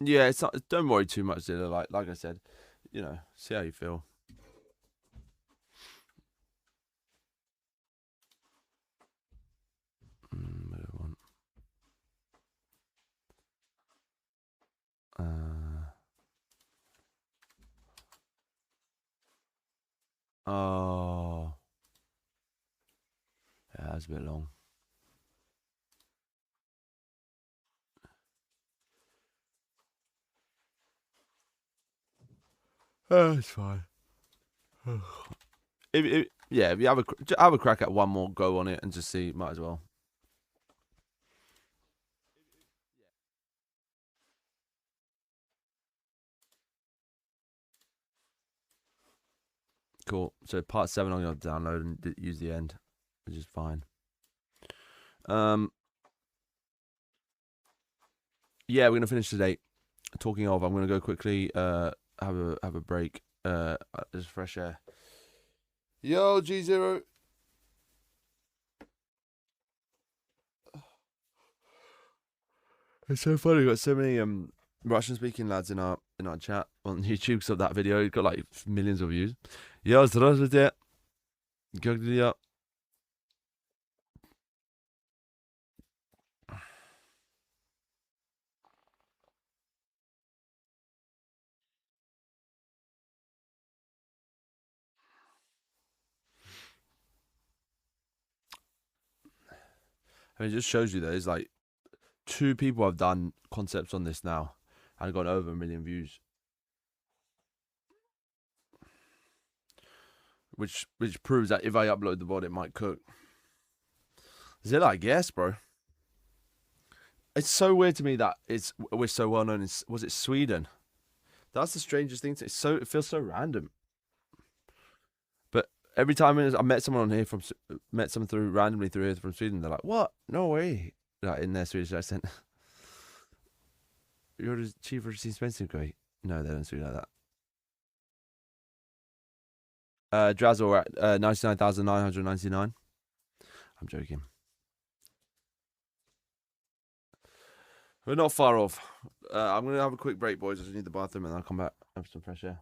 Yeah, it's not. Don't worry too much, Zilla. Like I said, see how you feel. What do I want? Oh, yeah, that's a bit long. Oh, it's fine. Yeah, if you have a crack at one more go on it and just see, might as well. Cool. So part 7 I'm gonna download and use the end, which is fine. Um, yeah, we're gonna finish today. Talking of, I'm gonna go quickly. Have a break. Just fresh air. Yo, G0. It's so funny. We've got so many Russian speaking lads in our chat on YouTube. So that video got like millions of views. Yo, здравствуйте. Как дела? I mean, it just shows you that there's like 2 people have done concepts on this now and got over 1 million views, which proves that if I upload the VOD, it might cook. Is it? I guess, bro. It's so weird to me that we're so well known in, was it Sweden? That's the strangest thing. It feels so random. But every time I met someone on here met someone randomly through here from Sweden, they're like, "What? No way!" Like in their Swedish accent. You're the chief of Spencer Great. No, they don't speak like that. Drazzle at 99,999. I'm joking. We're not far off. I'm gonna have a quick break, boys. I just need the bathroom, and I'll come back have some fresh air.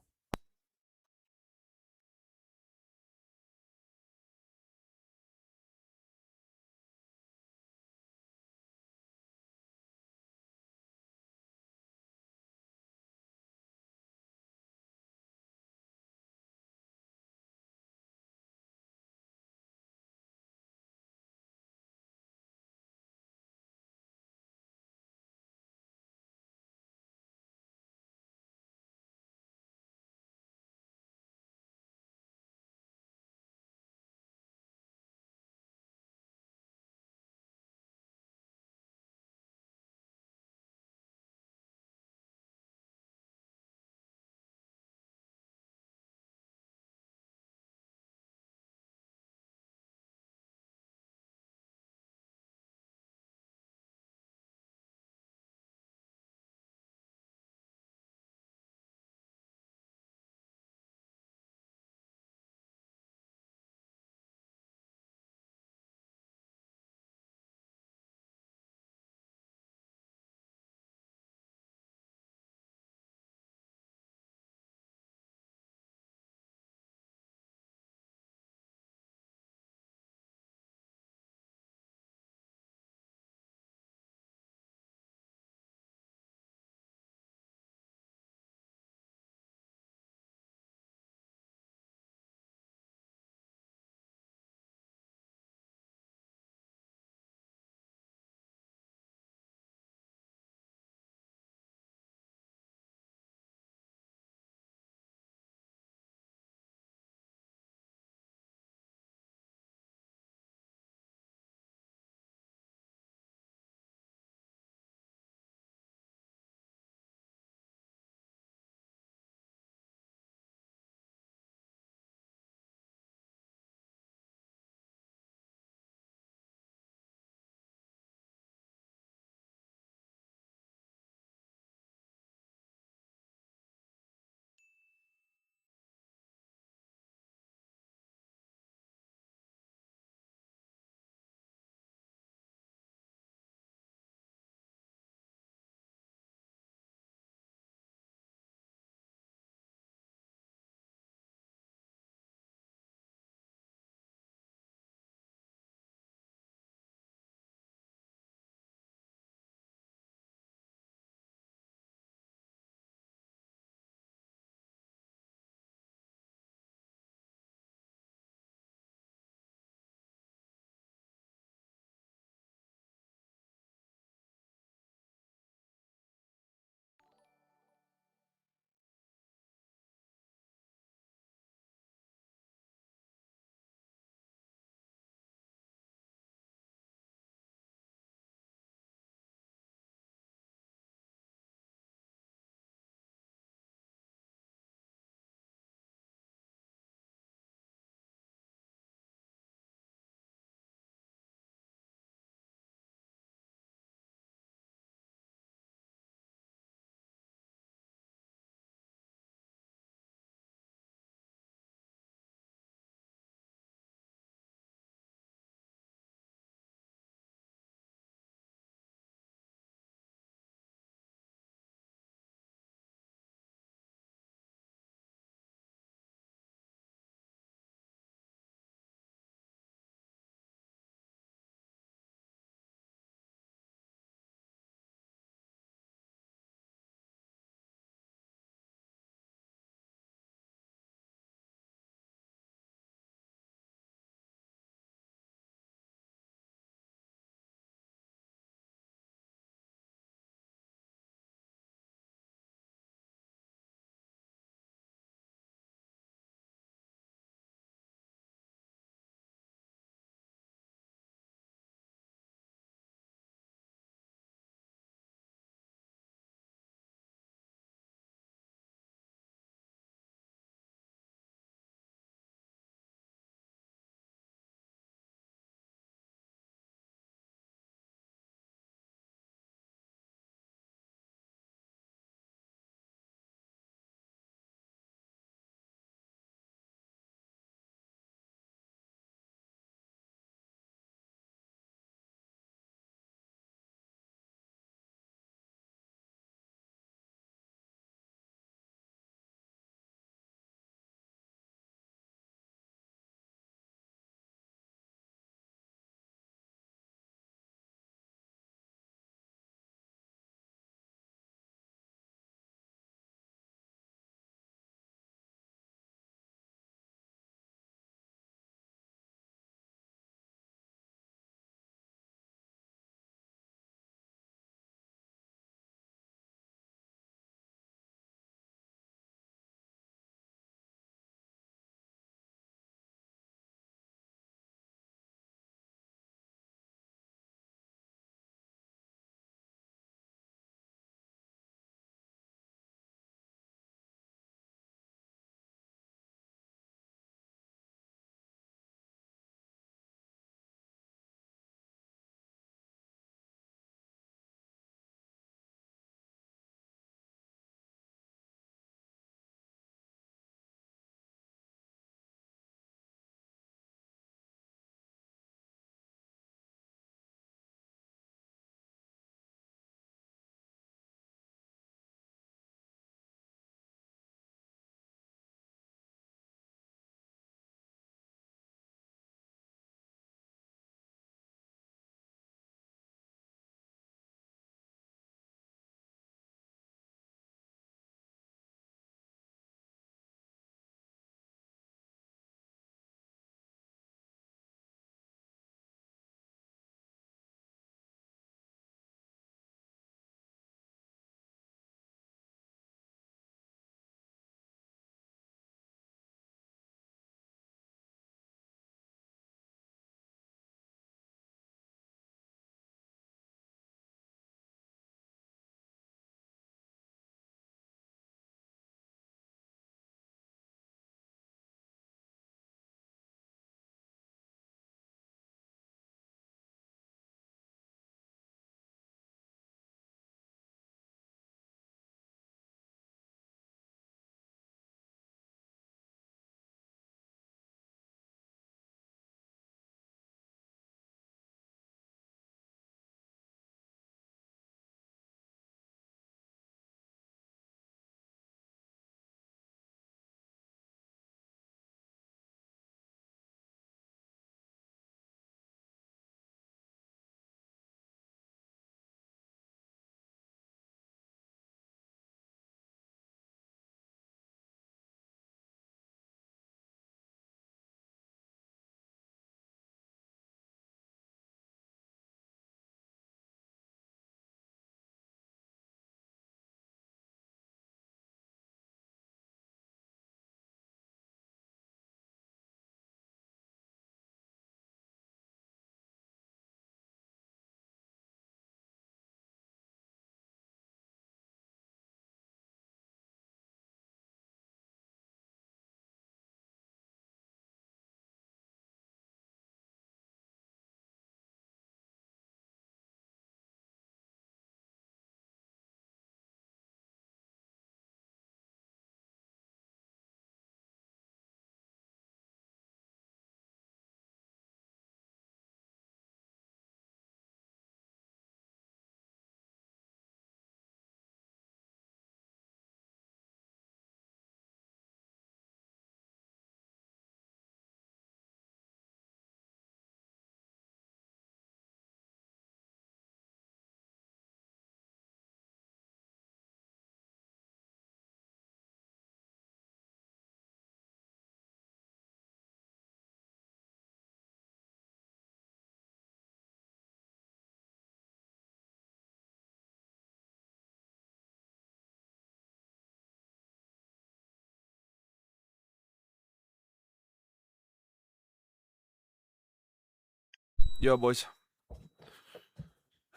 Yo, boys.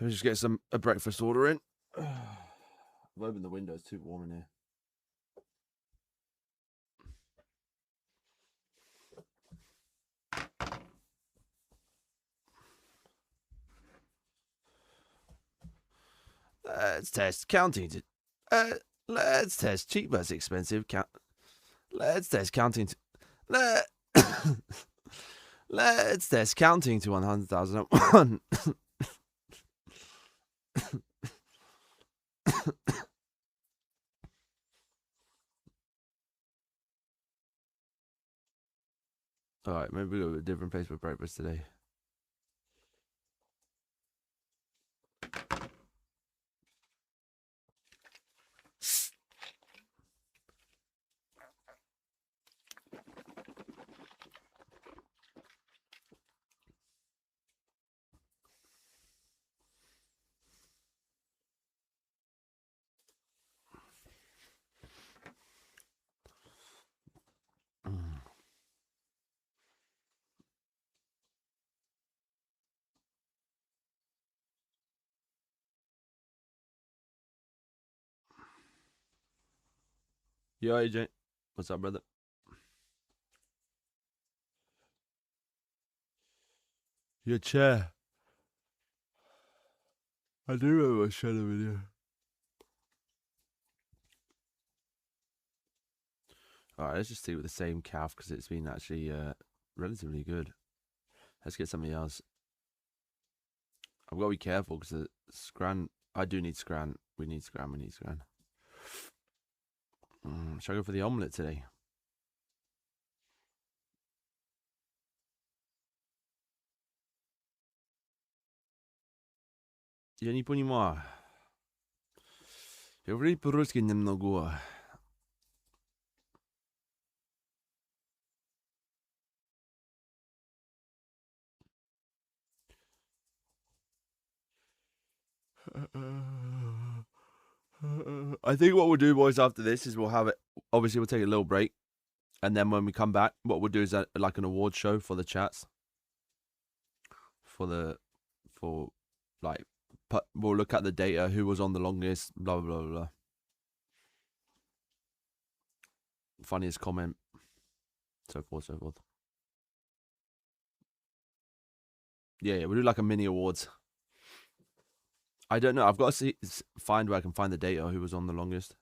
Let me just get a breakfast order in. I've opened the window. It's too warm in here. Let's test counting to. Let's test cheap versus expensive. Let's test counting to. Let's test counting to 100,001. All right, maybe we go to a different place for breakfast today. Yo, AJ. What's up, brother? Your chair. I do remember I shared a video. Alright, let's just stick with the same calf because it's been actually relatively good. Let's get something else. I've got to be careful because the scran. I do need scran. We need scran. Should I go for the omelette today? Я не понимаю. Говори по-русски немного. I think what we'll do, boys, after this is we'll have it. Obviously, we'll take a little break, and then when we come back, what we'll do is like an award show for the chats. We'll look at the data, who was on the longest, blah blah blah blah. Funniest comment, so forth. Yeah, we'll do like a mini awards. I don't know. I've got to find where I can find the data, who was on the longest.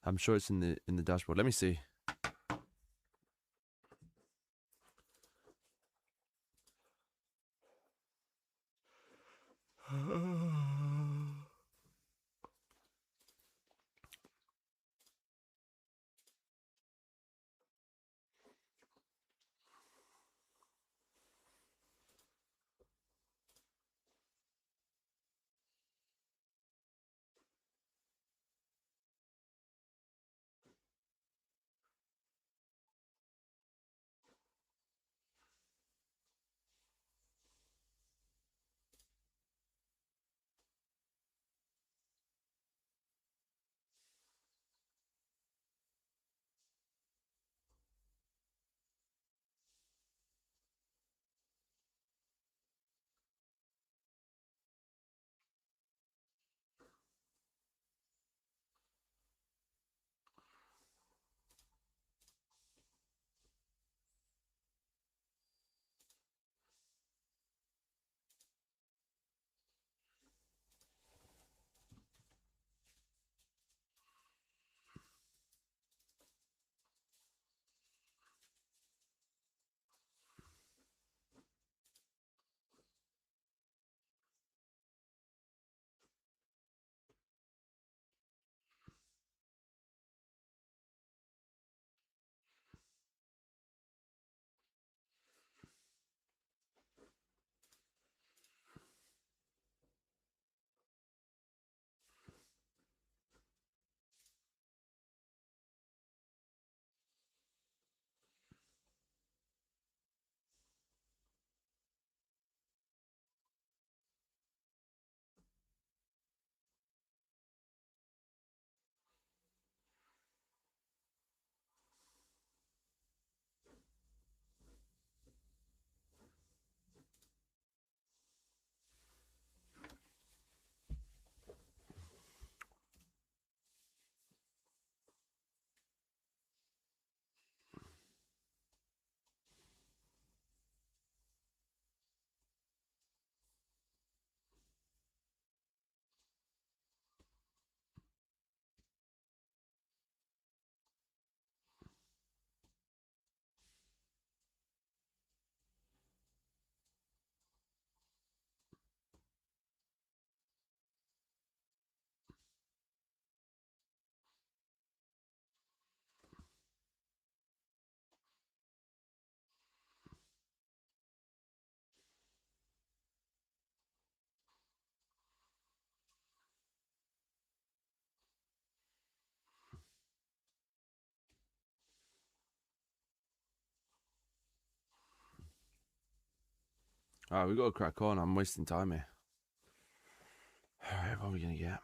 I'm sure it's in the dashboard. Let me see. Alright, we got to crack on. I'm wasting time here. Alright, what are we going to get?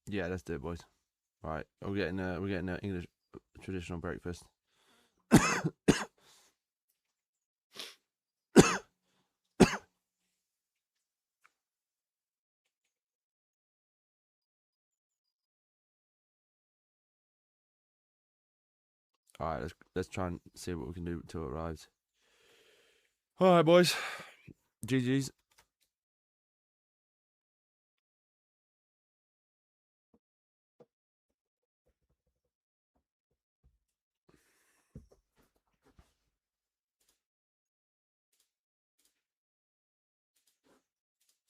Yeah, let's do it, boys. Right, we're getting a English traditional breakfast. All right, let's try and see what we can do till it arrives. All right, boys. GG's.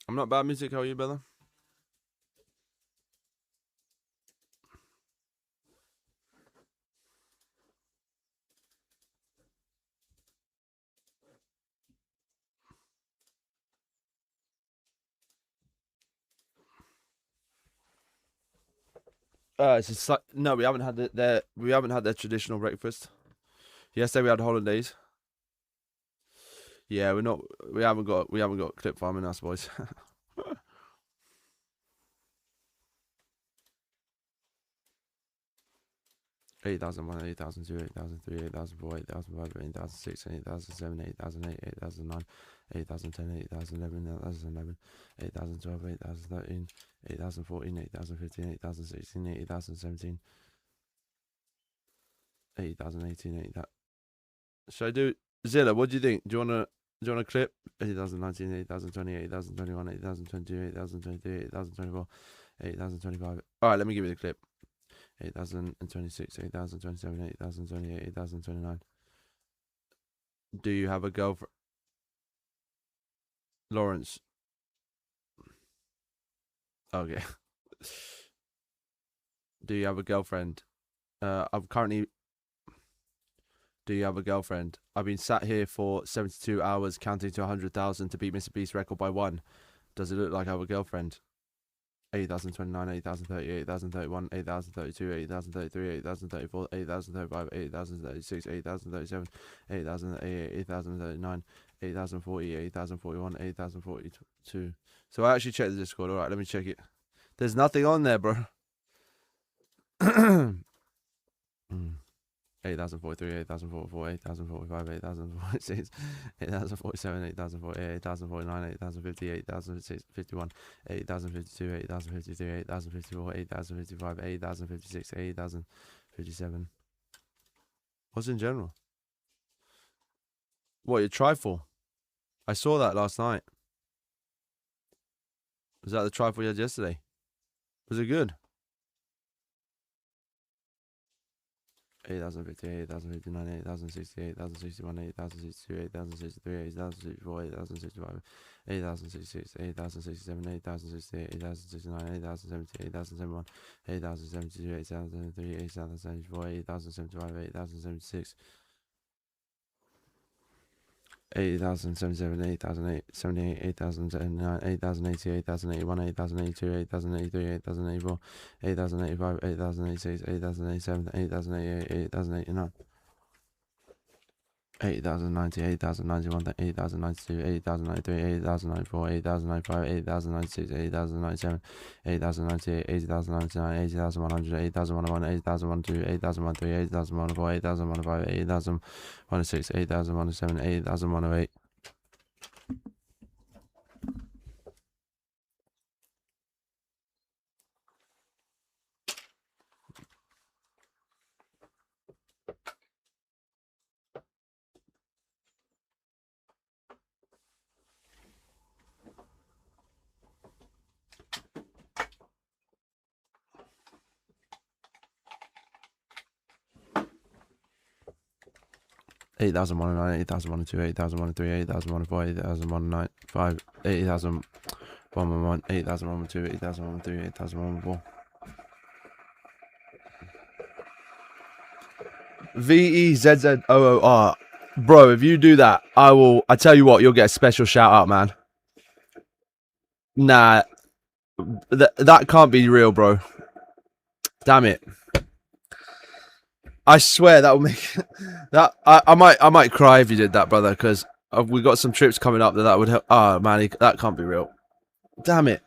I'm not bad music. How are you, brother? It's just like, no, we haven't had their traditional breakfast. Yesterday we had holidays. Yeah, we haven't got clip farming us, boys. 8001, 8002, 8003, 8004, 8005, 8006, 8007, 8008, 8009, 8010, 8011, 8011, 8012, 8013, 8014, 8015, 8016, 8017, 8018, 8000. Should I do Zilla? What do you think? Do you wanna clip 8019, 8020, 8021, 8022, 8023, 8024, 8025? All right, let me give you the clip. 8026, 8027, 8028, 8029. Do you have a girlfriend? Lawrence. Okay. Do you have a girlfriend? I'm currently. Do you have a girlfriend? I've been sat here for 72 hours counting to 100,000 to beat Mr. Beast's record by one. Does it look like I have a girlfriend? 8029, 8030, 8031, 8032, 8033, 8034, 8035, 8036, 8037, 8038, 8039, 8040, 8041, 8042. So I actually checked the Discord. All right, let me check it. There's nothing on there, bro. 8043, 8044, 8045, 8046, 8047, 8048, 8049, 8050, 8051, 8052, 8053, 8054, 8055, 8056, 8057. What's in general? What, you trifle? I saw that last night. Was that the trifle you had yesterday? Was it good? 8050, 8059, 8060, 8061, 8062, 8063, 8064, 8065, 8066, 8067, 8068, 8069, 8070, 8071, 8072, 8073, 8074, 8075, 8076. 8077, 8008, 78, 8079, 8080, 8081, 8082, 8083, 8084, 8085, 8086, 8087, 8088, 8089. 8090, 8091, 8092, 8093, 8094, 8095, 8096, 8097, 8098, 8099, 80,100, 8001, 8002, 8013, 8014, 8015, 8016, 8017, 8008. 800109, 800102, 800103, 800104, 800195, 800111, 800112, 800113, 800114. VEZZOOR. Bro, if you do that, I tell you what, you'll get a special shout out, man. Nah, that can't be real, bro. Damn it. I swear that will make that I might cry if you did that, brother, because we got some trips coming up that would help. Oh man, that can't be real. Damn it.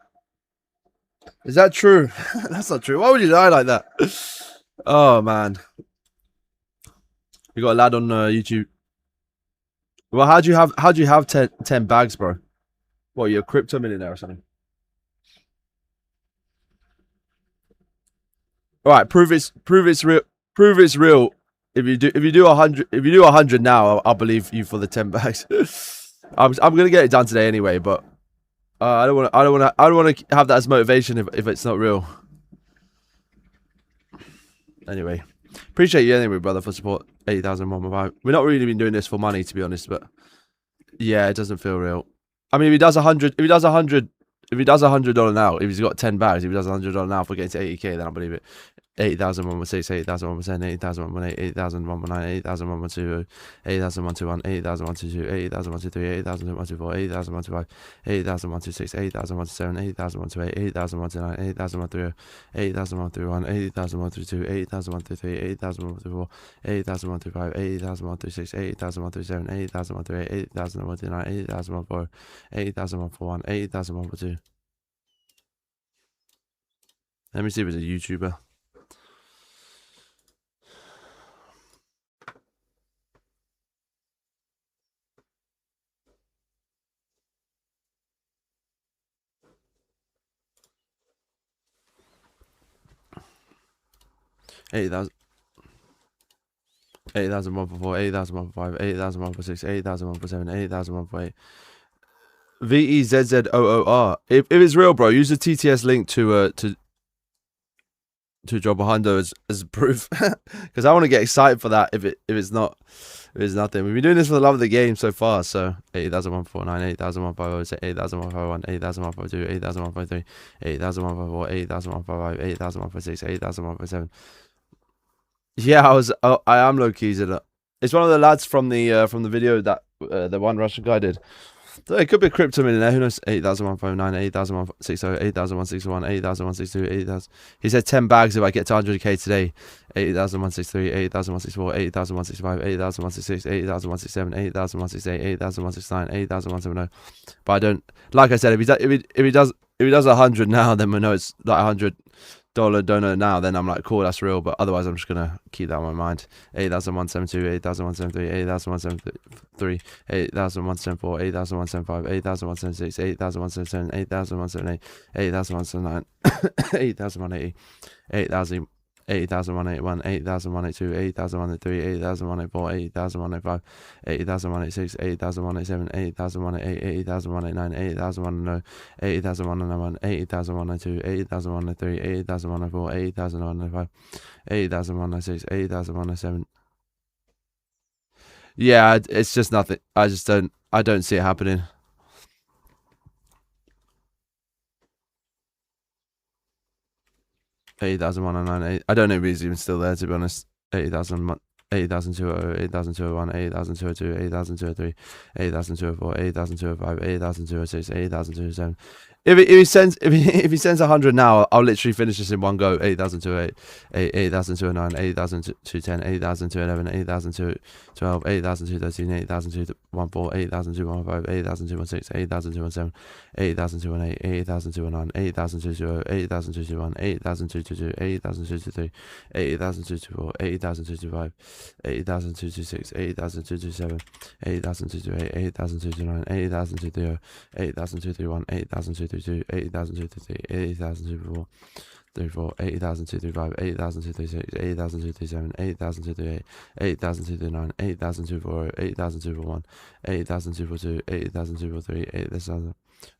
Is that true? That's not true. Why would you die like that? Oh man. You got a lad on YouTube. Well, how'd you have 10 bags, bro? What, you're a crypto millionaire or something? All right, prove it's real. Prove it's real. If you do 100 now, I'll believe you for the 10 bags. I'm gonna get it done today anyway, but I don't want to have that as motivation if it's not real. Anyway, appreciate you anyway, brother, for support. 80,115. We're not really been doing this for money, to be honest, but yeah, it doesn't feel real. I mean, if he does $100 now, if he's got 10 bags, if he does $100 now for getting to 80k, then I believe it. 80,116, 80,110, 80,118, 80,119, 80,112, 80,121, 80,122, 80,123, 80,124, 80,125, 80,126, 80,127, 80,128, 80,129, 80,130, 80,131, 80,132, 80,133, 80,134, 80,135, 80,136, 80,137, 80,138, 80,139, 80,140, 80,141, 80,142. Let me see if it's a YouTuber. Eight thousand 144, 80,145, 80,146, 80,147, 80,148. VEZZOOR. If it's real, bro, use the TTS link to drop a hundo as proof, because I want to get excited for that. If it's nothing, we've been doing this for the love of the game so far. So 80,149, 80,150, 80,151, 80,152, 80,153, 80,154, 80,155, 80,156, 80,157. Yeah, I am low keys in it. It's one of the lads from the video that the one Russian guy did. So it could be a crypto millionaire. Who knows? 8,159, 8,160, 8,161, 8,162, 8,000. He said 10 bags if I get to 100k today. 8,163, 8,164, 8,165, 8,166, 8,167, 8,168, 8,169, 8,170. But I don't. Like I said, if he does 100 now, then we know it's like $100 donor now, then I'm like, cool, that's real. But otherwise, I'm just gonna keep that in my mind. 8,172, 8,173, 8,173, 8,174, 8,175, 8,176, 8,177, 8,178, 8,179, 8,180, 8,000. 80,181, 80,182, 80,183, 80,184, 80,185, 80,186, 80,187, 80,188, 80,189, 80,190, 80,191, 80,192, 80,193, 80,104, 80,195, 80,196, 80,197. Yeah, it's just nothing. I don't see it happening. 80,198. I don't know if he's even still there, to be honest. 80,000, 80,200, 80,201, 80,202, 80,203, 80,204, 80,205, 80,206, 80,207. If he sends 100 now, I'll literally finish this in one go. 8,208, 8,209, 8,210, 8,211, 8,212, 8,213, 8,214, 8,215, 8,216, 8,217, 8,218, 8,219, 8,220, 8,221, 8,222, 8,223, 8,224, 8,225, 8,226, 8,227, 8,228, 8,229, 8,230, 8,231, 8,232, 8,233, 8,234, 34, 8,235, 8,236, 8,237, 8,238, 8,239, 8,240, 8,241, 8,242, 8,243, 8,000.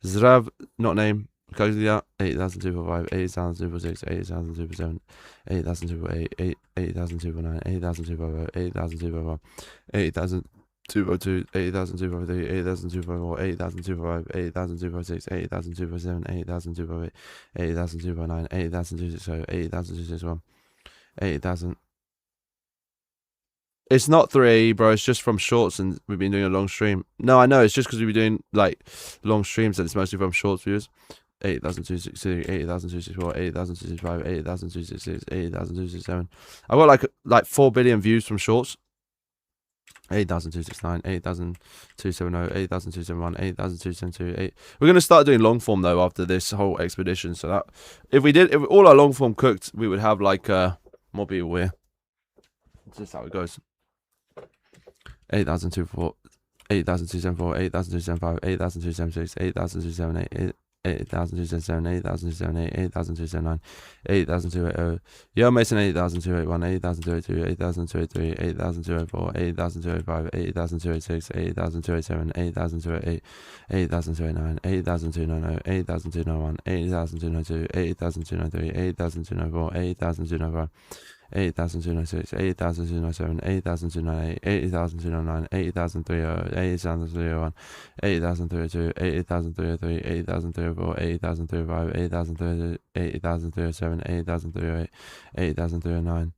Zrav, not name, Calculate out 8,245, 8,246, 8,247, 8,248, 8,249, 8,250, 8,251, 8,252, 8,253, 8,254, 8,255, 8,256, 8,257, 8,258, 8,259, 8,260, 8,261, 8,000. It's not 3, bro. It's just from shorts, and we've been doing a long stream. No, I know. It's just because we've been doing like long streams, and it's mostly from shorts viewers. 8,263, 8,264, 8,265, 8,266, 8,267. I've got like 4 billion views from shorts. 8,269, 8,270, 8,271, 8,272. We're gonna start doing long form though after this whole expedition. So that if all our long form cooked, we would have like more people here. It's just how it goes. 8,274, 8,274, 8,275, 8,276, 8,278, 8,277, 8,278, 8,279, 8,280. Yo, Mason, 8,281, 8,282, 8,283, 8,284, 8,285, 8,286, 8,287, 8,288, 8,289, 8,290, 8,291, 8,292, 8,293, 8,294, 8,295. 8,296, 8,297, 8,298, 8,299, 8,300, 8,301, 8,302, 8,303, 8,304, 8,305, 8,307, 8,308, 8,309,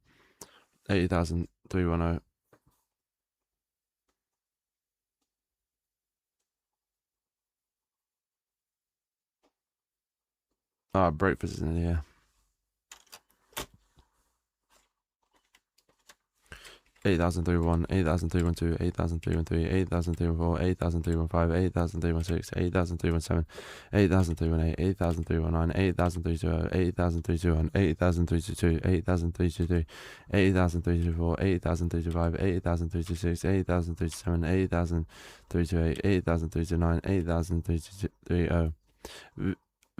8,310. Ah, breakfast is in here. 8,301, 8,312, 8,313, 8,314, 8,315, 8,316, 8,317, 8,318, 8,319, 8,320, 8,321, 8,322, 8,323, 8,324, 8,325, 8,326, 8,037, 8,328, 8,329, 8,330.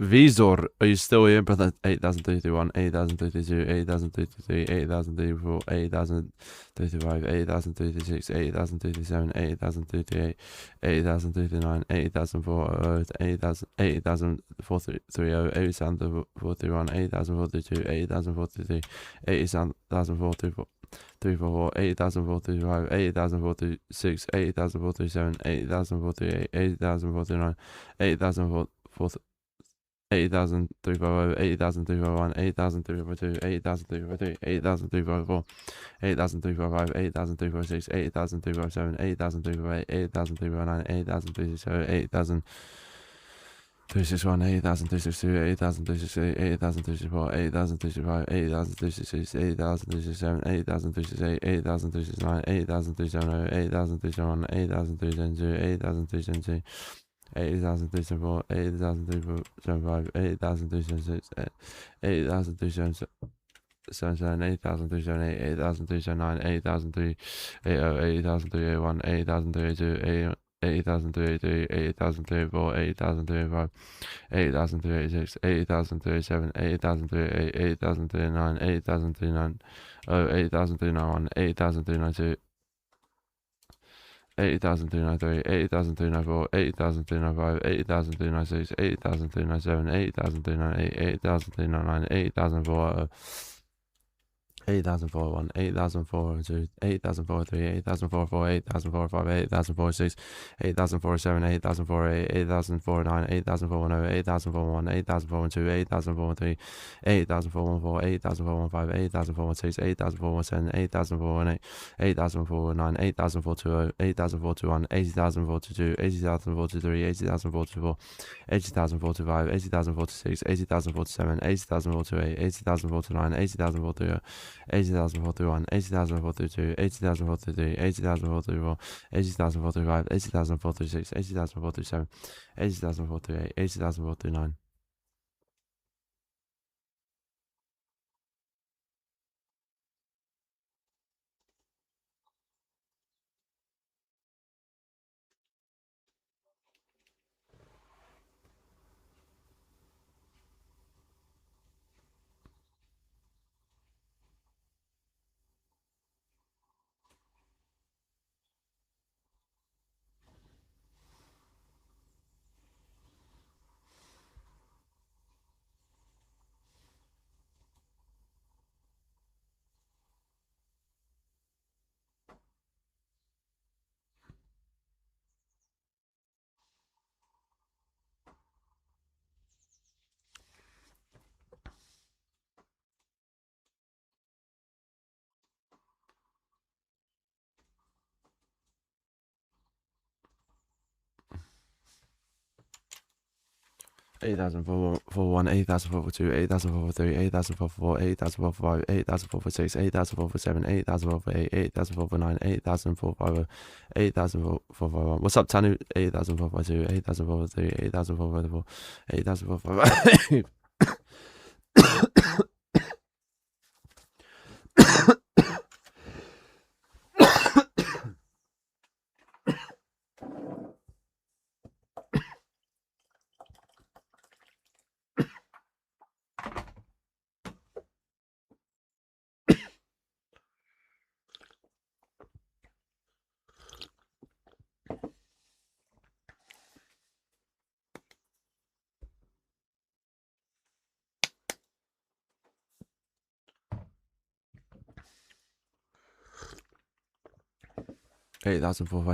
Visor, are you still here, brother? 8,031, 8,032, 8,033, 8,034, 8,035, 8,036, 8,037, 8,038, 8,039, 8,040, 8,030, 8,041, 8,042, 8,043, 8,044. 344, 8,045, 8,046, 8,047, 8,048, 8,049, 8,044. 8,350, 8,351, 8,352, 8,353, 8,354, 8,355, 8,346, 8,357, 8,358, 8,359, 8,367, 8,361, 8,362, 8,368, 8,364, 8,365, 8,366, 8,367, 8,368, 8,369, 8,370, 8,371, 8,372, 8,372. 8,374, 8,375, 8,376, 8,377, 8,378, 8,379, 8,380, 8,381, 8,382, 8,383, 8,384, 8,385, 8,386, 8,037, 8,038, 8,039, 8,039, 8,391, 8,392. 8,393, 8,394, 8,395, 8,396, 8,397, 8,398, 8,399, 8,004. 8,401, 8,402, 8,403, 8,404, 8,405, 8,406, 8,407, 8,408, 8,409, 8,410, 8,411, 8,412, 8,413, 8,414, 8,415, 8,416, 8,417, 8,418, 8,419, 8,420, 8,421, 80,422, 80,423, 80,424, 80,425, 80,426, 80,427, 80,428, 80,429, 80,430. 80,431, 80,432, 80,433, 80,434, 80,435, 80,436, 80,437, 80,438, 80,439. 8004 8004 8004 8004 8004 8004 8004 8004 8004 8004 8004 What's up, Tanu? 8004 8004 8004 8004 8004 8004 8004 8004 8004 8004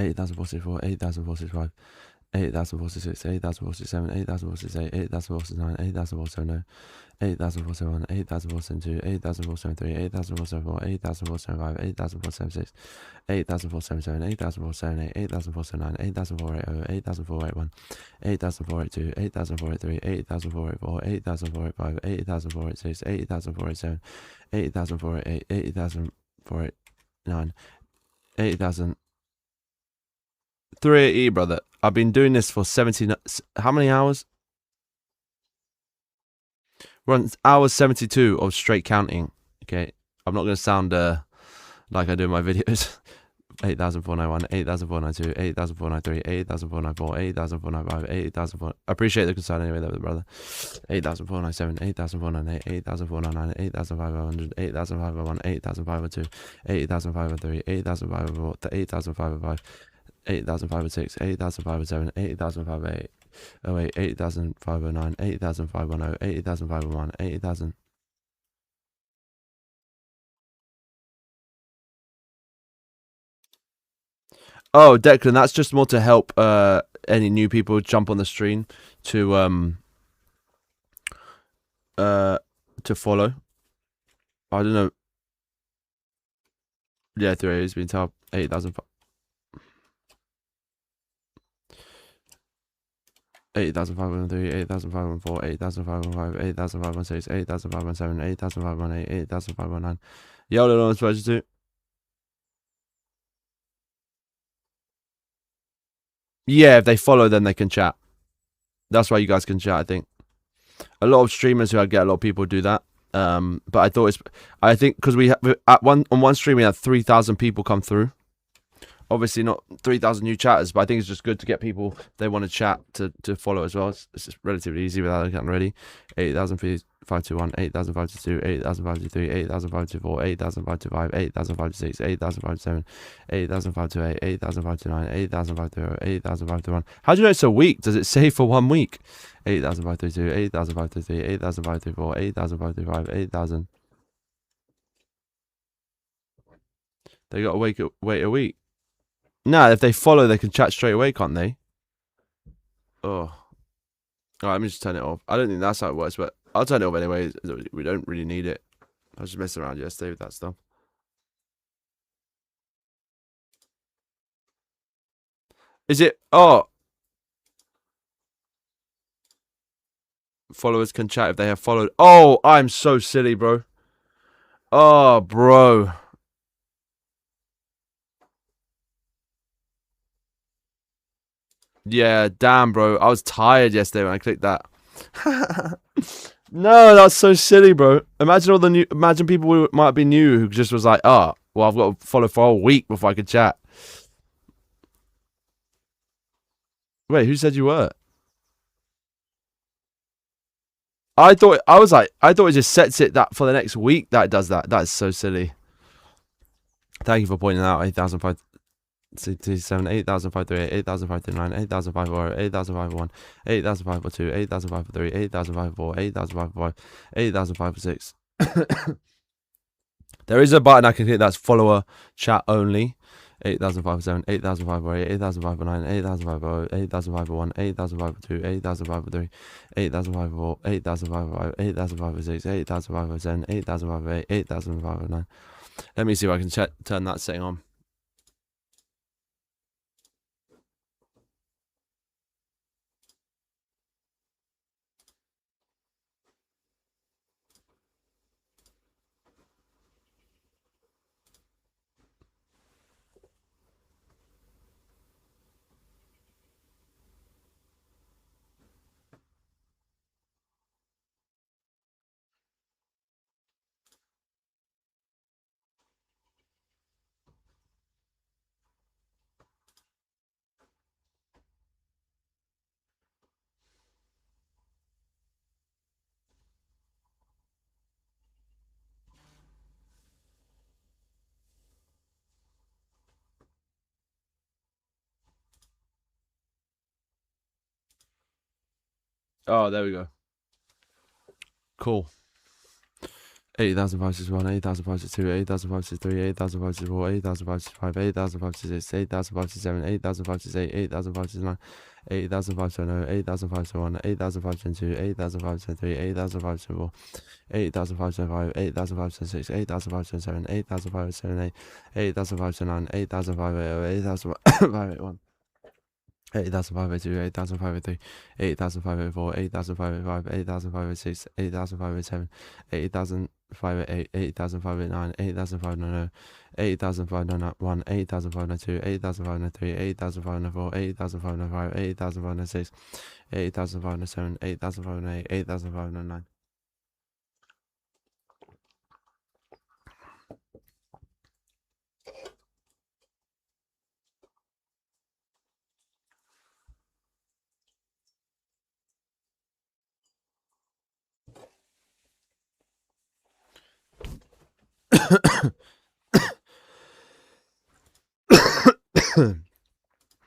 8004 8004 8004 8004 8046 8047 8048 8049 8047 8047 8042 8043 8044 8045 8046 8047 8048 8049 8040 8041 8042 8043 8044 8045 8046 8047 8048 8049 8000 380, brother. I've been doing this for 70. How many hours? We're on hour 72 of straight counting. Okay, I'm not gonna sound like I do in my videos. 8,491, 8,492, 8,493, 8,494, 8,495, 8,004. I appreciate the concern anyway, though, brother. 8,497, 8,498, 8,499, 8,500, 8,501, 8,502, 8,503, 8,504, 8,505. 8,506, 8,507, 8,508, 08, 8,509, 8,510, 8,501, 8,000. Oh, Declan, that's just more to help any new people jump on the stream to follow. I don't know. Yeah, 3 has been top 8,000. 8,503, 8,504, 8,505, 8,516, 8,517, 8,518, 8,519. Yo, little one's supposed to. Yeah, if they follow, then they can chat. That's why you guys can chat, I think. A lot of streamers who I get, a lot of people do that. But I think because we have on one stream we had 3,000 people come through. Obviously not 3,000 new chatters, but I think it's just good to get people, if they want to chat, to follow as well. It's just relatively easy without account already. 8,521, 8,522, 8,523, 8,524, 8,525, 8,526, 8,527, 8,528, 8,529, 8,530, 8,531. How do you know it's a week? Does it say for 1 week? 8,532, 8,533, 8,534, 8,535, 8,000. They got to wait a week. Nah, if they follow, they can chat straight away, can't they? Oh. Alright, let me just turn it off. I don't think that's how it works, but I'll turn it off anyway. We don't really need it. I was just messing around yesterday with that stuff. Is it? Oh. Followers can chat if they have followed. Oh, I'm so silly, bro. Oh, bro. Yeah, damn, bro. I was tired yesterday when I clicked that. No, that's so silly, bro. Imagine people who might be new who just was like, oh, well, I've got to follow for a whole week before I could chat. Wait, who said you were? I thought it just sets it that for the next week that it does that. That is so silly. Thank you for pointing out. 8,567, 8,538, 8,539, 8,504, 8,501, 8,542, 8,543, 8,504, 8,505, 8,506. There is a button I can hit that's follower chat only. 8,507, 8,548, 8,509, 8,508, 8,501, 8,502, 8,503, 8,504, 8,505, 8,506, 8,507, 8,508, 8,509. Let me see if I can turn that setting on. Oh, there we go. Cool. 80,561, 80,562, 80,563, 80,564, 80,565, 80,566, 80,567, 80,568, 80,569, 80,570, 80,571, 80,572, 80,573, 80,574, 80,575, 80,576, 80,577, 80,578, 80,579, 80,580, 80,581. 80,582, 80,583, 80,584, 80,585, 80,586, 80,587, 80,588, 80,589, 80,590, 80,591, 80,592, 80,593, 80,594, 80,595, 80,596, 80,597, 80,598, 80,599.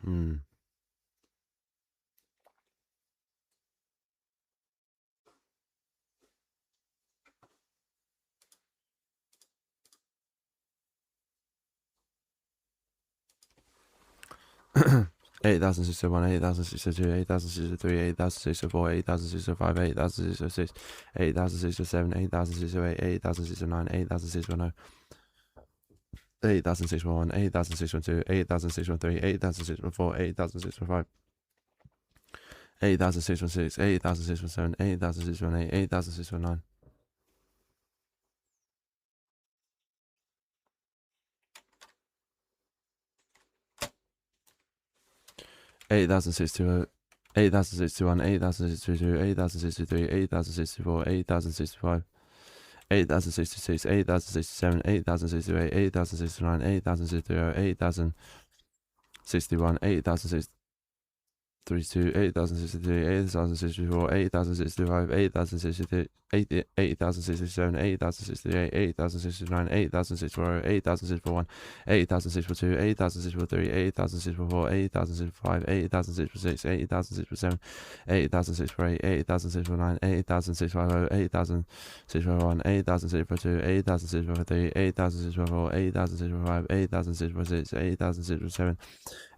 Hmm. 8,601, 8,602, 8,603, 8,604, 8,605, 8,606, 8,607, 8,608, 8,609, 8,610, 8,601, 8,612, 8,613, 8,614, 8,615, 8,616, 8,617, 8,618, 8,619. 8,620, 8,621, 8,622, 8,623, 8,064, 8,065, 8,066, 8,067, 8,068, 8,069, 8,060, 8,061, 8,062, 8,063, 8,064, 8,065, 8,063, 8,067, 8,068, 8,069, 8,064, 8,061, 8,062, 8,063, 8,064, 8,065, 8,066, 8,067, 8,068, 8,069, 8,050, 8,061, 8,062, 8,063, 8,064, 8,065, 8,066, 8,067,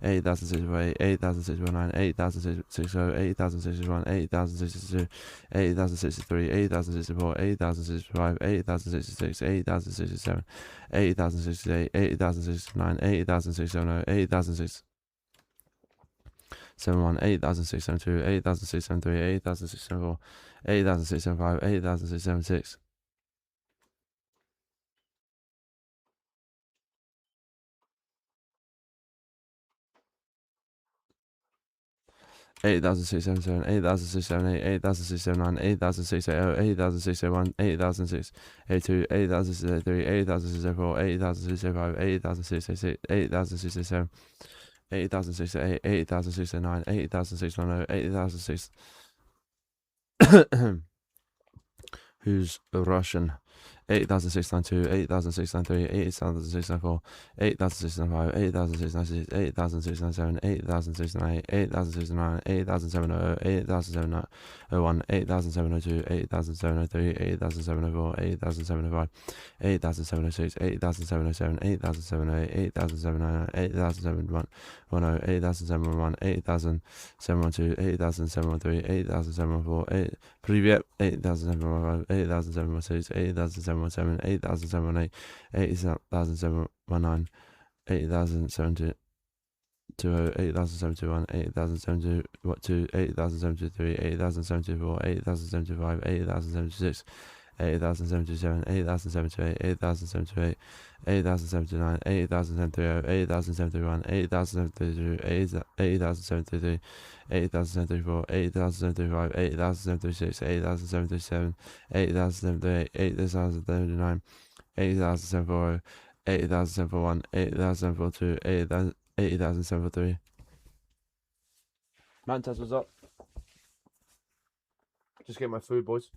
8,068, 8,069, 8,060, 8,061, 8,062, 8,063, 8,064, 8,065, 8,066, 8,067, 8,068, 8,069, 8,060, 8,071, 8,672, 8,673, 8,674, 8,675, 8,676. 8,677, 8,678, 8,679, 8,680, 8,681, 8,682, 8,683, 8,604, 8,605, 8,666, 8,067, 8,068, 8,069, 8,610, 8,006. Who's Russian? 8,692, 8,693, 8,694, 8,695, 8,696, 8,697, 8,698, 8,609, 8,700, 8,701, 8,702, 8,703, 8,704, 8,705, 8,706, 8,707, 8,708, 8,709, 8,701, 8,701, 8,712, 8,713, 8,714, Привет, 8,715, 8,716, 8,000 80,717, 80,718, 80,719, 80,720, 80,721, 80,722, 80,723, 80,724, 80,075, 80,076, 80,077, 80,078, 80,078, 80,079, 80,030, 80,071, 80,032, 80,073, 80,074, 80,075, 80,076, 80,077, 80,078, 80,079, 80,074, 80,041, 80,042, 80,073. Mantas, what's up? Just get my food, boys.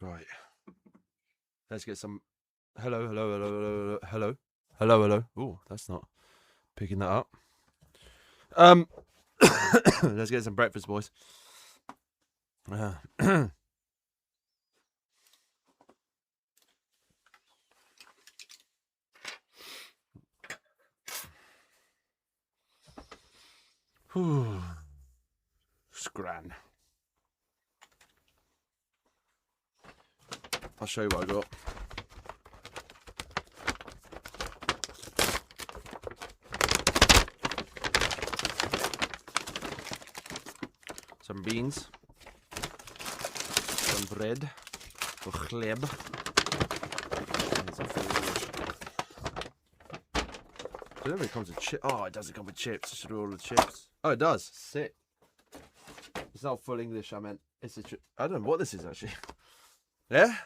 Right. Let's get some. Hello, hello, hello, hello, hello, hello, hello. Oh, that's not picking that up. Let's get some breakfast, boys. Scran. I'll show you what I got. Some beans, some bread, or chleb, and some fish. I don't know if it comes with chips. Oh, it doesn't come with chips. I should order the chips. Oh, it does. Sick. It's not full English. I meant it's a. I don't know what this is actually. Yeah.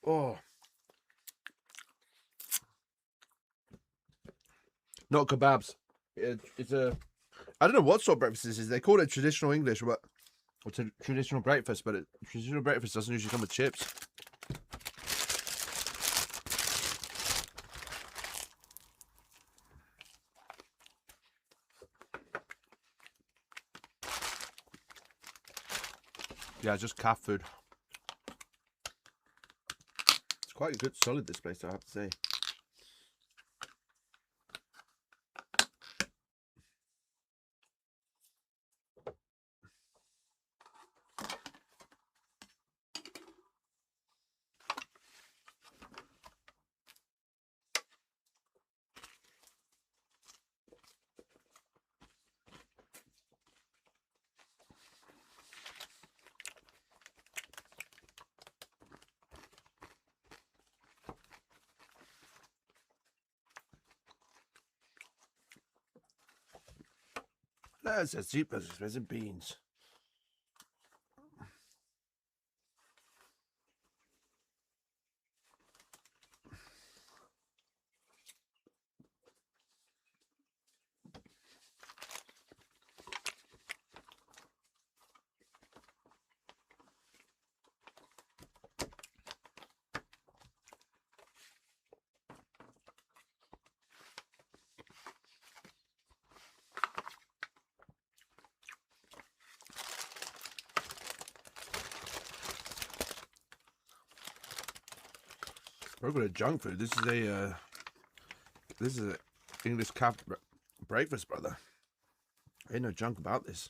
Oh. Not kebabs. It's a. I don't know what sort of breakfast this is. They call it traditional English, but it's a traditional breakfast. But traditional breakfast doesn't usually come with chips. Yeah, just calf food. quite good, solid this place, I have to say. That's as cheap as expensive beans. We're going to junk food. This is a English calf breakfast, brother. Ain't no junk about this.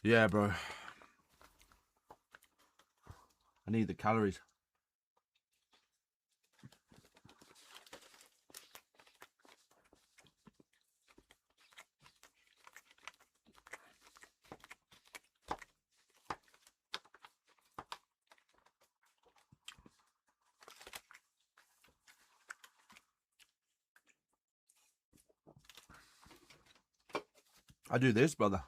Yeah, bro. I need the calories. I do this, brother.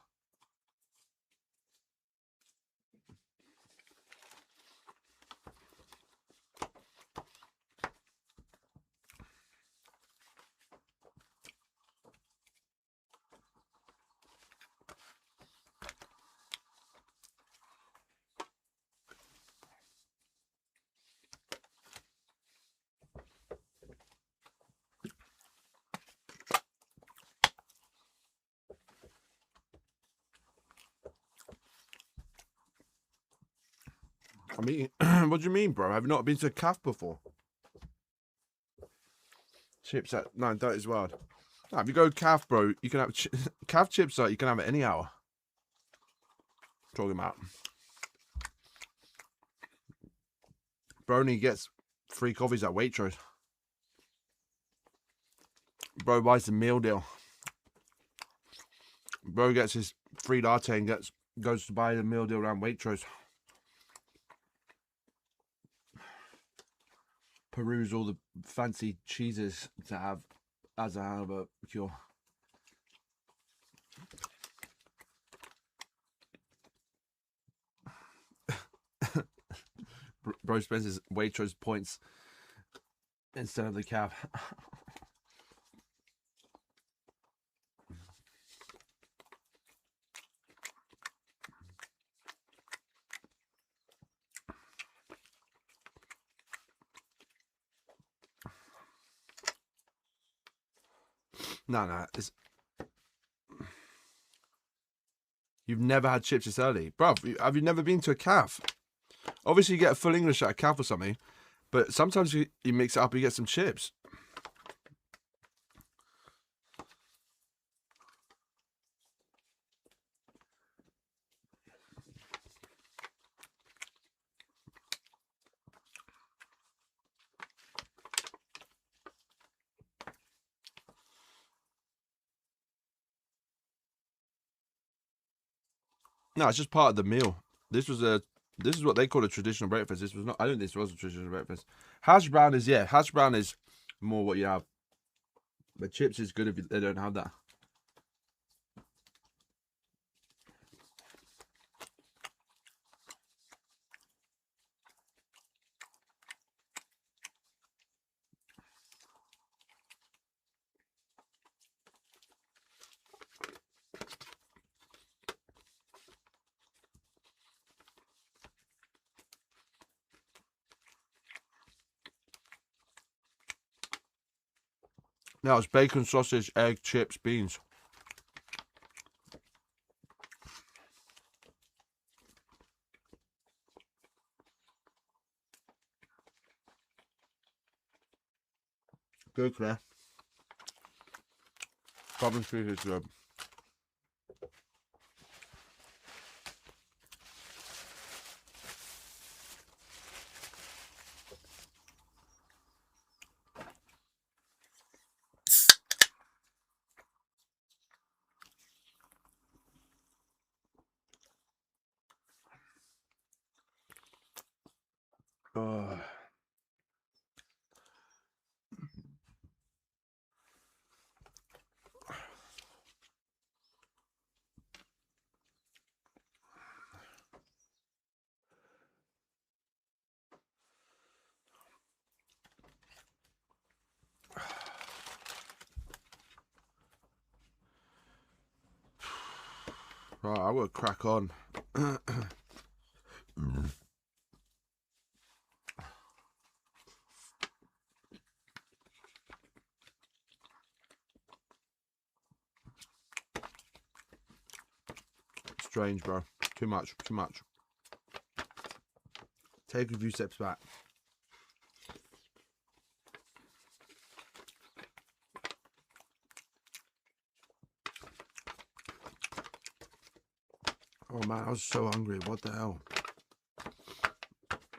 I mean, what do you mean, bro? Have you not been to a calf before? Chips at 9:30 is wild. Nah, if you go calf, bro, you can have calf chips. You can have it any hour. Talking about. Bro only gets 3 coffees at Waitrose. Bro buys the meal deal. Bro gets his free latte and goes to buy the meal deal around Waitrose. Peruse all the fancy cheeses to have as a hangover cure. Bro spends his Waitrose points instead of the cab. No, it's You've never had chips this early? Bruv, have you never been to a calf? Obviously, you get a full English at a calf or something, but sometimes you mix it up and you get some chips. No, it's just part of the meal. This is what they call a traditional breakfast. This was not. I don't think this was a traditional breakfast. Hash brown is hash brown is more what you have. But chips is good if they don't have that. Now it's bacon, sausage, egg, chips, beans. Good, Claire. Problem food is good. Oh. Right, I will crack on. Strange, bro. Too much. Take a few steps back. Oh man, I was so hungry. What the hell?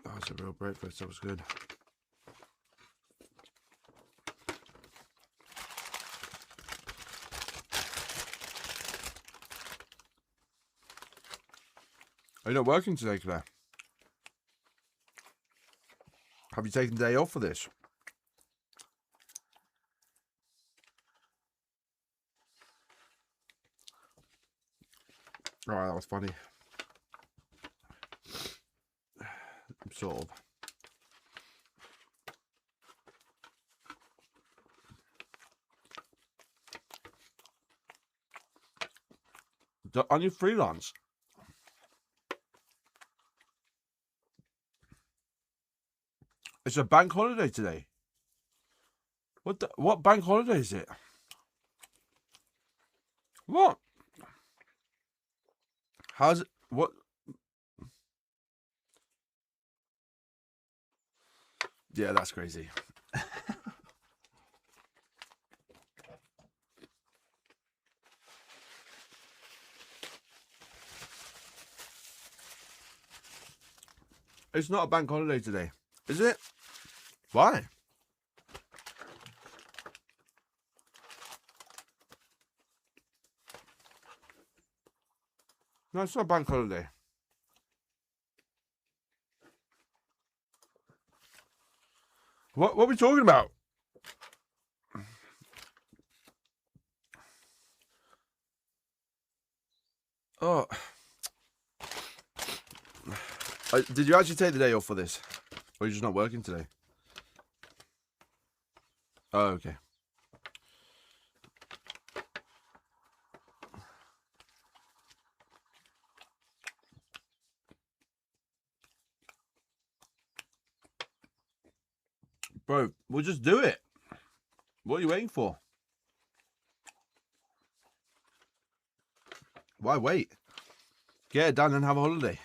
That was a real breakfast. That was good. Are you not working today, Claire? Have you taken the day off for this? Alright, that was funny. Sort of. On your freelance? It's a bank holiday today. What bank holiday is it? What? How's it? What? Yeah, that's crazy. It's not a bank holiday today, is it? Why? No, it's not a bank holiday. What are we talking about? Oh. Did you actually take the day off for this? Or are you just not working today? Oh, okay. Bro, we'll just do it. What are you waiting for? Why wait? Get it done and have a holiday.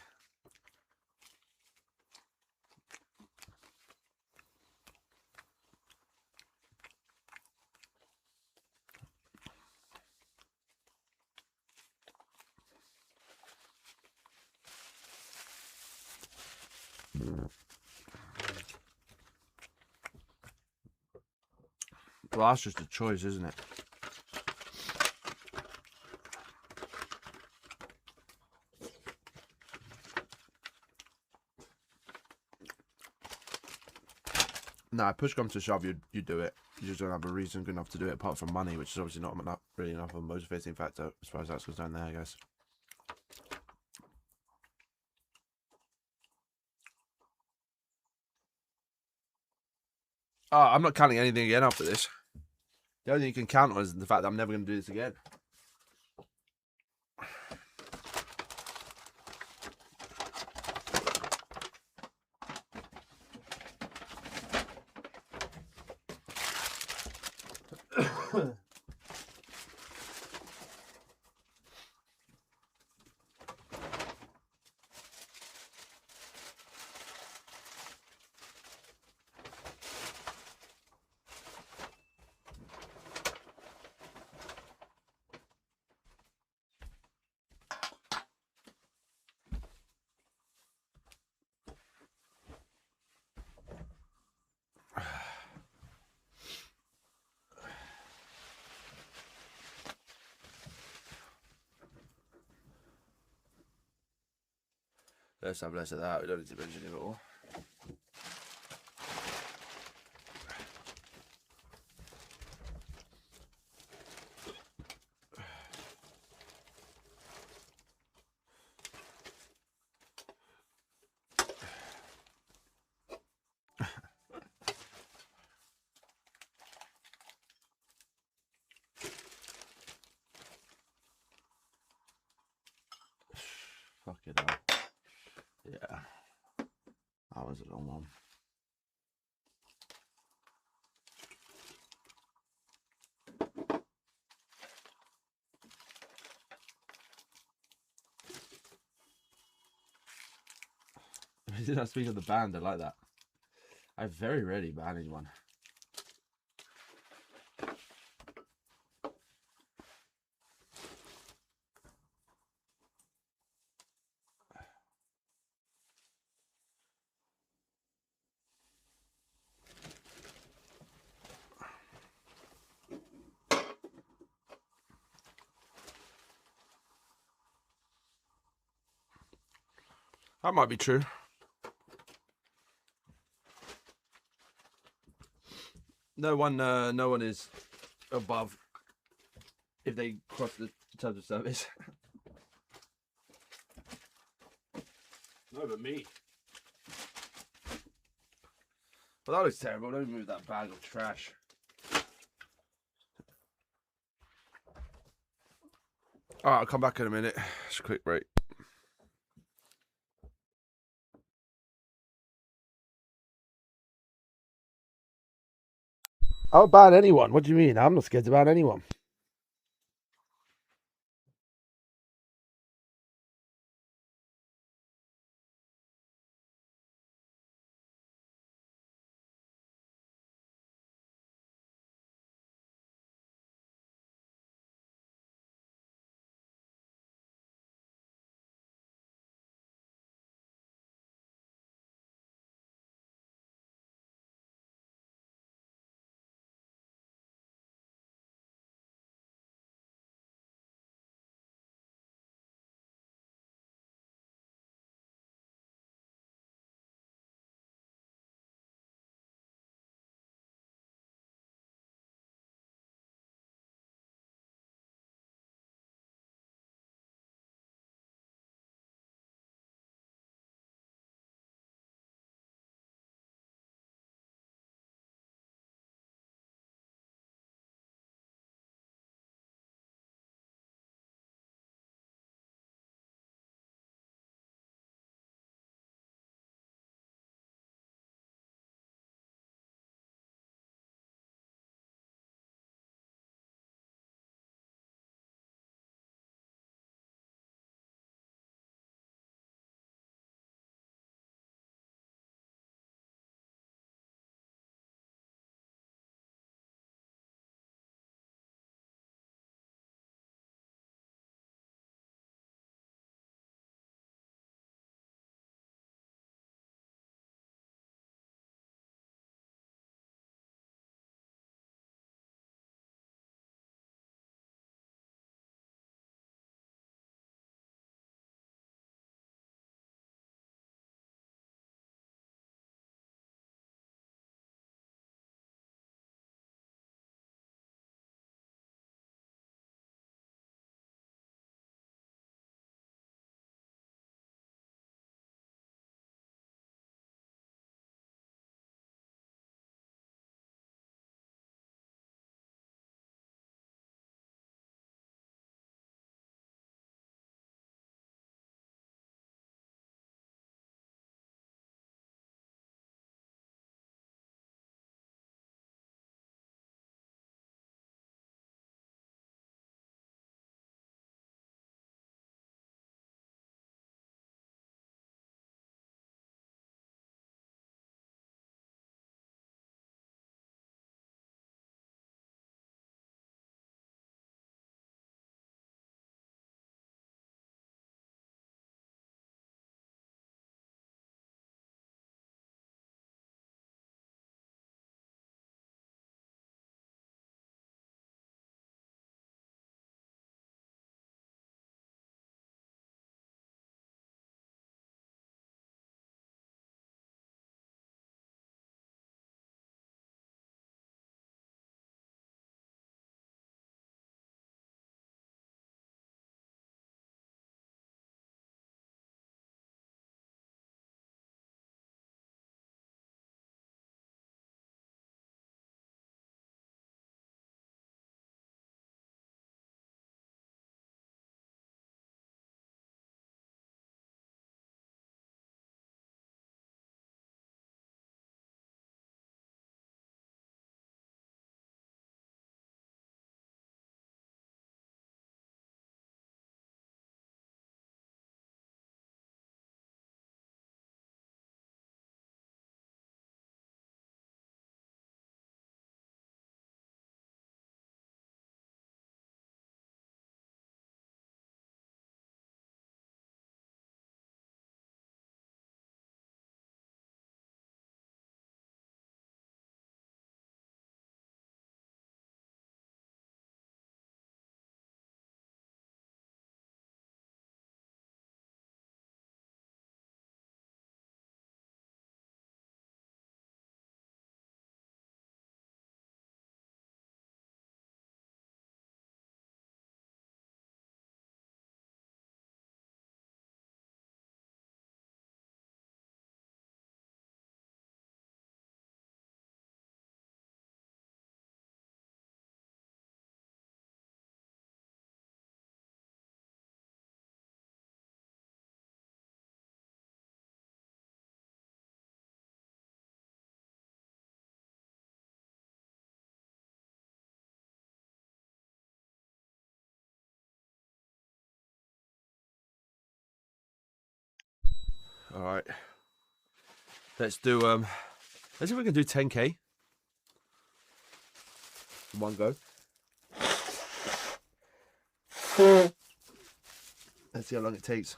Well, that's just a choice, isn't it? Nah, push comes to shove, you do it. You just don't have a reason good enough to do it apart from money, which is obviously not really enough of a motivating factor as far as that's concerned there, I guess. Oh, I'm not counting anything again after this. The only thing you can count on is the fact that I'm never going to do this again. Let's have less of that. We don't need to mention it at all. Fuck it up. Yeah. That was a long one. Did I speak of the band? I like that. I very rarely ban anyone. That might be true. No one is above if they cross the terms of service. No, but me. Well, that looks terrible. Let me move that bag of trash. Alright, I'll come back in a minute. Just a quick break. I'll ban anyone. What do you mean? I'm not scared to ban anyone. All right. Let's do let's see if we can do 10k in one go. Let's see how long it takes.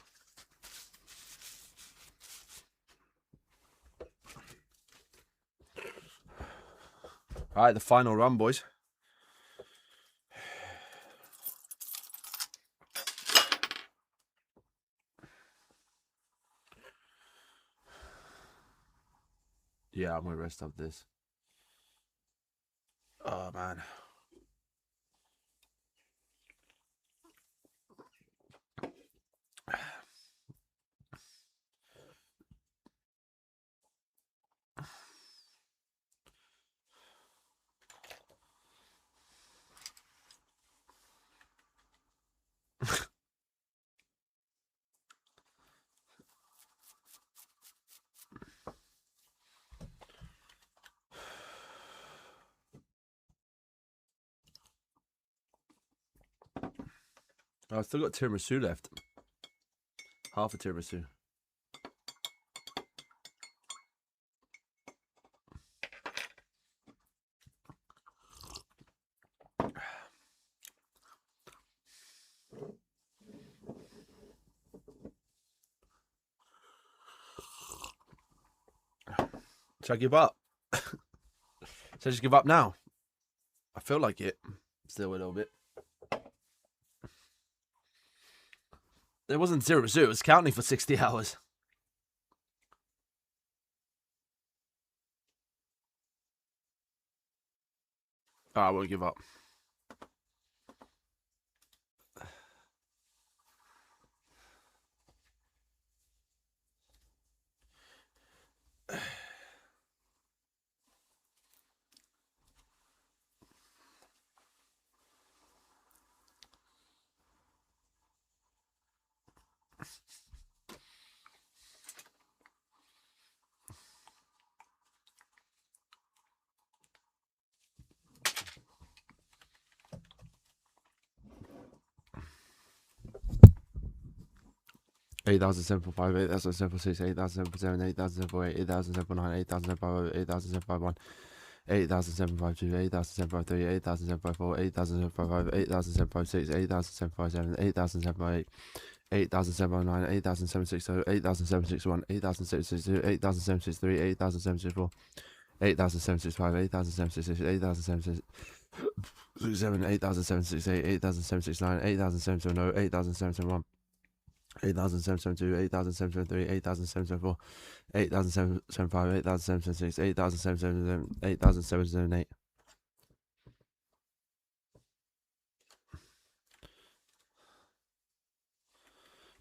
All right, the final run, boys. Yeah, I'm gonna rest up this. Oh man. I've still got tiramisu left. Half a tiramisu. Should I give up? Should I just give up now? I feel like it. Still a little bit. It wasn't tiramisu, it was counting for 60 hours. Oh, I won't give up. Eight thousand seven four five, 8,746, 8,747, 8,748, 8,749, 8,750, 8,751, 8,752, 8,753, 8,754, 8,755, 8,756, 8,757, 8,758, 8,709, 8,760, 8,761, 8,762, 8,763, 8,764, 8,765, 8,766, 8,767, 8,768, 8,769, 8,770, 8,771. 8,772, 8,773, 8,774, 8,775, 8,776, 8,777, 8,778.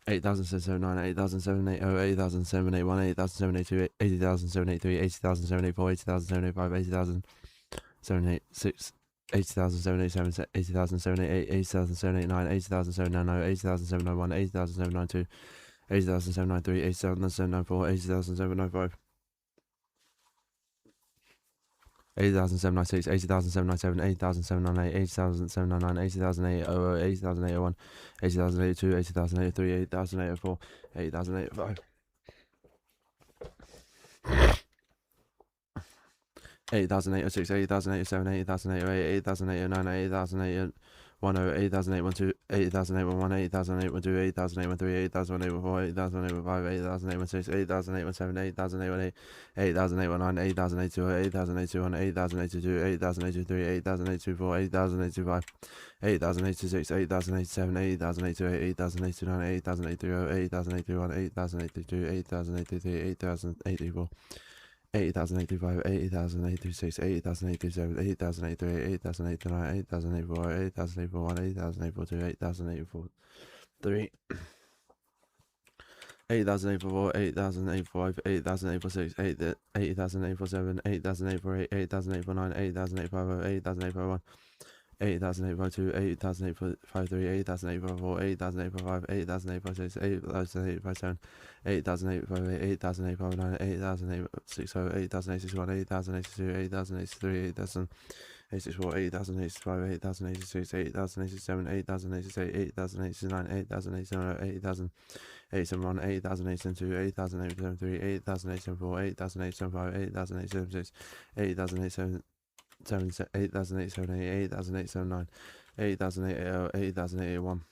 8,779, 8,780, 8,781, 8,782, 80,783, 80,784, 80,785, 80,786, 80,787, 80,788, 80,789, 80,790, 80,791, 80,792, 80,793, 80,794, 80,795. 80,796, 80,797, 80,798, 80,799, 80,800, 80,801, 80,082, 80,083, 80,804, 80,805. 8,806, 8,807, 8,808, 8,809, 8,810, 8,812, 8,811, 8,812, 8,813, 8,814, 8,815, 8,816, 8,817, 8,818, 8,819, 8,822, 8,821, 8,822, 8,823, 8,824, 8,825, 8,086, 8,087, 8,088, 8,089, 8,030, 8,081, 8,082, 8,083, 8,084. 80,085, 80,086, 80,087, 80,083, 8,089, 8,084, 8,081, 8,082, 8,083, 8,084, 8,085, 8,086, 8,087, 8,048, 8,049, 8,085, 8,081, 8,852, 8,853, 8,854, 8,855, 8,856, 8,857, 8,858, 8,859, 8,860, 8,061, 8,082, 8,083, 864, 8085, 8086, 8087, 8088, 8089, 8087, 8000, 871, 800872, 800873, 800874, 800875, 800876, 800877, 800878, 800879, 800880, 800881.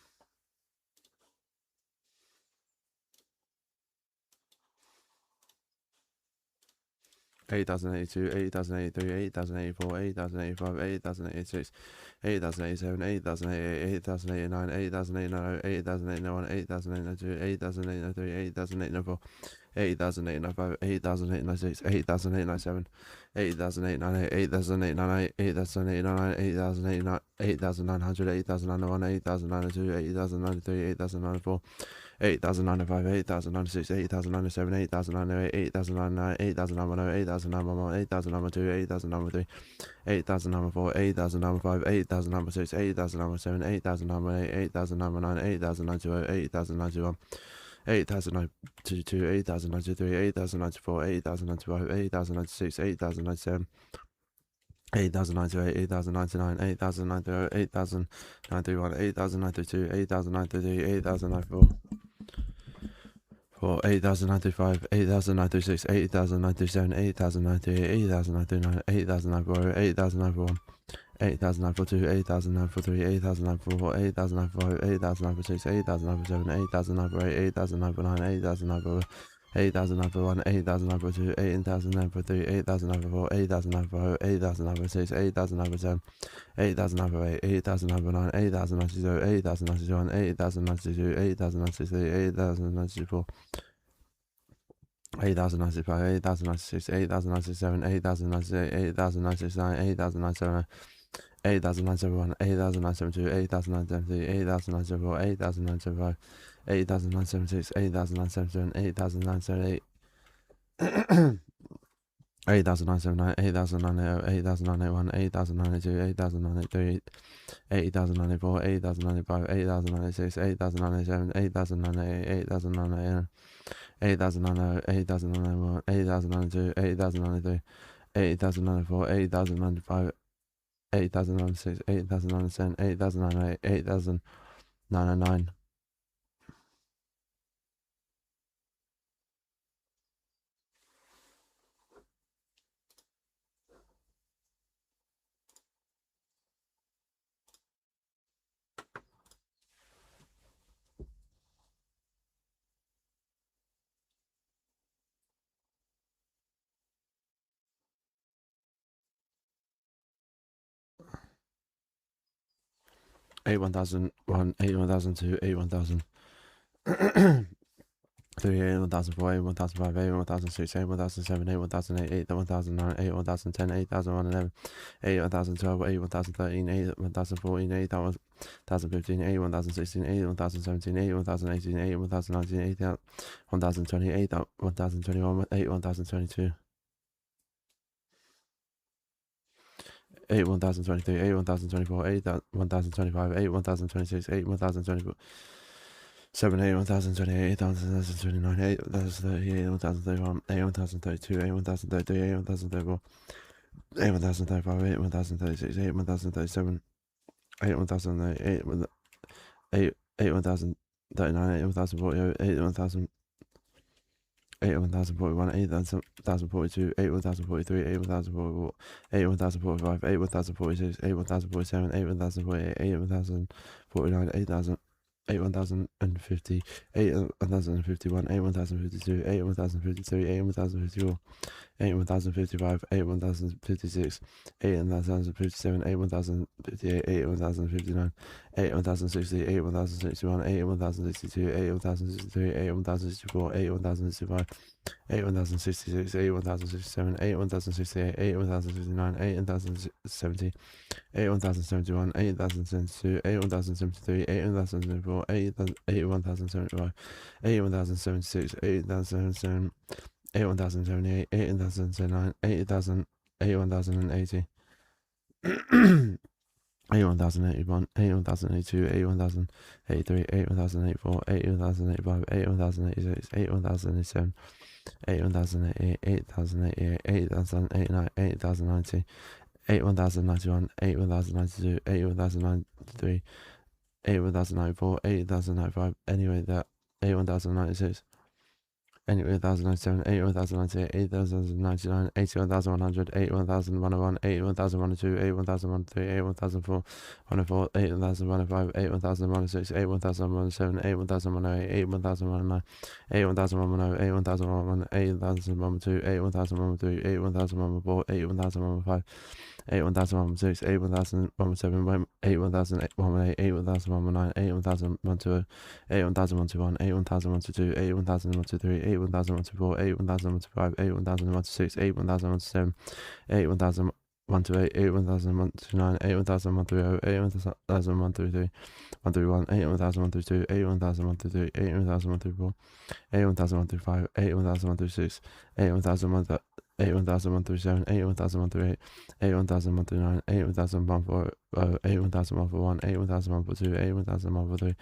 8082, 8083, 8084, 8085, 8086, 8087, 8088, 8089, 8089, 8089, 8092, 8083, 8084, 8085, 8086, 8087, 8098, 8098, 8098, 8099, 8900, 8091, 8092, 8093, 8094, 8095, 8096, 8097, 8098, 8099, 8010, 8011, 8012, 8013, 8004, 8005, 8006, 8007, 8008, 8009, 8090, 8091, 8092, 8093, 8094, 8095, 8096, 8097, 8098, 8099, 8090, 8091, 8092, 8093, 8094. 8095, 8096, 8097, 8098, 8099, 8094, 8091, 8092, 8093, 8094, 8095, 8096, 8097, 8098, 8099, 8094, 8091, 8092, 8093, 8094, 8095, 8096, 8097, 8098, 8099, 8090, 8091, 8092, 8093, 8094, 8095, 8096, 8097, 8098, 8099, 8097, 8091, 8072, 8093, 8094, 8095, 8076, 8097, 8078, 8079, 8090, 8091, 8092, 8093, 8094, 8095, 8096, 8097, 8098, 8099, 8090, 8091, 8092, 8093, 8094, 8095, 8096, 8097, 8098, 8099. 81,001, 81,002, 81,000. 3, 81,004, 81,005, 81,006, 81,007, 81,008, 81,009, 81,010, 81,011, 81,012, 81,013, 81,014, 81,015, 81,016, 81,017, 81,018, 81,019, 81,020, 81,021, 81,022. 81,023, 81,024, 81,025, 81,026, 81,024, 7, 81,028, 81,029, 81,030, 81,031, 81,032, 81,033, 81,034, 81,035, 81,036, 81,037, 81,038, 81,039, 81,040, 81,000. 81,041, 81,042, 81,043, 81,044, 81,045, 81,046, 81,047, 81,048, 81,049, 8,000. 81,050, 81,051, 81,052, 81,053, 81,054, 81,055, 81,056, 81,057, 81,058, 81,059, 81,060, 81,061, 81,062, 81,063, 81,064, 81,065, 81,066, 81,067, 81,068, 81,069, 81,070, 81,071, 81,072, 81,073, 81,074, 81,075, 81,076, 81,077, 81,078, 81,079, 80,000, 81,080, 81,081, 81,082, 81,083, 81,084, 81,085, 81,086, 81,087, 81,088, 8,088, 8,089, 8,090, 81,091, 81,092, 81,093, 81,094, 80,095, anyway that 81,096. 81,097, 81,098, 80,099, 81,100, 81,101, 81,102, 81,103, 81,004, 104, 81,105, 81,106, 81,107, 81,108, 81,109, 81,110, 81,111, 81,112, 81,113, 81,114, 81,115, 81,116, 81,117, 81,118, 81,119, 81,120, 81,121, 81,122, 81,123, 81,124, 81,125, 81,126, 81,127, 81,128, 81,129, 81,130, 81,133, 131, 81,132, 81,133, 81,134, 81,135, 81,136, 81,137, 81,138, 81,139, 81,140, 81,141, 81,142, 81,143,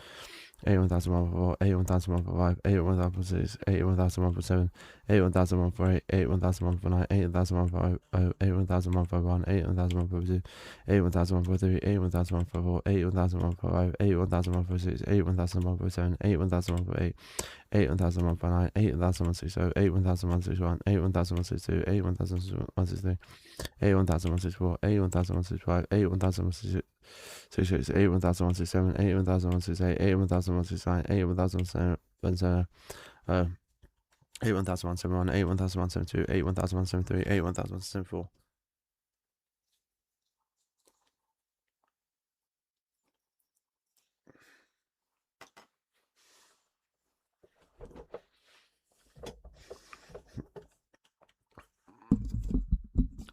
81,144, 81,145, 81,146, 81,147, 81,148, 81,149, 81,150, 81,151, 81,152, 81,143, 81,154, 81,145, 81,146, 81,147, 81,148, 81,159, 81,160, 81,161, 81,162, 81,163, 81,164, 81,165, 81,166, 81,167, 81,168, 81,169, 81,171, 81,171, 81,172, 81,173, 81,174.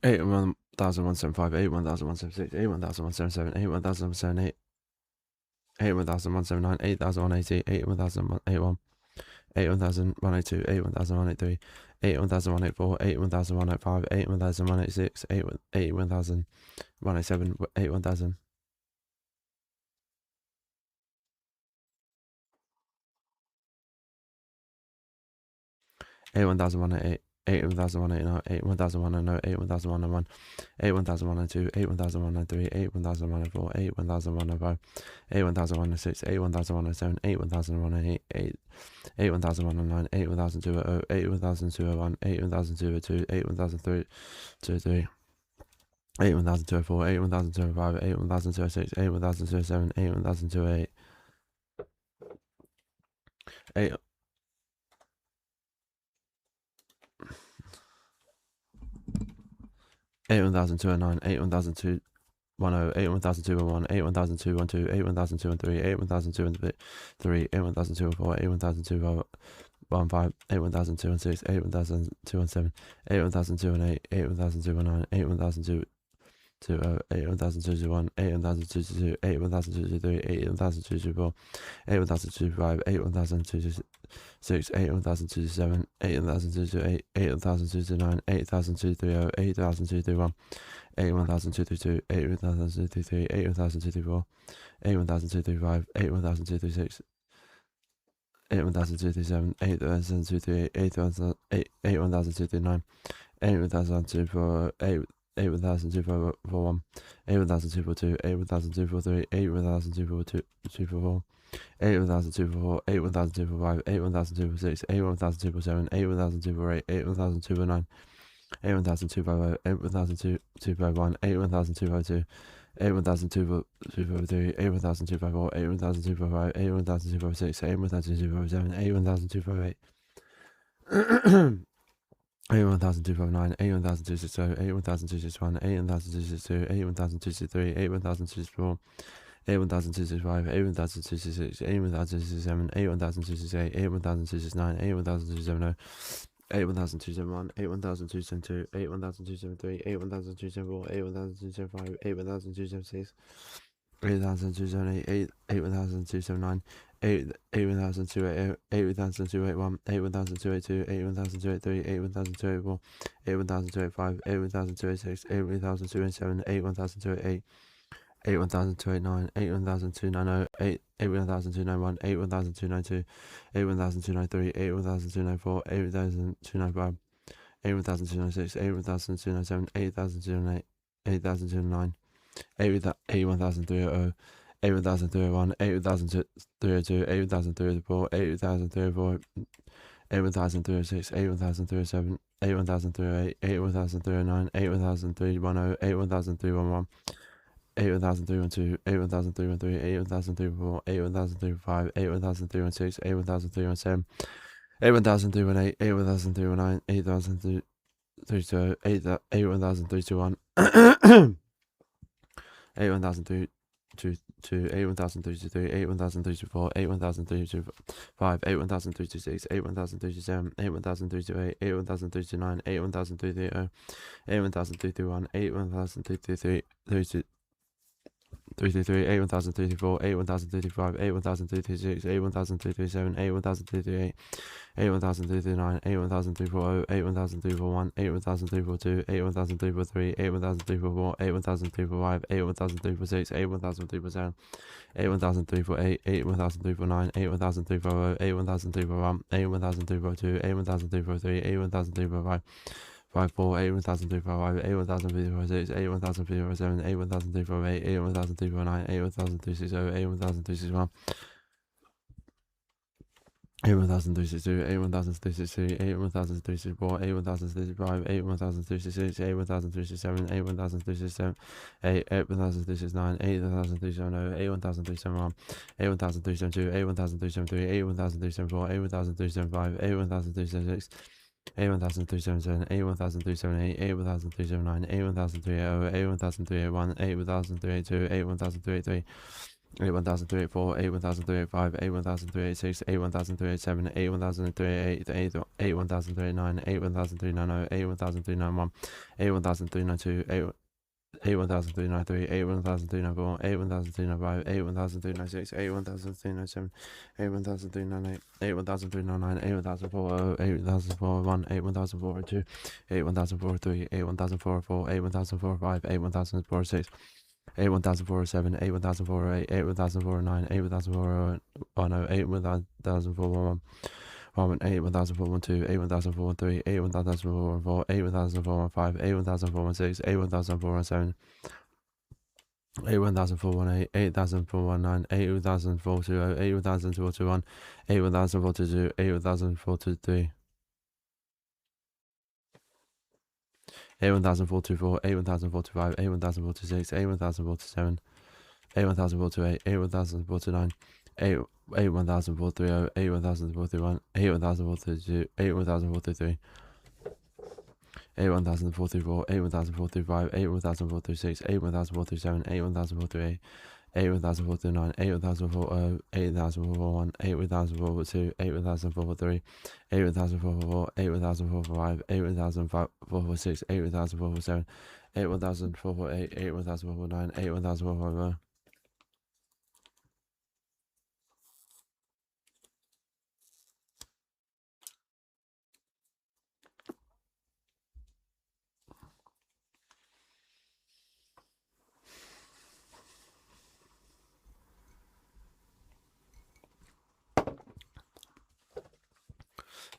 81,175, 81,176, 81,177, 81,178, 81,179, 81,180, 81,181, 81,182, 81,183, 81,184, 81,185, 81,186, 81,187, 81,000. 81,188, 81,189, 81,190, 81,101, 81,102, 81,103, 81,104, 81,105, 81,106, 81,107, 81,108, 81,109, 81,200, 81,201, 81,202, 81,323, 81,204, 81,205, 81,206, 81,207, 81,208, 81,209, 81,210, 81,211, 81,212, 81,213, 81,203, 81,204, 81,215, 81,216, 81,217, 81,218, 81,219, 81,220, 81,221, 81,222, 81,223, 81,224, 81,225, 81,226, 81,227, 81,228, 81,229, 80,230, 80,231, 81,232, 81,233, 81,234, 81,235, 81,236, 81,237, 81,238, 81,239, 81,240, 81,241, 81,242, 81,243, 81,244, 81,244, 81,245, 81,246, 81,247, 81,248, 81,249, 81,250, 81,251, 81,252, 81,253, 81,254, 81,255, 81,256, 81,257, 81,258. 81,259, 81,260, 81,261, 81,262, 81,263, 81,264, 81,265, 81,266, 81,267, 81,268, 81,269, 81,270, 81,271, 81,272, 81,273, 81,274, 81,275, 81,276, 8,278, 8,279, 8,281, 8,281, 8,282, 8,283, 8,284, 8,285, 8,286, 8,287, 8,288, 8,289, 8,290, 8,291, 8,292, 8,293, 8,294, 8,295, 8,296, 8,297, 8,298, 8,209, 81,300, 81,301, 81,302, 81,304, 81,304, 81,306, 81,307, 81,308, 81,309, 81,310, 81,311, 81,312, 81,313, 81,314, 81,315, 81,316, 81,317, 81,318, 81,319, 81,320, 81,321, 81,322, 81,323, 81,324, 81,325, 81,326, 81,327, 81,328, 81,329, 81,330, 81,331, 81,333, 333, 81,034, 81,035, 81,036, 81,037, 81,038, 81,039, 81,340, 81,341, 81,342, 81,343, 81,344, 81,345, 81,346, 81,347, 81,348, 81,349, 81,350, 81,351, 81,342, 81,343, 81,345, 54, 81,355, 81,346, 81,347, 81,348, 81,349, 81,360, 81,361, 81,362, 81,363, 81,364, 81,365, 81,366, 81,367, 81,367, 81,369, 80,370, 81,371, 81,372, 81,373, 81,374, 81,375, 81,376, 81,377, 81,378, 81,379, 81,380, 81,381, 81,382, 81,383, 81,384, 81,385, 81,386, 81,387, 81,388, 81,389, 81,390, 81,391, 81,392, 81,393, 81,394, 81,395, 81,396, 81,397, 81,398, 81,399, 81,400, 81,401, 81,402, 81,403, 81,404, 81,405, 81,406, 81,407, 81,408, 81,409, 81,410, 81,411, 81,412, 81,413, 81,414, 81,415, 81,416, 81,417, 81,418, 81,419, 81,420, 81,421, 81,422, 81,423, 81,424, 81,425, 81,426, 81,427, 81,428, 81,429, 81,430, 81,431, 81,432, 81,433, 81,434, 81,435, 81,436, 81,437, 81,438, 81,439, 81,440, 80,441, 80,442, 80,443, 80,444, 80,445, 80,446, 80,447, 81,448, 81,449, 81,450.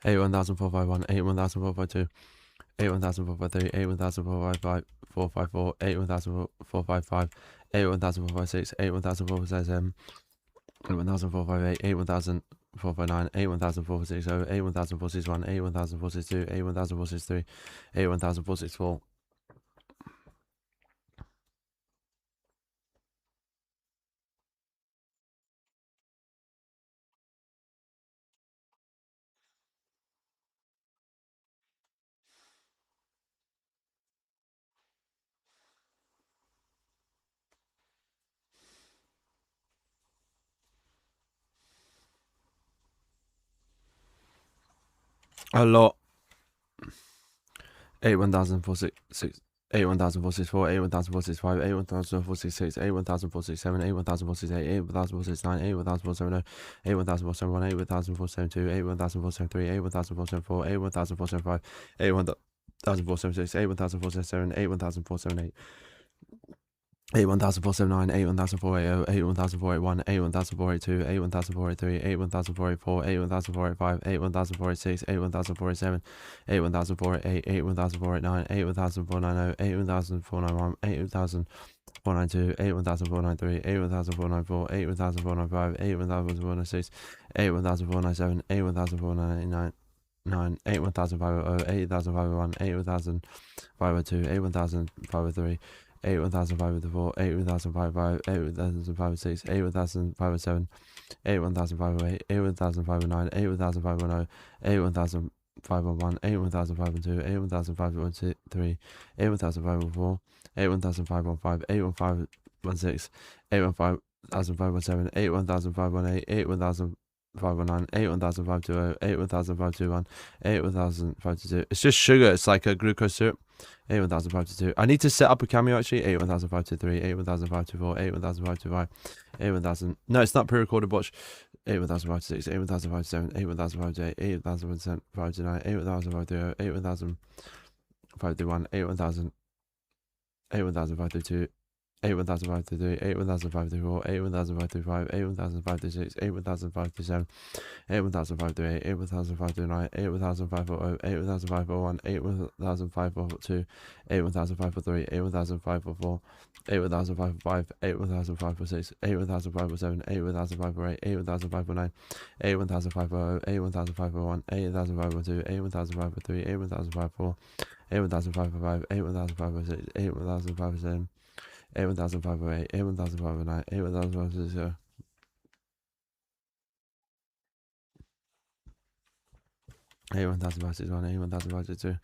81,451, 81,452, 81,453, 81,455, 454, 81,455, 81,456, 81,457, 81,458, 81,459, 81,460, 81,461, 81,462, 81,463, 81,464. A lot. 81,466, 81,464, 81,465, 81,466, 81,467, 81,468, 81,469, 81,470, 81,471, 81,472, 81,473, 81,474, 81,475, 81,476, 81,477, 81,478, 81479, 81480, 81481, 81482, 81483, 81484, 81485, 81486, 81487, 81488, 81489, 81490, 81491, 81492, 81493, 81494, 81495, 81496, 81497, 81499. 81500, 8501, 8502, 81503, 81504, 81505, 81506, 81507, 81508, 81509, 81510, 81511, 81502, 81513, 81504, 81515, 81516, 81517, 81518, 81519, 81520, 81521, 81522. It's just sugar. It's like a glucose syrup. 81522. I need to set up a cameo actually. 81523, 81524, 81525, 81000. No, it's not pre-recorded. Watch. 81526, 81527, 81528, 81529, 81530, 81531, 81000, 81532. 81533, 81534, 81535, 81536, 81537, 81538, 81539, 81540, 81541, 81542, 81543, 81544, 81545, 81546, 81547, 81548, 81549, 81550, 81501, 81512, 81553, 81554, 81555, 81556, 81557, 81508, 81509, 81560, 81561, 81562,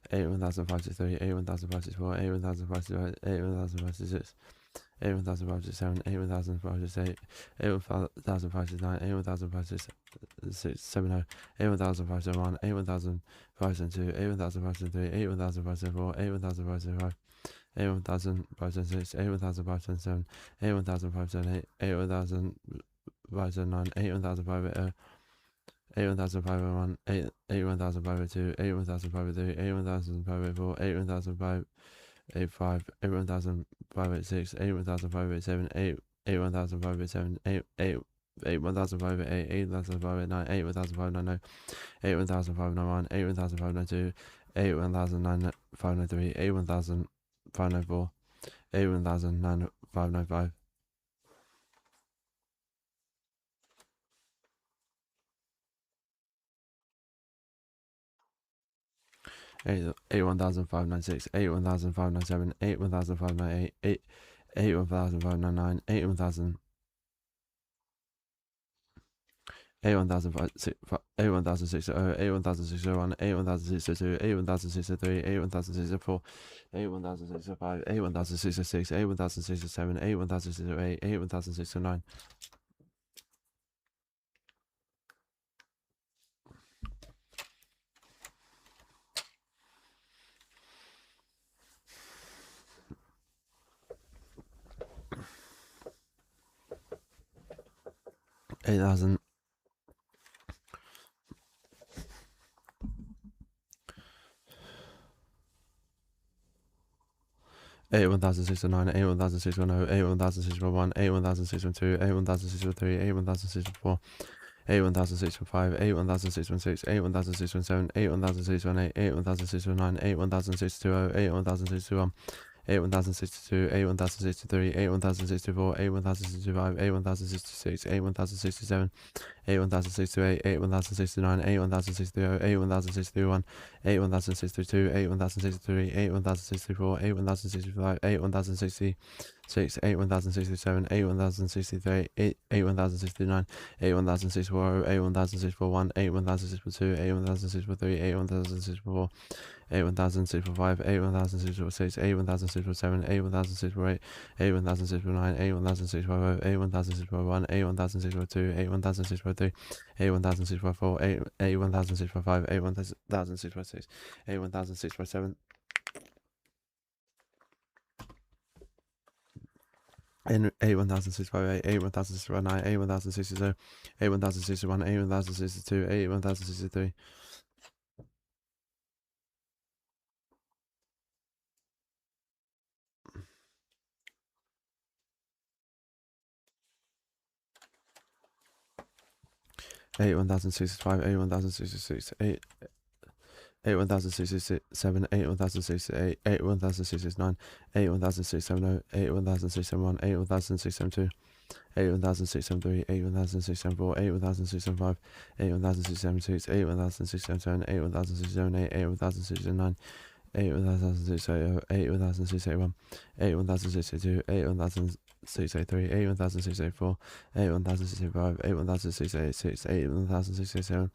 81563, 81564, 81565, 81566, 81567, 81568, 81569, 81570, 81571, 81572, 81573, 81574, 81575, 81506, 81507, 81578, 81509, 81580, 81501, 81502, 81503, 81504, 81585, 81586, 81587, 81587, 81588, 81589, 81590, 81591, 81592, 81503, 81504, 81595. 81596, 81597, 81598, 81599, 81000, 81060, 81061, 81062, 81063, 81064, 81065, 81066, 81067, 81068, 81069. 8,000. 81609, 81610, 81611, 81612, 81613, 81614, 81615, 81616, 81617, 81618, 81619, 81620, 81621, 81062, 81063, 81064, 81065, 81066, 81067, 81068, 81069, 81060, 81061, 81062, 81063, 81064, 81065, 81066, 81067, 81063, 81069, 81064, 81061, 81062, 81063, 81064, 81065, 81066, 81067, 81068, 81069, 81065, 81061, 81062, 81063, 81064, 81065, 81066, 81067, 81065, 81069, 81060, 81061, 81062, 81063. 81,065, 81,066, 81,067, 81,068, 81,069, 81,670, 81,671, 81,672, 81,673, 81,674, 81,675, 81,676, 81,677, 81,678, 81,679, 81,680, 81,681, 81,682, 81,683, 81,684, 81,685, 81,686, 81,687,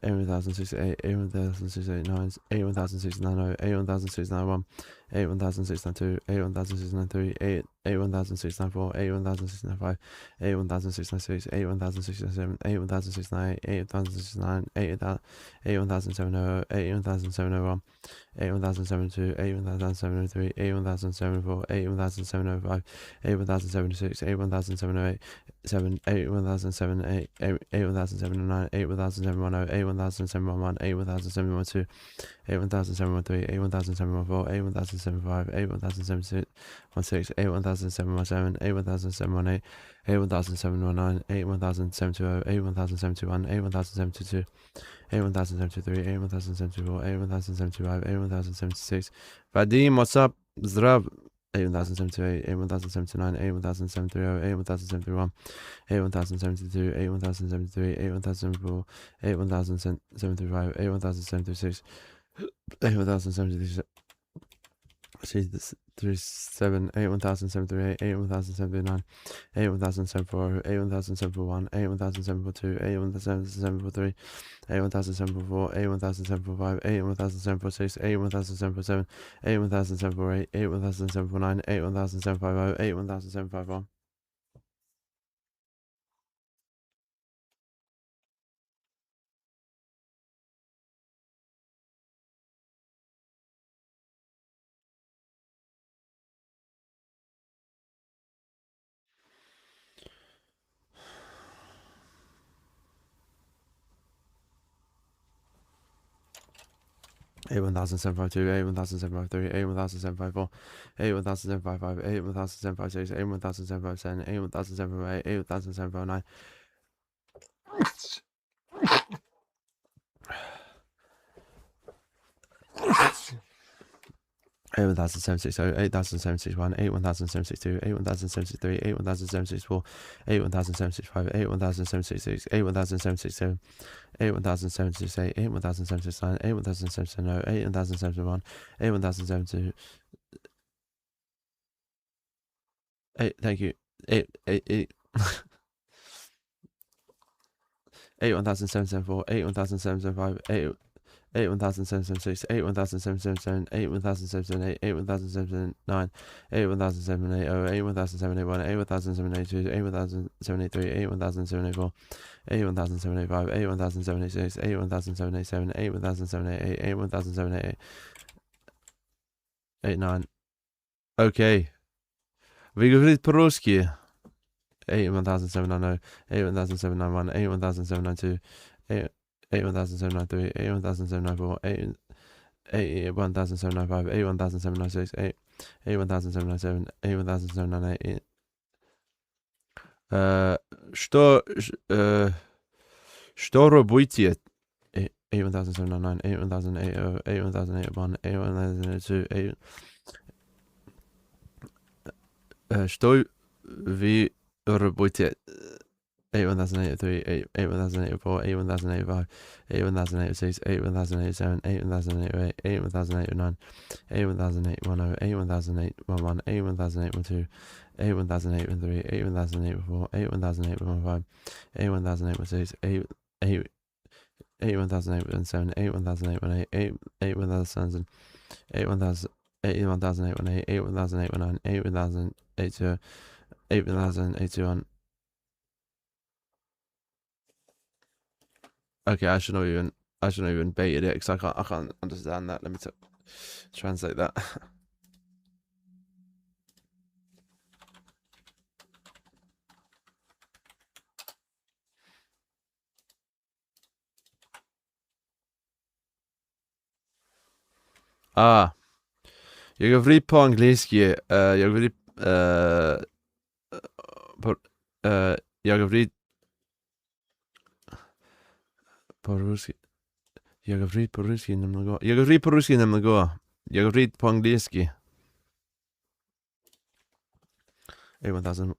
81,068, 81,689, 81,690, 81,691, 81,692, 81,693, 81,694, 81,695, 81,696, 81,697, 81,698, 81,609, 81,700, 81,701, 81,072, 81,703, 81,074, 81,705, 81,076, 81,708, 81,078, 81,709, 81,710, 81,711, 81,712, 81,713, 81,714, 81,715, 81,716, 81,717, 81,718, 81,719, 81,720, 81,721, 81,722, 81,073, 81,074, 81,075, 81,076. Vadim, what's up? Zdrav. 81,078, 81,079, 81,073, 81,071, 81,072, 81,073, 81,074, 81,075, 81,076, 81,076. 37, 81,738, 81,739, 81,740, 81,741, 81,742, 81,743, 81,744, 81,745, 81,746, 81,747, 81,748, 81,749, 81,750, 81,751. 81,752, 81,753, 81,754, 81,755, 81,756, 81,757, 81,758, 81,759. 81,760, 81,761, 81,762, 81,763, 81,764, 81,765, 81,766, 81,767, 81,768, 81,769, 81,770, 81,771, 81,772. Thank you. 81,774, 81,775, 81,776, 81,777, 81,778, 81,779, 81,780, 81,781, 81,782, 81,783, 81,784, 81,785, 81,786, 81,787, 81,788, 81,788, 89. Okay. Vi går vidare på ruski. 81,790, 81,791, 81,792, 81,793, 81,794, 81,795, 81,796, 81,797, 81,798. Что робите? 81,799, 81,800, 81,801, 81,802, что вы робите? 81,083, 81,084, 81,085, 81,086, 81,087, 81,088, 81,089, 81,010, 81,011, 81,012, 81,003, 81,084, 81,015, 81,086, 81,007, 81,018, 81,000, 81,818, 81,819, 81,082, 81,081. Okay, I shouldn't even baited it because I can't understand that. Let me translate that. Jag говорю по-английски. Jag говорю jag говорю po-ruski. Я говорит по-русски немного. Я говорит по-русски немного. Я говорит по-английски. 8,000.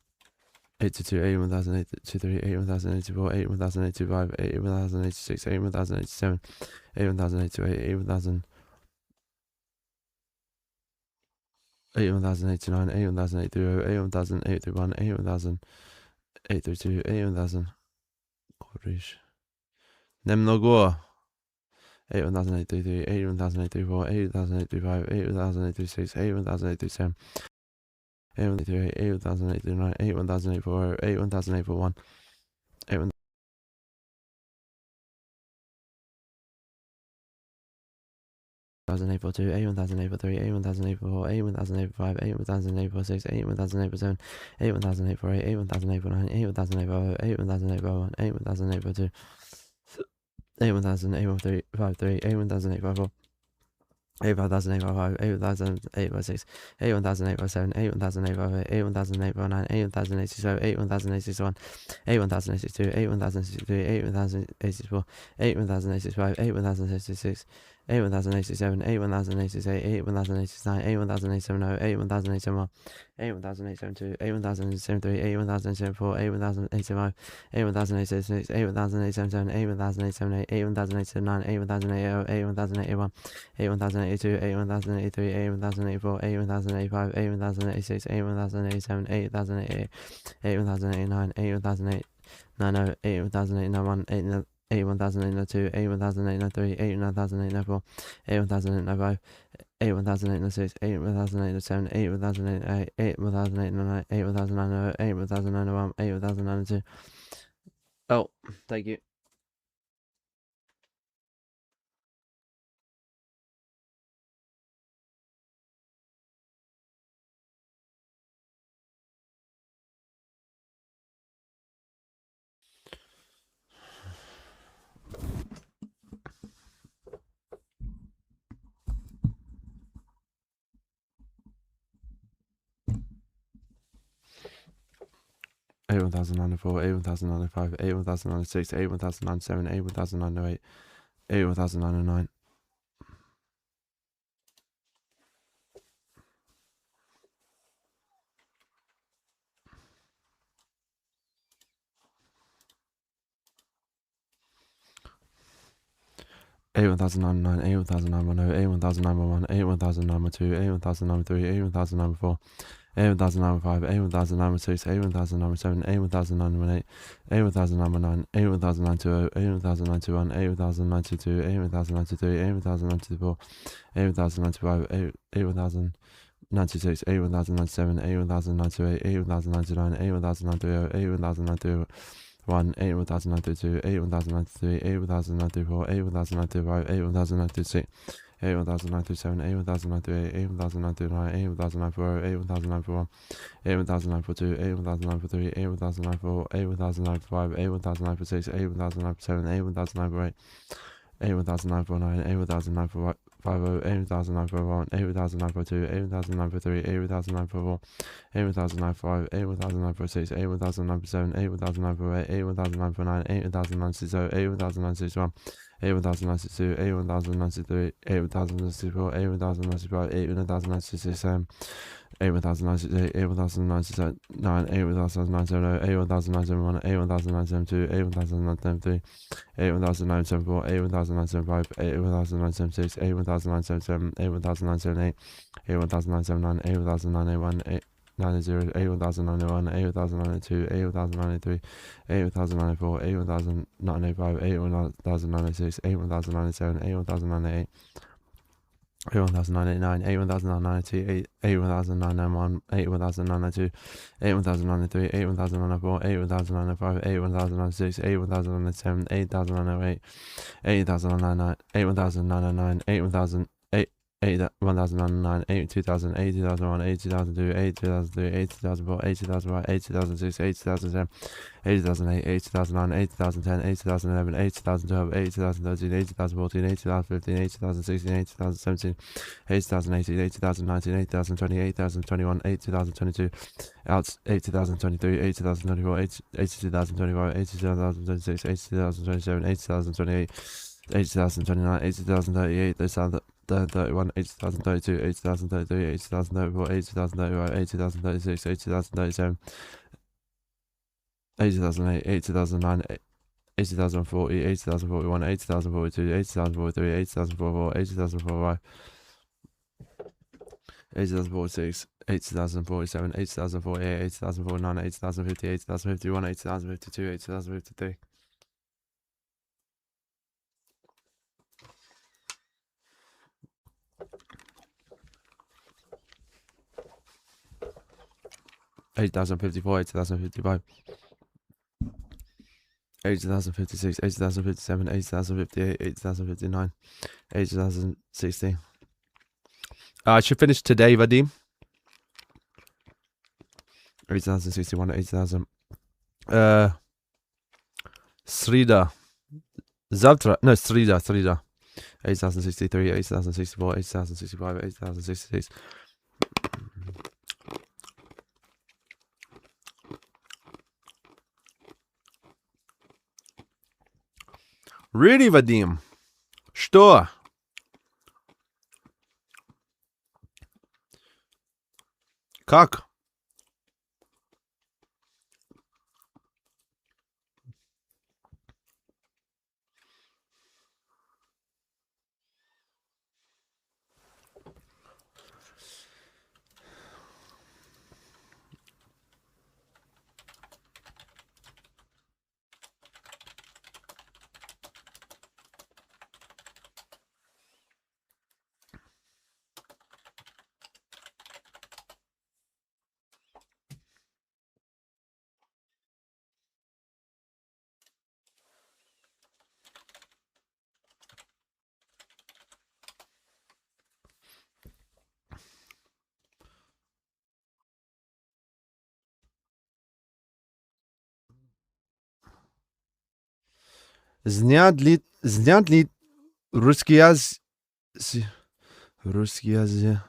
82, 8,083, 8,084, 8,085, 8,086, 8,087, 8,088, 8,000. 8,089, 8,080, 8,081, 8,082, 8,000. Кориш. Немного. 8,083, 8,084, 8,085, 8,086, 8,087, 8,088, 8,089, 8,084, 8,081, 8,082, 8,083, 8,084, 8,085, 8,086, 8,087, 8,048, 8,089, 8,085, 8,081, 8,082, 8,853, 8,854, 8,855, 8,856, 8,857, 8,858, 8,859, 8,087, 8,061, 8,062, 8,063, 8,084, 8,085, 8,066, 8,087, 8,088, 8,089, 8,087, 8,087, 8,072, 8,073, 8,074, 8,085, 8,086, 8,087, 8,087, 8,089, 8,080, 8,081, 8,082, 8,083, 8,084, 8,085, 8,086, 8,087, 8,088, 8,089, 8,090, 8,091, 8,092, 8,093, 8,094, 8,095, 8,096, 8,097, 8,098, 8,099, 8,099, 8,091, 8,092. Oh, thank you. Eight 1,094, 8 1,095, 8 1,096, 8 1,097, 8 1,098, 8 1,099. 8 1,099, 8 1,010, 8 1,011, 8 1,002, 8 1,003, 8 1,004, 8 1,005, 8 1,006, 8 1,007, 8 1,008, 8 1,009, 8 1,020, 8 1,091, 8 1,092, 8 1,093, 8 1,094, 8 1,095, 8 1,096, 8 1,097, 8 1,098, 8 1,099, 8 1,090, 8 1,091, 8 1,092, 8 1,093, 8 1,094, 8 1,095, 8 1,096, 8 1,097, 8 1,098, 8 1,099, 8 1,094, 8 1,091, 8 1,092, 8 1,093, 8 1,094, 8 1,095, 8 1,096, 8 1,097, 8 1,098, 8 1,049, 8 1,050, 8 1,041, 8 1,042, 8 1,043, 8 1,044, 8 1,095, 8 1,096, 8 1,097, 8 1,098, 8 1,049, 8 1,060, 8 1,061, 8 1,062, 8 1,093, 8 1,064, 8 1,095, 8 1,067, 8 1,098, 8 1,097, 8 1,097, 8 1,097, 8 1,097, 8 1,093, 8 1,074, 8 1,075, 8 1,076, 8 1,077, 8 1,078, 8 1,079, 8 1,091, 8 90, 8 1,091, 8 1,092, 8 1,093, 8 1,094, 8 1,095, 8 1,096, 8 1,097, 8 1,098, 8 1,099, 8 1,092, 8 1,091, 8 1,092, 8 1,093, 8 1,094, 8 1,095, 8 1,096, 8 1,097, 8 1,008, 8 1,099, 8 1,099, 8 1,008, 1009, 2000, 2001, 2002, 2003, 2004, 2005, 2006, 2007, 8008, 8009, 8010, 8011, 8012, 8013, 8014, 8015, 8016, 8017, 8018, 8019, 8020, 8021, 8022, 8023, 8024, 8025, 8026, 8027, 8028, 8029, 8038, 8031, 8032, 8033, 8034, 8035, 8036, 8037, 8008, 8009, 80,040, 80,041, 80,042, 80,043, 80,044, 80,045, 80,046, 80,047, 80,048, 80,049, 80,050, 80,051, 80,052, 80,053. Eight thousand 54, 80,000 55, 80,000 56, 80,000 57, 80,000 58, 80,000 59, 80,000 60. I should finish today, Vadim. 80,000 61, 80,000. Srida. Zavtra. No, Srida. 80,000 63, 80,000 64, 80,000 65, 80,000 66. Really, Vadim? Что? Как? Знят ли русский язык? Русскоязычные.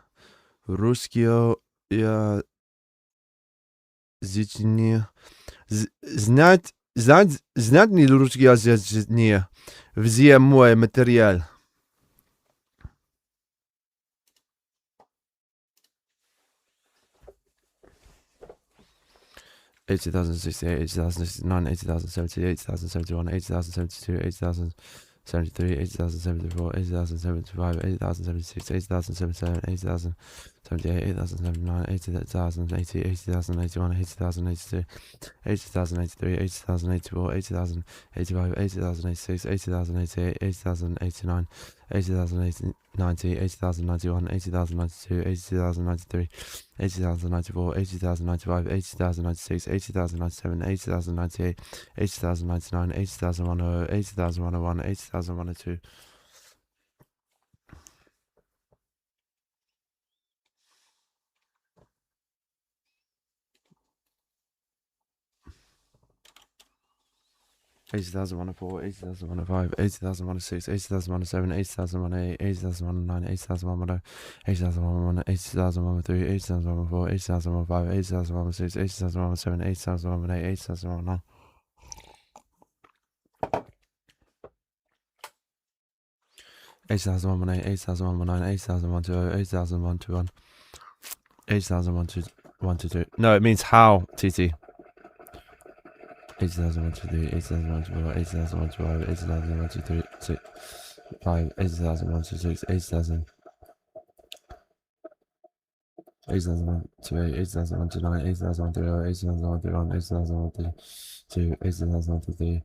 Знать ли русскоязычные все мой материал? 80,068, 80,069, 80,070, 80,071, 80,072, 80,073, 80,074, 80,075, 80,076, 80,077, 80,078, 80,079, 80,080, 80,081, 80,082, 80,083, 80,084, 80,085, 80,086, 80,088, 80,089, 80,090, 80,091, 80,092, 80,093, 80,094, 80,095, 80,096, 80,097, 80,098, 80,099, 80,100, 80,101, 80,102. Eighty thousand 104, 80,000 105, 80,000 106, 80,000 107, 80,000 108, 80,000 109, 80,000 110, 80,000 111, 80,000 113, 80,000 114, 80,000 115, 80,000 116, 80,000 117, 80,000 118, 80,000 119. 80,000 118, 80,000 119, 80,000 120, 80,000 121, 80,000 122. No, it means how, TT. 80,000 123, 80,000 124, 80,000 125, 80,000 123, 5, 80,000 126, 80,000. 80,000 128, 80,000 129, 80,000 130, 80,000 131, 80,000 132, 80,000 133,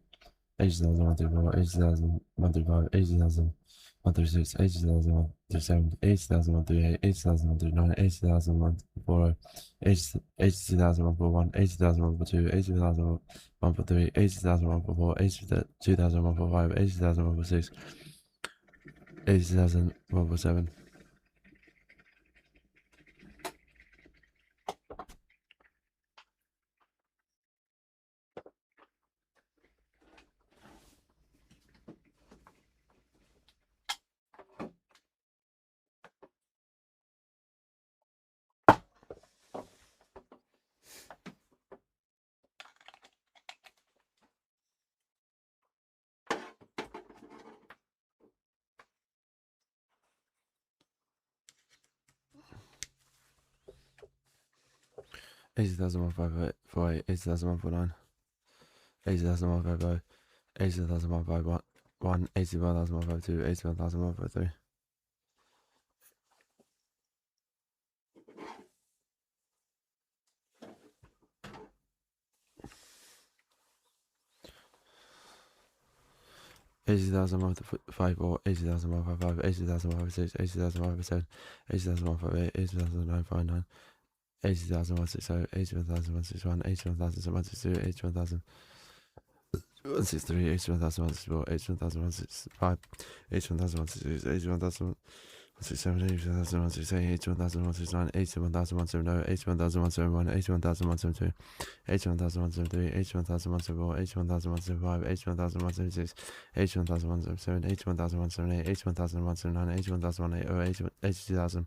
80,000 134, 80,000 135, 80,000 136, 80,000 137, 80,000 138, 80,000 139, 80,000 140, 80,000 141, 80,000 142, 80,000 143, 80,000 144, 82,000 145, 80,000 146, 80,000 147. 80,158, 80,149, 80,150, 80,151, 81,152, 81,153. 80,154, 80,155, 80,156, 80,157, 80,158, 80,959, 80,160, 81,161, 81,162, 81,163, 81,164, 81,165, 81,166, 81,167, 81,168, 81,169, 81,170, 81,171, 81,172, 81,173, 81,174, 81,175, 81,176, 81,177, 81,178, 81,179, 81,180, 80,000.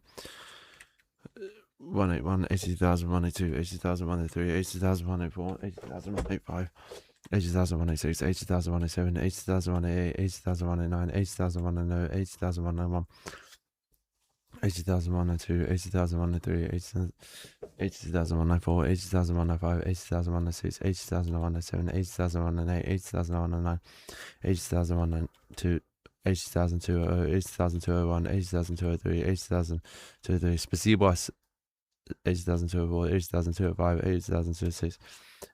181, 80,000, 182, 80,000, 183, 80,000, 184, 80,000, 185, 80,000, 186, 80,000, 187, 80,000, 188, 80,000, 189, 80,000, 190, 80,000, 191, 80,000, 102, 80,000, 103, 80,000, 194, 80,000, 195, 80,000, 196, 80,000, 197, 80,000, 108, 80,000, 109, 80,000, 102, 80,200, 80,201, 80,203, 80,203. Spasibo 80,204, 80,205, 80,206,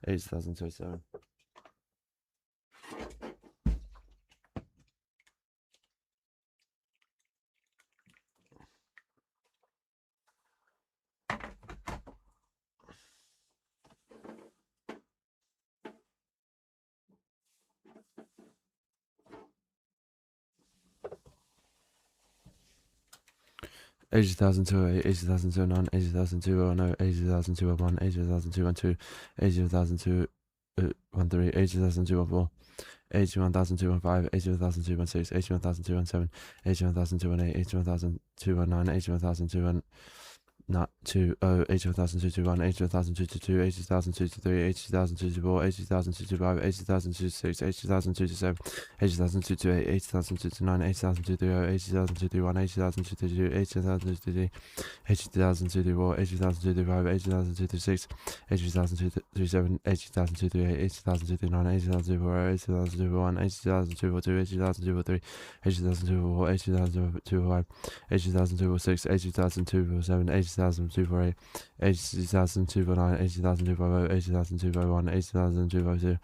80,207. 80,208, 80,209, 80,210, 80,201, 80,212, 80,213, 80,214, 81,215, 81,216, 81,217, 81,218, 81,219, 81,220, 81,221, 81,222, 80,223, 80,224, 80,225, 80,226, 80,227, 80,228, 80,229, 80,230, 80,231, 80,232, 80,233, 80,234, 80,235, 80,236, 80,237, 80,238, 80,239, 80,240, 80,241, 80,242, 80,243, 80,244, 80,245, 80,246, 80,247, 80,248, 80,249, 80,250, 80,251, 80,252,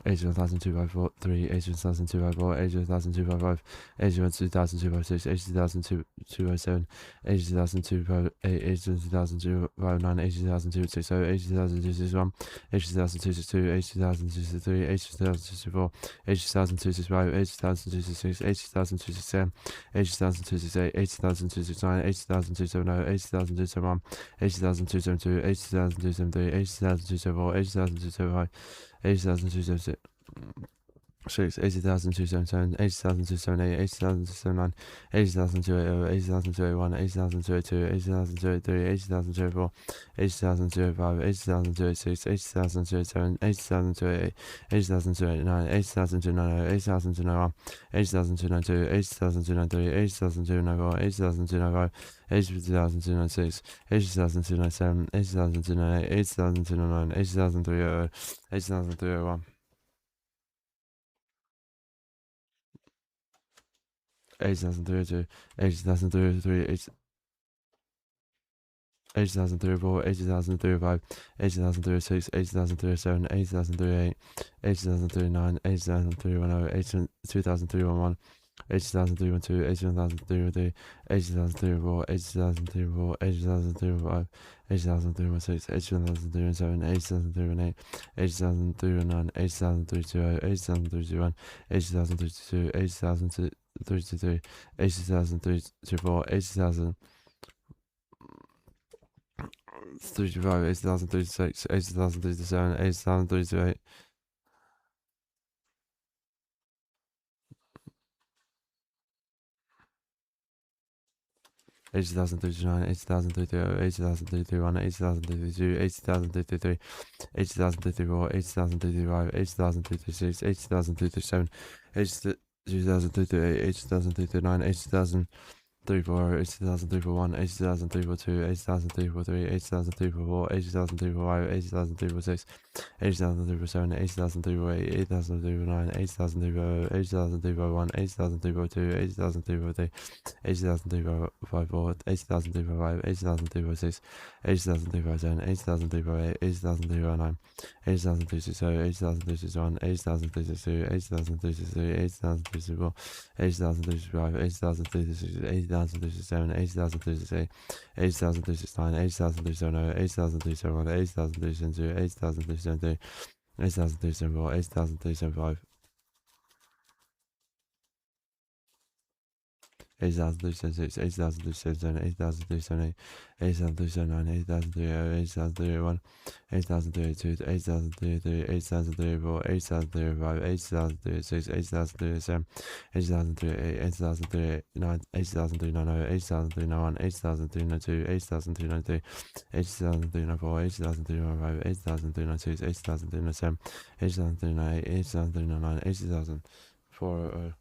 81,253, 81,254, 81,255, 81,256, 80,207, 80,258, 82,259, 80,260, 80,261, 80,262, 80,263, 80,264, 80,265, 80,266, 80,267, 80,268, 80,269, 80,270, 80,271, 80,272, 80,273, 80,274, 80,275, 80,276, 80,277, 80,278, 80,279, 80,280, 80,281, 80,282, 80,283, 80,284, 80,285, 80,286, 80,287, 80,288, 80,289, 80,290, 80,291, 80,292, 80,293, 80,294, 80,295, 80,296, 80,297, 80,298, 80,299, 80,300, 80,301. 80,302, 80,303, 80,034, 80,035, 80,036, 80,037, 80,038, 80,039, 80,310, 80,311, 80,312, 80,313, 80,304, 80,304, 80,305, 80,316, 80,317, 80,318, 80,309, 80,320, 80,321, 80,322, 80,323, 80,324, 80,000. 35, 80,036, 80,037, 80,038, 80,039, 80,030, 80,031, 80,032, 80,033, 80,034, 80,035, 80,036, 80,037, 80,038, 80,039, 80,000. 80,004, 80,001, 80,002, 80,003, 80,004, 80,005, 80,006, 80,007, 80,008, 80,009, 80,010, 80,001, 80,002, 80,003, 80,054, 80,005, 80,006, 80,007, 80,008, 80,009, 80,060, 80,061, 80,062, 80,063, 80,064, 80,035, 80,036, 80,037, 80,038, 80,039, 80,070, 80,071, 80,072, 80,073, 80,074, 80,075, 80,076, 80,077, 80,078, 80,079, 80,031, 80,032, 80,033, 80,034, 80,035, 80,036, 80,037, 80,038, 80,039, 80,090, 80,091, 80,092, 80,093, 80,094, 80,095, 80,096, 80,097, 80,098, 80,099, 80,400.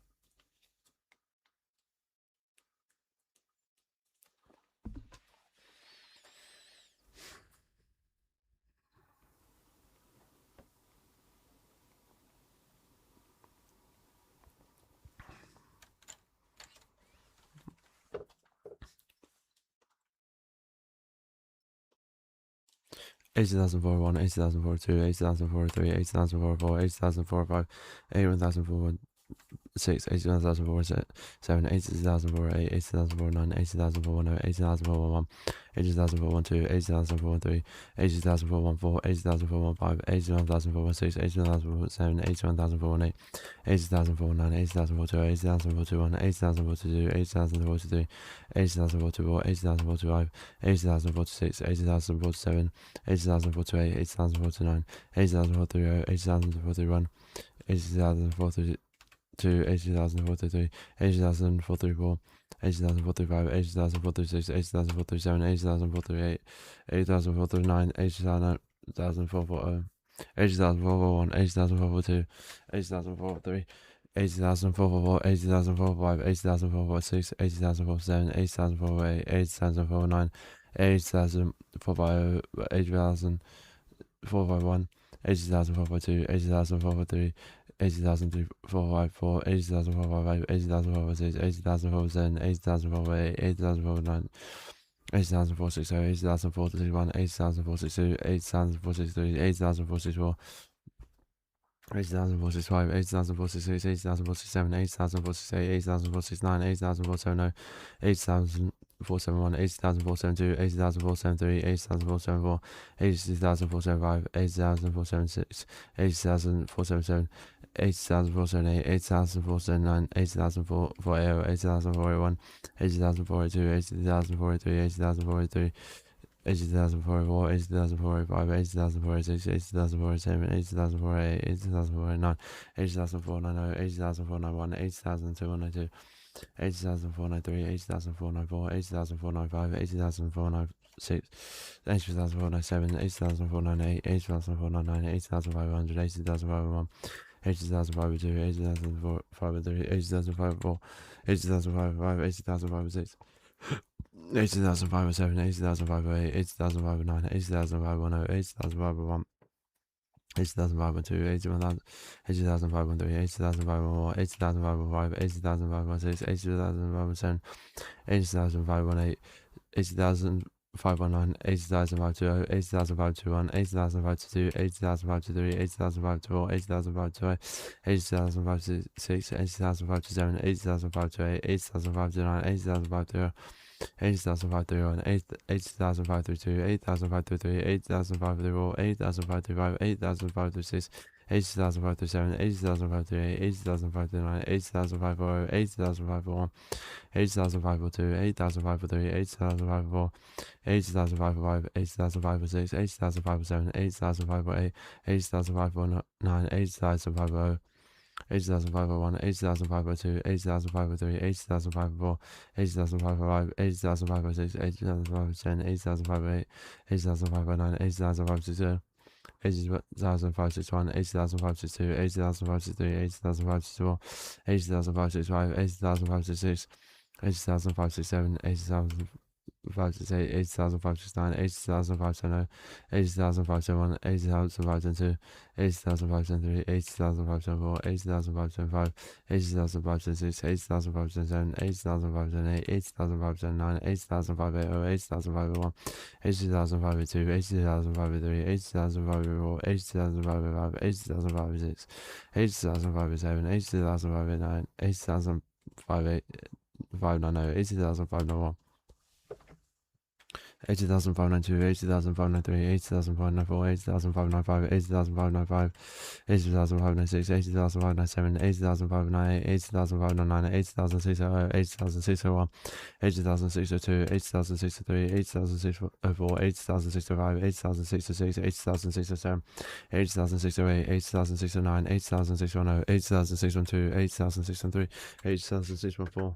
80,041, 80,042, 80,043, 80,044, 80,045, 81,046, 81,047, 80,048, 80,049, 80,041, 80,041, 80,041, 80,041, 80,014, 80,014, 81,016, 81,017, 81,048, 80,049, 80,042, 80,041, 80,042, 80,043, 80,044, 80,045, 80,046, 80,047, 80,048, 80,049, 80,040, 80,041, 80,042, 80,043, 80,044, 80,045, 80,046, 80,047, 80,048, 80,049, 80,040, 80,441, 80,442, 80,443, 80,444, 80,445, 80,446, 80,447, 80,448, 80,449, 80,450, 80,451, 80,452, 80,443, 80,454, 80,455, 80,456, 80,457, 80,458, 80,459, 80,460, 80,461, 80,462, 80,463, 80,464, 80,465, 80,466, 80,467, 80,468, 80,469, 80,470, 80,471, 80,472, 80,473, 80,474, 80,475, 80,476, 80,477, 80,478, 80,479, 80,480, 80,481, 80,482, 80,483, 80,483, 80,044, 80,045, 80,046, 80,047, 80,048, 80,049, 80,490, 80,491, 80,292, 80,493, 80,494, 80,495, 80,496, 80,497, 80,498, 80,499, 80,500, 80,501, 80,502, 80,503, 80,504, 80,505, 80,506. 80,507, 80,508, 80,509, 80,510, 80,501, 80,512, 80,513, 80,514, 80,515, 80,516, 80,517, 80,518, 80,519, 80,520, 80,521, 80,522, 80,523, 80,524, 80,525, 80,526, 80,527, 80,528, 80,529, 80,530, 80,531, 80,532, 80,533, 80,534, 80,535, 80,536, 80,537, 80,538, 80,539, 80,540, 80,541, 80,542, 80,543, 80,504, 80,505, 80,506, 80,507, 80,508, 80,549, 80,550, 80,501, 80,502, 80,503, 80,504, 80,505, 80,506, 80,510, 80,508, 80,509, 80,560, 80,561, 80,562, 80,563, 80,564, 80,565, 80,566, 80,567, 80,568, 80,569, 80,570, 80,571, 80,572, 80,573, 80,574, 80,575, 80,576, 80,577, 80,578, 80,579, 80,580, 80,581, 80,582, 80,583, 80,584, 80,585, 80,586, 80,587, 80,589, 80,590, 80,591, 80,592, 80,593, 80,594, 80,595, 80,595, 80,596, 80,597, 80,598, 80,599, 80,600, 80,601, 80,602, 80,603, 80,604, 80,605, 80,606, 80,607, 80,608, 80,609, 80,610, 80,612, 80,613, 80,614.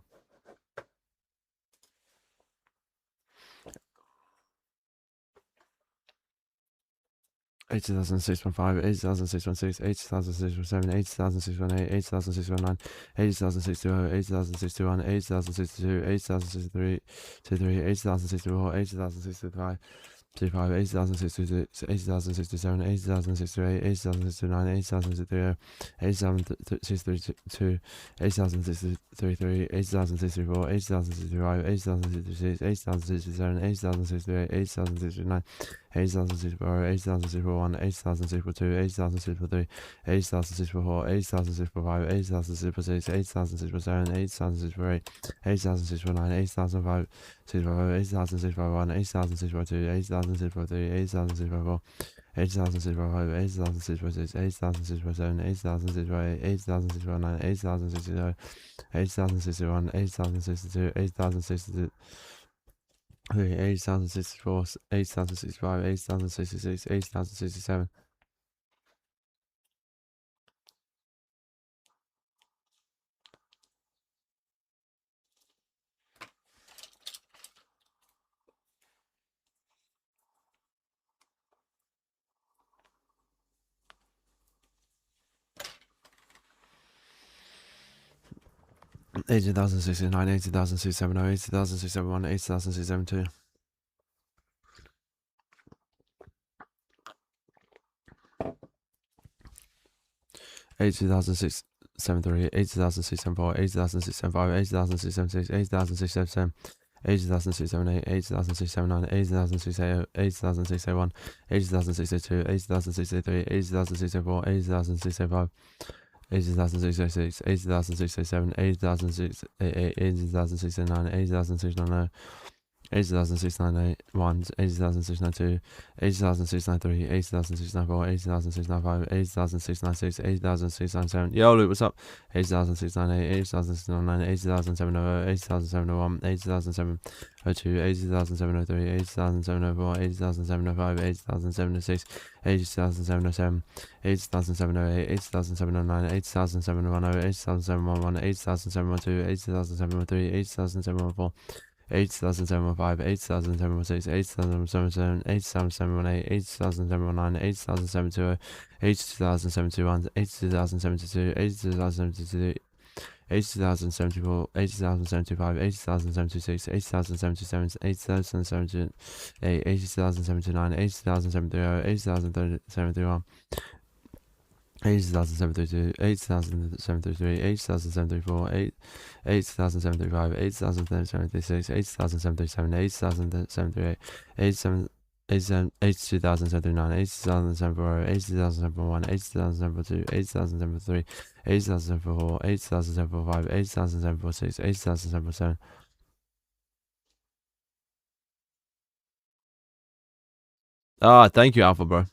80,615, 80,616, 80,617, 80,618, 80,619, 80,620, 80,621, 80,622, 80,623, 80,064, 80,065, 80,066, 80,067, 80,068, 80,069, 80,063, 80,062, 80,063, 80,064, 80,065, 80,066, 80,067, 80,068, 80,069, 80,064, 80,061, 80,062, 80,063, 80,064, 80,065, 80,066, 80,067, 80,068, 80,069, 80,005, 80,061, 80,062, 80,063, 80,064, 80,065, 80,066, 80,067, 80,068, 80,069, 80,060, 80,061, 80,062, 80,062, 80,064, 80,065, 80,066, 80,067. Eighty thousand 69, 80,000 670, 80,000 671, 80,000 672. 80,000 673, 80,000 674, 80,000 675, 80,000 676, 80,000 677, 80,000 678, 80,000 679, 80,000 680, 80,000 681, 80,000 682, 80,000 683, 80,000 684, 80,000 685, 80,000 686, 80,000 687, 80,000 688, 80,000 689, 80,000 690, 80,698, 80,692, 80,693, 80,694, 80,695, 80,696, 80,697. Yo, Luke, what's up? 80,698, 80,699, 80,700, 80,701, 80,702, 80,703, 80,704, 80,705, 80,706, 80,707, 80,708, 80,709, 80,710, 80,711, 80,712, 80,713, 80,714, 80,715, 80,716, 80,717, 80,718, 80,719, 80,720, 80,721, 80,072, 80,072, 80,074, 80,075, 80,076, 80,077, 80,078, 80,079, 80,070, 80,071, 80,732, 80,733, 80,734, 80,735, 80,736, 80,737, 80,738, 82,739, 80,740, 80,741, 80,742, 80,743, 80,744, 80,745, 80,746, 80,747. Ah, thank you, Alpha, bro.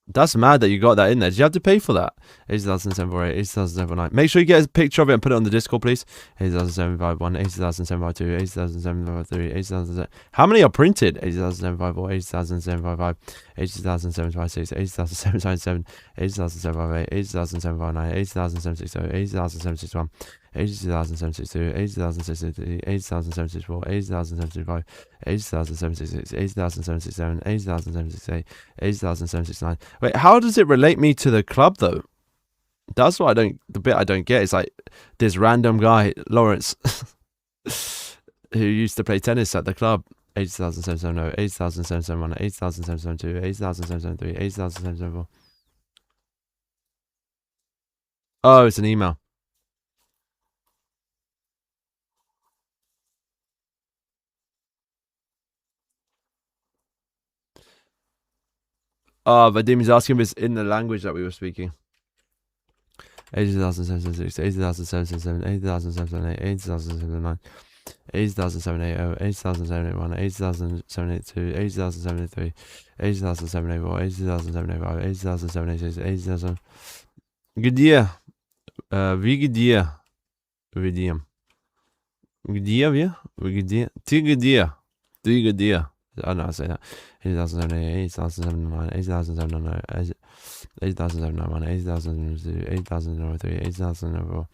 That's mad that you got that in there. Did you have to pay for that? 80,748, 80,749. Make sure you get a picture of it and put it on the Discord, please. 80,751, 80,752, 80,753, 80,000. How many are printed? 80,754, 80,755, 80,756, 80,757, 80,758, 80,759, 80,760, 80,761. 80,762, 80,063, 80,764, 80,075, 80,766, 80,767, 80,768, 80,769. Wait, how does it relate me to the club though? That's what the bit I don't get is like this random guy, Lawrence, who used to play tennis at the club. 80,770, 80,771, 80,772, 80,773, 80,774. Oh, it's an email. Oh, Vadim is asking if it's in the language that we were speaking. 80,776, 80,777, 80,778, 80,779, 80,780, 80,781, 80,782, 80,783, 80,784, 80,785, 80,786, 80,000. Где? Вы где? Видим. Где вы? Вы где? Ты где? Ты где? I don't know how to say that. 80,788, 80,709, 80,709, 80,791, 80,702, 80,703, 80,704.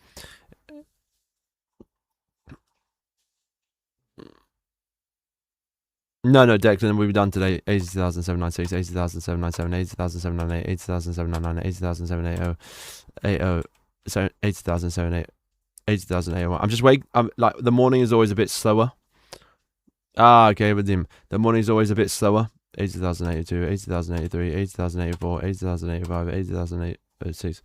No, Declan, we've done today 80,796, 80,797, 80,798, 80,799, 80,780, 80,781. I'm just waiting. Like, the morning is always a bit slower. Okay, with him. The morning's always a bit slower. 80,082, 80,083, 80,084, 80,085, 80,086.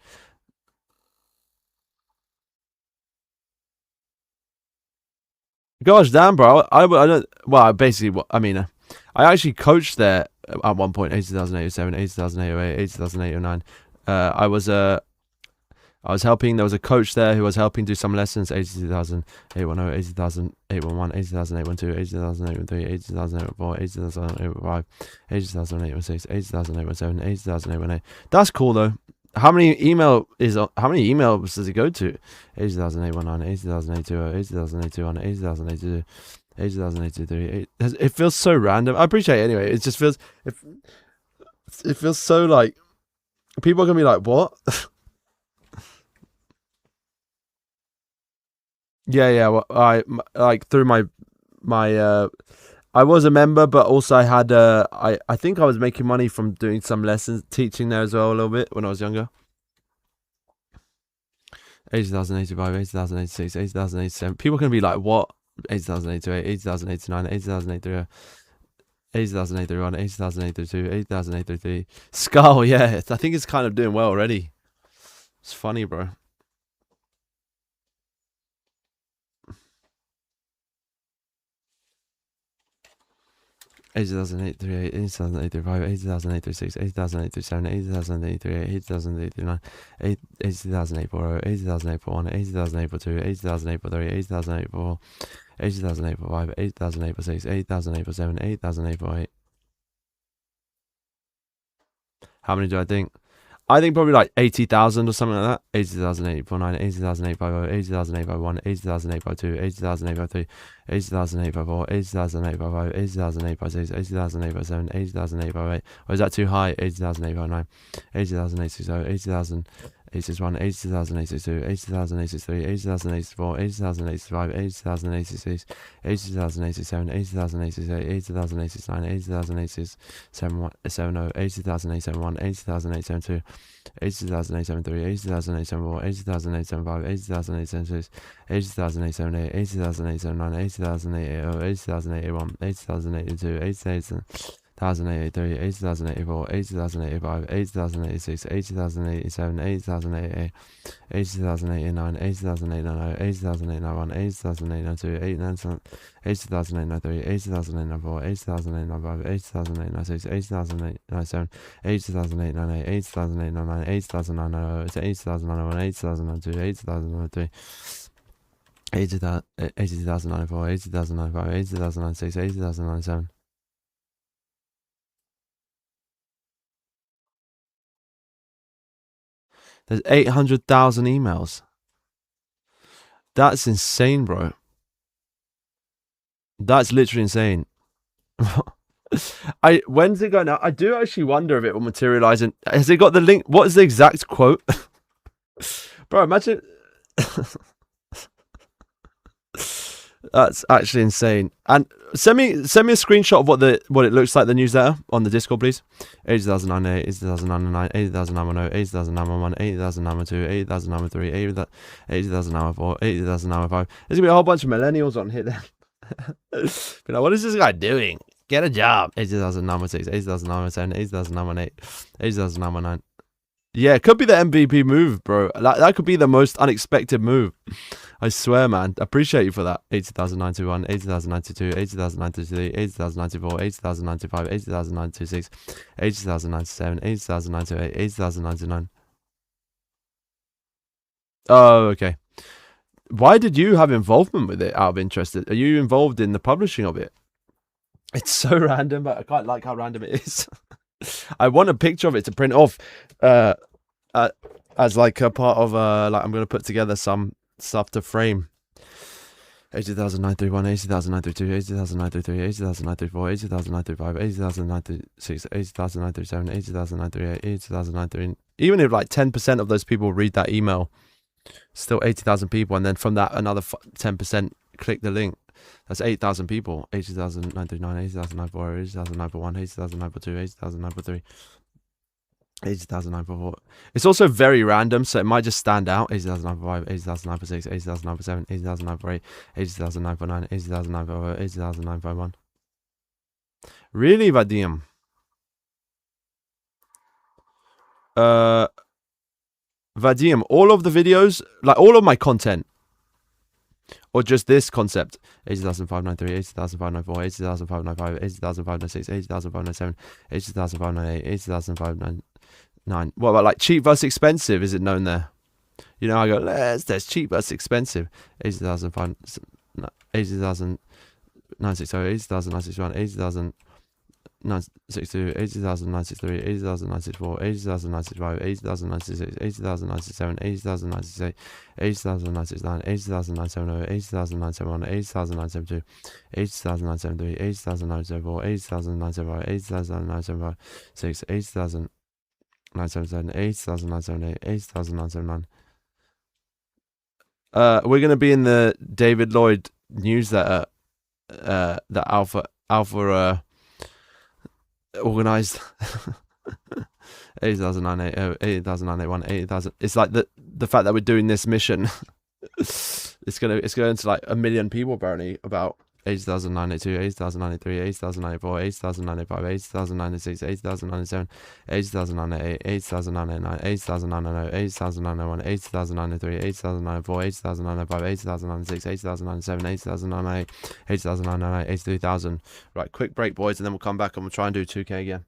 Gosh damn, bro. I don't. Well, basically, I mean, I actually coached there at one point. 80,087, 80,088, 80,089. I was helping. There was a coach there who was helping do some lessons. 80,810, 80,811, 80,812, 80,813, 80,814, 80,815, 80,816, 80,817, 80,818. That's cool though. How many emails does it go to? 80,819, 80,820, 80,821, 80,082, 80,083. It feels so random. I appreciate it anyway. It just feels it feels so like people are gonna be like, what? Yeah. Well, I like through my I was a member, but also I had I think I was making money from doing some lessons, teaching there as well a little bit when I was younger. 80,085, 80,086, 80,087. People can be like, what? 80,088, 80,089, 80,083, 80,081, 80,082, 80,083. Skull, yeah. I think it's kind of doing well already. It's funny, bro. 80,838, 80,835, 80,836, 80,837, 80,838, 80,839, 80,840, 80,841, 80,842, 80,843, 80,844, 80,845, 80,846, 80,847, 80,848. How many do I think? I think probably like 80,000 or something like that. 80,849, 80,850, 80,851, 80,852, 80,853, 80,854, 80,855, 80,856, 80,857, 80,858. Or is that too high? 80,859, 80,860, 80,000. 80,1, 80,082, 80,083, 80,084, 80,085, 80,086, 80,087, 80,088, 80,089, 80,086, 70, 80,071, 80,072, 80,073, 80,074, 80,075, 80,076, 80,078, 80,079, 80,080, 80,081, 80,082, 80,000. 80,083, 80,084, 80,085, 80,086, 80,087, 80,088, 80,089, 80,890, 80,891, 80,892, 80,893, 80,894, 80,895, 80,896, 80,897, 80,898, 80,899, 80,900, 80,901, 80,902, 80,903. 80,094, 80,095, 80,096, 80,097. There's 800,000 emails. That's insane, bro. That's literally insane. When's it going out? I do actually wonder if it will materialize. And has it got the link? What is the exact quote? Bro, imagine. That's actually insane. And send me a screenshot of what it looks like, the newsletter on the Discord, please. 80,009, 80,009, 80,009, 80,009, 80,002, 80,003, 80,004, 80,005. There's gonna be a whole bunch of millennials on here. Be like, what is this guy doing? Get a job. 80,006, 80,007, 80,008, 80,009. Yeah, it could be the MVP move, bro. That could be the most unexpected move. I swear, man. Appreciate you for that. 80,091, 80,092, 80,093, 80,094, 80,095, 80,096, 80,097, 80,098, 80,099. Oh, okay. Why did you have involvement with it out of interest? Are you involved in the publishing of it? It's so random, but I quite like how random it is. I want a picture of it to print off as like a part of like I'm going to put together some stuff to frame. 80,931, 80,932, 80,933, 80,934, 80,935, 80,936, 80,937, 80,938, 80,939. Even if like 10% of those people read that email, still 80,000 people, and then from that another 10% click the link. That's 8,000 people. 80,939, 80,940, 80,941, 80,942, 80,943. 80,944. It's also very random, so it might just stand out. 80,945, 80,946, 80,947, 80,948, 80,949, 80,950, 80,951. Really, Vadim? Vadim, all of the videos, like all of my content, or just this concept? 80,593, 80,594, 80,595, 80,596, 80,597, 80,598, 80,599. What about like cheap versus expensive? Is it known there? You know, I go, there's cheap versus expensive. 80,005, 80,960, 80,961, 80,962, 80,963, 80,964, 80,965, 80,966, 80,967, 80,968, 80,969, 80,970, 80,971, 80,972, 80,973, 80,974, 80,975, 80,975, 80,977, 80,978, 80,979. We're gonna be in the David Lloyd newsletter, the Alpha organized. 80,980, 80,981, 80,000. It's like the fact that we're doing this mission. it's going to like 1 million people apparently. About 80,982, 80,983, 80,984, 80,985, 80,996, 80,997, 80,988, 80,989, 80,990, 80,901, 80,903, 80,904, 80,905, 80,906, 80,907, 80,998, 80,998, 83,000. Right, quick break, boys, and then we'll come back and we'll try and do 2K again.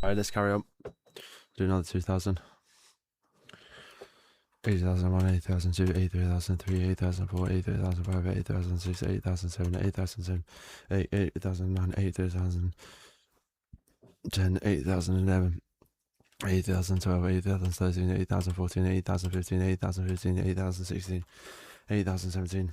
Alright, let's carry on. Do another 2,000. 8,001, 8,002, 8,003, 8,004, 8,005, 8,006, 8,007, 8,007, 8,009, 8,010, 8,011, 8,012, 8,013, 8,014, 8,015, 8,015, 8,016, 8,017.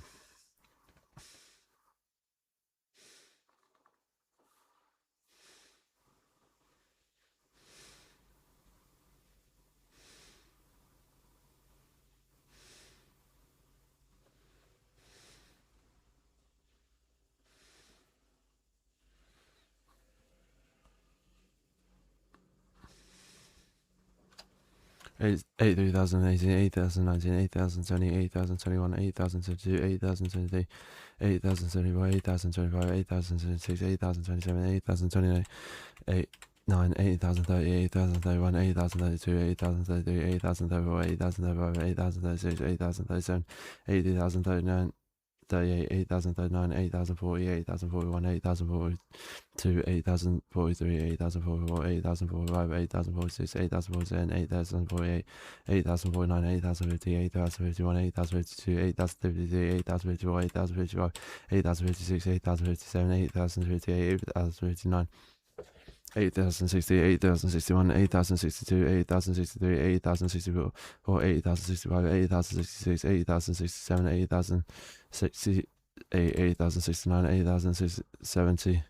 8,018, 8,019, 8,020, 8,021, 8,022, 8,023, 8,024, 8,025, 8,026, 8,027, 8,029, 9, 8,030, 8,031, 8,032, 8,033, 8,034, 8,035, 8,036, 8,037, 8,039, 38, 8,039, 8,040, 8,041, 8,042, 8,043, 8,044, 8,045, 8,046, 8,047, 8,048, 8,049, 8,050, 8,051, 8,052, 8,053, 8,054, 8,055, 8,056, 8,057, 8,058, 8,059. 8,060, 8,061, 8,062, 8,063, 8,064, 8,065, 8,066, 8,067, 8,068, 8,069, 8,070.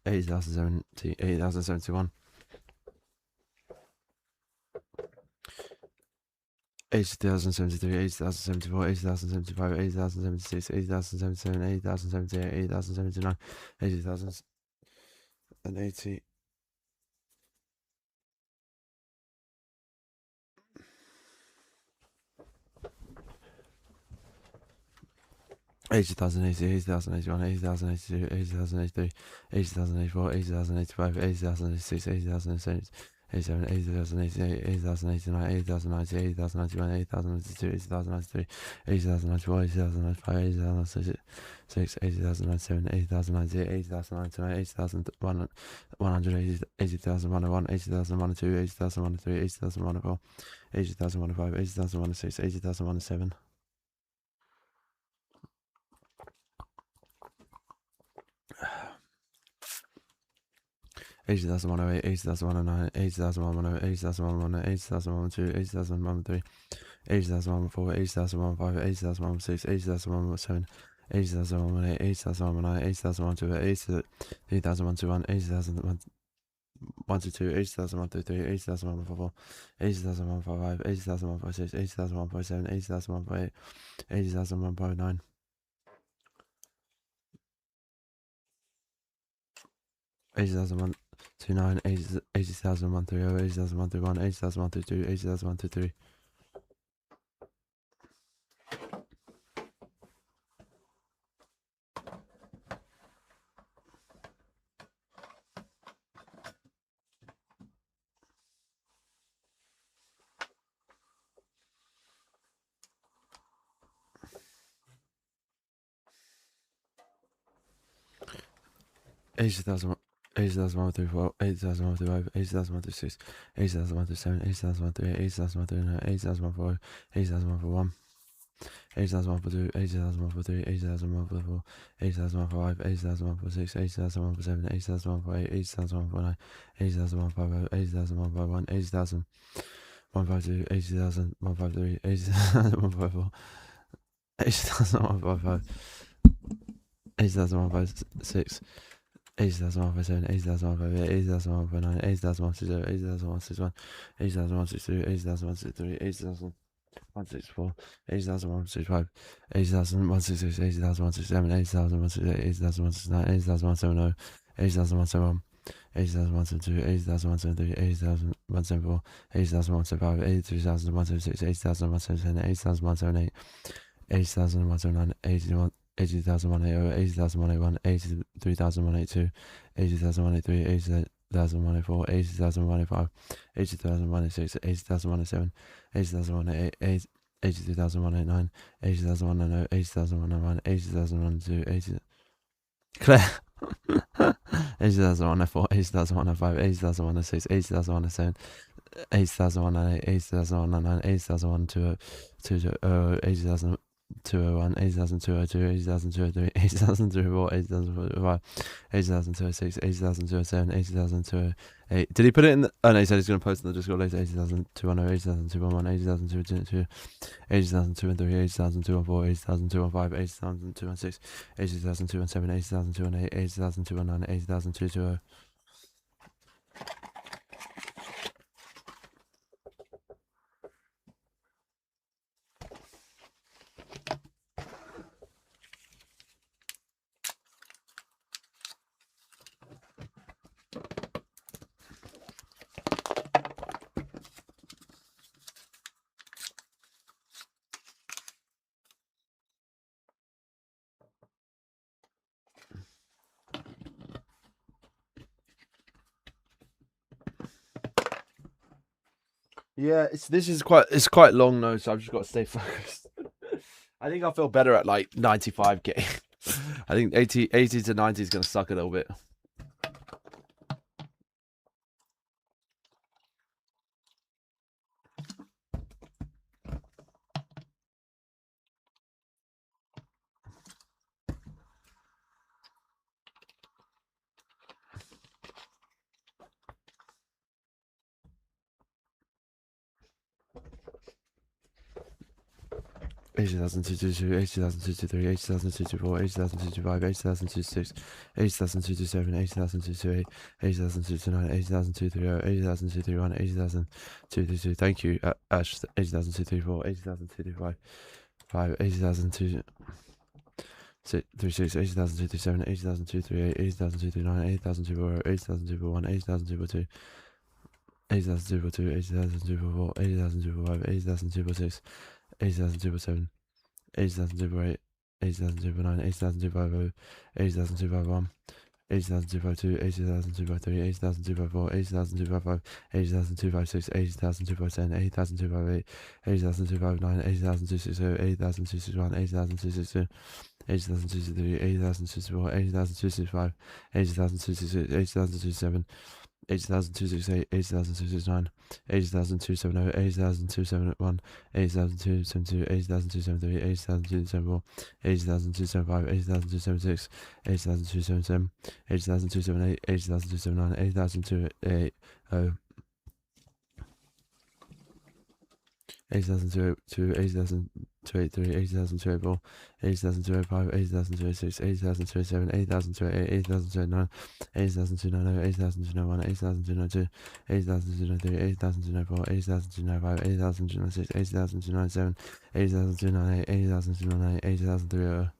8,070, 8,071. 8,073, 8,074, 8,075, 8,076, 8,077, 8,078, 8,079, 80,080. 80,080, 80,081, 80,082, 80,083, 80,084, 80,085, 80,086, 80,087, 80,088, 80,089, 80,090, 80,091, 80,092, 80,093, 80,094, 80,095, 80,096, 80,097, 80,098, 80,099, 80,100, 80,101, 80,102, 80,103, 80,104, 80,105, 80,106, 80,107. 80,108, 80,109, 80,110, 80,111, 80,112, 80,113, 80,114, 80,115, 80,116, 80,117, 80,118, 80,119, 80,112, 80,121, 80,122, 80,123, 80,144, 80,155, 80,156, 80,157, 80,158, 80,159. 80,129, 80,130, 80,131, 80,132, 80,123. 80,000, 80,134, 80,135, 80,136, 80,137, 80,138, 80,139, 80,140, 80,141, 80,142, 80,143, 80,144, 80,145, 80,146, 80,147, 80,148, 80,149, 80,150, 80,151, 80,152, 80,153, 80,154, 80,155, 80,156, 80,157, 80,158, 80,159, 80,160, 80,161, 80,162, 80,163, 80,164, 80,165, 80,166, 80,167, 80,168, 80,169, 80,170, 80,171, 80,172, 80,173, 80,174, 80,175, 82,176, 80,177, 80,178, 80,179, 81. 80,180, 80,181, 83,182, 80,183, 80,184, 80,185, 80,186, 80,187, 80,188, 82,189, 80,190, 80,191, 80,102, 80. Claire. 80,104, 80,105, 80,106, 80,107, 80,108, 80,109, 80,120, 80,000. 201, 80,202, 80,203, 80,204, 80,005, 80,206, 80,207, 80,208. Did he put it in? Oh no, he said he's going to post in the Discord later. 80,210, 80,211, 80,222, 80,213, 80,214, 80,215, 80,216, 80,217, 80,218, 80,219, 80,220. Yeah, it's quite long though, so I've just got to stay focused. I think I'll feel better at like 95k. I think 80 to 90 is gonna suck a little bit. Eighty thousand two two two, 80,223, 80,224, 80,225, 80,226, 80,227, 80,228, 80,229, 80,230, 80,231, 80,232. Thank you, Ash. 80,234, 80,235, 80,236, 80,237, 80,238, 80,239, 80,240, 80,241, 80,242. 80,242, 80,244, 80,245, 80,246, 80,247, 80,248, 80,249, 80,250, 80,251, 80,252, 80,253, 80,254, 80,255, 80,256, 80,257, 80,258, 80,259, 80,260, 80,261, 80,262, 80,263, 80,264, 80,265, 80,266, 80,267, 80,268, 80,269, 80,270, 80,271, 80,272, 80,273, 80,274, 80,275, 80,276, 80,277, 80,278, 80,279, 80,280, 80,282, 80,283, 80,284, 80,285, 80,286, 80,287, 80,288, 80,289, 80,290, 80,291, 80,292, 80,293, 80,294, 80,295, 80,296, 80,297, 80,298, 80,298, 80,300.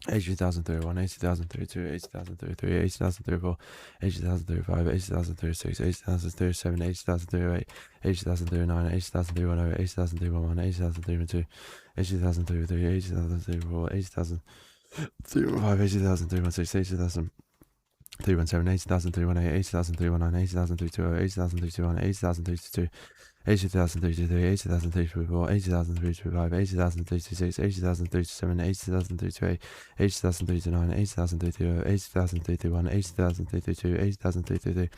80,031, 80,032, 80,033, 80,034, 80,035, 80,036, 80,037, 80,038, 80,039, 80,031, 80,031, 80,032, 80,033, 80,034, 80,035, 80,016, 80,000. 317, 80,318, 80,319, 80,320, 80,321, 80,322, 80,323, 80,324, 80,325, 80,326, 80,327, 80,328, 80,329, 80,330, 80,331, 80,332, 80,333,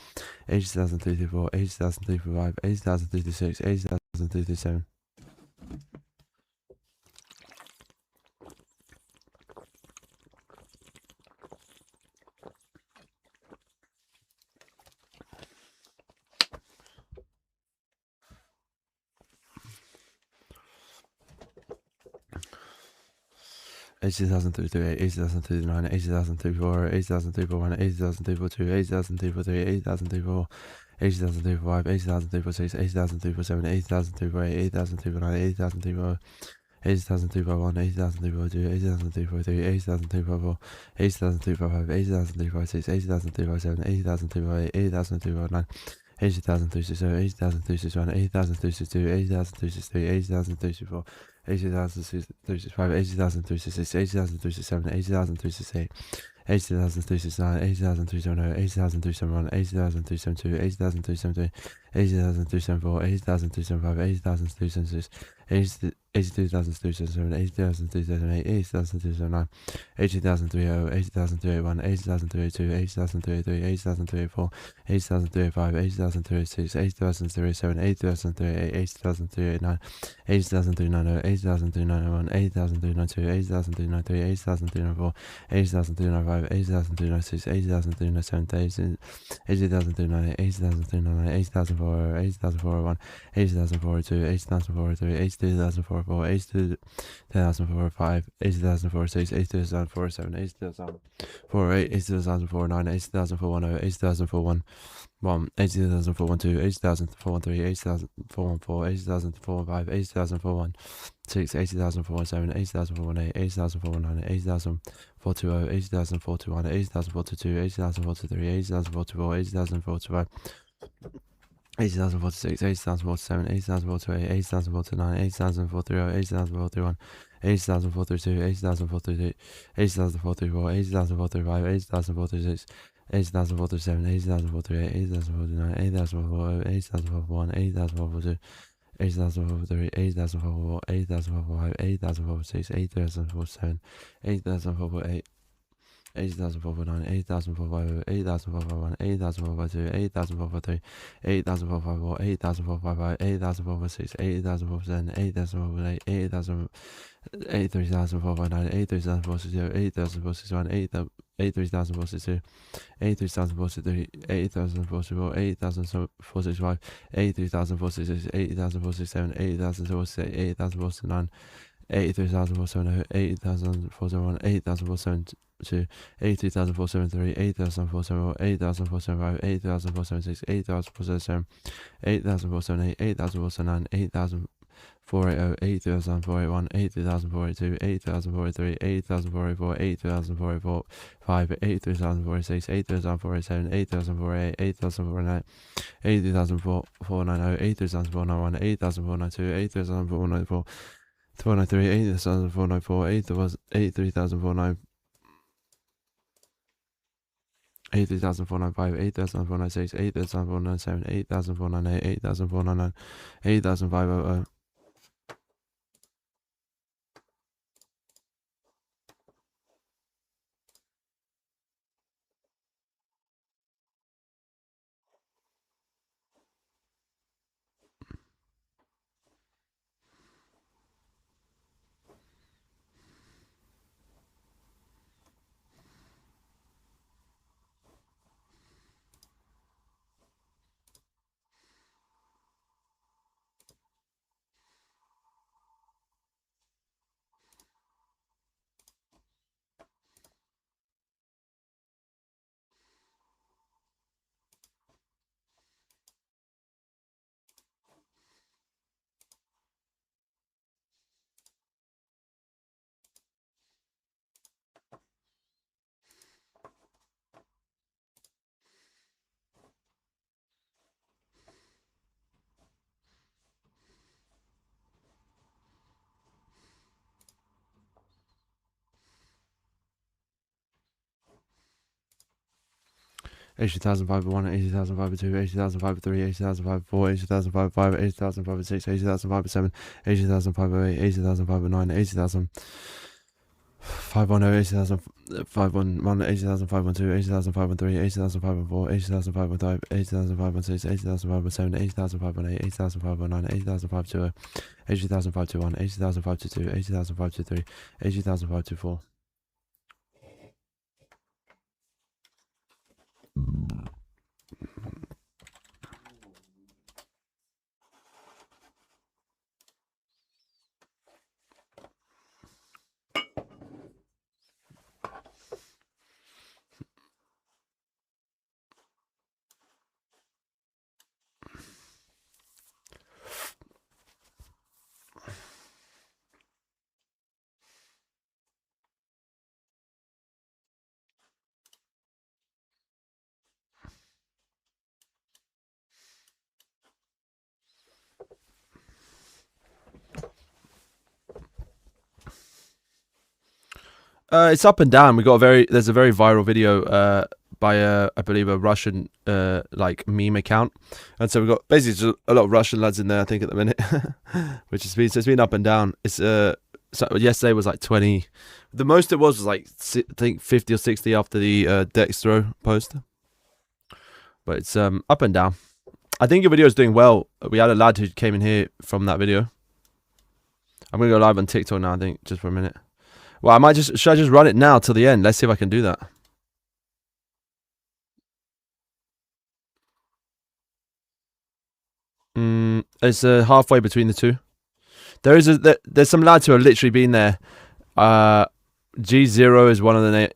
80,334, 80,335, 80,336, 80,337. 80,338, 80,339, 80,340, 80,341, 80,342, 80,343, 80,344, 80,345, 80,346, 80,347, 80,348, 80,349, 80,344, 80,251, 80,252, 80,253, 80,254, 80,255, 80,256, 80,257, 80,258, 80,259, 80,260, 80,261, 80,262, 80,263, 80,264, 80,265, 80,266, 80,267, 80,268, 80,369, 80,370, 80,371, 80,372, 80,373, 80,374, 80,375, 80,376, 82,377, 80,378, 80,379, 80,380, 80,381, 80,382, 80,383, 80,384, 80,385, 80,386, 80,387, 80,388, 80,389, 80,390, 80,391, 80,392, 80,393, 80,394, 80,395, 80,396, 80,397, 80,398, 80,399, 80,400, 80,401, 80,402, 80,403, 82,404, 82,405, 80,406, 82,407, 80,408, 80,409, 80,410, 80,411, 80,412, 80,413, 80,414, 80,415, 80,416, 80,417, 80,418, 80,419, 80,420, 80,421, 80,422, 80,423, 80,424, 80,425, 80,046, 80,047, 80,048, 80,049, 80,030, 80,031, 80,042, 80,043, 80,044, 80,045, 80,046, 80,047, 80,048, 80,049, 80,040, 80,041, 80,042, 80,043, 80,044, 80,045, 80,046, 80,047, 80,048, 80,449, 80,450, 80,451, 80,452, 80,453, 80,454, 80,455, 80,456, 80,457, 80,458, 83,459, 83,460, 80,461, 83,462, 83,463, 80,464, 80,465, 83,466, 80,467, 80,468, 80,469, 83,470, 80,471, 80,472, 82,473, 80,474, 80,475, 80,476, 80,477, 8,478, 8,479, 8,480, 8,481, 8,482, 8,483, 8,484, 8,484, 5, 8,486, 8,487, 8,488, 8,489, 8,490, 8,491, 8,492, 8,494, 493, 8,494, 8,3,495, 8,495, 8,496, 8,497, 8,498, 8,499, 8,500. Eighty thousand five one, 80,502, 80,503, 80,504, 80,505, 80,506, 80,507, 80,508, 80,509, 80,510, 80,511, 80,512, 80,513, 80,514, 80,515, 80,516, 80,517, 80,518, 80,519, 80,520, 80,521, 80,522, 80,523, 80,524. It's up and down. There's a very viral video by I believe a Russian like meme account, and so we've got basically just a lot of Russian lads in there, I think, at the minute, which has been, so it's been up and down. It's so yesterday was like 20, the most it was like I think 50 or 60 after the Dex throw post, but it's up and down. I think your video is doing well. We had a lad who came in here from that video. I'm gonna go live on TikTok now, I think, just for a minute. Well, should I just run it now till the end? Let's see if I can do that. It's halfway between the two. There's some lads who have literally been there. G0 is one of the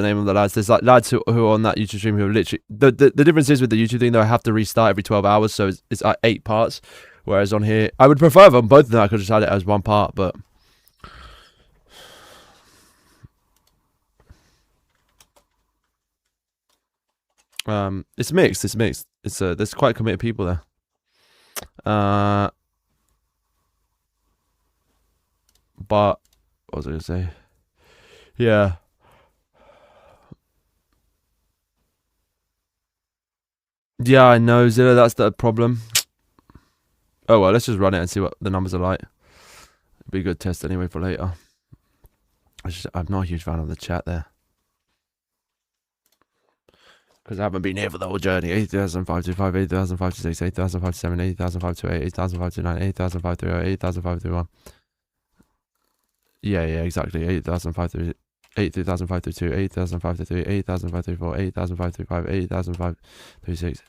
name of the lads. There's like lads who are on that YouTube stream who are literally, the difference is with the YouTube thing though, I have to restart every 12 hours, so it's like 8 parts. Whereas on here, I would prefer if on both of them I could just had it as one part, but it's mixed. It's there's quite committed people there. But what was I gonna say? Yeah. Yeah, I know, Zilla, that's the problem. Oh well, let's just run it and see what the numbers are like. It'd be a good test anyway for later. I'm not a huge fan of the chat there, because I haven't been here for the whole journey. 80,525, 80,526, 80,527, 80,528, 80,529, 80,530, 80,531. Yeah, exactly. 80,532, 80,532, 80,533, 80,534, 80,535, 80,536.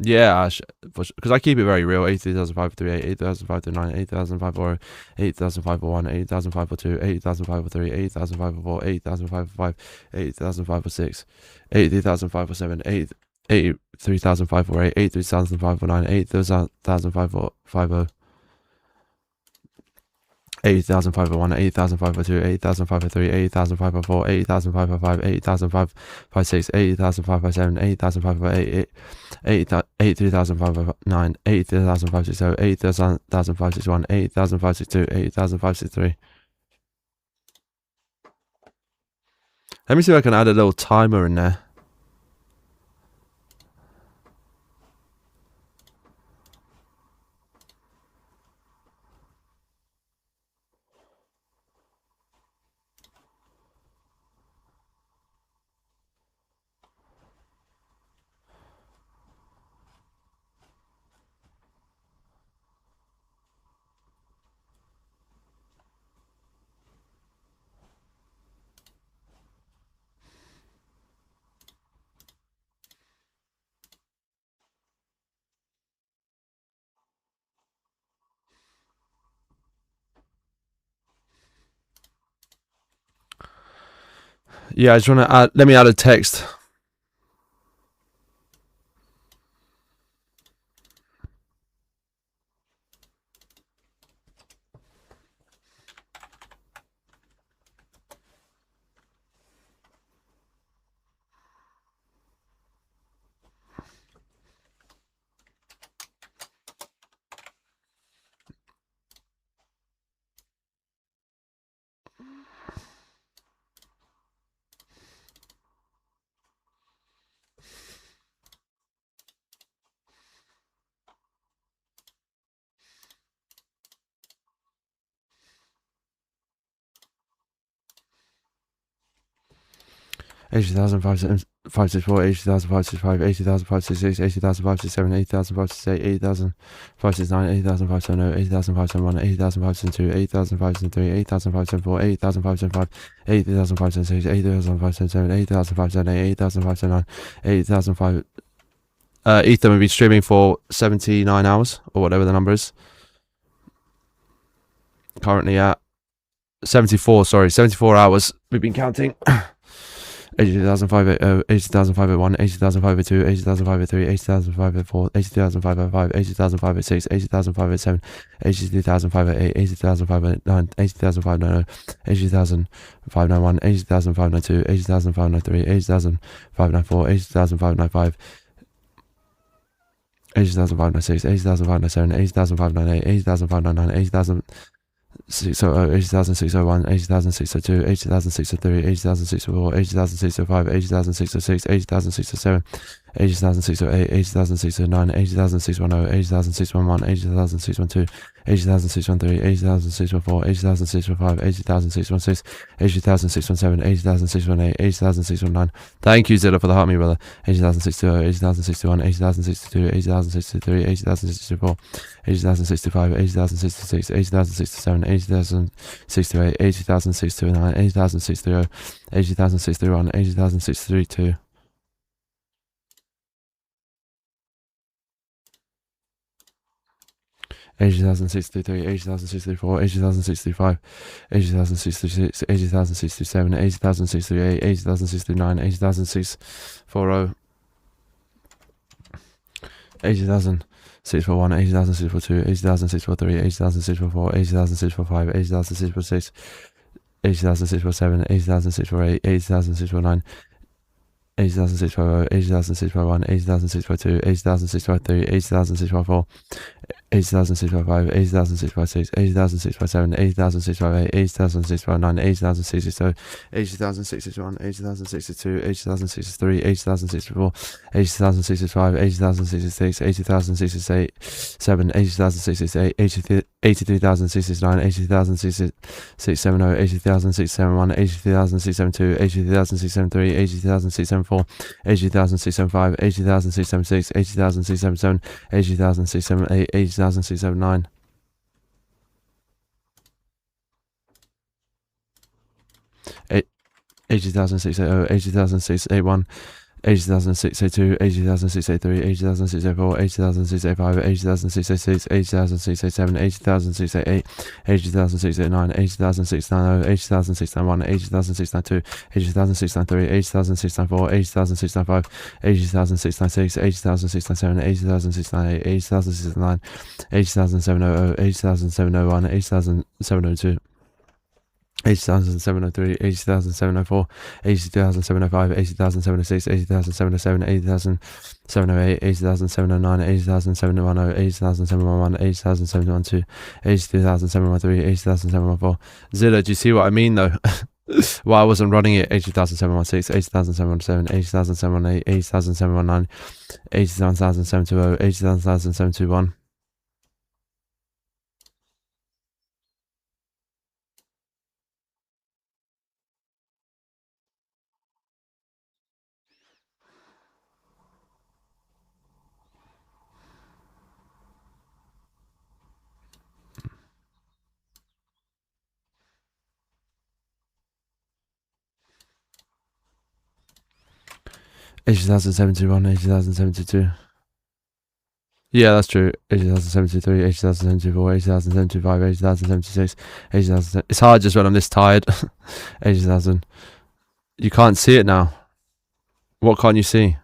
Yeah, because I keep it very real. 80,538, 80,539, 80,540, 80,541, 80,542, 80,543, 80,504, 80,505, 80,506, 80,507, 83,548, 83,549, 80,550. 80,501, 80,502, 80,503, 80,504, 80,505, 80,556, 80,557, 80,558, 83,509, 80,560, 80,561, 80,562, 80,563. Let me see if I can add a little timer in there. Yeah, I just want to add. Let me add a text. Eighty thousand 564, 80,000 565, 80,000 566, 80,000 567, 80,000 568, 80,000 569, 80,000 570, 80,000 571, 80,000 572, 80,000 573, 80,000 574, 80,000 575, 80,000 576, 80,000 577, 80,000 578, 80,000 579, 80,000 5. Ethan, we've been streaming for 79 hours or whatever the number is. Currently at 74. Sorry, 74 hours. We've been counting. 80,580, 80,501, 80,502, 80,503, 80,504, 80,505, 80,506, 80,507, 80,508, 80,509, 80,590, 80,591, 80,592, 80,593, 80,594, 80,595, 80,596, 80,597, 80,598, 80,599, 80,000. 80,600, 80,601, 80,602, 80,603, 80,604, 80,605, 80,606, 80,607, 80,608, 80,609, 80,610, 80,611, 80,612, 80,613, 80,614, 80,615, 80,616, 80,617, 80,618, 80,619. Thank you, Zilla, for the heart, me brother. 80,620, 80,061, 80,062, 80,063, 80,064, 80,065, 80,066, 80,067, 80,068, 80,629, 80,630, 80,631, 80,632. 80,063, 80,064, 80,065, 80,066, 80,067, 80,068, 80,069, 80,640, 80,641, 80,642, 80,643, 80,644, 80,645, 80,646, 80,647, 80,648, 80,649, 80,650, 80,651, 80,652, 80,653, 80,654, 80,655, 80,656, 80,657, 80,658, 80,659, 80,062, 80,061, 80,062, 80,063, 80,064, 80,065, 80,066, 80,068, 80,068, 83,069, 80,670, 80,671, 80,672, 80,673, 80,674, 80,675, 80,676, 80,677, 80,678, 80,679. 80,680, 80,681, 80,682, 80,683, 80,684, 80,685, 80,686, 80,687, 80,688, 80,689, 80,690, 80,691, 80,692, 80,693, 80,694, 80,695, 80,696, 80,697, 80,698, 80,609, 80,700, 80,701, 80,702. 80,703, 80,704, 80,705, 80,706, 80,707, 80,708, 80,709, 80,710, 80,711, 80,712, 80,713, 80,714. Zilla, do you see what I mean though? Well, I wasn't running it. 80,716, 80,717, 80,718, 80,719, 80,720, 80,721. 80,071, 80,072. Yeah, that's true. 80,073, 80,074, 80,075, 80,076, 80,000. It's hard just when I'm this tired. 80,000. You can't see it now. What can't you see?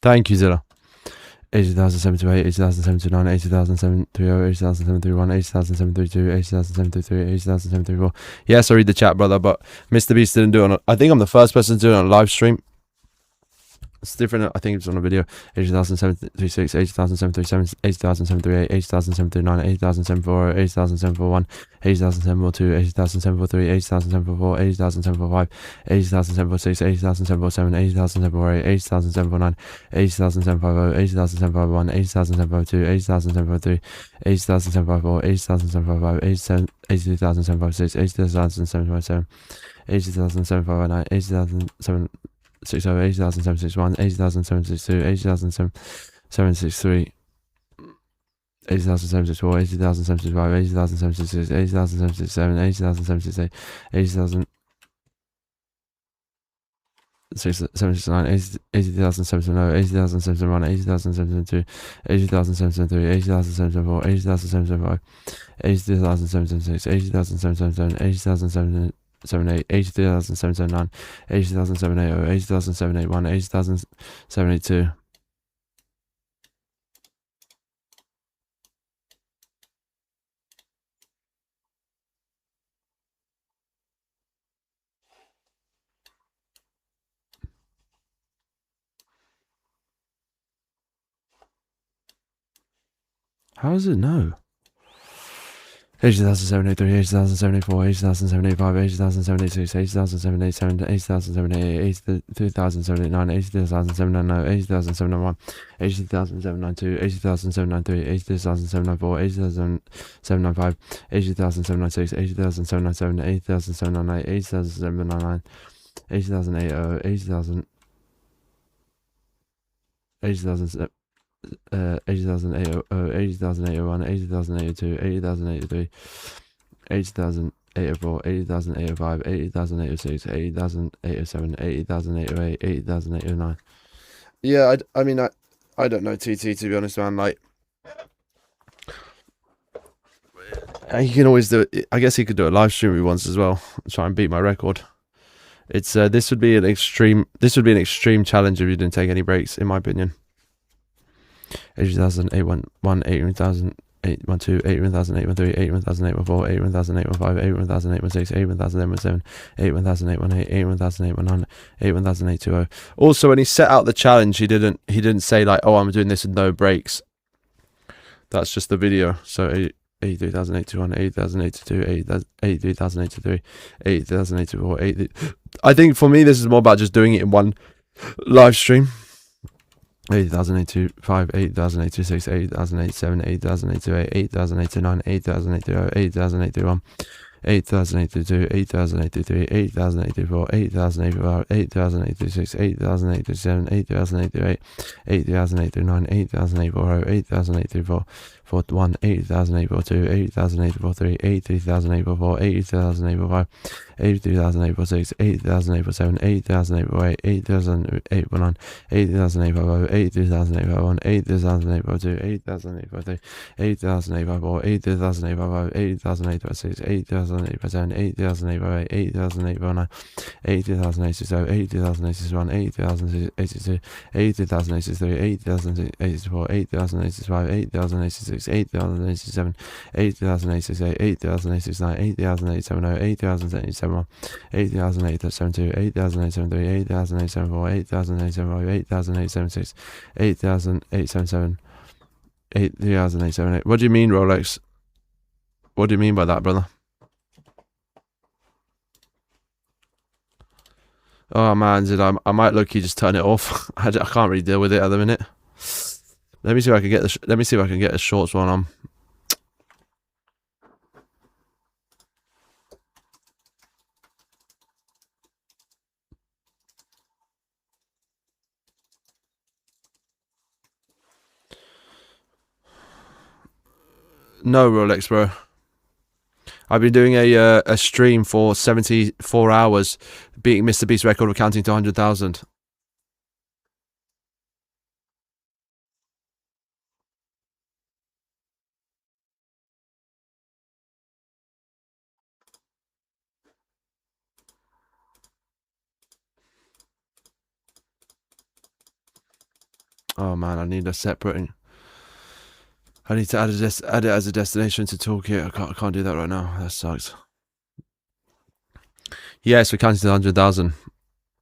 Thank you, Zilla. 80,728, 80,729, 80,730, 80,731, 80,732, 80,733, 80,734. Yes, I read the chat, brother, but Mr. Beast didn't do it on. I think I'm the first person to do it on a live stream. It's different. I think it's on a video. 80,736, 80,737, 80,738, 80,739, 80,740, 80,741, 80,742, 80,743, 80,744, 80,745, 80,746, 80,747, 80,748, 80,749, 80,750, 80,751, 80,752, 80,753, 80,754, 80,755, 80,756, 80,757, 80,759, 80,760, 80,761, 80,762, 80,763, 80,764, 80,765, 80,766, 80,767, 80,768, 80,000. 769, 80,770, 80,771, 80,772, 80,773, 80,774, 80,775, 80,776, 80,777, 80,778, 80,779, 80,780, 80,781, 80,782. How does it know? 80,783, 80,784, 80,785, 80,786, 80,787, 80,788, 82,789, 80,790, 80,791, 80,792, 80,793, 80,794, 80,795, 80,796, 80,797, 80,798, 80,799, 80,080, 80,000, 80,000. 80,801, 80,802, 80,083, 80,804, 80,805, 80,806, 80,807, 80,808, 80,809. Yeah, I mean, I don't know TT, to be honest, man. Like, he can always do it. I guess he could do a live stream if he wants as well. Try and beat my record. It's this would be an extreme challenge if you didn't take any breaks, in my opinion. 80,000, 811, 81,000, 812, 81,000, 813, 81,000, 814, 81,000, 815, 81,000, 816, 81,000, 817, 81,000, 818, 81,000, 819, 81,000, 820. Also, when he set out the challenge, he didn't say like, oh, I'm doing this with no breaks. That's just the video. So 83,821, 80,822, 83,083, 80,084, I think for me, this is more about just doing it in one live stream. 80,825, 80,826, 80,087, 80,828, 80,829, 80,830, 80,831, 80,832, 80,833, 80,834, 80,845, 80,836, 80,837, 80,838, 80,839, 80,840, 80,834, 41, 80,842, 80,843, 83,844, 80,845, 83,846, 80,847, 80,848, 80,849, 80,850, 80,851, 80,852, 80,853, 80,854, 80,855, 80,856, 80,857, 80,858, 80,859, 80,087, 80,081, 80,082, 80,083, 80,084, 80,085, 80,086, 80,087, 80,068, 80,069, 80,070, 80,071, 80,872, 80,873, 80,874, 80,875, 80,876, 80,877, 80,878. What do you mean, Rolex? What do you mean by that, brother? Oh man, I might look, you just turn it off. I can't really deal with it at the minute. Let me see if I can get a shorts one on. No, Rolex, bro. I've been doing a stream for 74 hours, beating Mr. Beast's record of counting to 100,000. Oh man, I need a separate. I need to add it as a destination to toolkit. I can't do that right now. That sucks. Yes, we're counting to 100,000.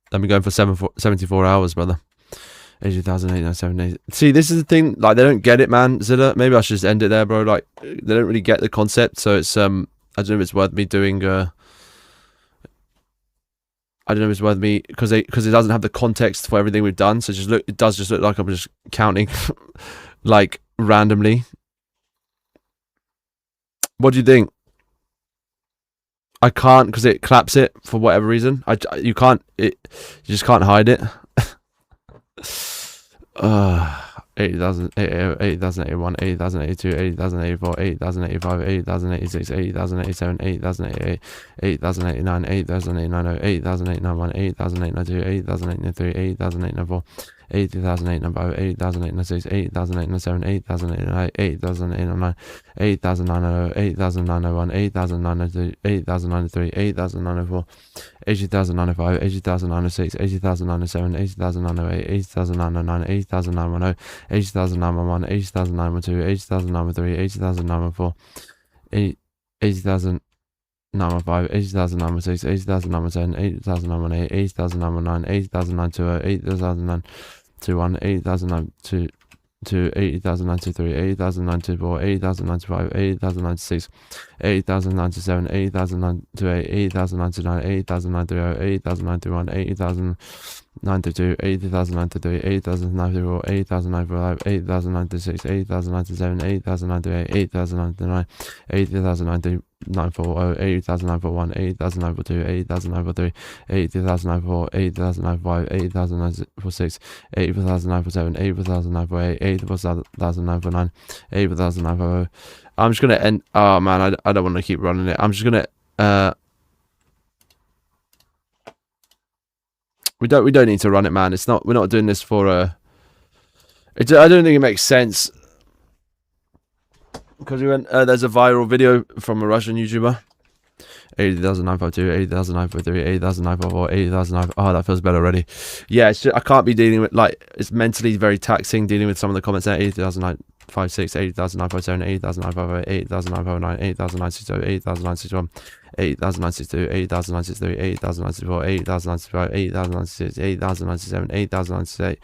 Then we're going for 74 hours, brother. 80,897. See, this is the thing. Like, they don't get it, man. Zilla, maybe I should just end it there, bro. Like, they don't really get the concept. So it's I don't know if it's worth me doing. I don't know if it's worth me because it doesn't have the context for everything we've done. So it does just look like I'm just counting, like randomly. What do you think? I can't because it claps it for whatever reason. You just can't hide it. 80,000, 80,081, 80,082, 80,084, 80,085, 80,086, 80,087, 80,088, 80,089, 80,089, 80,089, 80,089, 80,083, 80,084, 80,085, 80,086, 80,087, 80,089, 80,089, 80,900, 80,901, 80,902, 80,093, 80,904, 80,095, 80,906, 80,907, 80,908, 80,909, 80,910, 80,911, 80,912, 80,913, 80,914, 80,915, 80,916, 80,910, 80,918, 80,919, 80,920, 80,921, 80,922, 80,923, 80,924, 80,095, 80,096, 80,097, 80,098, 80,099, 80,030, 80,091, 80,092, 80,093, 80,094, 80,095, 80,096, 80,097, 80,098, 80,099, 80,090, 940, 80,941, 80,942, 80,943, 80,904, 80,905, 80,946, 80,947, 80,948, 80,949, 80,950. I'm just gonna end. Oh man, I don't want to keep running it. I'm just gonna. We don't need to run it, man. It's not. We're not doing this for I don't think it makes sense. Because we went, there's a viral video from a Russian YouTuber. 80,952, 80,953, 80,954, 80,009. Oh, that feels better already. Yeah, it's just, I can't be dealing with, like, it's mentally very taxing dealing with some of the comments there. 80,956, 80,957, 80,958, 80,959, 80,960, 80,961, 80,962, 80,963, 80,964, 80,965, 80,966, 80,967, 80,968,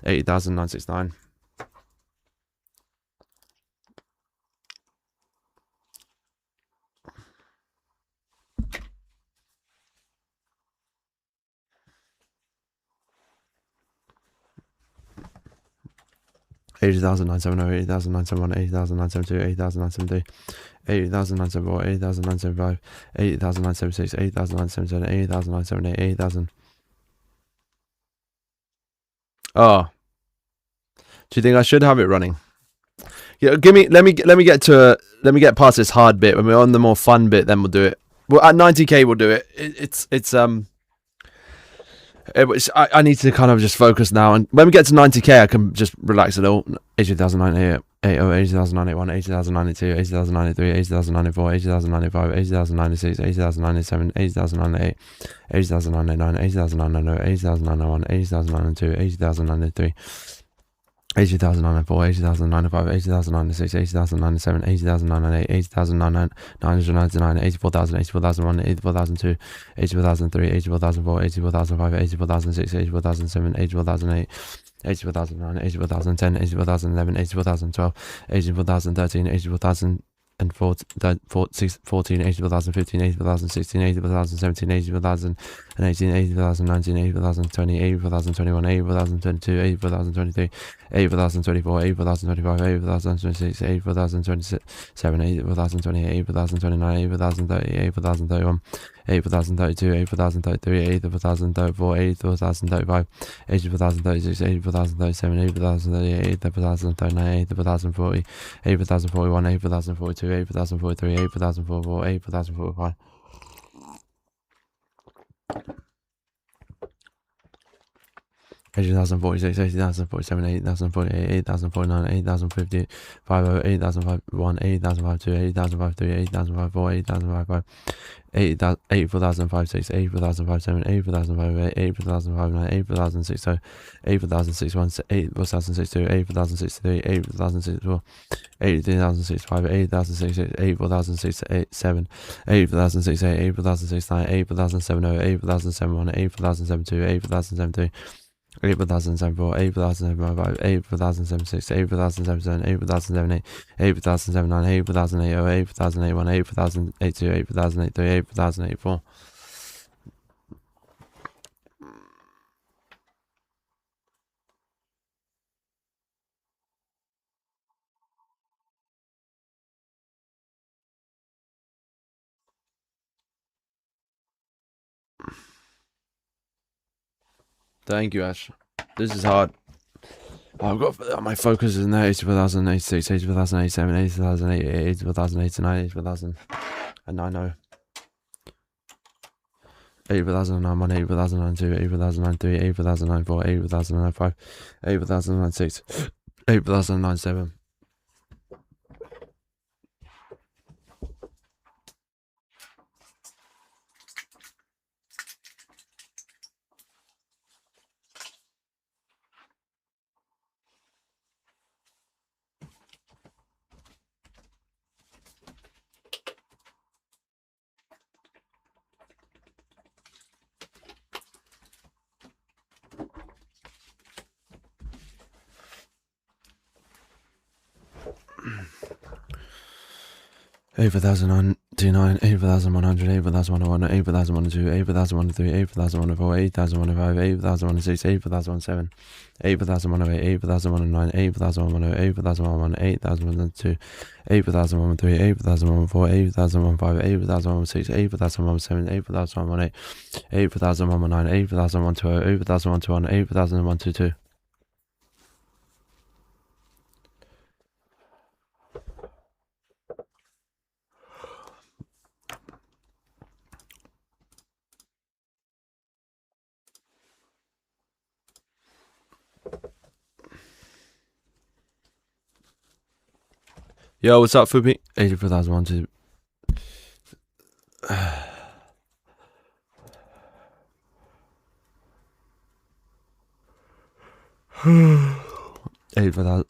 80,969. 80,970, 80,971, 80,972, 80,973, 80,974, 80,975, 80,976, 80,977, 80,978, 80,000. Oh, do you think I should have it running? Yeah, let me get past this hard bit. When we're on the more fun bit, then we'll do it. Well, at 90k we'll do it. I need to kind of just focus now, and when we get to 90k, I can just relax a little. 80,098, 80,091, 80,092, 80,093, 80,094, 80,095, 80,096, 80,097, 80,098, 80,099, 80,090, 80,091, 80,092, 80,093. 80,004, 80,095, 80,096, 80,097, 80,098, 80,999, 84,000, 84,001, 84,002, 84,003, 84,004, 84,005, 84,006, 84,007, 84,008, 84,009, 84,010, 84,011, 84,012, 84,013, 84,014, 84,015, 84,016, 84,017, 84,018, 84,019, 84,020, 84,021, 84,022, 84,023, 84,024, 84,025, 84,026, 84,027, 84,028, 84,029, 84,030, 84,031, 84,032, 84,033, 84,034, 84,035, 84,036, 84,037, 84,038, 84,039, 84,040, 84,041, 84,042, 84,043, 84,044, 84,045. Eighty thousand 46, 80,000 47, 80,000 48, 80,000 49, 80,000 50, 50, 80,000 51, 80,000 52, 80,000 53, 80,000 54, 80,000 55, 84,000 56, 84,000 57, 84,000 58, 84,000 59, 84,000 60, 84,000 61, 84,000 62, 84,000 63, 84,000 64, 80,000 65, 80,000 66, 84,000 67, 80,000 68, 84,000 69, 84,000 70, 84,000 71, 84,000 72, 84,000 72. 8,074, 8,075, 8,076, 8,077, 8,078, 8,079, 8,080, 8,081, 8,082, 8,083, 8,084. Thank you, Ash. This is hard. I've got my focus is in there. 84,000, 86, 84,000, 87, 80,000, 88, 84,000, 89, 84,000, and 90. 84,091, 84,092, 84,093, 84,094, 84,095, 84,096, 84,097. Eight thousand 99, 8,100, 8,101, 8,102, 8,103, 8,104, 8,105, 8,106, 8,107, 8,108, 8,109, 8,108, 8,101, 8,102, 8,103, 8,104, 8,105, 8,106, 8,107, 8,118, 8,119, 8,120, 8,121, 8,122. Yo, what's up, Fubi? 84,001, 2. 8,000.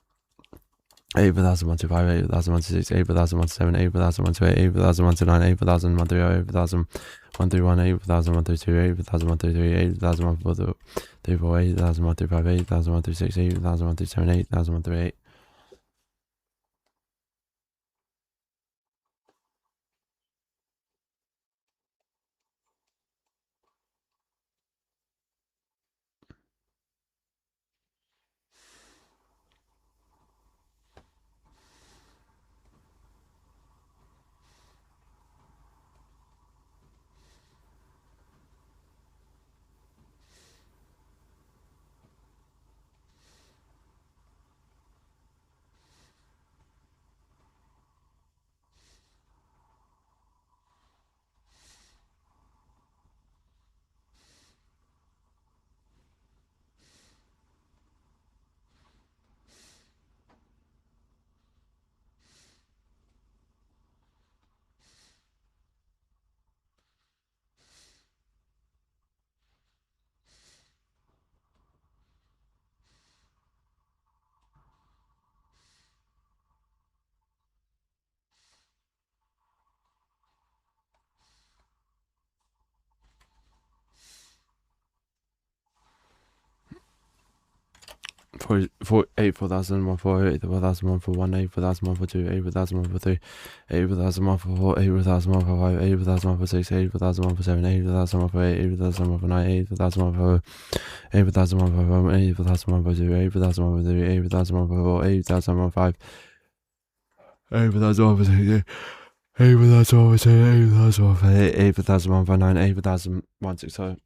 8,125, 8,126, 8,127, 8,128, 8,129, 8,130, 8,131, 8,132, 8,133, 8,134, 8,135, 8,136, 8,137, 8,138. For 8,000, 4,000, 8,000, 4,000, 8,000, 2, 8,000, 3, 8,000, 4, 8,000, 5, 8,000, 6, 8,000, 7, 8,000, 8, 8,000, 9, 8,000, 8,000, 8,000, 2, 8,000, 3, 8,000, 4, 8,000, 5, 8,000, 6, 8,000, 7, 8,000, 9, 8,000, 160.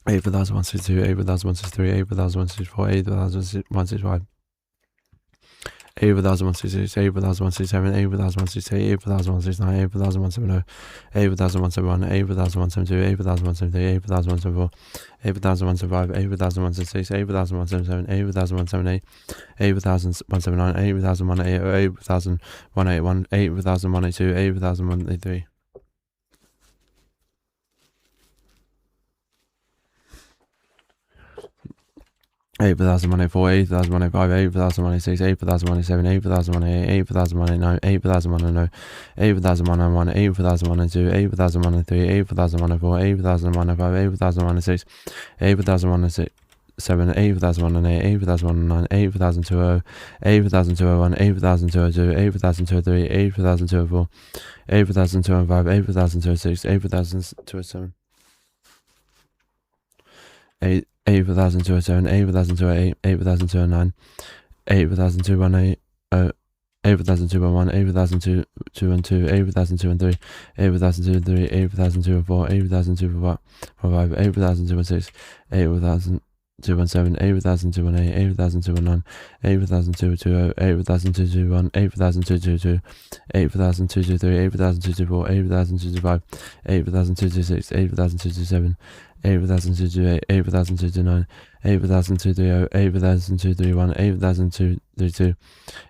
8,162, 8,163, 8,164, 8,165, 8,166, 8,167, 8,168, 8,169, 8,170, 8,171, 8,172, 8,173, 8,174, 8,175, 8,176, 8,177, 8,178, 8,179, 8,180, 8,181, 8,182, 8,183. 8,184, 8,185, 8,186, 8,187, 8,188, 8,189, 8,190, 8,191, 8,192, 8,103, 8,104, 8,105, 8,106, 8,106. 7, 8,108, 8,109, 8,200, 8,201, 8,202, 8,203, 8,204, 8,205, 8,206, 8,207. 80,207, 80,208, 80,209, 80,218, 80,211, 80,212, 80,213, 80,213, 80,214, 80,245, 80,216, 80,217, 80,218, 80,219, 80,220, 80,221, 80,222, 80,223, 80,224, 80,225, 80,226, 80,227, 80,228, 80,229, 80,230, 80,231, 80,232,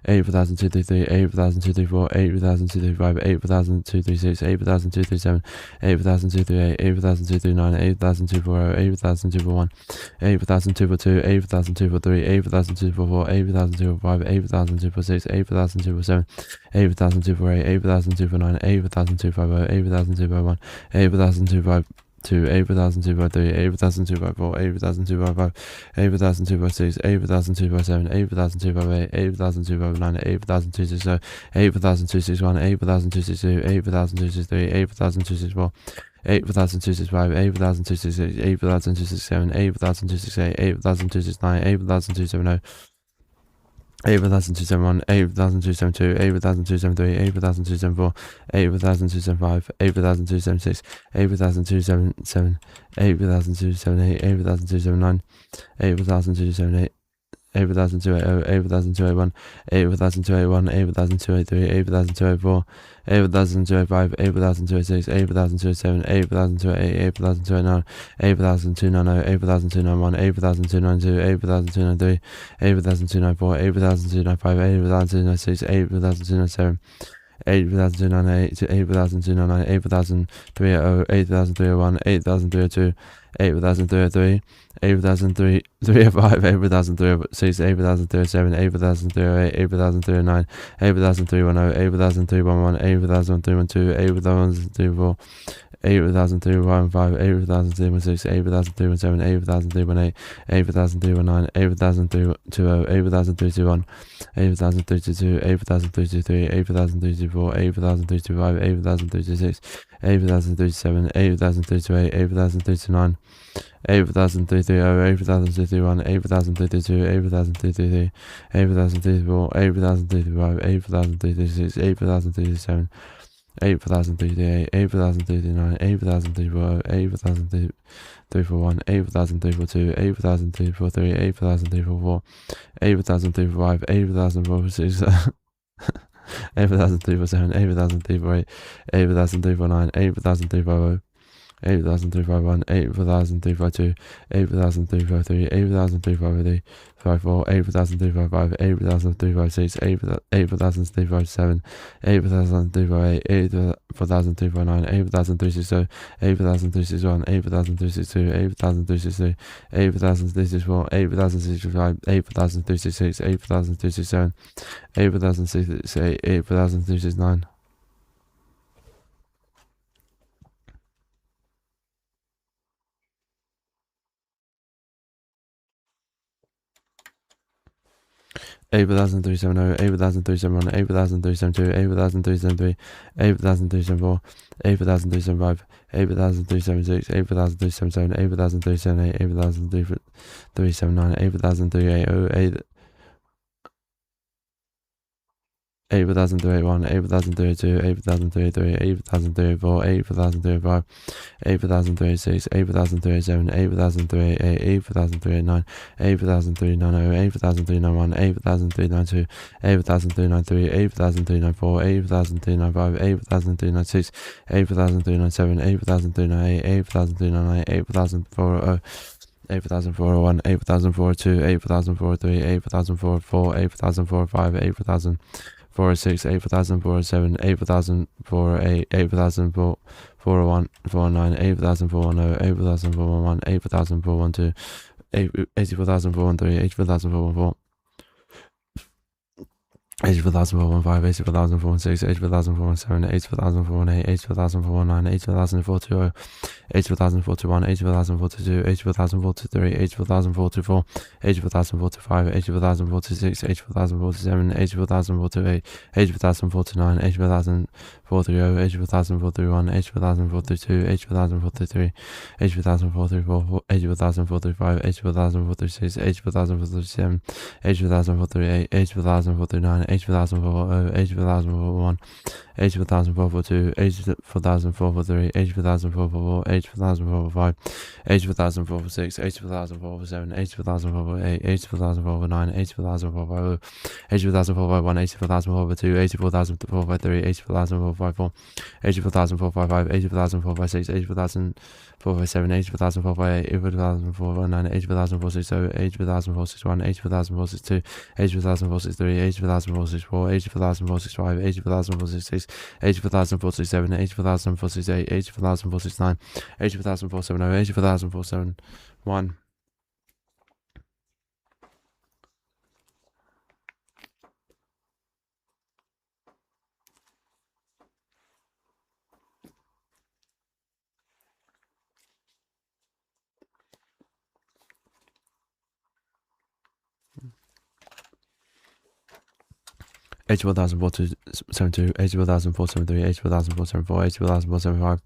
80,233, 80,234, 80,235, 80,236, 80,237, 80,238, 80,239, 80,240, 80,241, 80,242, 80,243, 80,244, 80,245, 80,246, 80,247, 80,248, 80,249, 80,250, 80,251, 80,252, 80,253, 80,254, 80,255, 80,256, 80,257, 80,258, 80,259, 80,260, 80,261, 80,262, 80,263, 80,264, 80,265, 80,266, 80,267, 80,268, 80,269, 80,270, 80,271, 80,272, 80,273, 80,274, 80,275, 80,276, 80,277, 80,278, 80,279, 80,278, 80,280, 80,281, 80,281, 80,283, 80,284, 80,285, 80,286, 80,287, 80,288, 80,289, 80,290, 80,291, 80,292, 80,293, 80,294, 80,295, 80,296, 80,297, 80,298, 80,299, 80,300, 80,301, 80,302, 80,303, 80,305, 80,306, 80,307, 80,308, 80,309, 80,310, 80,311, 80,312, 80,314, 80,315, 80,316, 80,317, 80,318, 80,319, 80,320, 80,321, 80,322, 80,323, 80,324, 80,325, 80,326, 80,037, 80,038, 80,039, 80,330, 80,331, 80,332, 80,333, 80,034, 80,035, 80,036, 80,037, 80,038, 80,039, 80,034, 80,341, 80,342, 80,343, 80,344, 80,345, 80,346, 80,347, 80,348, 80,349, 80,350, 80,351, 80,352, 80,353, 80,353, 54, 80,355, 80,356, 80,357, 80,358, 80,359, 80,360, 80,361, 80,362, 80,363, 80,364, 80,365, 80,366, 80,367, 80,368, 80,369. 80,370, 80,371, 80,372, 80,373, 80,374, 80,375, 80,376, 80,377, 80,378, 80,379, 80,380, 80,381, 80,382, 80,383, 80,384, 80,385, 80,386, 80,387, 80,388, 80,389, 80,390, 80,391, 80,392, 80,393, 80,394, 80,395, 80,396, 80,397, 80,398, 80,398, 80,400, 8,401, 8,402, 8,403, 8,404, 8,405, 8,406, 8,407, 8,408, 8,401, 409, 8,410, 8,411, 8,412, 84,413, 84,414, 84,415, 84,416, 84,417, 84,418, 84,419, 84,420, 84,041, 84,042, 84,043, 84,044, 84,045, 84,046, 84,047, 84,048, 84,049, 84,040, 84,041, 84,042, 84,043, 84,044, 84,045, 84,046, 84,047, 84,048, 84,049, 84,040, 84,041, 84,442, 84,443, 84,444, 84,445, 84,446, 84,447, 84,448, 84,449, 84,450, 84,451, 84,452, 84,453, 84,454, 84,455, 84,456, 84,457, 84,458, 84,459, 84,460, 84,461, 84,462, 84,463, 84,464, 84,465, 84,466, 84,467, 84,468, 84,469, 84,470, 84,471. 84,472, 84,473, 84,474, 84,475,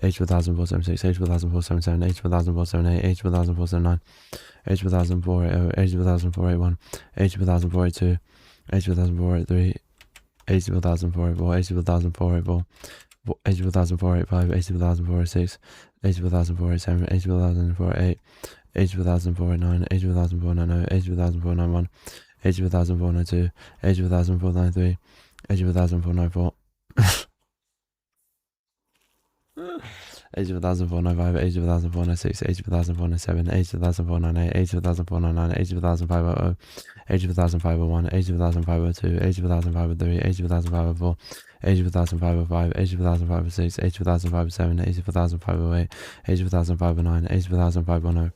84,476, 84,477, 84,478, 84,479, 84,480, 84,481, 84,482, 84,483, 84,484, 84,484, 84,485, 84,486, 84,487, 84,488, 84,489, 84,490, 84,491, 84,492, 84,493, 84,494, 84,495, 84,496, 84,497, 84,498, 84,499, 84,500, 84,501, 84,502, 84,503, 84,504, 84,505, 84,506, 84,507, 84,508, 84,509, 84,510.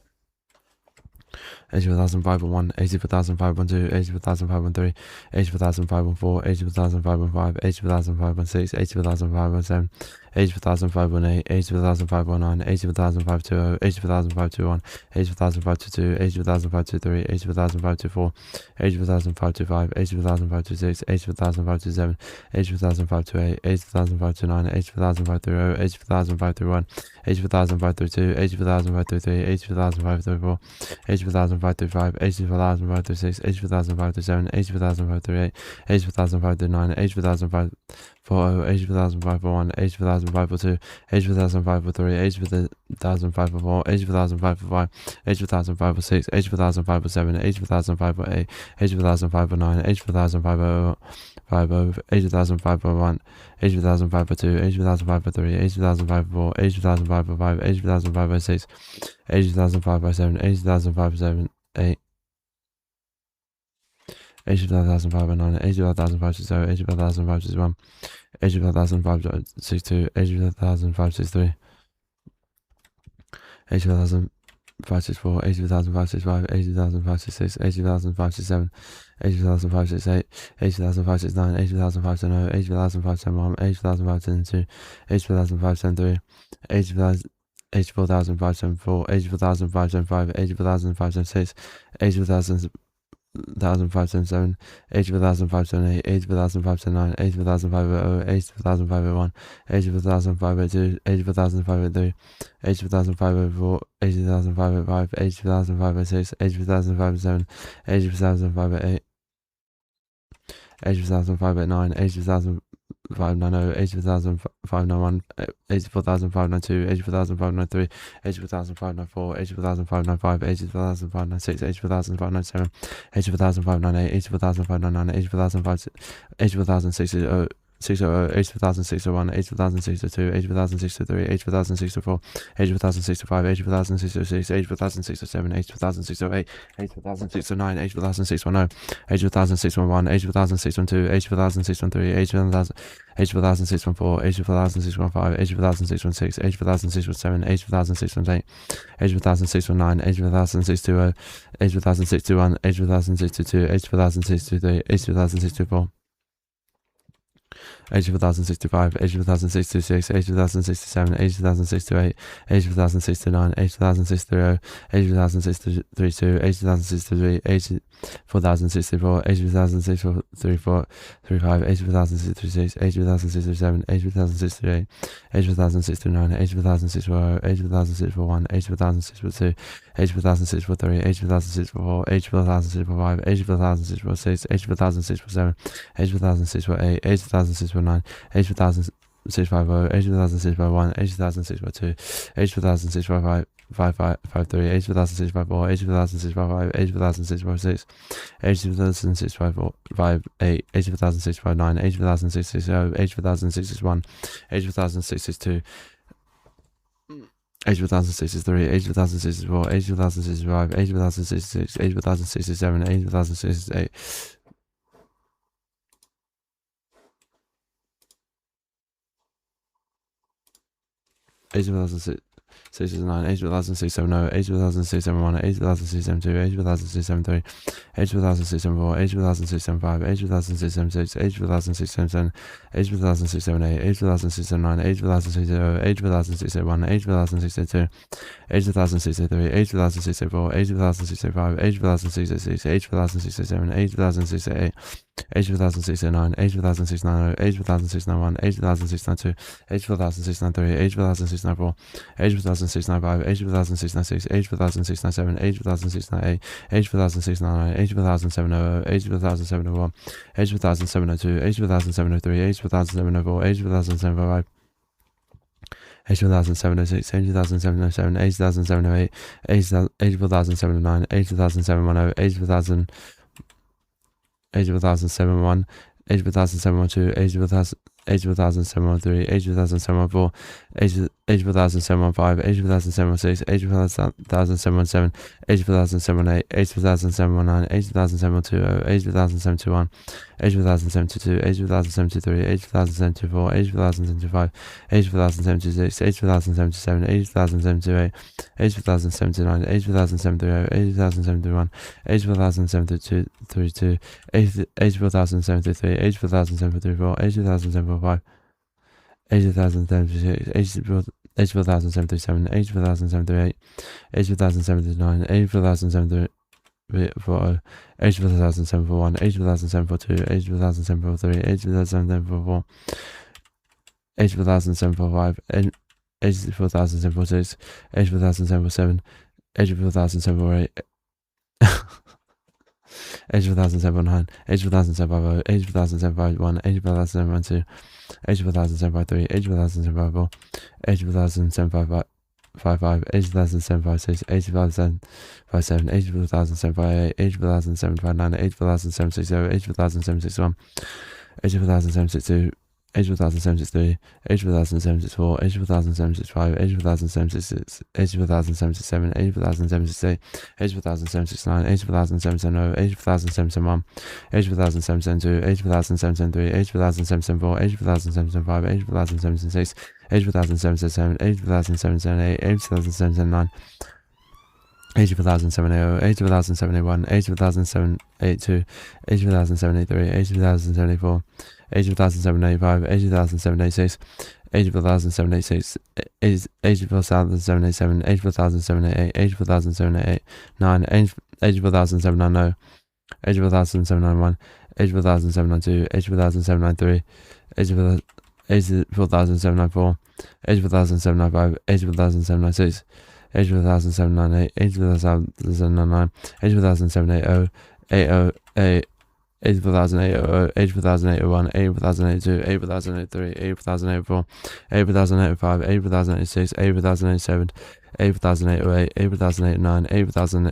84,501, 84,512, 84,513, 84,514, 84,515, 84,516, 84,517, 84,518, 84,519, 84,520, 84,521, 84,522, 84,523, 84,524, 84,525, 84,526, 84,527, 84,528, 84,529, 84,530, 84,531, 84,532, 84,533, 84,534, 84,535, 84,536, 84,537, 84,538, 84,539, 84,540, 80,541, 80,542, 80,543, 80,504, 80,505, 80,506, 80,507, 80,508, 80,509, 80,550, 80,501, 80,502, 80,503, 80,504, 80,505, 80,506, 80,507, 80,507, 8. 85,509, 85,560, 85,561, 85,562, 85,563, 80,564, 80,565, 80,566, 80,567, 80,568, 80,569, 80,570, 80,571, 80,572, 80,573, 84,574, 84,575, 84,576, 80,577, 80,578, 80,579, 80,500, 80,501, 80,582, 80,583, 80,504, 80,505, 80,506, 80,507, 80,508, 80,589, 80,590, 80,591, 84,592, 84,593, 84,594, 84,595, 84,596, 84,597, 84,598, 84,599, 84,060, 600, 8,601, 8,602, 8,603, 8,604, 8,605, 8,606, 8,607, 8,608, 8,609, 8,610, 8,611, 8,612, 8,613, 8,614, 8,615, 8,616, 8,617, 8,618, 8,619, 8,620, 8,621, 8,622, 8,623, 8,624. 80,065, 80,066, 80,067, 80,068, 80,069, 80,060, 80,062, 80,063, 84,064, 80,034, 35, 80,066, 80,067, 80,068, 80,069, 80,064, 80,061, 80,062, 80,063, 80,064, 80,065, 80,066, 80,067, 80,068, 80,069, 80,650, 80,651, 80,652, 80,655, 553, 80,654, 80,655, 80,656, 80,655, 8, 80,659, 80,660, 80,661, 80,662, 80,063, 80,064, 80,065, 80,066, 80,067, 80,068, 80,069, 80,670, 80,671, 80,672, 80,673, 80,674, 80,675, 80,676, 80,677, 80,678, 80,679, 80,680, 80,681, 80,682, 80,063, 80,064, 80,065, 80,066, 80,067, 80,068, 80,069, 80,690, 80,691, 80,692, 80,693, 80,694, 80,695, 80,696, 80,697, 80,698, 80,699, 80,700, 80,701, 80,702, 80,703, 80,704, 80,705, 80,706, 80,707, 80,708, 80,709, 80,710, 80,000, 80,701, 80,712, 80,713, 80,714, 80,715, 80,716, 80,717, 80,718, 80,719, 80,720, 80,721, 80,072, 80,073, 80,074, 80,075, 80,076, 80,077, 80,078, 80,079, 80,070, 80,071, 80,072, 80,073, 80,074, 80,075, 80,076, 80,077, 80,078, 80,079, 80,073, 80,741, 80,742, 80,743, 80,744, 80,745, 84,746, 84,747, 84,748, 80,709, 80,750, 80,751, 80,712, 80,753, 80,754, 80,755, 80,756, 80,757, 80,758, 80,759, 80,760, 80,761, 80,762, 80,763, 80,764, 80,765, 80,766, 80,767, 80,768, 80,769, 80,770, 80,771, 80,772, 80,773, 80,774, 80,775, 80,776, 80,777, 80,778, 80,779, 80,780, 80,781, 80,782, 80,783, 80,774, 80,785, 80,786, 80,786, 80,787, 80,788, 80,788, 9, 80,790, 80,791, 80,792, 80,793, 80,794, 80,795, 80,796, 80,798, 80,799, 80,780, 80,800, 80,800, 80,801, 80,802, 80,803, 80,804, 80,805, 80,806, 80,087, 80,808, 80,809,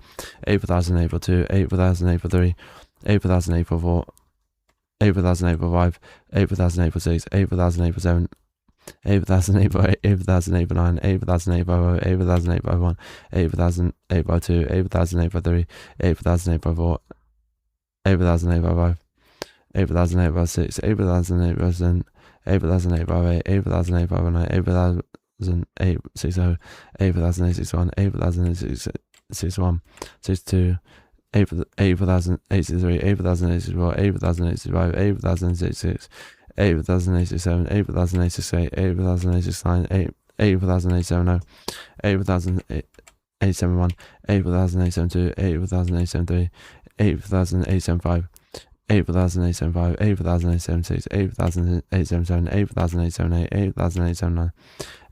8 for 1000, 8 for 2, 8 for 1000, 8 for 3, 8 for 1000, 8 for 4, 8 for 1000, 8 for 5, 8 for 1000, 8 for 6, 8 for 1000, 8 for 7, 8 for 1000, 8 for 8, 8 for 1000, 8 for 9, 8 for 1000, 8 for 8 for 1000, 8 for 1, 8 for 1000, 8 for 2, 8 for 1000, 8 for 3, 8 for 1000, 8 for 4, 8 for 1000, 8 for 5, 8 for 1000, 8 for 6, 8 for 1000, 8 for 7, 8 for 1000, 8 for 8, 8 for 1000, 8 for 9, 8 for 1000, 8 60, 8 for 1000, 8 61, 8 for 1000, 8 61, 62, 8 for 1000, 8 63, 8 for 1000, 8 64, 8 for 1000, 8 65, 8 for 1000, 66, 8 for 1000, 8 67, 8 for 1000, 8 68, 8 for 1000, 8 69, 8 for 1000, 8 70, 8 for 1000, 8 71, 8 for 1000, 8 72, 8 for 1000, 8 73, 8 for 1000, 8 75, 8 for 1000, 8 75, 8 for 1000, 8 76, 8 for 1000, 8 77, 8 for 1000, 8 78, 8 for 1000, 8 79,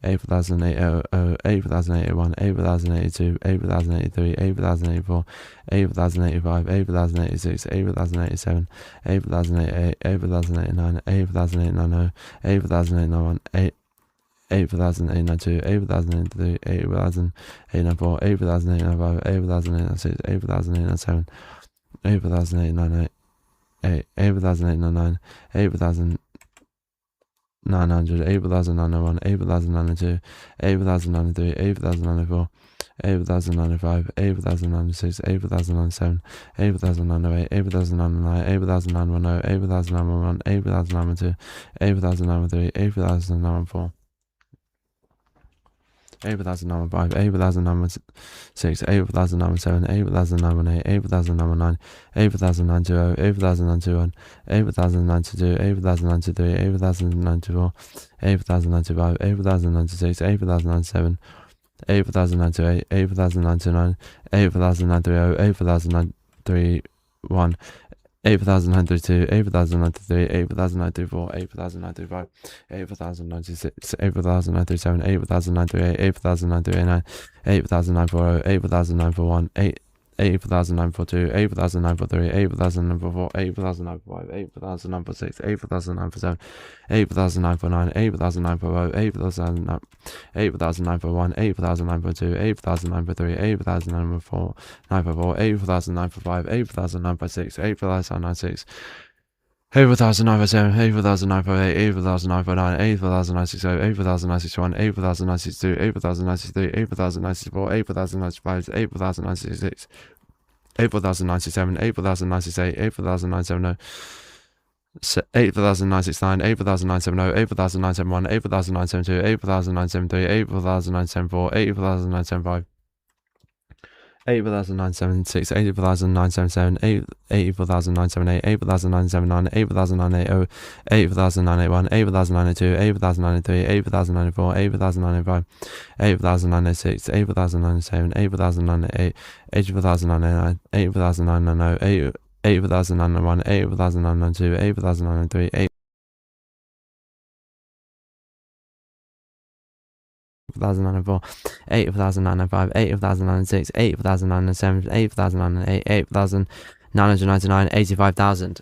8 for 1000, 8 00, 8 for 1000, 8 81, 8 for 1000, 82, 8 for 1000, 83, 8 for 1000, 84, 8 for 1000, 85, 8 for 1000, 86, 8 for 1000, 87, 8 for 1000, 88, 8 for 1000, 89, 8 for 1000, 890, 8 for 1000, 891, 8 for 1000, 892, 8 for 1000, 893, 8 for 1000, 894, 8 for 1000, 895, 8 for 1000, 896, 8 for 1000, 897, 8 for 1000, 898, 8 for 1000, 899, 8 for 1000, 900, 8 for 1000, 901, 8 for 1000, 902, 8 for 1000, 903, 8 for 1000, 904, 8 for 1000, 905, 8 for 1000, 906, 8 for 1000, 907, 8 for 1000, 908, 8 for 1000, 909, 8 for 1000, 910, 8 for 1000, 911, 8 for 1000, 912, 8 for 1000, 913, 8 for 1000, 914, 8 for 1000, 915, 8 for 1000, 916, 8 for 1000, 917, 8 for 1000, 918, 8 for 1000, 919, 8 for 1000, 920, 8 for 1000, 921, 8 for 1000, 922, 8 for 1000, 923, 8 for 1000, 924, 8 for 1000, 925, 8 for 1000, 926, 8 for 1000, 927, 8 for 1000, 928, 8 for 1000, 929, 8 for 1000, 930, 8 for 1000, 931, 8 for 1000, 932, 8 for 1000, 933, 8 for 1000, 934, 8 for 1000, 935, 8 for 1000, 936, 8 for 1000, 937, 8 for 1000, 938, 8 for 1000, 939, 8 for 1000, 940, 8 for 1000, 941, 8 for 1000, 942, 8 for 1000, 943, 8 for 1000, 944, 8 for 1000, 945, 8 for 1000, 946, 8 for 1000, 947, 8 for 1000, 949, 8 for 1000, 950, 8 for 1000, 8 for 1000, 941, 8 for 1000, 942, 8 for 1000, 943, 8 for 1000, 954, 954, 8 for 1000, 955, 8 for 1000, 956, 8 for 1000, 996, 8 for 1000, 957, 8 for 1000, 958, 8 for 1000, 959, 8 for 1000, 960, 8 for 1000, 961, 8 for 1000, 962, 8 for 1000, 963, 8 for 1000, 964, 8 for 1000, 965, 8 for 1000, 966, 8 for 1000, 967, 8 for 1000, 968, 8 for 1000, 970, 8 for 1000, 969, 8 for 1000, 970, 8 for 1000, 971, 8 for 1000, 972, 8 for 1000, 973, 8 for 1000, 974, 8 for 1000, 975, 8 for 1000, 976, 8 for 1000, 977, 8 for 1000, 978, 8 for 1000, 979, 8 for 1000, 980, 8 for 1000, 981, 8 for 1000, 982, 8 for 1000, 983, 8 for 1000, 984, 8 for 1000, 985, 8 for 1000, 986, 8 for 1000, 987, 8 for 1000, 988, 8 for 1000, 989, 8 for 1000, 990, 8 for 1000, 991, 8 for 1000, 992, 8 for 1000, 993, 8 for 1004, 8 for 1005, 8 for 1006, 8 for 1007, 8 for 1008, 8 for 1999, 85,000.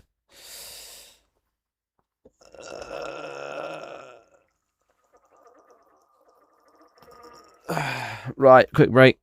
Right, quick break.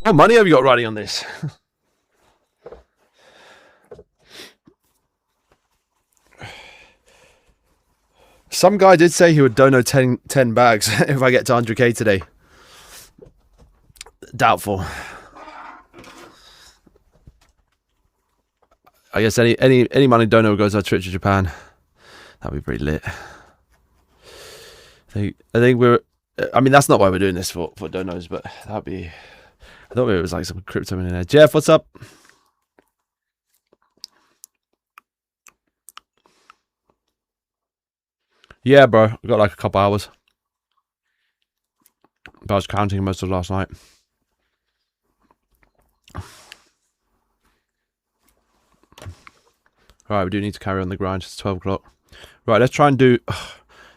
What money have you got riding on this? Some guy did say he would donate 10 bags if I get to 100k today. Doubtful. I guess any money donor goes to a trip to Japan. That'd be pretty lit. I think we're. I mean, that's not why we're doing this for donos, but that'd be. I thought it was like some crypto in there. Jeff, what's up? Yeah, bro. I got like a couple hours. But I was counting most of last night. Right, we do need to carry on the grind. It's 12 o'clock. Right, let's try and do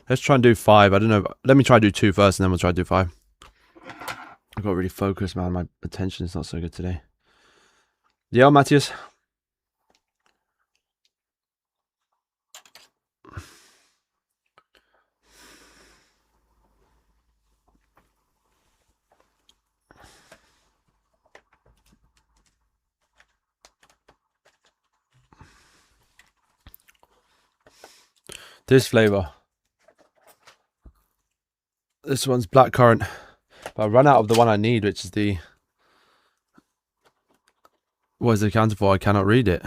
5. I don't know. Let me try to do 2 first, and then we'll try to do 5. I've got to really focus, man. My attention is not so good today. Yeah, Matthias. This flavor. This one's blackcurrant. But I run out of the one I need, which is the. What is it accounted for? I cannot read it.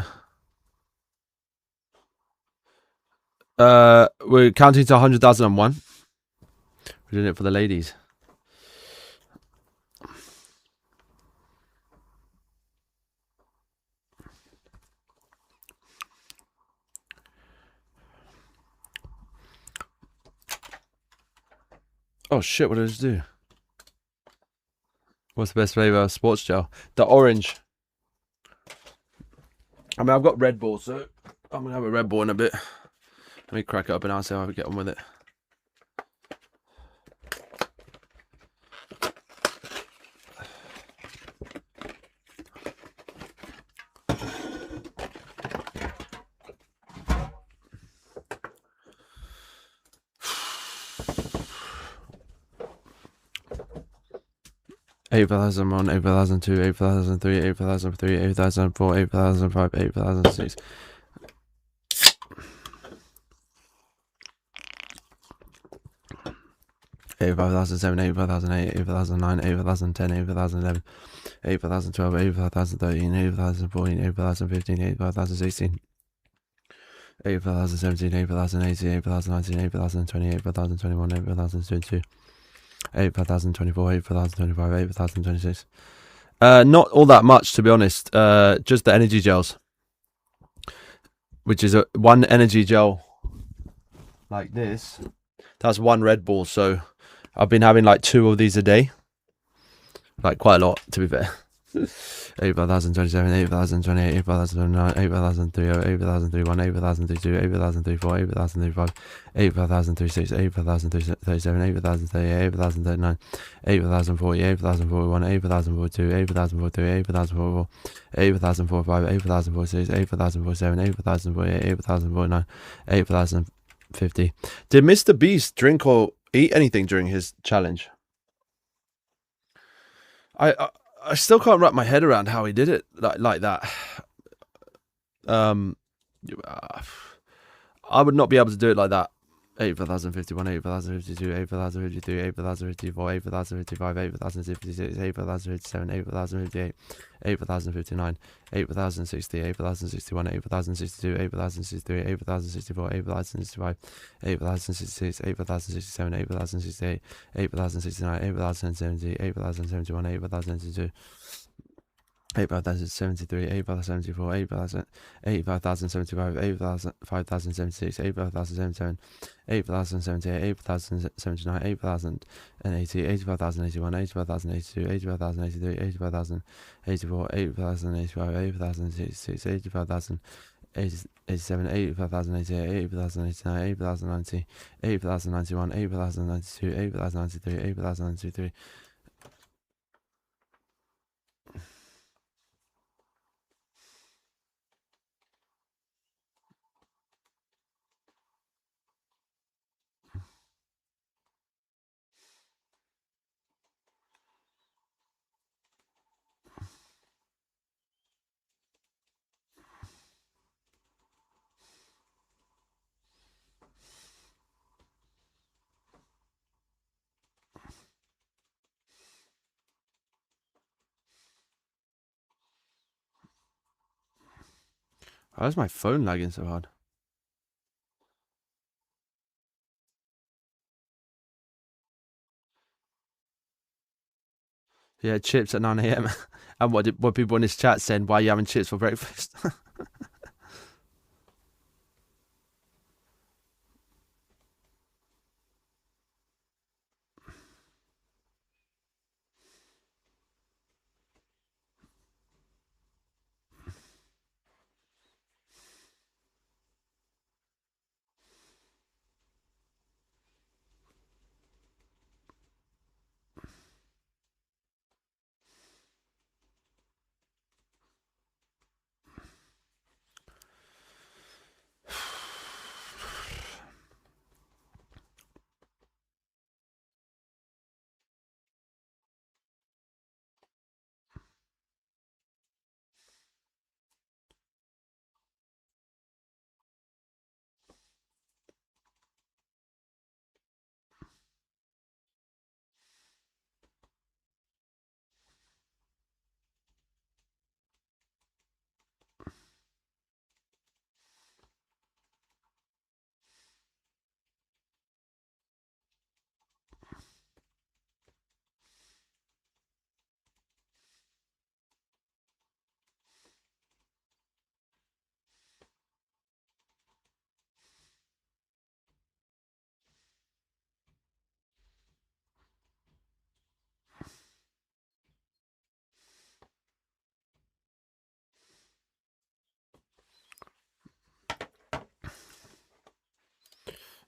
We're counting to 100,001. We're doing it for the ladies. Oh shit, what did I just do? What's the best flavor of sports gel? The orange. I mean, I've got Red Bull, so I'm going to have a Red Bull in a bit. Let me crack it up and I'll see how I get on with it. Eight thousand one, 8,002, 8,003, 8,003, 8,004, 8,005, 8,006. Eight 5,007, 8 5,008, 8,009, 8,010, 8,011, 8,012, 8,013, 8,014, 8,015, 8,016, 8,017, 8,018, 8,019, 8,020, 8,021, 8,022, 8,024, 8,025, 8,026. Not all that much, to be honest. Just the energy gels, which is one energy gel like this. That's one Red Bull, so I've been having like 2 of these a day. Like quite a lot, to be fair. 8,027, 8,028, 8,029, 8,030, 8,031, 8,032, 8,034, 8,035, 8,036, 8,037, 8,038, 8,039, 8,040, 8,041, 8,042, 8,043, 8,044, 8,045, 8,046, 8,047, 8,048, 8,049, 8,050. Did Mr. Beast drink or eat anything during his challenge? I still can't wrap my head around how he did it like that. I would not be able to do it like that. 8,051, 8,052, 8,053, 8,054, 8,055, 8,056, 8,057, 8,058, 8,059, 8,060, 8,061, 8,062, 8,063, 8,064, 8,065, 8,066, 8,067, 8,068, 8,069, 8,070, 8,071, 8,072, 8,073, 8,074, 8,075, 8,076, 8,077, 8,078, 8,079, 8,080, 85,081, 85,082, 85,083, 85,084, 8,085, 8,086, 85,087, 85,088, 8,089, 8,090, 8,091, 8,092, 8,093, 8,093. Why is my phone lagging so hard? Yeah, chips at 9 a.m. And what people in this chat saying, why are you having chips for breakfast?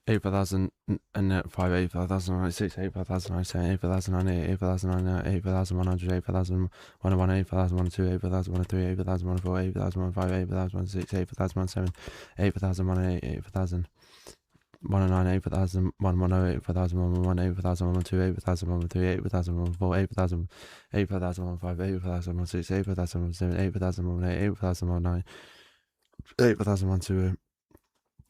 8,005, 8,096, 8,097, 8,098, 8,099, 8,100, 8,101, 8,102, 8,103, 8,104, 8,105, 8,106, 8,107, 8,108, 8,109, 8,110, 8,111, 8,112, 8,113, 8,114, 8,000, 8,105, 8,106, 8,107, 8,108, 8,109, 8,120.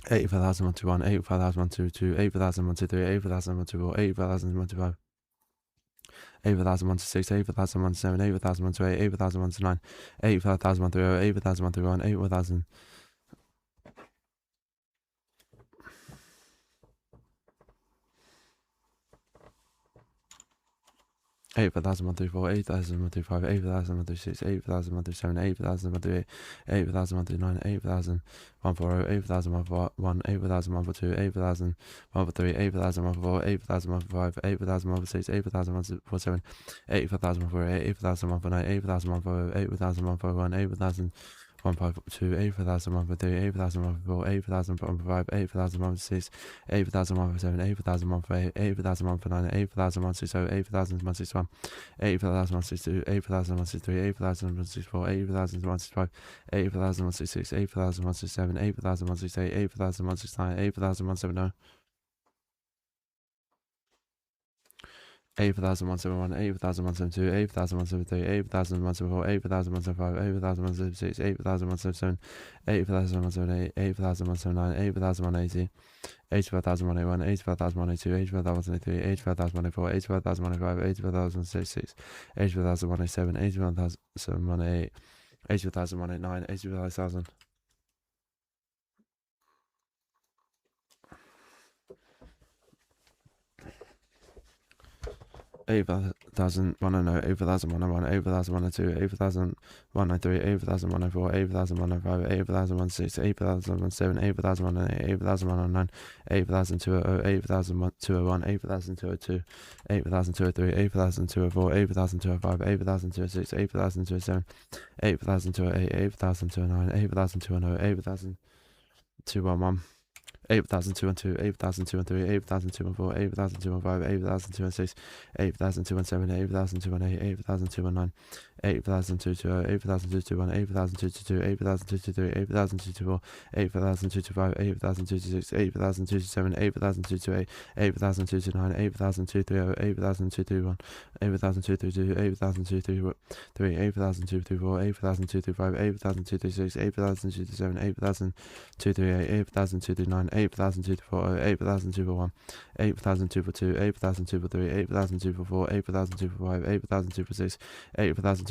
8,121, 8,122, 8,123, 8,124, 8,125, 8,126, 8,127, 8,128, 8,129, 8,130, 8,131, 8,000. 8,134, 8,135, 8,136, 8,137, 8,138, 8,139, 8,140, 8,141, 8,142, 8,143, 8,144, 8,145, 8,146, 8,147, 8,148, 8,149, 8,140, 8,141, 8,000. 152, 8,153, 8,154, 8,155, 8,156, 8,157, 8,158, 8,159, 8,160, 8,161, 8,162, 8,163, 8,164, 8,165, 8,166, 8,167, 8,168, 8,169, 8,170. 8,171, 8,172, 8,173, 8,174, 8,175, 8,176, 8,177, 8,178, 8,179, 8,180, 85,181, 85,182, 85,183, 85,184, 85,185, 85,166, 85,187, 85,188, 85,189, 85,000. 8,100, 8,101, 8,102, 8,103, 8,104, 8,105, 8,106, 8,107, 8,108, 8,109, 8,200, 8,201, 8,202, 8,203, 8,204, 8,205, 8,206, 8,207, 8,208, 8,209, 8,210, 8,211. 8,212, 8,213, 8,214, 8,215, 8,216, 8,217, 8,218, 8,219, 8,220, 8,221, 8,222, 8,223, 8,224, 8,225, 8,226, 8,227, 8,228, 8,229, 8,230, 8,231, 8,232, 8,233, 8,234, 8,235, 8,236, 8,237, 8,238, 8,239, 8,240, 8,241, 8,242, 8,243, 8,244, 8,245, 8,246, 8,247,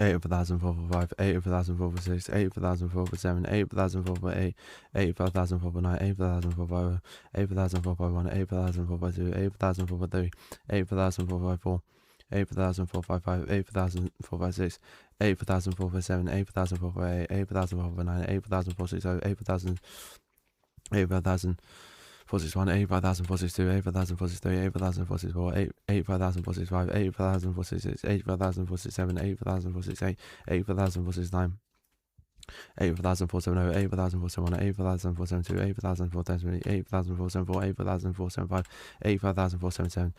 85,445, 85,446, 85,447, 85,448, 85,449, 85,450, 85,451, 85,452, 85,453, 85,454, 8,455, 8,456, 8,457, 8,448, 8,449, 8,460, 8,000, 8,000. 461, 85,000, 462, 85,000, 463, 85,000, 464, 85,000, 465, 85,000, 466, 85,000, 467, 85,000, 468, 85,000, 469, 85,000, 470, 85,000, 471, 85,000, 472, 85,000, 473, 85,000, 474, 85,000, 475, 85,000, 477,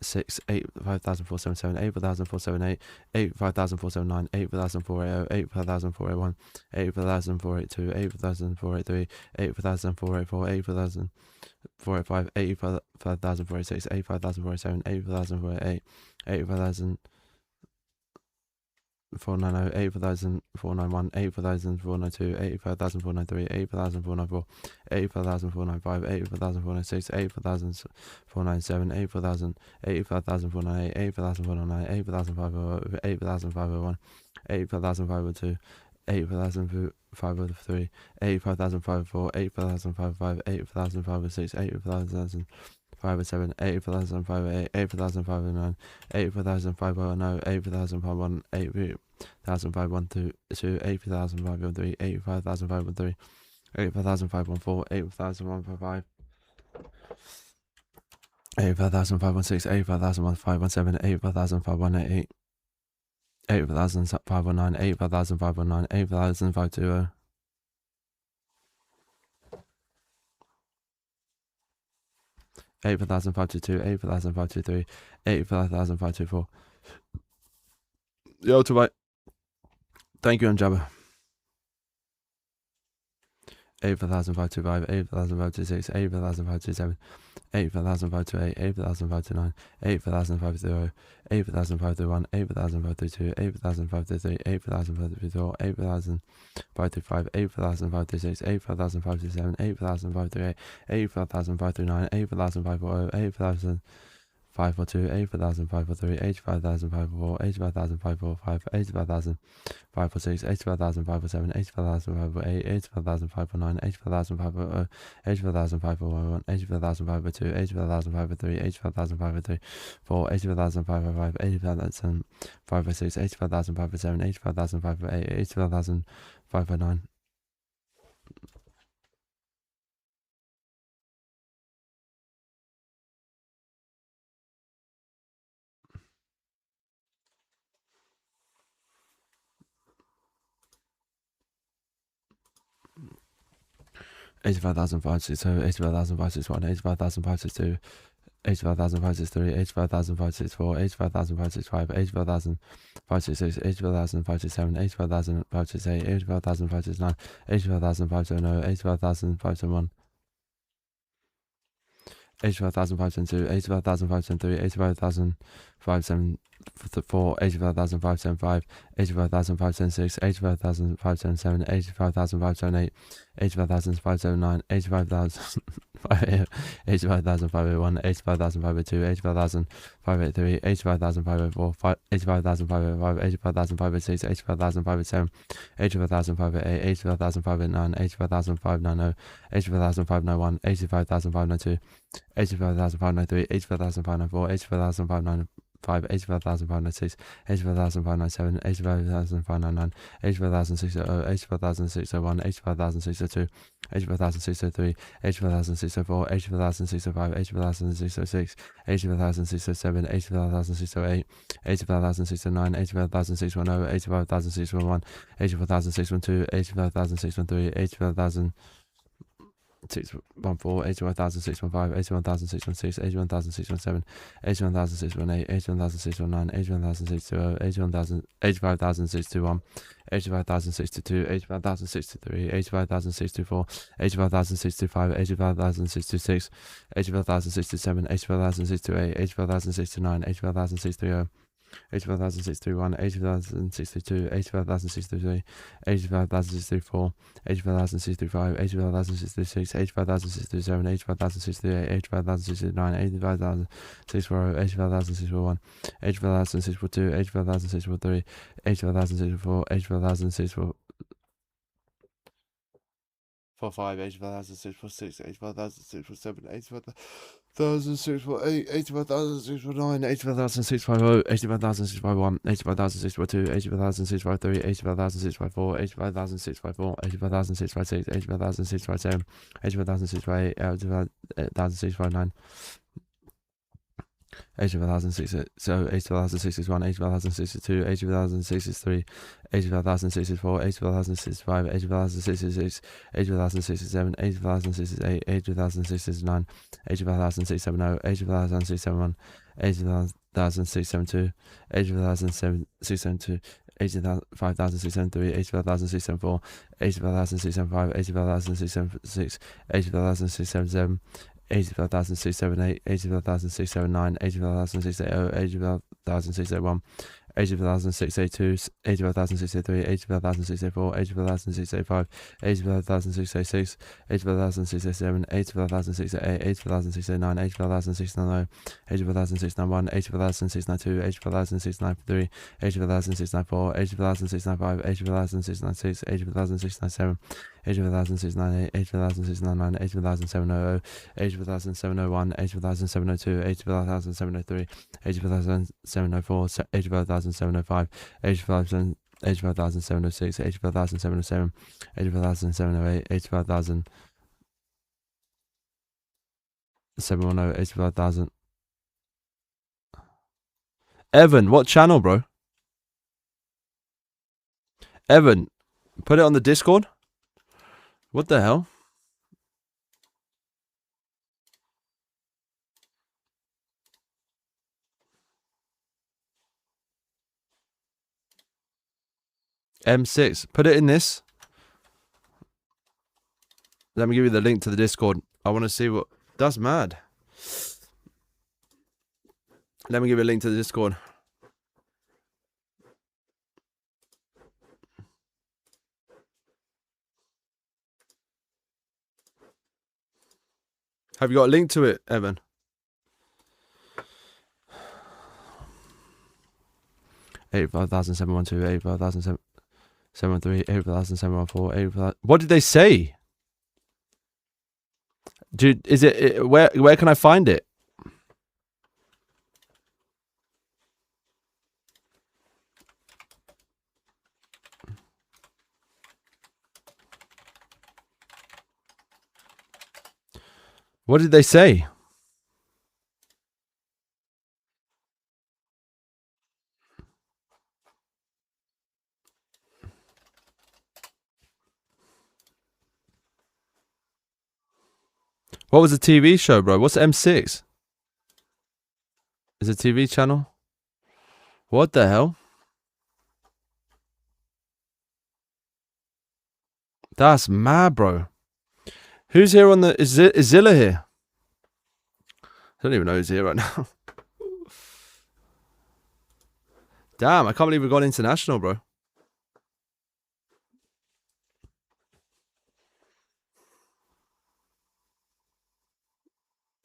6, 85,000, 477, 85,000, 478, 85,000, 479, 85,000, 480, 85,000, 481, 85,000, 482, 85,000, 483, 85,000, 484, 85,000, 485, 85,000, 486, 85,000, 487, 85,000, 488, 85,000, 490, 85,000, 491, 85,000, 492, 85,000, 493, 85,000, 494, 85,000, 495, 85,000, 496, 85,000, 497, 85,000, 85,000, 498, 85,000, 499, 85,000, 501, 85,000, 501, 85,000, 502, 85,000, 503, 85,000, 504, 85,000, 505, 85,000, 506, 85,000, 507, 85,000, 508, 85,000, 509, 85,000, 510, 85,000, 501, 80,000, 512, 80,000, 513, 85,000, 513, 85,000, 514, 85,000, 155, 85,000, 516, 85,000, 517, 85,000, 518, 85,000, 519, 85,000, 519, 85,000, 520. 85,000, 522, 85,000, 523, 85,000, 524. Yo, to bye. Thank you, Anjaba. 85,000, 525, 85,000, 526, 85,000, 527, 85,000, 528, 85,000, 529, 85,000, 530, 85,000, 531, 80,000, 532, 80,000, 533, 80,000, 534, 80,000, 535, 80,000, 536, 85,000, 537, 80,000, 538, 85,000, 539, 80,000, 540, 80,000, 542, 85,000, 543, 85,000, 544, 85,000, 545, 85,000, 546, 85,000, 547, 85,000, 548, 85,000, 549, 85,000, 540, 85,000, 541, 85,000, 502, 85,000, 503, 85,000, 503, 4, 85,000, 555, 85,000, 506, 85,000, 507, 85,000, 508, 85,000, 509. 85,000, 562, 85,000, 561, 85,000, 562, 85,000, 563, 85,000, 564, 85,000, 565, 85,000, 566, 85,000, 567, 85,000, 568, 85,000, 569, 85,000, 570, 85,000, 571. 85,000, 572, 85,000, 573, 85,000, 574, 85,000, 575, 85,000, 576, 85,000, 577, 85,000, 578, 85,000, 579, 85,000, 85,000, 501, 85,000, 502, 85,000, 583, 85,000, 504, 85,000, 505, 85,000, 506, 85,000, 507, 85,000, 508, 85,000, 509, 85,000, 590, 85,000, 591, 85,000, 592, 85,000, 593, 85,000, 594, 85,000, 595, 85,000, 596, 85,000, 597, 85,000, 599, 85,000, 600, 85,000, 601, 85,000, 602, 85,000, 603, 85,000, 604, 85,000, 605, 85,000, 606, 85,000, 607, 85,000, 608, 85,000, 609, 85,000, 610, 85,000, 611, 84,000, 612, 85,000, 613, 85,000, 614, 81,000, 615, 81,000, 616, 81,000, 617, 81,000, 618, 81,000, 619, 81,000, 620, 81,000, 85,000, 621, 85,000, 622, 85,000, 623, 85,000, 624, 85,000, 625, 85,000, 626, 85,000, 627, 85,000, 628, 85,000, 629, 85,000, 630, 85,631, 85,632, 85,633, 85,634, 85,635, 85,636, 85,637, 85,638, 85,639, 85,640, 85,641, 85,642, 85,643, 85,644, 85,644. 45, 85,646, 85,647, 85,648, 85,649, 85,650, 85,651, 85,652, 85,653, 85,654, 85,654, 85,656, 85,657, 85,658, 85,659. 85,064, 85,061, 85,062, 85,063, 85,064, 85,065, 85,066, 85,067, 85,068, 85,069, 85,670, 85,671, 85,672, 85,672, 85,673, 85,674, 85,675, 85,676, 85,677, 85,678, 85,679, 85,680, 85,681, 85,682, 85,683, 85,684, 85,685, 85,686, 85,687, 85,688, 85,689, 85,690, 85,691, 85,692, 85,693, 85,694, 85,695, 85,696, 85,697, 85,698, 85,699, 85,700, 85,701, 85,702, 85,703, 85,704, 85,705, 85,706, 85,707, 85,708, 85,710, 85,000. Evan, what channel, bro? Evan, put it on the Discord. What the hell? M6. Put it in this. Let me give you the link to the Discord. I want to see what... That's mad. Let me give you a link to the Discord. Have you got a link to it, Evan? $85,712, $85,713, $85,714, What did they say? Dude, is it where can I find it? What did they say? What was the TV show, bro? What's M6? Is it a TV channel? What the hell? That's mad, bro. Who's here on the... Is Zilla here? I don't even know who's here right now. Damn, I can't believe we've gone international, bro.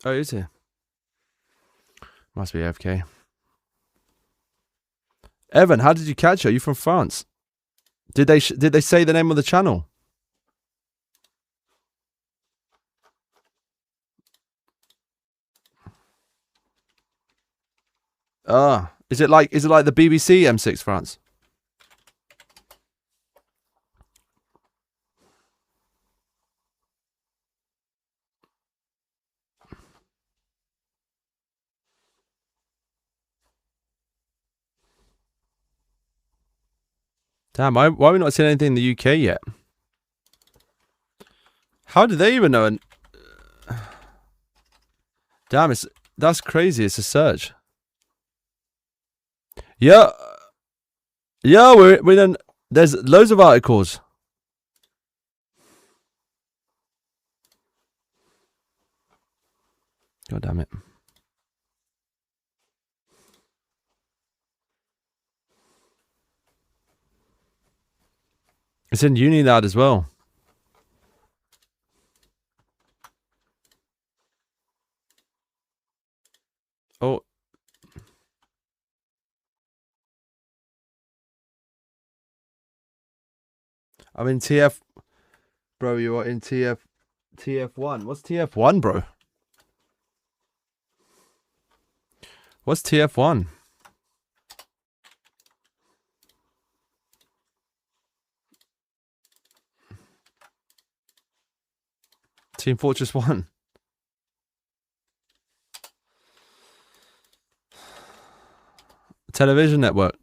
Oh, he's here. Must be AFK. Evan, how did you catch her? Are you from France? Did they say the name of the channel? Is it like the BBC M6 France? Damn, why are we not seeing anything in the UK yet? How did they even know? Damn, that's crazy. It's a search. Yeah, we don't. There's loads of articles. God damn it. It's in Unilad as well. Oh. I'm in TF. Bro, you are in TF1. What's TF1, bro? What's TF1? Team Fortress 1. Television network.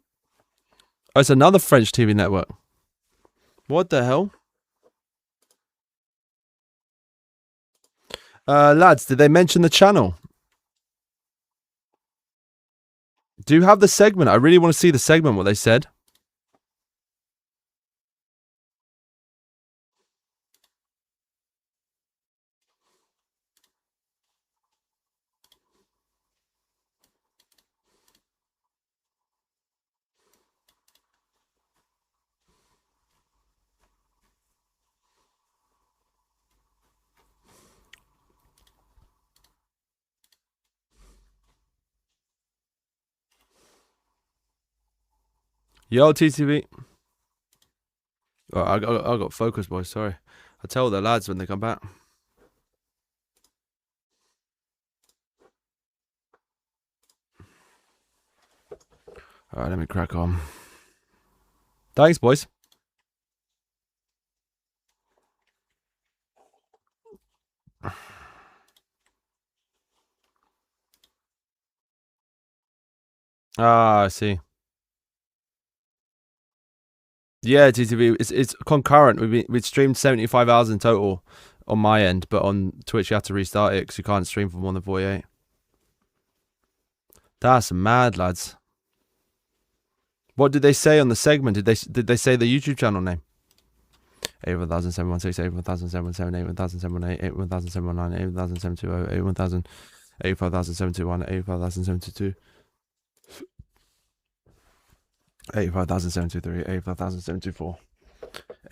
Oh, it's another French TV network. What the hell? Lads, did they mention the channel? Do you have the segment? I really want to see the segment, what they said. Yo, TTV. Oh, I got focus, boys. Sorry. I'll tell the lads when they come back. All right, let me crack on. Thanks, boys. Ah, I see. Yeah, TTV. It's concurrent. We've streamed 75 hours in total on my end, but on Twitch you have to restart it because you can't stream for more than 48. That's mad, lads. What did they say on the segment? Did they say the YouTube channel name? 81716, 81717, 81718, 81719, 81720, 81000, 85071, 85072. 85,723, 85,724,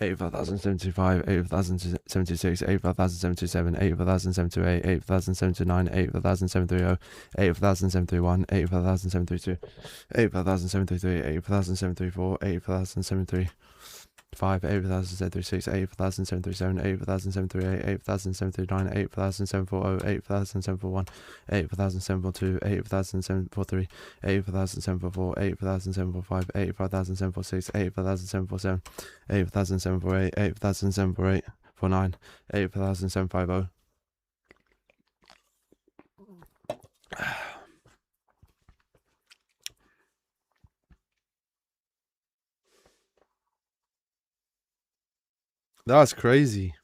85,075, 85,076, 85,077, 85,078, 85,079, 85,730, 85,731, 85,732, 85,733, 85,734, 85,735, 8,736, 8,737, 8,738, 8,739, 8,740, 8,741, 8,742, 8,743, 8,744, 8,745, 8,746, 8,747, 8,748, 8,748, 49, 8,750. That's crazy.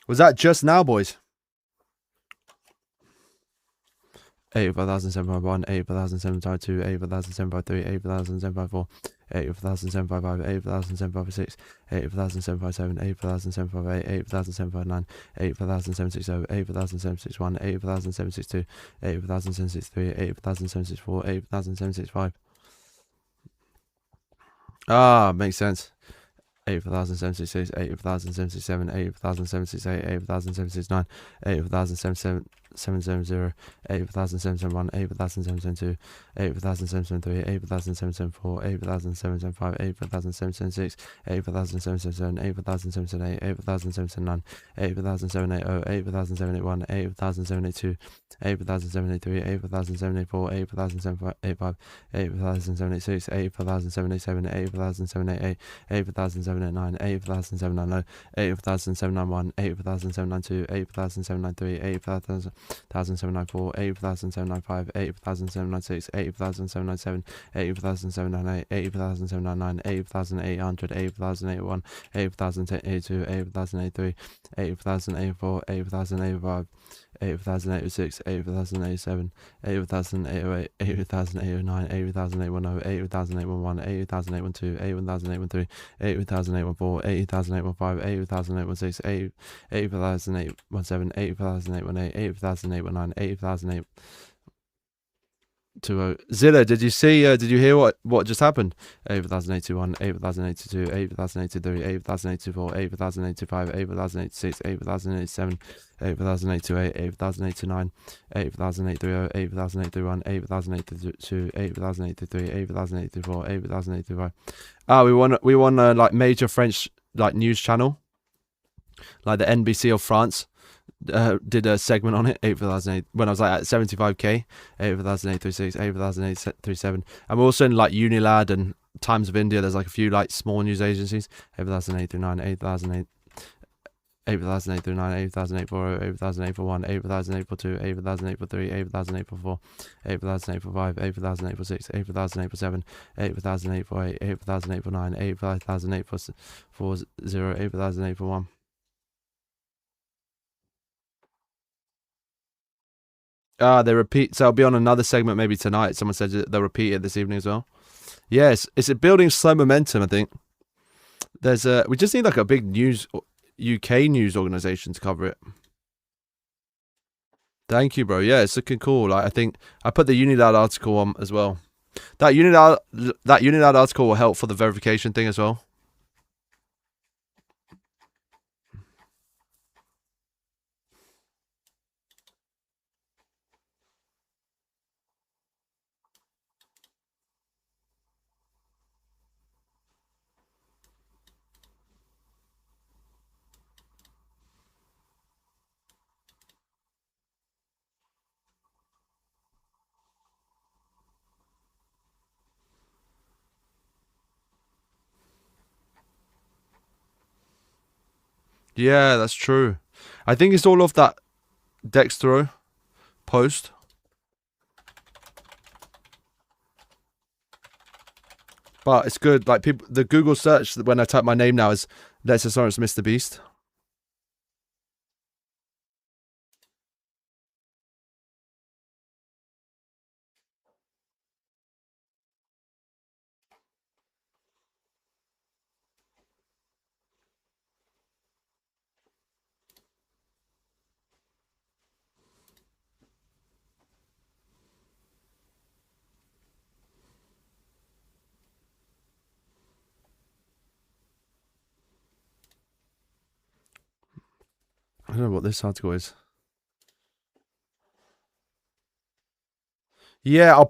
Was that just now, boys? 85,751, 85,752, 85,753, 85,754, 85,755, 85,756, 85,757, 85,758, 85,759, 85,760, 85,761, 85,762, 85,763, 85,764, 85,765. Ah, makes sense. 8,076, 8,077, 8,078, 8,079, 8,077, 770, 8,771, 8,772, 8,773, 8,774, 8,775, 8,776, 8,777, 8,778, 8,779, 8,780, 8,781, 8,782, 8,783, 8,784, 8,785, 8,776, 8,777, 8,788, 8,789, 8,790, 8,791, 8,792, 8,793, 8,794, 8,795, 8,796, 8,797, 8,798, 8,799, 8,800, 8,081, 8,082, 8,083, 8,084, 8,085, 8,086, 8,087, 8,808, 8,809, 8,810, 8,811, 8,812, 8,813, 8,814, 8,815, 8,816, 8,817, 8,818, 8,819, 8,008. 20. Zilla, did you see? Did you hear what just happened? 8,081, 8,082, 8,083, 8,084, 8,085, 8,086, 8,087, 8,088, 8,089, 8,080, 8,081, 8,082, 8,083, 8,084, 8,085. Ah, we won like major French like news channel, like the NBC of France. Did a segment on it, 8,008 when I was like at 75k, 8,836, 8,837, and we're also in like Unilad and Times of India. There's like a few like small news agencies. 8,839, 8,008, 8,839, 8,840, 8,841, 8,842, 8,843, 8,844, 8,845, 8,846, 8,847, 8,848, 8,849, 8,840, 8,841. They repeat. So I'll be on another segment maybe tonight. Someone said they'll repeat it this evening as well. Yes, it's building slow momentum. I think we just need like a big UK news organization to cover it. Thank you, bro. Yeah, it's looking cool. Like, I think I put the Unilad article on as well. That Unilad article will help for the verification thing as well. Yeah, that's true. I think it's all of that Dextro post. But it's good. Like people, the Google search when I type my name now is Lexisaurus Mr. Beast. I don't know what this article is. Yeah,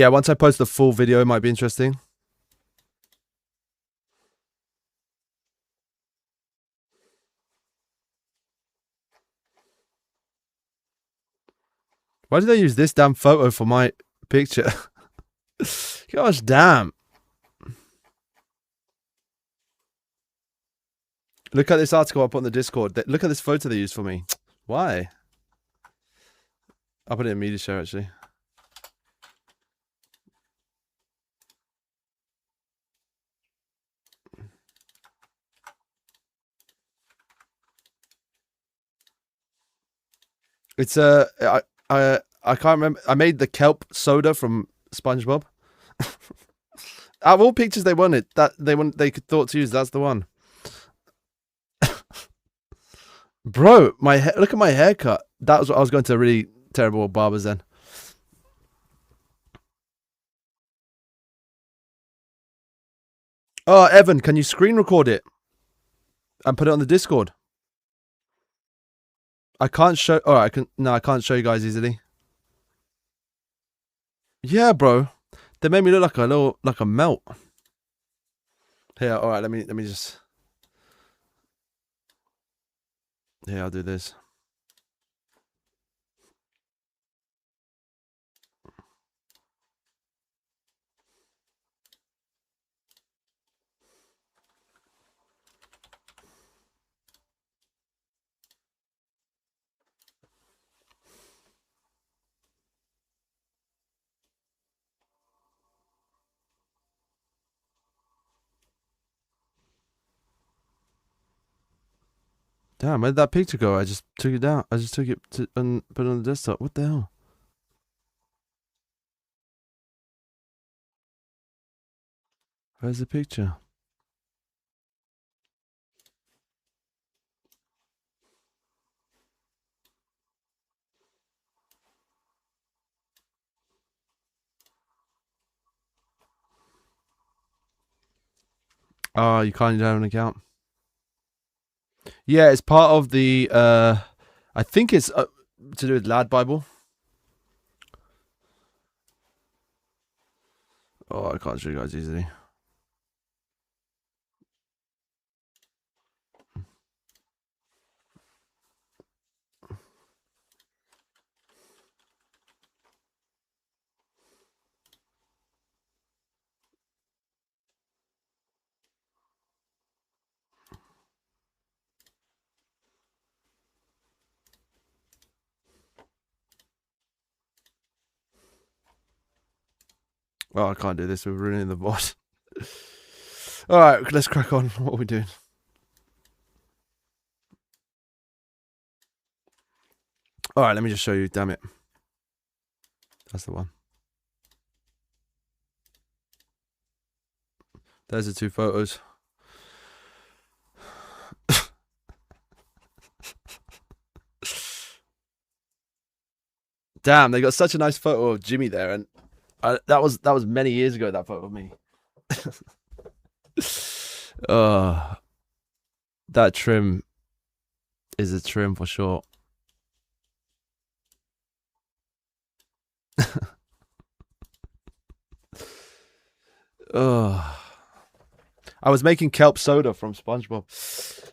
once I post the full video, it might be interesting. Why did they use this damn photo for my picture? Gosh damn. Look at this article I put on the Discord. Look at this photo they used for me. Why? I'll put it in media share actually. It's I can't remember. I made the kelp soda from SpongeBob. Out of all pictures they wanted, they thought to use, that's the one. Bro, look at my haircut. That was what I was going to a really terrible barbers then. Oh, Evan, can you screen record it and put it on the Discord? I can't show. Oh, I can. No, I can't show you guys easily. Yeah, bro. They made me look like a melt. Here, all right. Let me just. Yeah, I'll do this. Damn, where did that picture go? I just took it down. I just took it and put it on the desktop. What the hell? Where's the picture? Oh, you can't have an account. Yeah, it's part of the. I think it's to do with Lad Bible. Oh, I can't show you guys easily. Oh, I can't do this. We're ruining the boss. All right, let's crack on. What are we doing? All right, let me just show you. Damn it. That's the one. There's the two photos. Damn, they got such a nice photo of Jimmy there, and that was many years ago. That photo of me. That trim is a trim for sure. I was making kelp soda from SpongeBob.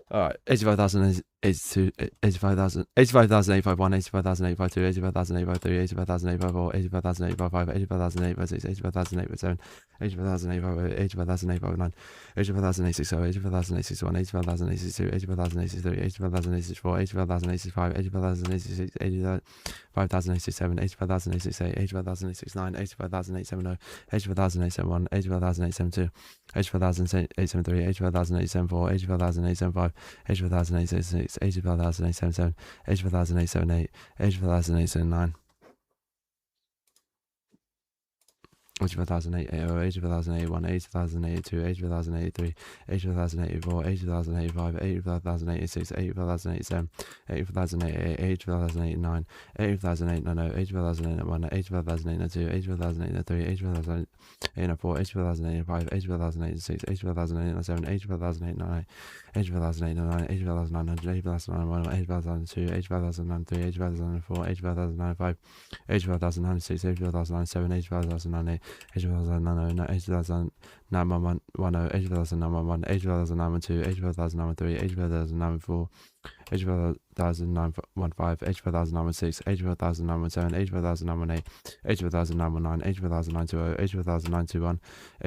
All right, 85,000, 82, 85,000, 85,851, 85,852, 85,853, 85,854, 85,855, 85,856, 85,857, 85,858, 85,859, 85,860, 85,861, 85,862, 85,863, 85,864, 85,865, 85,866, 85,867, 85,868, 85,869, 85,870, 85,871, 85,872, 85,873, 85,874, 85,875, 85,866, 85,877, 85,878, 85,879. 85,080, 85,081, 80,082, 80,083, 80,084, 80,085, 80,086, 80,087, 80,088, 80,089, 80,890, 80,891, 80,892, 80,893, 80,804, 80,805, 80,806, 80,897, 80,898, 80,899, 80,900, 80,901, 80,002, 80,003, 80,004, 80,095, 80,096, 80,097, 80,098, 80,090, 80,910, 80,911, 80,912, 80,913, 80,914, 80,915, 80,916, 80,917, 80,918, 80,919, 80,920, 80,921, 80,922,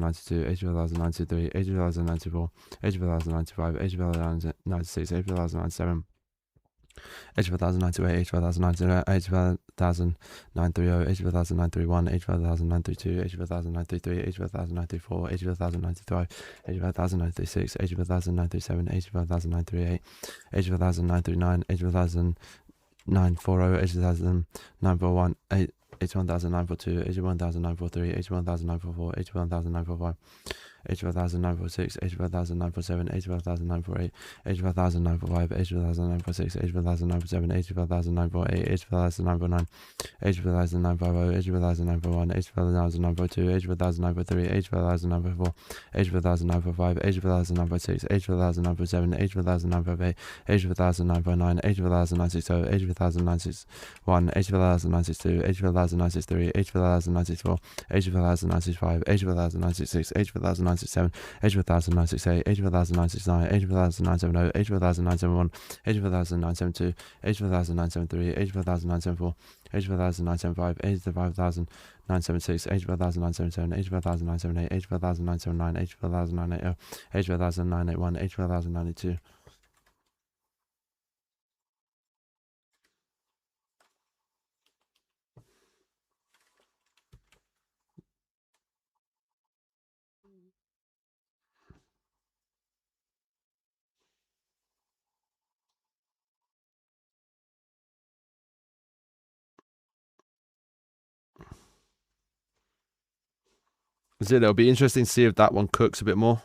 80,923, 80,094, 80,095, 80,096, 80,097, 80,928, 80,929, 80,930, 80,931, 80,932, 80,933, 80,934, 80,935, 80,936, 80,937, 80,938, 80,939, 80,940, 80,941, 81,942, 81,943, 81,944, 81,945, 81,946, 81,947, 81,948, 81,945, 81,946, 81,947, 81,948, 81,949, 80,950, 80,941, 80,942, 80,943, 80,944, 80,945, 80,946, 80,947, 80,958, 80,949, 80,960, 80,961, 80,962, 80,963, 80,964, 80,965, 80,966, 80,967, 80,968, 80,969, 80,970, 80,971, 80,972, 80,973, 80,974, 80,975, 85,976, 85,977, 85,978, 85,979, 85,980, 85,981, 85,982. It'll be interesting to see if that one cooks a bit more.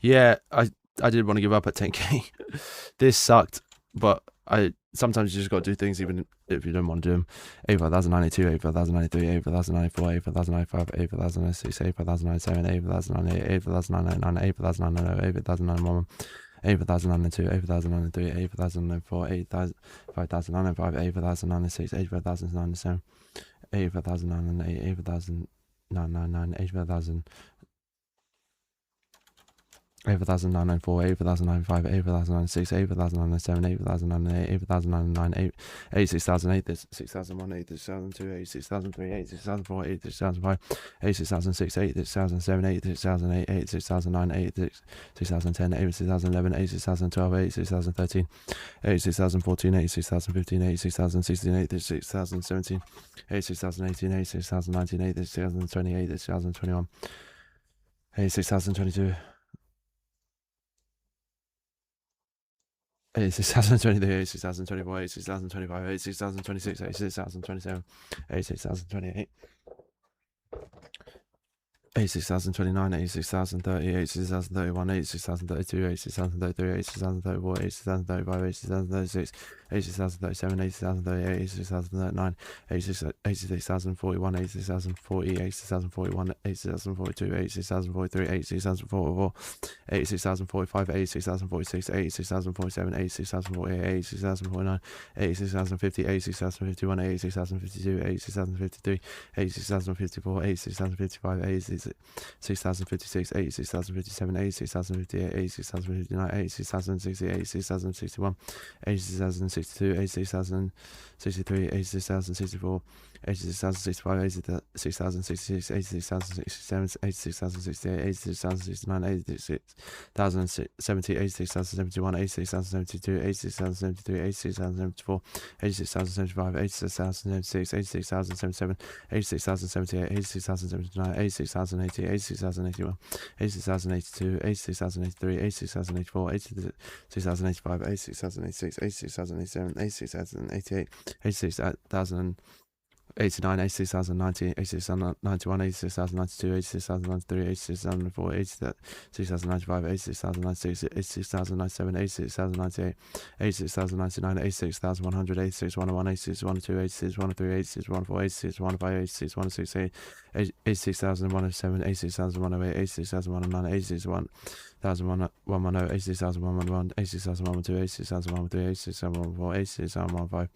Yeah, I did want to give up at 10k. This sucked, but I sometimes you just got to do things even if you don't want to do them. 8,092, 8,093, 8,094, 8,095, 8,096, 8,097, 8,098, 8,099, 8,099, 8,091, 8,092, 8,093, 8,094, 5,095, 8,096, 8,097, 8,098, 8,099, 8,000. 8,994, 8,095, 8,096, 8,097, 8,098, 8,099, 86,008, 6,001, 86,002, 86,003, 86,004, 86,005, 86,006, 86,007, 86,008, 86,009, 86,010, 86,011, 86,012, 86,013, 86,014, 86,015, 86,016, 86,017, 86,018, 86,019, 86,020, 86,021, 86,022. 86,023, 86,024, 86,025, 86,026, 86,027, 86,028, 86,029, 86,030, 86,031, 86,032, 86,033, 86,034, 86,035, 86,036, 86,037, 86,038, 86,039, 86,041, 86,040, 86,041, 86,042, 86,043, 86,044, 86,045, 86,046, 86,047, 86,048, 86,049, 86,050, 86,051, 86,052, 86,053, 86,054, 86,055, 86,056, 86,057, 86,058, 86,059, 86,060, 86,061, 86,062, 86,063, 86,064, 86,065, 86,066, 86,067, 86,068, 86,069, 86,070, 86,071, 86,072, 86,073, 86,074, 86,075, 86,076, 86,077, 86,078, 86,079, 86,080, 86,081, 86,082, 86,083, 86,084, 86,085, 86,086, 86,087, 86,088, 86,000. 89, 86,090, 86,091, 86,092, 86,093, 86,004, 86,095, 86,096, 86,097, 86,098, 86,099, 86,100, 86,101, 86,102, 86,103, 86,104, 86,105, 86,168, 86,107, 86,108, 86,109, 86,110, 86,111, 86,112, 86,113, 86,114, 86,115,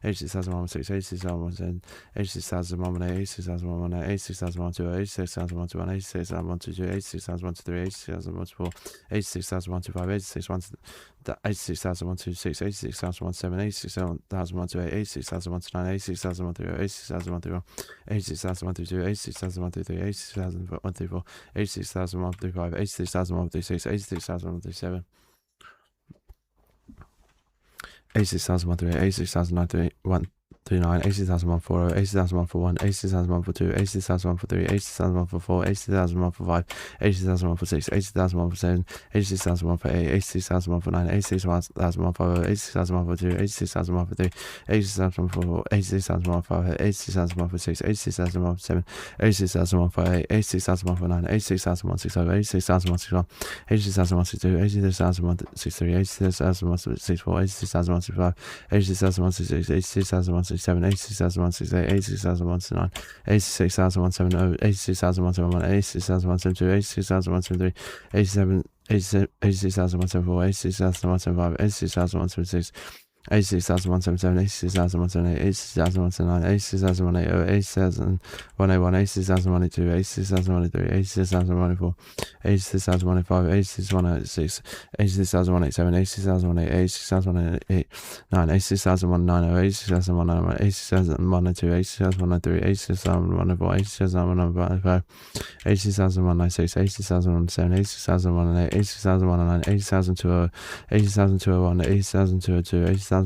86,116, 86,117, 86,118, 86,119, 86,120, 86,121, 86,122, 86,123, 86,124, 86,125, 86,126, 86,127, 86,128, 86,129, 86,130, 86,131, 86,132, 86,133, 86,134, 86,135, 86,136, 86,137, 86,138, 86,138, 39, 80,140, 80,141, 80,142, 80,143, 80,144, 80,145, 80,146, 80,147, 86,148, 86,149, 86,150, 86,142, 86,143, 86,144, 86,155, 86,146, 86,147, 86,158, 86,149, 86,160, 86,161, 86,162, 86,163, 86,164, 86,165, 86,166, 86,167, 86,168, 86,169, 86,170, 86,171, 86,172, 86,173, 86,174, 86,175, 86,176, 86,177, 86,178, 86,179, 86,180, 86,181, 86,182, 86,183, 86,184, 86,105, 86,186, 86,187, 86,188, 86,189, 86,190, 86,191, 86,192, 86,193, 86,194, 86,195, 86,196, 86,197, 86,108, 86,109, 80,201, 80,202, 80,203,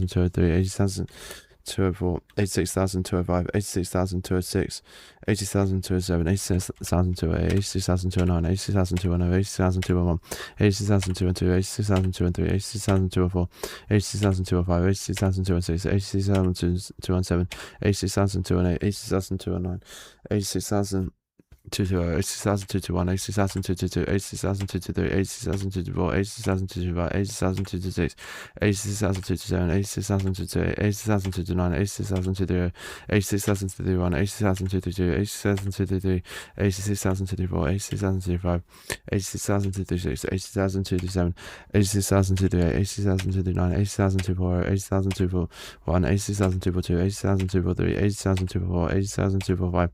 80,204, 86,205, 86,206, 80,207, 86,208, 86,209, 86,210, 86,211, 86,212, 86,203, 86,204, 86,205, 86,206, 86,217, 86,208, 86,209, 86,000. 220, 86,221, 86,222, 86,223, 86,224, 86,225, 86,226, 86,227, 86,228, 86,229, 86,230, 86,231, 86,232, 86,233, 86,234, 86,235, 86,236, 86,237, 86,238, 86,239, 86,240, 86,241, 86,242, 86,243, 86,244, 86,245,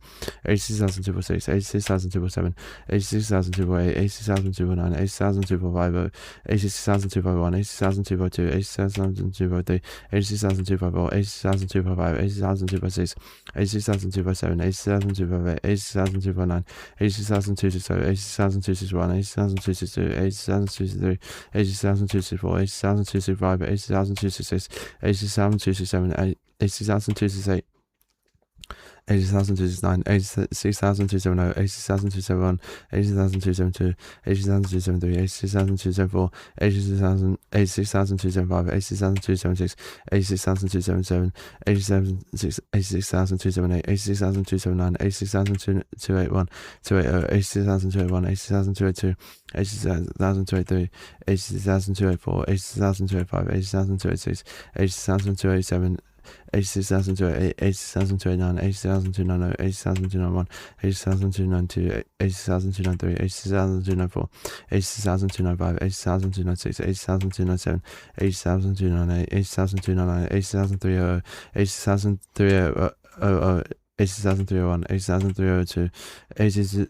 86,246, 86,247, 86,248, 86,249, 86,250, 86,251, 86,252, 86,253, 86,254, 86,255, 86,256, 86,257, 86,258, 86,259, 86,260, 86,261, 86,262, 86,263, 86,264, 86,265, 86,266, 86,267, 86,268, 80,269, 86,270, 86,271, 80,272, 80,273, 86,274, 86,275, 86,276, 86,277, 86,278, 86,279, 86,281, 280, 86,281, 86,282, 86,283, 86,284, 86,285, 86,286, 86,287, 86,208, 86,209, 86,290, 86,291, 86,292, 86,293, 86,294, 86,295, 86,296, 86,297, 80,298, 80,299, 80,300, 80,300, 80,301, 80,302, 80,000.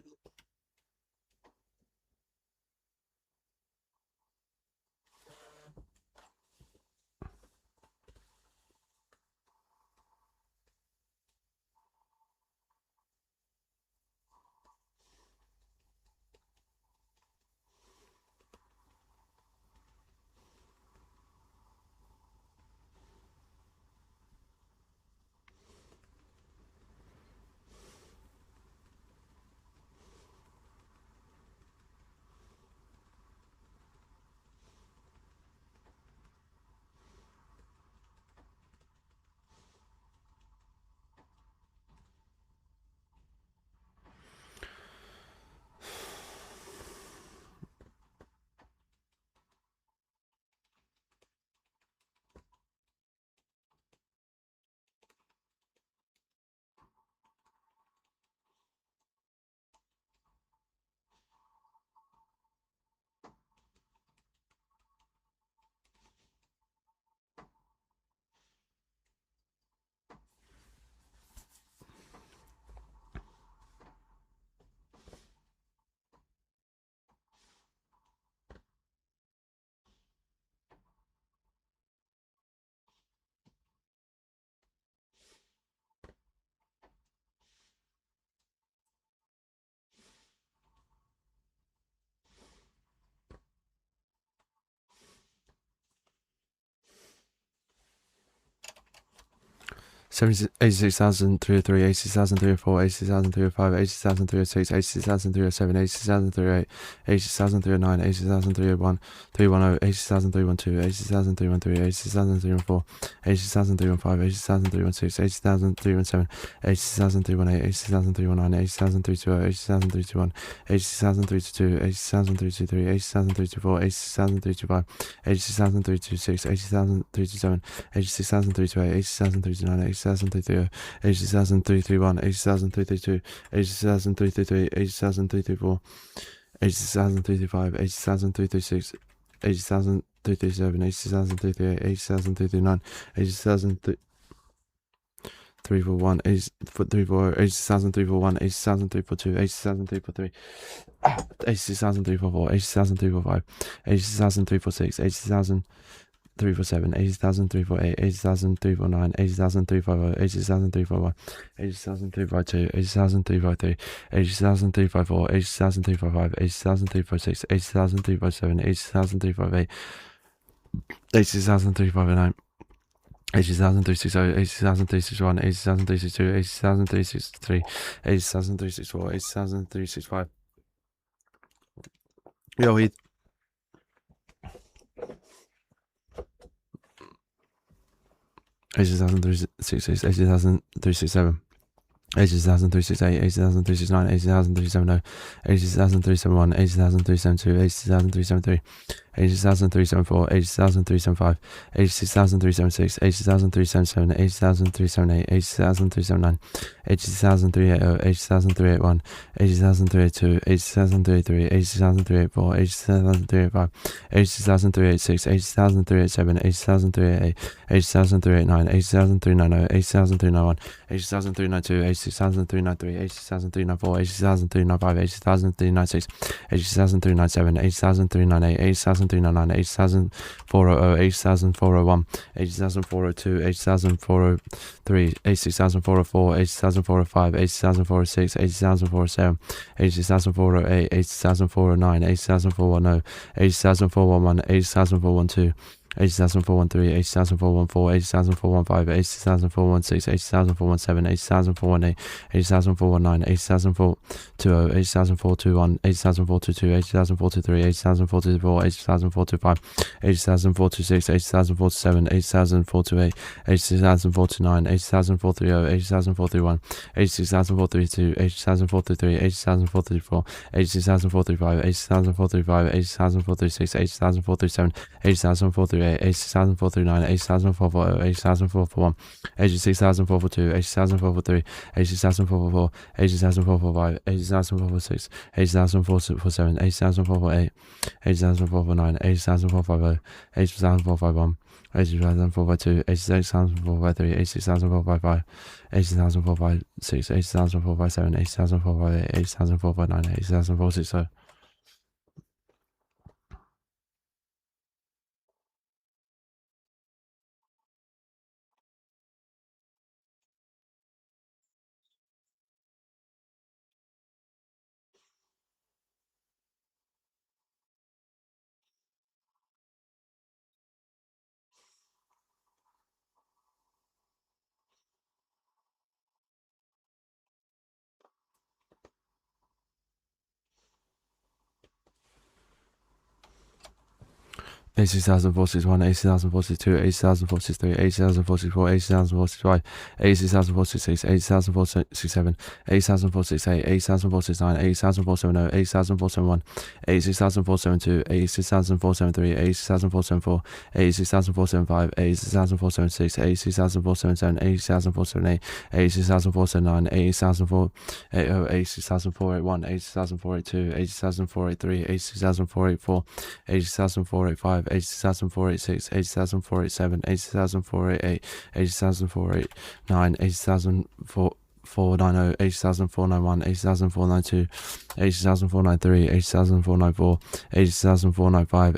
Eighty-six thousand three hundred three, 86,304, 86,305, 86,306, 86,307, 86,308, 86,309, 86,301, 310, 86,312, 86,313, 86,314, 86,315, 86,316, 86,317, 86,318, 86,319, 86,320, 86,321, 86,322, 86,323, 86,324, 86,325, 86,326, 86,327, 86,328, 86,329, 86,330, 86,331, 86,332, 86,333, 86,334, 80,335, 80,336, 80,337, 80,338, 80,339, 80,341, 80,341, 80,342, 80,343, 80,344, 80,345, 80,346, 80,000. 347, 80,348, 80,349, 80,350, 80,351, 80,352, 80,353, 80,354, 80,355, 80,356, 80,357, 80,358, 80,359, 80,360, 80,361, 80,362, 80,363, 80,364, 80,365. Yo, he. 80,366, 80,367, 80,368, 80,369, 80,370, 80,371, 80,372, 80,373, 80,374, 80,375, 86,376, 80,377, 80,378, 80,379, 80,380, 80,381, 80,382, 80,383, 80,384, 80,385, 80,386, 80,387, 80,388, 80,389, 80,390, 80,391, 80,392, 80,393, 80,394, 80,395, 80,396, 80,397, 80,398, 80,399, 80,400, 80,401, 80,402, 80,403, 86,404, 80,405, 80,406, 80,407, 80,408, 80,409, 80,410, 80,411, 80,412, 80,413, 80,414, 80,415, 80,416, 80,417, 80,418, 80,419, 80,420, 80,421, 80,422, 80,423, 80,424, 80,425, 80,426, 80,427, 80,428, 80,429, 80,430, 80,431, 86,432, 80,433, 80,434, 86,435, 80,435, 80,436, 80,437, 80,438, 86,439, 80,440, 80,441, 86,442, 80,443, 86,444, 80,445, 80,446, 80,447, 80,448, 80,449, 80,450, 80,451, 80,452, 86,453, 86,455, 80,456, 80,457, 80,458, 80,459, 80,460. 80,041, 80,042, 80,043, 80,044, 80,045, 80,046, 80,047, 80,048, 80,049, 80,470, 80,471, 86,472, 86,473, 86,474, 86,475, 86,476, 86,477, 86,478, 86,479, 80,480, 80,481, 80,482, 80,483, 80,484, 80,485, 80,486, 80,487, 80,488, 80,489, 80,490, 80,491, 80,492, 80,493, 80,494, 80,495,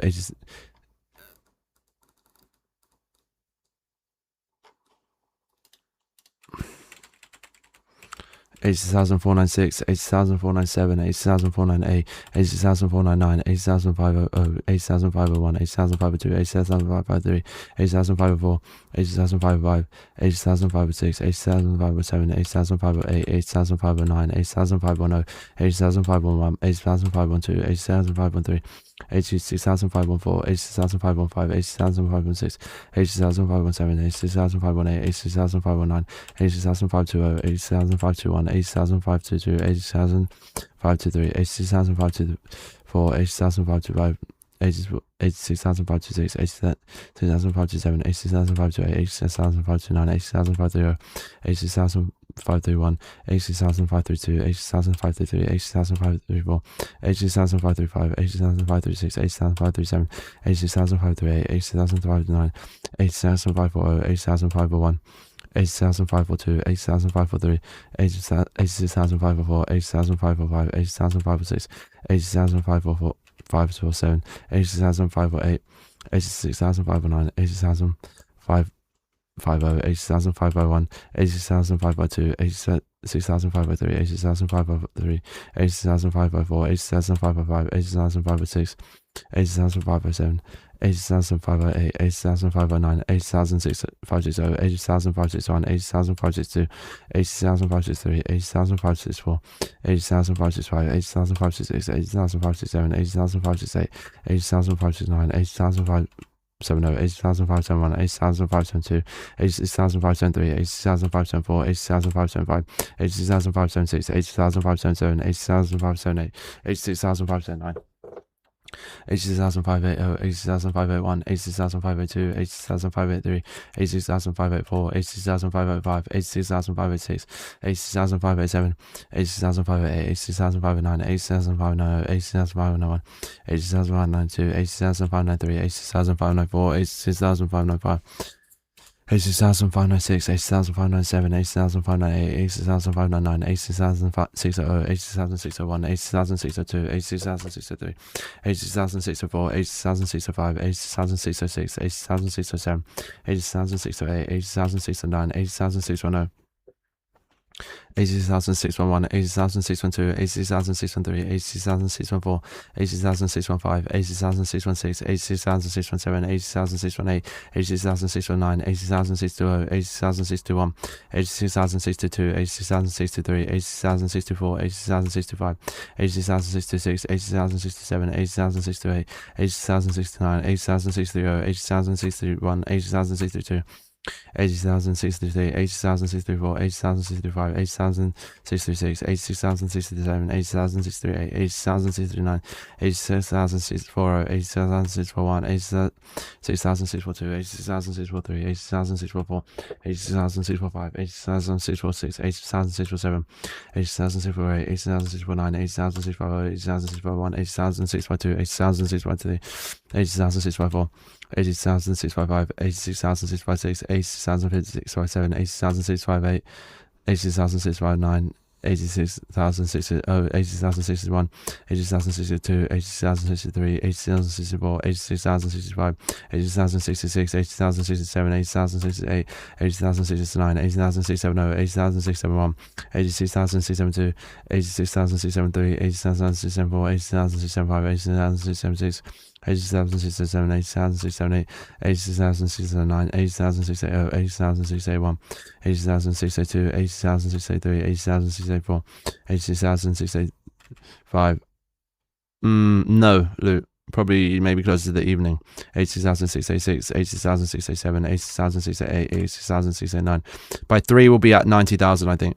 80,496, 80,497, 80,498, 80,499, 80,500, 80,501, 80,502, 80,553, 80,504, 80,505, 80,506, 80,507, 80,508, 80,509, 80,510, 80,511, 80,512, 80,513, 86,514, 86,515, 86,516, 86,517, 86,518, 86,519, 86,520, 80,521, 80,522, 80,523, 86,524, 80,525, 86,526, 86,527, 86,528, 86,529, 86,530, 86,531, 86,532, 86,533, 86,534, 86,535, 86,536, 87,537, 86,538, 86,539, 86,540, 80,501, 80,542, 80,543, 86,544, 80,545, 80,546, 80,544, 547, 80,548, 86,509, 80,550, 80,501, 80,502, 86,503, 80,503, 80,504, 80,505, 80,506, 80,507, 80,508, 80,509, 80,560, 80,561, 80,562, 80,563, 80,564, 80,565, 80,566, 80,567, 80,568, 80,569, 80,570, 80,570, 80,571, 80,572, 86,573, 86,574, 86,575, 86,576, 80,577, 80,578, 86,579. 86,580, 86,581, 86,582, 86,583, 86,584, 86,585, 86,586, 86,587, 86,588, 86,589, 86,590, 86,591, 86,592, 86,593, 86,594, 86,595. 86,596, 86,597, 86,598, 86,599, 86,600, 86,601, 86,602, 86,603, 86,604, 86,605, 86,606, 86,607, 86,608, 86,609, 86,610. 86,611, 86,612, 86,613, 86,614, 86,615, 86,616, 86,617, 86,618, 86,619, 86,620, 86,621, 86,622, 86,623, 86,064, 86,065, 86,066, 86,067, 86,068, 86,069, 86,060, 80,061, 80,062. 80,063, 80,064, 80,065, 80,066, 86,067, 80,068, 80,069, 86,064, 80,061, 86,042, 86,043, 86,044, 86,065, 86,046, 80,067, 80,068, 80,069, 80,065, 80,061, 80,062, 80,063, 80,064. 80,655, 86,656, 80,657, 80,658, 80,659, 86,060, 80,061, 80,062, 80,063, 80,064, 86,065, 80,066, 80,067, 80,068, 80,069, 80,670, 80,671, 86,672, 86,673, 80,674, 80,675, 80,676. 80,607, 80,678, 80,609, 80,680, 80,681, 80,682, 80,683, 80,684, 86,685. No, Luke. Probably maybe closer to the evening. 80,686, 80,687, 80,688, 80,689. By 3 we'll be at 90,000, I think.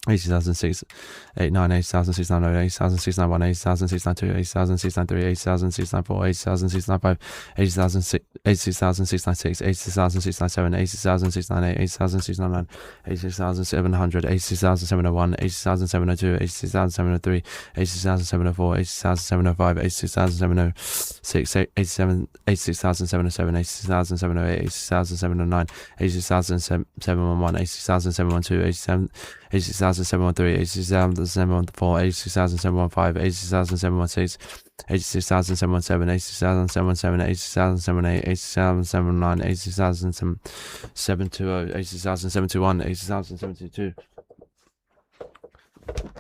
80,689, 80,690, 80,691, 80,692, 80,693, 80,694, 80,695, 86,696, 80,697, 80,698, 80,699, 86,700, 86,701, 86,702, 86,703, 86,704, 86,705, 86,706, 86,707, 86,708, 86,709, 86,711, 86,712, 86,713, 86,714, 86,715, 86,716, 86,717, 86,717, 86,718, 86,719, 86,720, 86,721, 86,722.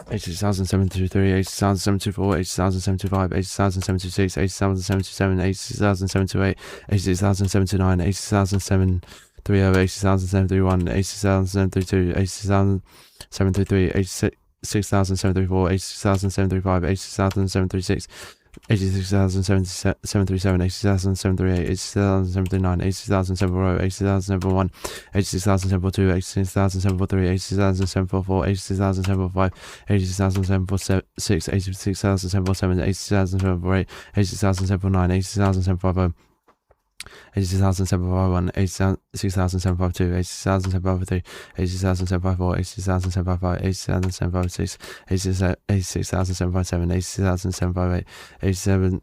80,723, 80,724, 80,725, 80,726, 80,727, 80,728, 80,729, 80,730, 80,731, 80,732, 80,733, 86,734, 86,735, 86,736, 86,737, 86,738, 86,739, 80,740, 80,741, 86,742, 86,743, 86,744, 86,745, 86,746, 86,747, 86,748, 86,749, 86,750. 80,751, 86,752, 86,753, 86,754, 86,755, 86,756, 86,757, 86,758, 87.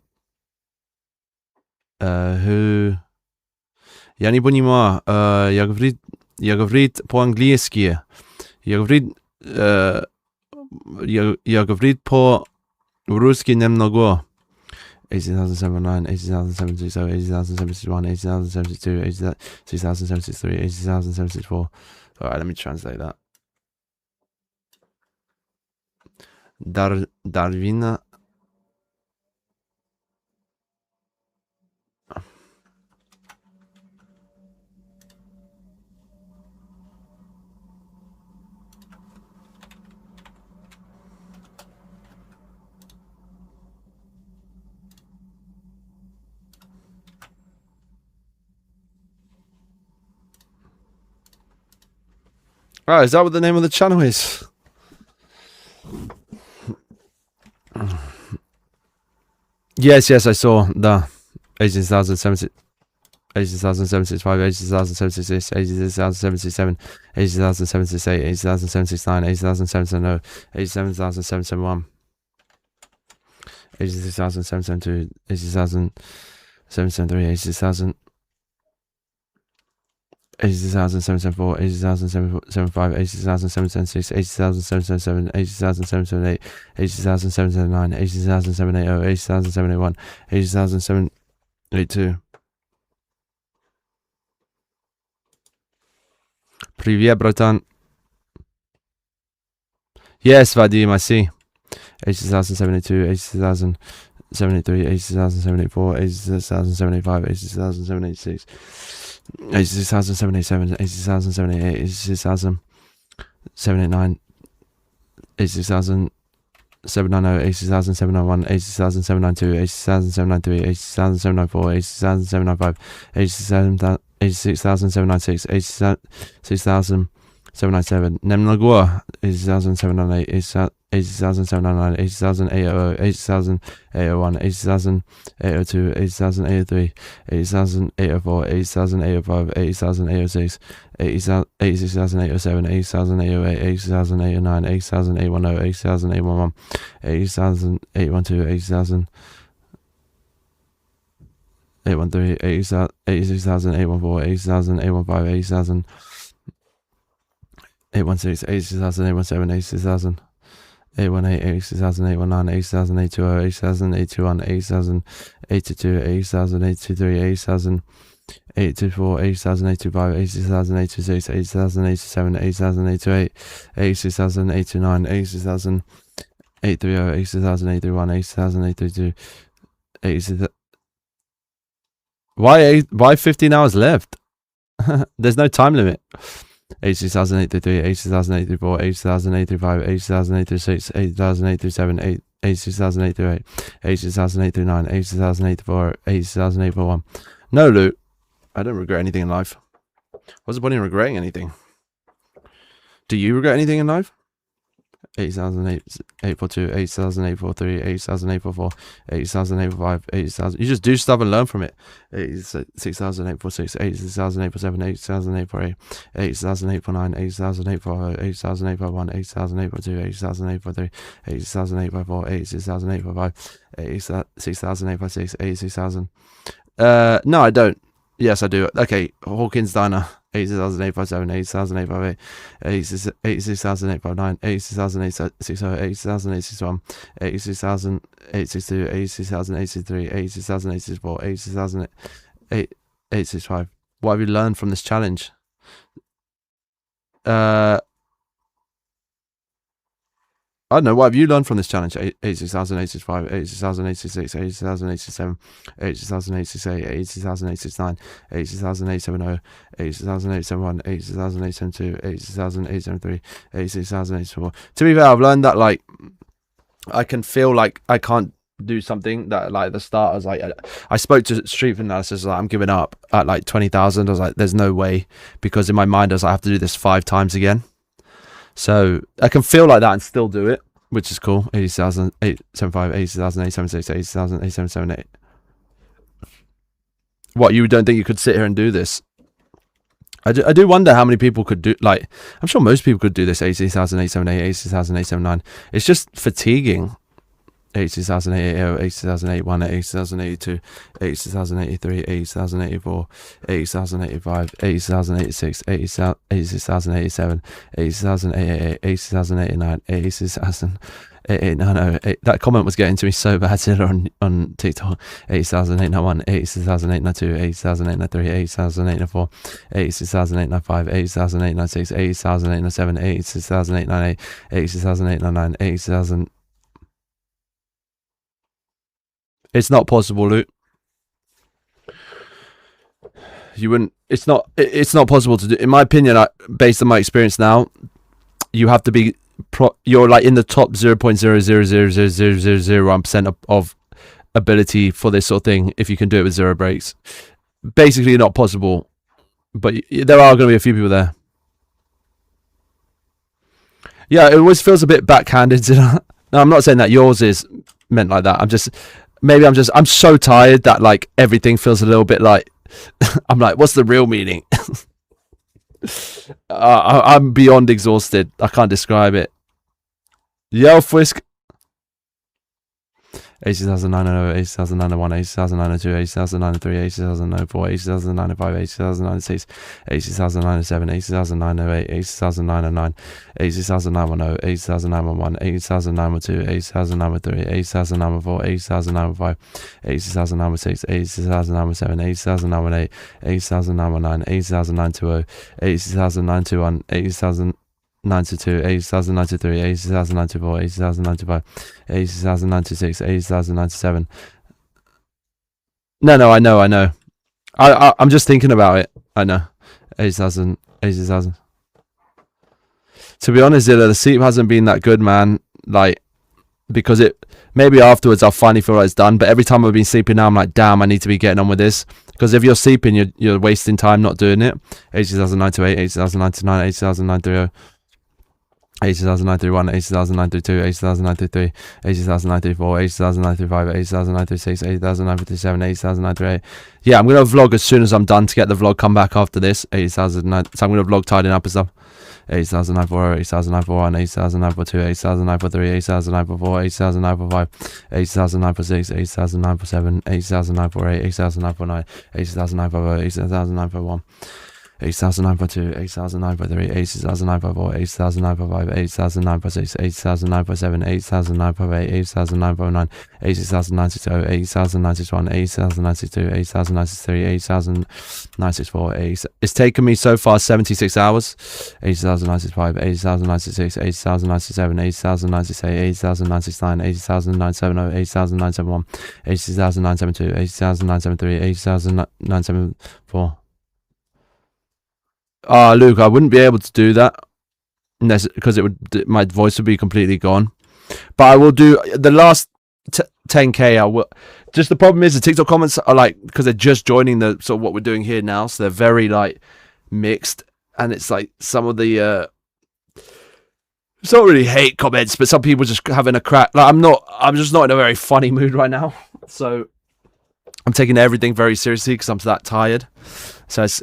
Я не понимаю. Я говорит по-английски. Я говорит по-русски немного. 80,079, 80,076, 80,071, 80,072, 86,073, 80,074. Alright, let me translate that. Darwina. Oh, is that what the name of the channel is? Yes, I saw the 18,070. 80,765, 80,766, 80,767, 80,768, 80,769, 80,770, 87,771, 86,772, 80,773, 80,000. 80,774, 80,775, 80,776, 80,777, 80,778, 80,779, 80,780, 80,781, 80,782. Привет, братан. Yes, Vadim, I see. 80,072, 80,073, 80,074, 80,075, 80,076. 86,787, 86,788, 86,789, 86,790, 86,791, 86,792, 86,793, 86,794, 86,795, 86,796, 86,797, Nemnagua, 80,798, 80,799, 80,800, 80,801, 80,802, 80,803, 80,804, 80,805, 80,806, 86,807, 80,808, 80,809, 80,810, 80,811, 80,812, 80,000. 813, 86,814, 80,815, 80,000, 816, 86,817, 86,000, 818, 86,819, 80,820, 80,821, 80,082, 80,823, 80,824, 80,825, 80,826, 80,087, 80,828, 86,829, 80,830, 80,831, 80,832, 80,000. Why 15 hours left? There's no time limit. 86,833, 86,834, 80,835, 80,836, 80,837, 86,838, 86,839, 80,834, 80,841. No, Luke. I don't regret anything in life. What's the point in regretting anything? Do you regret anything in life? 80,842, 80,843, 80,844, 80,845, 80,000. You just do stuff and learn from it. 86,846, 86,847, 80,848, 80,849, 80,850, 80,851, 80,852, 80,853, 80,854, 86,855, 86,856, 86,000. No, I don't. Yes, I do. Okay, Hawkins Diner. 80,857, 80,858, 86,859, 86,860, 86,861, 86,862, 86,863, 86,864, 86,865. What have you learned from this challenge? I don't know, what have you learned from this challenge? 86,085, 86,086, 86,087, 86,088, 86,089, 86,870, 86,871, 86,872, 86,873, 86,874. To be fair, I've learned that, like, I can feel like I can't do something that, like, the start, I was like, I spoke to Street Analysis, like, I'm giving up at like 20,000. I was like, there's no way, because in my mind I was like, I have to do this 5 times again. So I can feel like that and still do it, which is cool. 80,875, 80,876, 80,878. What, you don't think you could sit here and do this? I do wonder how many people could do, like, I'm sure most people could do this. 80,878, 80,879. It's just fatiguing. 80,880, 80,081, 80,082, 80,083, 80,084, 80,085, 80,086, 86,087, 80,088, 80,089, 86,890. That comment was getting to me so bad here on TikTok. 80,891, 80,892, 80,893, 80,894, 86,895, 80,896, 80,897, 86,898, 86,899, 80,000. It's not possible, Luke. You wouldn't. It's not possible to do. In my opinion, based on my experience now, you have to be. You're like in the top 0.0000001% of ability for this sort of thing. If you can do it with 0 breaks, basically not possible. But there are going to be a few people there. Yeah, it always feels a bit backhanded. No, I'm not saying that yours is meant like that. I'm so tired that like everything feels a little bit like I'm like, what's the real meaning? I'm beyond exhausted. I can't describe it. Yo, Frisk. 80,900, 80,901, 80,902, 80,903, 80,904, 80,905, 80,906, 80,907, 80,908, 80,909, 80,910, 80,911, 80,912, 80,913, 80,904, 80,905, 80,906, 80,907, 80,908, 80,919, 80,920, 80,921, 80,000. 92, 80,093, 80,094, 80,095, 80,096, 80,097. No, I know. I'm just thinking about it. I know. 80,000, 80,000. To be honest, Zilla, the sleep hasn't been that good, man. Like, because maybe afterwards I'll finally feel like it's done. But every time I've been sleeping now, I'm like, damn, I need to be getting on with this. Because if you're sleeping, you're wasting time not doing it. 80,928, 80,099, 80,930. 80,931, 80,932, 80,933, 80,934, 80,935, 80,936, 80,957, 80,938. Yeah, I'm going to vlog as soon as I'm done to get the vlog come back after this. 80,009. So I'm going to vlog tidying up and stuff. 80,940, 80,941, 80,942, 80,943, 80,944, 80,945, 80,946, 80,947, 80,948, 80,949, 80,950, 80,951. 80,942, 80,943, 80,954, 80,955, 80,956, 80,957, 80,958, 80,959, 80,960, 80,961, 80,962, 80,963, 80,964. It's taken me so far 76 hours. 80,965, 80,966, 80,967, 80,968, 80,969, 80,970, 80,971, 80,972, 80,973, 80,974. Luke, I wouldn't be able to do that because my voice would be completely gone. But I will do the last 10k. I will. Just the problem is the TikTok comments are like, because they're just joining the sort of what we're doing here now, so they're very like mixed, and it's like some of the it's not really hate comments, but some people just having a crack. Like I'm just not in a very funny mood right now, so I'm taking everything very seriously because I'm that tired. So it's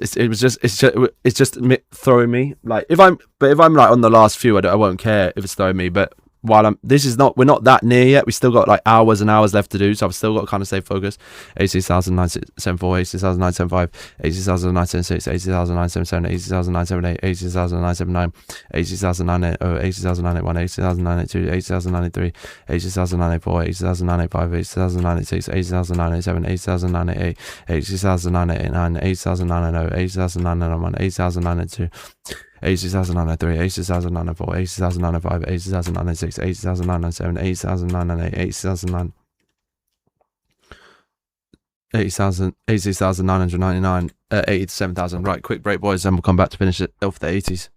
just throwing me. Like if I'm like on the last few, I won't care if it's throwing me. But while we're not that near yet. We still got like hours and hours left to do. So I've still got to kind of stay focused. 80,974, 80,975, 80,976, 80,977, 80,978, 80,979, 80,980, 80,981, 80,982, 80,983, 80,984, 80,985, 80,986, 80,987, 80,988, 80,989, 80,990, 80,991, 80,992. 80,903, 80,904, 80,905, 80,906, 80,997, 80,908, 80,000, 80,999, 87,000. Right, quick break, boys, and we'll come back to finish it off the 80s.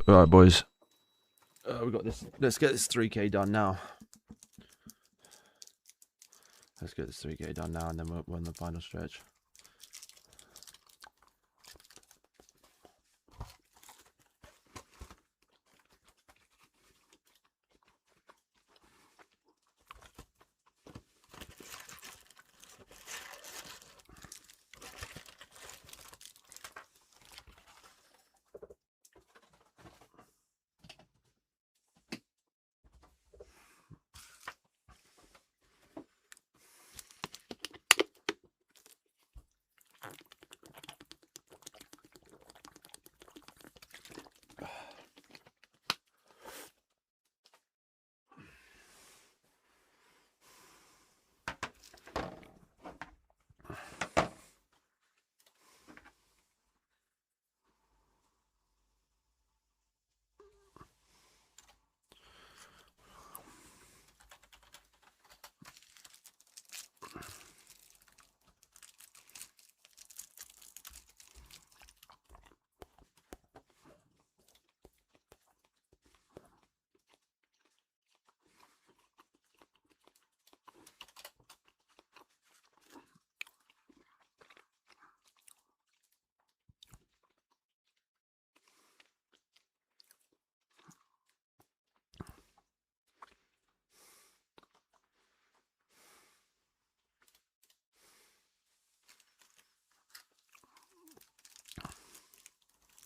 All right, boys. We got this. Let's get this 3K done now. Let's get this 3K done now, and then we're on the final stretch.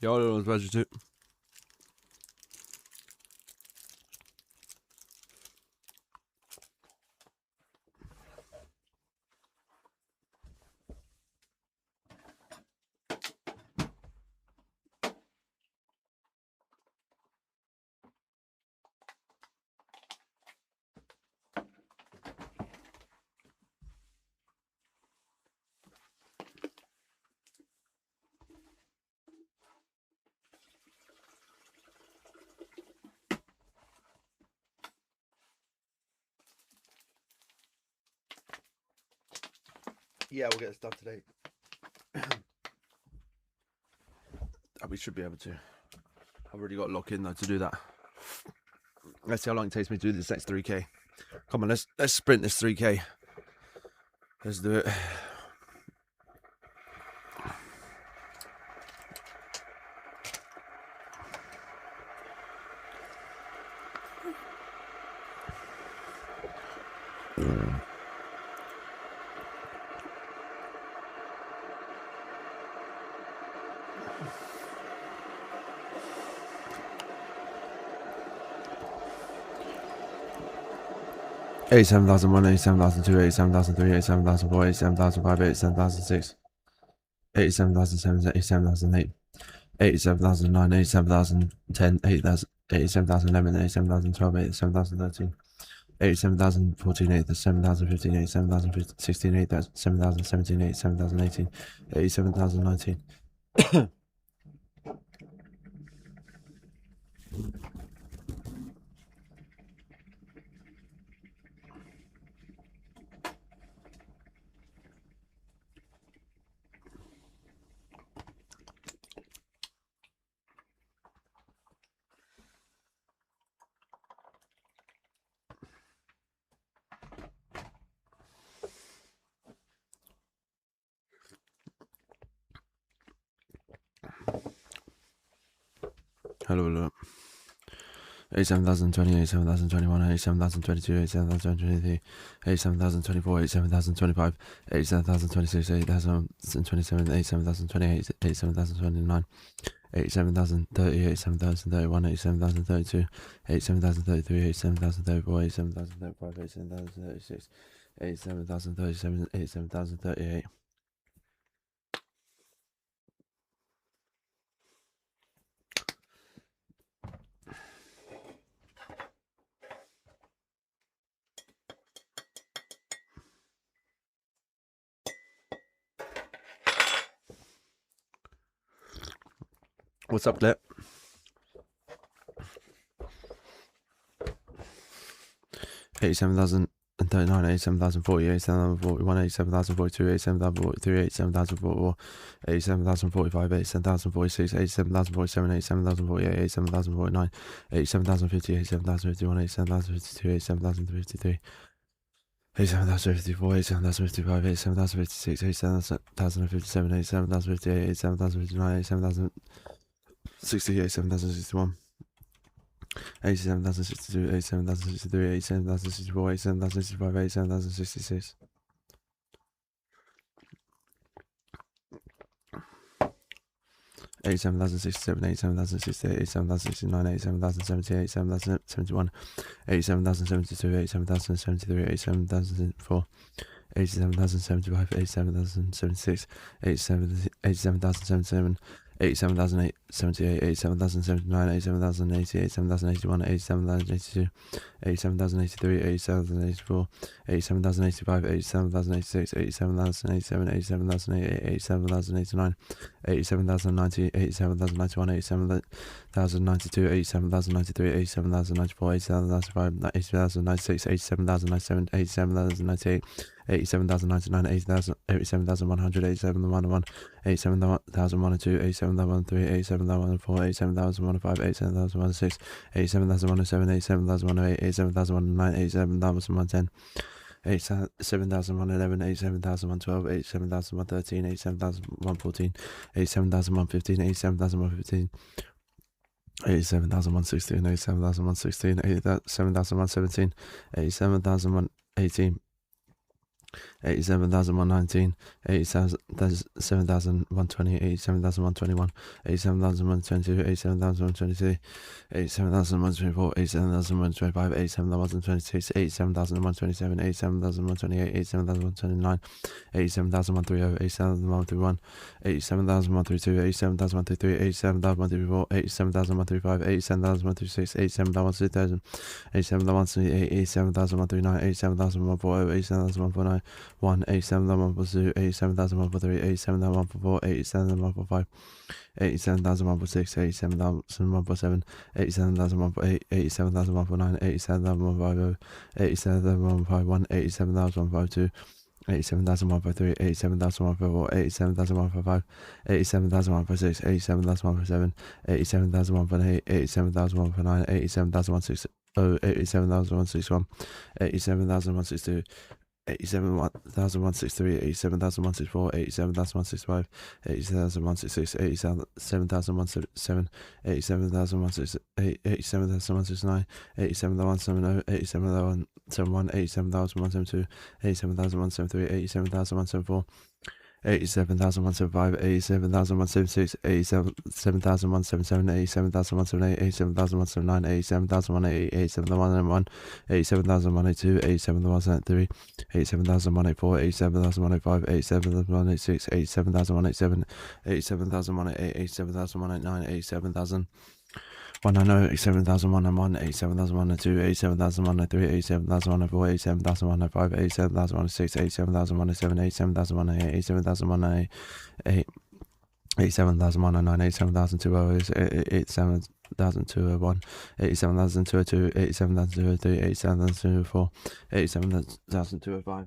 Yeah, I don't know what I was about to do. Yeah, we'll get this done today. We should be able to. I've already got to lock in though to do that. Let's see how long it takes me to do this next 3K. Come on, let's sprint this 3K. Let's do it. Eighty-seven thousand one, 87,002, 87,003, 87,004, 87,005, 87,006, 87,007, 87,008, 87,009, 87,010, 87,011, 87,012, 87,013, 87,014, 87,015, 87,016, 87,017, 87,018, 87,019. Hello. 87,020, 87,021, 87,022, 87,023, 87,024, 87,025, 87,026, 87,027, 87,028, 87,029, 87,030, 87,031, 87,032, 87,033, 87,034, 87,035, 87,036, 87,037, 87,038. What's up, Clip? 87,010, 87,039, 87,040, 87,041, 87,042, 87,043, 87,044, 87,045, 87,046, 87,047, 87,048, 87,049, 87,050, 87,051, 87,052, 87,053, 87,054, 87,055, 87,056, 87,057, 87,058, 87,059, 87,060, 87,061, 87,062, 87,063, 87,064, 87,065, 87,066. 87,067, 87,068, 87,069, 87,070, 87,071, 87,072, 87,073, 87,074, 87,075, 87,076, 87,077, 87,078, 87,079, 87,080, 87,081, 87,082, 87,083, 87,084, 87,085, 87,086, 87,087, 87,088, 87,089, 87,090, 87,091, 87,092, 87,093, 87,094, 87,095, 87,096, 87,097, 87,098, 87,099, 87,100, 87,101, 87,102, 87,103, 87,104, 87,105, 87,106, 87,107, 87,108, 87,109, 87,110, 87,111, 87,112, 87,113, 87,114, 87,115, 87,115, 87,116, 87,116, 87,117, 87,118, 87,119, 87,120, 87,121, 87,122, 87,123, 87,124, 87,125, 87,126, 87,127, 87,128, 87,129, 87,130, 87,131, 87,132, 87,133, 87,134, 87,135, 87,136, 87,136, 87,138, 87,139, 87,140, 87,149, 87,142, 87,143, 87,144, 87,145, 87,146, 87,147, 87,148, 87,149, 87,150, 87,151, 87,152, 87,153, 87,154, 87,155, 87,156, 87,157, 87,158, 87,159, 87,160, 87,161, 87,162, 87,163, 87,164, 87,165, 87,166, 87,167, 87,168, 87,169, 87,170, 87,171, 87,172, 87,173, 87,174, 87,175, 87,176, 87,177, 87,178, 87,179, 87,180, 87,101, 87,182, 87,183, 87,184, 87,185, 87,186, 87,187, 87,188, 87,189, 87,000. 190, 87,101, 87,102, 87,103, 87,104, 87,105, 87,106, 87,107, 87,108, 87,108, 87,109, 87,200, 87,201, 87,202, 87,203, 87,204, 87,205,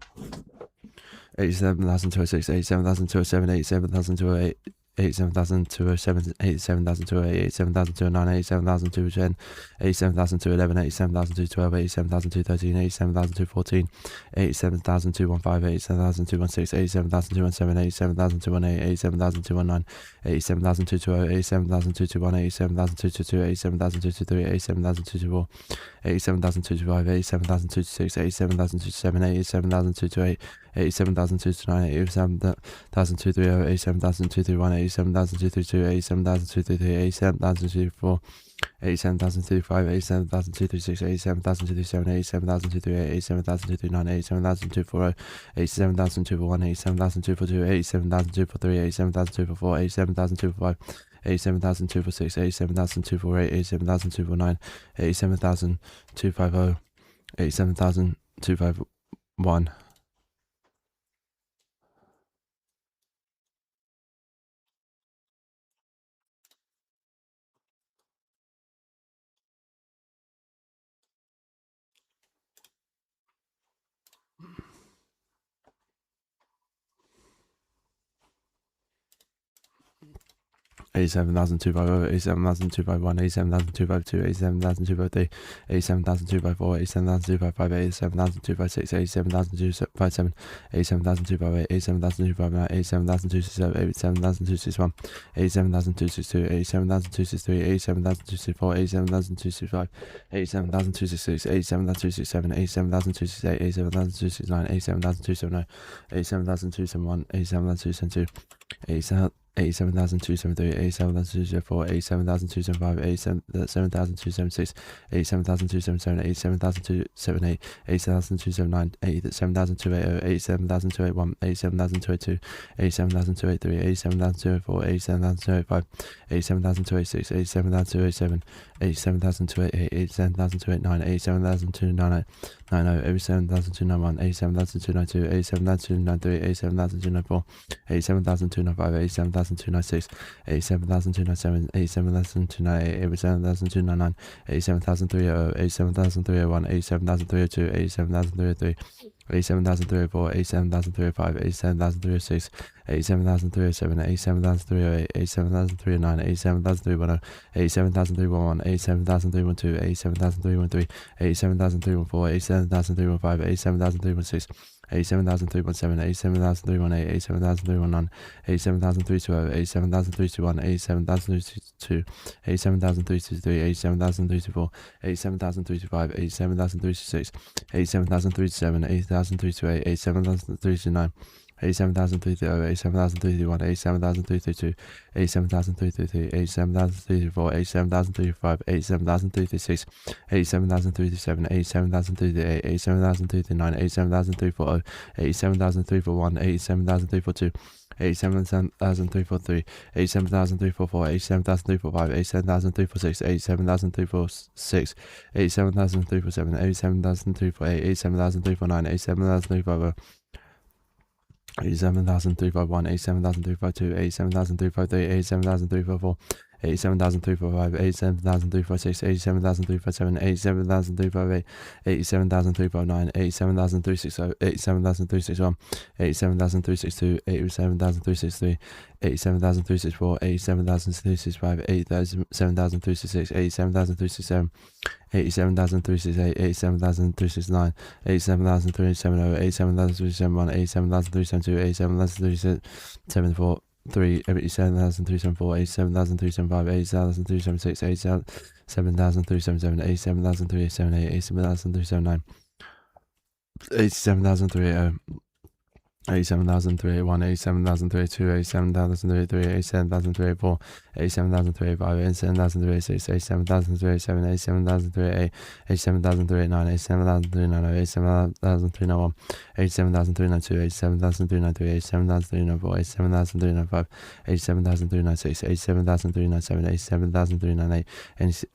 87,206, 87,207, 87,208, 87,207, 87,208, 87,209, 87,210, 87,211, 87,212, 87,213, 87,214, 87,215, 87,216, 87,217, 87,218, 87,219, 87,220, 87,221, 87,222, 87,223, 87,224, 87,225, 87,226, 87,227, 87,228, 87,229, 87,230, 87,231, 87,232, 87,233, 87,234, 87,235, 87,236, 87,237, 87,238, 87,239, 87,240, 87,241, 87,242, 87,243, 87,244, 87,245, 87,246, 87,248, 87,249, 87,250, 87,251. 87,250, 87,251, 87,252, 87,253, 87,254, 87,255, 87,256, 87,257, 87,258, 87,259, 87,267, 87,261, 87,262, 87,263, 87,264, 87,265, 87,266, 87,267, 87,268, 87,269, 87,270, 87,271, 87,272, 87,273, 87,274, 87,275, 87,276, 87,277, 87,278, 87,279, 87,280, 87,281, 87,282, 87,283, 87,284, 87,285, 87,286, 87,287, 87,288, 87,289, 87,290, 87,291, 87,292, 87,293, 87,294, 87,295, 87,296, 87,297, 87,298, 87,299, 87,300, 87,301, 87,302, 87,303, 87,304, 87,305, 87,306, 87,307, 87,308, 87,309, 87,310, 87,311, 87,312, 87,313, 87,314, 87,315, 87,316, 87,317, 87,318, 87,319, 87,312, 87,321, 87,322, 87,323, 87,324, 87,325, 87,326, 87,327, 87,328, 87,329, 87,330, 87,331, 87,332, 87,333, 87,334, 87,335, 87,336, 87,337, 87,338, 87,339, 87,340, 87,341, 87,342, 87,343, 87,344, 87,345, 87,346, 87,346, 87,347, 87,348, 87,349, 87,350, 87,351, 87,352, 87,353, 87,354, 87,345, 87,346, 87,357, 87,358, 87,359, 87,360, 87,361, 87,362, 87,363, 87,364, 87,365, 87,366, 87,367, 87,368, 87,369, 87,370, 87,371, 87,372, 87,374, 87,374, 87,375, 87,376, 87,377, 87,378, 87,379, 87,380, 87,381, 87,382, 87,383, 87,384, 87,385, 87,386, 87,387, 87,388, 87,389, 87,390, 87,391, 87,392, 87,393, 87,394, 87,395, 87,396, 87,397, 87,398,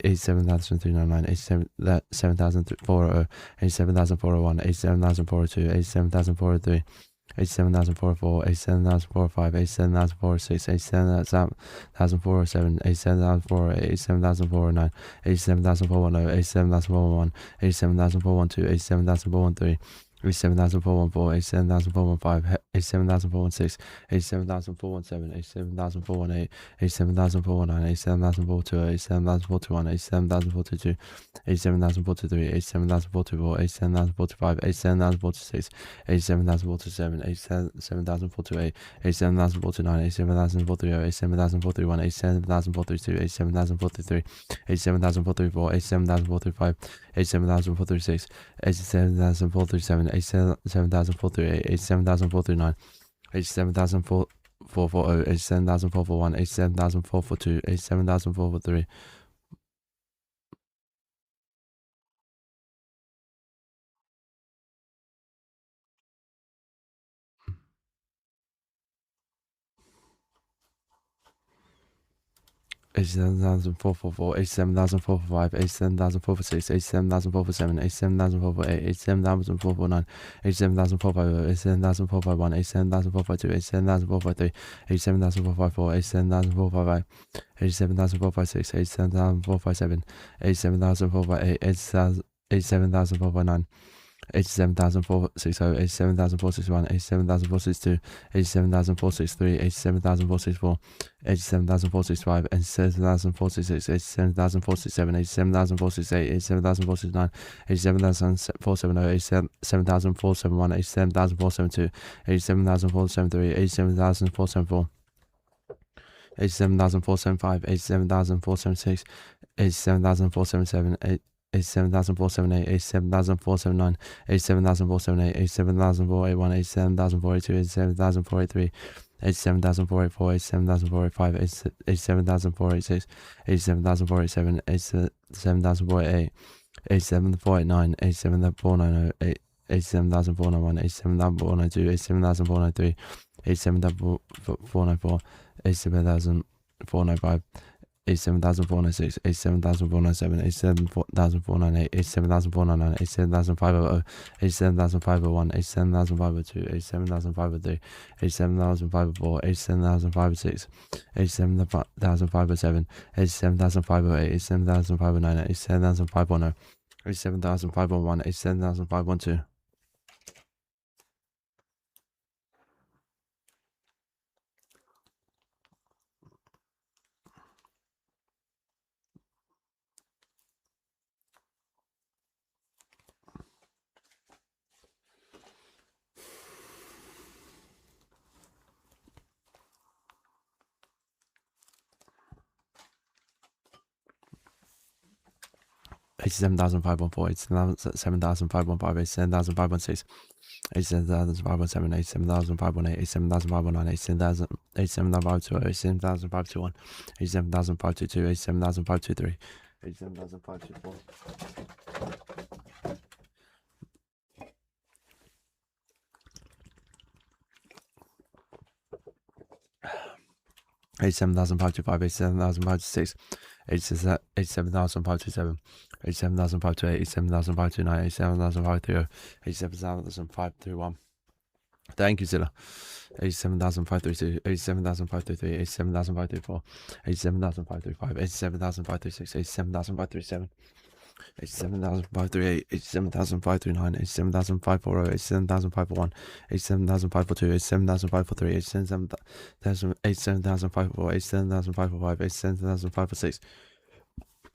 87,399, 87,400, 87,401, 87,402, 87,403, 87,404, 87,405, 87,406, 87,407, 87,408, 87,409, 87,410, 87,411, 87,412, 87,413, 87,414, 87,415, 87,416, 87,417, 87,418, 87,419, 87,420, 87,421, 87,422, 87,423, 87,424, 87,425, 87,426, 87,427, 87,428, 87,429, 87,430, 87,431, 87,432, 87,433, 87,434, 87,435, 87,436, 87,437, 87,438, 87,439, 87,440, 87,441, 87,442, 87,443. Eighty-seven thousand four four four, 87,445, 87,446, 87,447, 87,448, 87,449, 87,450, 87,451, 87,452, 87,453, 87,454, 87,455, 87,456, 87,457, 87,458, 87,459, 87,460, 87,461, 87,462, 87,463, 87,464, 87,465, 87,466, 87,467, 87,468, 87,469, 87,470, 87,471, 87,472, 87,473, 87,474, 87,475, 87,476, 87,477, 87,478, 87,479, 87,478, 87,481, 87,482, 87,483, 87,484, 87,485, 87,486, 87,487, 87,488, 87,489, 87,490, 87,491, 87,492, 87,493, 87,494, 87,495, 87,496, 87,497, 87,498, 87,499, 87,500, 87,501, 87,502, 87,503, 87,504, 87,506, 87,507, 87,508, 87,509, 87,510, 87,511, 87,512. 87,514, 87,515, 87,516, 87,517, 87,518, 87,519, 87,520, 87,521, 87,522, 87,523, 87,524. 87,525, 87,526, 87,527, 87,528, 87,529, 87,530, 87,531. Thank you, Zilla. 87,532, 87,533, 87,534, 87,535, 87,536, 87,537. 87,538, 87,539, 87,540, 87,541, 87,542, 87,543, 87,544, 87,545, 87,546,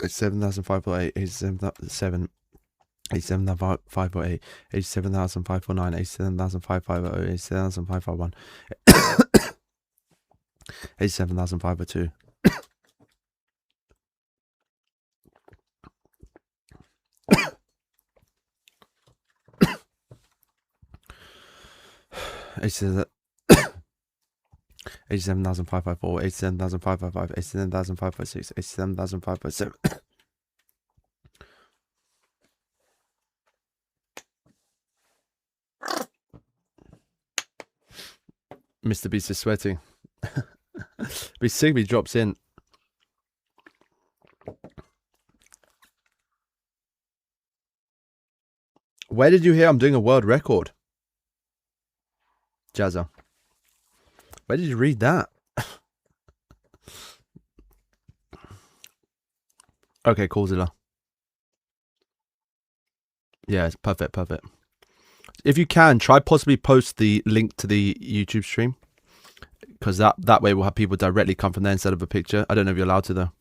87,548, 87,548, 87,548, 87,549, 87,550, 87,551, 87,502. 87,554, 87,555, 87,556, 87,557. Mr. Beast is sweating. Be sick if he drops in. Where did you hear I'm doing a world record? Jazza. Where did you read that? Okay, cool, Zilla. Yeah, it's perfect. If you can, try possibly post the link to the YouTube stream, because that way we'll have people directly come from there instead of a picture. I don't know if you're allowed to though.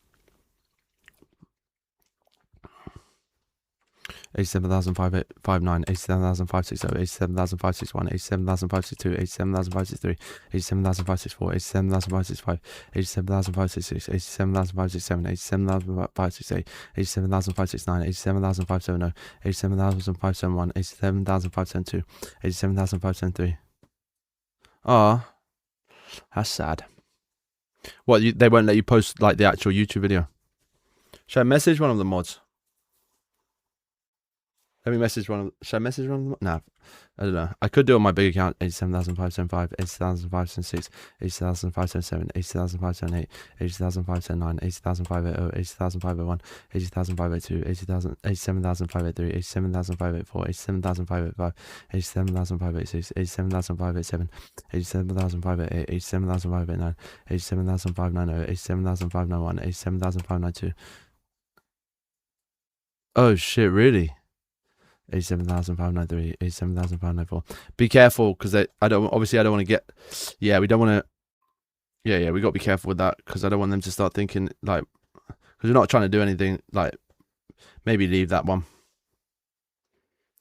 87,559, 87,560, 87,561, 87,562, 87,563, 87,564, 87,565, 87,566, 87,567, 87,568, 87,569, 87,570, 87,571, 87,572, 87,573. Ah, that's sad. What, they won't let you post like the actual YouTube video? Should I message one of the mods? Let me message one of. Should I message one of them? No, I don't know. I could do it on my big account. 87,575, 87,576, 87,577, 87,578, 87,579, 87,580, 87,501, 87,582, 87,583, 87,584, 87,585, 87,586, 87,587, 87,588, 87,589, 87,590, 87,591, 87,592. Oh shit! Really? 87,593, 87,594. Be careful because I don't want to get. Yeah, we don't want to. Yeah, we got to be careful with that because I don't want them to start thinking like, because we're not trying to do anything like. Maybe leave that one.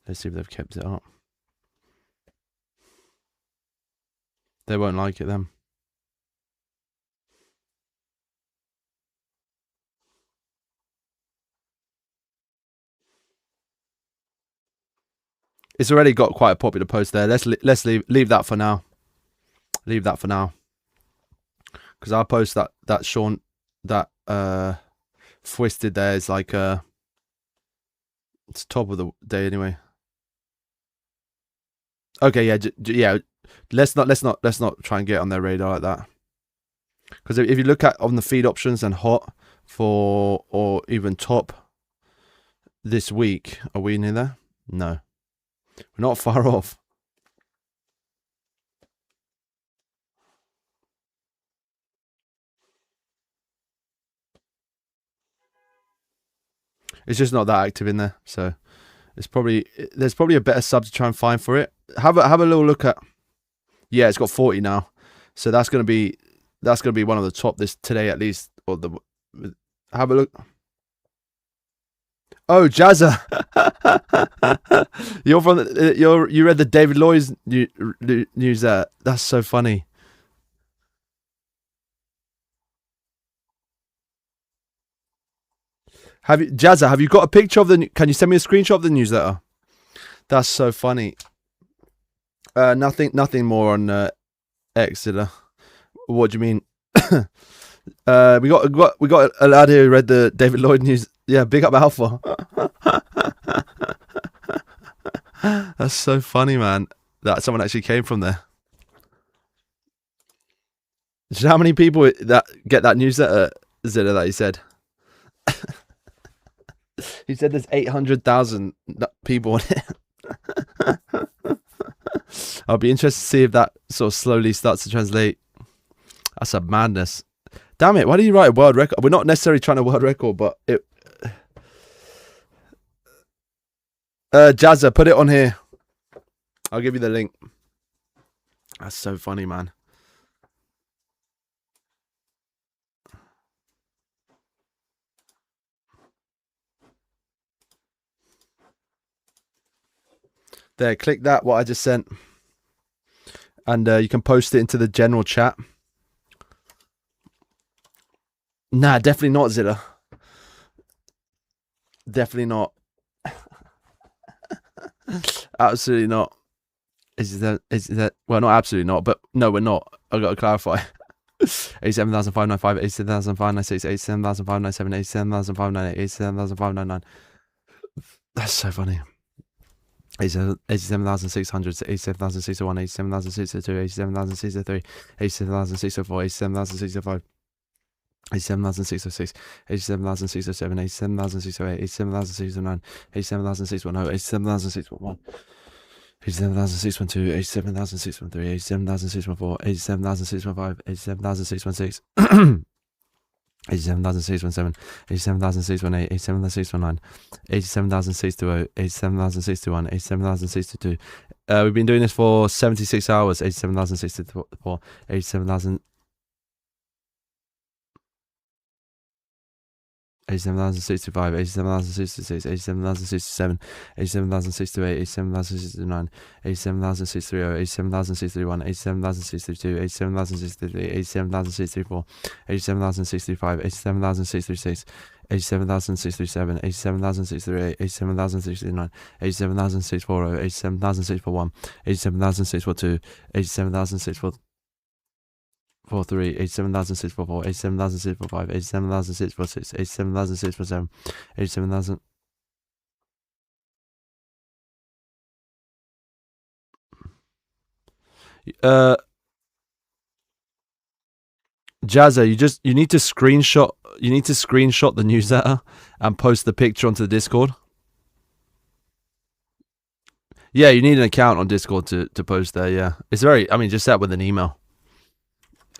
Let's see if they've kept it up. They won't like it then. It's already got quite a popular post there. Let's leave that for now. Leave that for now. Because I'll post that Sean that Twisted there is like it's top of the day anyway. Okay, yeah. Let's not try and get on their radar like that. Because if you look at on the feed options and hot for or even top this week, are we near there? No, we're not far off. It's just not that active in there, so there's probably a better sub to try and find for it. Have a little look at. Yeah, it's got 40 now, so that's gonna be one of the top this today at least. Or the have a look. Oh, Jazza, you're from you read the David Lloyd's news there. That's so funny. Jazza, have you got a picture of the? Can you send me a screenshot of the newsletter? That's so funny. Nothing more on Exeter. What do you mean? We got a lad here who read the David Lloyd news. Yeah, big up Alpha. That's so funny, man. That someone actually came from there. Do you know how many people that get that newsletter? Zilla that he said. He said there's 800,000 people on it. I'll be interested to see if that sort of slowly starts to translate. That's a madness. Damn it, why do you write a world record? We're not necessarily trying to world record, but it... Jazza, put it on here. I'll give you the link. That's so funny, man. There, click that, what I just sent. And you can post it into the general chat. Nah, definitely not, Zilla. Definitely not. Absolutely not. Is that well, not absolutely not, but no, we're not. I've got to clarify. 87,595, 87,596, 87,597, 87,598, 87,599. That's so funny. 87,600, 87,601, 87,602, 87,603, 87,604, 87,605, 87,606, 87,607, 87,608, 87,609, 87,610, 87,611, 87,612, 87,613, 87,614, 87,615, 87,616. 87,617, 87,618, 87,619, 87,620, 87,621, 87,622. We've been doing this for 76 hours. 87,624, 87,000. 87,065, 87,066, 87,067, 87,068, 87,069, 87,630, 87,631, 87,632, 87,633, 87,634, 87,065, 87,636, 87,637, 87,638, 87,639, 87,640, 87,641, 87,642, 87,643, 87,644, 87,645, 87,646, 87,647, 87,000. Jazza, you need to screenshot the newsletter and post the picture onto the Discord. Yeah, you need an account on Discord to post there. Yeah, it's very. I mean, just set with an email.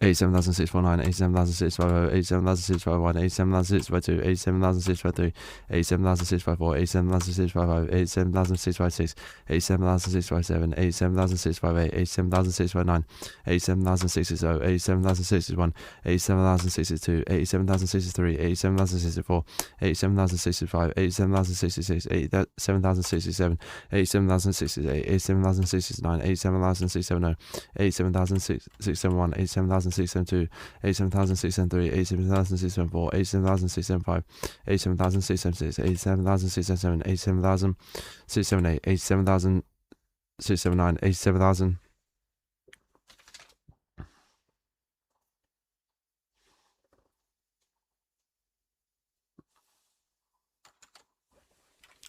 87,649, 87,650, 87,651, 87,652, 87,653, 87,654, 87,655, 87,656, 87,657, 87,658, 87,659, 87,660, 87,661, 87,062, 87,063, 87,064, 87,065, 87,066, 87,067, 87,068, 87,069, 87,670, 87,671, 87,672, 87,673, 87,674, 87,675, 87,676, 87,677, 87,678, 87,679, 87,000.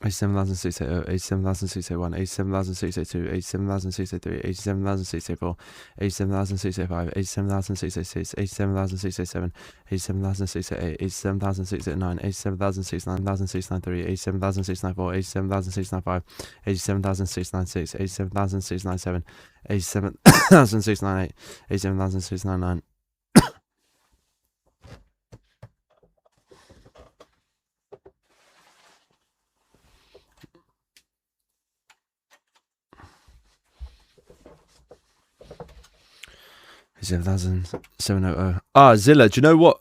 87,680, 87,681, 87,682, 87,683, 87,684, 87,685, 87,686, 87,687, 87,688, 87,689, 87,693, 87,694, 87,695, 87,696, 87,697, 87,698, 87,699. 87,700. Ah, Zilla, do you know what?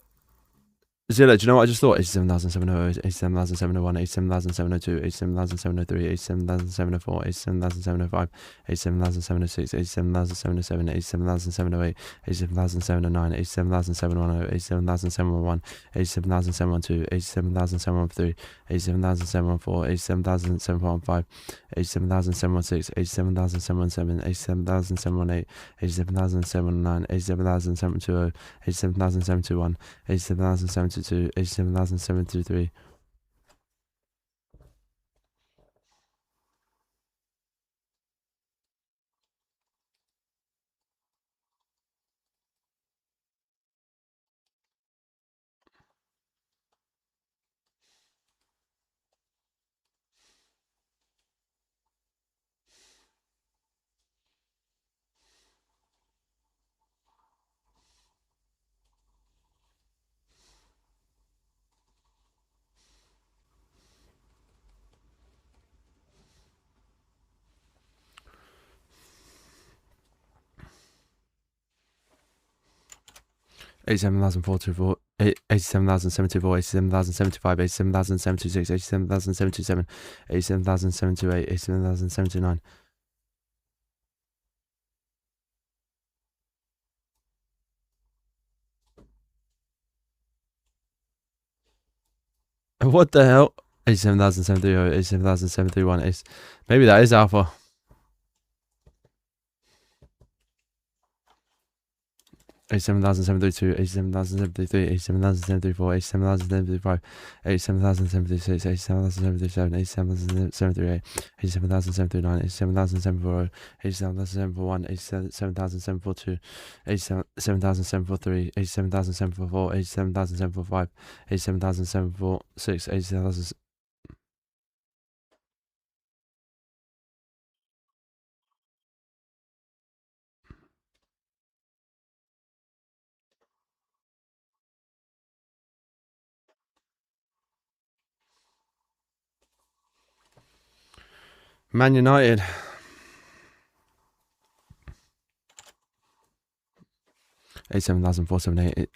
Zilla, do you know what I just thought? 87,700, 87,701, 87,702, 87,703, 87,704, 87,705, 87,706, 87,707, 87,708, 87,709, 87,710, 87,711, 87,712, 87,713, 87,714, 87,715, 87,716, 87,717, 87,718, 87,719, 87,720, 87,721, 87,722, 87,723. Eighty-seven thousand 87,074, 87,075, 87,076, 87,077, 87,078, 87,079. What the hell? 87,730, 87,731. Maybe that is alpha. 87,732, 87,733, 87,734, 87,735, 87,736, 87,737, 87,738, 87,739, 87,740, 87,741, 87,742, 87,743, 87,744, 87,745, 87,746, 87,000. Man United. 87,478,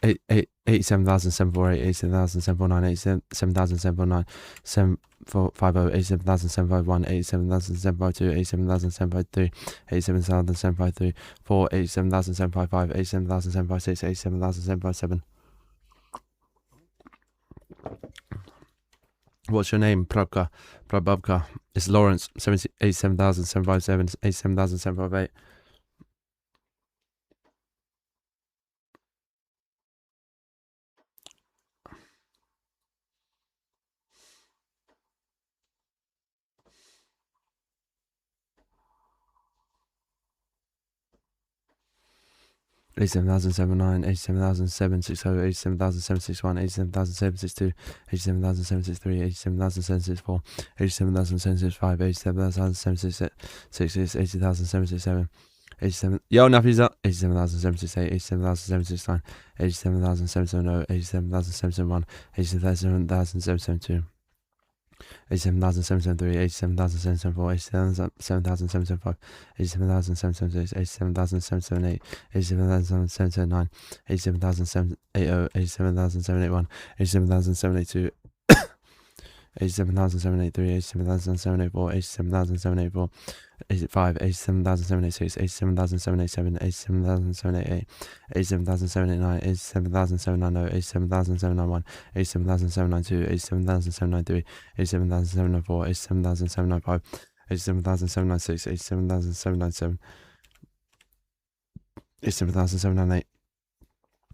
87,748, 87,749, 87,749, 7,450, 87,751, 87,752, 87,753, 87,753, 4, 87,755, 87,756, 87,757. What's your name? Prababka. It's Lawrence. 87,757, 87,758. Eighty-seven thousand 87,760, 87,761, 87,762, 87,763, 87,764, 87,765, 87,766, 80,767, 87. Yo, Nappy's up. 87,768, 87,769, 87,770, 87,771, 87,772. 87,773, 87,774, 87,775, 87,776, 87,778, 87,779, 87,780, 87,781, 87,782, 87,783, 87,784, 87,784, 85, 87,786, 87,787, 87,788, 87,789, 87,790, 87,791, 87,792, 87,793, 87,794, 87,795, 87,796, 87,797, 87,798,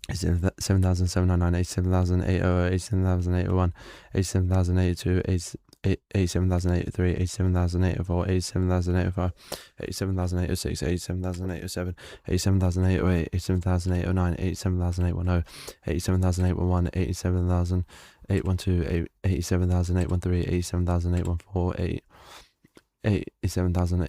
87,799, 87,800, 87,801, 87,082, 87,083, 87,084, 87,085, 87,086, 87,087, 87,808, 87,809, 87,810, 87,811, 87,812, 87,813, 87,814, 87,000.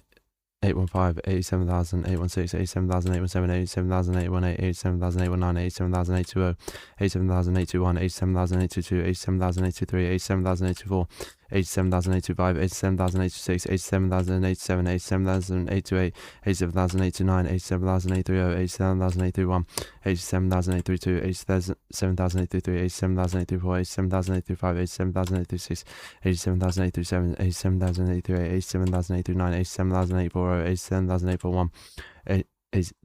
815, 87,816, 87,817, 87,818, 87,819, 87,820, 87,821, 87,822, 87,823, 87,824, 87,825, 87,826, 87,087, 87,828, 87,829, 87,830, 87,831, 87,832, 87,833, 87,834, 87,835, 87,836, 87,837, 87,838, 87,839, 87,840, 87,841.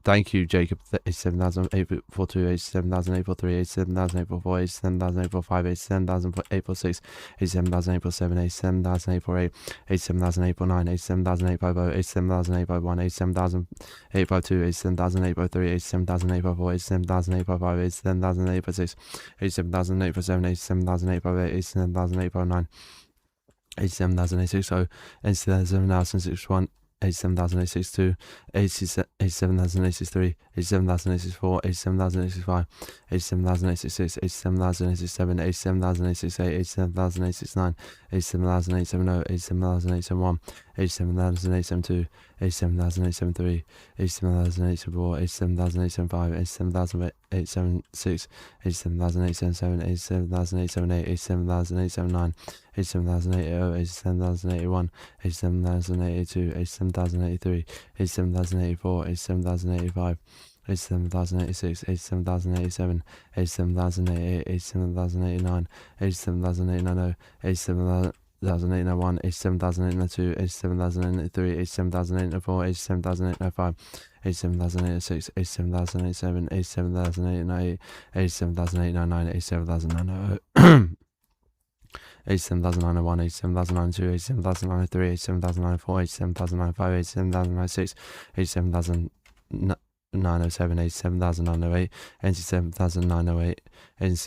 Thank you, Jacob. 87,842, 87,843, 87,844, 87,845, 87,846, 87,847, 87,848, 87,849, 87,850, 87,851, 87,852, 87,853, 87,854, 87,855, 87,856, 87,857, 87,858, 87,859, 87,860, 87,861, 87,862, 87,863, 87,864, 87,865, 87,866, 87,867, 87,868, 87,869, 87,870, 87,871, 87,872, 87,873, 87,874, 87,875, 87,876, 87,877, 87,878, 87,879, 87,880, 87,081, 87,082, 87,083, 87,084, 87,085, 87,086, 87,087, 87,088, 87,089, 87,089, 87,001, 87,002, 87,003, 87,004, 87,005, 87,006, 87,007, 87,008, 87,099, 87,090. 87,901, 87,902, 87,903, 87,904, 87,905, 87,906, 87,907, 87,908, 87,908,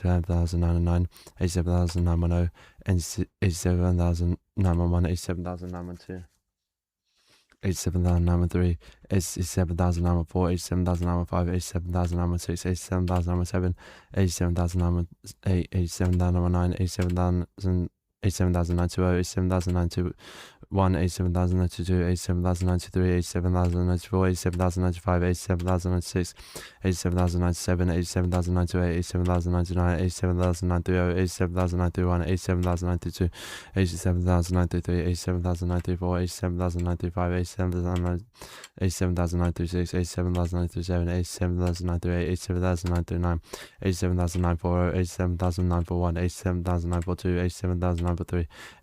87,909, 87,910, 87,911, 87,912. 87,913, 87,914, 87,915, 87,916, 87,917, 87,918, 87,919, 87,000, 87,920, 87,921, 87,922, 87,923, 87,924, 87,925, 87,926, 87,097, 87,098, 87,099, 87,930, 87,931, 87,932, 87,933, 87,934, 87,935, 87,936, 87,937, 87,938, 87,939, 87,940, 87,941, 87,942, 87,943,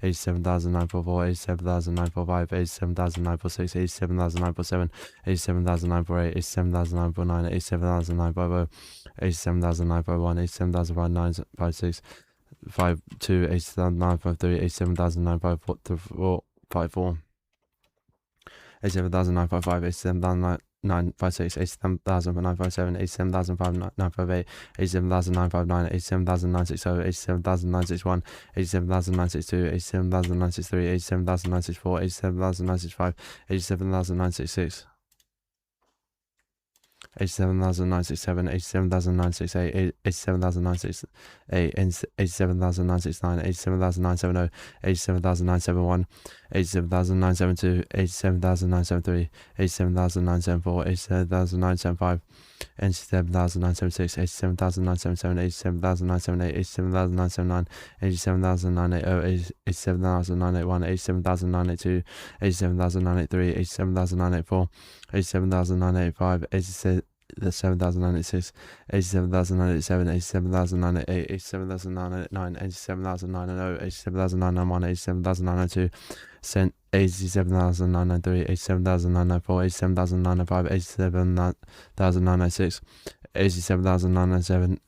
87,944, 87,945, 87,946, 87,947, 87,948, 87,949, 87,950, 87,951, 87,956, 52, 87,953, 87,954, 87,955, 87,956, 87,957, 87,958, 87,959, 87,960, 87,961, 87,962, 87,963, 87,964, 87,965, 87,966, 87,967, 87,968, 87,968, 87,969, 87,970, 87,971, 87,972, 87,973, 87,974, 87,975, 87,976, 87,977, 87,978, 87,979, 87,980, 87,981, 87,982, 87,983, 87,984, 87,985, 87,986, 87,987, 87,988, 87,989, 87,990, 87,991, 87,992, 87,993, 87,994, 87,995, 87,996, 87,997,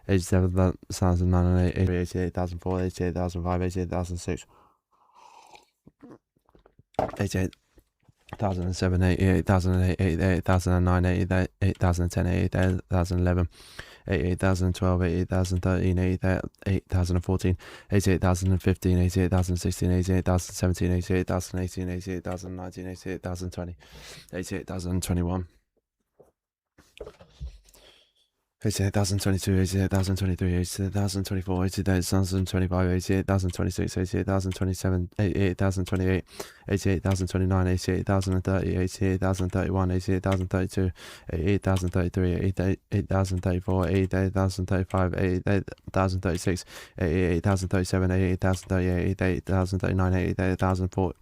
87,908, 88,004, 88,005, 88,006, 88,007, 88,008, 88,009, 88,010, 88,011, 88,012, 88,013, 88,014, 88,015, 88,016, 88,017, 88,018, 88,019, 88,020, 88,021, 88,022, 88,023, 88,024, 88,025, 88,026, 88,027, 88,028, 88,029, 88,030, 88,031, 88,032, 88,033, 88,034, 88,035, 88,036, 88,037, 88,038, 88,039, 88,040,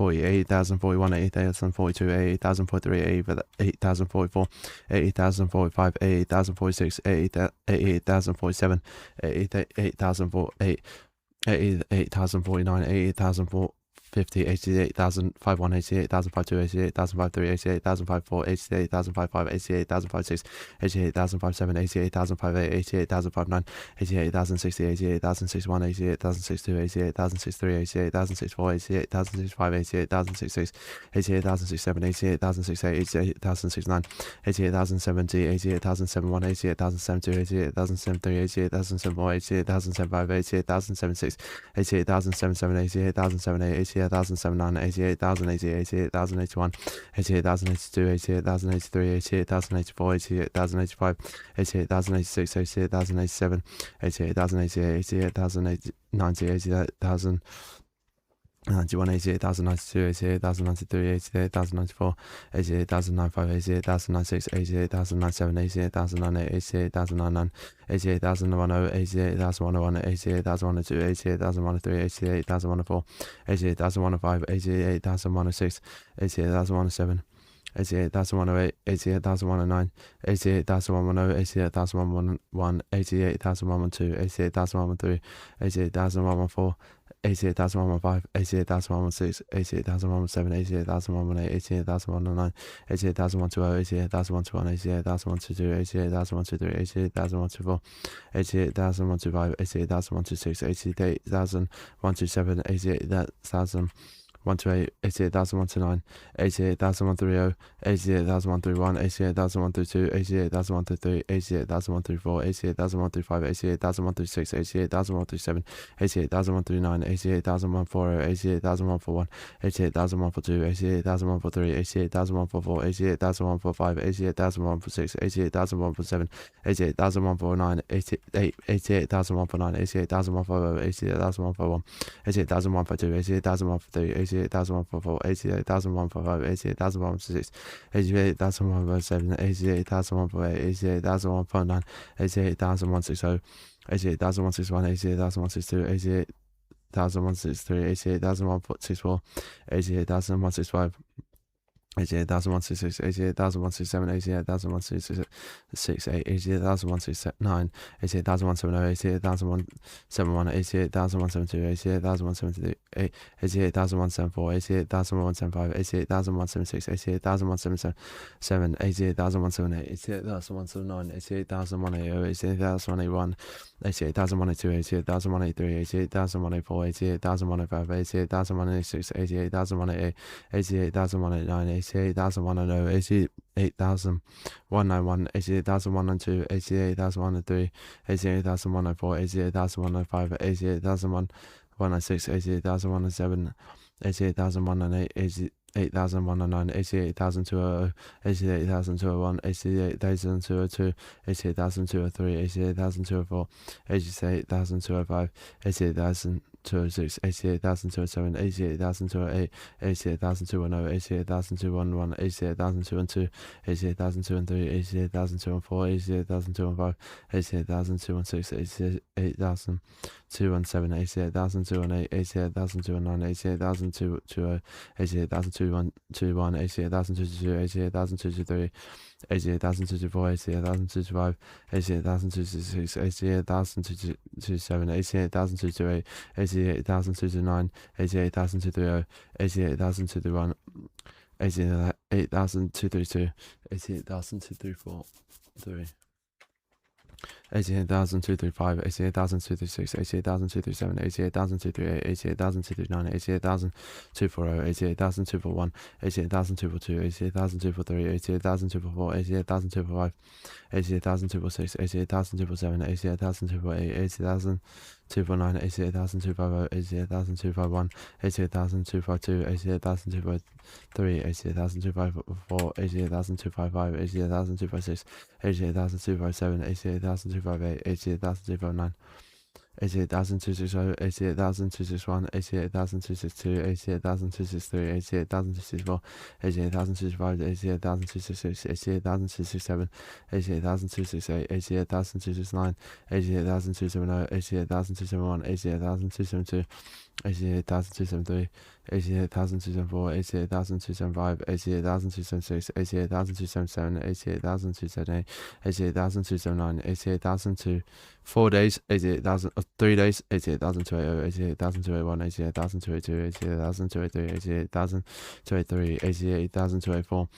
88,041, 88,042, 88,043, 88,044, 88,045, 88,046, 88,047, 88,048, 88,049, 88,050, 88,051, 88,052, 88,053, 88,054, 88,055, 88,056, 88,057, 88,058, 88,059, 88,060, 88,061, 88,062, 88,063, 88,064, 88,065, 88,066, 88,067, 88,068, 88,069, 88,070, 88,071, 88,072, 88,073, 88,074, 88,075, 88,076, 88,077, 88,078, 88,079, 88,080, 88,081, 88,082, 88,083, 88,084, 88,085, 88,086, 88,087, 88,088, 88,090, 88,000. 91, 88,092, 88,093, 88,094, 88,095, 88,096, 88,097, 88,098, 88,099, 88,010, 88,001, 88,001, 88,002, 88,003, 88,004, 88,005, 88,001, 88,006, 88,001, 88,002, 88,003, 88,004, 88,005, 88,001, 88,006, 88,017, 88,018, 88,019, 88,020, 88,021, 88,022, 88,023, 88,024, 88,025, 88,026, 88,027, 88,000. 128, 88,019, 88,030, 88,031, 88,032, 88,033, 88,034, 88,035, 88,036, 88,037, 88,039, 88,040, 88,041, 88,042, 88,043, 88,044, 88,045, 88,046, 88,047, 88,049, 88,049, 88,050, 88,051, 88,052, 88,053, 88,144, 88,145, 88,146, 88,147, 88,148, 88,149, 88,160, 88,161, 88,162, 88,163, 88,164, 88,165, 88,166, 88,167, 88,166, 88,169, 88,170, 88,171, 88,172, 88,173, 88,174, 88,175, 88,176, 88,177, 88,178, 88,179, 88,180, 88,181, 88,182, 88,183, 88,184, 88,105, 88,186, 88,188, 88,189, 88,110, 88,191, 88,192, 88,103, 88,104, 88,105, 88,196, 88,107, 88,198, 88,109, 88,200, 88,201, 88,202, 88,203, 88,204, 88,205, 88,206, 88,207, 88,208, 88,210, 88,211, 88,212, 88,213, 88,214, 88,215, 88,216, 88,217, 88,218, 88,219, 88,220, 88,221, 88,222, 88,223, 88,224, 88,225, 88,226, 88,227, 88,228, 88,229, 88,230, 88,231, 88,232, 88,234, 88,235, 88,236, 88,237, 88,238, 88,239, 88,240, 88,241, 88,242, 88,243, 88,244, 88,245, 88,246, 88,247, 88,248, 88,249, 88,250, 88,251, 88,252, 88,253, 88,254, 88,255, 88,256, 88,257, 88,258, 88,259, 88,260, 88,261, 88,262, 88,263, 88,264, 88,265, 88,266, 88,267, 88,268, 88,269, 88,270, 88,271, 88,272, 88,273, 88,274, 88,275, 88,276, 88,277, 88,278, 88,279, 88,002, 4 days, 88,000, 3 days, 88,280, 88,281, 88,282, 88,283, 88,283, 88,284,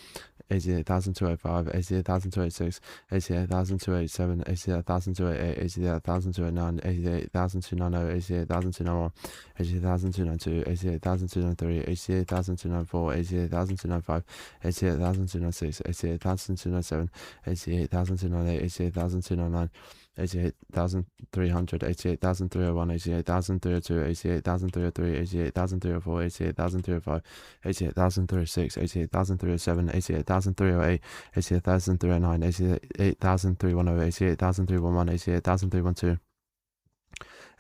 88,205, 88,286, 88,287, 88,288, 88,289, 88,290, 88,291, 88,292, 88,293, 88,294, 88,295, 88,296, 88,297, 88,298, 88,299, 88,300, 88,301, 88,302, 88,303, 88,304, 88,305, 88,306, 88,307, 88,308, 88,309, 88,310, 88,311, 88,312,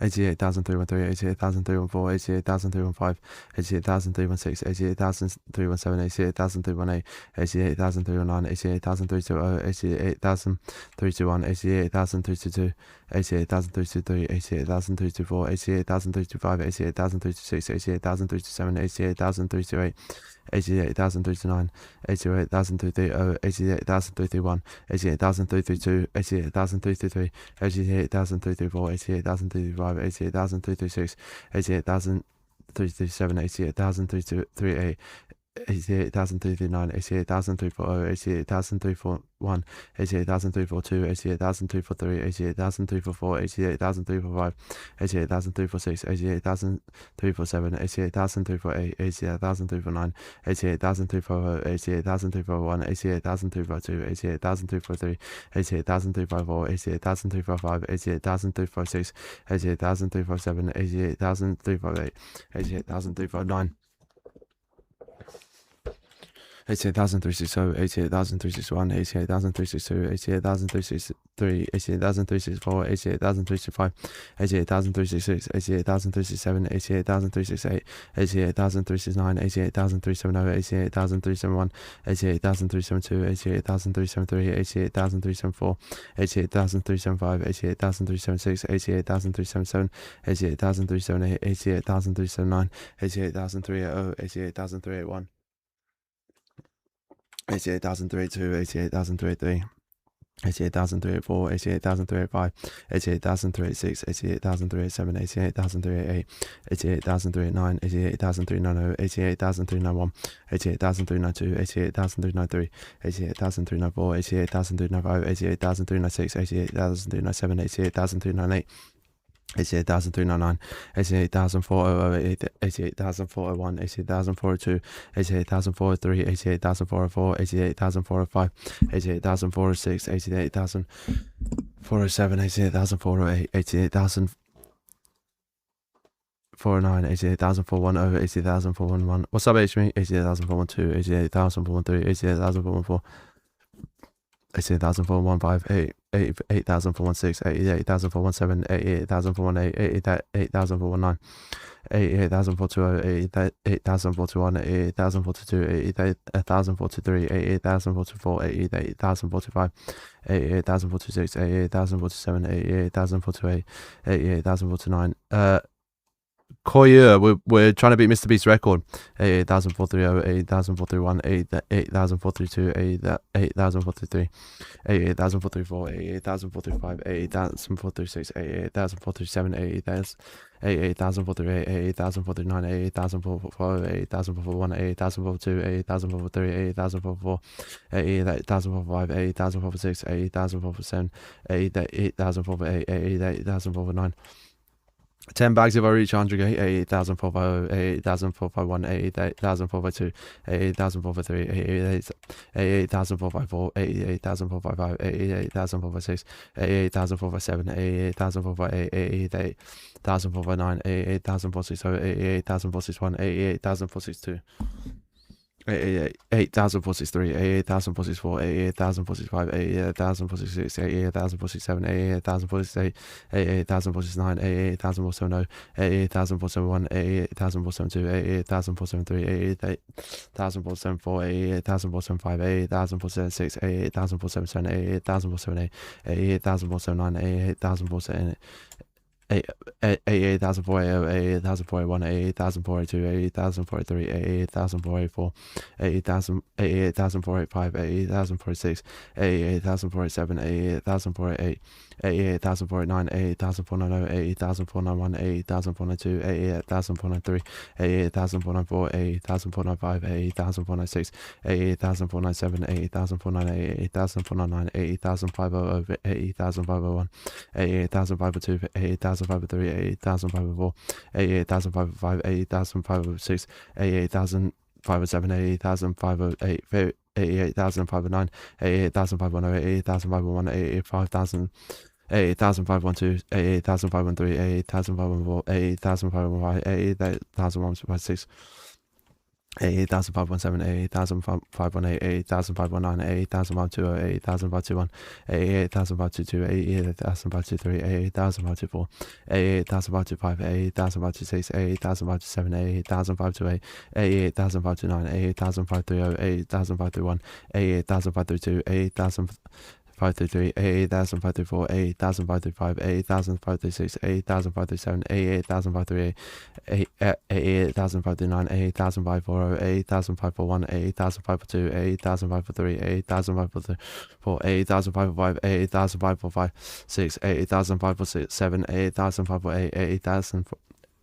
88,313, 88,314, 88,315, 88,316, 88,317, 88,318, 88,319, 88,320, 88,321, 88,322, 88,323, 88,324, 88,325, 88,326, 88,327, 88,328, 88,329, 88,330, 88,331, 88,332, 88,333, 88,334, 88,335, 88,336, 88,337, 88,338, 88,339, 88,340, 88,341, 88,342, 88,343, 88,344, 88,345, 88,346, 88,347, 88,348, 88,349, 88,350, 88,351, 88,352, 88,353, 88,354, 88,355, 88,356, 88,357, 88,358, 88,359, 88,360, 88,361, 88,362, 88,363, 88,364, 88,365, 88,366, 88,367, 88,368, 88,369, 88,370, 88,371, 88,372, 88,373, 88,374, 88,375, 88,376, 88,377, 88,378, 88,379, 88,380, 88,381, 88,382, 88,383, 88,384, 88,385, 88,386, 88,387, 88,388, 88,389, 88,390, 88,391, 88,392, 88,393, 88,394, 88,395, 88,396, 88,397, 88,398, 88,399, 88,400, 88,401, 88,402, 88,403, 88,404, 88,405, 88,406, 88,407, 88,408, 88,409, 88,409, 88,410, 88,411. What's up, HME? 88,412, 88,413, 88,414, 88,415, 88,416, 88,417, 88,418, 88,419, 88,420, 88,421, 88,422, 88,423, 88,424, 88,045, 88,046, 88,047, 88,048, 88,049. Koya, we're trying to beat Mr. Beast's record. 88,430, 88,431, 88,432, 88,433, 88,434, 88,435, 88,436, 88,437, 88,438, 88,439, 88,440, 88,441, 88,442, 88,443, 88,444, 88,445, 88,446, 88,447, 88,448, 88,449. 10 bags if I reach 100k, 88,450, 88,451, 88,452, 88,453, 88,454, 88,455, 88,456, 88,457, 88,458, 88,459, 88,460, 88,461, 88,462. 88,463, 88,464, 88,465, 88,466, 88,467, 88,468, 88,469, 88,470, 88,471, 88,472, 88,473, 88,474, 88,475, 88,476, 88,477, 88,478, 88,479, 88,478. 88,480, 88,481, 88,482, 88,483, 88,484, 88,485, 88,486, 88,487, 88,488, 88,489, 88,490, 88,491, 88,492, 88,493, 88,494, 88,495, 88,496, 88,497, 88,498, 88,499, 88,500, 88,501, 88,502, 88,503, 88,504, 88,505, 88,506, 88,507, 88,508, 88,509, 88,510, 88,501, 88,500, 88,512, 88,513, 88,514, 88,515, 88,156, 88,517, 88,518, 88,519, 88,520, 88,521, 88,522, 88,523, 88,524, 88,525, 88,526, 88,527, 88,528, 88,529, 88,530, 88,531, 88,532, 88,533, 88,534, 88,535, 88,536, 88,537, 88,538, 88,539, 88,540, 88,541, 88,542, 88,543, 88,544, 88,545, 88,545, 6, 88,547, 88,548, 88,000.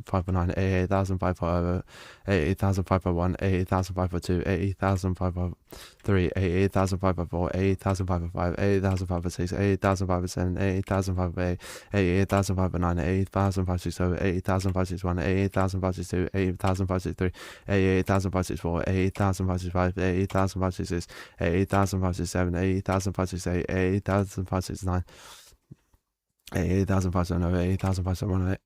509, 88,550, 88,551, 88,542, 88,503, 88,554, 88,505, 88,506, 88,507, 88,508, 88,509, 88,560, 88,561, 88,562, 88,563, 88,564, 88,565, 88,566, 88,567, 88,568, 88,569. 88,570, 88,571,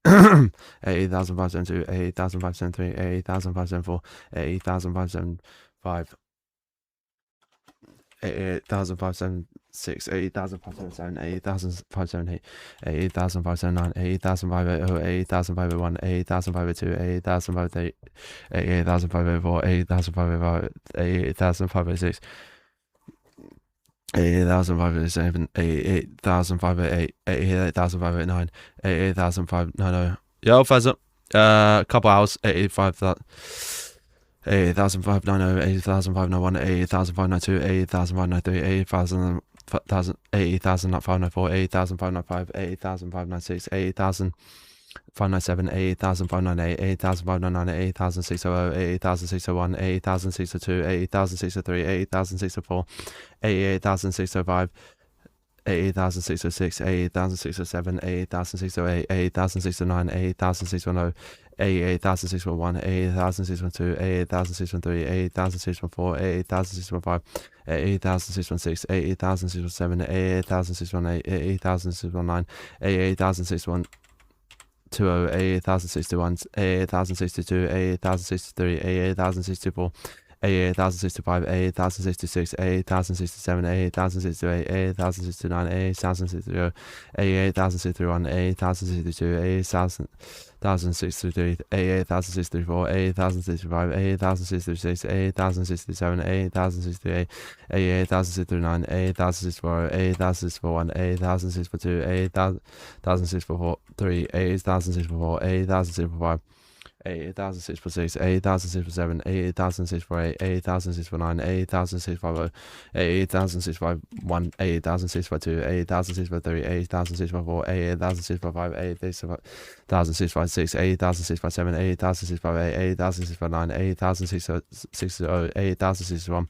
88,572, 88,573, 88,574, 88,575, 88,576, 88,577, 88,578, 88,579, 88,580, 88,581, 88,582, 88,588, 88,584, 88,585, 88,586. 88,587, 88,588, 88,589, 88,590. Yo, Fezza. Couple hours, 88,590, 80,591, 80,592, 80,593, 80,000, 80,594, 80,595, 80,596, 80,597, 80,598, 80,599, 80,600, 80,601, 80,602, 80,603, 80,604, 88,605, 88,606, 88,607, 88,608, 88,609, 88,610, 88,611, 88,612, 88,613, 88,614, 88,615, 88,616, 88,617, 88,618, 88,619, 88,610, 88,061, 88,062, 88,063, 88,064, 88,065, 88,066, 88,067, 88,068, 88,069, 88,060, 88,061, 88,062, 88,063, 88,064, 88,065, 88,066, 88,067, 88,068, 88,069, 88,064, 88,061, 88,062, 88,063, 88,064, 88,065, 88,066, 88,067, 88,068, 88,069, 88,050, 88,061, 88,062, 88,063, 88,064, 88,065, 88,066, 88,067, 88,068, 88,069, 88,060, 88,061,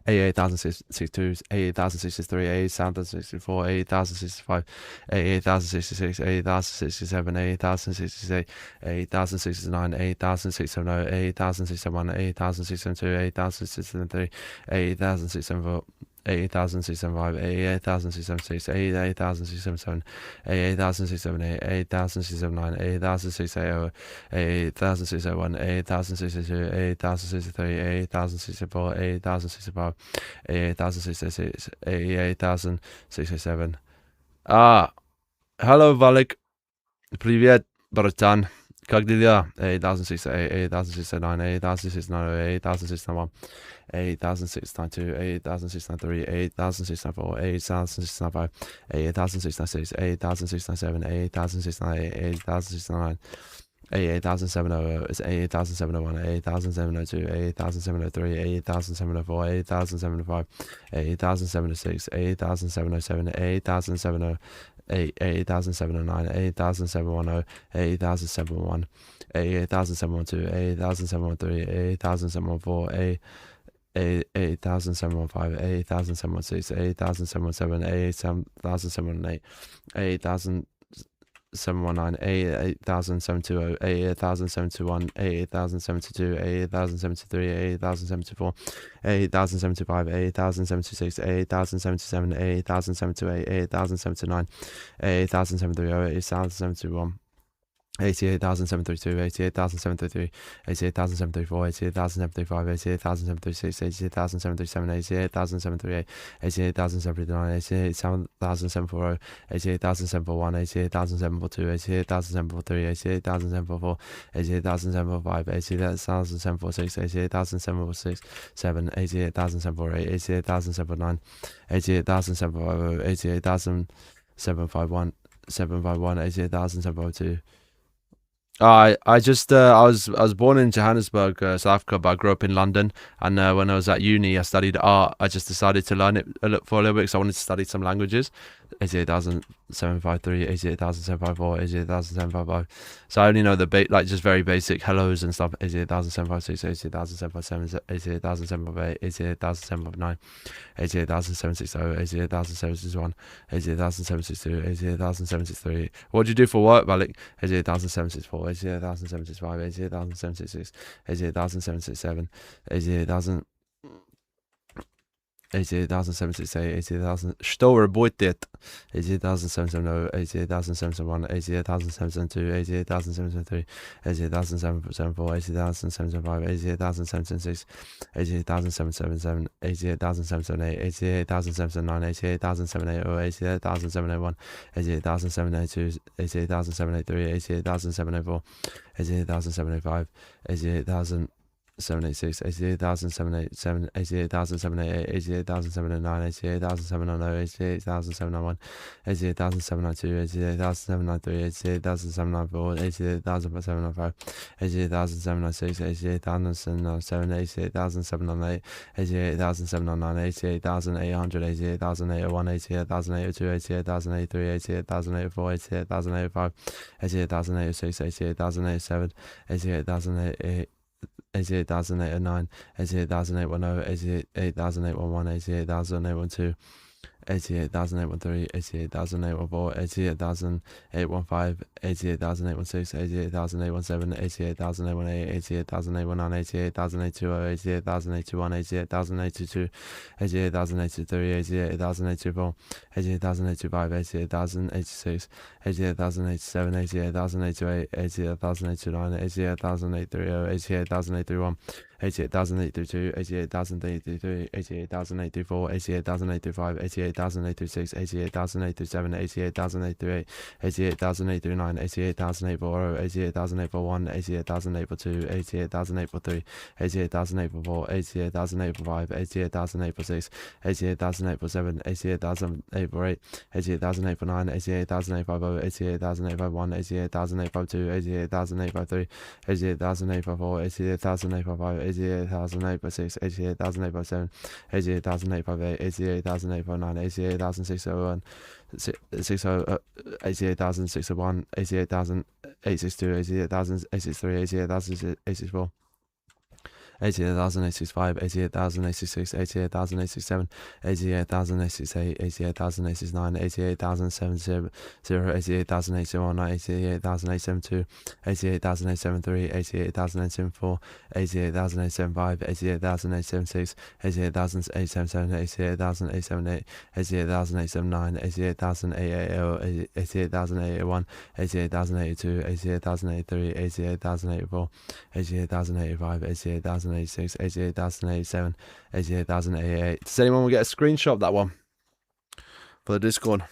88,062, 88,063, 88,064, 88,065, 88,066, 88,067, 88,068, 88,069, 88,670, 88,671, 88,672, 88,673, 88,674, 88,675, 88,676, 88,677, 88,678, 88,679, 88,680, 88,601, 88,662, 88,063, 88,064, 88,065, 88,066, 88,067. Hello, Valik. Привет, братан. Как дела? 8868, 8869, 8869, 8861, 8692, 8693, 8694, 8695, 8696, 8697, 8698, 8699, 88,700, 88,701, 88,702, 88,703, 88,704, 88,705, 88,706, 88,707, 88,708, 88,709, 88,710, 88,701, 88,712, 88,713, 88,714, 88,715, 88,716, 88,717, 88,718, 88,719, 88,720, 88,721, 88,722, 88,073, 88,074, 88,075, 88,076, 88,077, 88,078, 88,079, 88,073, 88,071, 88,732, 88,733, 88,734, 88,735, 88,736, 88,737, 88,738, 88,739, 88,740, 88,741, 88,742, 88,743, 88,744, 88,745, 88,746, 88,746, 7, 88,748, 88,749, 88,750, 88,751, 751, 88,702. I was born in Johannesburg, South Africa, but I grew up in London. And when I was at uni, I studied art. I just decided to learn it for a little bit because I wanted to study some languages. 88,753, 88,754, 88,755. So I only know the like just very basic hellos and stuff. 88,756, 88,757, 88,758, 88,759, 88,760, 88,761, 88,762, 88,763. What do you do for work, Malik? 88,764, 88,765, 88,766, 88,767, 88,000. 88,768, 88,000. Что работает? 88,770, 88,771, 88,772, 88,773, 88,774, 88,775, 88,776, 88,777, 88,778, 88,779, 88,780, 88,781, 88,782, 88,783, 88,784, 88,785, 88,000. 786, 88,787, 88,788, 88,709, 88,710, 88,701, 88,792, 88,793, 88,794, 88,705, 88,796, 88,707, 88,708, 88,709, 88,800, 88,801, 88,802, 88,083, 88,084, 88,085, 88,086, 88,087, 88,088. 88,809, 88,810, 88,811, 88,812, 88,813, 88,814, 88,815, 88,816, 88,817, 88,818, 88,819, 88,820, 88,821, 88,822, 88,823, 88,824, 88,825, 88,086, 88,087, 88,088, 88,089, 88,830, 88,831, 88,832, 88,833, 88,834, 88,835, 88,836, 88,837, 88,838, 88,839, 88,840, 88,841, 88,842, 88,843, 88,844, 88,845, 88,846, 88,847, 88,848, 88,849, 88,850, 88,851, 88,852, 88,853, 88,854, 88,855, 88,856, 88,857, 88,858, 88,859, 88,601, 88,601, 88,862, 88,863, 88,864, 88,865, 88,866, 88,867, 88,868, 88,869, 88,770, 88,871, 88,872, 88,873, 88,874, 88,875, 88,876, 88,877, 88,878, 88,879, 88,880, 88,881, 88,082, 88,083, 88,084, 88,085, 88,086, 88,087, 88,088. Does anyone want to get a screenshot of that one for the Discord?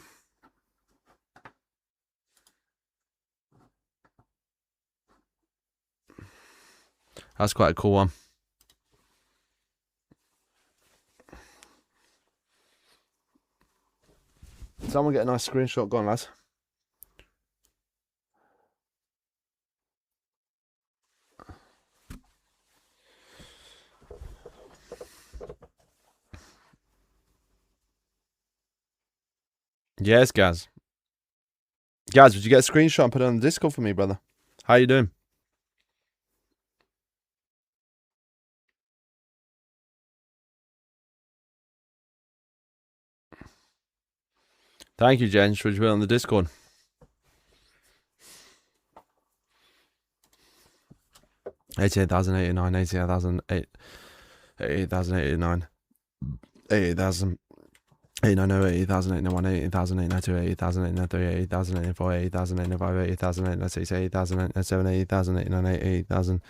That's quite a cool one. Someone get a nice screenshot. Go on, lads. Yes, Gaz. Gaz, would you get a screenshot and put it on the Discord for me, brother? How you doing? Thank you, Jen. Should you put it on the Discord? $88,089, $88,008, $88,089, $88,000. 890, 88,081, 88,892, 88,893, 88,804, 88,895, 88,896, 88,897, 88,898, 88,000.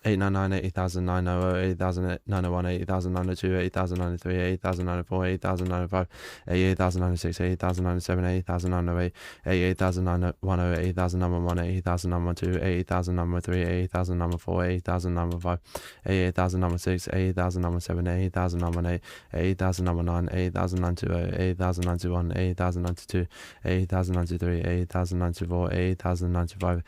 899, 80,900, 8,901, 8,902, 8,093, 8,904, 8,905, 88,906, 8,907, 8,908, 88,910, 8,911, 8,912, 8,903, 8,904, 8,905, 88,906, 8,907, 8,918, 8,909, 8,920, 8,921, 8,922, 8,923, 8,924, 8,095,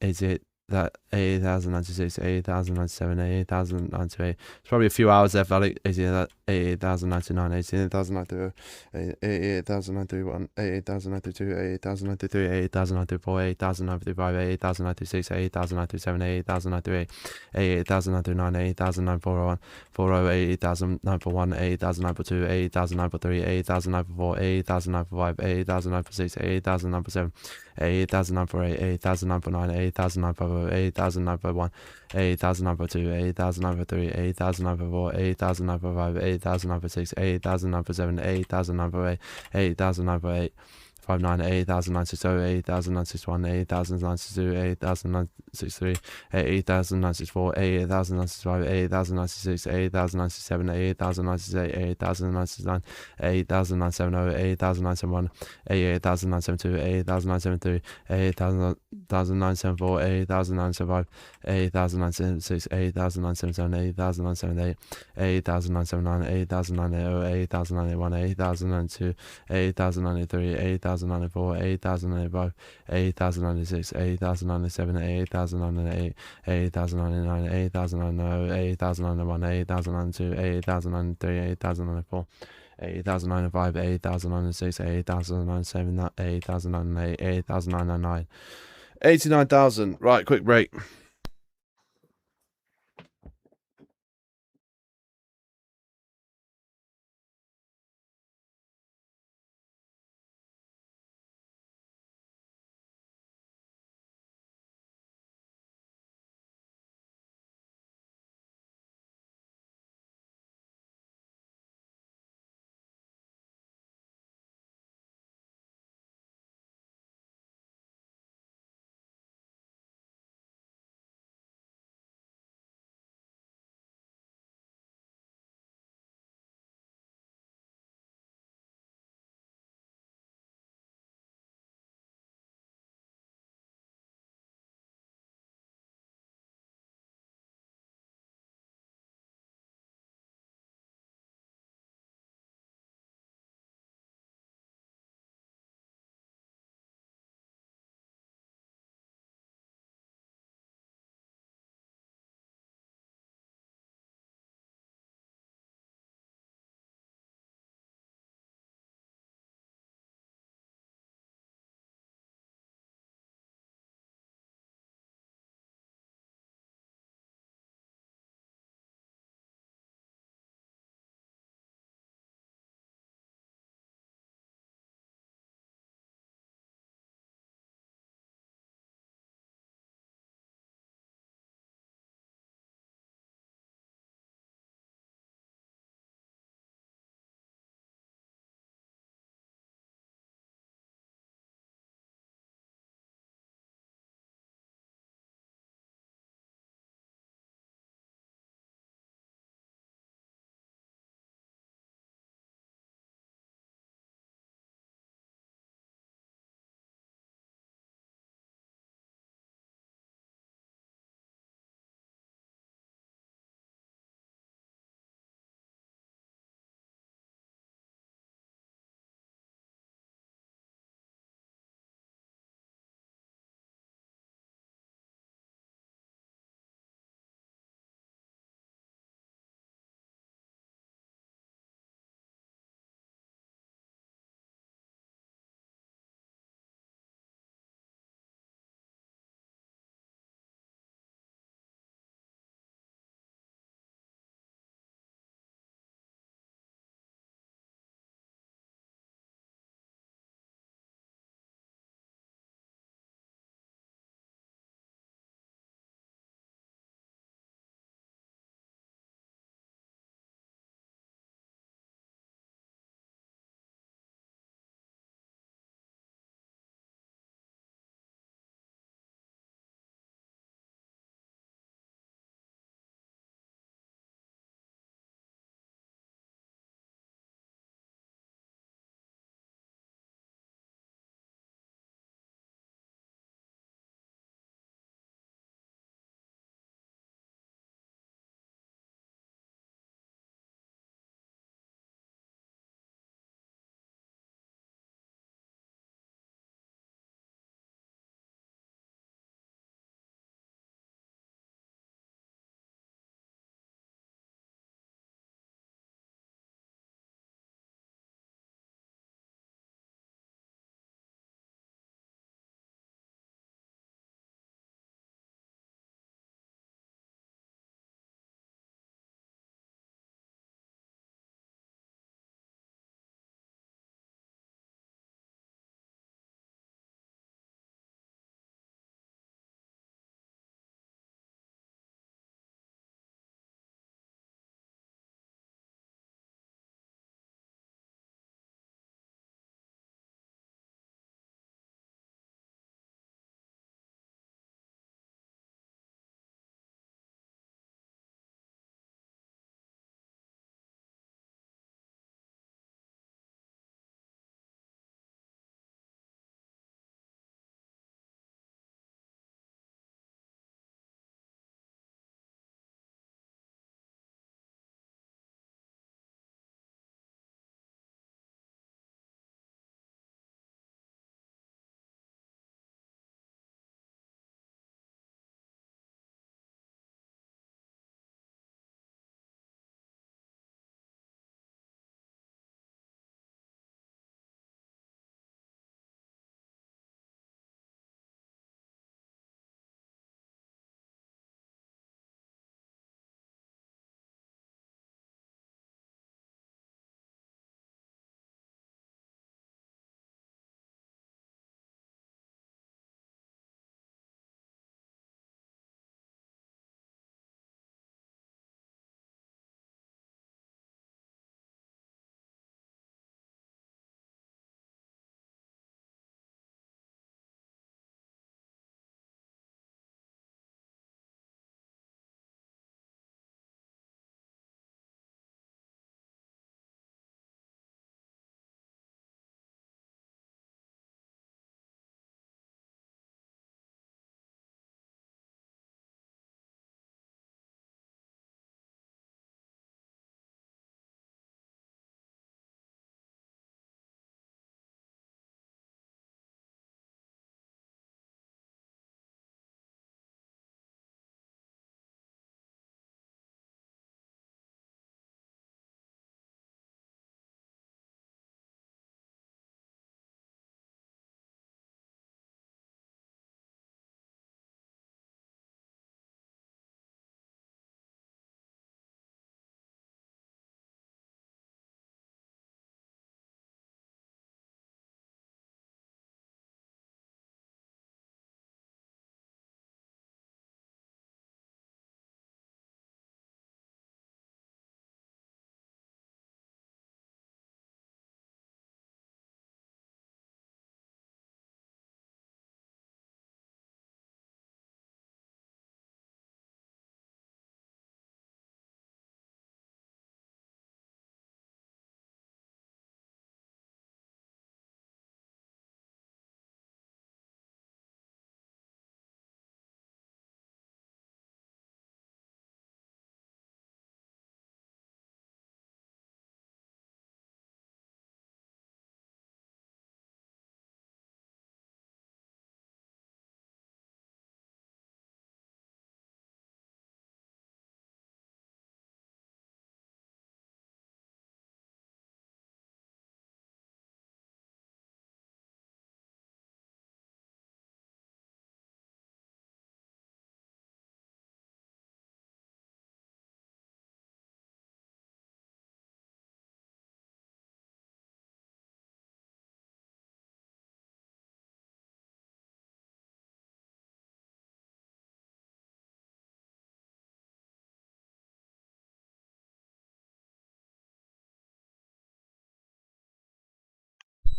88. That 88,096, 88,097, 88,098. It's probably a few hours left, Alec. 88,099, 88,090, 88,091, 88,092, 88,093, 88,094, 88,095, 88,096, 88,097, 88,098, 88,099, 88,094, 88,091, 88,042, 88,093, 88,094, 88,095, 88,096, 88,097, 88,048, 88,049, 88,050, 88,051, 88,052, 88,053, 88,054, 88,055, 88,056, 88,057, 88,058, 88,058. 59, 88,960, 88,961, 88,962, 88,963, 88,964, 88,965, 88,966, 88,967, 88,968, 88,969, 88,970, 88,971, 88,972, 88,973, 88,974, 88,975, 88,976, 88,977, 88,978, 88,979, 88,980, 88,981, 88,902, 88,903, 88,094, 88,095, 88,096, 88,097, 88,098, 88,099, 88,090, 88,091, 88,092, 88,093, 88,094, 88,095, 88,096, 88,097, 88,098, 88,099, 89,000. Right, quick break.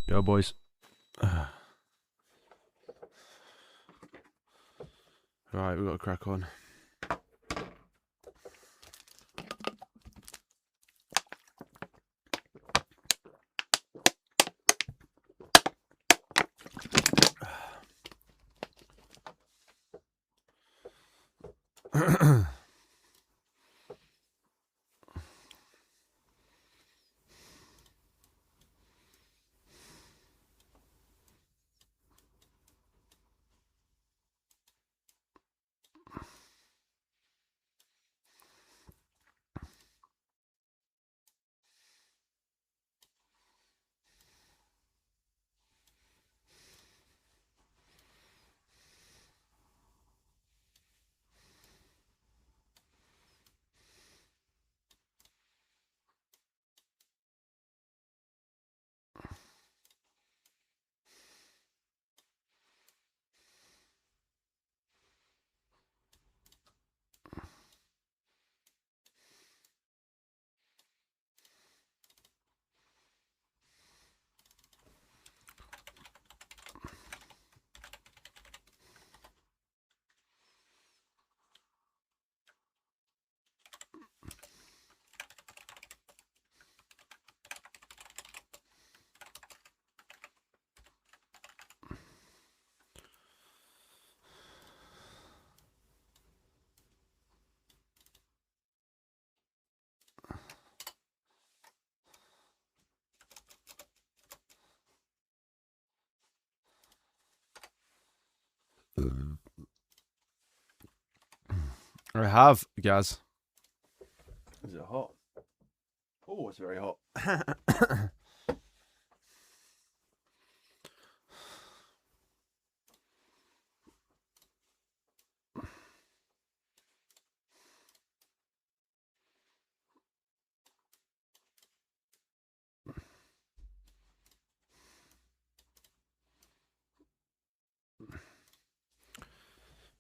Go, boys. Right, we've got to crack on. I have, Gaz. Is it hot? Oh, it's very hot.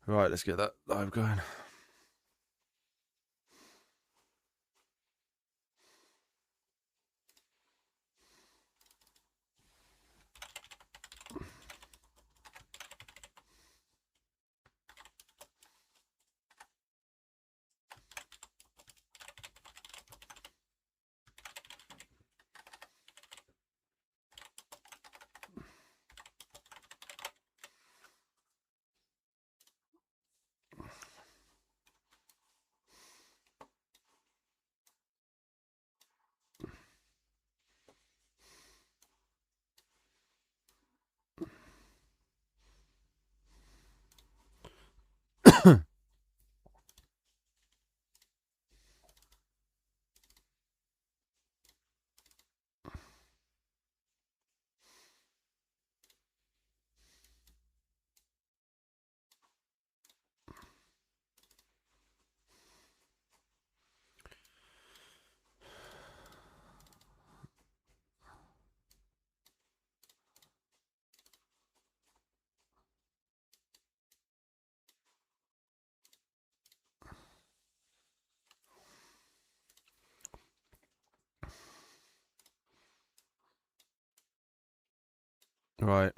Right, let's get that live going. Right.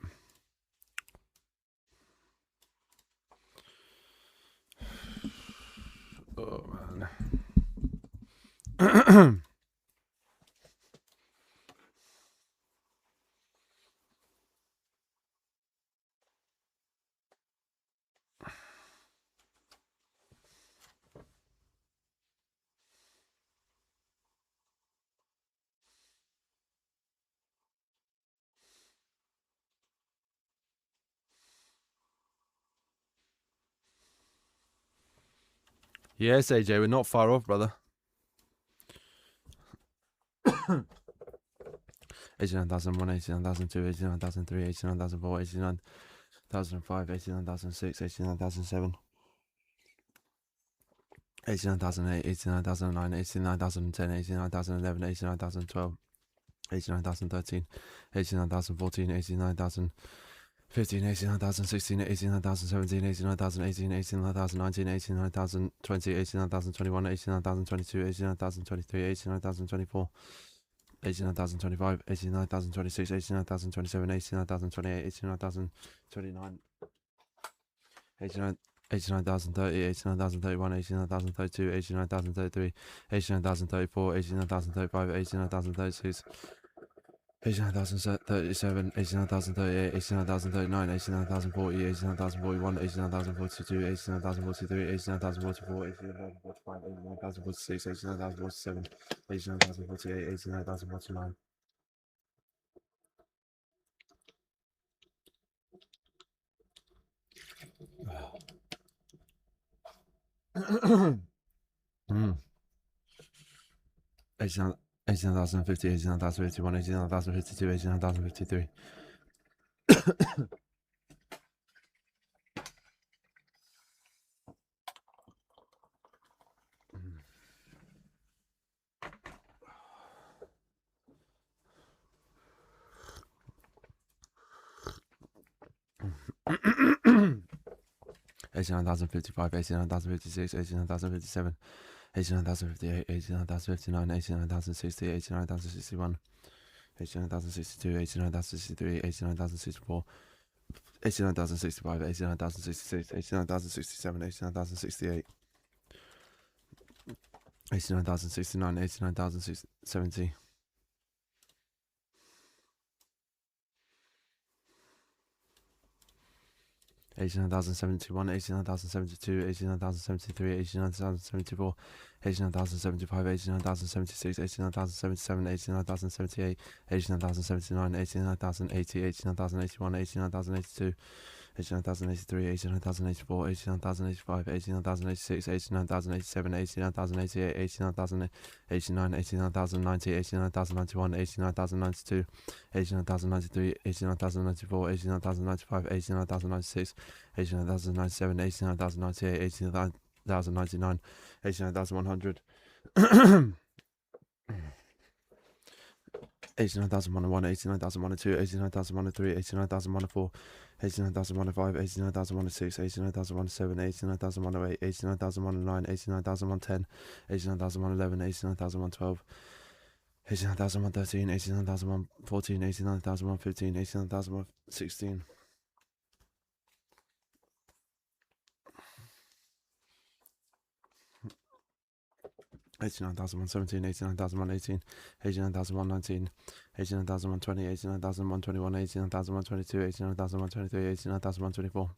Oh, man. Yes, AJ, we're not far off, brother. 89,001, 89,002, 89,003, 89,004, 89,005, 89,006, 89,007, 89,008, 89,009, 89,010, 89,011, 89,012, 89,013, 89,014, 89,015, 89,016, 89,017, 89,018, 89,019, 89,020, 89,021, 89,022, 89,023, 89,024, 89,025, 89,026, 89,027, 89,028, 89,029, 89,030, 89,031, 89,032, 89,033, 89,034, 89,035, 89,036, 89,037, 89,038, 89,039, 89,040, 89,041, 89,042, 89,043, 89,044, 89,045, 89,046, 89,047, 89,048, 89,049. Mm. 89,050, 89,051, 89,052, 89,053. 89,055, 89,056, 89,057, 89,058, 89,059, 89,060, 89,061, 89,062, 89,063, 89,064, 89,065, 89,066, 89,067, 89,068, 89,069, 89,070. 89,071, 89,072, 89,073, 89,074, 89,075, 89,076, 89,077, 89,078, 89,079, 89,080, 89,081, 89,082, 89,083, 89,084, 89,085, 89,086, 89,087, 89,088, 89,089, 89,090, 89,091, 89,092, 89,093, 89,094, 89,095, 89,096, 89,097, 89,098, 89,099, 89,100. 89,101, 89,102, 89,103, 89,104, 89,105, 89,106, 89,107, 89,108, 89,109, 89,110, 89,111, 89,112, 89,113, 89,114, 89,115, 89,116. 89,117, 89,118, 89,119, 89,120, 89,121, 89,122, 89,123, 89,124,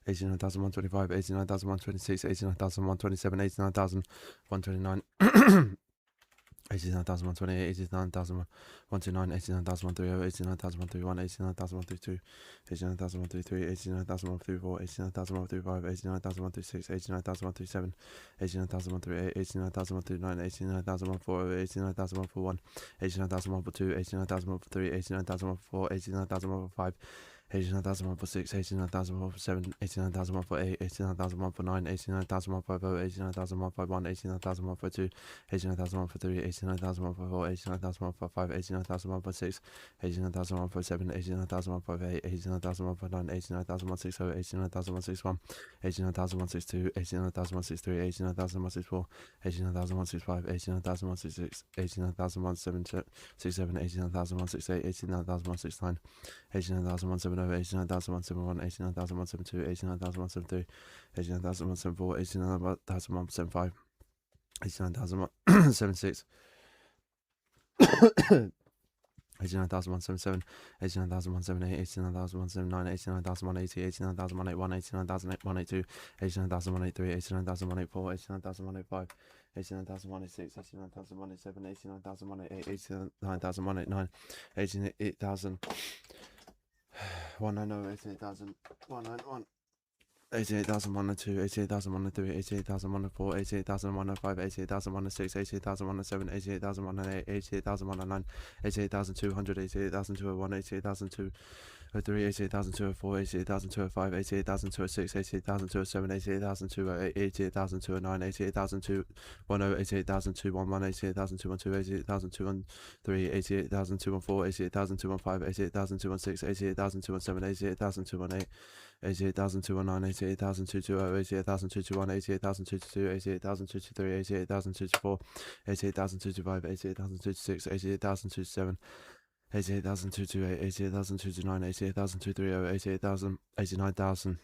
89,125, 89,126, 89,127, 89,129, 89,128, 89,129, 89,130, 89,131, 89,132, 89,133, 89,134, 89,135, 89,136, 89,137, 89,138, 89,139, 89,140, 89,141, 89,142, 89,143, 89,144, 89,145, 89,146, 89,147, 89,148, 89,149, 89,150, 89,151, 89,152, 89,153, 89,154, 89,155, 89,156, 89,157, 89,158, 89,159, 89,160, 89,161, 89,162, 89,163, 89,164, 89,165, 89,166, 89,167, 89,168, 89,169, 89,170, 89,171, 89,172, 89,173, 89,174, 89,175, 89,176, 89,177, 89,178, 89,179, 89,180, 89,181, 89,182, 89,183, 89,184, 89,185, 89,186, 89,187, 89,188, 89,189, 88,000. 190, 88,191, 88,102, 88,103, 88,104, 88,105, 88,106, 88,107, 88,108, 88,109, 88,200, 88,201, 88,202, 88,203, 88,204, 88,205, 88,206, 88,207, 88,208, 88,209, 88,210, 88,211, 88,212, 88,213, 88,214, 88,215, 88,216, 88,217, 88,218, 88,219, 88,220, 88,221, 88,222, 88,223, 88,224, 88,225, 88,226, 88,227, 88,228, 88,229, 88,230, 88,000, 89,000,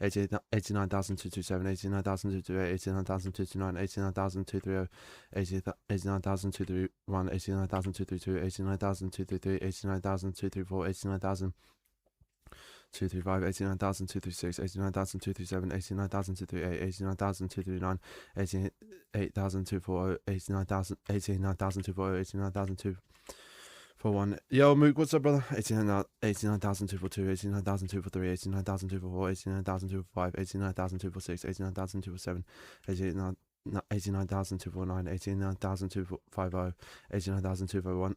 89,227, 89,228, 89,229, 89,230, 89,231, 89,232, 89,233, 89,234, 89,000. 235, 89,236, 89,237, 89,238, 89,239, 88,240, 89,240, 89,241. Yo, Mook, what's up, brother? 89,242, 89,243, 89,244, 89,245, 89,246, 89,247, 89,249, 89,250, 89,251.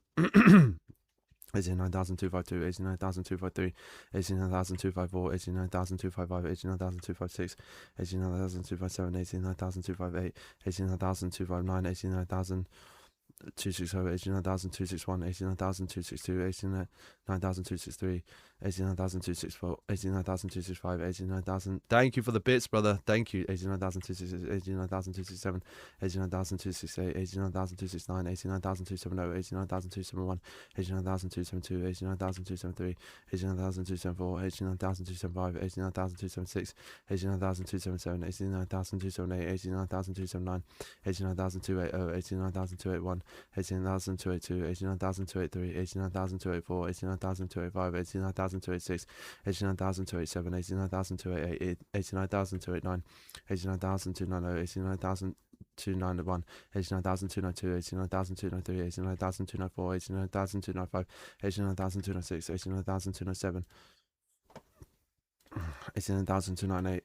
89,252, 89,253, 89,254, 89,255, 89,256, 89,257, 89,258, 89,259, 89,260, 89,261, 89,262, 89,263, 89,264, 89,265, 89,000. Thank you for the bits, brother. Thank you. 89,266, 89,267, 89,268, 89,269, 89,270, 89,271, 89,272, 89,273, 89,274, 89,275, 89,276, 89,277, 89,278, 89,279, 89,280, 89,281, 89,282, 89,283, 89,284, 89,285, 89,286, 89,287, 89,288, 89,289, 89,290, 89,291, 89,292, 89,293, 89,294, 89,295, 89,296, 89,297, 89,298,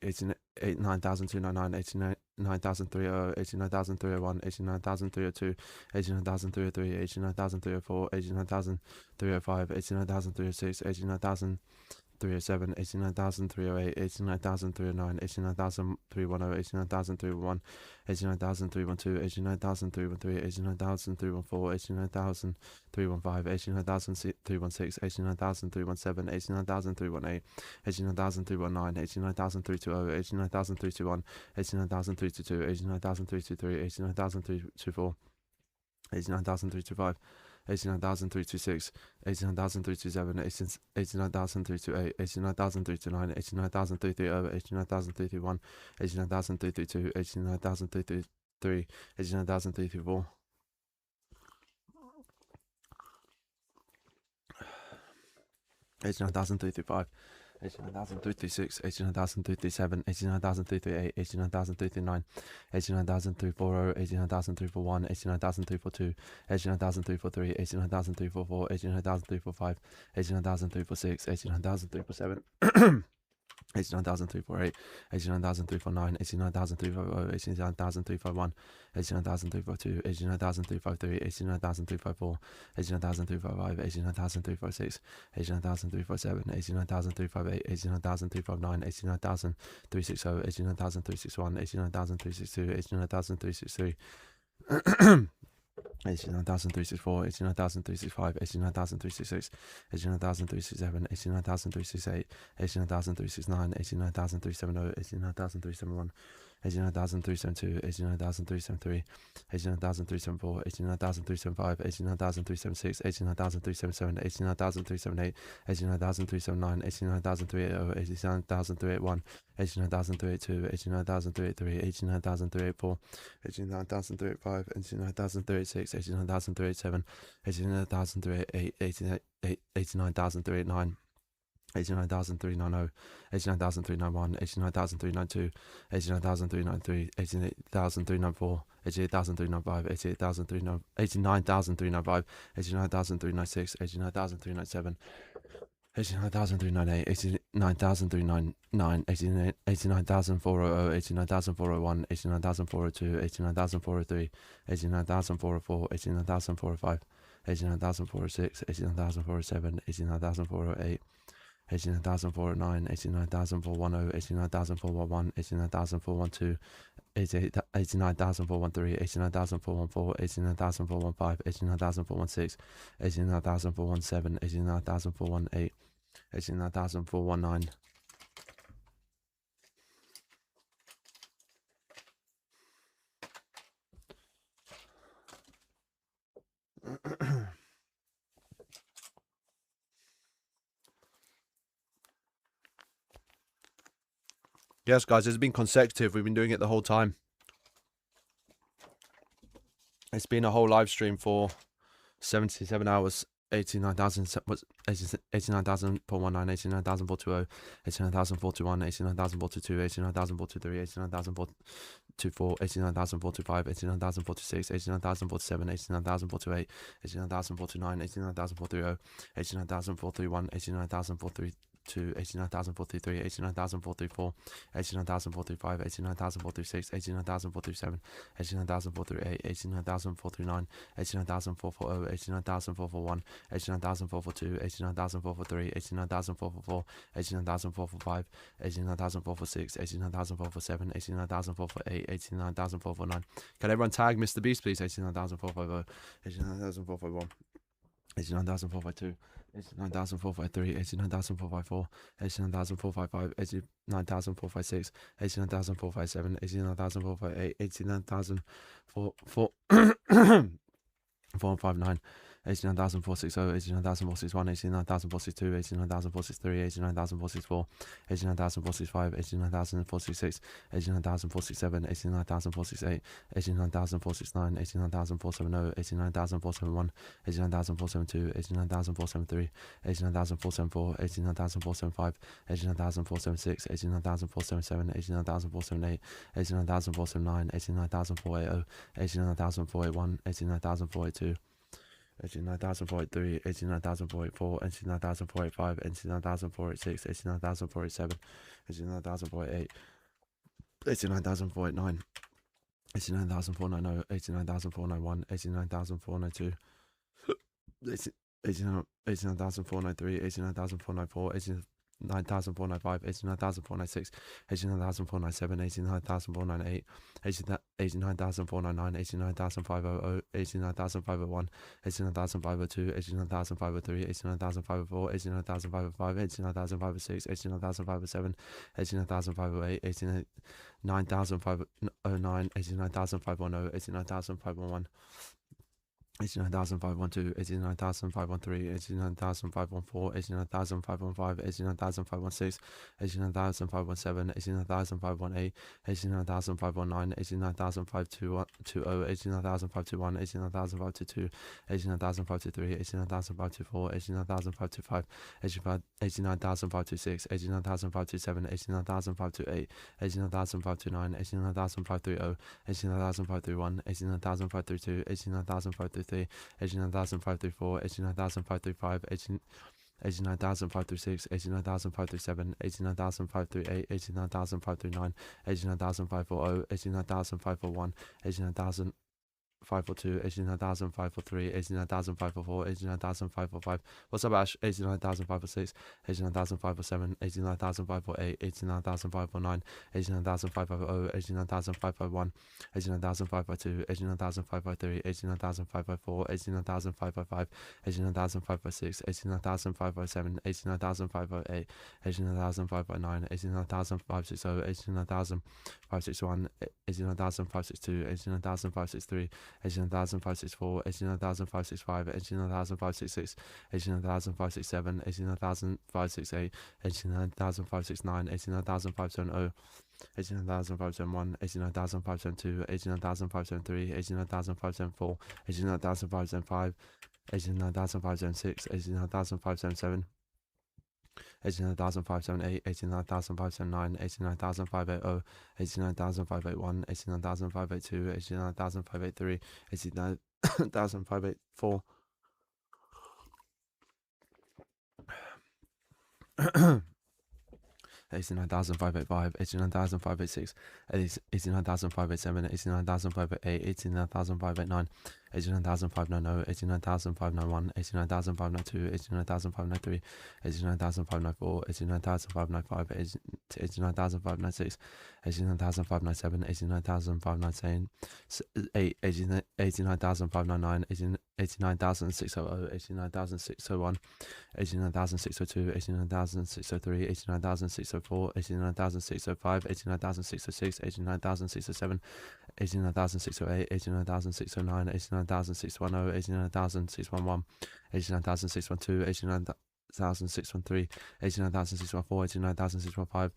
89,299, 89,300, 89,301, 89,302, 89,303, 89,304, 89,305, 89,306, 89,307, 89,308, 89,309, 89,310, 89,311, 89,312, 89,313, 89,314, 89,315, 89,316, 89,317, 89,318, 89,319, 89,320, 89,321, 89,322, 89,323, 89,324, 89,325, 89,326, 89,327, 89,328, 89,329, 89,330, 89,331, 89,332, 89,333, 89,334, 89,335, 89,336, 89,337, 89,338, 89,339, 89,340, 89,341, 89,342, 89,343, 89,344, 89,345, 89,346, 89,347, 89,348, 89,349, 89,350, 89,351, 89,352, 89,353, 89,354, 89,355, 89,356, 89,357, 89,358, 89,359, 89,360, 89,361, 89,362, 89,363, 89,364, 89,365, 89,366, 89,367, 89,368, 89,369, 89,370, 89,371, 89,372, 89,373, 89,374, 89,375, 89,376, 89,377, 89,378, 89,379, 89,380, 89,381, 89,382, 89,383, 89,384, 89,385, 89,386, 89,387, 89,388, 89,389, 89,390, 89,391, 89,392, 89,393, 88,394, 88,395, 89,395, 89,396, 89,397, 89,398, 89,399, 89,400, 89,401, 89,402, 89,403, 89,404, 89,405, 89,406, 89,407, 89,408, 89,409, 89,410, 89,411, 89,412, 89,413, 89,414, 89,415, 89,416, 89,417, 89,418, 89,419. Yes, guys, it's been consecutive. We've been doing it the whole time. It's been a whole live stream for 77 hours. 89,000 was 89,419, 89,420, 89,421, 89,422, 89,423, 89,424, 89,425, 89,426, 89,427, 89,428, 89,429, 89,430, 89,431, 89,432, 89,433, 89,434, 89,435, 89,436, 89,437, 89,438, 89,439, 89,440, 89,441, 89,442, 89,443, 89,444, 89,445, 89,446, 89,447, 89,448, 89,449. Can everyone tag Mr. Beast, please? 89,450, 89,451, 89,452. 89,453, 89,454, 89,455, 89,456, 89,457, 89,458, 89,459, 89,460, 89,461, 89,462, 89,463, 89,464, 89,465, 89,466, 89,467, 89,468, 89,469, 89,470, 89,471, 89,472, 89,473, 89,474, 89,475, 89,476, 89,477, 89,478, 89,479, 89,480, 89,481, 89,482, 89,483, 89,484, 89,485, 89,486, 89,487, 89,488, 89,489, 89,490, 89,491, 89,492, 89,493, 89,494, 89,495, 89,496, 89,497, 89,498, 89,499, 89,500, 89,501, 89,502, 89,503, 89,504, 89,505, 89,506, 89,507, 89,508, 89,509, 89,510, 89,511, 89,512, 89,513, 89,514, 89,515, 89,516, 89,517, 89,518, 89,519, 89,520, 89,521, 89,522, 89,523, 89,524, 89,525, 89,526, 89,527, 89,528, 89,529, 89,530, 89,531, 89,532, 89,533, 89,534, 89,535, 89,536, 89,537, 89,538, 89,539, 89,540, 89,541, 89,542, 89,543, 89,544, 89,545. What's up, Ash? 89,546, 89,547, 89,548, 89,549, 89,550, 89,551, 89,552, 89,553, 89,554, 89,555, 89,556, 89,557, 89,508, 89,509, 89,560, 89,561, 89,562, 89,563, 89,564, 89,565, 89,566, 89,567, 89,568, 89,569, 89,570, 89,571, 89,572, 89,573, 89,574, 89,575, 89,576, 89,577, 89,578, 89,579, 89,580, 89,581, 89,582, 89,583, 89,584, 89,585, 89,586, 89,587, 89,588, 89,589, 89,590, 89,591, 89,592, 89,593, 89,594, 89,595, 89,596, 89,597, 89,598, 89,599, 89,600, 89,601, 89,602, 89,603, 89,604, 89,605, 89,606, 89,607, 89,608, 89,609, 89,610, 89,611, 89,612, 89,613, 89,614, 89,615,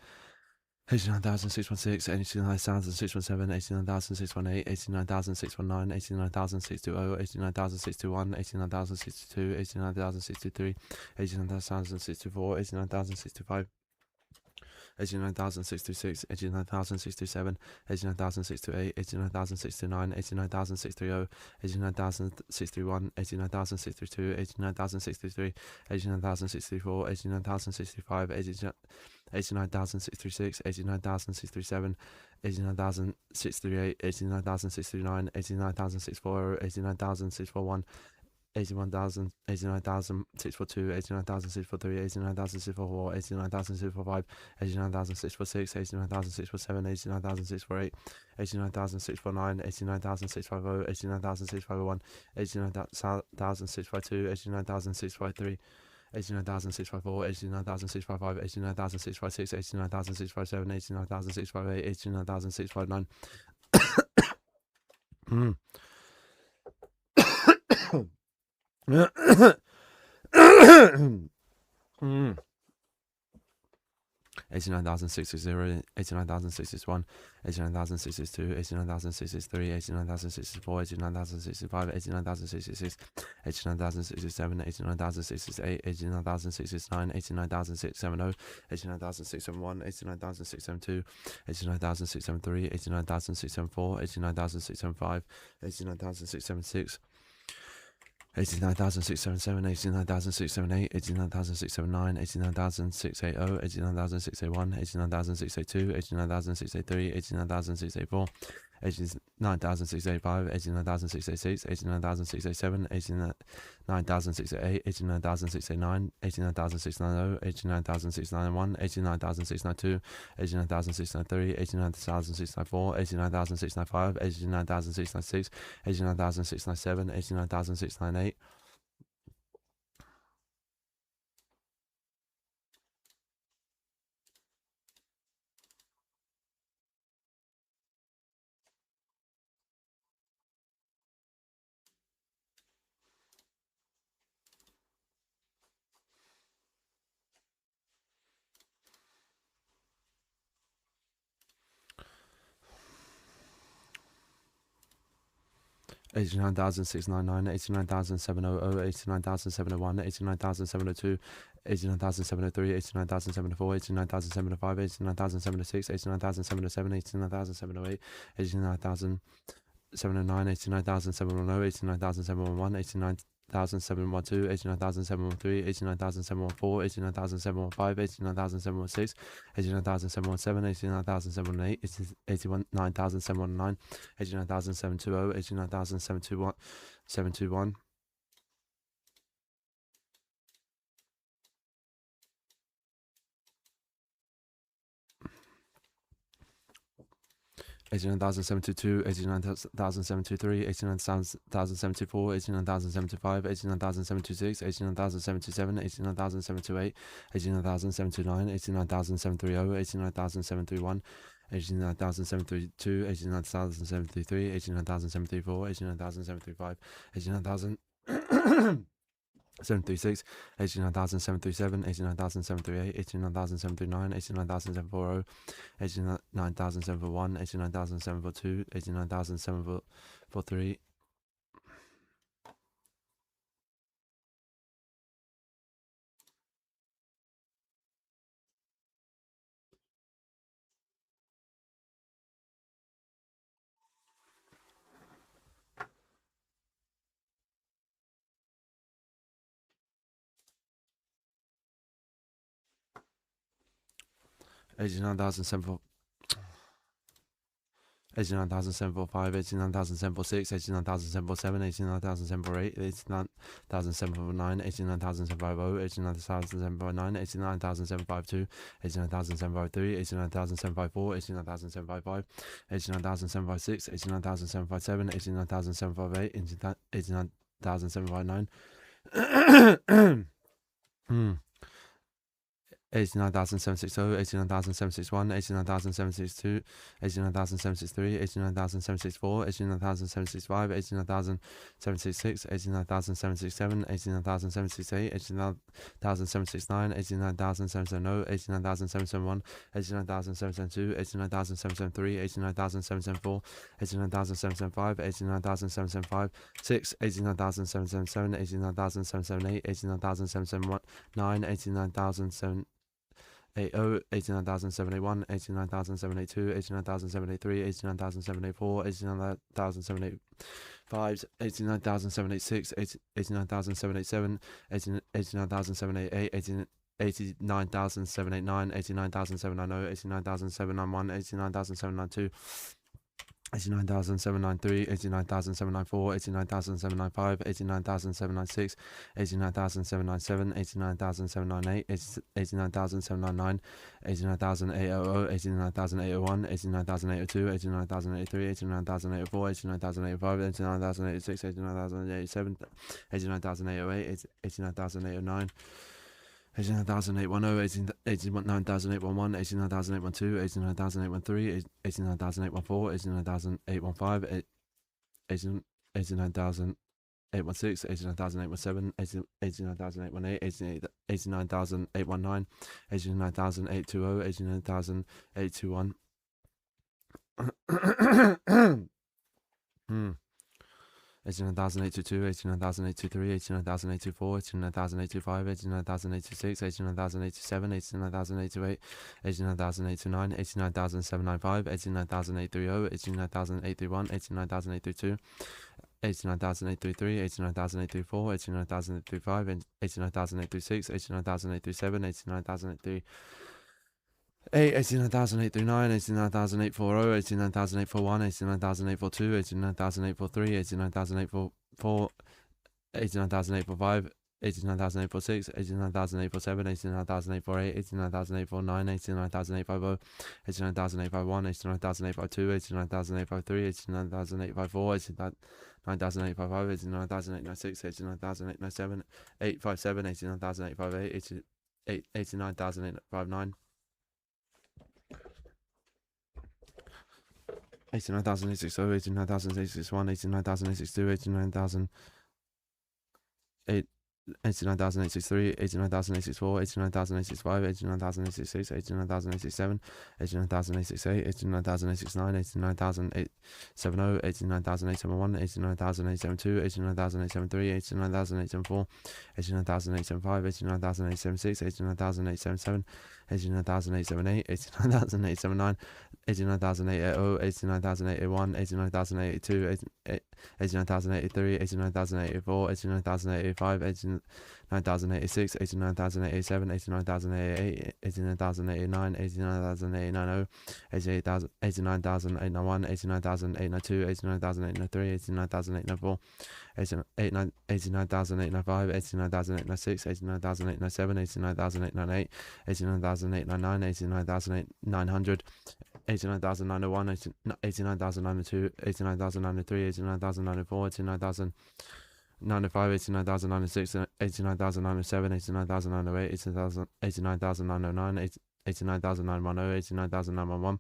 89,616, 89,617, 89,618, 89,619, 89,620, 89,621, 89,622, 89,623, 89,624, 89,065, 89,626, 89,627, 89,628, 89,629, 89,630, 89,631, 89,632, 89,633, 89,634, 89,065, 89,636, 89,637, 89,638, 89,639, 89,640, 89,641, 81,000, 89,642, 89,643, 89,644, 89,645, 89,646, 89,647, 89,648, 89,649, 89,650, 89,651, 89,652, 89,653, 89,654, 89,655, 89,656, 89,657, 89,658, 89,659. Mm. 89,660, 89,061, 89,062, 89,063, 89,064, 89,065, 89,066, 89,067, 89,068, 89,069, 89,670, 89,671, 89,672, 89,673, 89,674, 89,675, 89,676, 89,677, 89,678, 89,679, 89,680, 89,681, 89,682, 89,683, 89,684, 89,685, 89,686, 89,687, 89,688, 89,689, 89,690, 89,691, 89,692, 89,693, 89,694, 89,695, 89,696, 89,697, 89,698. 89,699, 89,700, 89,701, 89,702, 89,703, 89,704, 89,705, 89,706, 89,707, 89,708, 89,709, 89,710, 89,711, 89,712, 89,713, 89,714, 89,715, 89,716, 89,717, 89,718, 89,719, 89,720, 89,721, 89,722, 89,723, 89,724, 89,075, 89,726, 89,727, 89,728, 89,729, 89,730, 89,731, 89,732, 89,733, 89,734, 89,735, 89,000. 736, 89,737, 89,738, 89,739, 89,740, 89,741, 89,742, 89,743. 89,744, 89,745, 89,746, 89,747, 89,748, 89,749, 89,750, 89,749, 89,752, 89,753, 89,754, 89,755, 89,756, 89,757, 89,758, 89,759. 89,760, 89,761, 89,762, 89,763, 89,764, 89,765, 89,766, 89,767, 89,768, 89,769, 89,770, 89,771, 89,772, 89,773, 89,774, 89,775, 89,775, 6, 89,777, 89,778, 89,771, 9, 89,780, 89,781, 89,782, 89,783, 89,784, 89,785, 89,786, 89,787, 89,788, 89,789, 89,790, 89,791, 89,792, 89,793, 89,794, 89,795, 89,796, 89,797, 89,798, 89,799, 89,800, 89,801, 89,802, 89,803, 89,804, 89,805, 89,806, 89,807, 89,808, 89,809, 89,810, 89,811, 89,812, 89,813, 89,814, 89,815, 89,816, 89,817, 89,818, 89,819, 89,820, 89,821. 89,822, 89,823, 89,824, 89,825, 89,826, 89,827, 89,828, 89,829, 89,795, 89,830, 89,831, 89,832, 89,833, 89,834, 89,835, 89,836, 89,837, 89,838. 89,839, 89,840, 89,841, 89,842, 89,843, 89,844, 89,845, 89,846, 89,847, 89,848, 89,849, 89,850, 89,851, 89,852, 89,853, 89,854, 89,855, 89,896, 89,897, 857, 89,858, 89,859. 89,860, 89,861, 89,862, 89,863, 89,864, 89,865, 89,866, 89,867, 89,868, 89,869, 89,870, 89,871, 89,872, 89,873, 89,874, 89,875, 89,876, 89,877, 89,878, 89,879, 89,880, 89,881, 89,882, 89,083, 89,084, 89,085, 89,086, 89,087, 89,088, 89,089, 89,090, 89,091, 89,892, 89,893, 89,894, 89,895, 89,896, 89,897, 89,898, 89,899, 89,900, 89,901, 89,902, 89,903, 89,904, 89,095, 89,906, 89,907, 89,908, 89,909, 89,910, 89,911,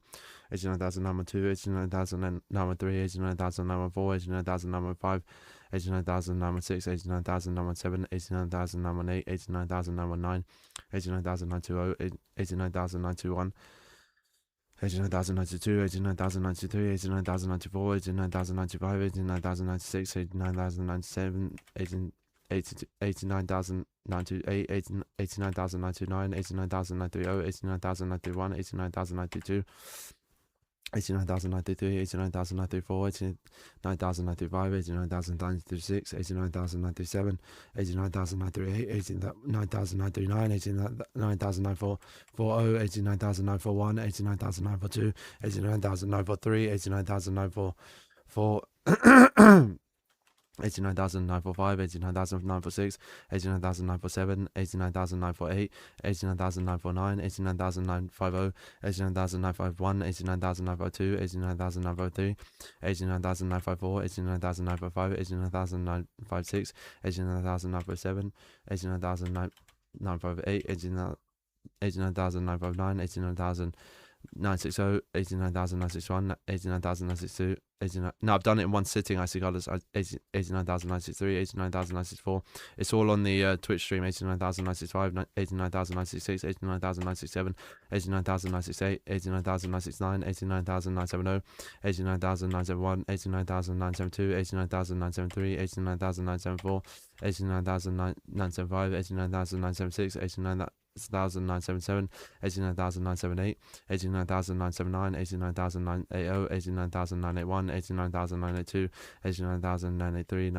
89,912, 89,913, 89,914, 89,915, 89,916, 89,917, 89,918, 89,919, 89,920, 89,921, 89,092, 89,093, 89,094, 89,095, 89,096, 89,097, 89,098, 89,099, 89,030, 89,091, 89,092, 89,933, 89,934, 89,935, 89,936, 89,937, 89,938, 89,939, 89,940, 89,941, 89,942, 89,943, 89,944. 89,945, 89,946, 89,947, 89,948, 89,949, 89,950, 89,951, 89,952, 89,953, 89,954, 89,955, 89,956, 89,957, 89,958, 89,959, 89,960, 89,961, 89,962, 89. No, I've done it in one sitting. I see colours. 89,963, 89,964. It's all on the Twitch stream. 89,965, 89,966, 89,967, 89,968, 89,969, 89,970, 89,971, 89,972, 89,973, 89,974, 89,975, 89,976, 89,977, 89,978, 89,979, 89,980, 89,981, 89,982, 89,983.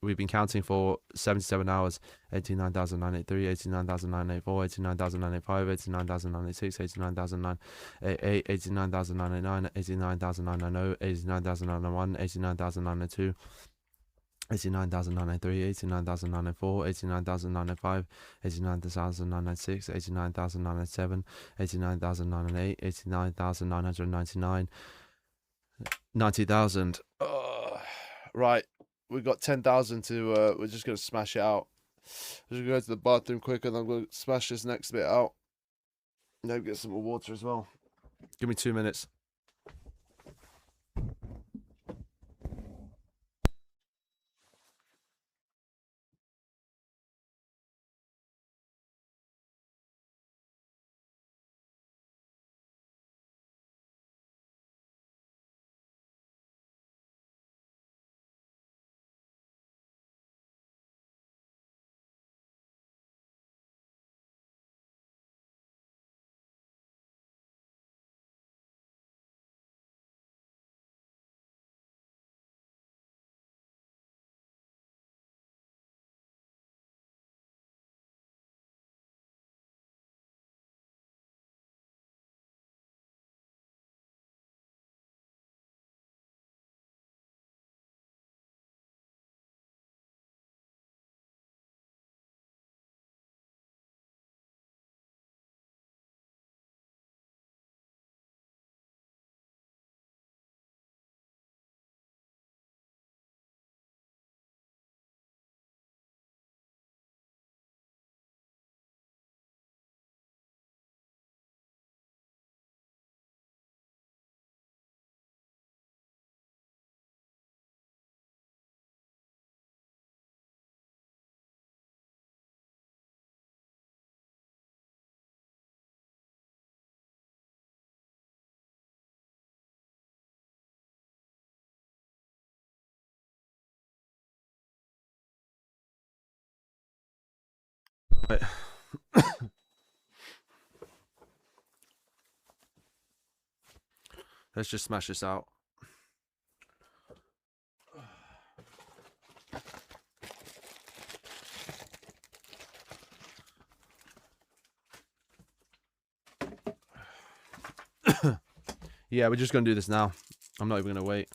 We've been counting for 77 hours. 89,983, 89,984, 89,985, 89,986, 89,988, 89,989, 89,990, 89,991, 89,992. 89,993, 89,994, 89,995, 89,996, 89,997, 89,908, 89,999, 90,000. Right, we've got 10,000 to, we're just going to smash it out. I'm just going to go to the bathroom quick and I'm going to smash this next bit out. Maybe get some more water as well. Give me 2 minutes. Right. Let's just smash this out. Yeah, we're just going to do this now. I'm not even going to wait.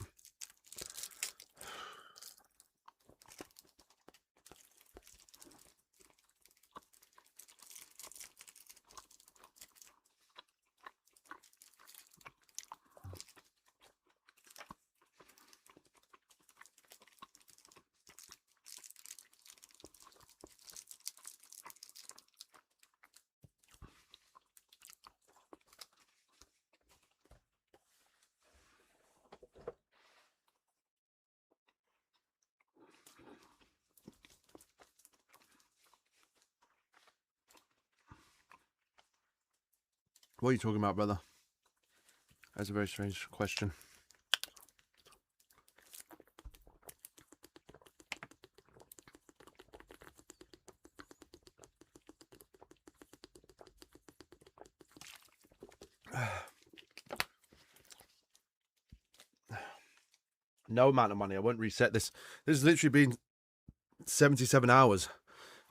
What are you talking about, brother? That's a very strange question. No amount of money. I won't reset this. This has literally been 77 hours.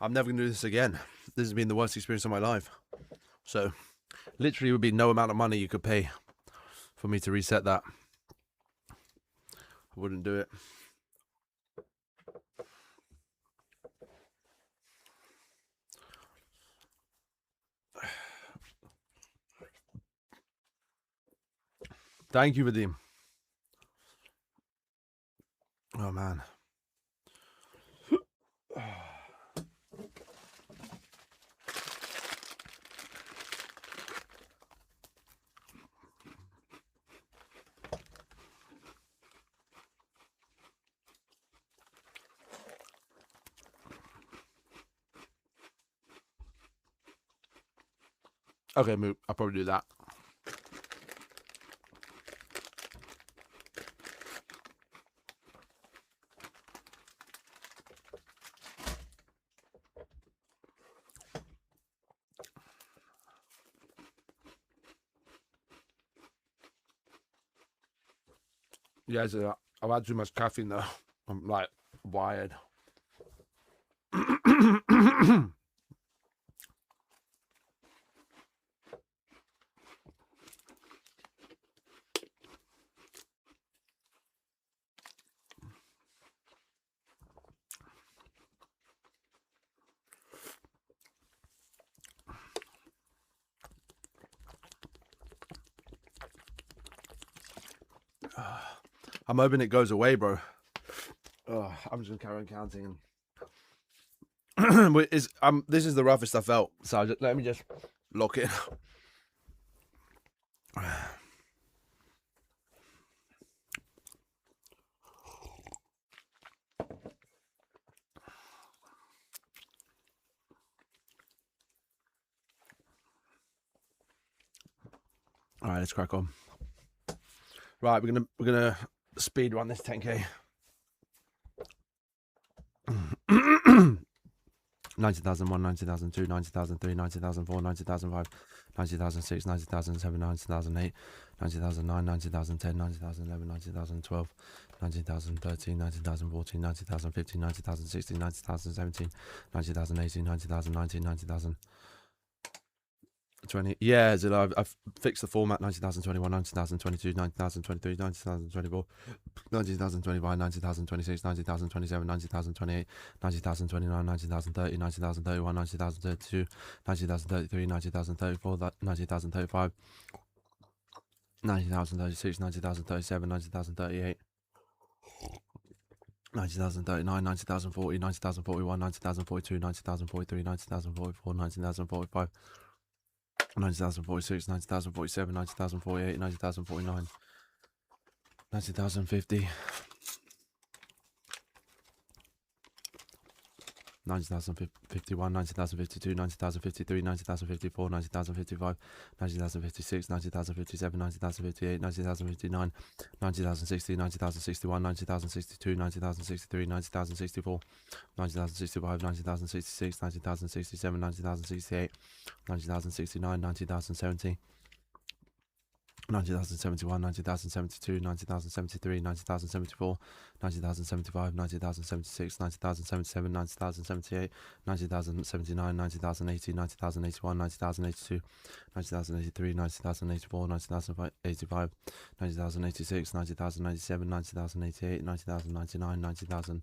I'm never going to do this again. This has been the worst experience of my life. So, literally would be no amount of money you could pay for me to reset that. I wouldn't do it. Thank you, Vadim. Oh, man. Okay, Moot, I'll probably do that. Yeah, so I've had too much caffeine though. I'm like wired. I'm hoping it goes away, bro. I'm just gonna carry on counting. This is the roughest I felt. So let me just lock it. All right, let's crack on. Right, we're gonna speed run this 10K. 90,001, 90,002, 90,003, 90,004, 90,005, 90,006, 90,007, 90,008, 90,009, 90,010, 90,011, 90,012, 90,013, 90,014, 90,015, 90,016, 90,017, 90,018, 90,019, 90,020. Yeah, I've fixed the format. 90,021, 90,022, 90,023, 90,024, 90,025, 90,026, 90,027, 90,028, 90,029, 90,030, 90,031, 90,032, 90,033, 90,034, 90,035, 90,036, 90,037, 90,038, 90,039, 90,040, 90,041, 90,042, 90,043, 90,044, 90,045, 90,046, 90,047, 90,048, 90,049, 90,050, 90,051, 90,052, 90,053, 90,054, 90,055, 90,056, 90,057, 90,058, 90,059, 90,060, 90,061, 90,062, 90,063, 90,064, 90,065, 90,066, 90,067, 90,068, 90,069, 90,070, 90,071, 90,072, 90,073, 90,074, 90,075, 90,076, 90,077, 90,078, 90,079, 90,080, 90,081, 90,082, 90,083, 90,084, 90,085, 90,086, 90,097, 90,088, 90,099, 90,000,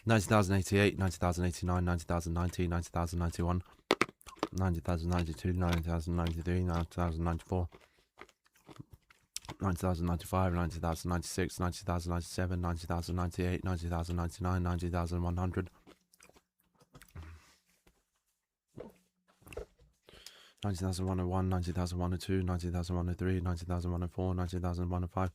90,088, 90,089, 90,090, 90,091, 90,092, 90,093, 90,094, 90,095, 90,096, 90,097, 90,098, 90,099, 90,100, 90,101, 90,102, 90,103, 90,104, 90,105,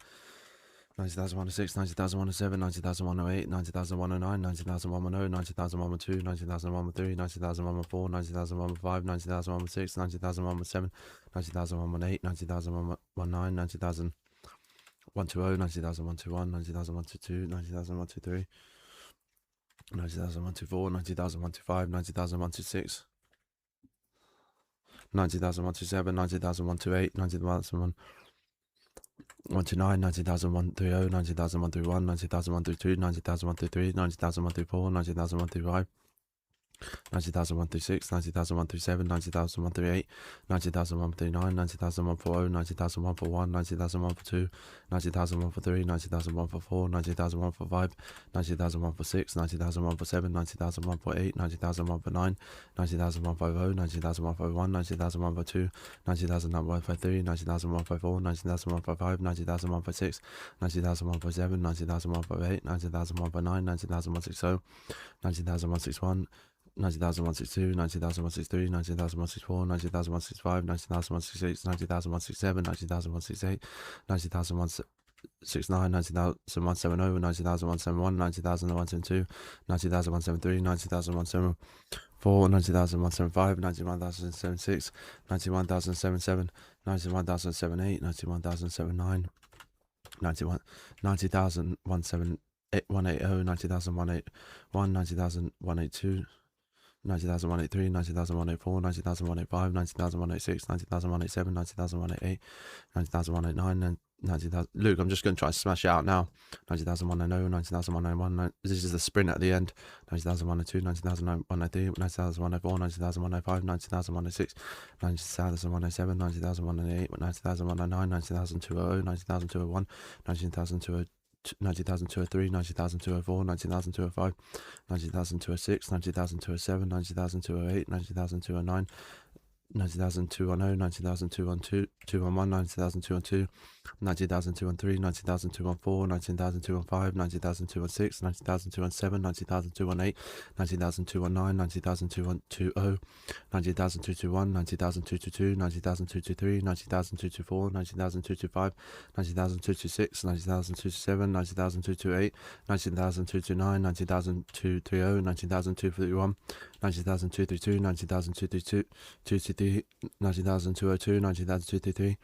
90,106, 90,107, 90,108, 90,109, 90,110, 90,112, 90,113, 90,114, 90,115, 90,116, 90,117, 90,118, 90,119, 90,120, 90,121, 90,122, 90,123, 90,124, 90,125, 90,126, 90,127, 90,128, 90,000. 129, 90,130, 90,131, 90,132, 90,133, 90,134, 90,135. 90,136, 90,137, 90,138, 90,139, 90,140, 90,141, 90,142, 90,143, 90,144, 90,145, 90,146, 90,147, 90,148, 90,149, 90,150, 90,151, 90,152, 90,153, 90,154, 90,155, 90,156, 90,157, 90,158, 90,159, 90,160, 90,161, 90,162, 90,163, 90,164, 90,165, 90,166, 90,167, 90,168, 90,169, 90,170, 90,171, 90,172, 90,173, 90,174, 90,175, 91,076, 91,077, 91,078, 91,079, 90,180, 90,181, 90,181, 90,182, 90,183, 90,184, 90,185, 90,186, 90,187, 90,188, 90,189, 90,000. Luke, I'm just going to try and smash it out now. 90,190, 90,191. This is the sprint at the end. 90,102, 90,103, 90,104, 90,105, 90,106, 90,107, 90,108, 90,109, 90,200, 90,201, 90,202. 90,203, 90,204, 90,205, 90,206, 90,207, 90,208, 90,209, 90,210, 90,212, 211, 90,212, 90,213, 90,214, 90,215, 90,216, 90,217, 90,218, 90,219, 90,220, 90,221, 90,222, 90,223, 90,224, 90,225, 90,226, 90,227, 90,228, 90,229, 90,230, 90,231, 90,232, 90,232, 223, 90,202, 90,233,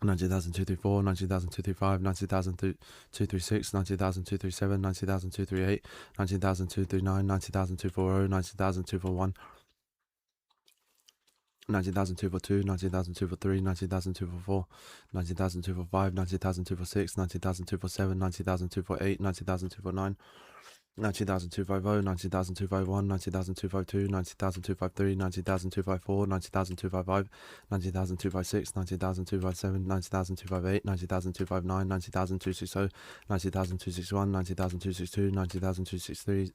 90,234, 90,235, 90,236, 90,237, 90,238, 90,239, 90,240, 90,241, 90,242, 90,243, 90,244, 90,245, 90,246, 90,247, 90,248, 90,249, 90,250, 90,251, 90,252, 90,253, 90,254, 90,255, 90,256, 90,257, 90,258, 90,259, 90,260, 90,261, 90,262, 90,263,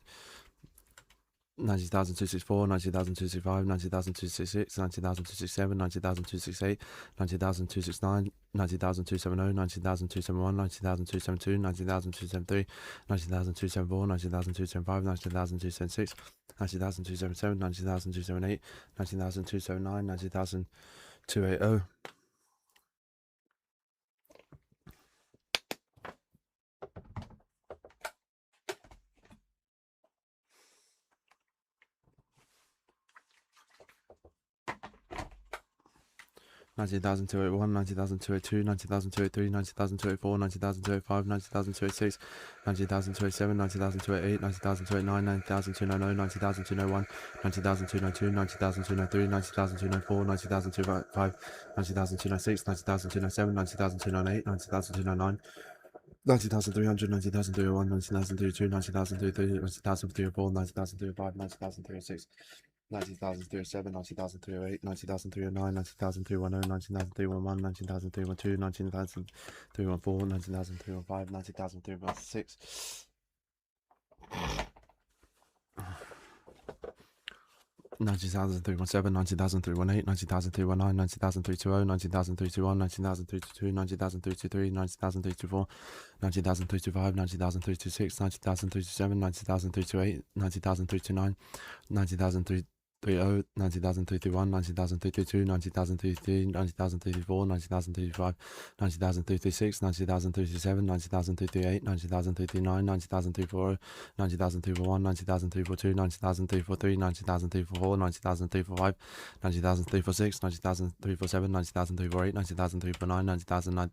90,264, 90,265, 90,266, 90,267, 90,268, 90,269, 90,270, 90,271, 90,272, 90,273, 90,274, 90,275, 90,276, 90,277, 90,278, 90,279, 90,280. 90,281, 90,282, 90,283, 90,284, 90,285, 90,286, 90,287, 90,288, 90,289, 90,290, 90,291, 90,292, 90,293, 90,294, 90,295, 90,296, 90,297, 90,298, 90,299, 90,300, 90,301, 90,302, 90,303, 90,304, 90,305, 90,306, 90,307, 90,308, 90,309, 90,310, 90,311, 90,312, 90,314, 90,315, 90,316, 90,317, 90,318, 90,319, 90,320, 90,321, 90,322, 90,323, 90,324, 90,325, 90,326, 90,327, 90,328, 90,329, 90,330, 90,331, 90,332, 90,033, 90,034, 90,035, 90,036, 90,037, 90,038, 90,039, 90,034, 90,031, 90,042, 90,043, 90,034, 90,035, 90,036, 90,037, 90,038, 90,039, 90,009.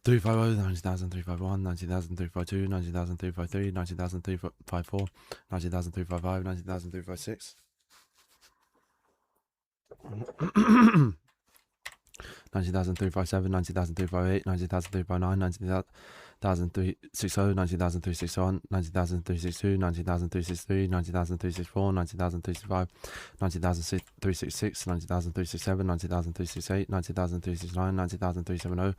350, 90,351, 90,352, 90,353, 90,354, 90,355, 90,356. 90,357, 90,358, 90,359, 90,360, 90,361, 90,362, 90,363, 90,364, 90,365, 90,366, 90,367, 90,368, 90,369, 90,370,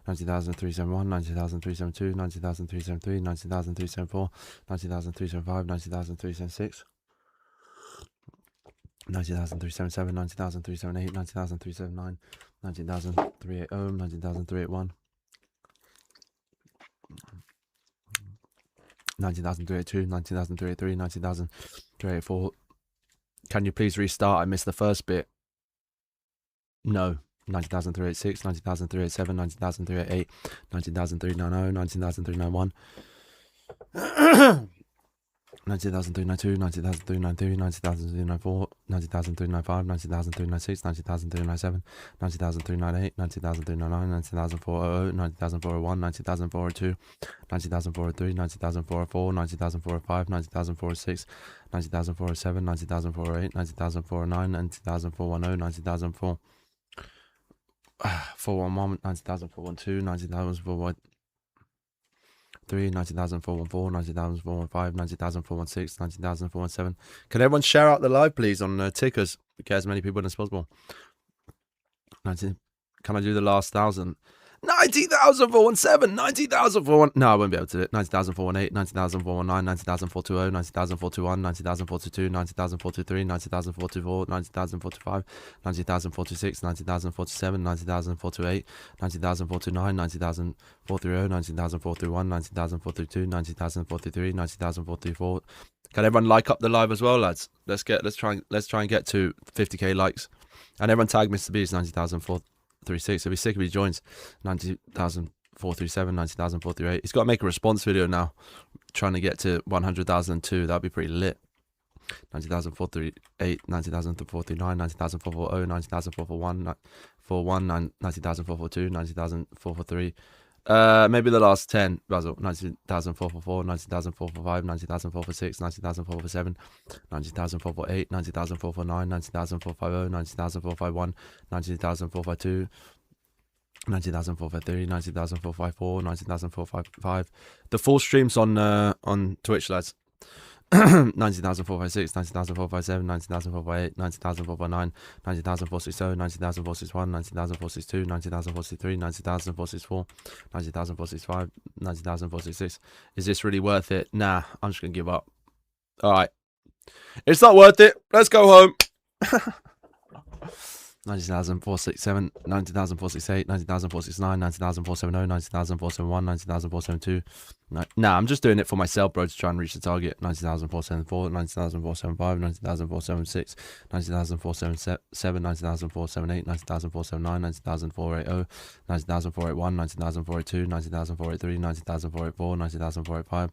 90,371, 90,372, 90,373, 90,374, 90,375, 90,376. 90,377, 90,378, 90,379, 90,380, 90,381, 90,382, 90,383, 90,384. Can you please restart? I missed the first bit. No. 90,386, 90,387, 90,388, 90,390, 90,391. 90,392, 90,393, 90,394, 90,395, 90,396, 90,397, 90,398, 90,399, 90,400, 90,401, 90,402, 90,403, 90,404, 90,405, 90,406, 90,407, 90,408, 90,409, 90,410, 90,411, 90,412, 90,413, 90,414, 90,415, 90,416, 90,417. Can everyone share out the live, please, on tickers? Get as many people as possible. 90. Can I do the last 1,000? 90,417, 90,004. No, I won't be able to do it. 90,418, 90,419, 90,420, 90,421, 90,422, 90,423, 90,424, 90,425, 90,426, 90,047, 90,428, 90,429, 90,430, 90,431, 90,432, 90,433, 90,434. Can everyone like up the live as well, lads? Let's try and get to 50k likes. And everyone tag Mr. Beast 90,436. It'll be sick if he joins. 90,437, 90,438. He's got to make a response video now. Trying to get to 100,002. That'd be pretty lit. 90,438, 90,439, 90,440, 90,441, 90,442, 90,443. Maybe the last 10, Basil. 90,444, 90,445, 90,446, 90,447, 90,448, 90,449, 90,450, 90,451, 90,452, 90,453, 90,454, 90,455. The full streams on Twitch, lads. 90,456, 90,457, 90,458, 90,459, 90,460, 90,461, 90,462, 90,463, 90,464, 90,465, 90,466. Is this really worth it? Nah, I'm just gonna give up. All right, it's not worth it. Let's go home. 90,467, 90,468, 90,469, 90,470, 90,471, 90,472. Nah, I'm just doing it for myself, bro, to try and reach the target. 90,474, 90,475, 90,476, 90,477, 90,478, 90,479, 90,480, 90,481, 90,482, 90,483, 90,484, 90,485,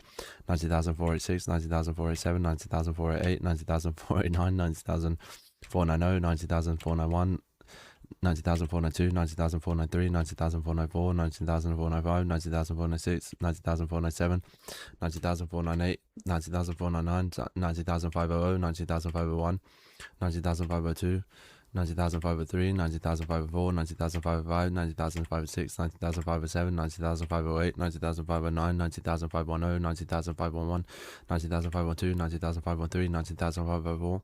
90,486, 90,487, 90,488, 90,489, 90,490, 90,491, 90,492, 90,493, 90,494, 90,495, 90,496, 90,497, 90,498, 90,499, 90,500, 90,501, 90,502, 90,503, 90,504, 90,505, 90,506, 90,507, 90,508, 90,509, 90,510, 90,511, 90,512, 90,513, 90,504,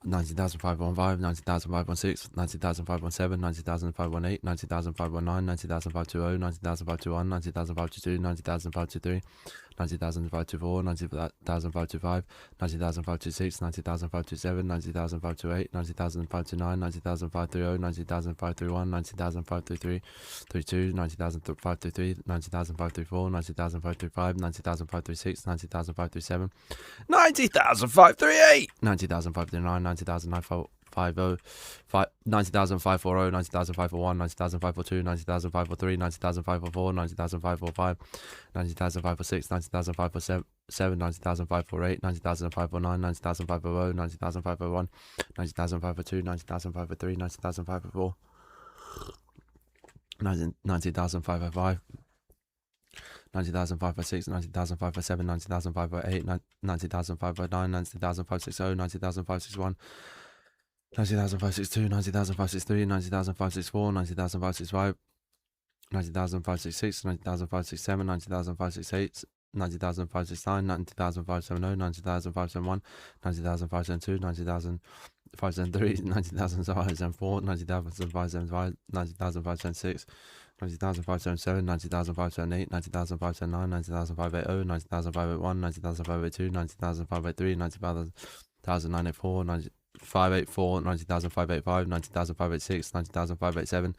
90,515, 90,516, 90,517, 90,518, 90,519, 90,520, 90,521, 90,522, 90,523, 90,524, 90,525, 90,526, 90,527, 90,528, 90,529, 90,530, 90,531, 90,533, 32, 90,533, 90,534, 90,535, 90,536, 90,537, 90,538, 90,539, 90,550, 90,540, 90,541, 90,542, 90,543, 90,544, 90,545, 90,546, 90,547, 90,548, 90,549, 90,550, 90,501, 90,502, 90,503, 90,504, 90,505. 90,506, 90,507, 90,508, 90,509, 90,560, 90,561, 90,562, 90,563, 90,564, 90,565, 90,566, 90,567, 90,568, 90,569, 90,570, 90,571, 90,572, 90,573, 90,574, 90,575, 90,576, 90,577, 90,578, 90,579, 90,580, 90,581, 90,582, 90,583, 90,984, 90,584, 90,585, 90,586, 90,587,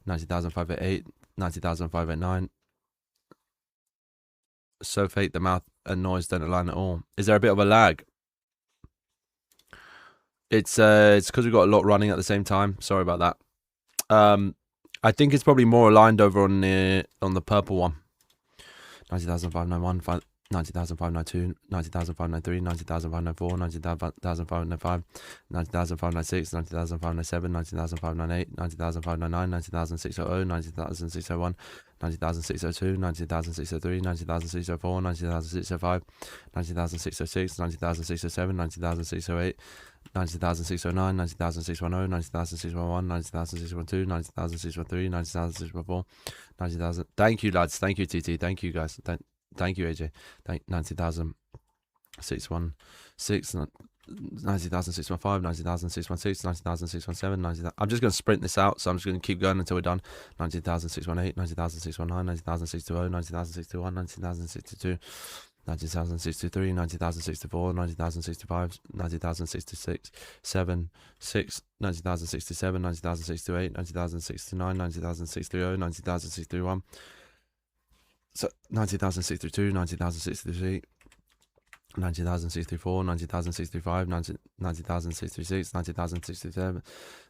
90,588, 90,589. So fake the mouth and noise don't align at all. Is there a bit of a lag? It's because we've got a lot running at the same time. Sorry about that. I think it's probably more aligned over on the purple one. 90,591, 90,592, 90,593, 90,594, 90,595, 90,596, 90,597, 90,598, 90,599, 90,600, 90,601, 90,602, 90,603, 90,604, 90,605, 90,606, 90,607, 90,608, 90,609, 90,610, 90,611, 90,612, 90,613, 90,614, 90,000. Thank you, lads. Thank you, TT. Thank you, guys. Thank you, AJ. 90,616, 90,615, 90,616, 90,617, 90,000. I'm just going to sprint this out, so I'm just going to keep going until we're done. 90,618, 90,619, 90,620, 90,621, 90,062, 90,063, 90,064, 90,065, 90,066, 7, 6, 90,067, 90,068, 90,069, 90,060, 90,061, 90,062, 90,063, 90,064, 90,065, 90,066, 90,067,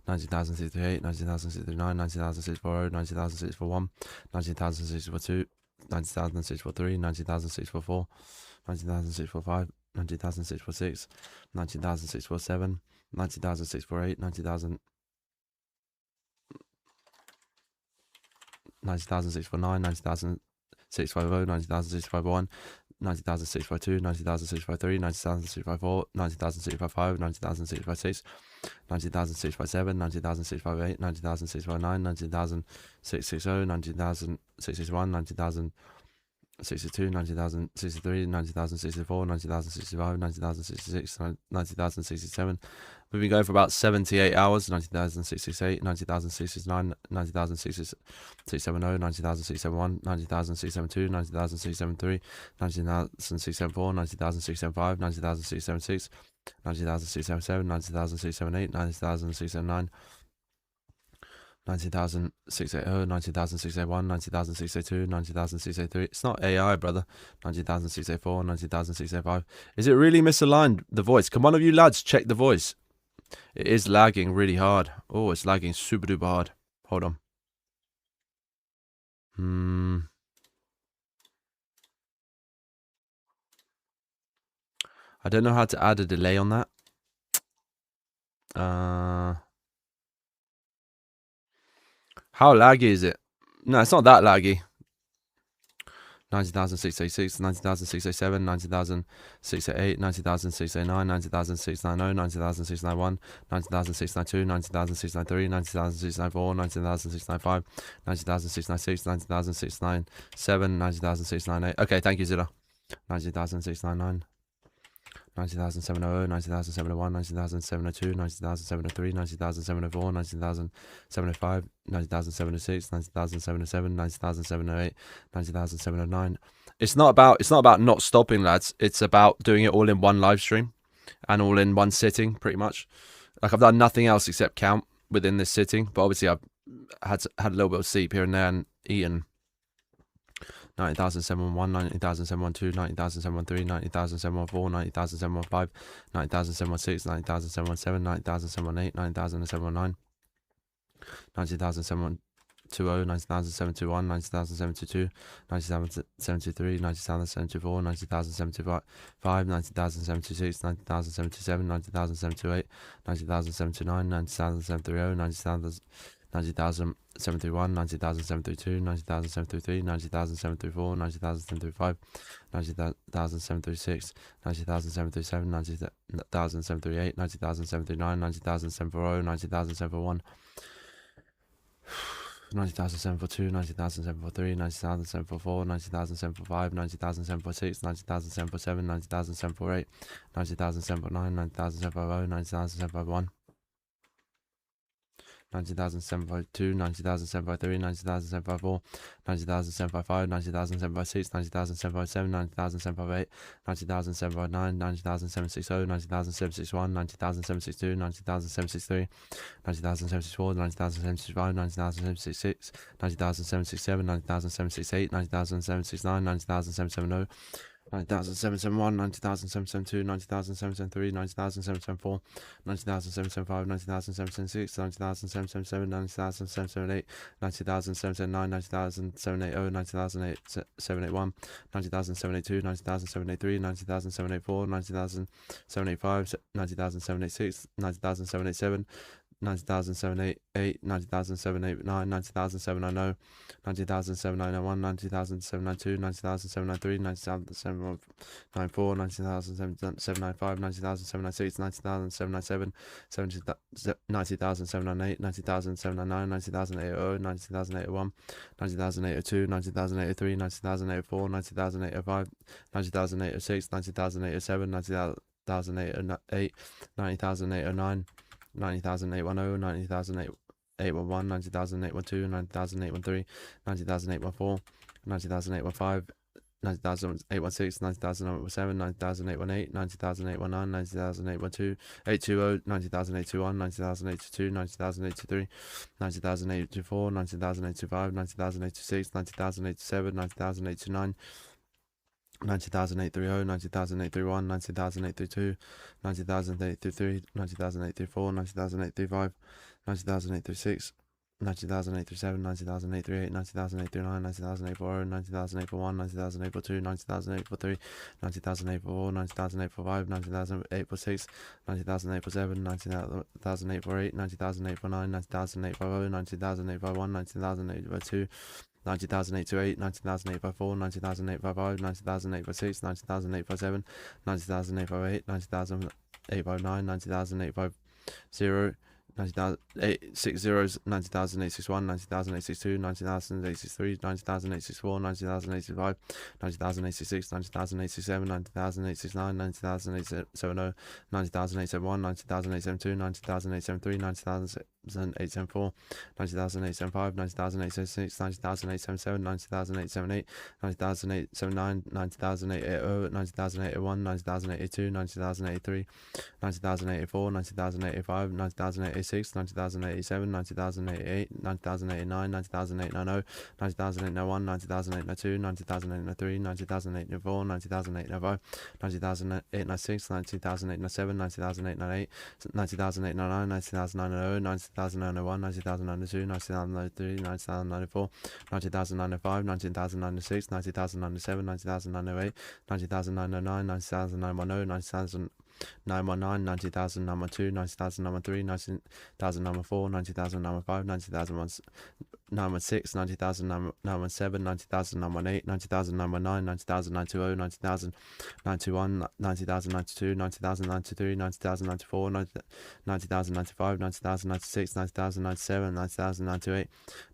90,068, 90,069, 90,064, 90,061, 90,062, 90,643, 90,644, 90,645, 90,646, 90,647, 90,648, 90,000, 90,649, 90,650, 90,651, 90,652, 90,653, 90,654, 90,655, 90,656, 90,657, 90,658, 90,659, 90,660, 90,661, 90,062, 90,063, 90,064, 90,065, 90,066, 90,067. We've been going for about 78 hours. 90,068, 90,069, 90,070, 90,071, 90,072, 90,073, 90,074, 90,065, 90,076, 90,067, 90,078, 90,069, 90,680, 90,681, 90,682, 90,683. It's not AI, brother. 90,684, 90,685. Is it really misaligned, the voice? Can one of you lads check the voice? It is lagging really hard. Oh, it's lagging super duper hard. Hold on. I don't know how to add a delay on that. How laggy is it? No, it's not that laggy. 90,686, 90,687, 90,688, 90,689, 90,690, 90,691, 90,692, 90,693, 90,694, 90,695, 90,696, 90,697, 90,698. Okay, thank you, Zilla. 90,699. 90,700, 90,701, 90,702, 90,703, 90,704, 90,705, 90,706, 90,707, 90,708, 90,709. It's not about not stopping, lads. It's about doing it all in one live stream and all in one sitting, pretty much. Like, I've done nothing else except count within this sitting, but obviously I've had a little bit of sleep here and there and eaten. 90,701, 90,712, 90,713, 90,714, 90,715, 90,716, 90,717, 90,718, 90,719, 90,720, 90,721, 90,722, 90,723, 90,724, 90,075, 90,076, 90,077, 90,078, 90,079, 90,030, 90,731, 90,732, 90,733, 90,734, 90,735, 90,736, 90,737, 90,738, 90,739, 90,740, 90,741, 90,742, 90,743, 90,744, 90,745, 90,746, 90,747, 90,748, 90,749, 90,750, 90,751, 90,752, 90,753, 90,754, 90,755, 90,756, 90,757, 90,758, 90,759, 90,760, 90,761, 90,762, 90,763, 90,074, 90,075, 90,076, 90,077, 90,068, 90,069, 90,770, 90,771, 90,772, 90,773, 90,774, 90,775, 90,776, 90,777, 90,778, 90,779, 90,780, 90,781, 90,782, 90,783, 90,784, 90,785, 90,786, 90,787, 90,788, 90,789, 90,790, 90,791, 90,792, 90,793, 90,794, 90,795, 90,796, 90,797, 90,798, 90,799, 90,800, 90,801, 90,802, 90,803, 90,804, 90,805, 90,806, 90,807, 90,808, 90,809, 90,810, 90,811, 90,812, 90,813, 90,814, 90,815, 90,816, 90,817, 90,818, 90,819, 90,812, 820, 90,821, 90,822, 90,823, 90,824, 90,825, 90,826, 90,827, 90,829, 90,830, 90,831, 90,832, 90,833, 90,834, 90,835, 90,836, 90,837, 90,838, 90,839, 90,840, 90,841, 90,842, 90,843, 90,844, 90,845, 90,846, 90,847, 90,848, 90,849, 90,850, 90,851, 90,852, 90,828, 90,854, 90,855, 90,856, 90,857, 90,858, 90,859, 90,850, 90,860, 90,861, 90,862, 90,863, 90,864, 90,865, 90,866, 90,867, 90,869, 90,870, 90,871, 90,872, 90,873, 90,874, 90,875, 90,876, 90,877, 90,878, 90,879, 90,880, 90,881, 90,082, 90,083, 90,084, 90,085, 90,086, 90,087, 90,088, 90,089, 90,890, 90,891, 90,892, 90,893, 90,894, 90,895, 90,896, 90,897, 90,898, 90,899, 90,900, 90,901, 90,902, 90,903, 90,904, 90,905, 90,906, 90,907, 90,908, 90,909, 90,910, 90,000 919, 90,000, 912, 90,000, 913, 90,000, 914, 90,000, 915, 90,000, 916, 90,000, 917, 90,000, 918, 90,000, 919, 90,000, 920, 90,000, 921, 90,000, 92, 90,000, 93, 90,000, 94, 90,000, 95, 90,000, 96, 90,000, 97, 90,000, 98,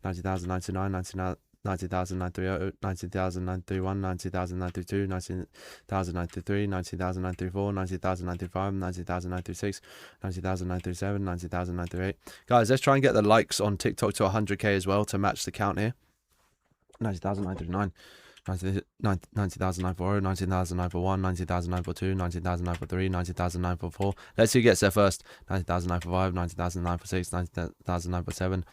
90,000, 99, 99, 90,000, 930, 90,000, 931, 90,000, 932, 90,000, 933, 90,000, 934, 90,000, 935, 90,000, 936, 90,000, 937, 90,000, 938. Guys, let's try and get the likes on TikTok to 100k as well to match the count here. 90,000, 939. 90,000, 940, 90,000, 941, 90,000, 942, 90,000, 943, 90,000, 944. Let's see who gets there first. 90,000, 945, 90,000, 946, 90,000, 947.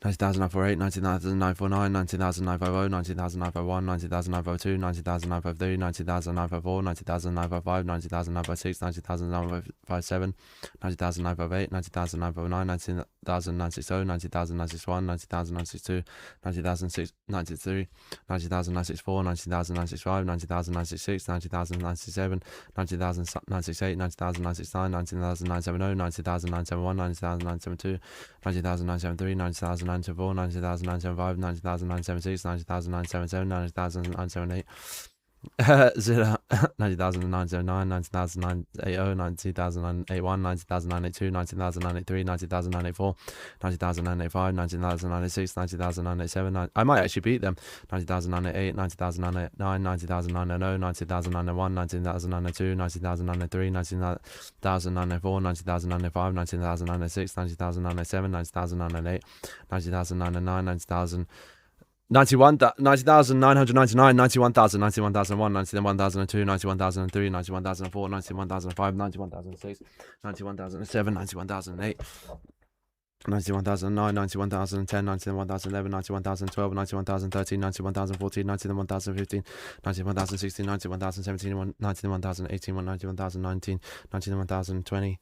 90,000, 948, 90,000, 949, 90,000, 950, 90,000, 951, 90,000, 952, 90,000, 953, 90,000, 954, 90,000, 955, 90,000, 956, 90,000, 957, 90,000, 958, 90,000, 959, 90,960, 90,961, 90,962, 90,006, 93, 90,964, 90,965, 90,966, 90,967, 90,968, 90,969, 90,970, 90,971, 90,972, 90,973, 90,974, 90,975, 90,976, 90,977, 90,978. 90,979, 90,980, 90,981, 90,982, 90,983, 90,984, 90,985, 90,986, 90,987. I might actually beat them. 90,988, 90,989, 90,900, 90,901, 90,902, 90,903, 90,904, 90,905, 90,906, 90,907, 90,908, 90,909, 90,000. 90,999, 91,000, 91,001, 91,002, 91,003, 91,004, 91,005, 91,006, 91,007, 91,008, 91,009, 91,010, 91,011, 91,012, 91,013, 91,014, 91,015, 91,016, 91,017, 91,018, 91,019, 91,020.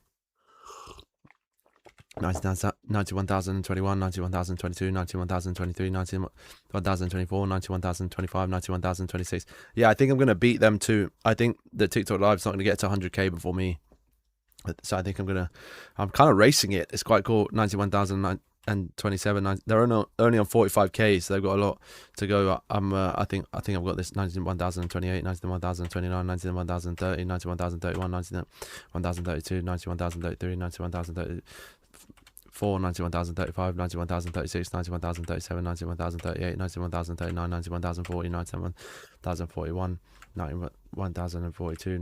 91,021, 91,022, 91,023, 91,024, 91,025, 91,026. Yeah, I think I'm going to beat them too. I think the TikTok Live's not going to get to 100k before me. So I think I'm kind of racing it. It's quite cool. 91,027. They're only on 45k, so they've got a lot to go. I think I've got this 91,028, 91,029, 91,030, 91,031, 91,032, 91,033, 91,034, 91,035, 91,036, 91,037, 91,038, 91,039, 91,040, 91,041, 91,042,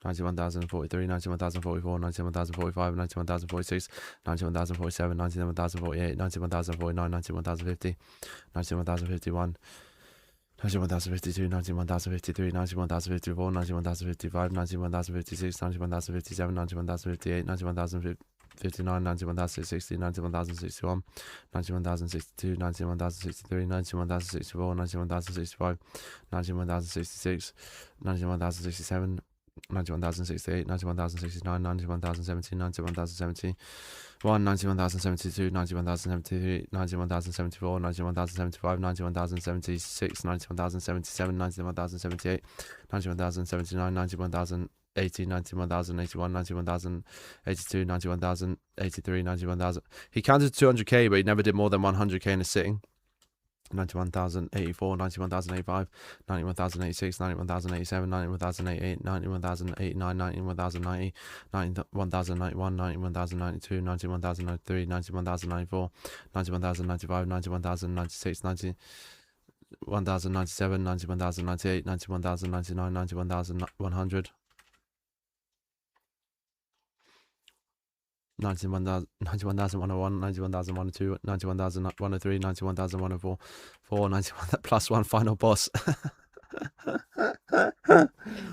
91,043, 91,044, 91,045, 91,046, 91,047, 91,048, 91,049, 91,050, 91,051, 91,052, 91,053, 91,054, 91,055, 91,056, 91,057, 91,058, 91,059, 91,060, 91,061, 91,062, 91,063, 91,064, 91,065, 91,066, 91,067, 91,068, 91,069, 91,017, 91,070, 91,072, 91,073, 91,074, 91,075, 91,076, 91,077, 91,078, 91,079, 91,080, 91,081, 91,082, 91,083, 91,000. He counted 200k, but he never did more than 100k in a sitting. 91,084, 91,085, 91,086, 91,087, 91,088, 91,089, 91,090, 91,091, 91,092, 91,093, 91,094, 91,095, 91,096, 91,097, 91,098, 91,099, 91,100. 91,101, 91,102, 91,103, 91,104, 91 plus one final boss.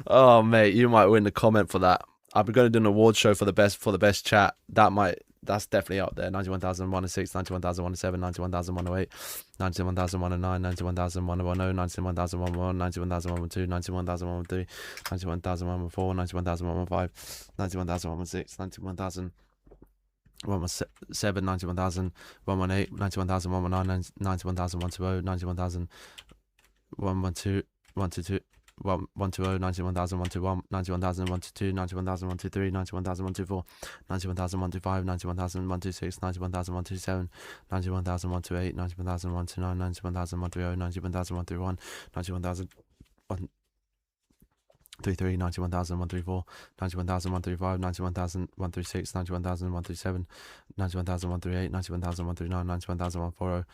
Oh mate, you might win the comment for that. I'm going to do an award show for the best chat. That's definitely up there. 91,106, 91,107, 91,108, 91,109, 91,110, 91,111, 91,112, 91,113, 91,114, 91,115, 91,116, 91,000. 117, 91,000, 118, 91,000, 119, 91,000, 120, 91,000, 112, 122, 120, 91,000, 121, 91,000, 122, 91,000, 123, 91,000, 124, 91,000, 125, 91,000, 126, 91,000, 127, 91,000, 128, 91,000, 129, 91,000, 130, 91,000, 131, 91,000, 133, 91,000, 134, 91,000, 135, 91,000, 136, 91,000, 137, 91,000, 138, 91,000, 139, 91,000, 140,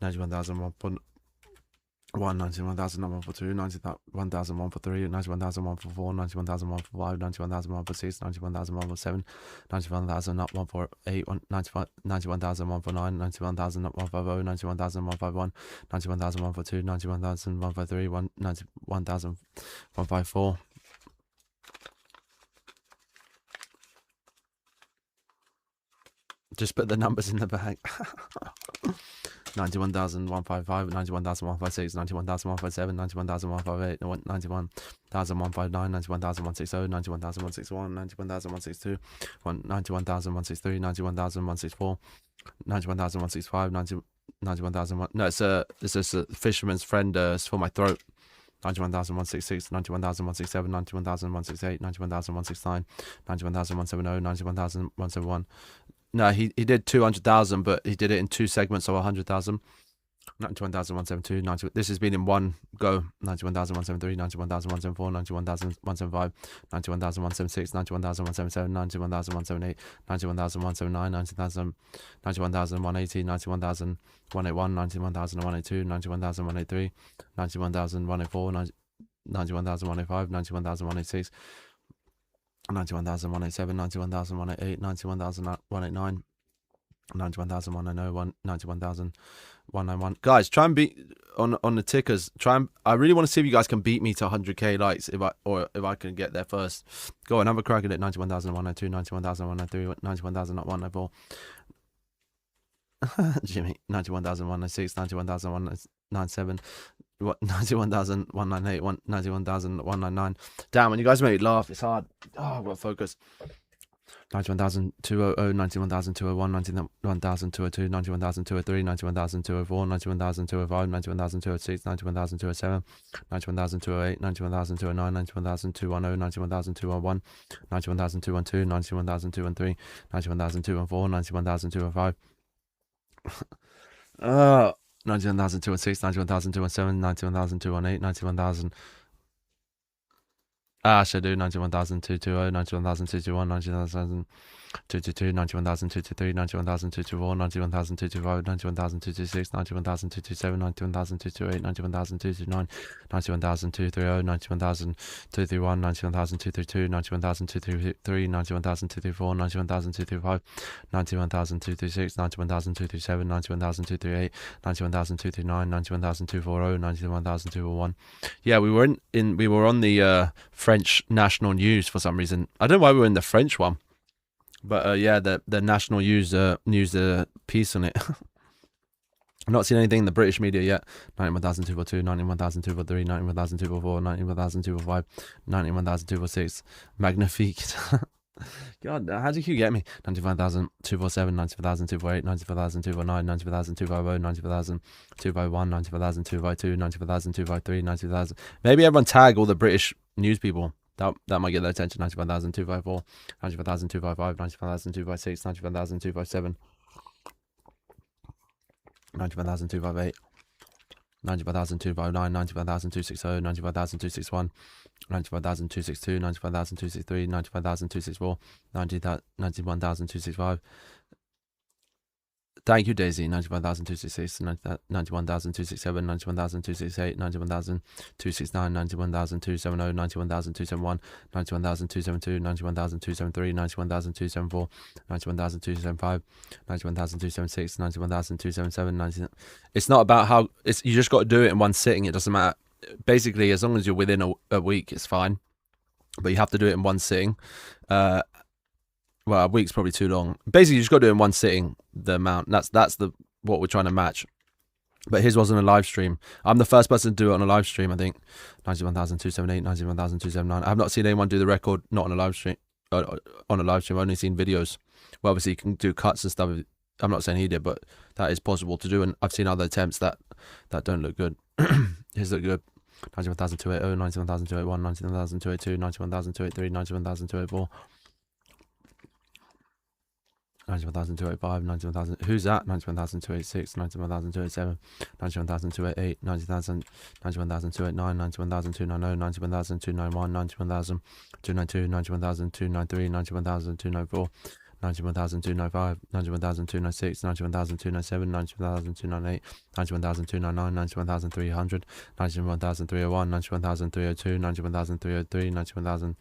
91,000, 141, 91,000, 142, 91,000, 143, 91,000, 144, 91,000, 145, 91,000, 146, 91,000, 147, 91,000, 148, 91,000, 149, 91,000, 150, 91,000, 151, 91,000, 142, 91,000, 153, 91,000, 154. Just put the numbers in the bag. 91,155, 91,156, 91,157, 91,158, 91,162, 91,159, 91,160, 91,161, 91,162, 91,163, 91,164, 91,165, 91,001. No, it's just a fisherman's friend. It's for my throat. 91,166, 91,167, 91,168, 91,169, 91,170, 91,171. No, he did 200,000, but he did it in 2 segments of 100,000. 91,172, this has been in one go. 91,173, 91,174, 91,175, 91,176, 91,177, 91,178, 91,179, 91,180, 91,181, 91,182, 91,183, 91,184, 91,185, 91,186, 91,187, 91,188, 91,189, 91,190, 91,191. Guys, try and beat on the tickers. I really want to see if you guys can beat me to 100k likes if I can get there first. Go on, have a crack at it. 91,192, 91,193, 91,194. Jimmy, 91,196, 91,197, 91,198, 91,199. Damn, when you guys make me laugh, it's hard. Oh, I've got to focus. 91,200, 91,201, 91,202, 91,203, 91,204, 91,205, 91,206, 91,207, 91,208, 91,209, 91,210, 91,211, 91,212, 91,213, 91,214, 91,215. 91,216, 91,217, 91,218, 91,000. Should I do 91,220, 91,221, 91,222, 91,223, 91,224, 91,225, 91,226, 91,227, 91,228, 91,229, 91,230, 91,231, 91,232, 91,233, 91,234, 91,235, 91,236, 91,237, 91,238, 91,239, 91,240, 91,241. Yeah, we were we were on the French national news for some reason. I don't know why we were in the French one, but yeah, the national news piece on it. I've not seen anything in the British media yet. 91,242, 91,243, 91,244, 91,245, 91,246. Magnifique. God, how do you get me? 95,247, 95,248, 95,249, 95,250, 95,251, 95,252, 95,253, 90,000. Maybe everyone tag all the British news people. That might get their attention. 95,254, 95,255, 95,256, 95,257, 95,258, 95,259, 95,260, 95,261, 95,262, 95,263, 95,264, 91,265. Thank you, Daisy. 91,266, 91,267, 91,268, 91,269, 91,270, 91,271, 91,272, 91,273, 91,274, 91,275, 91,276, 91,277. It's not about how you just got to do it in one sitting. It doesn't matter. Basically, as long as you're within a week, it's fine. But you have to do it in one sitting. Well, a week's probably too long. Basically, you just got to do it in one sitting, the amount. That's what we're trying to match. But his wasn't a live stream. I'm the first person to do it on a live stream, I think. 91,278, 91,279. I have not seen anyone do the record not on a live stream. On a live stream, I've only seen videos. Well, obviously, you can do cuts and stuff. I'm not saying he did, but that is possible to do. And I've seen other attempts that don't look good. His look good. 91,280, 91,281, 91,282, 91,283, 91,284. 91,285, 91,000. Who's that? 91,286, 91,287, 91,288, 91,289, 91,290, 91,291, 91,292, 91,293, 91,294, 91,295, 91,296, 91,297, 91,298, 91,299, 91,300, 91,301, 91,302, 91,303, 91,000.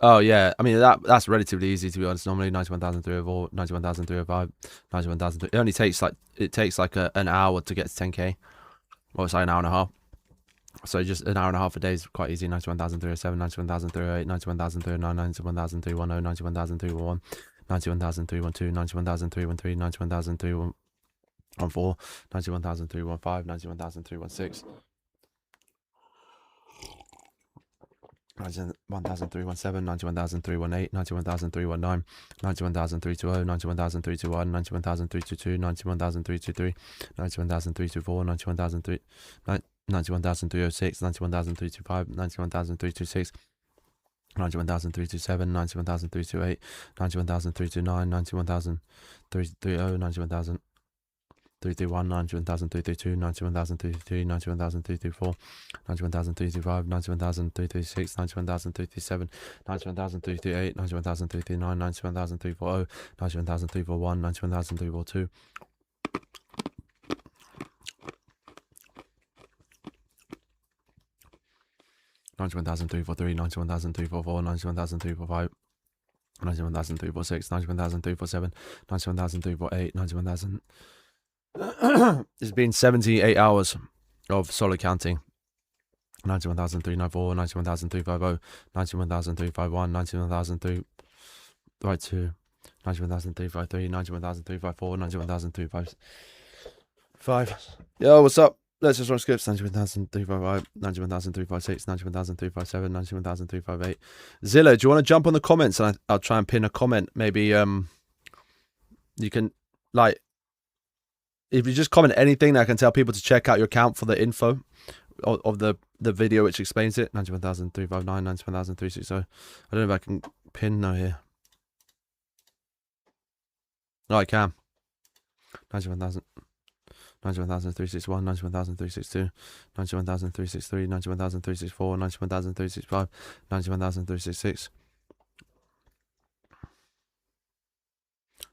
Oh yeah, I mean that's relatively easy to be honest. Normally 91,304, 91,305, 91,000. It only takes like an hour to get to 10k. Well, it's like an hour and a half. So just an hour and a half a day is quite easy. 91,307, 91,308, 91,309, 91,310, 91,311, 91,312, 91,313, 91,314, 91,315, 91,316. 91,317, 91,318, 91,319, 91,320, 91,321, 91,322, 91,323, 91,324, 91,306, 91,325, 91,326, 91,327, 91,328, 91,329, 91,330, 91,000. 331, 91,332, 91,333, 91,334, 91,335, 91,336, 91,337, 91,338, 91,339, 91,340, 91,341, 91,342. 91,343, 91,344, 91,345, 91,346, 91,347, 91,348, 91,000. It's been 78 hours of solo counting. 91,394, 91,350, 91,351, 91,352, 91,353, 91,354, 91,355. Yo, what's up? Let's just run skips. 91,355, 91,356, 91,357, 91,358. Zilla, do you want to jump on the comments and I'll try and pin a comment? Maybe you can, like, if you just comment anything, I can tell people to check out your account for the info of the video which explains it. 91,359, 91,360. I don't know if I can pin no here. No, I can. 91,000. 91,361, 91,362, 91,363, 91,364, 91,365, 91,366,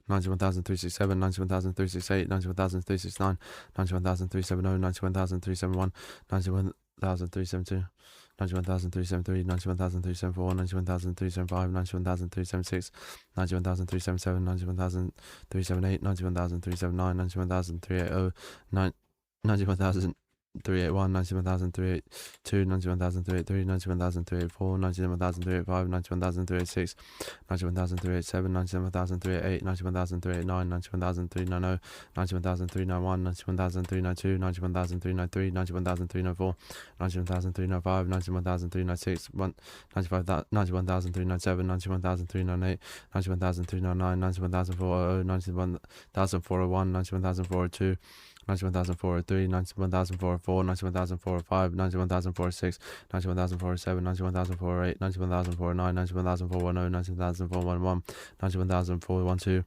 91,367, 91,368, 91,369, 91,370, 91,371, 91,372, 91,373, 91,374, 91,375, 91,376, 91,377, 91,378, 91,379, 91,380, 91,381, 91,382, 91,383, 91,384, 91,385, 91,386, 91,387, 91,388, 91,389, 91,390, 91,391, 91,392, 91,393, 91,394, 91,395, 91,396, 91,397, 91,398, 91,399, 91,400, 91,401, 91,402, 91,403, 91,404, 91,405, 91,406, 91,407, 91,408, 91,409, 91,410, 91,411, 91,412,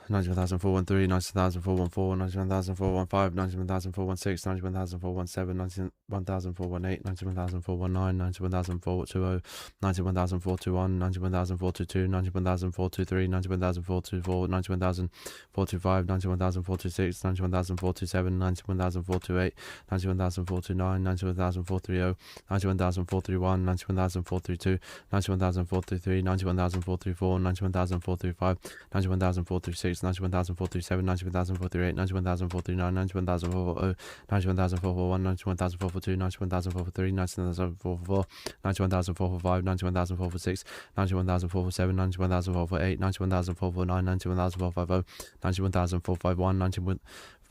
91,413, 91,414, 91,415, 91,416, 91,417, 91,418, 91,419, 91,420, 91,421, 91,422, 91,423, 91,424, 91,425, 91,426, 91,427, 91,428, 91,429, 91,430, 91,431, 91,432, 91,433, 91,434, 91,435, 91,436, 91,437, 91,438, 91,439, 91,440, 91,441, 91,442, 91,443, 91,444, 91,445, 91,446, 91,447, 91,448, 91,449, 91,450, 91,451,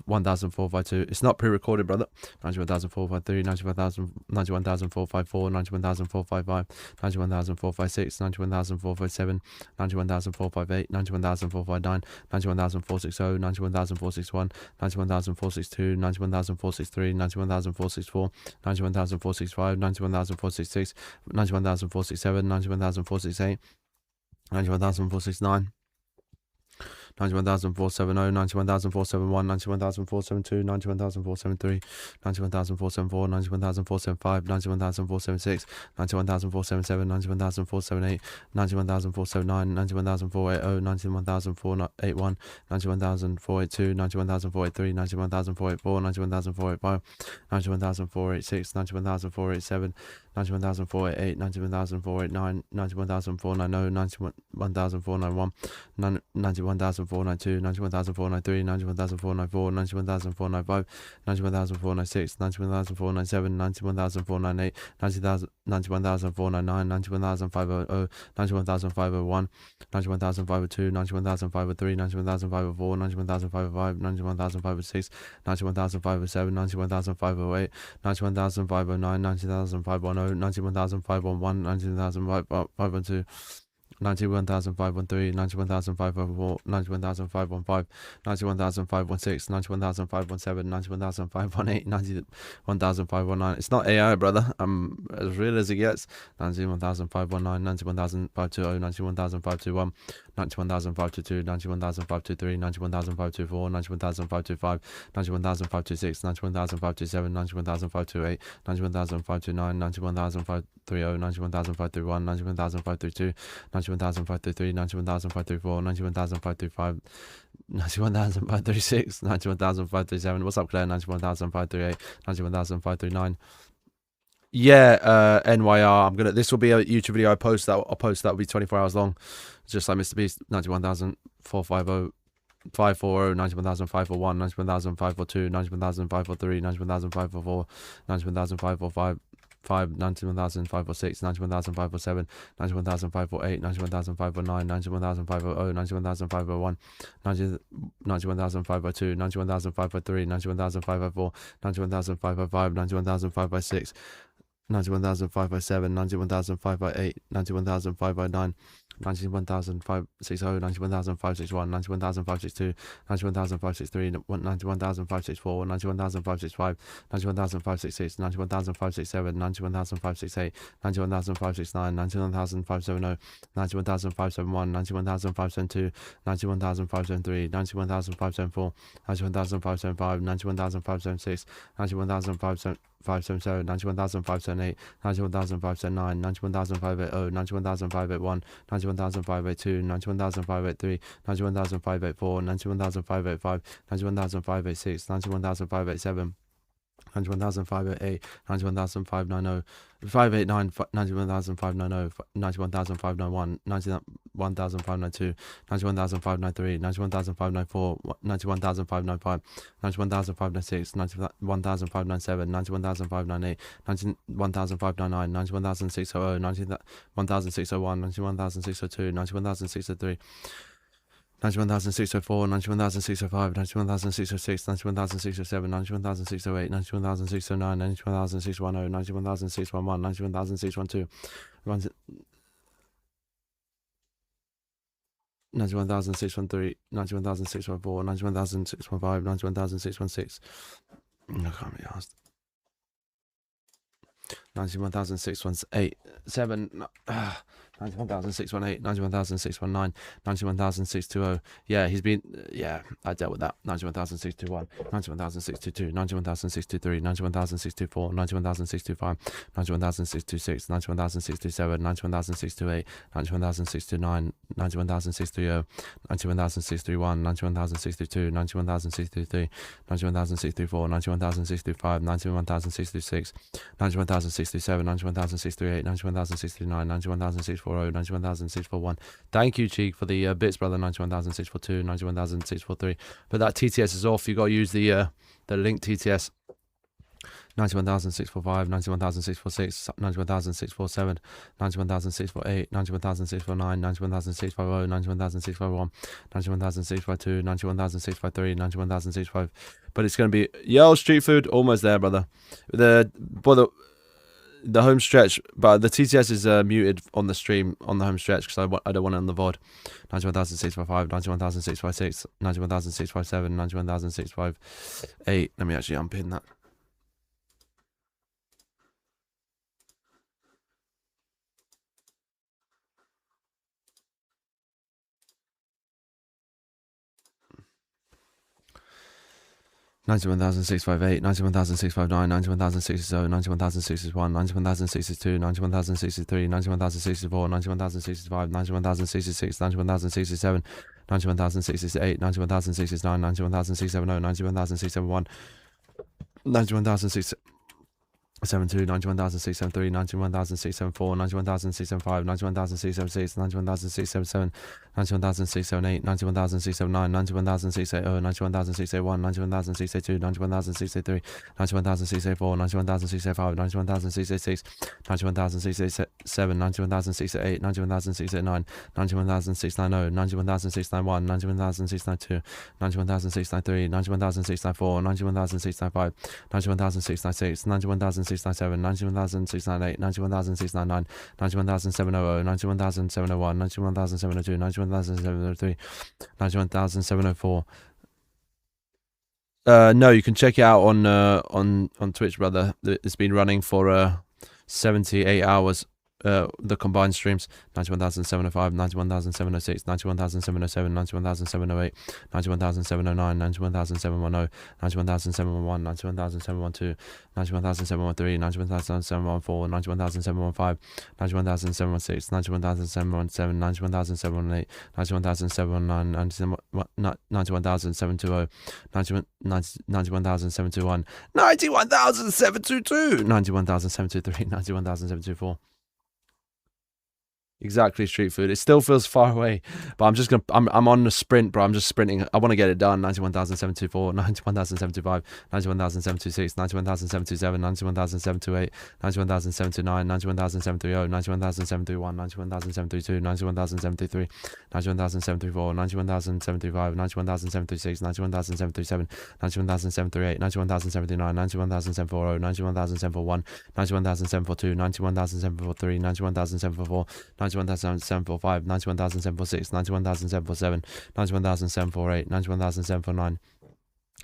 91,452. It's not pre-recorded, brother. 91,453, 91,454, 91,455, 91,456, 91,457, 91,458, 91,459, 91,460, 91,461, 91,462, 91,463, 91,464, 91,465, 91,466, 91,467, 91,468, 91,469. 91,470, 91,471, 91,472, 91,473, 91,474, 91,475, 91,476, 91,477, 91,478, 91,479, 91,480, 91,481, 91,482, 91,483, 91,484, 91,485, 91,486, 91,487, 91,488, 91,489, 91,490, 91,491, 91,492, 91,492, 91,493, 91,494, 91,495, 91,496, 91,497, 91,498, 91,499, 91,500, 91,501, 91,502, 91,503, 91,504, 91,505, 91,506, 91,507, 91,508, 91,509, 90,510, 91,511, 90,512, 91,513, 91,504, 91,515, 91,516, 91,517, 91,518, 91,519. It's not AI, brother. I'm as real as it gets. 91,519, 91,520, 91,521, 91,522, 91,523, 91,524, 91,525, 91,526, 91,527, 91,528, 91,529, 91,530, 91,531, 91,532, 91,533, 91,534, 91,535, 91,536, 91,537. What's up, Claire? 91,538, 91,539. Yeah, NYR. This will be a YouTube video. I'll post that will be 24 hours long, just like Mr. Beast. 91,450, 540, 91,541, 91,542, 91,543, 91,544, 91,545, 91,546, 91,547, 91,548, 91,549, 91,500, 91,501, 91,502, 91,503, 91,504, 91,505, 91,506, 91,507, 91,508, 91,509, 91,560, 91,561, 91,562, 91,563, 91,564, 91,565, 91,566, 91,567, 91,568, 91,569, 91,570, 91,571, 91,572, 91,573, 91,574, 91,575, 91,576, 91,577, 91,578, 91,579, 91,580, 91,581, 91,582, 91,583, 91,584, 91,585, 91,586, 91,587, 91,588, 91,590, 589, 91,590, 91,591, 91,592, 91,593, 91,594, 91,595, 91,596, 91,597, 91,598, 91,599, 91,600, 91,601, 91,602, 91,603, 91,604, 91,605, 91,606, 91,607, 91,608, 91,609, 91,610, 91,611, 91,612, 91,613, 91,614, 91,615, 91,616. I can't be asked. 91,618, 91,618, 91,619, 91,620. Yeah, I dealt with that. 91,621, 91,622, 91,623, 91,624, 91,625, 91,626, 91,627, 91,628, 91,629, 91,630, 91,631, 91,632, 91,633, 91,634, 91,635, 91,636, 91,067, 91,068, 91,069, 91,640, 91,641. Thank you, Cheek, for the bits, brother. 91,642, 91,643. But that TTS is off. You got to use the link TTS. 91,645, 91,646, 91,647, 91,648, 91,649, 91,650, 91,651, 91,652, 91,653, 91,655. But it's going to be street food, almost there, brother. The home stretch, but the TTS is muted on the stream on the home stretch because I don't want it on the VOD. 91,655, 91,656, 91,657, 91,658. Let me actually unpin that. 91,658, 91,659, 91,060, 91,061, 91,062, 91,063, 91,064, 91,065, 91,066, 91,067, 91,068, 91,069, 91,067, 91,071, 91,006. 72, 91,673, 91,674, 91,675, 91,676, 91,677, 91,678, 91,679, 91,680, 91,681, 91,682, 91,683, 91,684, 91,685, 91,686, 91,687, 91,688, 91,689, 91,690, 91,691, 91,692, 91,693, 91,694, 91,695, 91,696, 91,697, 91,698, 91,699, 91,700, 91,701, 91,702, 91,703, 91,704. No, you can check it out on Twitch, brother. It's been running for 78 hours. The combined streams: 91,705, 91,706, 91,707, 91,708, 91,709, 91,710, 91,711, 91,712, 91,713, 91,714, 91,715, 91,716, 91,717, 91,718, 91,719, 91,720, 91,721, 91,722, 91,723, 91,724. Exactly, street food. It still feels far away, but I'm on the sprint, bro. I'm just sprinting. I want to get it done. 91,724, 91,725, 91,726, 91,727, 91,728, 91,729, 91,730, 91,731, 91,732, 91,733, 91,734, 91,735, 91,736, 91,737, 91,738, 91,739, 91,740, 91,741, 91,742, 91,743, 91,744, 91,745, 91,746, 91,747, 91,748, 91,749,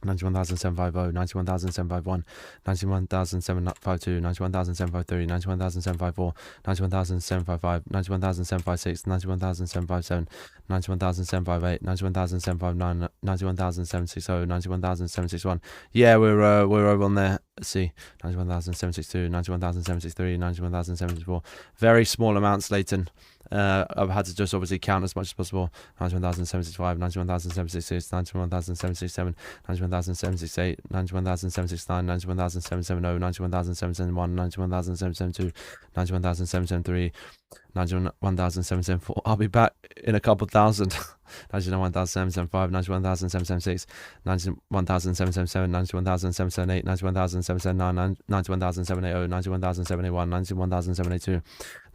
91,750, 91,751, 91,752, 91,753, 91,754, 91,755, 91,756, 91,757, 91,758, 91,759, 91,760, 91,761. Yeah, we're over on there. Let's see, 91,762, 91,763, 91,074. Very small amounts, Leighton. I've had to just obviously count as much as possible. 91,075, 91,076, 91,077, 91,078, 91,069, 91,770, 91,771, 91,772, 91,773, 91,774. I'll be back in a couple thousand. 91,775, 91,776, 91,777, 91,778, 91,779, 91,780, 91,781, 91,782,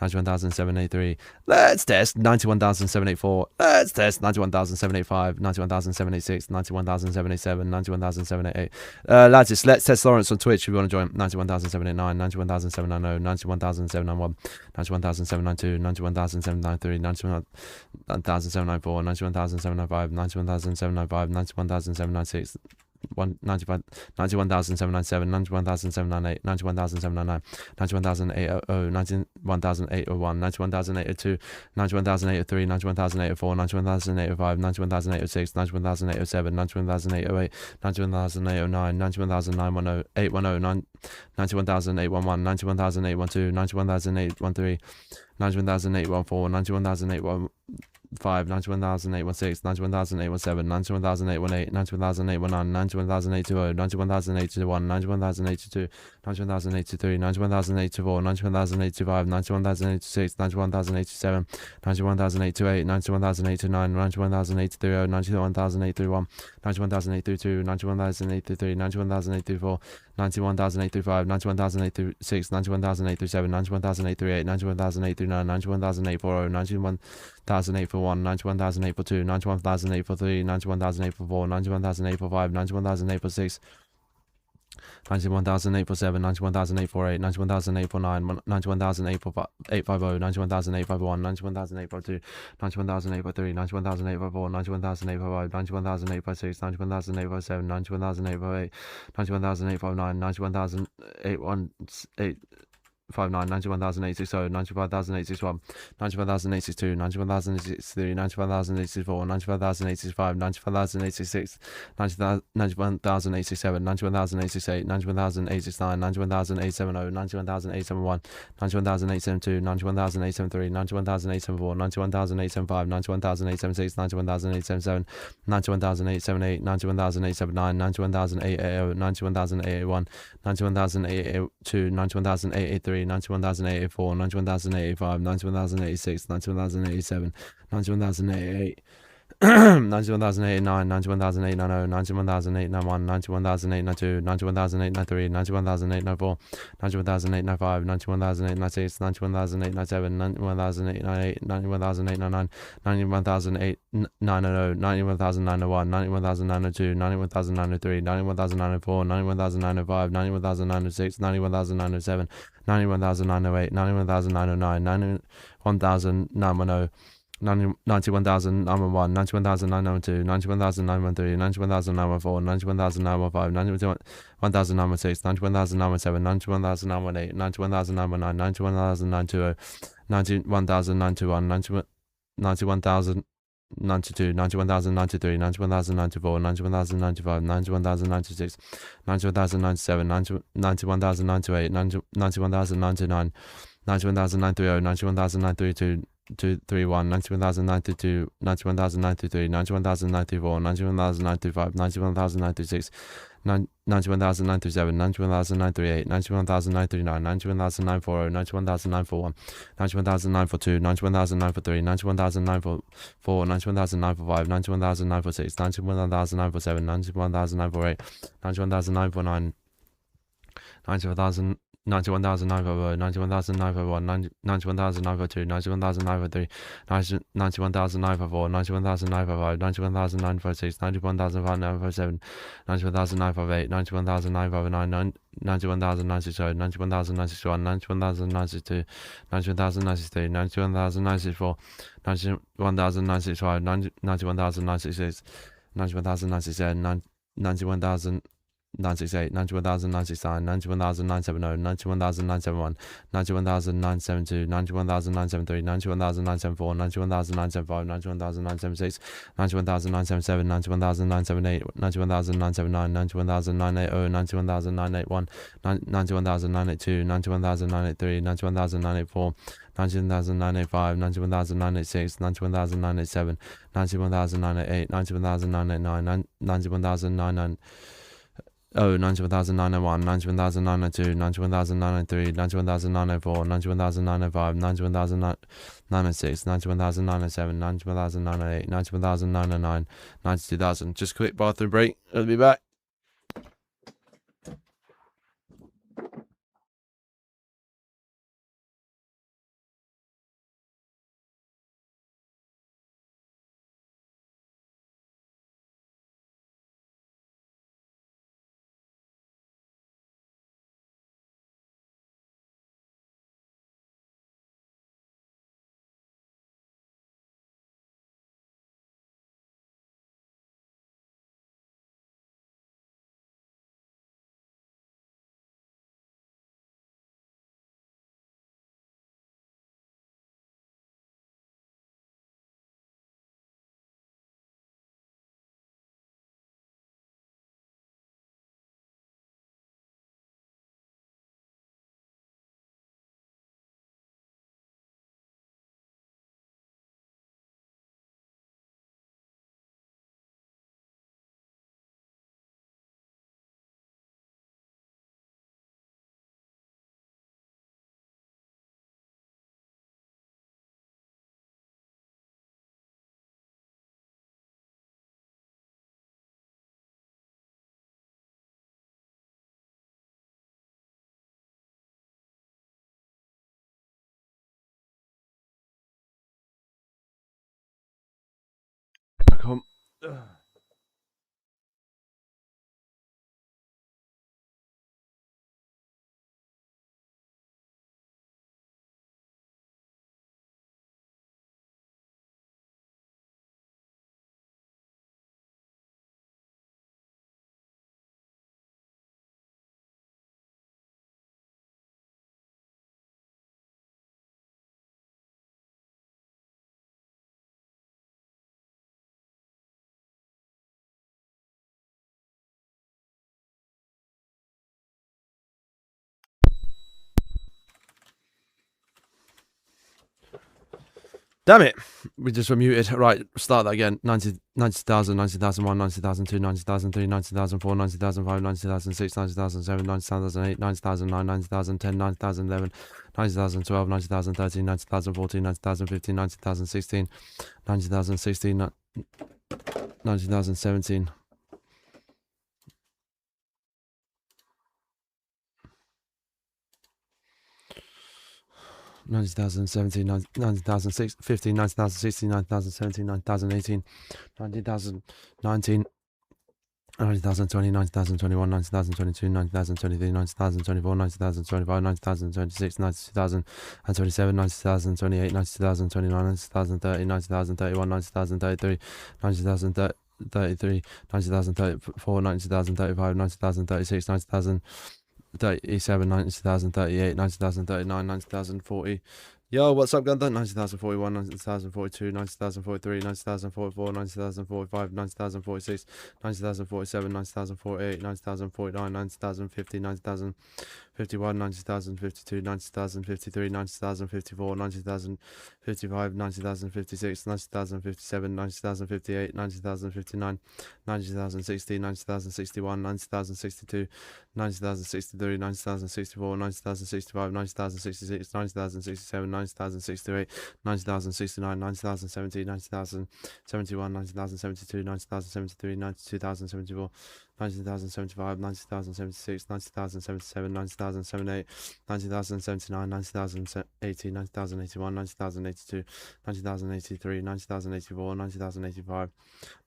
91,783. Let's test. 91,784. Let's test. 91,785, 91,786, 91,787, 91,788. Lads, let's test Lawrence on Twitch if you want to join. 91,789, 91,790, 91,791, 91,792, 91,793, 91,794, 91,795, 91,795, 91,796, 91,797, 91,798, 91,799, 91,800, 91,801, 91,802, 91,803, 91,804, 91,805, 91,806, 91,807, 91,808, 91,809, 91,910, 810, 91,811, 91,812, 91,813, 91,814, 91,815, 91,816, 91,817, 91,818, 91,819, 91,820, 91,821, 91,822, 91,823, 91,824, 91,825, 91,826, 91,827, 91,828, 91,829, 91,830, 91,831, 91,832, 91,833, 91,834, 91,835, 91,836, 91,837, 91,838, 91,839, 91,840, 91,841, 91,842, 91,843, 91,844, 91,845, 91,846, 91,847, 91,848, 91,849, 91,850, 91,851, 91,852, 91,853, 91,854, 91,855, 91,856, 91,857, 91,858, 91,859, 91,818, 91,859, 91,860, 95,861, 95,862, 95,863, 95,864, 95,865, 95,866, 91,087, 91,068, 91,869, 91,870, 91,871, 91,872, 91,873, 91,874, 91,875, 91,876, 91,877, 91,878, 91,879, 91,880, 91,881, 91,882, 91,883, 91,884, 91,085, 91,086, 91,087, 91,088, 91,089, 91,890, 91,891, 91,892, 91,893, 91,894, 91,895, 91,896, 91,897, 91,898, 91,899, 91,890, 91,901, 91,902, 91,903, 91,904, 91,905, 91,906, 91,907, 91,908, 91,909, 91,910, 91,911, 91,912, 91,913, 91,914, 91,915, 91,916, 91,917, 91,918, 91,919, 91,920, 91,921, 91,092, 91,093, 91,094, 91,095, 91,096, 91,097, 91,098, 91,099, 91,930, 91,932, 231, 91,932, 91,933, 91,934, 91,935, 91,936, 91,937, 91,938, 91,939, 91,940, 91,941, 91,942, 91,943, 91,944, 91,945, 91,946, 91,947, 91,948, 91,949, 91,000. 91,950, 91,951, 91,952, 91,953, 91,954, 91,955, 91,956, 91,957, 91,958, 91,959, 91,960, 91,961, 91,962, 91,963, 91,964, 91,965, 91,966, 91,967, 91,000. 968, 91,969, 91,970, 91,971, 91,972, 91,973, 91,974, 91,975, 91,976, 91,977, 91,978, 91,979, 91,980, 91,981, 91,982, 91,983, 91,984, 91,985, 91,986, 91,987, 91,988, 91,989, 91,990. 91,901, 91,902, 91,903, 91,904, 91,905, 91,906, 91,907, 91,908, 91,909, 92,000. Just a quick bathroom break. I'll be back. Come. Damn it. We just were muted. Right, start that again. 90,000, 90,001, 90,002, 90,003, 90,004, 90,005, 90,006, 90,007, 90,008, 90,009, 90,010, 90,011, 90,012, 90,013, 90,014, 90,015, 90,016, 90,016, 90,017. 90,017, 90,015, 90,016, 90,017, 90,018, 90,019, 90,020, 90,021, 90,022, 90,023, 90,024, 90,025, 90,026, 90,027, 90,028, 90,029, 90,030, 90,031, 90,033, 90,033, 90,034, 90,035, 90,036, 90,037, 90,038, 90,039, 90,040. Yo, what's up, Gunther? 90,041, 90,042, 90,043, 90,044, 90,045, 90,046, 90,047, 90,048, 90,049, 90,050, 90,051, 90,052, 90,053, 90,054, 90,055, 90,056, 90,057, 90,058, 90,059, 90,060, 90,061, 90,062, 90,063, 90,064, 90,065, 90,066, 90,067, 90,068, 90,069, 90,070, 90,071, 90,072, 90,073, 92,074, 90,075, 90,076, 90,077, 90,078, 90,079, 90,080, 90,081, 90,082, 90,083, 90,084, 90,085,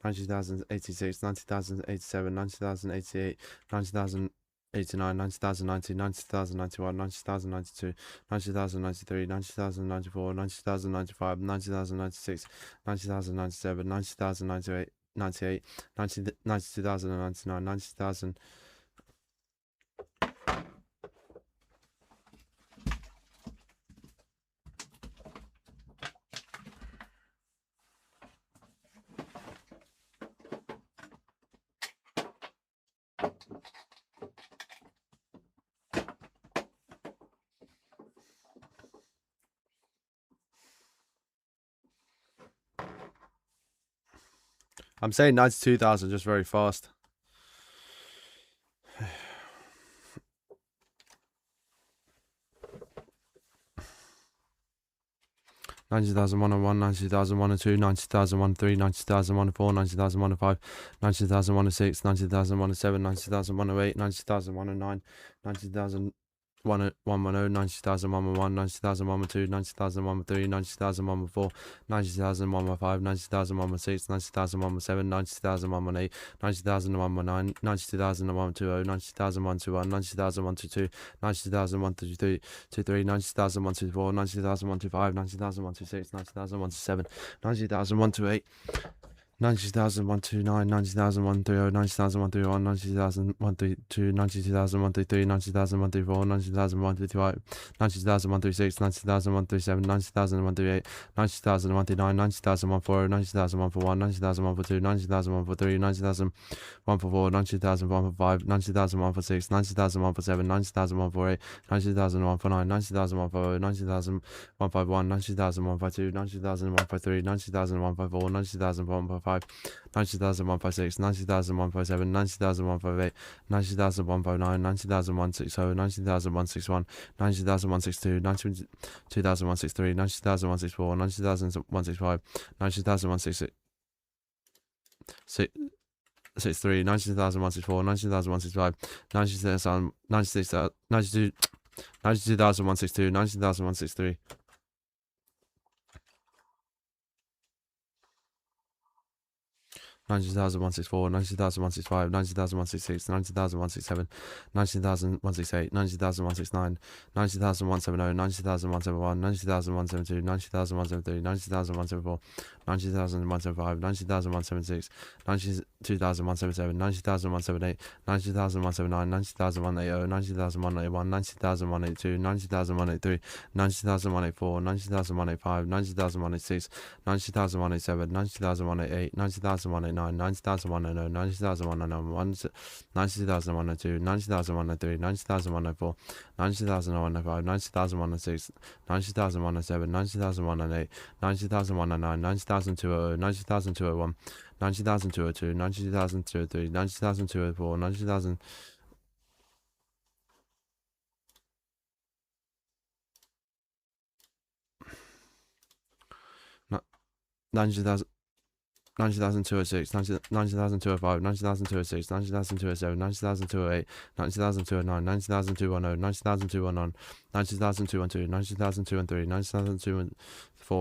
90,086, 90,087, 90,088, 90,089, 90,090, 90,091, 90,092, 90,093, 90,094, 90,095, 90,096, 90,097, 90,098, 98, 90,099, 90,000. I'm saying 92,000 just very fast. $90,101, $90,102, $90,103, $90,104, $90,105, $90,106, $90,107, $90,108, $90,109, $90,000. 110, 90,111, 90,112, 90,113, 90,114, 90,115, 90,116, 90,117, 90,118, 90,119, 90,120, 90,121, 90,122, 90,123, 90,124, 90,125, 90,126, 90,127, 90,128. 90,129, 90,130, 90,131, 90,132, 90,133, 90,134, 90,135, 90,136, 90,137, 90,138, 90,139, 90,140, 90,141, 90,142, 90,143, 90,144, 90,145, 90,146, 90,147, 90,148, 90,149, 90,150, 90,151, 90,152, 90,153, 90,154, 90,155. 90,156, 90,157, 90,158, 90,159, 90,160, 90,161, 90,162, 92,163, 90,164, 90,165, 90,166. 63, 90,164, 90,165, 92,162, 90,163. 90,164, 90,165, 90,166, 90,167, 90,168, 90,169, 90,170, 90,171, 90,172, 90,173, 90,174, 90,175, 90,176, 92,177, 90,178, 90,179, 90,180, 90,181, 90,182, 90,183, 90,184, 90,185, 90,186, 90,187, 90,188, 90,189, 90,189, 90,100, 90,101, 90,102, 90,103, 90,104, 90,105, 90,106, 90,107, 90,108, 90,109, 90,200, 90,201, 90,202, 90,203, 90,204, 90,000. 90,000, 90,206, 90,205, 90,206, 90,207, 90,208, 90,209, 90,210, 90,211, 90,212, 90,213, 90,214,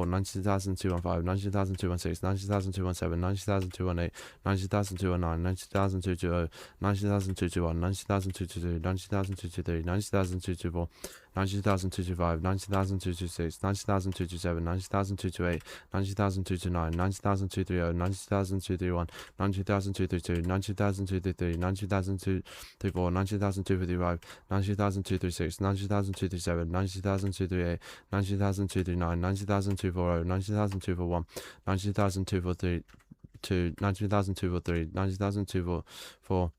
90,215, 90,216, 90,217, 90,218, 90,219, 90,220, 90,221, 90,222, 90,223, 90,224, 90,225, 90,226, 90,227, 90,228, 90,229, 90,230, 90,231, 90,232, 90,233, 90,234, 90,255, 90,236, 90,237, 90,238, 90,239, 90,240, 90,241, 90,243, 90,243, 90,244,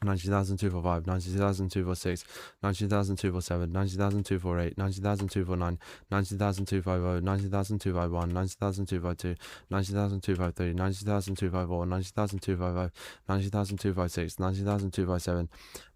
90,245, 90,246, 90,247, 90,248, 90,249, 90,250, 90,251, 90,252, 90,253, 90,254, 90,255, 90,256, 90,257,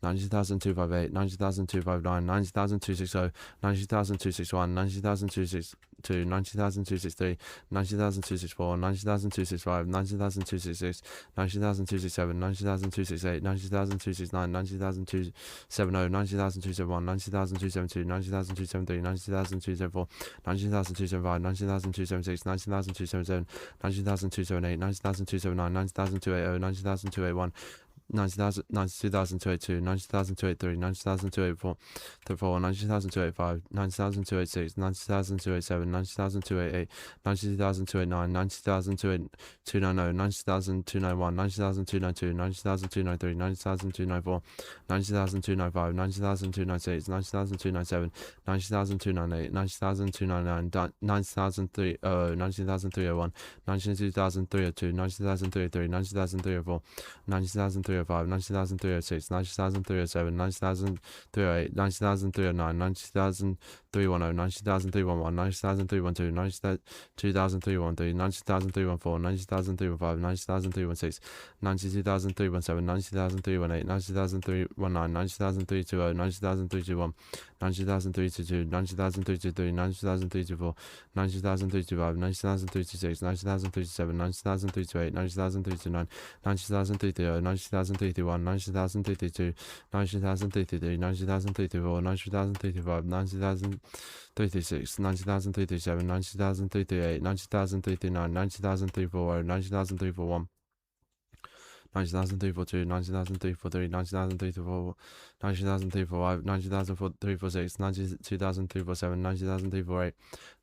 90,258, 90,259, 90,260, 90,261, 90,262, 90,263, 90,264, 90,265, 90,266, 90,267, 90,268, 90,269, 90,270, 90,271, 90,272, 90,273, 90,274, 90,275, 90,276, 90,277, 90,278, 90,279, 90,280, 90,281, 90,282, 90,283, 90,284, 90,285, 90,286, 90,287, 90,288, 90,289, 90,290, 90,291, 90,292, 90,293, 90,294, 90,295, 90,296, 90,297, 90,298, 90,299, 90,300, 90,301, 92,302, 90,303, 90,304, 90,305, 90,306, 90,307, 90,308, 90,309, 90,310, 90,311, 90,312, 90,313, 90,314, 90,315, 90,316, 92,317, 90,318, 90,319, 90,320, 90,321, 90,322, 90,323, 90,324, 90,325, 90,326, 90,327, 90,328, 90,329, 90,330, 90,331, 90,332, 90,333, 90,334, 90,335, 90,036, 90,037, 90,038, 90,039, 90,034, 90,041, 90,342, 90,343, 90,344, 90,345, 90,346, 92,347, 90,348,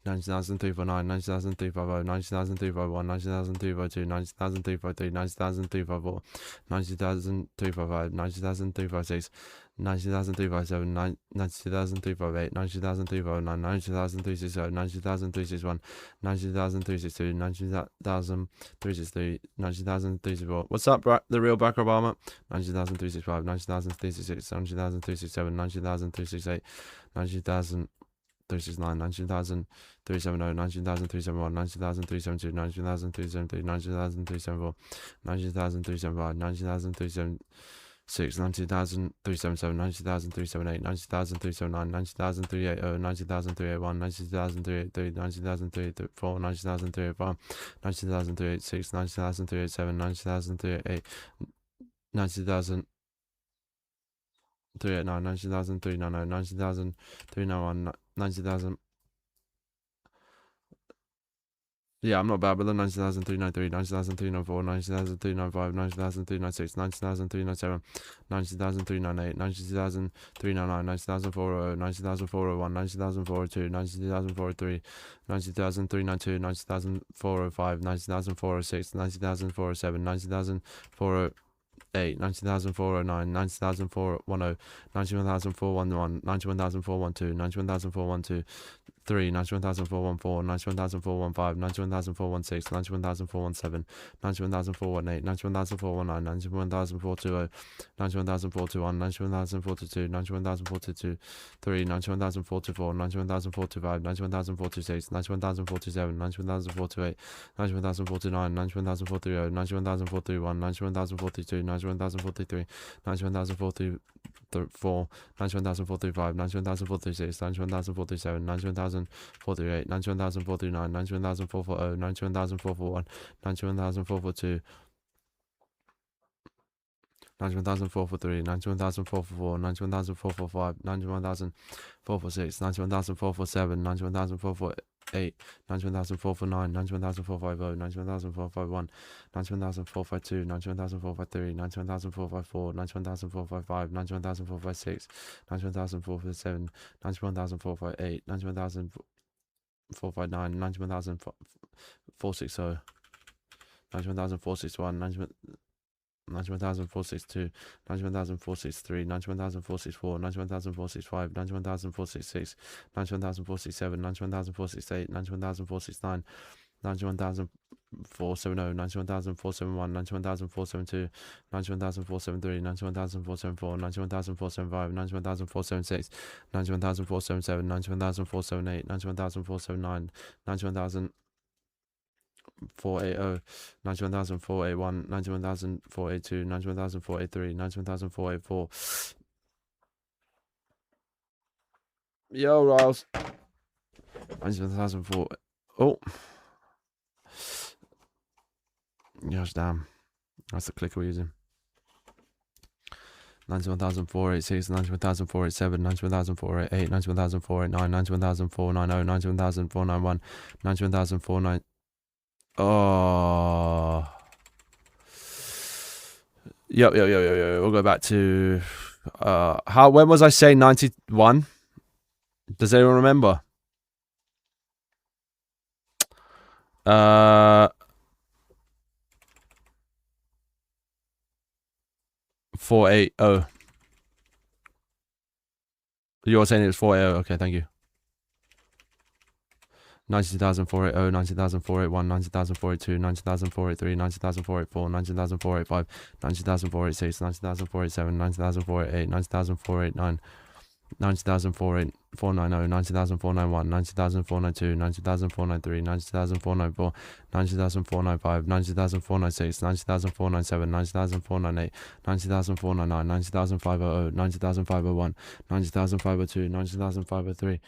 90,349, 90,350, 90,351, 90,352, 90,353, 90,354, 90,355, 90,356, 90,357, 90,358, 90,359, 90,360, 90,361, 90,362, 90,363, 90,364. What's up, the real Barack Obama? 90,365, 90,366, 90,367, 90,368, 90,000. 369, 19,370, 19,371, 19,372, 19,373, 19,374, 19,375, 19,376, 19,377, 19,378, 19,379, 19,380, 19,381, 19,383, 19,384, 19,385, 19,386, 19,387, 19,388, 90,000. 389, 90,390, 90,391, 90,000. Yeah, I'm not bad with the 90,393, 90,394, 90,395, 90,396, 90,397, 90,398, 90,399, 90,400, 90,401, 90,402, 90,403, 90,392, 90,405, 90,406, 90,407, 90,408, 90,409, 90,410, 91,411, 91,412, 91,412, 3, 91,414, 91,415, 91,416, 91,417, 91,418, 91,419, 91,420, 91,421, 91,422, 91,422, 3, 91,424, 91,425, 91,426, 91,427, 91,428, 91,429, 91,430, 91,431, 91,432, 91,433, 91,434, 91,435, 91,436, 91,437, 91,438, 91,439, 91,440, 91,441, 91,442, 91,443, 91,444, 91,445, 91,446, 91,447, 91,448, 91,449, 91,450, 91,451, 91,452, 91,453, 91,454, 91,455, 91,456, 91,457, 91,458, 91,459, 91,460, 91,461, 91,462, 91,463, 91,464, 91,465, 91,466, 91,467, 91,468, 91,469, 91,470, 91,471, 91,472, 91,473, 91,474, 91,475, 91,476, 91,477, 91,478, 91,479, 91,480, 91,481, 91,482, 91,483, 91,484. Yo, Riles. 91,004. Oh. Gosh, damn. That's the clicker we're using. 91,486, 91,487, 91,488, 91,489, 91,490, 91,491, 91,490. Oh. Yo. We'll go back to when was I saying 91? Does anyone remember? 480. You're saying it was 480. Okay, thank you. 90,480, 90,481, 90,482, 90,483, 90,484, 90,485, 90,486, 90,487, 90,488, 90,489, 90,490, 90,491, 90,492, 90,493, 90,494, 90,495, 90,496, 90,497, 90,498, 90,499, 90,500, 90,501, 90,502, 90,503.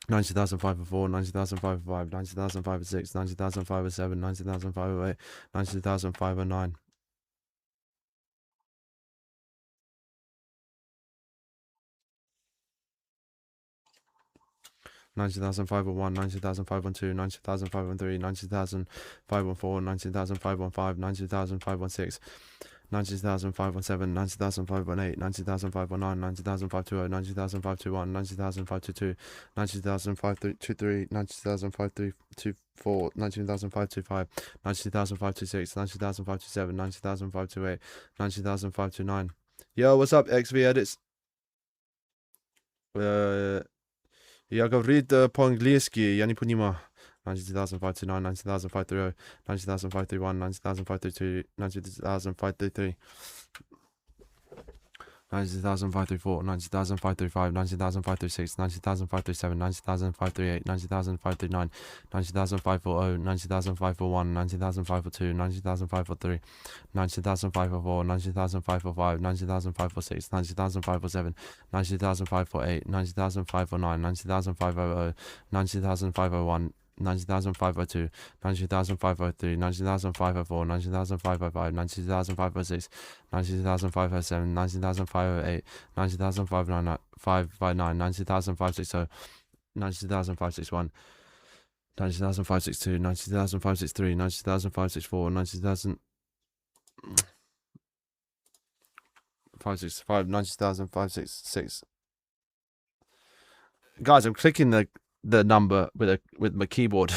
90,504, 90,505, 90,506, 90,507, 90,508, 90,509. 90,501, 90,512, 90,513, 90,514, 90,515, 90,516, 90,517, 90,518, 90,519, 90,520, 90,521, 90,522, 90,523, 90,524, 90,525, 90,526, 90,527, 90,528, 90,529. Yo, what's up, XV Edits? Я говорит по-английски, я не понимаю. 90,529, 90,530, 90,531, 90,532, 90,533, 90,534, 90,535, 90,536, 90,537, 90,538, 90,539, 90,540, 90,541, 90,542, 90,543, 90,504, 90,505, 90,546, 90,547, 90,548, 90,509, 90,500, 90,501, 90,502, 90,503, 90,504, 90,505, 90,506, 90,507, 90,508, 90,509, 90,560, 90,561, 90,562, 90,563, 90,564, 90,565, 90,566. Guys, I'm clicking the number with my keyboard.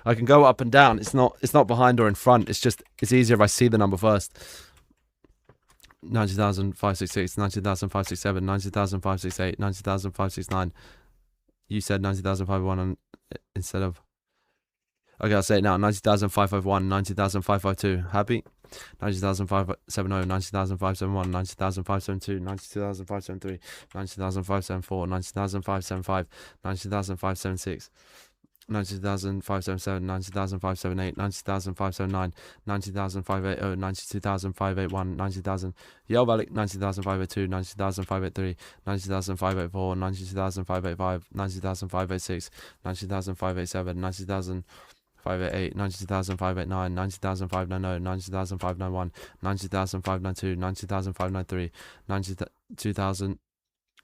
I can go up and down. It's not behind or in front. It's easier if I see the number first. 90,566, 90,567, 90,568, 90,569. You said 90,501 instead of. Okay, I'll say it now. 90,551, 90,552. Happy? 90,570, 90,571, 90,572, 92,573, 90,574, 90,575, 90,576. 90,577, 90,578, 90,579, 90,580, 92,581, 90,000. Yo, Valek, 90,582, 90,583, 90,584, 90,585, 90,586, 90,587, 90,588, 90,589, 90,590, 90,591, 90,592, 90,593, 92,000.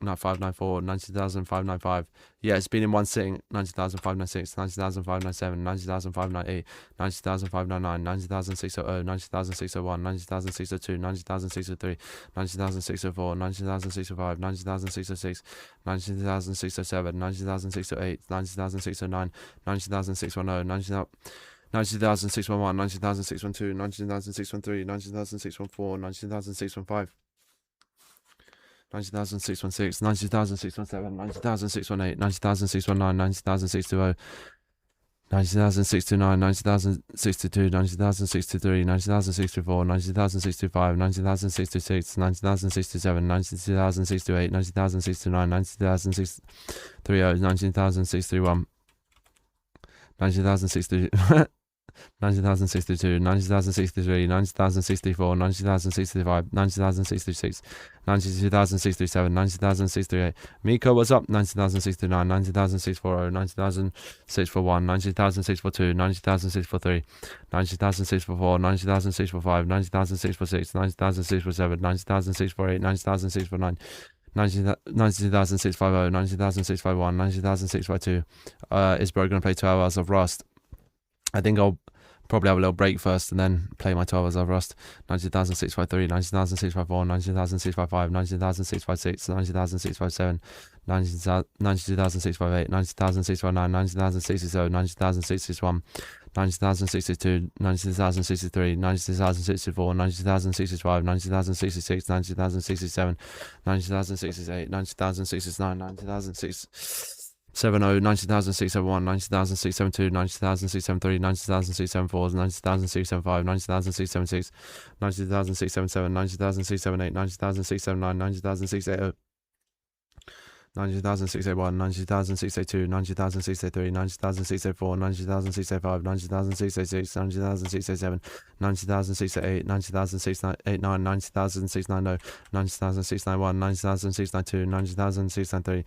No, 594, 90,595. Yeah, it's been in one sitting. 90,596, 90,597, 90,598, 90,599, 90,600, 90,601, 90,602, 90,603, 90,604, 90,605, 90,606, 90,607, 90,608, 90,609, 90,610, 90,611, 90,612, 90,613, 90,614, 90,615. 90,616, 90,617, 90,618, 90,619, 90,620, 90,629, 90,622, 90,623, 90,624, 90,625, 90,626, 90,067, 90,068, 90,069, 90,630, 90,631, 90,062. 90,062, 90,063, 90,064, 90,065, 90,066, 92,067, 90,068. Miko, what's up? 90,069, 90,640, 90,641, 90,642, 90,643, 90,644, 90,645, 90,646, 90,647, 90,648, 90,649. 90,650, 90,651, 90,652. Is bro gonna play 12 hours of Rust? I think I'll probably have a little break first and then play my 12 hours of Rust. 90,653, 90,654, 90,655, 90,656, 90,657, 92,658, 90,659, 90,067, 90,061, 90,062, 90,063, 90,064, 90,065, 90,066, 90,067, 90,068, 90,069, 90,006. 70, 90,671, 90,672, 90,673, 90,674, 90,675, 90,676, 90,677, 90,678, 90,679, 90,680. 90,681, 90,682, 90,683, 90,684, 90,685, 90,686, 90,687, 90,688, 90,689, 90,690, 90,691, 90,692, 90,693,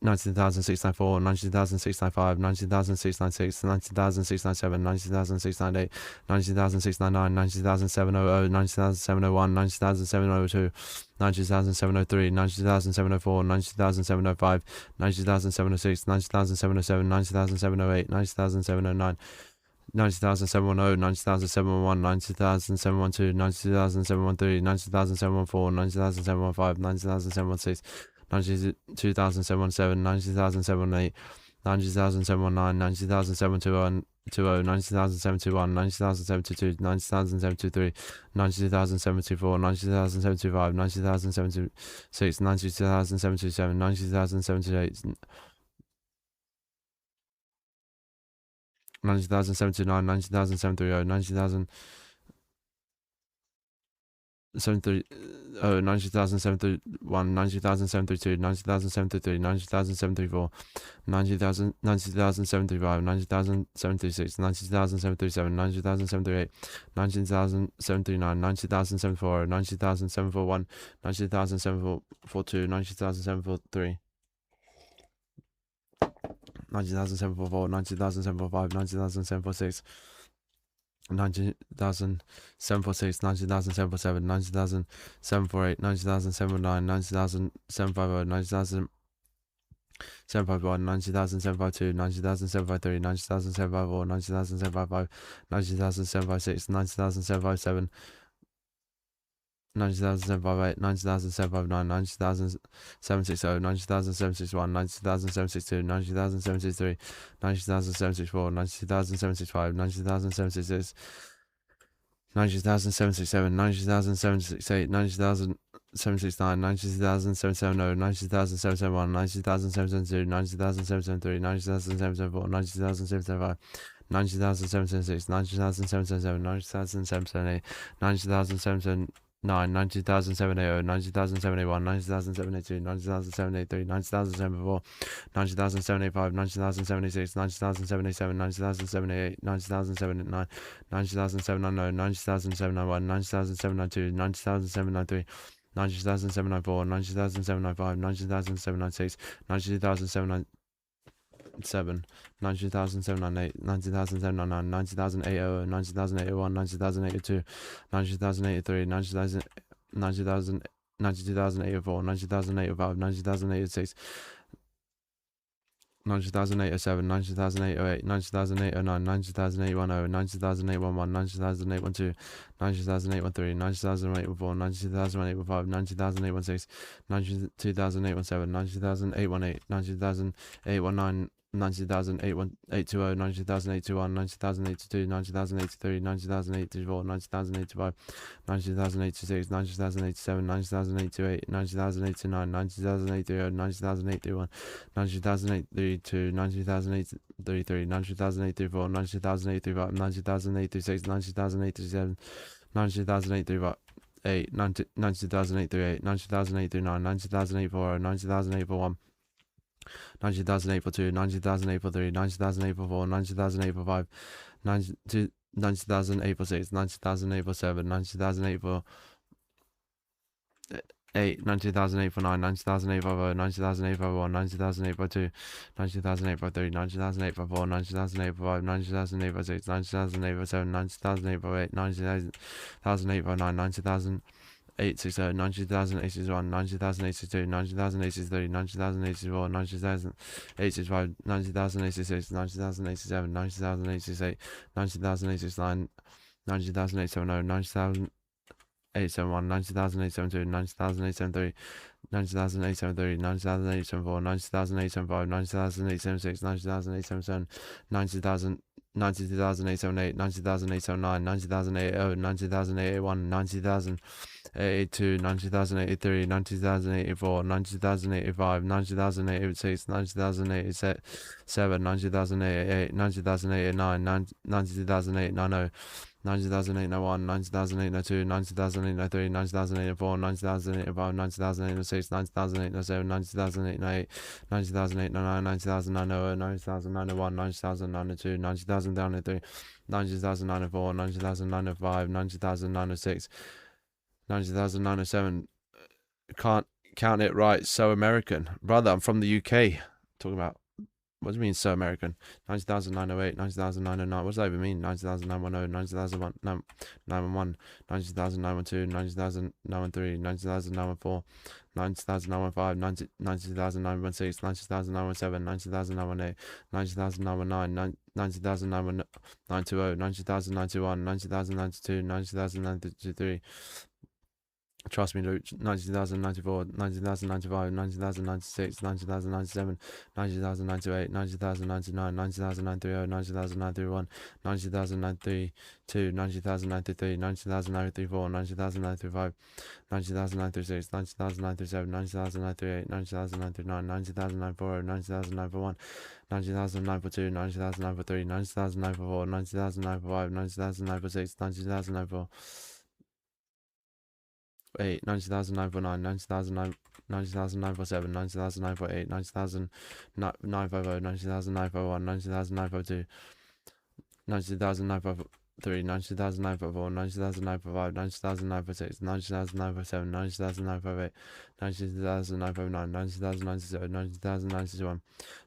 90,694, 90,695, 90,696, 90,697, 90,698, 90,699, 90,700, 90,701, 90,702. 90,703, 90,704, 90,705, 90,706, 90,707, 90,708, 90,709, 90,710, 90,711, 90,712, 90,713, 90,714, 90,715, 90,716, 92,717, 90,718, 90,719, 90,720, 90,721, 90,722, 90,723, 90,074, 90,075, 90,076, 90,077, 90,078, 90,079, 90,730, 90,000. 70, 90,731, 90,732, 90,733, 90,734, 90,075, 90,076, 90,077, 90,078, 90,079, 90,074, 90,741, 90,742, 90,743. 90,744, 90,745, 90,746, 90,746, 90,747, 90,748, 90,749, 90,750, 90,751, 90,752, 90,753, 90,754, 90,755, 90,756, 90,757, 90,758, 90,759, 90,760, 90,761, 90,762, 90,763, 90,764, 90,765, 90,766, 90,767, 90,768, 90,769, 90,770, 90,771, 90,772, 90,773, 90,774, 90,775, 90,776, 90,777, 90,778, 90,779, 90,780, 90,781, 90,782, 90,783, 90,784, 90,785, 90,786, 90,787, 90,788, 90,789, 90,790, 90,791, 90,792, 90,793, 90,794, 90,795, 90,796, 90,797, 90,798, 90,799, 90,800, 90,801, 90,802, 90,083, 90,000, 90,000, 92,084, 90,085, 90,086, 90,807, 90,808, 90,809, 90,810, 90,811, 90,812, 90,813, 90,814, 90,815, 90,816, 92,817, 90,818, 90,819, 90,820, 90,821, 90,082, 90,083, 90,084, 90,085, 90,086, 90,087, 90,088, 90,089, 90,080, 90,081, 90,032, 90,033, 90,034, 90,035, 90,036, 90,087, 90,035. 8, 90,038, 90,039, 90,084, 90,084, 90,042, 90,043, 90,044, 90,045, 90,046, 90,047, 90,084, 8, 90,089, 90,050, 90,051, 90,052, 90,053, 90,054, 90,085, 90,086, 90,087, 90,088, 90,089, 90,000. 860, 90,081, 90,082, 90,083, 90,084, 90,085, 90,086, 90,087, 90,088, 90,089, 90,870, 90,871, 90,872, 90,873, 90,873, 90,874, 90,875, 90,876, 90,877, 90,000. 90,878, 90,879, 90,880, 90,881, 90,082, 90,083, 90,084, 90,085, 90,086, 90,087, 90,088, 90,089, 90,090, 90,801, 90,802, 90,803, 90,804, 90,805, 90,806, 90,807, 90,808, 90,809, 90,900, 90,901, 90,902, 90,903, 90,904, 90,905, 90,906, 90,907. Can't count it right. So American. Brother, I'm from the UK. Talking about. What do you mean so American? 90,908, 90,909. What does that even mean? 90,910, 90,911, 90,912, 90,913, 90,914, 90,915, 90,916, 90,917, 90,918, 90,919, 90,920, 90,091, 90,092, 90,093. Trust me, Luke. 90,094, 90,095, 90,096, 90,097, 90,098, 90,099, 90,030, 90,031, 90,092, 90,093, 90,094, 90,035, 90,036, 90,037, 90,038, 90,039, 90,040, 90,041, 90,042, 90,043, 90,044, 90,045, 90,046, 90,004. 8, 90,949, 90,009, 90,947, 90,948, 90,950, 90,951, 90,952, 90,953, 90,954, 90,955, 90,956, 90,957, 90,958, 90,959, 90,967, 90,961,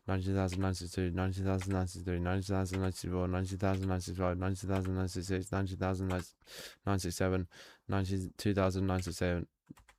90,962, 90,963, 90,964, 90,965, 90,966, 90,967, 92,967,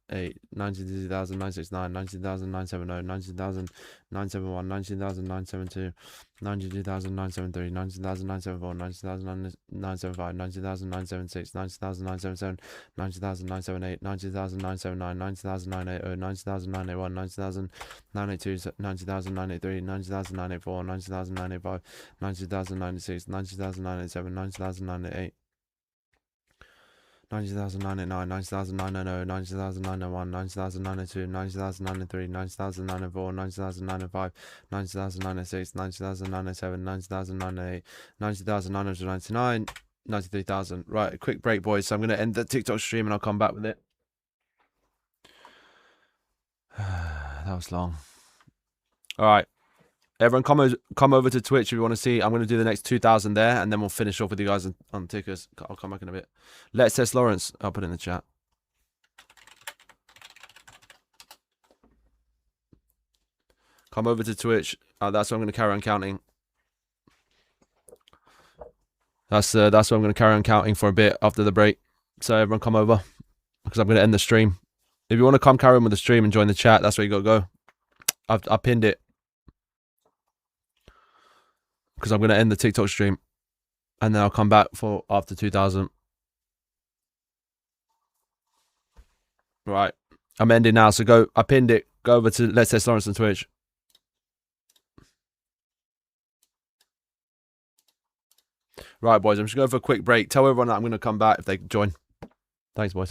8, 92,969, 90,970, 90,971, 90,972, 92,973, 90,974, 90,975, 90,976, 90,977, 90,978, 90,979, 90,980, 90,981, 90,982, 90,983, 90,984, 90,985, 90,096, 90,987, 90,098. 90,909, 90,900, 90,901, 90,902, 90,903, 90,904, 90,905, 90,906, 90,907, 90,908, 90,999, 93,000. Right, a quick break, boys. So I'm going to end the TikTok stream and I'll come back with it. That was long. All right. Everyone come over to Twitch if you want to see. I'm going to do the next 2,000 there, and then we'll finish off with you guys on tickers. I'll come back in a bit. Let's test Lawrence. I'll put it in the chat. Come over to Twitch. That's what I'm going to carry on counting. That's what I'm going to carry on counting for a bit after the break. So everyone come over, because I'm going to end the stream. If you want to come carry on with the stream and join the chat, that's where you got to go. I pinned it, because I'm going to end the TikTok stream, and then I'll come back for after 2,000. Right, I'm ending now, so go. I pinned it. Go over to Let's Test Lawrence on Twitch. Right, boys, I'm just going for a quick break. Tell everyone that I'm going to come back if they join. Thanks, boys.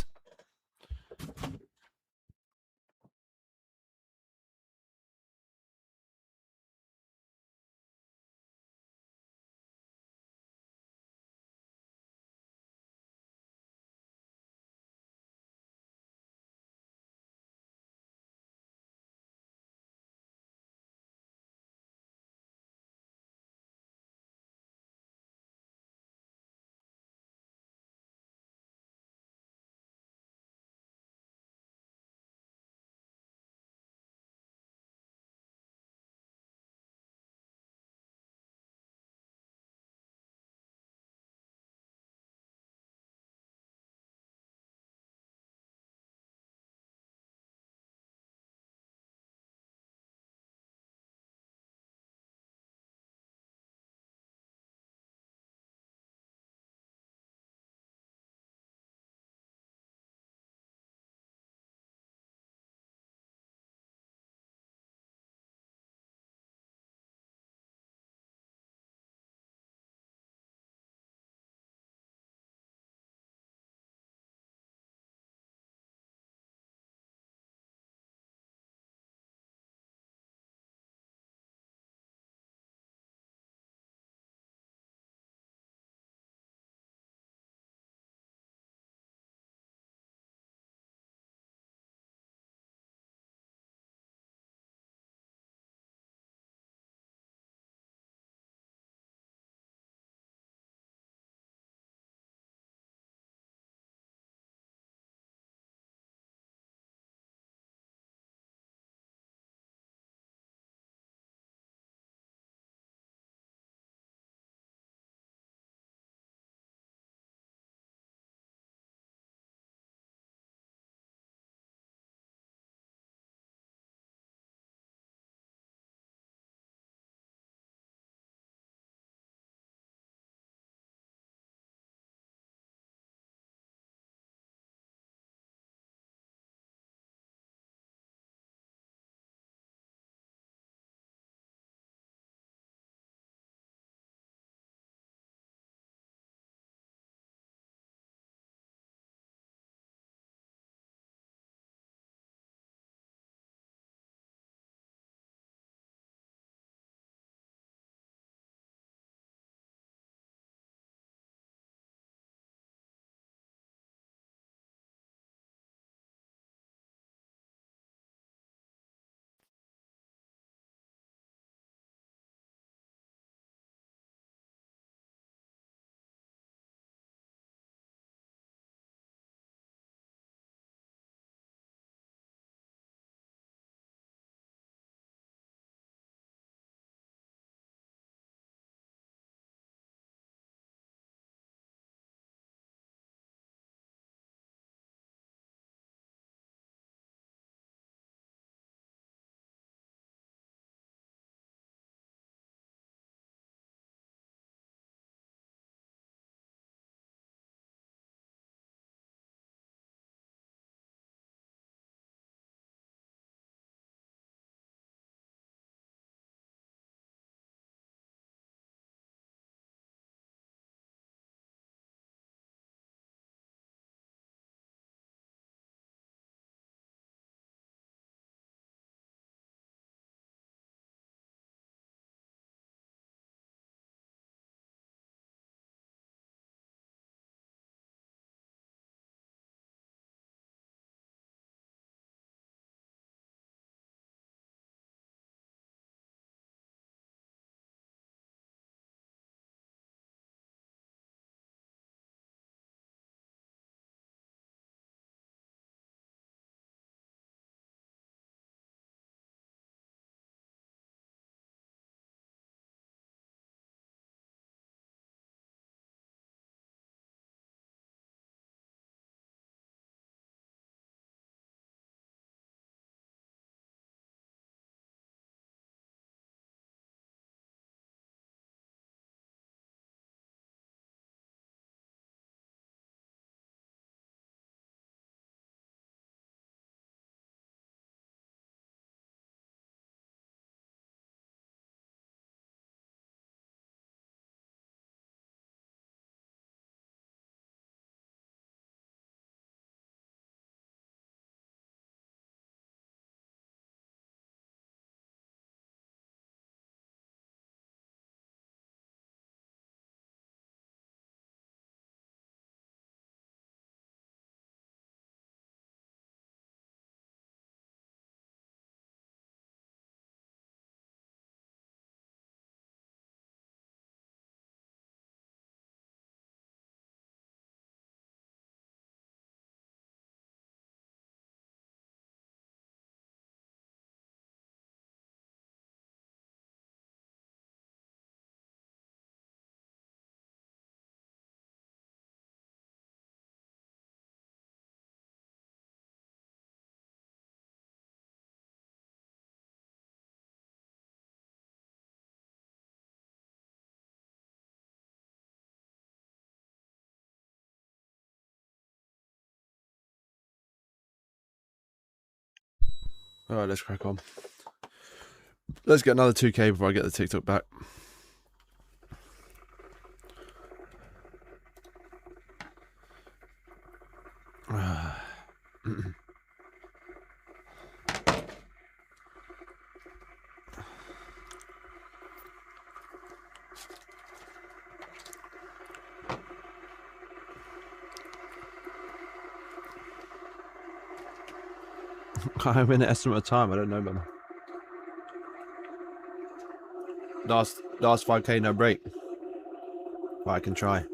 Alright, let's crack on. Let's get another 2K before I get the TikTok back. I'm in an estimate of time. I don't know, man. Last 5K, no break. But I can try.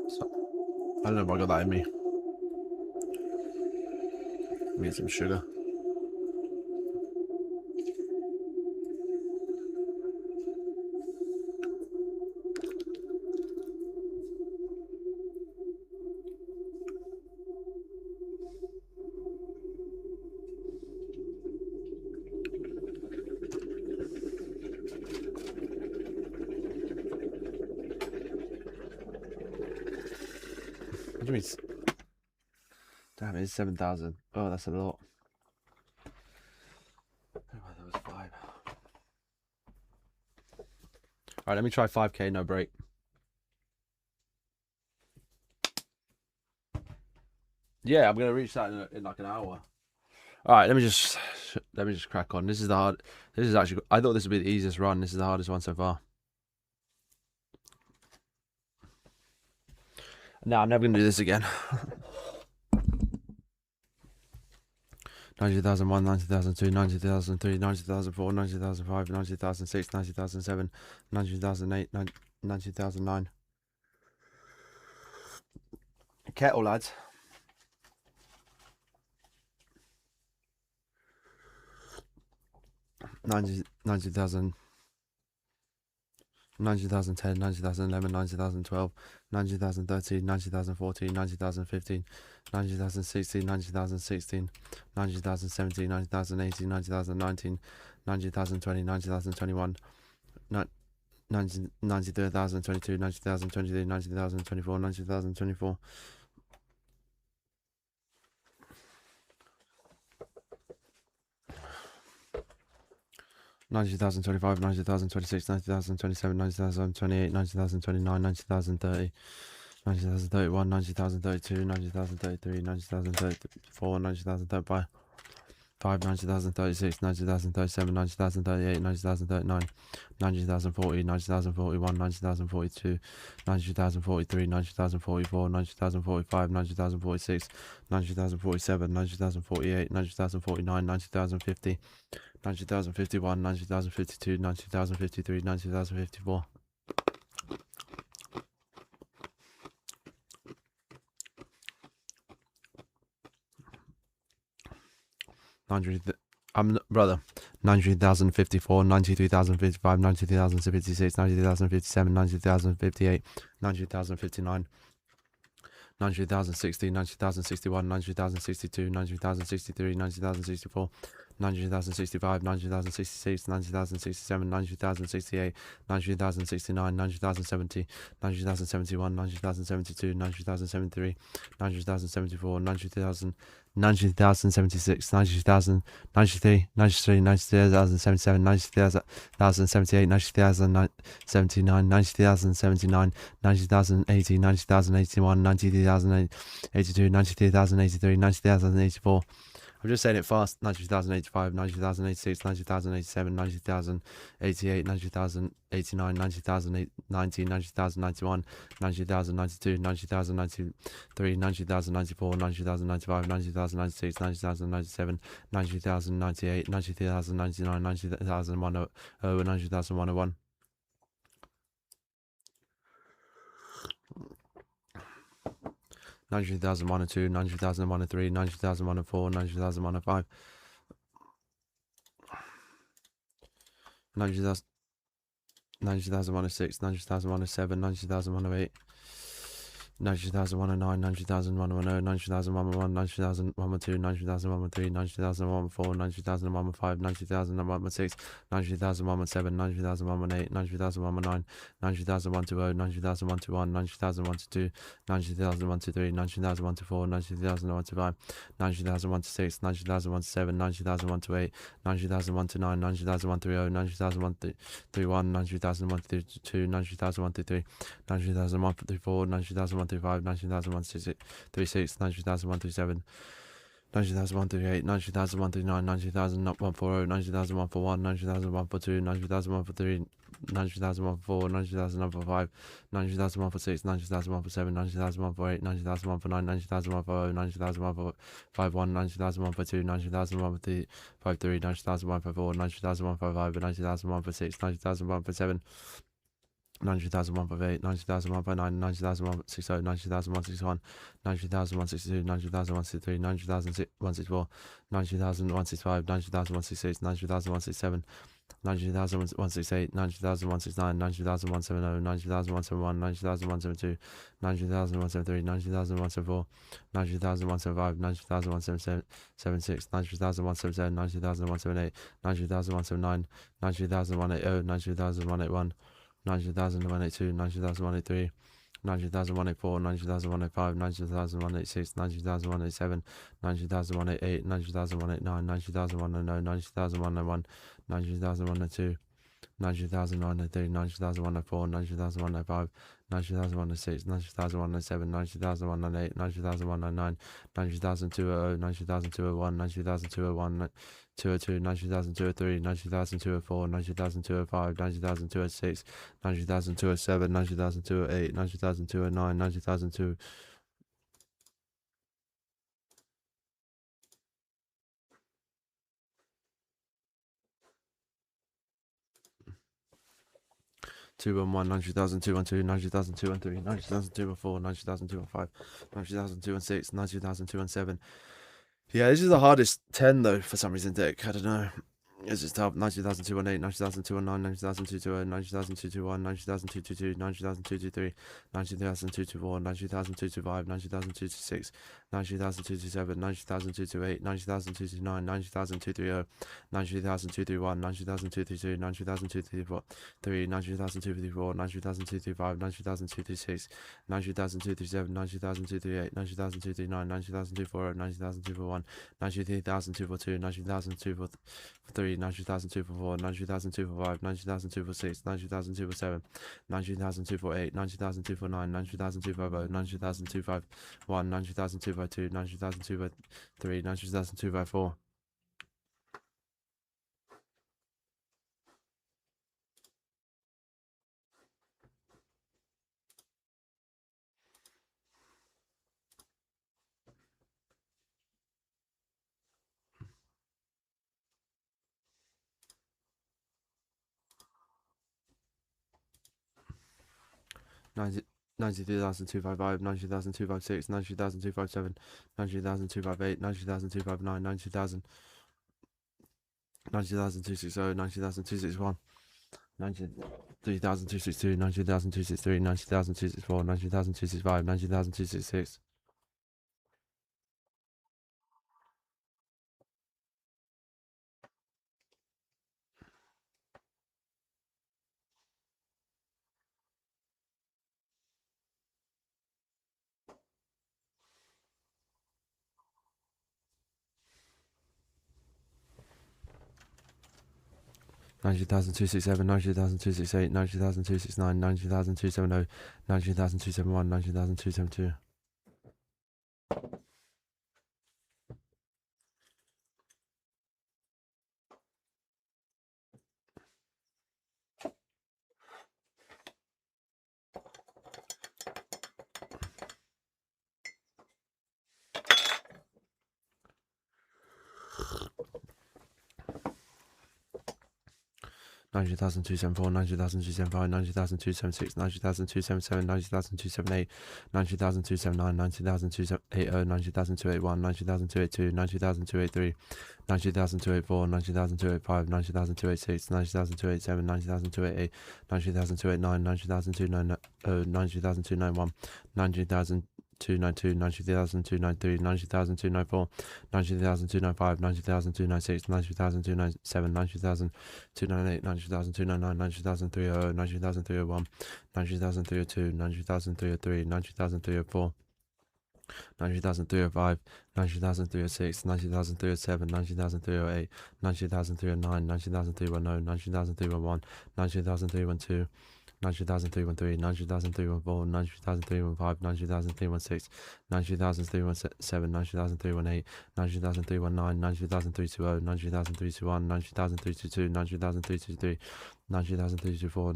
So, I don't know if I got that in me. Need some sugar. What do you mean? Damn, it is 7,000. Oh, that's a lot. Oh, that was 5. Alright, let me try 5K, no break. Yeah, I'm gonna reach that in like an hour. Alright, let me just crack on. This is actually, I thought this would be the easiest run. This is the hardest one so far. No, I'm never gonna do this again. 90,001, 90,002, 90,003, 90,004, 90,005, 90,006, 90,007, 90,008, 90,009. Kettle, lads. 90,000. 90,010, 90,011, 90,012, 90,013, 90,014, 90,015, 90,016, 90,016, 90,017, 90,018, 90,019, 90,020, 90,021, 90,022, 90,023, 90,024, 90,024. 90,025, 90,026, 90,027, 90,028, 90,029, 90,030, 90,031, 90,032, 90,033, 90,034, 90,035, 90,036, 90,037, 90,038, 90,039, 90,040, 90,041, 90,042, 90,043, 90,044, 90,045, 90,046, 90,047, 90,048, 90,049, 90,050, 90,051, 90,052, 90,053, 90,054. 90,054, 93,055, 93,056, 90,057, 90,058, 90,059, 90,060, 90,061, 90,062, 90,063, 90,064, 90,065, 90,066, 90,067, 90,068, 90,069, 90,070, 90,071, 90,072, 90,073, 90,074, 90,000, 90,076, 90,000, 93, 93, 90,077, 90,078, 90,079, 90,079, 90,080, 90,081, 90,082, 90,083, 90,084. I'm just saying it fast. 90,085, 90,086, 90,087, 90,088, 90,089, 90,090, 90,091, 90,092, 90,093, 90,094, 90,095, 90,096, 90,097, 90,098, 90,099, 90,101, 90,101. 90,102, 90,103, 90,104, 90,105, 90,106, 90,107, 90,108, 90,109, 90,110, 90,111, 90,112, 90,113, 90,114, 90,115, 90,116, 90,117, 90,118, 90,119, 90,120, 90,121, 90,122, 90,123, 90,124, 90,125, 90,126, 90,127, 90,128, 90,129, 90,130, 90,131, 90,132, 90,133, 90,134, 90,135, 90,136, 90,137, 90,138, 90,139, 90,140, 90,141, 90,142, 90,143, 90,104, 90,145, 90,146, 90,147, 90,148, 90,149, 90,150, 90,151, 90,152, 90,153, 90,154, 90,155, 90,156, 90,157, 90,158, 90,159, 90,160, 90,161, 90,162, 90,163, 90,164, 90,165, 90,166, 90,167, 90,168, 90,169, 90,170, 90,171, 90,172, 90,173, 90,174, 90,175, 90,176, 90,177, 90,178, 90,179, 90,180, 90,181, 90,182, 90,183, 90,184, 90,185, 90,186, 90,187, 90,188, 90,189, 90,190, 90,101, 90,102, 90,103, 90,104, 90,105, 90,106, 90,107, 90,108, 90,109, 90,200, 90,201, 90,201, 202, 90,203, 90,204, 90,205, 90,206, 90,207, 90,208, 90,209, 90,200. Two and one, 90,002 and two, 90,002 and three, 90,002 and four, 90,002 and five, 90,002 and six, 90,002 and seven. Yeah, this is the hardest 10 though for some reason, Dick. I don't know. It's just tough. 90,002 and eight, 90,002 and nine, 90,220, 90,221, 90,222, 90,223, 90,224, 90,225, 90,226, 90,227, 90,228, 90,229, 90,230, 90,231, 90,232, 90,234, 90,254, 90,235, 90,236, 90,237, 90,238, 90,239, 90,240, 90,241, 90,242, 90,243, 90,244, 90,245, 90,246, 90,247, 90,248, 90,249, 90,250, 90,251, 90,252, 90,253, 90,254. Ninety 90,255, 90,256, 90,257, 90,258, 90,259, 90,000, 90,260, 90,261, 93,262, 90,263, 90,264, 90,265, 90,266. 90,267, 90,268, 90,269, 90,270, 90,271, 90,272. 90,268, 90,274, 90,275, 90,276, 90,277, 90,278, 90,279, 90,280, 90,281, 90,282, 90,283, 90,284, 90,285, 90,286, 90,287, 90,288, 90,289, 90,290, 90,291, 90,000. 292, 90,293, 90,294, 90,295, 90,296, 90,297, 90,298, 90,299, 90,300, 90,301, 90,302, 90,303, 90,304. 90,305, 90,306, 90,307, 90,308, 90,309, 90,310, 90,311, 90,312, 90,313, 90,314, 90,315, 90,316, 90,317, 90,318, 90,319, 90,320, 90,321, 90,322, 90,323, 90,324,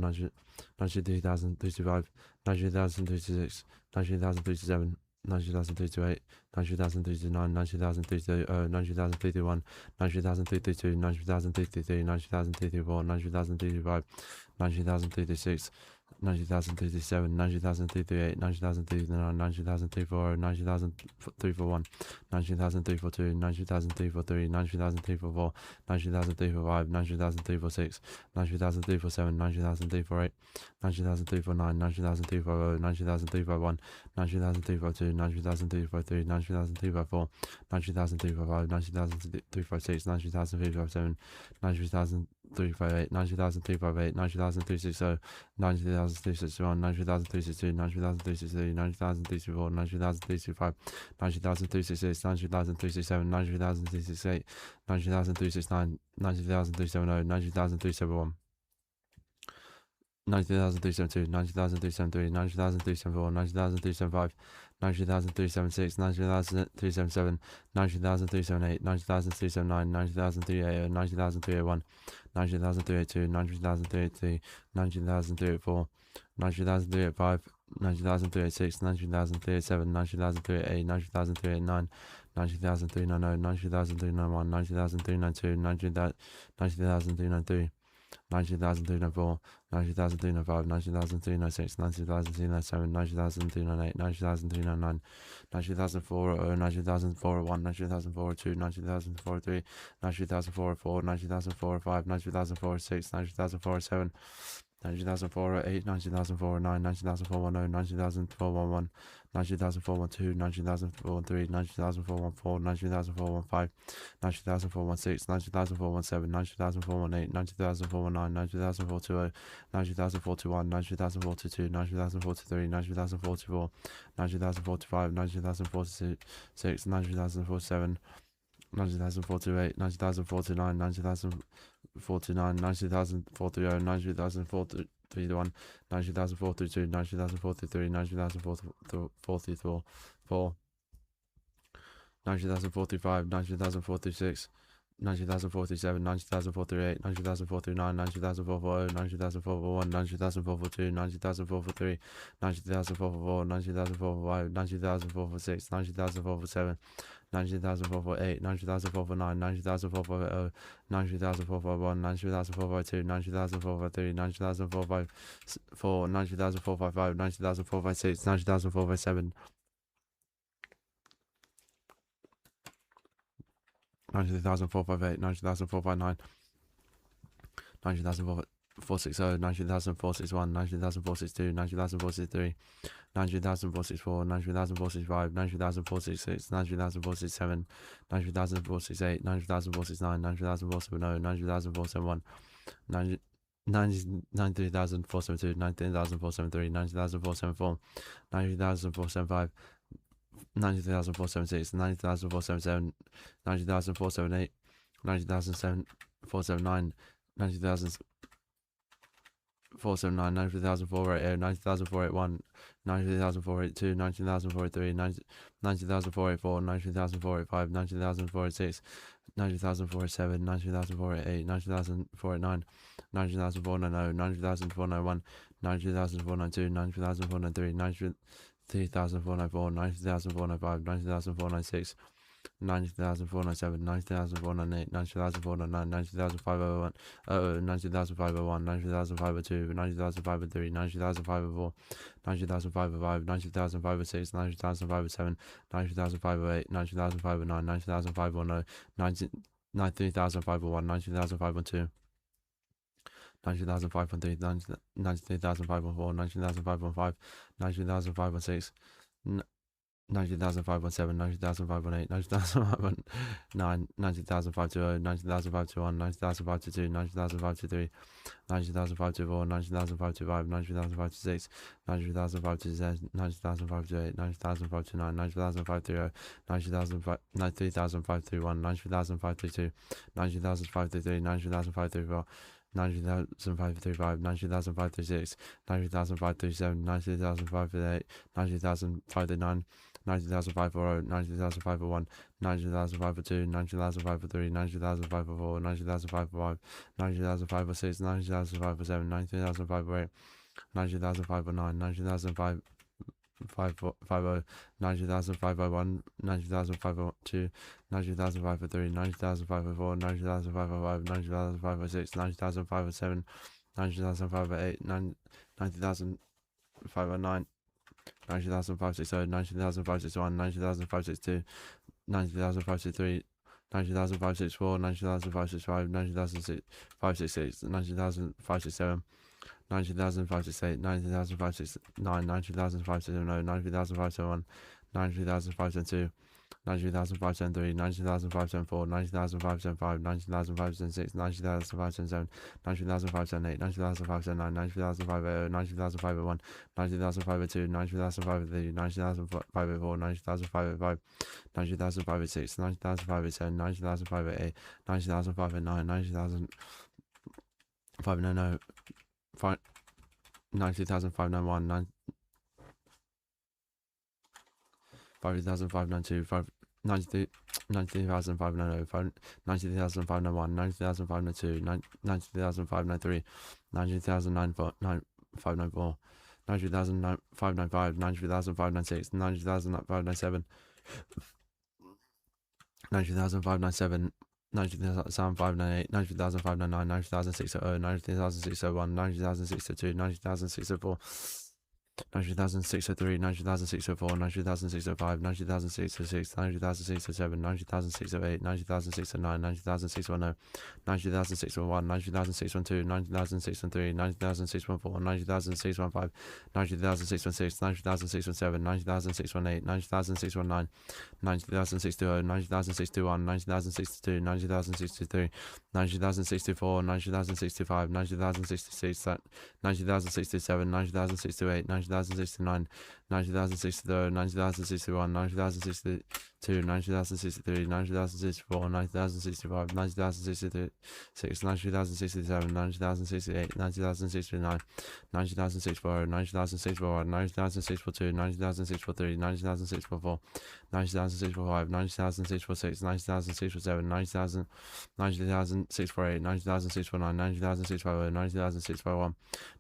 90,325, 90,326, 90,327, 90,328, 90,329, 90,330, 90,331, 90,332, 90,333, 90,334, 90,335, 90,036, 90,037, 90,038, 90,039, 90,034, 90,041, 90,042, 90,043, 90,044, 90,035, 90,046, 90,047, 90,048, 90,049, 90,040, 90,051, 90,052, 90,053, 90,054, 90,055, 90,056, 90,057, 90,038, 90,058, 90,060, 90,361, 90,362, 90,363, 90,364, 90,365, 90,366, 90,367, 90,368, 90,369, 90,370, 90,371. 90,372, 90,373, 90,374, 90,375, 90,376, 90,377, 90,378, 90,379, 90,380, 90,381, 90,382, 90,383, 90,384, 90,385, 90,386, 90,387, 90,388, 90,389, 90,390, 90,391, 90,392, 90,393, 90,394, 90,395, 90,396, 90,397, 90,398, 90,399, 90,400, 90,401, 90,402, 90,403, 90,404, 90,405, 90,406, 90,407, 90,408, 90,409, 90,410, 90,411, 90,412, 90,413, 90,414, 90,415, 90,416, 90,417, 90,418, 90,419, 90,420, 90,421, 90,422, 90,423, 90,044, 90,045, 90,046, 90,047, 90,048, 90,049, 90,049, 90,040, 90,031, 90,042, 90,043, 90,044, 90,045, 90,046, 90,047, 90,048, 90,049, 90,040, 90,041, 90,042, 90,043, 90,044, 90,045, 90,046, 90,047, 90,448, 90,449, 90,450, 90,451, 90,452, 90,453, 90,454, 90,455, 90,456, 90,457, 90,458, 90,459, 90,460, 90,461, 90,462, 90,463, 90,464, 90,465, 90,466, 90,467, 90,468, 90,469, 90,470, 90,471, 90,472, 90,473, 90,474, 90,475, 90,476, 90,477, 90,478, 90,479, 90,479, 90,480, 90,481, 90,482, 90,483, 90,484, 90,485, 90,486, 90,487, 90,488, 90,489, 90,490, 90,491, 90,492, 90,493, 90,494, 90,495, 90,496, 90,497, 90,498, 90,499, 90,501, 90,501, 90,502, 90,503, 90,504, 90,505, 90,506, 90,507, 90,508, 90,509, 90,510, 93,501, 90,512. 90,513, 93,514, 90,515, 90,516, 90,517, 90,518, 90,519, 90,520, 90,521, 90,522, 90,523, 90,524, 90,525, 90,526, 90,527, 90,528, 90,529, 90,530, 90,531, 90,532, 90,533, 90,534, 90,535, 90,536, 90,537, 90,538, 90,539, 90,540, 90,541, 90,542, 90,543, 90,544, 90,545, 90,546, 90,547, 90,548, 90,509, 90,550, 90,501, 90,502, 90,503, 90,504, 90,505, 90,506, 90,507, 90,508, 90,509, 90,560, 90,561, 90,562, 90,563, 90,564, 90,565, 90,566, 90,567, 90,568, 90,569, 90,570, 90,571, 90,572, 90,573, 90,574, 90,575, 90,576, 90,577, 90,578, 90,579, 90,580, 90,581, 90,502, 90,503, 90,504, 90,505, 90,506, 90,507, 90,508, 90,509, 90,590, 90,591, 50,592, 90,590, 90,591, 90,592, 90,593, 90,594, 90,595, 90,596, 90,597, 90,597, 90,598, 90,599, 90,600, 90,601, 90,602, 90,604, 90,603, 90,604, 90,605, 90,606, 90,607, 90,608, 90,609, 90,610, 90,601, 90,612, 90,613, 90,614, 90,615, 90,616, 90,617, 90,618, 90,619, 90,620, 90,621, 90,622, 90,063, 90,064, 90,065, 90,066, 90,067, 90,068, 90,069, 90,060, 90,061, 90,062, 90,063, 90,064, 90,065, 90,066, 90,067, 90,068, 90,069, 90,064, 90,064, 90,062, 90,063, 90,064, 90,065, 90,066, 90,067, 90,000, 90,068, 90,069, 90,065, 90,061,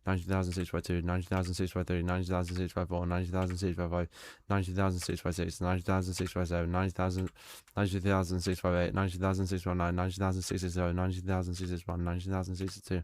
90,062, 90,063, 90,064, 90,065, 90,066, 90,067, 90,000, 90,068, 90,069, 90,067, 90,061,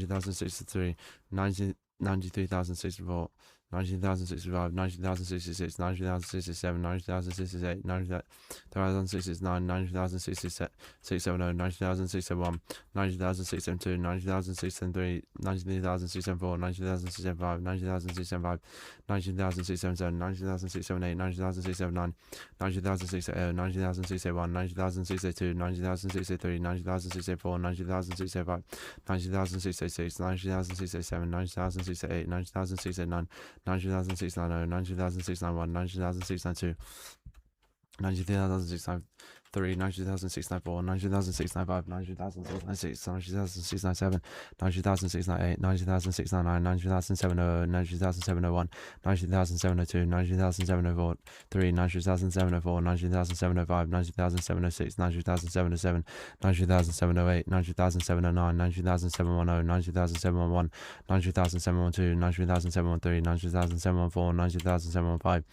90,062, 90,063, 93,064, 90,065, 90,066, 90,067, 90,068, 90,069, 90,067, 90,061, 90,062, 90,063, 90,064, 90,065, 90,065, 90,067, 90,068, 90,069, 90,068, 90,061, 90,062, 90,063, 90,064, 90,065, 90,066, 90,067, 90,068, 90,069, 90,690, 90,691, 90,692, 90,693, 90,694, 90,695, 90,696, 90,697, 90,698, 90,699, 90,700, 90,701, 90,702, 90,704, 3, 90,704, 90,705, 90,706, 90,707, 90,708, 90,709, 90,710, 90,711, 90,712, 90,713, 90,714, 90,715,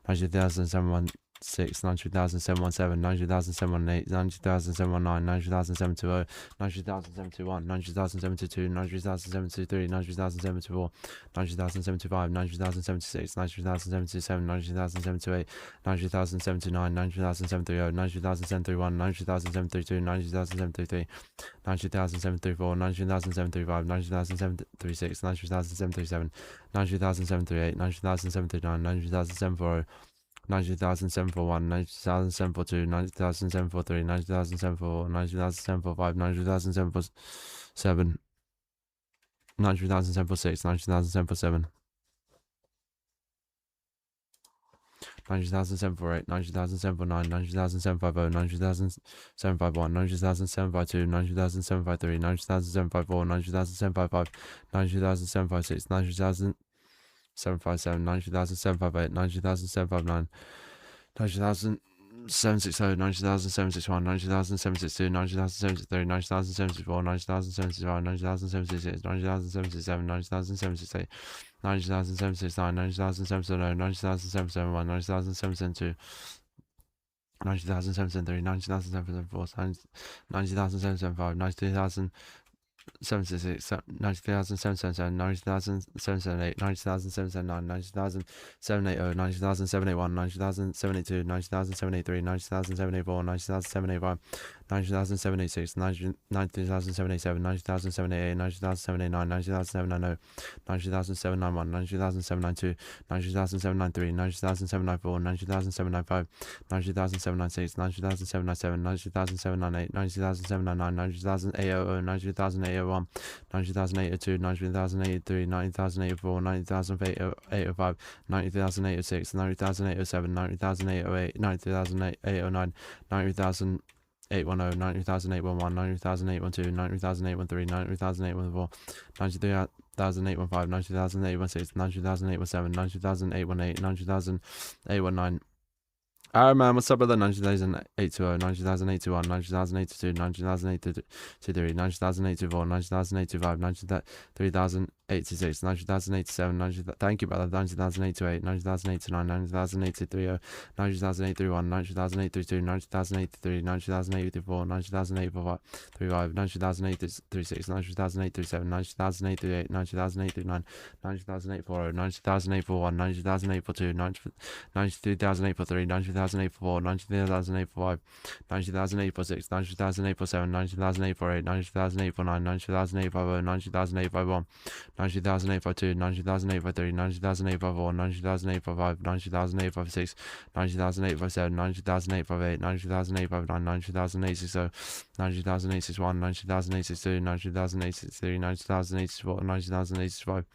90,711, 6, 90,717, 90,718, 90,719, 90,720, 90,721, 90,722, 90,723, 90,724, 90,075, 90,076, 90,077, 90,078, 90,079, 90,030, 90,031, 90,032, 90,033, 90,734, 90,735, 90,736, 90,737, 90,738, 90,739, 90,740, 90,741, 90,742, 90,743, 90,744, 90,745, 90,747, 90,746, 90,747, 90,748, 90,749, 90,750, 90,751, 90,752, 90,753, 90,754, 90,755, 90,756, 90,757, 90,758, 90,759, 90,760, 90,761, 90,762, 90,763, 90,074, 90,075, 90,076, 90,077, 90,078, 90,769, 90,770, 90,771, 90,772, 90,773, 90,774, 90,775, 90,776, 90,777, 90,778, 90,779, 90,780, 90,781, 90,782, 90,783, 90,784, 90,785, 90,786, 90,787, 90,788, 90,789, 90,790, 90,791, 90,792, 90,793, 90,794, 90,795, 90,796, 90,797, 90,798, 90,799, 90,800, 90,801, 90,802, 90,083, 90,084, 90,805, 90,806, 90,807, 90,808, 90,809, 90,000. 810, 90,811, 90,812, 90,813, 90,814, 93,815, 90,816, 90,817, 90,818, 90,819. Alright, man, what's up, brother? 90,820, 90,821, 90,822, 90,823, 90,824, 90,825, 93,086, 90,087, 90,000. Thank you, brother. 90,828, 90,089, 90,830, 90,831, 90,832, 90,083, 90,084, 90,085, 90,036, 90,037, 90,038, 90,039, 90,040, 90,041, 90,042, 92,043, 90,084, 90,085, 90,086, 90,087, 90,048, 90,049, 90,050, 90,051, 90,052, 90,053, 90,054, 90,055, 90,056, 90,057, 90,058, 90,059, 90,060, 90,061, 90,062, 90,063, 90,064, 90,085,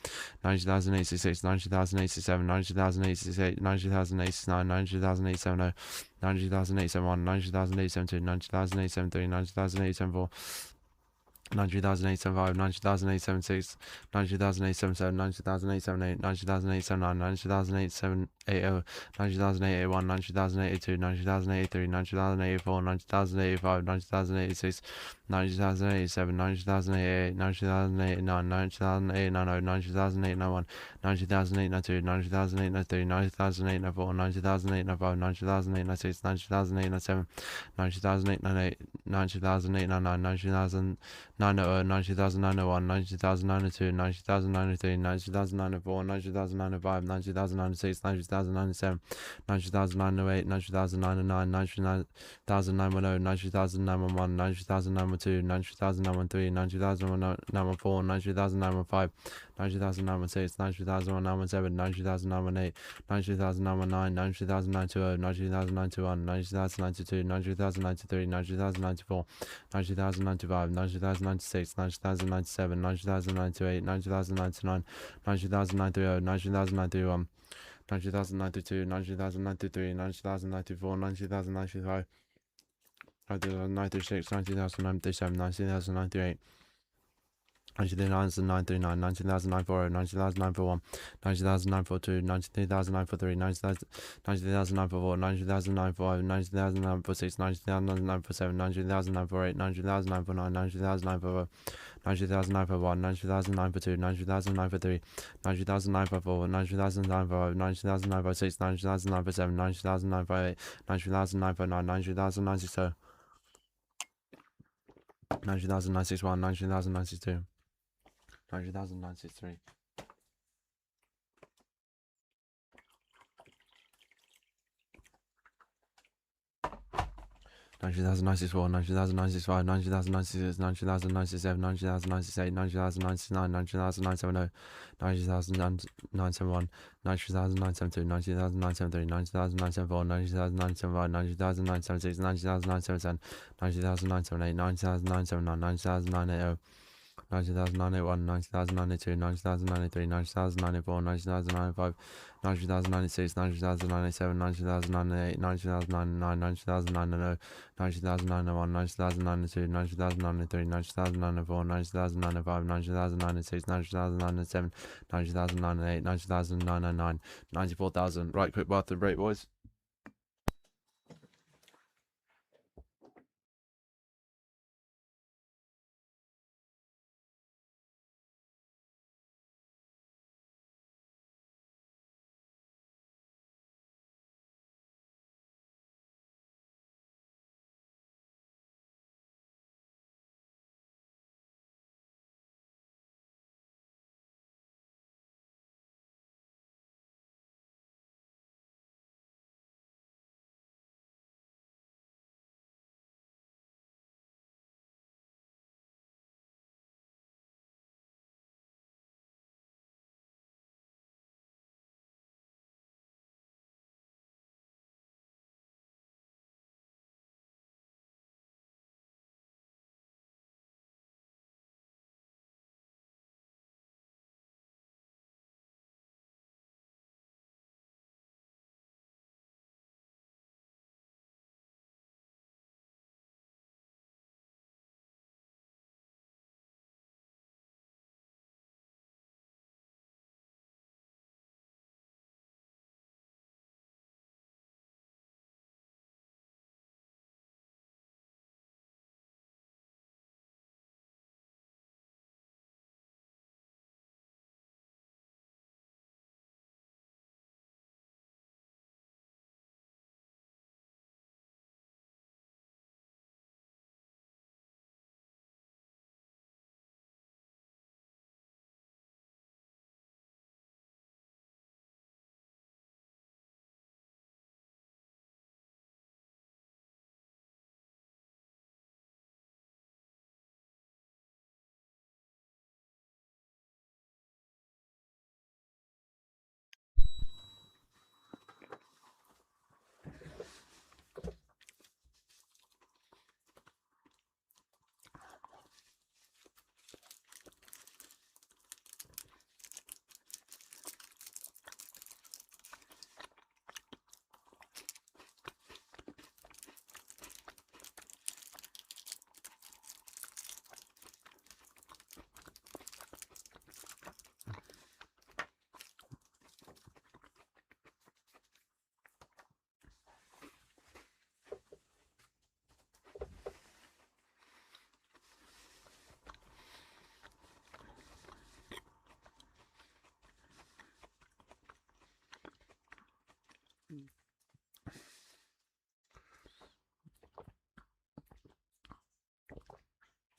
90,086, 90,087, 90,088, 90,089, 90,070, 90,071, 90,072, 90,073, 90,074, 90,875, 90,876, 90,877, 90,878, 90,879, 90,880, 90,881, 90,082, 90,083, 90,084, 90,085, 90,086, 90,087, 90,088, 90,089, 90,890, 90,891, 90,892, 90,893, 90,894, 90,895, 90,896, 90,897, 90,898, 90,899, 90,000. 90, 90,901, 90,902, 90,903, 90,904, 90,905, 90,906, 90,907, 90,908, 90,909, 90,910, 90,911, 90,912, 90,913, 90,914, 90,915, 90,916, 90,917, 90,918, 90,919, 90,920, 90,921, 90,922, 90,923, 90,924, 90,095, 90,096, 90,097, 90,098, 90,099, 90,030, 90,031, 90,092, 90,093, 90,094, 90,095, 90,096, 90,097, 90,098, 19,939, 19,940, 19,941, 19,942, 19,943, 19,944, 19,945, 19,946, 19,947, 19,948, 19,949, 19,950, 19,951, 19,942, 19,943, 19,954, 19,955, 19,956, 19,957, 19,958, 19,959, 19,960, 19,961, 19,962. 19,963. 19,964, 19,965, 19,966, 19,967, 19,968, 19,969, 19,970, 19,971, 19,972, 19,973, 19,974, 19,975, 19,976, 19,977, 19,978, 19,979, 19,980. 19,981, 19,982, 19,983, 19,984, 19,995, 19,096, 19,097, 19,098, 19,099, 19,090, 19,091, 19,092, 19,093, 19,094, 19,095, 19,096, 19,097, 19,098, 19,099, 94,000. Right, quick bathroom break, boys.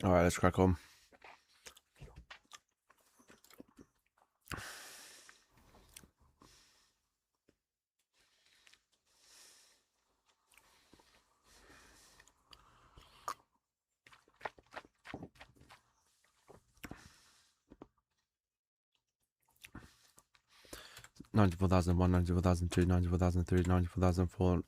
All right, let's crack on. Ninety-four thousand one, 94,002, 94,003, 94,004.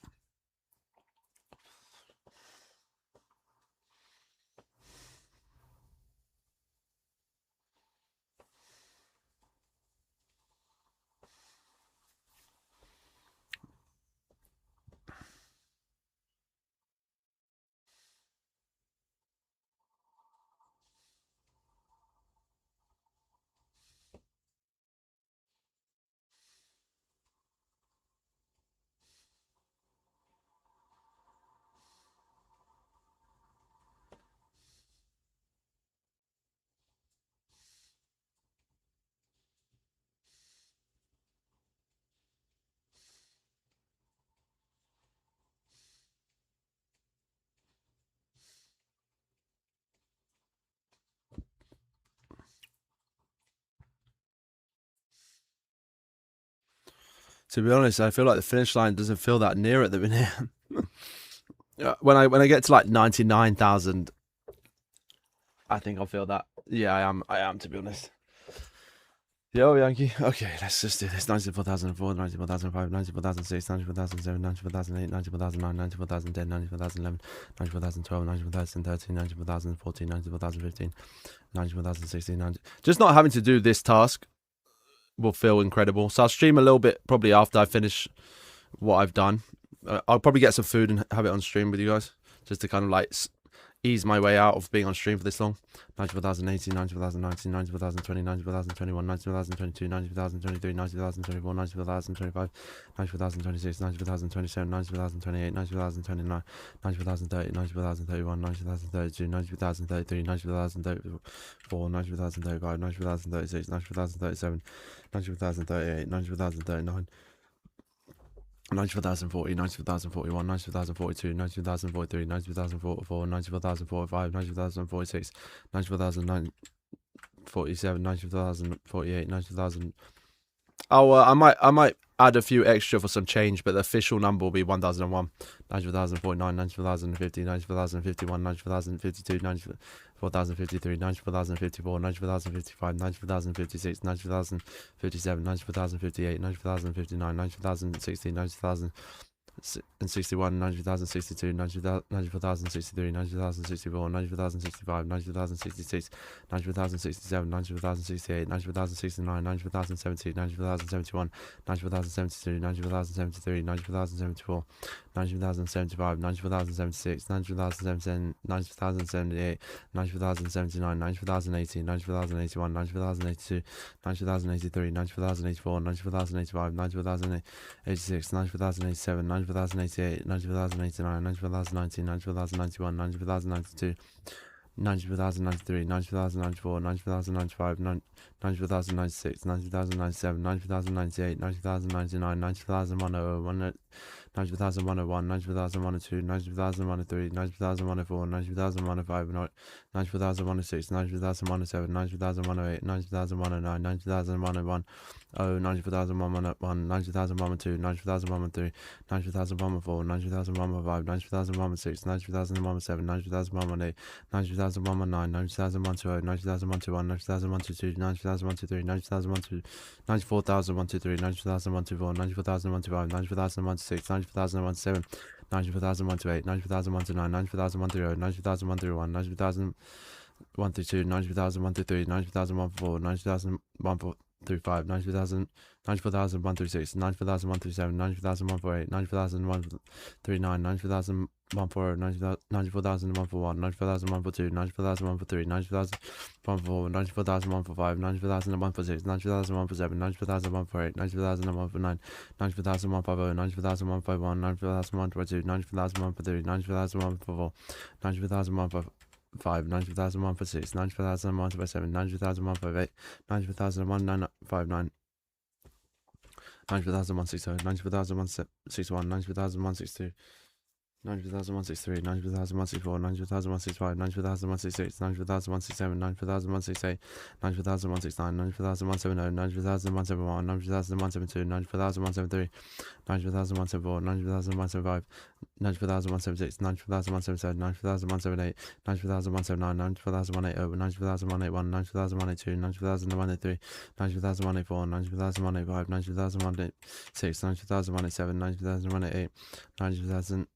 To be honest, I feel like the finish line doesn't feel that near at the minute. when I get to like 99,000, I think I'll feel that. Yeah, I am to be honest. Yo, Yankee. Okay, let's just do this. 94,004, 94,005, 94,006, 94,007, 94,008, 94,009, 94,010, 94,011, 94,012, 94,013, 94,014, 94,015, 94,016. Just not having to do this task will feel incredible. So I'll stream a little bit probably after I finish what I've done. I'll probably get some food and have it on stream with you guys, just to kind of like ease my way out of being on stream for this long. 94,018, 94,019, 94,020, 94,021, 94,022, 94,023, 94,024, 94,025, 94,026, 94,027, 94,028, 94,029, 94,030, 94,031, 94,032, 94,033, 94,034, 94,035, 94,036, 94,037, 94,038, 94,039. 94,040, 94,041, 94,042, 94,043, 94,044, 94,045, 94,046, 94,047, 94,048, 90,000. Oh, I might add a few extra for some change, but the official number will be 1,001, 94,049, 94,050, 94,051, 94,052, 94,053, 94,054, 94,055, 94,056, 94,057, 94,058, 94,059, 94,060, 90,061, 90,062, 94,063, 90,064, 90,065, 90,066, 90,067, 90,068, 90,069, 90,070, 90,071, 90,072, 90,073, 90,074, 90,075, 90,076, 90,077, 90,078, 90,079, 90,080, 90,081, 90,082, 90,083, 90,084, 90,085, 90,086, 90,087, 90,088, 90,089, 90,090, 90,091, 90,092, 90,093, 90,094, 90,095, 90,096, 90,097, 90,098, 90,099, 90,101, 90,101, 90,102, 90,103, 90,104, 90,105, 90,106, 90,107, 90,108, 90,109, 90,101, 90,101, 90,102, 90,103, 90,104, 90,105, 90,106, 90,107, 90,108, 90,109, 90,120, 90,121, 90,122, 90,123, 90,123, 94,123, 90,124, 94,125, 94,126, 90,127, 94,128, 90,129, 90,130, 90,131, 90,132, 90,133, 90,104, 90,135, 90,000, 94,136, 94,137, 90,148, 90,139, 90,140, 94,141, 94,142, 94,143, 94,144, 94,145, 94,146, 94,147, 94,148, 94,149, 94,150, 94,151, 94,142, 94,143, 94,144, 90,155. 90,001 90,001 90,007, 90,001 90,001 90,061, 90,061, 90,062, 90,063, 90,064, 90,065, 90,066, 90,067, 90,068, 90,069, 90,070, 90,071, 90,072, 90,073, 90,074, 90,075, 90,076, 90,077, 90,078, 90,079, 90,080, 90,081, 90,082, 90,083, 90,084, 90,085, 90,016, 90,017, 90,018, 90,000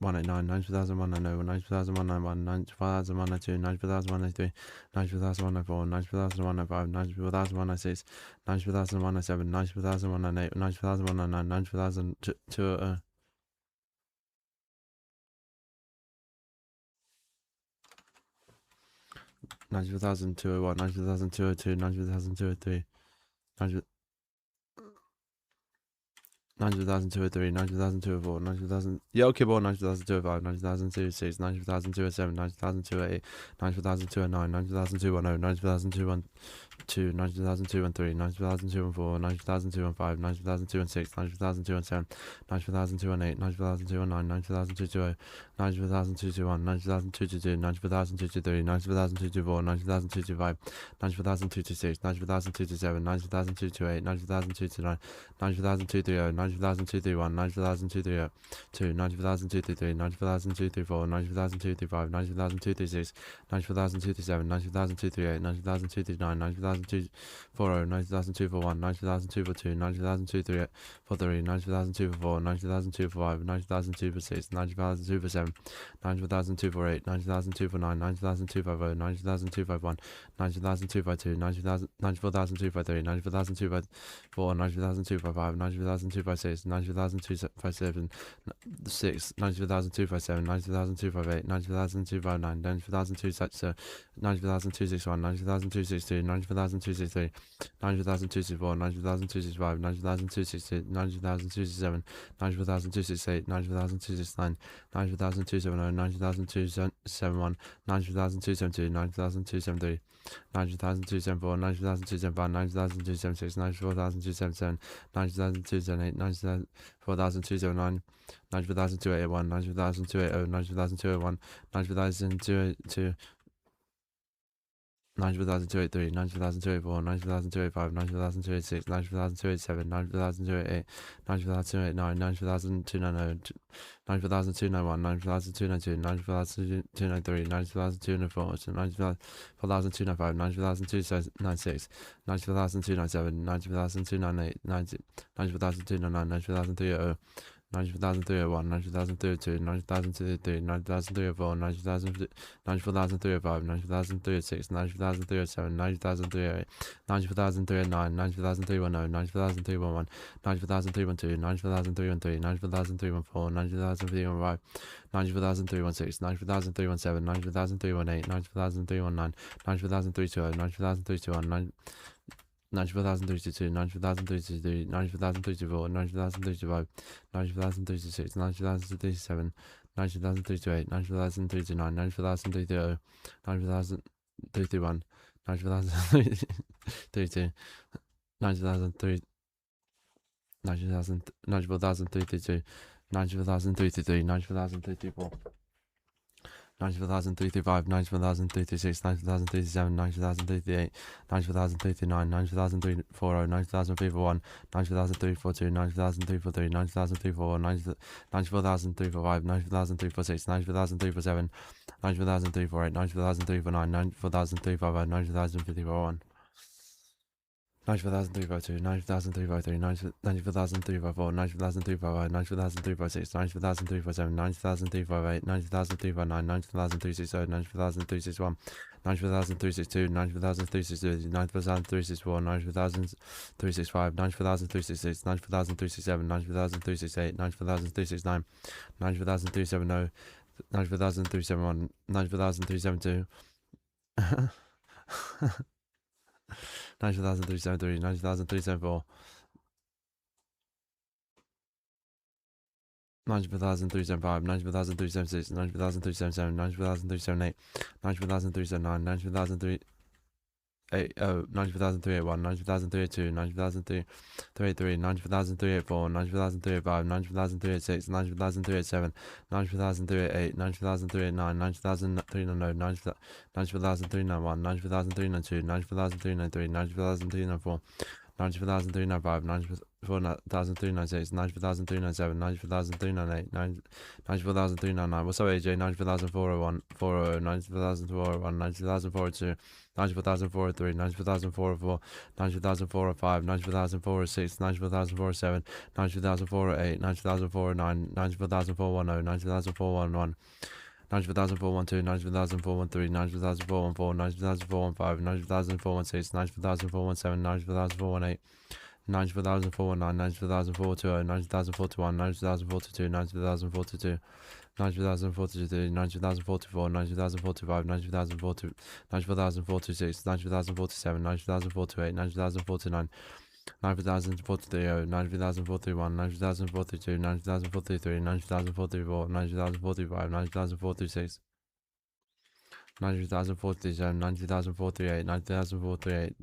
189, 90,190, 90,191, 90,192, 90,193, 90,104, 90,105, 90,106, 90,107, 90,108, 90,109, 90,002, 90,201, 90,202, 90,203, 90,203, 90,204, 90,000. Yo, Kibble, 90,205, 90,206, 90,207, 90,208, 90,209, 90,210, 90,212, 90,213, 90,214, 90,215, 90,216, 90,217, 90,218, 90,219, 90,220, 90,221, 90,222, 90,223, 90,224, 90,225, 90,226, 90,227, 90,228, 90,229, 90,230, 90,231, 90,232, 90,233, 90,234, 90,235, 90,236, 90,237, 90,238, 90,239, 90,240, 90,241, 90,242, 90,243, 90,244, 90,245, 90,246, 90,247, 90,248, 90,249, 90,250, 90,251, 90,252, 94,253, 94,254, 90,255, 90,256, 90,257, 6, 90,257, 90,258, 90,259, 90,261, 90,262, 90,263, 90,264, 90,265, 90,266, 90,267, 90,268, 90,269, 90,270, 90,271, 90,272, 90,273, 90,274, 90,275, 90,276, 94,277, 90,278, 94,279, 90,281, 90,280, 90,281, 90,282, 90,283, 90,284, 90,285, 90,286, 90,287, 90,288, 90,289, 90,290, 90,291, 90,292, 90,293, 90,294, 90,295, 90,296, 90,297, 90,298, 90,299, 90,300, 90,301, 90,302, 90,303, 90,304, 90,305, 90,306, 90,307, 90,308, 90,309, 90,310, 90,311, 90,312, 90,313, 90,314, 90,315, 90,316, 90,317, 90,318, 90,319, 90,320, 90,321, 90,032, 90,033, 90,034, 90,035, 90,036, 90,037, 90,038, 90,039, 90,030, 90,031, 90,032, 90,032, 90,032, 90,033, 90,034, 90,035, 90,036, 90,037, 90,038, 90,039, 90,040, 90,031, 90,042, 90,043, 90,034, 94,035, 90,036, 90,037, 90,038, 90,039, 94,035, 90,051. 90,352, 90,353, 90,354, 90,355, 90,356, 90,357, 90,358, 90,359, 90,360, 90,361, 90,362, 90,363, 90,364, 90,365, 90,366, 90,367, 90,368, 90,369, 90,370, 90,371, 90,372. 90,373, 90,374, 90,375, 90,376, 90,377, 90,378, 90,379, 90,380, 90,381, 90,382, 90,383, 90,384, 90,385, 90,386, 90,387, 90,388, 90,389, 90,390, 90,391, 90,392, 90,393, 90,394, 90,395, 90,396, 90,397, 90,398, 90,399. What's up, AJ? 90,401, 400, 90,401, 90,402, 90,403, 90,404, 90,405, 90,406, 90,407, 90,408, 90,409, 90,410, 90,411. 90,412, 90,413, 90,414, 90,415, 90,416, 90,417, 90,418, 90,419, 90,420, 90,421, 90,422, 90,422, 90,043, 90,044, 90,045, 90,046, 90,047, 90,048, 90,049, 90,430, 90,431, 90,432, 90,433, 90,434, 90,435, 90,436. 90,437, 90,438, 90,438,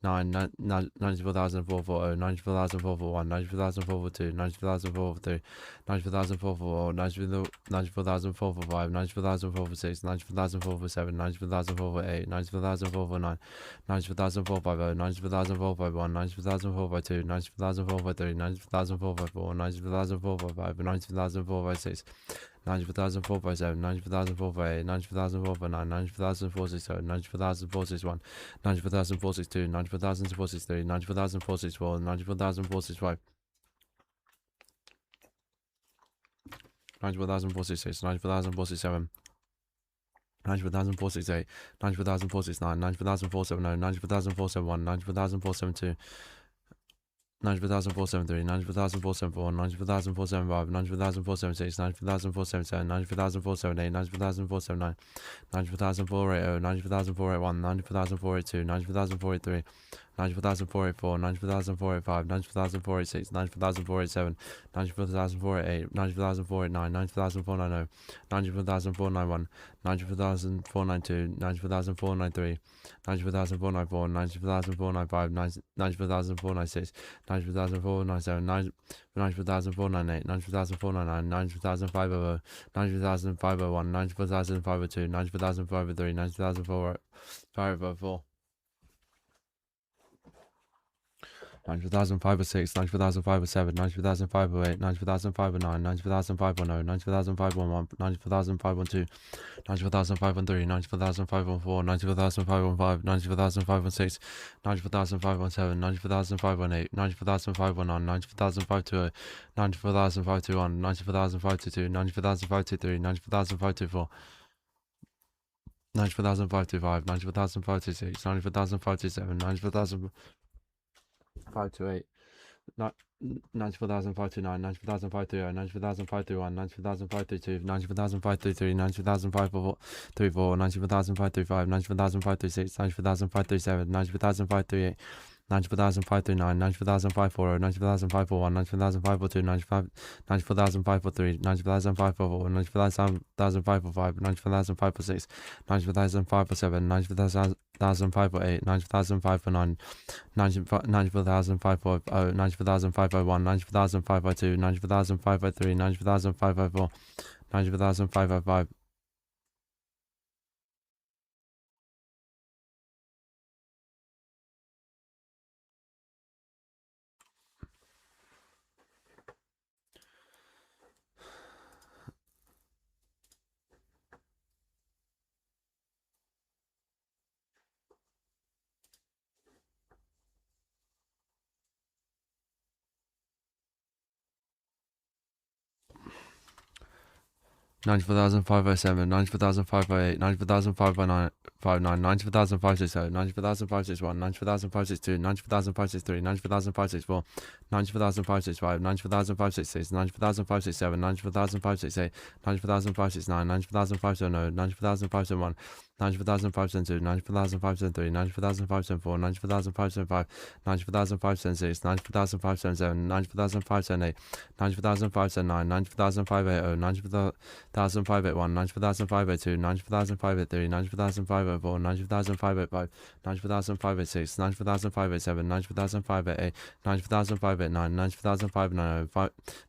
94,440, 94,441, 94,442, 94,443, 94,444, 94,445, 94,446, 94,447, 94,448, 94,449, 94,450, 94,451, 94,452, 94,453, 94,454, 94,455, 94,456. 90,457, 90,458, 90,459, 90,467, 90,461, 90,462, 90,463, 90,464, 90,465, 90,466, 90,467, 90,468, 90,469, 90,470, 90,471, 90,472, 90,473, 90,474, 90,475, 90,476, 90,477, 90,478, 90,479, 90,480, 90,481, 90,482, 90,483, 90,484, 90,485, 90,486, 90,487, 90,488, 90,489, 90,490, 90,491, 90,492, 90,493, 90,494, 90,495, 90,496, 90,497, 90,498, 90,499, 90,500, 90,501, 90,502, 90,503, 90,504. 90,506, 90,507, 90,508, 90,509, 90,510, 90,511, 90,512, 90,513, 90,514, 90,515, 90,516, 90,517, 90,518, 90,519, 90,520, 90,521, 90,522, 90,523, 90,524. 90,525, 90,526, 90,527, 90,528, 90,529, 90,530, 90,531, 90,532, 90,533, 90,534, 90,535, 90,536, 90,537, 90,538, 90,539, 90,540, 90,541, 90,542, 94,543, 90,544, 90,545, 90,546, 90,547, 90,548, 90,549, 90,550, 90,501, 90,502, 90,503, 90,504, 90,505. 94,507, 94,508, 94,509, 94,567, 94,561, 94,562, 94,563, 94,564, 94,565, 94,566, 94,567, 94,568, 94,569, 94,570, 94,571, 90,572, 90,573, 90,574, 90,575, 90,576, 90,577, 90,578, 90,579, 90,580, 90,581, 90,582, 90,583, 90,504, 90,585, 90,586, 90,587, 90,588, 90,589, 90,590,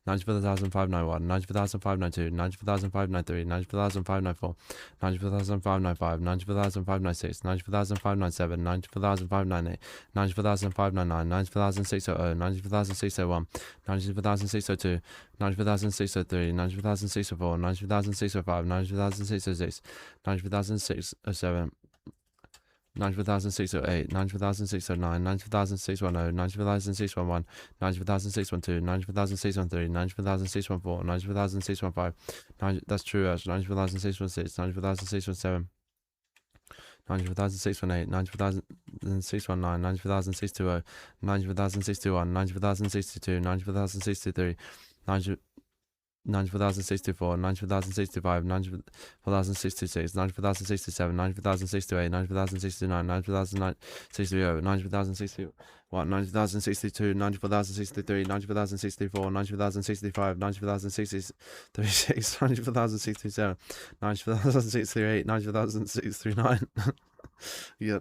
90,591, 90,592, 90,593, 90,594, 90,595, 90,596, 90,597, 90,598, 90,599, 90,600, 90,601, 90,602, 90,603, 90,604, 90,605, 90,606, 90,607, 90,608, 90,609, 90,610, 90,611, 90,612, 90,613, 90,614, 90,615, that's true, 90,616, 90,617, 90,618, 90,619, 90,620, 90,621, 90,622, 90,623, 90. 94,064, 94,065, 94,066, 94,067, 94,068, 94,069, 94,060, 90,061, 90,062, 94,063, 94,064, 94,065, 94,066, 94,067, 94,068, 94,069. Yeah,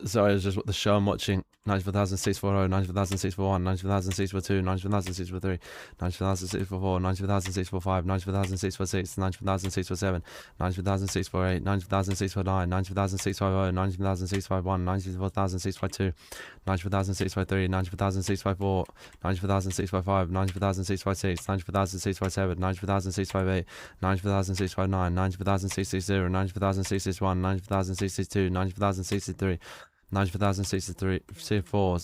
sorry, it's just what the show I'm watching. 94,640, 94,641, 94,642, 94,643, 94,644, 94,645, 94,646, 94,647, 94,648, 94,649, 94,650, 94,651, 94,652, 94,653, 94,654, 94,655, 94,656, 94,657, 94,658, 94,659, 94,660, 94,661, 94,062, 94,063, 94,064.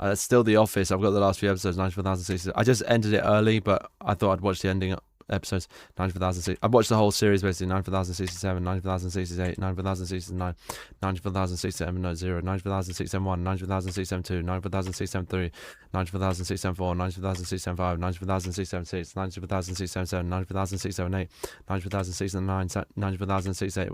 It's still The Office. I've got the last few episodes. 94,063. I just ended it early, but I thought I'd watch the ending episodes. 94,006. I watched the whole series basically. 94,067, 94,068, 94,069, 94,067, no, 0, 94,061, 94,062, 94,063, 94,064, 94,065, 94,066, 94,067, 94,068, 94,069, 94,068,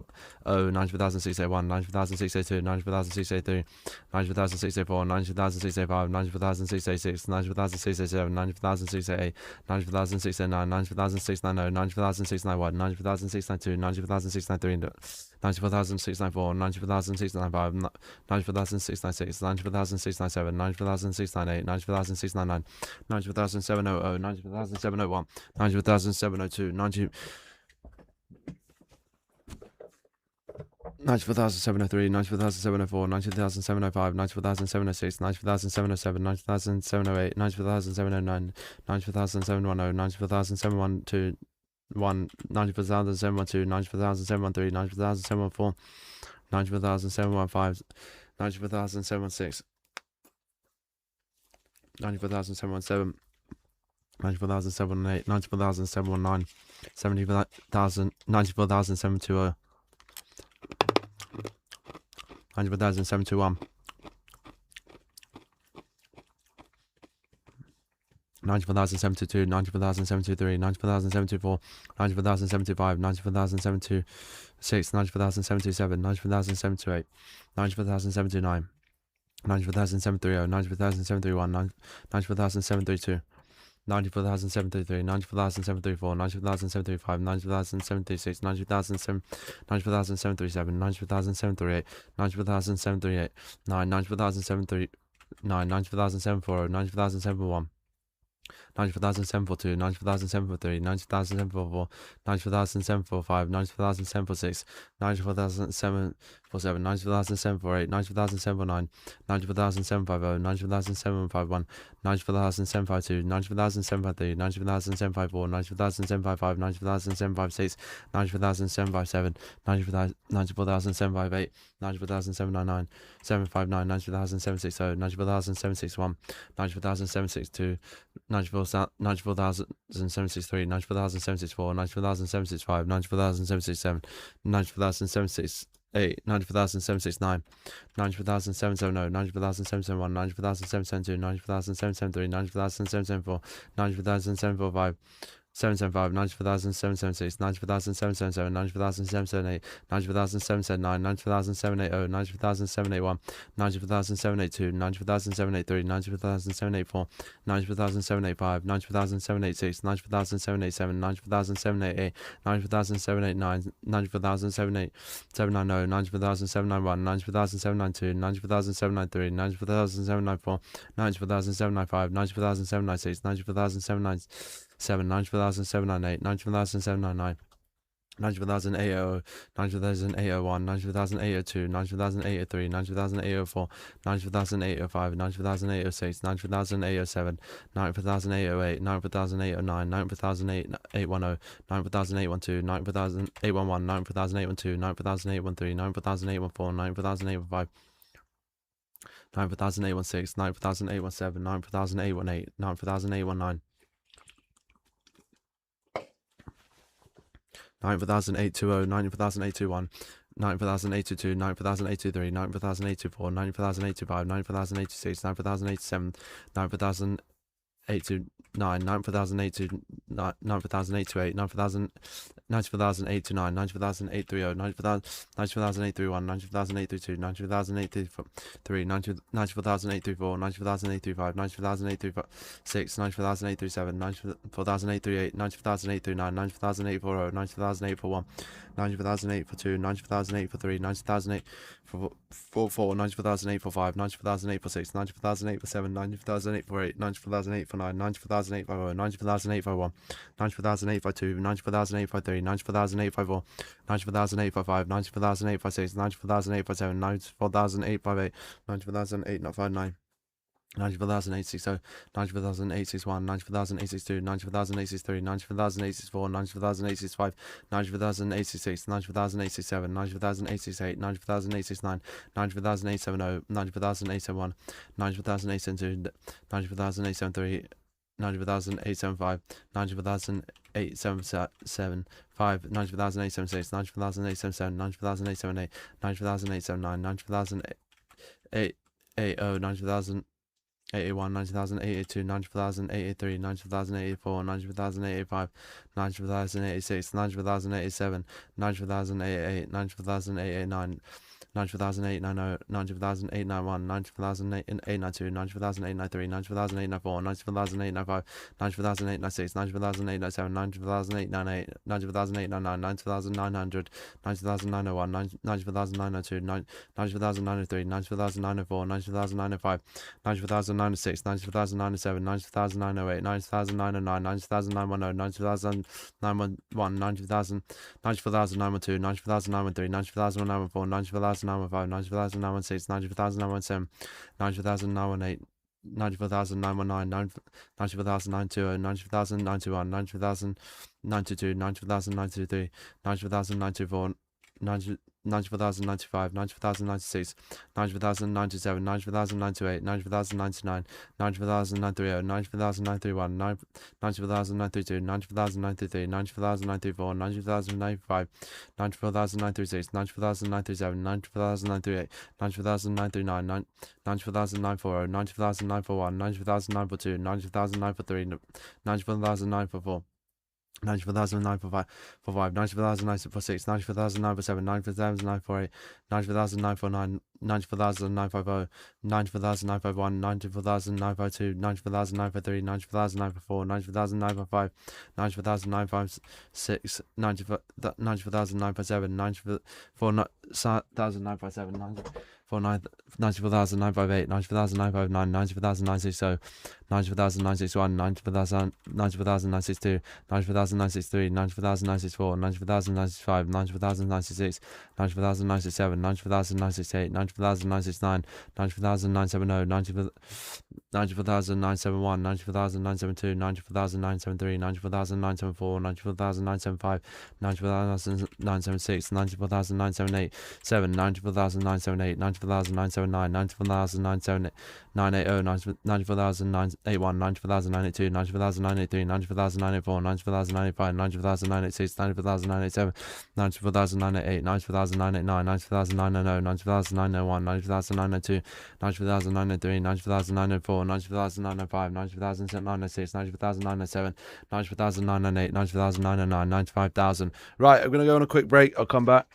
94,061, 94,062, 94,063, 94,064, 94,065, 94,066, 94,067, 94,068, 94,069, 94,690, 94,691, 94,692, 94,693, 94,694, 94,695, 94,696, 94,697, 94,698, 94,699, 94,700, 94,701, 94,702, 94,703, 94,704, 94,705, 94,706, 94,707, 94,708, 94,709, 94,710, 94,712, 94,712, 94,713, 94,714, 94,715, 94,716, 94,717, 94,718, 94,719, 70,000, 94,720, 94,721, 94,072, 94,073, 94,074, 94,075, 94,076, 94,077, 94,078, 94,079, 94,730, 94,731, 94,732, 94,733, 94,734, 94,735, 94,736, 94,737, 94,738, 94,738, 94,739, 94,740, 94,741, 94,742, 94,743, 94,744, 94,745, 94,746, 94,747, 94,748, 94,749, 94,750, 94,751, 94,752, 94,753, 94,754, 94,755, 94,756, 94,757, 94,758, 94,799, 759, 94,760, 94,761, 94,762, 94,763, 94,764, 94,765, 94,767, 94,768, 94,769, 94,770, 94,771, 94,772, 94,773, 94,774, 94,745, 775, 94,776, 94,777, 94,778, 94,779, 94,780, 94,781, 94,782, 94,783, 94,784, 94,785, 94,786, 94,787, 94,788, 94,789, 94,790, 94,791, 94,792, 94,793, 94,794, 94,795, 94,796, 94,797, 94,798, 94,799, 94,800, 94,801, 94,802, 94,803, 94,804, 94,805, 94,806, 94,807, 94,808, 94,809, 94,810, 94,812, 94,811, 94,812, 94,813, 94,814, 94,815, 94,816, 94,817, 94,818, 94,819, 94,820, 94,821, 94,822, 94,823, 94,824, 94,825, 94,086, 94,087, 94,088, 9, 90,082, 90,082, 90,000, 90,00829, 90,00830, 90,00831, 90,00832, 90,00833, 90,00834, 90,00835, 90,00836, 90,00837, 90,00838, 90,00839, 90,00840, 90,00841, 90,00842, 90,00843, 90,00844, 90,00845, 90,00846, 90,00847, 90,00848, 90,00849, 90,00850, 90,00851, 90,00852, 90,00853, 90,00854, 90,00855, 90,00856, 90,00857, 94,00858, 90,00859. 90,060, 90,061, 90,062, 90,063, 90,064, 90,065, 90,086, 90,087, 90,088, 90,089, 90,070, 90,071, 90,082, 90,073, 90,875, 90,877, 90,876, 90,877, 90,878, 90,879, 90,880, 90,000. 81, 90,082, 90,083, 90,084, 90,085, 90,086, 90,087, 90,088, 90,089, 90,890, 90,891, 90,892, 90,893, 90,894, 90,895, 90,896, 90,897, 90,898, 90,899, 90,900, 90,901, 90,902, 90,903, 90,904, 90,905, 90,906, 90,907, 90,908, 90,909, 90,910, 90,911, 90,000, 90,912, 90,913, 90,914, 90,915, 90,916, 90,917, 90,918, 90,919, 90,920, 90,921, 90,922, 90,923, 90,924, 90,095, 90,096, 90,097, 90,098, 90,099, 90,030, 90,031, 90,032, 90,093, 90,094, 90,095, 90,036, 90,037, 90,038, 90,039, 90,040, 90,041, 90,042, 90,043, 90,094. 90,009 for 5, 90,009 for 6, 90,009 for 7, 90,009 for 8, 90,009 for 9, 90,009 for 50, 90,009 for 1, 90,009 for 2, 90,009 for 3, 90,009 for 4, 90,009 for 5, 90,009 for 6, 90,009 for 7, 90,009 for 7, 90,009 for 8, 90,009 for 90,009 90,061, 90,062, 90,063, 90,064, 90,095, 90,096, 90,097, 90,098, 90,099, 90,970, 90,971, 90,972, 90,973, 90,974, 90,975, 90,976, 90,978, 7, 90,978, 90,979, 90,978, 980, 90,981, 90,982, 90,983, 90,984, 90,985, 90,986, 90,987, 90,988, 90,989, 90,990, 90,901, 90,902, 90,903, 90,904, 90,905, 90,906, 90,907, 90,908, 90,909, 95,000. Right, I'm going to go on a quick break. I'll come back.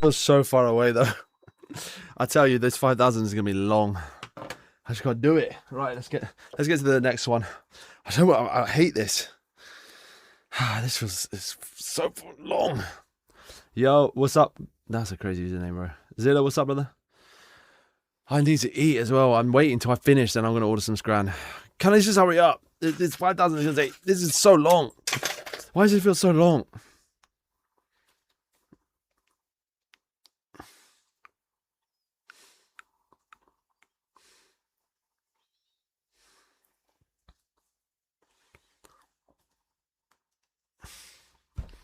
feels so far away though. I tell you, this 5,000 is gonna be long. I just gotta do it. Right, let's get to the next one. I don't know what, I hate this. This feels so long. Yo, what's up? That's a crazy username, bro. Zilla, what's up, brother? I need to eat as well. I'm waiting till I finish, then I'm gonna order some scran. Can I just hurry up? This 5,000 is gonna take. This is so long. Why does it feel so long?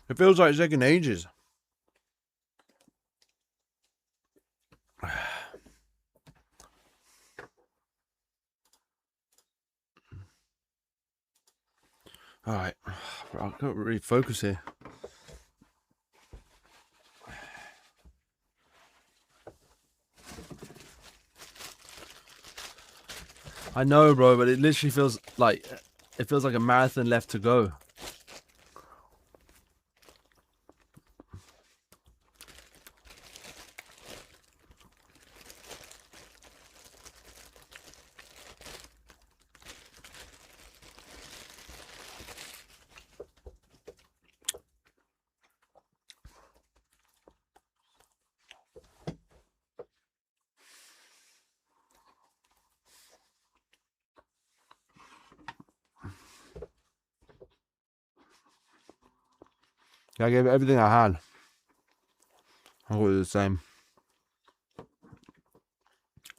It feels like it's taking ages. All right, I can't really focus here. I know, bro, but it literally feels like a marathon left to go. I gave it everything I had. I thought it was the same.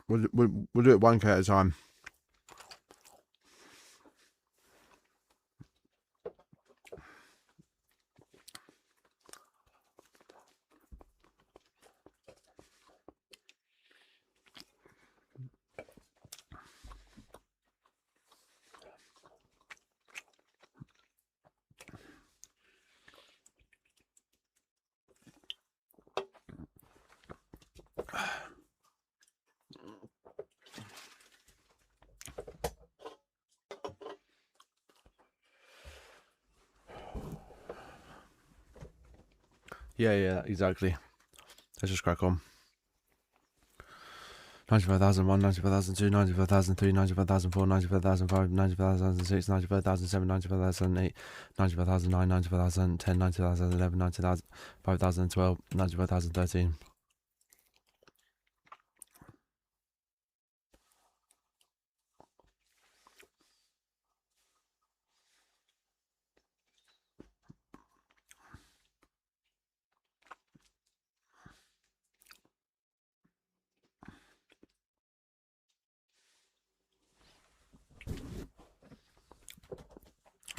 We'll do it 1K at a time. Yeah, exactly. Let's just crack on. 95,001, 95,002, 95,003, 95,004, 95,005, 95,006, 95,007, 95,008, 95,009, 95,010, 95,011, 95,012, 95,013.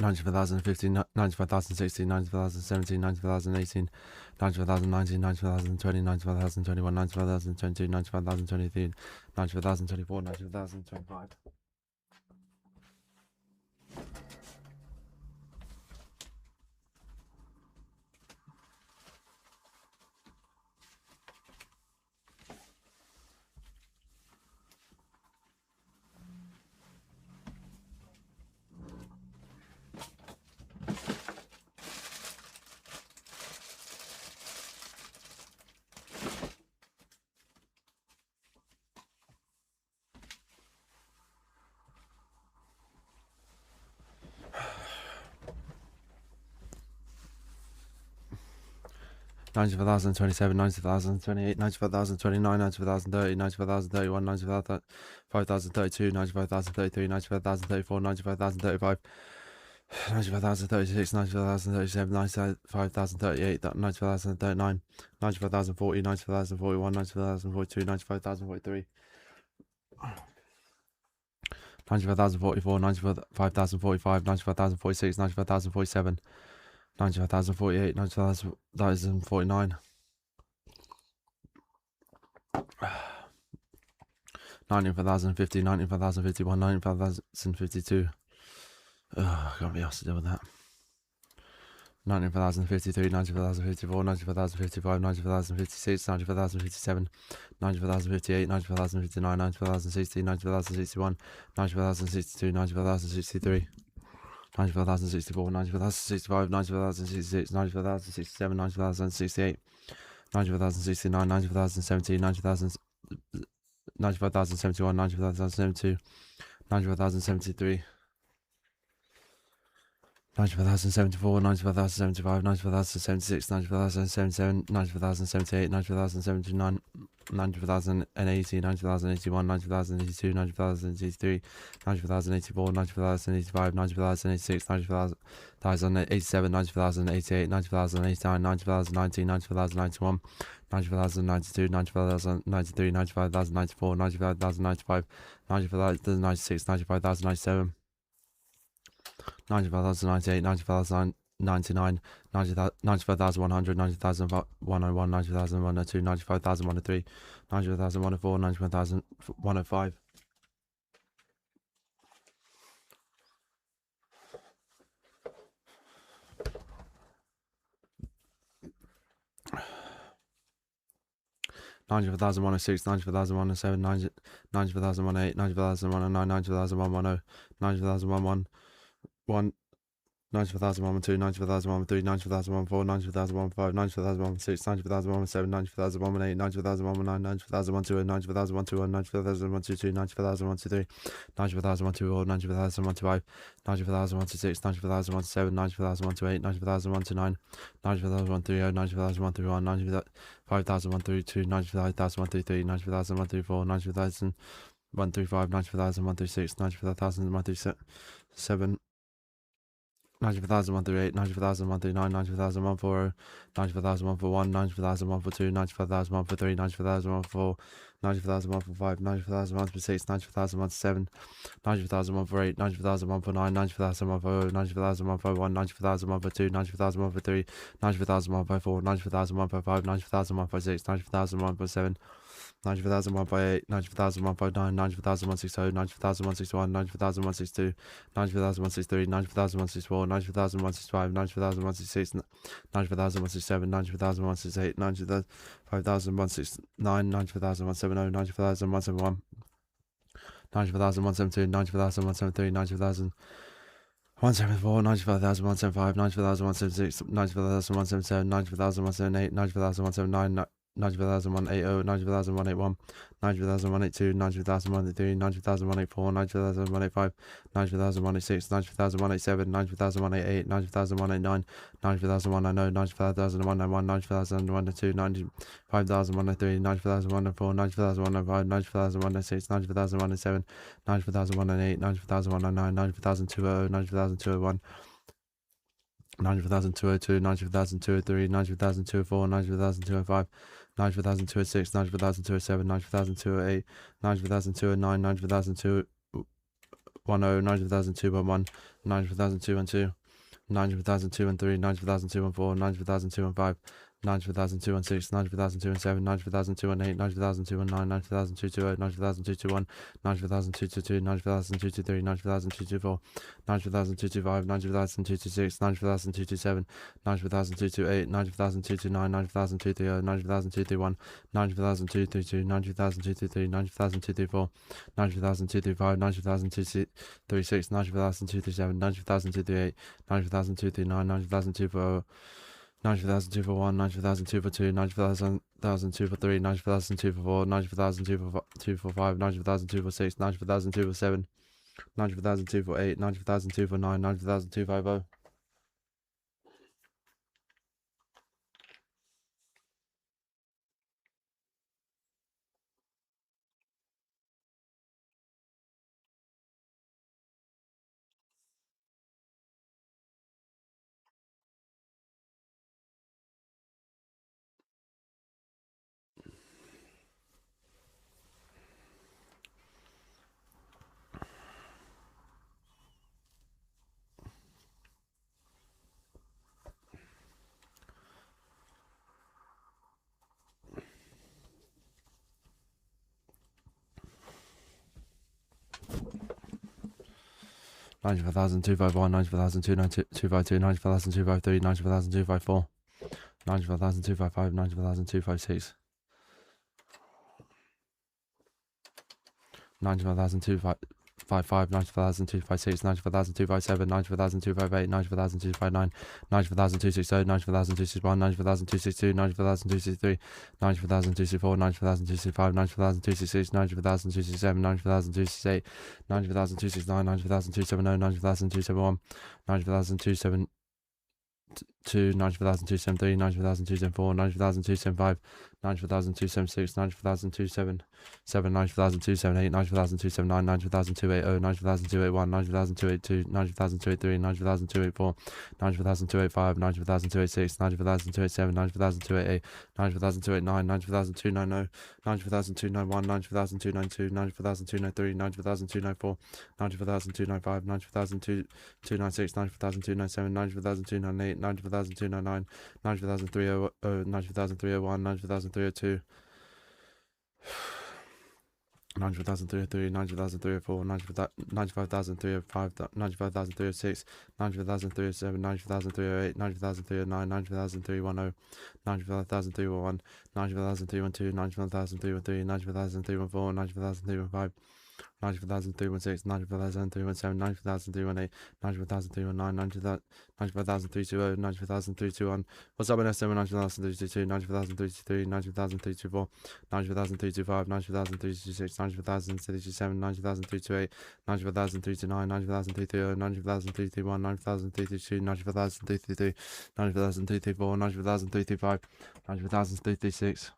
$95,015, $95,016, $95,017, $95,018, $95,019, $95,020, $95,021, $95,022, $95,023, $95,024, $95,025. $95,027, $95,028, $95,029, $95,030, $95,031, $95,032, $95,033, $95,034, $95,035, $95,036, $95,037, $95,038, $95,039, $95,040, $95,041, $95,042, $95,043, $95,044, $95,045, $95,046, $95,047, $95,048, $95,049, $95,050, $95,051, $95,052. I can't be asked to deal with that. $95,053, $95,054, $95,055, $95,056, $95,057, $95,058, $95,059, $95,060, $95,061, $95,062, $95,063. $95,064, $95,065, $95,066, $95,067, $95,068, 90,069, 90,070, 95,071, 95,072, 95,073, 95,074, 95,075, 95,076, 95,077, 95,078, 95,079, 90,080, 90,081, 90,082, 90,083, 90,084, 90,085, 90,086, 90,087, 90,088, 90,089, 90,090, 90,091, 90,092, 90,093, 95,094, 95,095, 95,096, 95,097, 95,098, 95,099, 95,100, 90,101, 90,102, 95,103, 90,104, 91,105. 90,106, 90,107, 90,108, 90,109, 90,110, 90,111, 90,112, 90,113, 90,114, 90,115, 90,116, 90,117, 90,118, 90,119, 90,120, 90,121, 90,122, 90,123, 90,124, 90,125, 90,126, 90,127, 90,128, 90,129, 90,130, 90,131, 95,132, 95,133, 95,134, 90,135, 90,136, 90,137, 90,138, 90,139, 90,140, 90,141, 90,142, 90,143, 90,144, 90,145, 90,146, 90,147, 90,148, 90,149, 90,150, 90,151, 90,152, 90,153, 90,154, 90,155, 90,156, 90,157, 90,158, 90,159, 90,160, 90,161, 90,162, 90,163, 90,164, 90,165, 90,166, 90,167, 90,168, 90,169, 90,170, 90,171, 90,172, 90,173, 90,174, 90,175, 90,176, 90,177, 90,178, 90,179, 90,180, 90,181, 90,182, 90,183, 90,184, 90,185, 90,186, 90,187, 90,188, 90,189, 90,190, 90,191, 90,192, 95,103, 90,104, 90,105, 90,106, 90,107, 90,108, 90,109, 90,200, 90,201, 90,202, 90,203, 90,204, 90,205, 90,206, 90,207, 90,208, 90,209, 90,210, 90,211, 90,212, 90,213, 90,214, 90,215, 90,216, 90,217, 90,218, 90,219, 90,220, 90,221, 90,222, 90,223, 90,224, 90,225, 90,226, 90,227, 90,228, 90,229, 90,230, 90,231, 90,232, 90,233, 90,234, 90,235, 90,236, 90,237, 90,238, 90,239, 90,240, 90,241, 90,242, 90,243, 90,244, 90,245, 90,246, 90,247, 90,248, 90,249, 90,250. 90,251, 90,252, 90,253, 90,254, 90,255, 90,256, 90,257, 94,255, 94,256, 94,257, 94,258, 94,259, 94,260, 94,261, 94,262, 94,263, 94,264, 94,265, 94,266, 94,267, 94,268, 94,269, 94,270, 94,271, 94,272, 94,273, 94,274, 94,275, 94,276, 94,277, 94,278, 94,279, 94,280, 94,281, 94,282, 94,283, 94,284, 94,285, 94,286, 94,287, 94,288, 94,289, 94,290, 94,291, 94,292, 94,293, 94,294, 94,295, 94,296, 94,297, 94,298, 94,299, 94,300, 94,301, 94,302, 94,303, 94,304, 95,305, 95,306, 95,307, 95,308, 95,309, 95,310, 95,311, 95,312, 95,313, 95,314, 95,315, 94,316, 94,317, 94,318, 94,319, 94,320, 94,321. What's up, NSM? 94,322, 94,323, 94,324, 94,325, 94,326, 94,327, 94,328, 94,329, 94,330, 94,331, 94,332, 94,333, 94,334, 94,335, 94,336.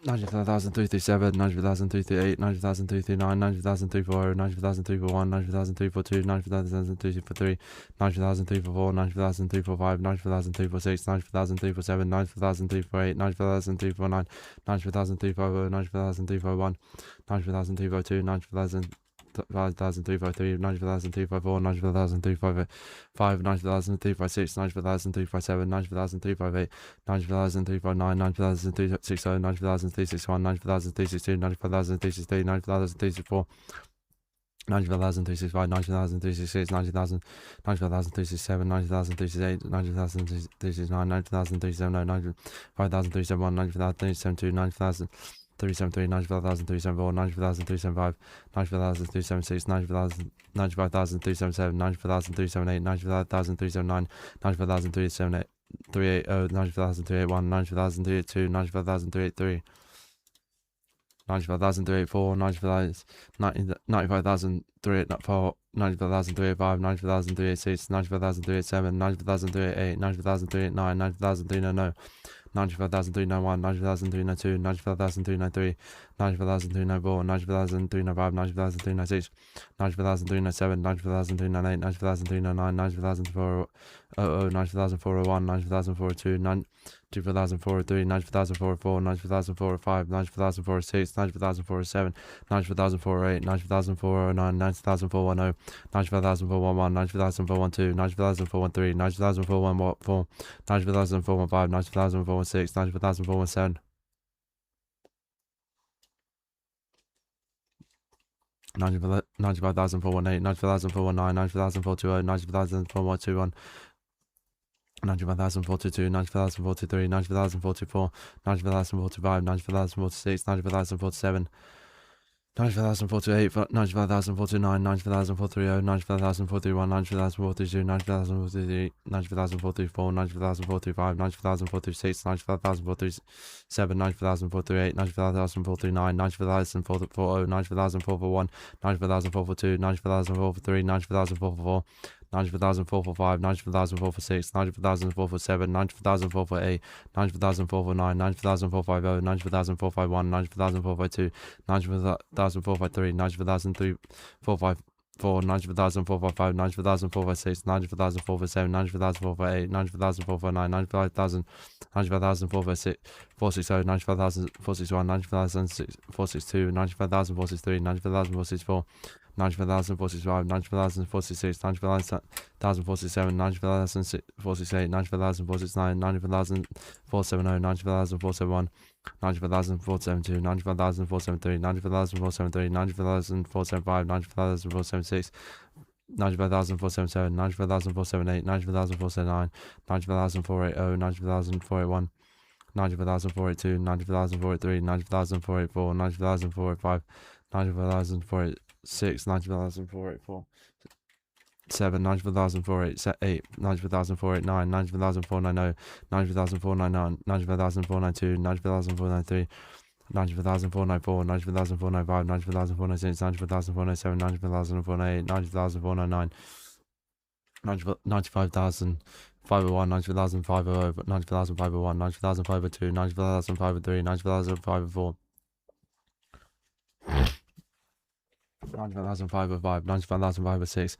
94,337, 94,338, 94,339, 94,340, 94,341, 94,342, 94,343, 94,344, 94,345, 94,346, 94,347, 94,348, 94,349, 94,350, 94,351, 94,302, 94,000. 94,353, 94,354, 94,355, 94,356, 94,357, 94,358, 94,359, 94,360, 94,361, 94,362, 94,363, 94,364, 90,365, 90,366, 90,000, 90,367, 90,368, 90,369, 90,370, 95,371, 90,372, 90,000. 373, 94,374, 94,375, 94,376, 95,377, 95,378, 95,379, 95,378, 380, 95,381, 95,382, 95,383, 95,384, 95,384, 95,385, 95,386, 95,387, 95,388, 95,389, 95,390, 95,391, 95,392, 95,393, 95,394, 95,395, 95,396, 95,397, 95,398, 95,399, 90,400, 90,401, 90,402, 94,403, 90,404, 90,405, 90,406, 90,407, 90,408, 90,409, 90,410, 90,411, 90,412, 90,413, 90,414, 90,415, 90,416, 90,417. 95,418, 95,419, 95,420, 95,421, 95,422, 95,423, 95,424, 95,425, 95,426, 95,427, 95,048, 95,049, 95,030, 95,041, 95,042, 95,043, 95,044, 95,045, 95,046, 95,047, 95,048, 95,049, 95,040, 95,041, 90,442, 90,443, 90,444, 90,445, 90,446, 90,447, 90,448, 90,449, 90,450, 90,451, 90,452, 90,453, 90,454, 90,455, 90,456, 90,457, 90,458, 90,459, 95,000, 95,460, 95,461, 95,462, 95,463, 95,464, 95,045, 95,046, 95,047, 95,048, 95,049, 90,470, 90,471, 90,472, 90,473, 90,473, 90,475, 90,476, 90,477, 90,478, 90,479, 90,480, 90,481, 94,482, 94,483, 94,484, 94,485, 94,486, 94,484. 7, 94,488, 94,489, 94,490, 94,499, 94,492, 94,493, 94,494, 94,495, 94,496, 94,497, 94,498, 94,499, 95,501, 95,500, 90,501, 90,502, 90,503, 90,504, 95,505, 95,506,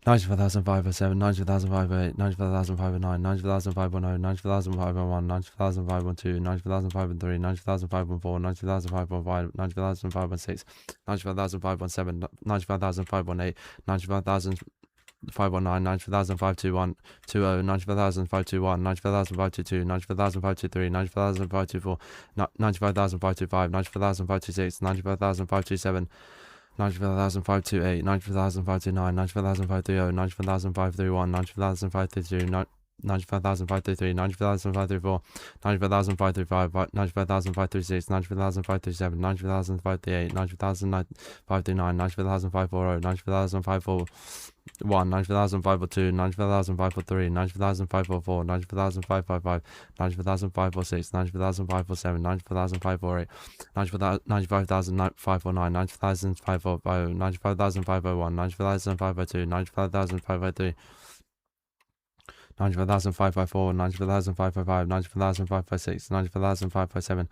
95,507, 95,508, 95,509, 95,510, 95,501, 95,512, 95,503, 95,514, 95,515, 95,516, 95,517, 95,518, 95,519, 95,521, 20, 95,521, 95,522, 95,523, 95,524, 95,525, 95,526, 95,527, 94,528, 94,529, 94,530, 94,531, 94,532, 94,533, 94,534, 94,535, 94,536, 94,537, 94,538, 94,539, 94,540, 94,541, 94,542, 94,543, 94,544, 94,555, 94,546, 94,547, 94,548, 95,549, 95,550, 95,501, 95,502, 95,503, 95,554, 95,555, 95,556, 95,557,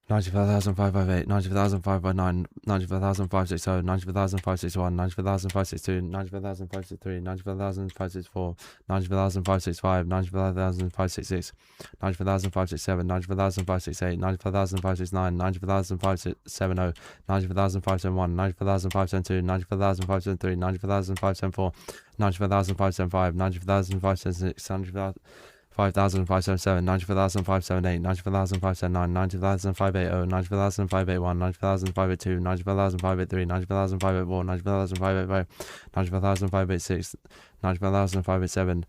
95,558, 90,559, 90,560, 90,561, 90,562, 90,563, 90,564, 90,565, 90,566, 90,567, 90,568, 90,569, 90,570, 90,571, 90,572, 90,573, 90,574, 90,575, 90,576, 90,577, 90,578, 90,579, 90,580, 90,581, 90,582, 90,583, 90,584, 90,585, 90,586, 90,587,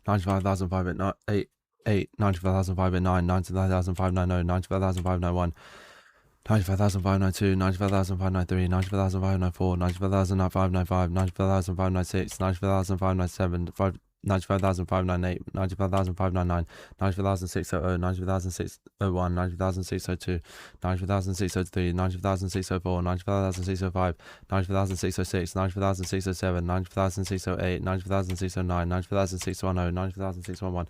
95,508, 95,509, 95,590, 95,591, 95,592, 95,593, 95,594, 95,595, 95,596, 95,597, 95,598, 95,599, 90,600, 90,601, 90,602, 90,603, 90,604, 90,605, 90,606, 90,607, 90,608, 90,609, 90,610, 90,611,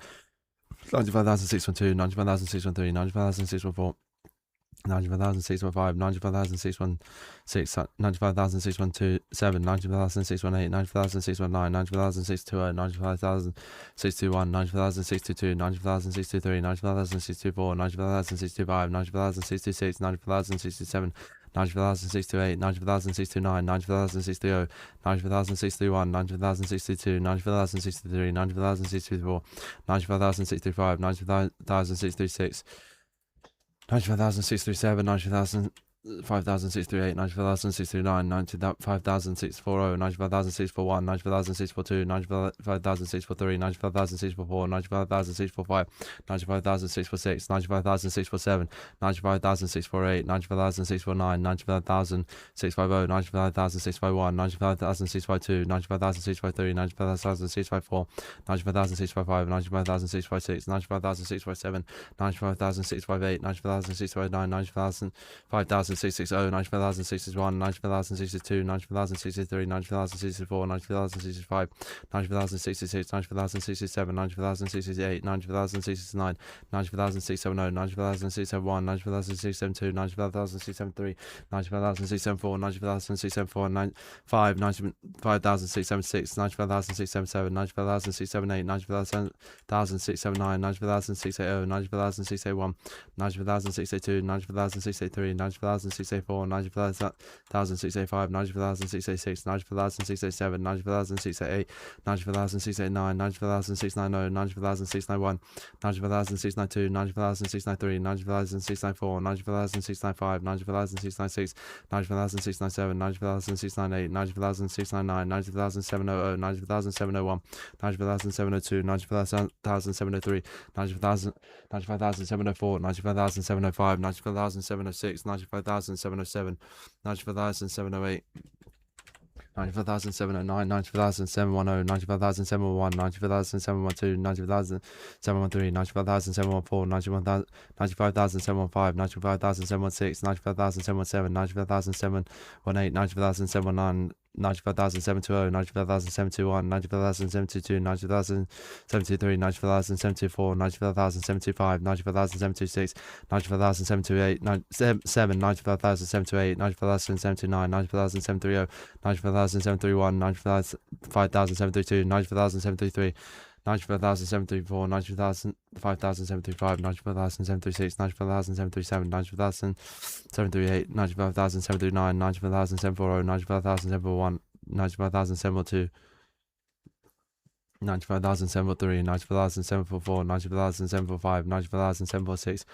95,612, 95,613, 95,614, 95,615, 95,616, 95,617, 95,618, 95,619, 95,620, 95,621, 95,622, 95,623, 95,624, 95,625, 95,626, 95,067, 90,068, 90,069, 90,060, 90,061, 90,062, 90,063, 90,064, 90,065, 90,066, 90,637, 90,005,638, 90,639, 95,640, 95,641, 95,642, 95,643, 95,644, 95,645, 95,646, 95,647, 95,648, 95,649, 95,650, 95,651, 95,652, 95,653, 95,654, 95,655, 95,656, 95,657, 95,658, 95,659, 90,000, 5,660, 90,061, 90,062, 90,063, 90,064, 90,065, 90,066, 90,067, 90,068, 90,069, 90,070, 90,061, 90,062, 90,063, 90,064, 90,064, 95, 95,676, 95,677, 95,678, 90,679, 90,680, 90,681, 90,682, 90,683, 90,684, 94,684, 94,685, 94,686, 94,687, 94,688, 94,689, 94,690, 94,691, 94,692, 94,693, 94,694, 94,695, 94,696, 94,697, 94,698, 94,699, 94,700, 94,701, 94,702, 94,703, 95,704, 95,705, 95,706, 95,707, 95,708, 94,709, 94,710, 94,711, 94,712, 94,713, 94,714, 95,715, 95,716, 95,717, 95,718, 95,719, 95,720, 95,721, 95,722, 95,723, 95,724, 95,725, 95,726, 95,728, 95,728, 95,729, 95,730, 95,731, 95,732, 95,733, 95,734, 95,735, 95,736, 95,737, 95,738, 95,739, 95,740, 95,741, 95,742, 95,743, 95,744, 95,745, 95,746,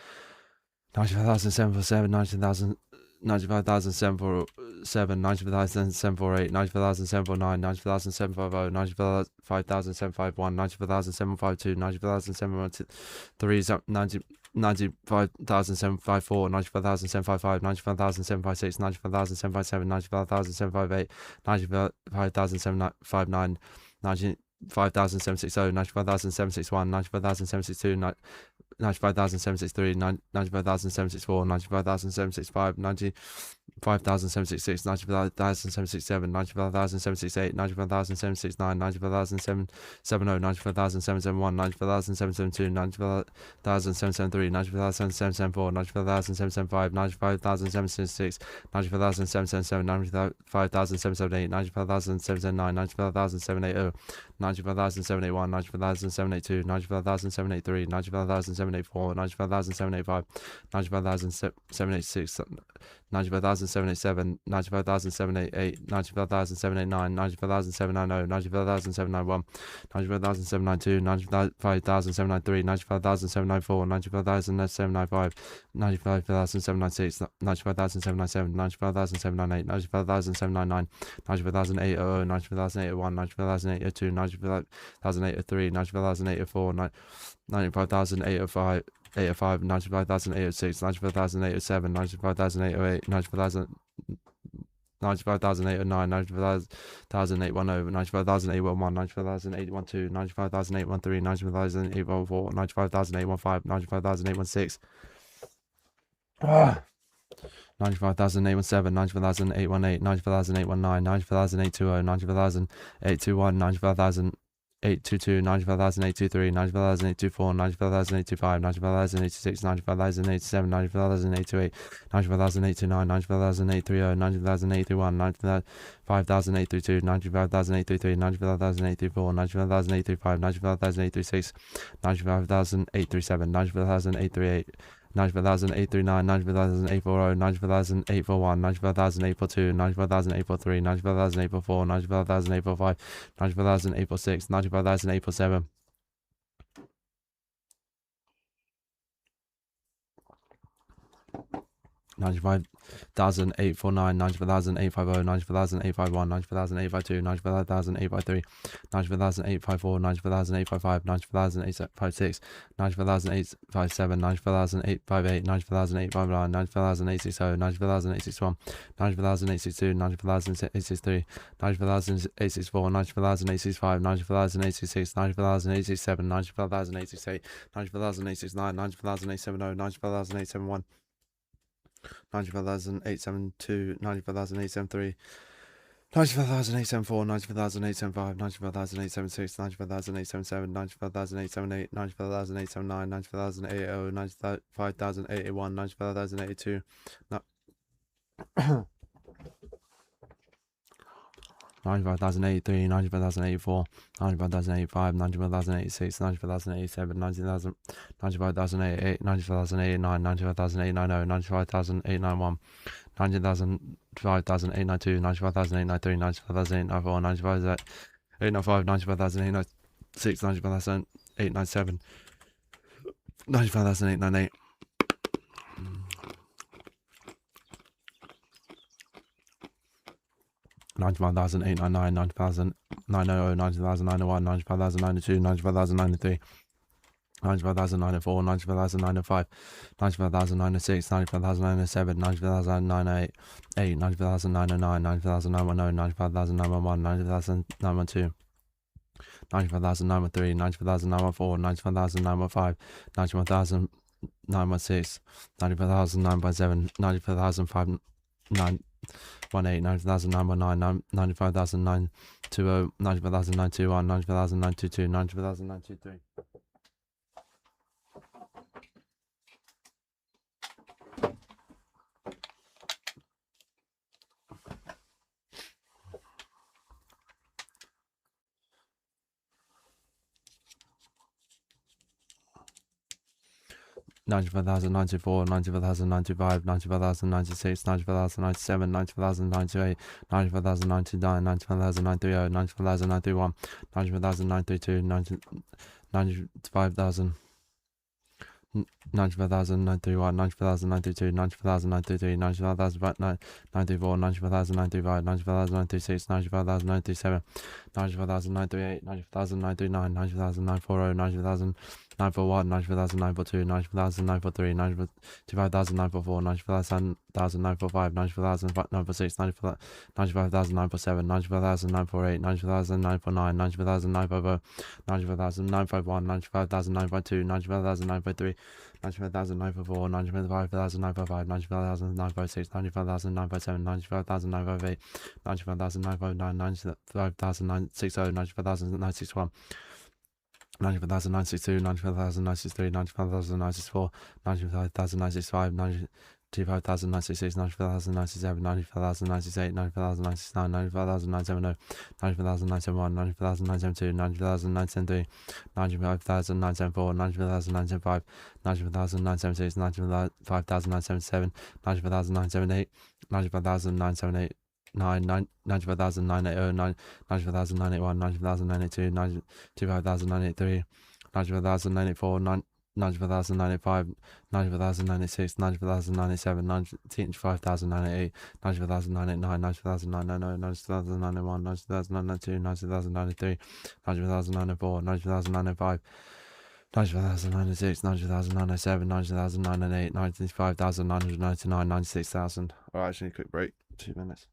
95,747, 95,747, 95,748, 95,749, 95,750, 95,751, 95,752, 95,713, 95,754, 95,755, 95,756, 95,757, 95,758, 95,759, 95,760, 95,761, 95,762, 95,763, 95,764, 95,765, 95,766, 95,767, 95,768, 95,769, 95,770, 95,771, 95,772, 95,773, 95,774, 95,775, 95,776, 95,777, 95,778, 95,779, 95,780, 95,781, 95,782, 95,783, 95,784, 95,785, 95,786, 95,787, 95,788, 95,789, 95,790, 95,791, 95,792, 95,793, 95,794, 95,795, 95,796, 95,797, 95,798, 95,799, 95,800, 95,801, 95,802, 95,803, 95,804, 95,805, 85, 95,806, 95,807, 95,808, 95,000, 95,809, 95,810, 95,811, 95,812, 95,813, 95,814, 95,815, 95,816, 95,817, 95,818, 95,819, 95,820, 95,821, 95,000. 822, 95,823, 95,824, 95,825, 95,086, 95,087, 95,088, 95,089, 95,830, 95,081, 95,832, 95,833, 95,834, 95,835, 95,836, 95,837, 95,838, 95,839, 95,840, 95,841, 95,842, 95,843, 95,844, 95,845, 95,846, 95,847. 95,849, 95,850, 95,851, 95,852, 95,853, 95,854, 95,855, 95,856, 95,857, 95,858, 95,859, 95,860, 95,861, 95,862, 95,863, 95,864, 95,865, 95,866, 95,867, 95,868, 95,869, 95,870, 95,871, 95,872, 95,873, 95,874, 95,875, 95,876, 95,877, 95,878, 95,879, 95,080, 95,081, 95,082, 95,083, 95,084, 95,085, 95,086, 95,087, 90,000, 95,088, 95,089, 95,890, 95,891, 95,892, 95,893, 95,894, 95,895, 95,896, 95,897, 95,898. 95,899, 90,900, 90,901, 95,902, 95,093, 95,094, 95,905, 95,906, 95,907, 95,908, 95,909, 95,910, 95,911, 95,912, 95,913, 95,914, 95,915, 91,916, 95,917, 95,509, 90,919, 95,920, 95,921, 95,922, 95,923. 95,094, 95,095, 95,096, 95,097, 95,098, 95,099, 95,030, 95,031, 95,032, 95,000. 95,091, 95,092, 95,093, 95,094, 95,095, 95,096, 95,097, 95,098, 95,099, 90,940, 90,941, 90,942, 90,943, 95,944, 95,945, 95,946, 95,947, 95,948, 95,949, 95,950, 95,951, 95,952, 95,953, 95,954, 95,955, 95,956, 95,957, 95,958, 95,959, 95,960, 95,961, 95,962, 95,963, 95,964, 95,965, 95,966, 95,967, 95,968, 95,969, 95,970, 95,971, 95,972, 95,973, 95,974, 95,975, 95,976, 95,977, 95,978, 95,978, 95,980, 95,981, 95,982, 95,983, 95,984, 95,985, 95,986, 95,987, 95,988, 95,989, 95,990, 95,991, 95,992, 95,993, 90,904, 90,905, 90,906, 90,907, 90,908, 95,999, 96,000. Alright, actually, quick break. 2 minutes.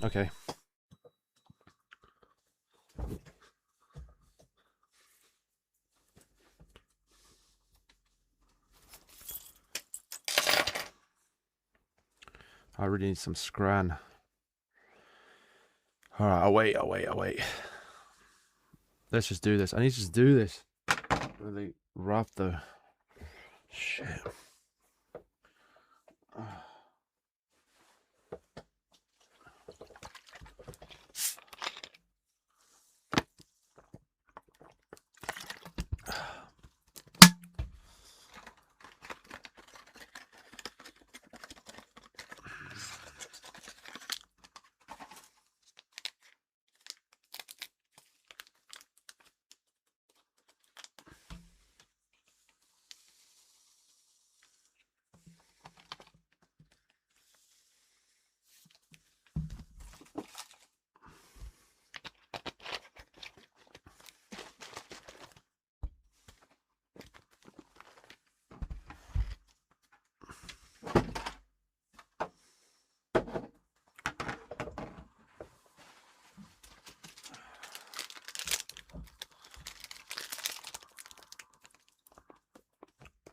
Okay. I really need some scran. Alright, I'll wait. Let's just do this. I need to just do this. Really rough though. Shit.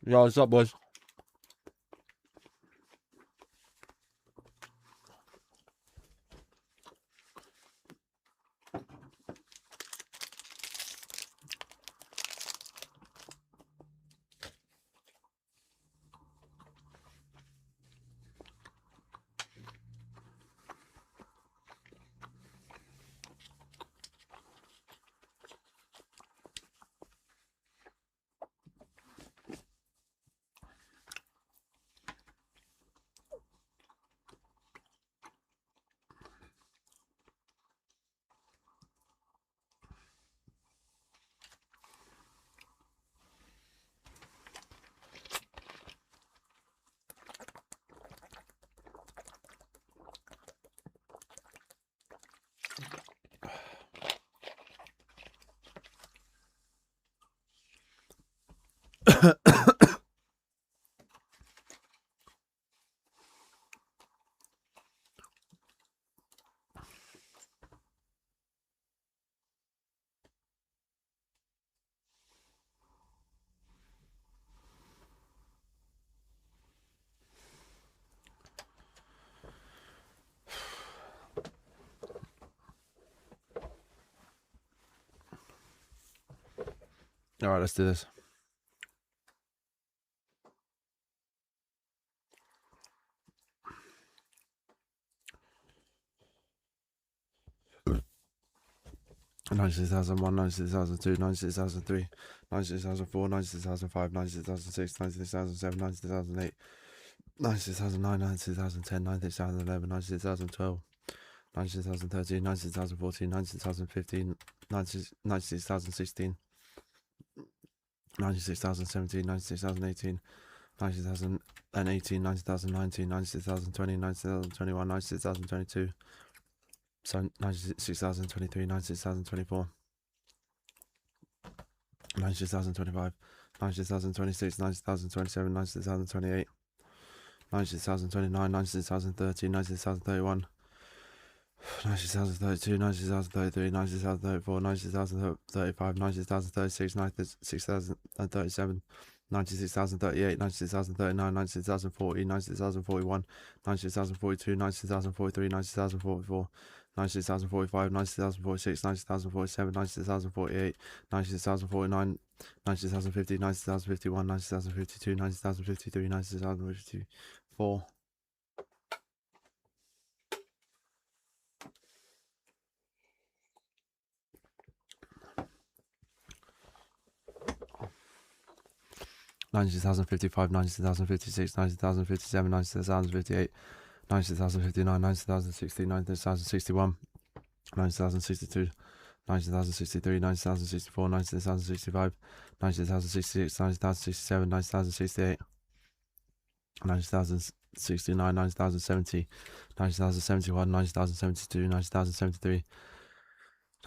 Yo, what's up, boys? Alright, let's do this. Ninety-six thousand one, 96,002, 96,003, 96,004, 96,005, 96,006, 96,007, 96,008, 96,009, 96,010, 96,011, 96,012, 96,013, 96,014, 96,015, 96,016, 96,017, 96,018, 90,018, 90,019, 96,020, 90,021, 96,022, 96,023, 96,024, 96,025, 96,026, 90,027, 96,028, 96,029, 96,030, 96,031, 96,032, 96,033, 96,034, 96,035, 96,036, 96,037, 96,038, 96,039, 96,040, 96,041, 96,042, 96,043, 96,044, 96,045, 96,046, 96,047, 96,048, 96,049, 90,050, 90,051, 90,052, 90,053, 90,054. 90,055, 90,056, 90,057, 90,058, 90,059, 90,060, 90,061, 90,062, 90,063, 90,064, 90,065, 90,066, 90,067, 90,068, 90,069, 90,070, 90,071, 90,072, 90,073,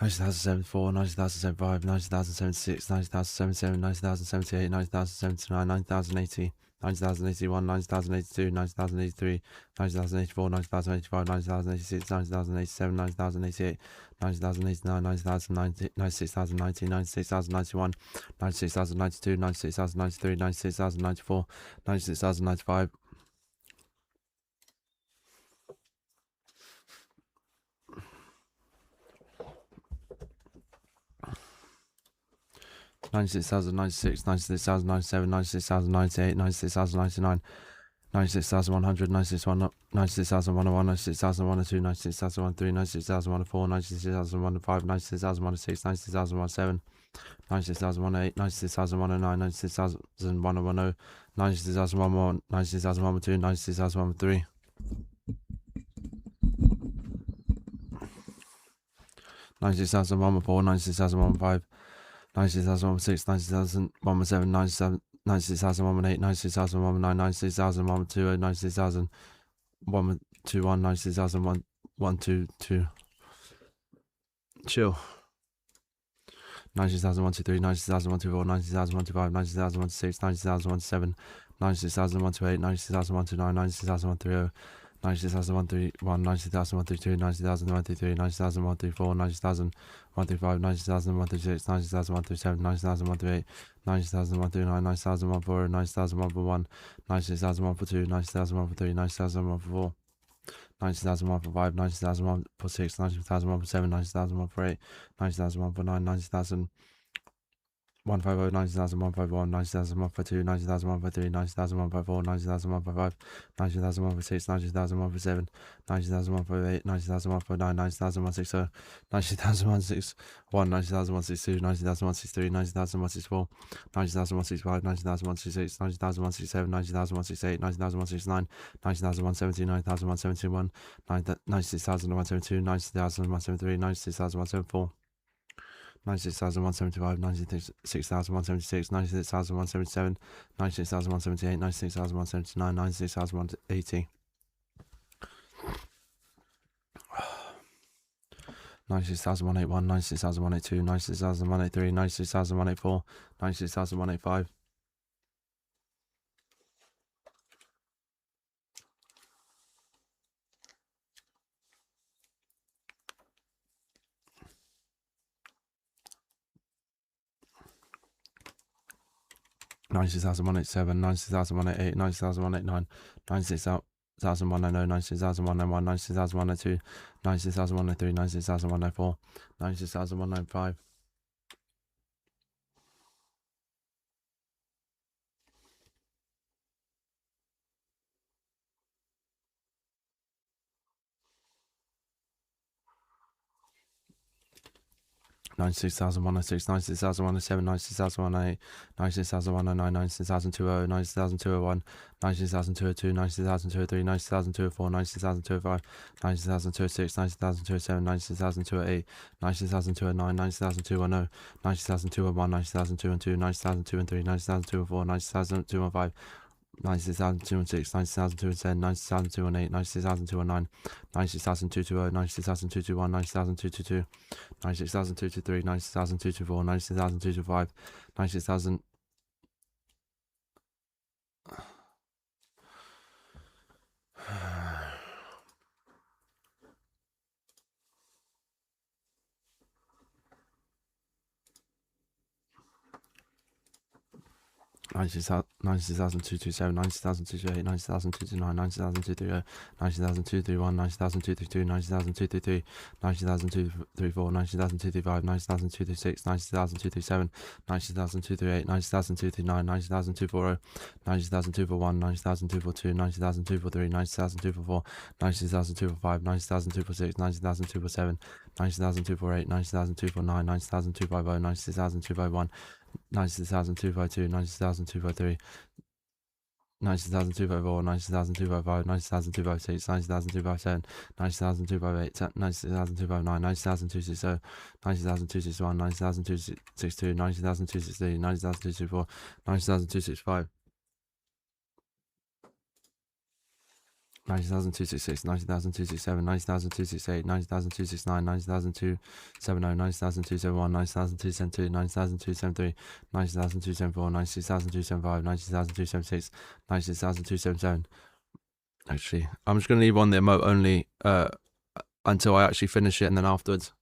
90,074, 90,075, 90,076, 90,077, 90,078, 90,079, 90,080, 90,081, 90,082, 90,083, 90,084, 90,085, 90,086, 90,087, 90,088, 90,089, 90,090, 96,090, 96,091, 96,092, 96,093, 96,094, 96,095. 96,096, 96,097, 96,098, 96,099, 96,100, 96,101, 96,102, 96,103, 96,104, 96,105, 96,106, 96,107, 96,108, 96,109, 96,110, 96,101, 96,102, 96,103. 96,114, 96,115, 96,116, 96,117, 96,118, 96,119, 96,120, 96,121, 96,122. Chill. 90,123, 90,124, 90,125, 90,126, 90,127, 96,128, 96,129, 96,130. 90,131, 90,132, 90,133, 90,134, 90,135, 90,136, 90,137, 90,138, 90,139, 90,140, 90,141, 90,142, 90,143, 90,144, 90,145, 90,146, 90,147, 90,148, 90,149, 90,000. 150, 90,151, 90,152, 90,153, 90,154, 90,155, 90,156, 90,157, 90,158, 90,159, 90,160, 90,161, 90,162, 90,163, 90,164, 90,165, 90,166, 90,167, 90,168, 90,169, 90,170, 90,171, 96,172, 90,173, 96,174. 96,175, 96,176, 96,177, 96,178, 96,179, 96,180. 96,181, 96,182, 96,183, 96,184, 96,185. 96,187, 96,188, 96,189, 96,190, 96,191, 96,102, 96,103, 96,104, 96,195. 96,106, 96,107, 96,108, 96,109, 96,200, 96,201, 96,202, 96,203, 96,204, 96,205, 96,206, 96,207, 96,208, 96,209, 96,210, 96,201, 96,212, 96,203, 96,204, 96,215. 96,216, 96,210, 96,218, 96,219, 96,220, 96,221, 96,222, 96,223, 96,224, 96,225, 96,000. 90,227, 90,228, 90,229, 90,230, 90,231, 90,232, 90,233, 90,234, 90,235, 90,236, 90,237, 90,238, 90,239, 90,240, 90,241, 90,242, 90,243, 90,244, 90,245, 90,246, 90,247, 90,248, 90,249, 90,250, 90,251. 90,252, 90,253, 90,254, 90,255, 90,256, 90,257, 90,258, 90,259, 90,260, 90,261, 90,262, 90,263, 90,264, 90,265. 90,266, 90,267, 90,268, 90,269, 90,270, 90,271, 90,272, 90,273, 90,274, 96,275, 90,276, 96,277. Actually, I'm just going to leave on the emote only until I actually finish it, and then afterwards.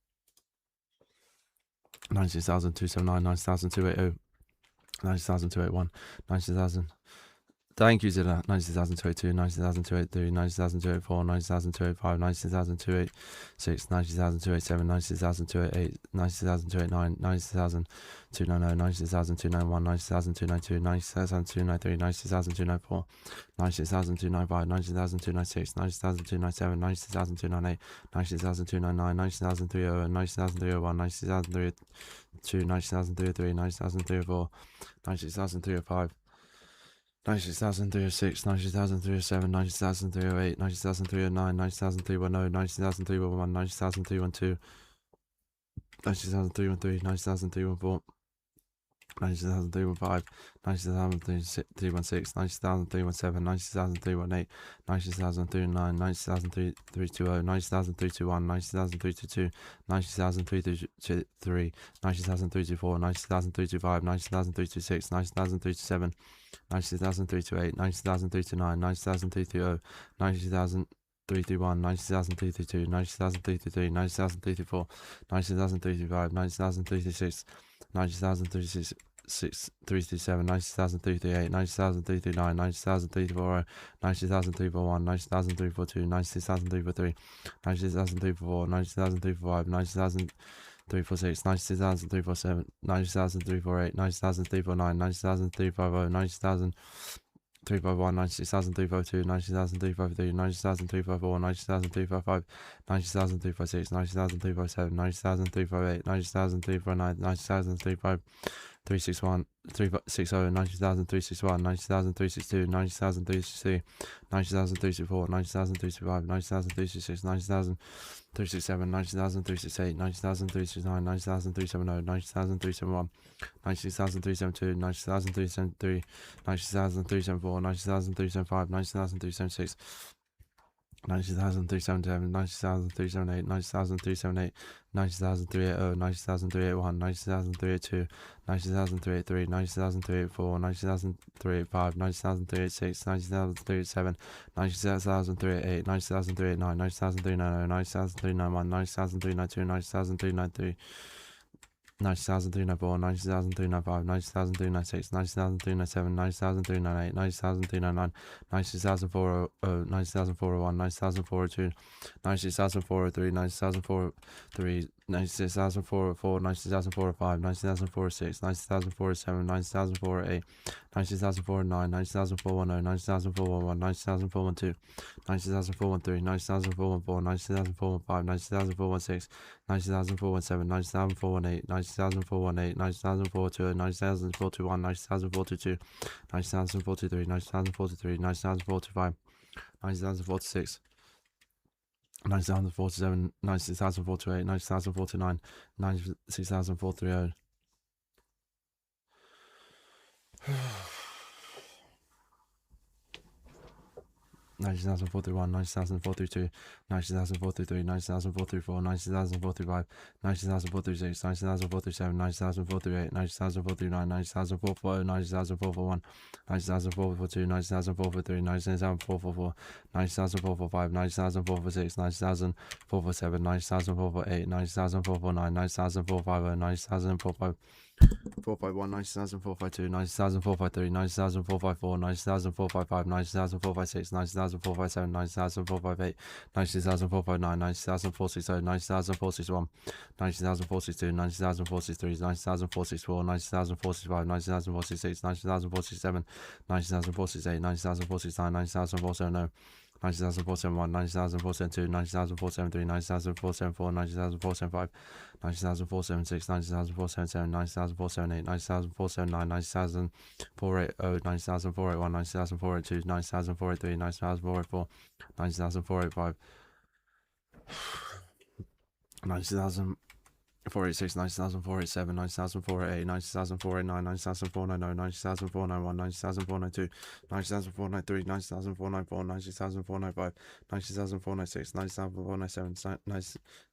96,279, 90,280, 90,281, 90,000. Thank you, Zilla. 90,282, 90,283, 90,284, 90,285, 90,286, 90,287, 90,288, 90,289, 90,290, 90,291, 90,292, 90,293, 90,294, 90,295, 90,296, 90,297, 90,298, 90,299, 90,300, 90,301, 90,302, 90,303, 90,304, 90,305. 90,306, 90,307, 90,308, 90,309, 90,310, 90,311, 90,312, 90,313, 90,314, 90,315, 90,316, 90,317, 90,318, 90,309, 90,320, 90,321, 90,322, 90,323, 90,324, 90,325, 90,326, 90,327, 90,328, 90,329, 90,330, 90,331, 90,332, 90,333, 90,334, 90,335, 90,336, 90,336, 337, 90,338, 90,339, 90,340, 90,341, 90,342, 90,343, 90,344, 90,345, 90,346, 90,347, 90,348, 90,349, 90,350, 90,000. 351, 90,352, 90,353, 90,354, 90,355, 90,356, 90,357, 90,358, 90,359, 90,365, 361, 360, 90,361, 90,362, 90,363, 90,364, 90,365, 90,366, 90,367, 90,368, 90,369, 90,370, 90,371, 90,372, 90,373, 90,374, 90,375, 90,376, 90,377, 90,378, 90,378, 90,380, 90,381, 90,382, 90,383, 90,384, 90,385, 90,386, 90,387, 90,388, 90,389, 90,390, 90,391, 90,392, 90,393, 90,394, 90,395, 90,396, 90,397, 90,398, 90,399, 90,400, 90,401, 90,402, 90,403, 90,403, 96,404, 90,405, 90,406, 90,407, 90,408, 90,409, 90,410, 90,411, 90,412, 90,413, 90,414, 90,415, 90,416, 90,417, 90,418, 90,418, 90,420, 90,421, 90,422, 90,423, 90,423, 90,425, 90,046, 90,047, 90,048, 90,049, 96,430. 90,431, 90,432, 90,433, 90,434, 90,435, 90,436, 90,437, 90,438, 90,439, 90,440, 90,441, 90,442, 90,443, 90,444, 90,445, 90,446, 90,447, 90,448, 90,449, 90,450, 90,450. 451, 90,452, 90,453, 90,454, 90,455, 90,456, 90,457, 90,458, 90,459, 90,460, 90,461, 90,462, 90,463, 90,464, 90,465, 90,466, 90,467, 90,468, 90,469, 90,470. 90,471, 90,472, 90,473, 90,474, 90,475, 90,476, 90,477, 90,478, 90,479, 90,480, 90,481, 90,482, 90,483, 90,484, 90,485, 90,000. 486, 90,000, 487, 90,000, 488, 90,000, 489, 90,000, 490, 90,000, 491, 90,000, 492, 90,000, 493, 90,000, 494, 90,000, 495, 90,000, 496, 90,000, 497,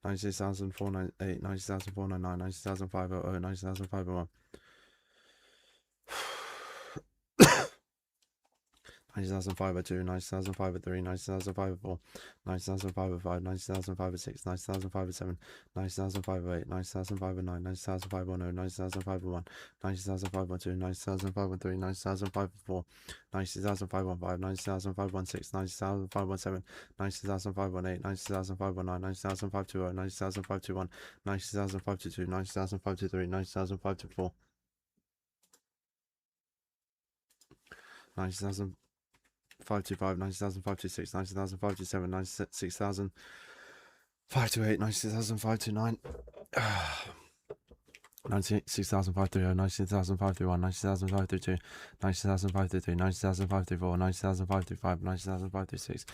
90,000, 498, 90,000, 499, 90,000, 500, 90,000, 501. 90,502, 90,503, 90,504, 90,505, 90,506, 90,507, 90,508, 90,509, 90,510, 90,501, 90,512, 90,513, 90,504, 90,515, 90,516, 90,517, 90,518, 90,519, 90,520, 90,521, 90,522, 90,523, 90,524, 90,000. 525, 90,000, 526, 90,000, 527, 96,000, 528, 96,000, 529, 96,000, 530, 96,000, 531, 90,000, 532, 90,000, 533, 90,000, 534, 90,000, 535, 90,000, 536,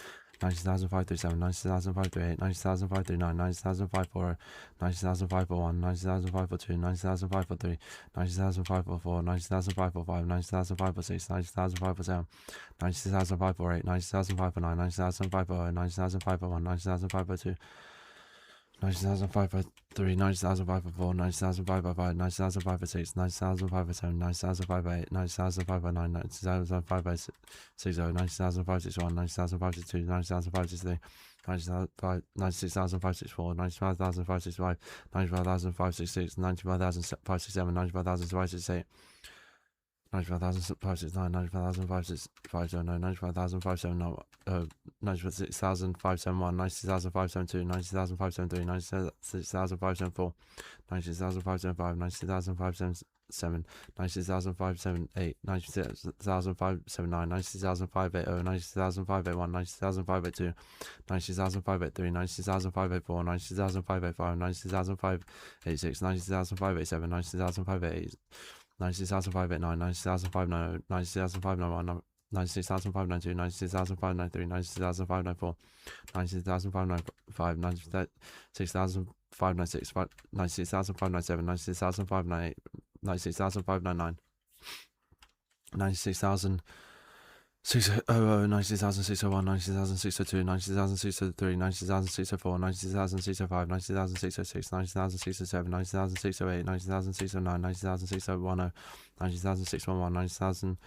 90,000, 537, 90,000, 538, 90,000, 539, 90,000, 540, 90,000, 541, 90,000, 542, 90,000, 543, 90,000, 544, 90,000, 545, 90,000, 546, 90,000, 547, 90,000, 548, 90,000, 549, 90,000, 540, 90,000, 541, 90,000, 502, 90,000, 503, 90,000, 504, 90,000, 505, 90,000, 506, 90,000, 507, 90,000, 508, 90,000, 509, 90,000, 560, 90,000, 561, 90,000, 562, 90,000, 563, 96,000, 564, 95,000, 565, 95,000, 566, 95,000, 567, 95,000, 568, 95,000, 569, 95,000, 509, 95,000, 570, 96,000, 571, 90,000, 572, 90,000, 573, 96,000, 574, 96,000, 575, 90,000, 577, 90,000, 578, 90,000, 579, 90,000, 580, 90,000, 581, 90,000, 582, 90,000, 583, 90,000, 584, 90,000, 585, 90,000, 586, 90,000, 587, 90,000, 588, 90,589, 90,590, 90,591, 96,592, 96,593, 90,594, 90,595, 96,596, 96,597, 96,598, 96,599, 96,000. 600, 90,601, 90,602, 90,603, 90,604, 90,605, 90,606, 90,607, 90,608, 90,609, 90,610, 90,611, 90,612,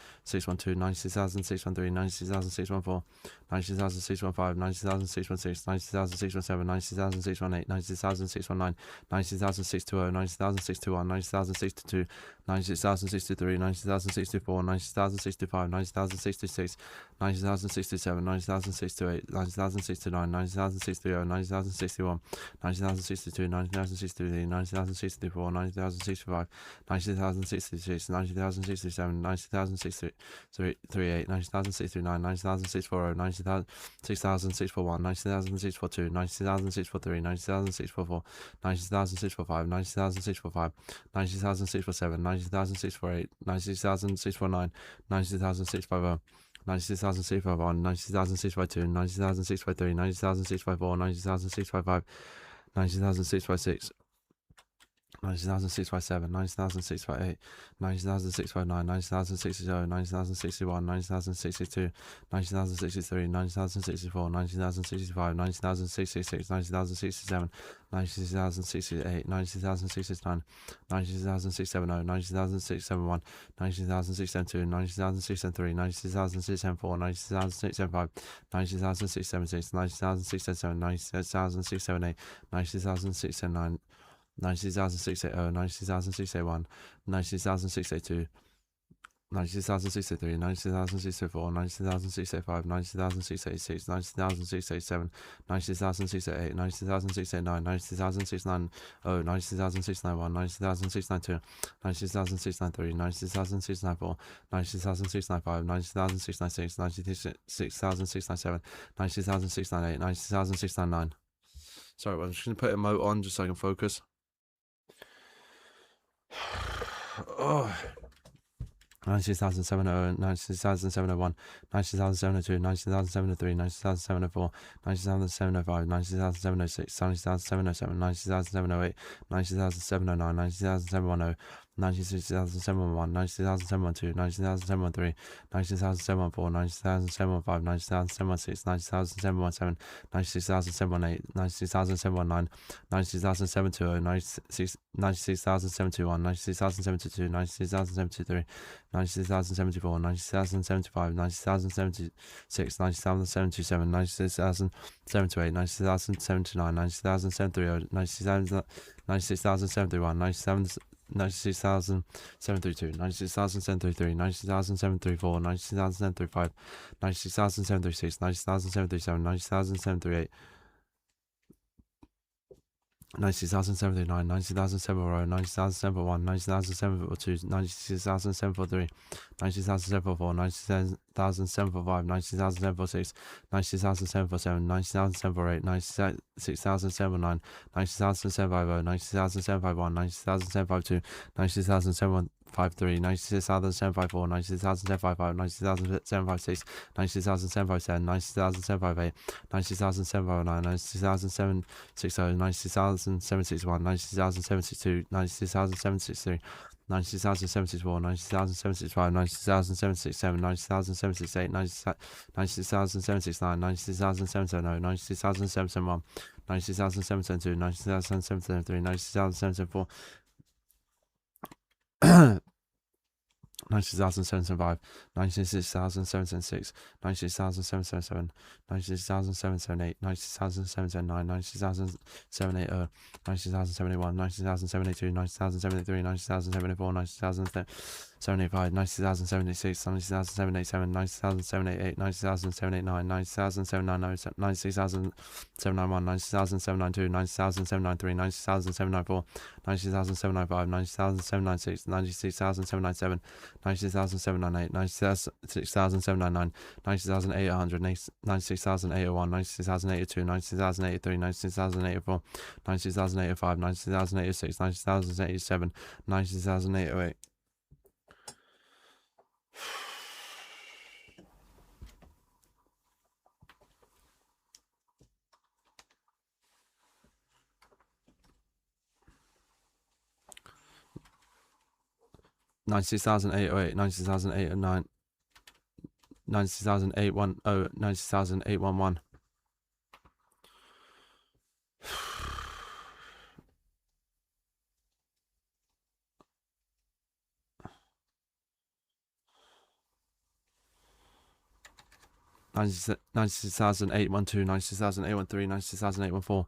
90,613, 90,614, 90,615, 90,616, 90,617, 90,618, 90,619, 90,620, 90,621, 90,622, 90,063, 90,064, 90,065, 90,066, 90,067, 90,068, 90,069, 90,060, 90,061, 90,062, 90,063, 90,064, 90,065, 90,066, 90,067, 90,068, 90,069, 90,040, 90,061, 90,062, 90,063, 90,064, 90,065, 90,065, 90,067, 90,068, 90,069, 90,050, 90,651, 90,652, 90,653, 90,654, 90,655, 90,656, 90,657, 90,658, 90,659, 90,060, 90,061, 90,062, 90,063, 90,064, 90,065, 90,066, 90,067, 90,068, 90,069, 90,670, 90,671, 90,672, 90,673, 90,674, 90,675, 90,676, 90,677, 90,678, 90,679, 90,680, 90,681, 90,682, 90,683, 90,684, 90,685, 90,686, 90,687, 90,688, 90,689, 90,690, 90,691, 90,692, 90,693, 90,694, 90,695, 90,696, 96,697, 90,698, 90,699. Sorry, I'm just going to put a emote on just so I can focus. Oh, 96,700, 96,701, 96,702, 96,703, 96,704, 96,705, 96,706, 96,707, 96,708, 96,709, 96,710, 96,711, 96,712, 96,713, 96,714, 96,715, 96,716, 96,717, 96,718, 96,719, 96,720, 96,721, 96,722, 96,723, 96,074, 90,075, 90,076, 90,077, 96,078, 90,079, 90,073, 96,071, 96,732, 96,733, 96,734, 96,735, 96,736, 90,737, 90,738, 90,739, 90,740, 90,741, 90,742, 96,743, 90,744, 90,745, 90,746, 90,747, 90,748, 96,749, 90,750, 90,751, 90,752, 90,753, 96,754, 96,755, 90,756, 90,757, 90,758, 90,759, 90,760, 90,761, 90,762, 90,763, 90,074, 90,075, 90,077, 90,078, 90,079, 90,070, 90,071, 90,072, 90,073, 90,074, 90,775, 96,776, 96,777, 96,778, 90,779, 90,780, 90,781, 90,782, 90,783, 90,074, 90,075, 90,076, 90,787, 90,788, 90,789, 90,790, 90,791, 90,792, 90,793, 90,794, 90,795, 90,796, 96,797, 96,798, 96,799, 96,800, 96,801, 96,082, 96,083, 96,084, 96,085, 96,086, 96,087, 96,008. 96,808, 96,809, 90,810, 90,811. 90,812, 90,813, 90,814,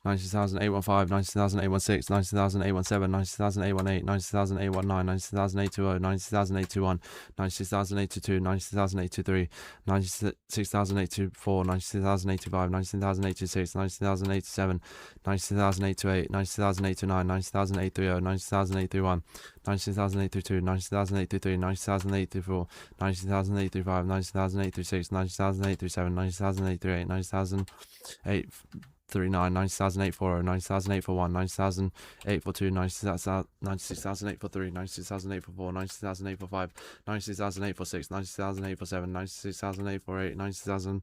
90,815, 90,816, 90,817, 90,818, 90,819, 90,820, 90,821, 90,822, 90,823, 96,824, 90,825, 90,826, 90,827, 90,828, 90,829, 90,830, 90,831, 90,832, 90,833, 90,834, 90,835, 90,836, 90,837, 90,838, 90,839, 90,840, 90,841, 90,842, 96,843, 96,844, 96,845, 96,846, 90,847, 96,848, 90,000.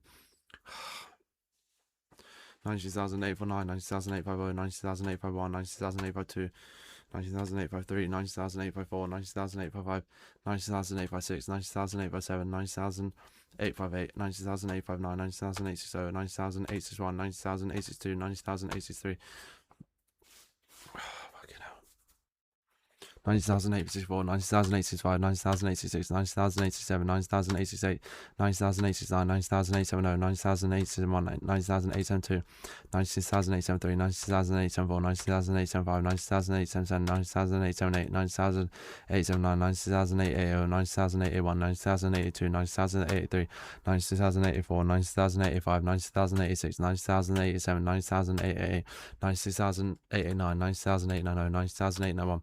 90,849, 90,850, 90,851, 90,852, 90,853, 90,854, 90,855, 90,856, 90,857, 90,858, 90,859, 90,860, 90,861, 90,862, 90,863. 90,864, 90,865, 90,086, 90,087, 90,088, 90,089, 90,870, 90,871, 90,872, 90,873, 90,874, 90,875, 90,877, 90,878, 90,879, 90,880, 90,881, 90,082, 90,083, 90,084, 90,085, 90,086, 90,087, 90,088, 90,089, 90,089, 90,091, 90,091,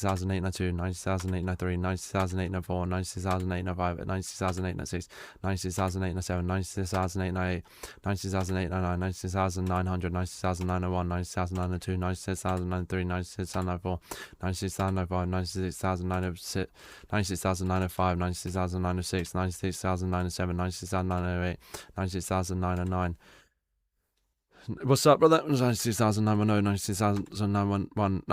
90,892, 90,893, 90,804, 90,805, 90,896, 90,897, 90,898, 90,899, 90,900, 90,901, 90,902, 96,903, 96,904, 96,905, 96,906, 96,905, 96,906, 96,907, 96,908, 96,909. What's up, brother? 96,910, 96,911,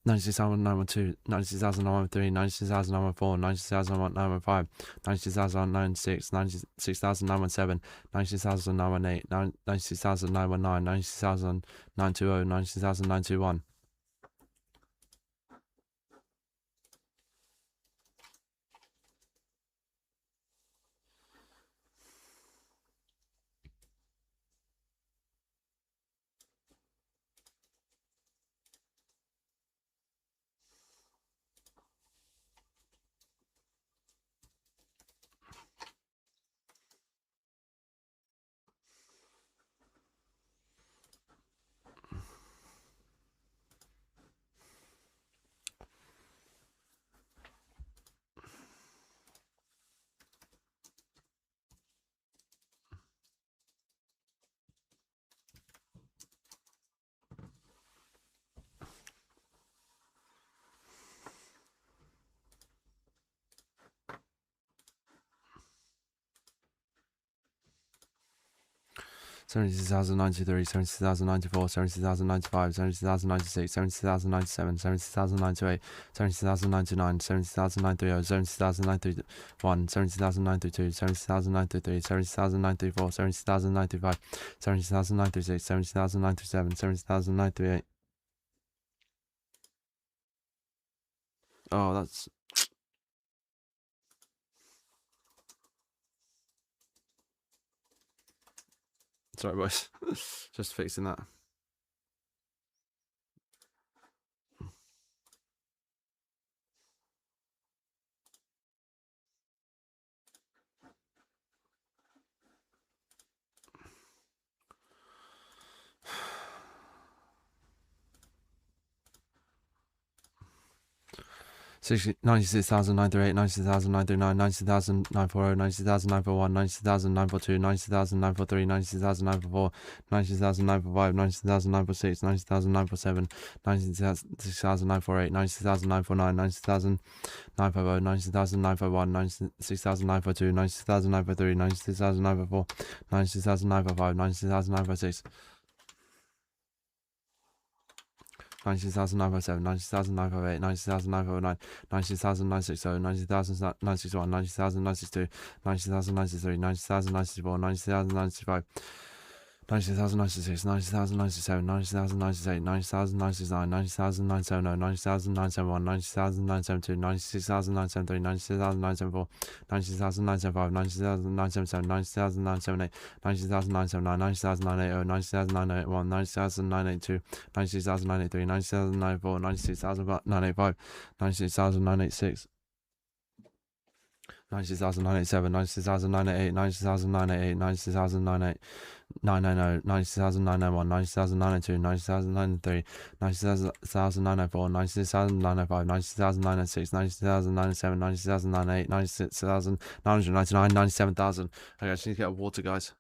96,912, 96,913, 96,914, 96,915, 96,916, 96,917, 96,918, 96,919, 96,920, 96,921. Seventy-six thousand 93, 70,000 94, 70,000 95, 70,000 96, 70,000 97, 70,000 98, 70,000 99, 70,000 930, 70,000 931, 70,000 932, 70,000 933, 70,000 934, 70,000 935, 70,000 936, 70,000 937, 70,000 938. Oh, that's... Sorry, boys. Just fixing that. Ninety-six thousand 938, 90,000 939, 90,000 940, 90,000 941, 90,000 942, 90,000 943, 90,000 944, 90,000 945, 90,000 946, 90,000 947, 96,000 948, 90,000 949, 90,000 950, 90,000 951, 96,000 942, 90,000 943, 96,000 954, 96,000 955, 90,000 956. 90,957, 90,958, 90,959, 90,960, 90,961, 90,962, 90,963, 90,964, 90,965, 90,096, 90,097, 90,098, 90,099, 90,970, 90,971, 90,972, 96,973, 96,974, 90,975, 90,977, 90,978, 90,979, 90,980, 90,981, 90,982, 96,983, 90,984, 96,985, 96,986. 90,987, 90,988, 90,988, 90,988, 990, 90,901, 90,902, 90,903, 90,904, 90,905, 90,906, 90,907, 90,908, 96,999, 97,000. Okay, I just need to get water, guys.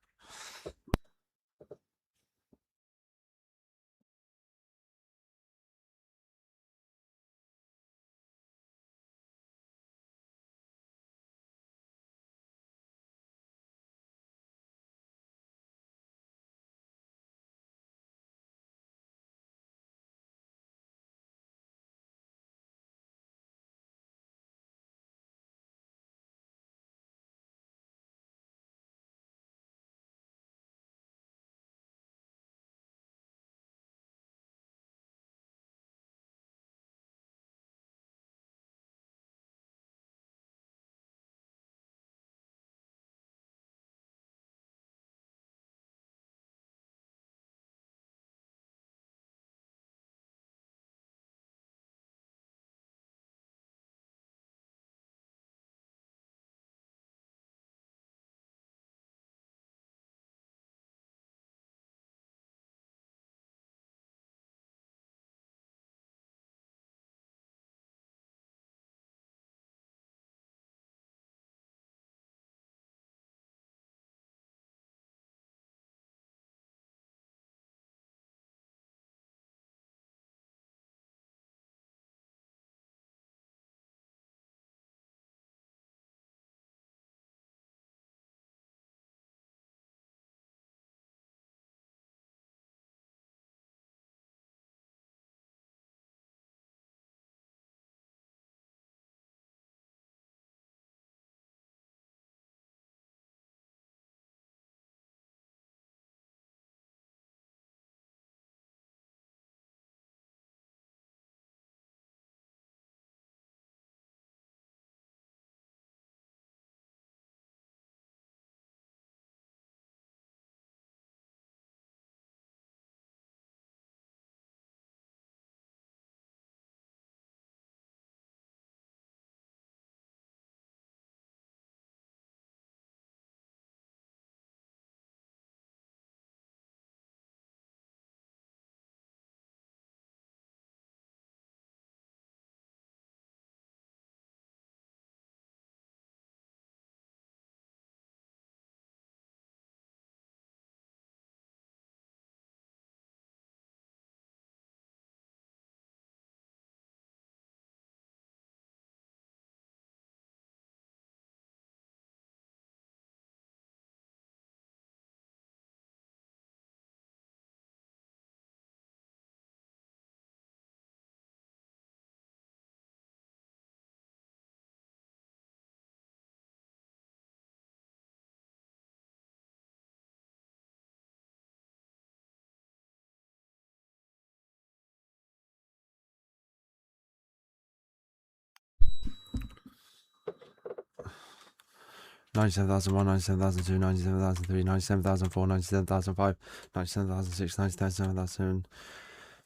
97,001, 97,002, 97,003, 97,004, 97,005, 97,006, 97,007,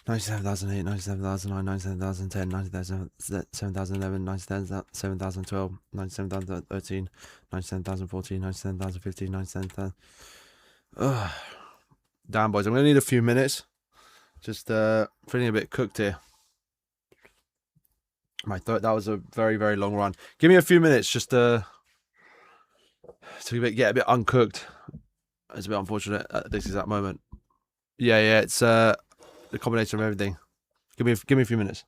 97,008, 97,009, 97,010, 97,011, 97,012, 97,013, 97,014, 97,015, 97,000. Damn, boys, I'm going to need a few minutes. Just feeling a bit cooked here. My thought that was a very, very long run. Give me a few minutes just to get a bit uncooked. It's a bit unfortunate at this exact moment. Yeah, it's the combination of everything. Give me a few minutes.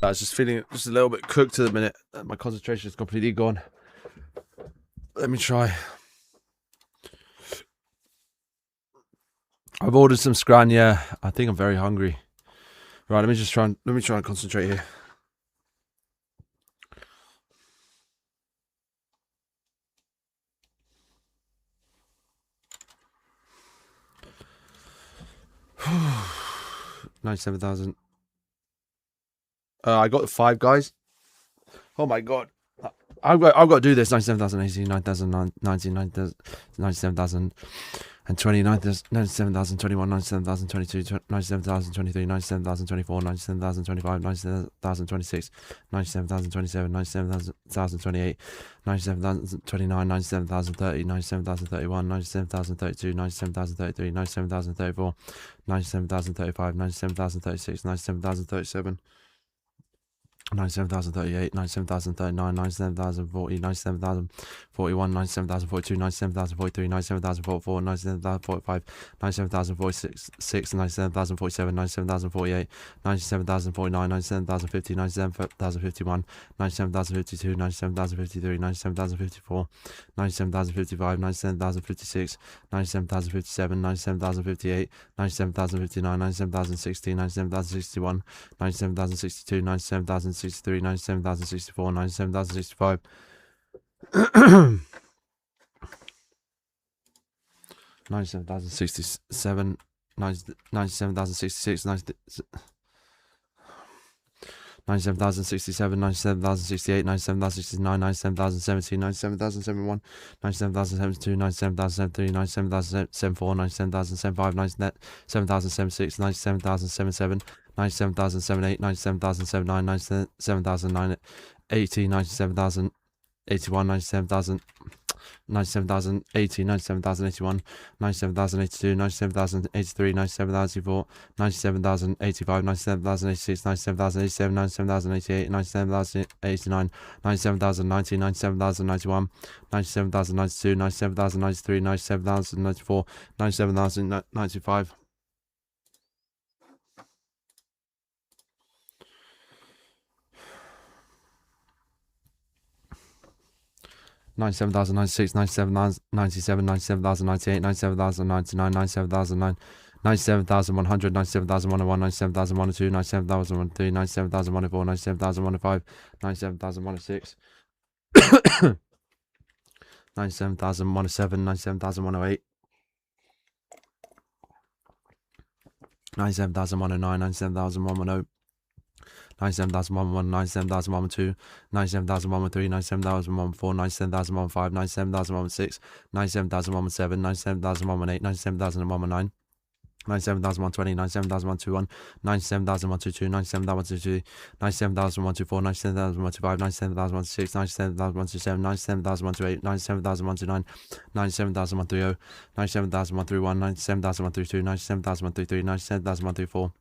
I was just feeling just a little bit cooked at the minute. My concentration is completely gone. Let me try. I've ordered some scran. Yeah, I think I'm very hungry. Right, let me try and concentrate here. $97,000. I got the 5 guys. Oh my god. I've got to do this. 97,000, 18, 9,000, 19, 97,000 and 20, 97,000, 21, 97,000, 22, 97,000, 23, 97,000, 24, 97,000, 25, 97,000, 26, 97,000, 27, 97,000, 28, 97,000, 29, 97,000, 30, 97,000, 31, 97,000, 32, 97,000, 33, 97,000, 34, 97,000, 35, 97,000, 36, 97,000, 37. 97,038, 97,039, 97,040, 97,041, 97,042, 97,043, 97,044, 97,045, 97,046, 97,047, 97,048, 97,049, 97,050, 97,051, 97,052, 97,053, 97,054, 97,055, 97,056, 97,057, 97,058, 97,059, 97,060, 97,061, 97,062, 97,063, 97,064, 97,065, 97,067, 97,066, 97,067, 97,068, 97,069, 97,017, 97,071, 97,072, 97,073, 97,074, 97,075, 97,076, 97,077, 97,078, 97,079, 97,080, 97,081, 97,000. 97,080, 97,081, 97,082, 97,083, 97,084, 97,085, 97,086, 97,087, 97,088, 97,089, 97,090, 97,091, 97,092, 97,093, 97,094, 97,095. 97,096, 97,097, 97,098, 97,099, 97,009, 97,100, 97,101, 97,102, 97,103, 97,104, 97,105, 97,106, 97,107, 97,108, 97,109, 97,110. 97,101, 97,112, 97,113, 97,114, 97,115, 97,116, 97,117, 97,118, 97,119, 97,120, 97,121, 97,122, 97,123, 97,124, 97,125, 97,126, 97,127, 97,128, 97,129, 97,130, 97,131, 97,132, 97,133, 97,134.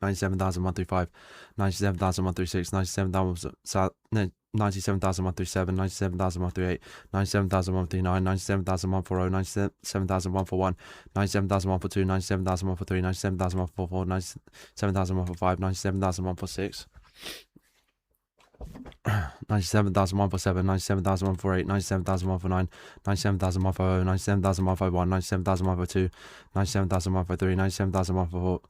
97,135, 97,136, 97,137, 97,138, 97,139, 97,140, 97,141, 97,142, 97,143, 97,144, 97,145, 97,146. 97,147, 97,148, 97,149, 97,150, 97,151, 97,152, 97,153, 97,154,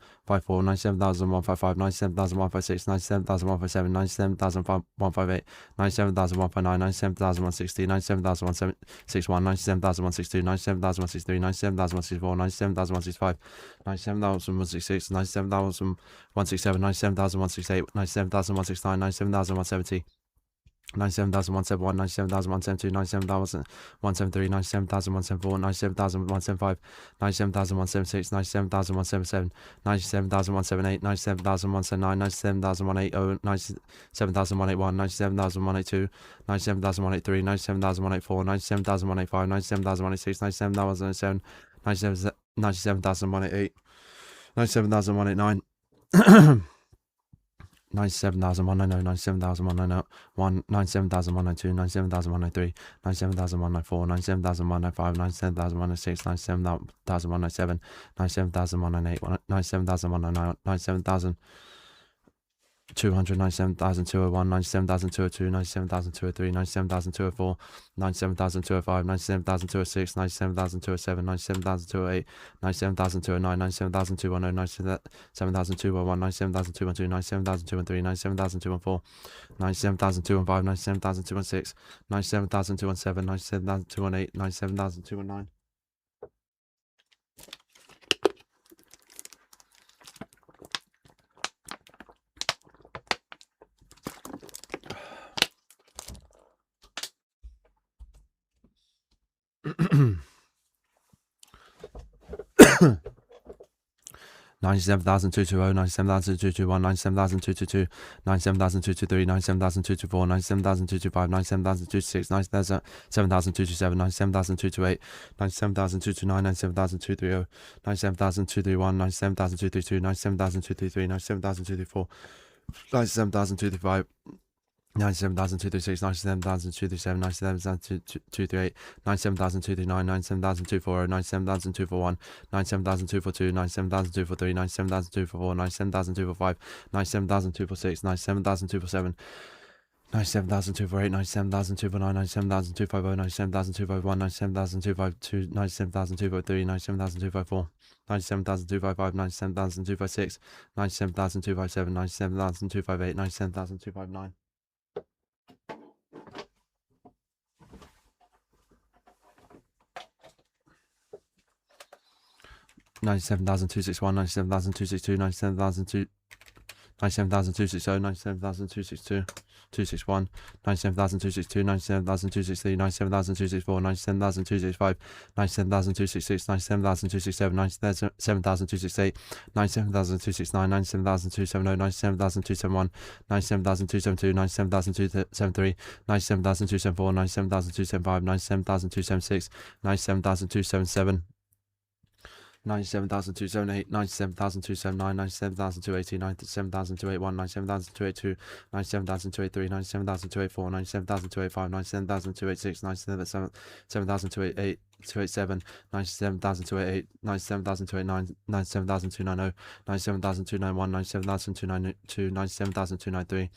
97,155, 97,156, 97,157, 97,158, 97,159, 97,160, 97,161, 97,162, 97,163, 97,164, 97,165, 97,166, 97,167, 97,168, 97,169, 97,170, 97,171, 97,172, 97,173, 97,174, 97,175, 97,176, 97,177, 97,178, 97,179, 97,180, 97,181, 97,182, 97,183, 97,184, 97,185, 97,186, 97,187, 97,188, 97,189. 97,190, 97,191, 97,192, 97,193, 97,194, 97,195, 97,196, 97,197, 97,198, 97,199, 97,000. 200, 97,201, 97,202, 97,203, 97,204, 97,205, 97,206, 97,207, 97,208, 97,209, 97,210, 97,211, 97,212, 97,213, 97,214, 97,215, 97,216, 97,217, 97,218, 97,219. 97,220, 97,221, 97,222, 97,223, 97,224, 97,225, 97,226, 97,227, 97,228, 97,229, 97,230, 97,231, 97,232, 97,233, 97,234, 97,235. 97,236, 97,237, 97,238, 97,239, 97,240, 97,241, 97,242, 97,243, 97,244, 97,245, 97,246, 97,247, 97,248, 97,249, 97,250, 97,251, 97,252, 97,253, 97,254, 97,255, 97,256, 97,257, 97,258, 97,259. 97,261, 97,262, 97,260, 97,262, 261, 97,262, 97,263, 97,264, 97,265, 97,266, 97,267, 97,268, 97,269, 97,270, 97,271, 97,272, 97,273, 97,274, 97,275, 97,276, 97,277. 97,278, 97,279, 97,280, 97,281, 97,282, 97,283, 97,284, 97,285, 97,286, 97,288, 287, 97,288, 97,289, 97,290, 97,291, 97,292, 97,293,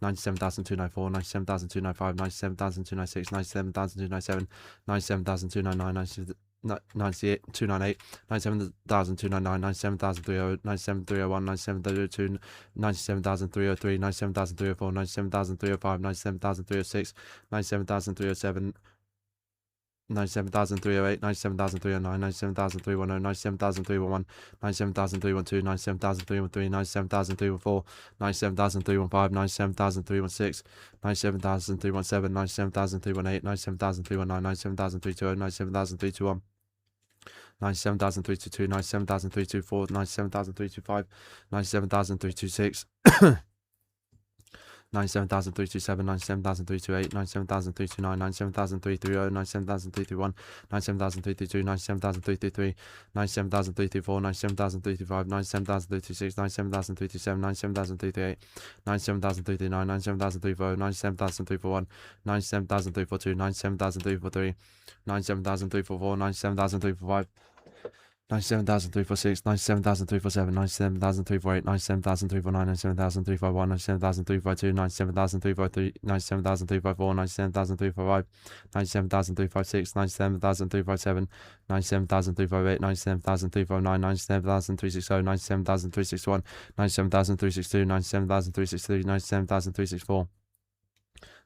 97,294, 97,295, 97,296, 97,297, 97,299, 98, 298, 97,299, 97,300, 97,301, 97,302, 97,303, 97,304, 97,305, 97,306, 97,307, 97,308, 97,309, 97,310, 97,311, 97,312, 97,313, 97,314, 97,315, 97,316, 97,317, 97,318, 97,319, 97,320, 97,321. 97,322, 97,324, 97,325, 97,326, 97,327, 97,328, 97,329, 97,330, 97,331, 97,332, 97,333, 97,334, 97,335, 97,336, 97,337, 97,338, 97,339, 97,340, 97,341, 97,342, 97,343, 97,344, 97,345. 97,346, 97,347, 97,348, 97,349, 97,351, 97,352, 97,353, 97,354, 97,355, 97,356, 97,357, 97,358, 97,359, 97,360, 97,361, 97,362, 97,363, 97,364.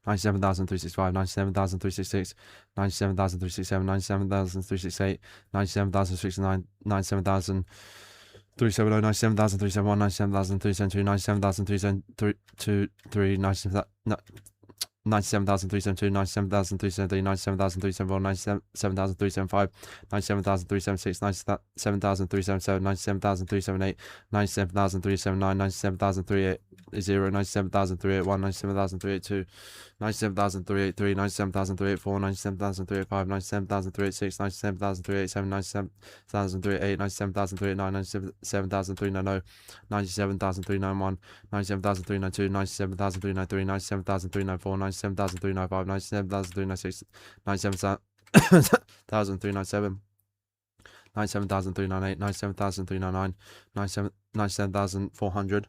97,365, 97,366, 97,367, 97,368, 97,369, 97,370, 97,371, 97,372, 97,373, 97,372, 97,373, 97,374, 97,375, 97,376, 97,377, 97,378, 97,379, 97,380, 97,381, 97,382, 97,383, 97,384, 97,385, 97,386, 97,387, 97,388, 97,389, 97,390, 97,391, 97,392, 97,393, 97,394, 97,395, 97,396, 97,397, 97,398, 97,399, 97,400.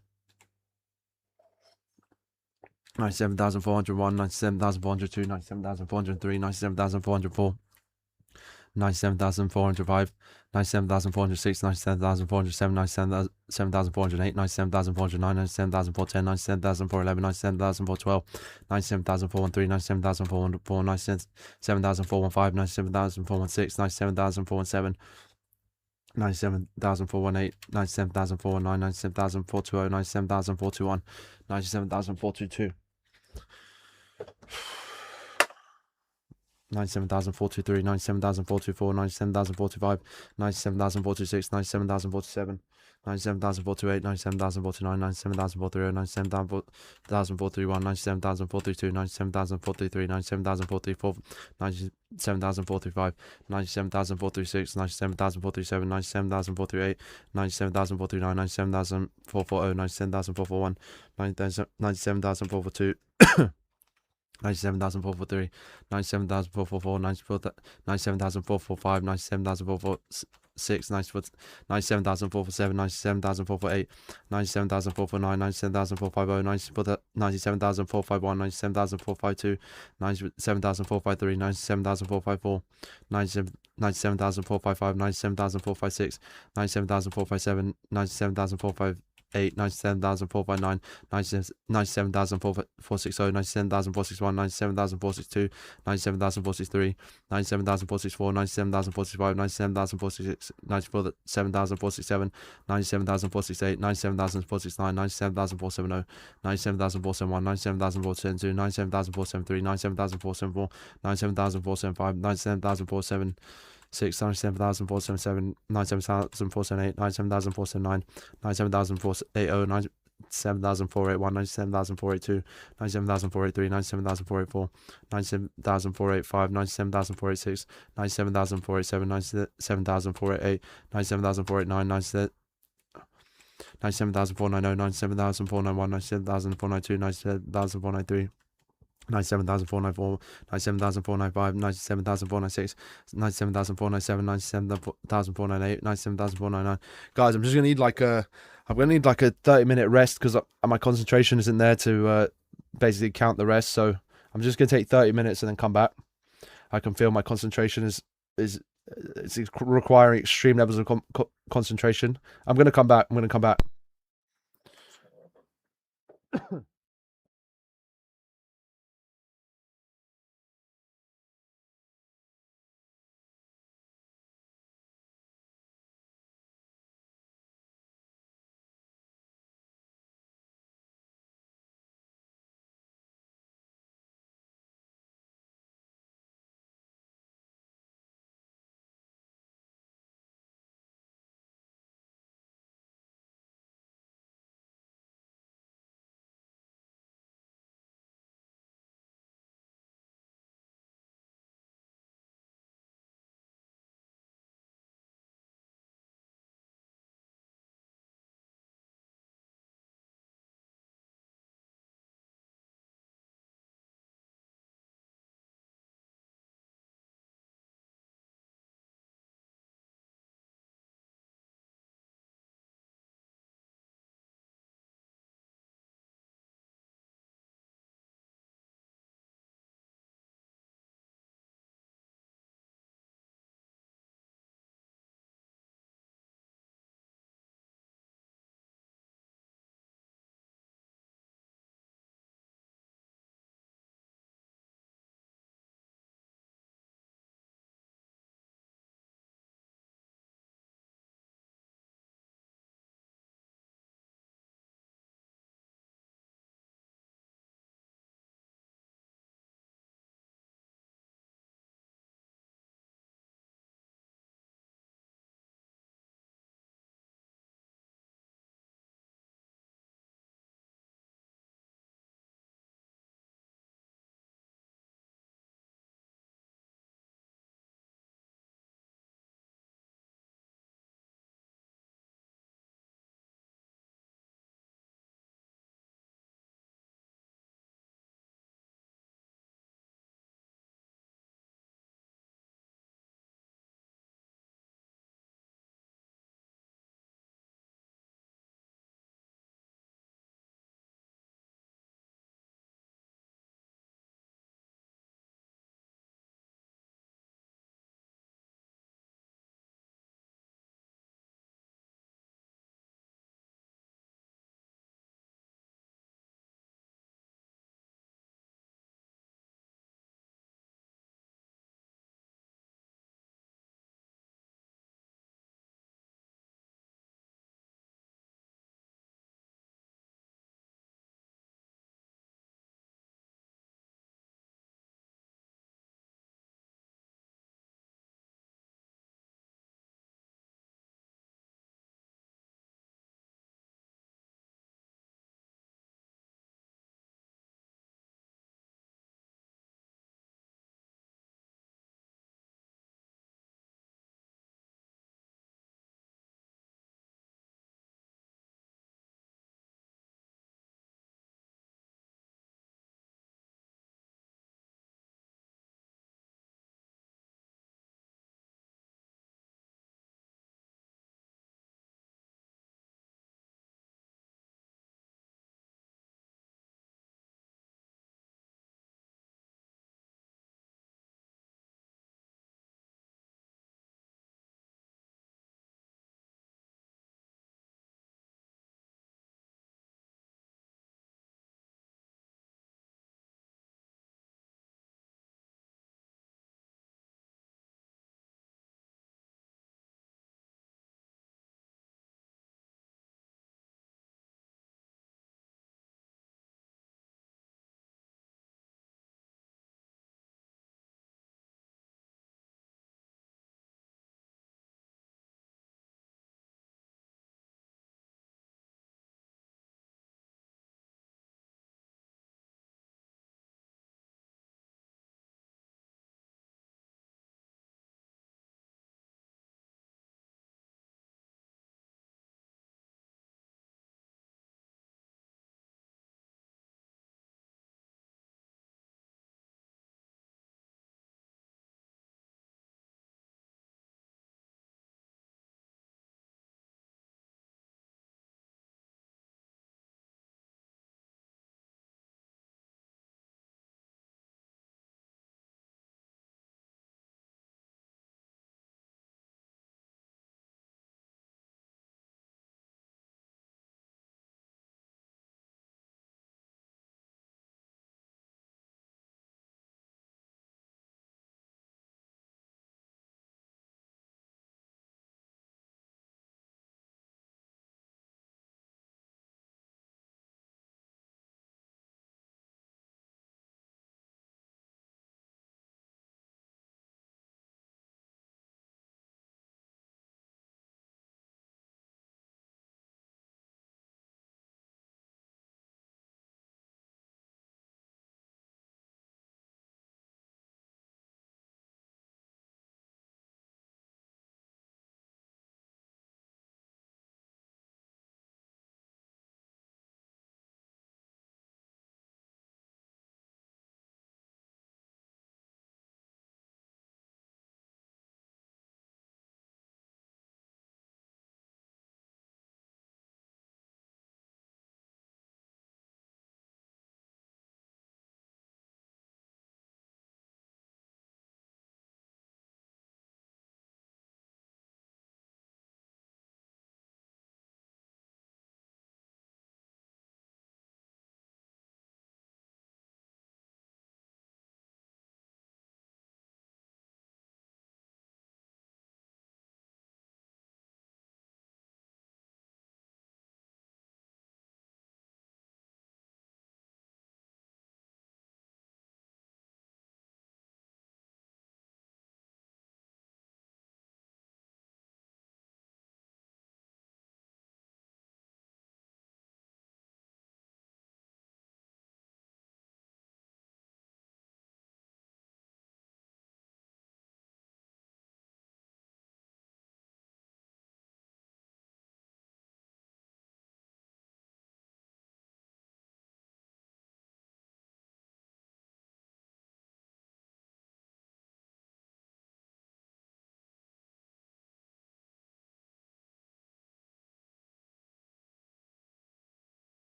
97,401, 97,402, 97,403, 97,404, 97,405, 97,406, 97,407, 97,408, 97,409, 97,410, 97,411, 97,412, 97,413, 97,414, 97,415, 97,416, 97,417, 97,418, 97,419, 97,420, 97,421, 97,422. 97,423, 97,424, 97,425, 97,426, 97,427, 97,428, 97,429, 97,430, 97,431, 97,432, 97,433, 97,434, 97,435, 97,436, 97,437, 97,438, 97,439, 97,440, 97,441, 97,442. 97,443, 97,444, 97,445, 97,446, 97,447, 97,448, 97,449, 97,450, 97,451, 97,452, 97,453, 97,454, 97,455, 97,456, 97,457, 97,458, 97,459, 97,460, 97,461, 97,462, 97,463, 97,464, 97,465, 97,466, 97,467, 97,468, 97,469, 97,470, 97,471, 97,472, 97,473, 97,474, 97,475, 97,477. 97,477, 97,478, 97,479, 97,480, 97,481, 97,482, 97,483, 97,484, 97,485, 97,486, 97,487, 97,488, 97,489, 97,490, 97,491, 97,492, 97,493. 97,494, 97,495, 97,496, 97,497, 97,498, 97,499. Guys, I'm just gonna need like a 30-minute rest because my concentration isn't there to basically count the rest. So I'm just gonna take 30 minutes and then come back. I can feel my concentration is it's requiring extreme levels of concentration. I'm gonna come back.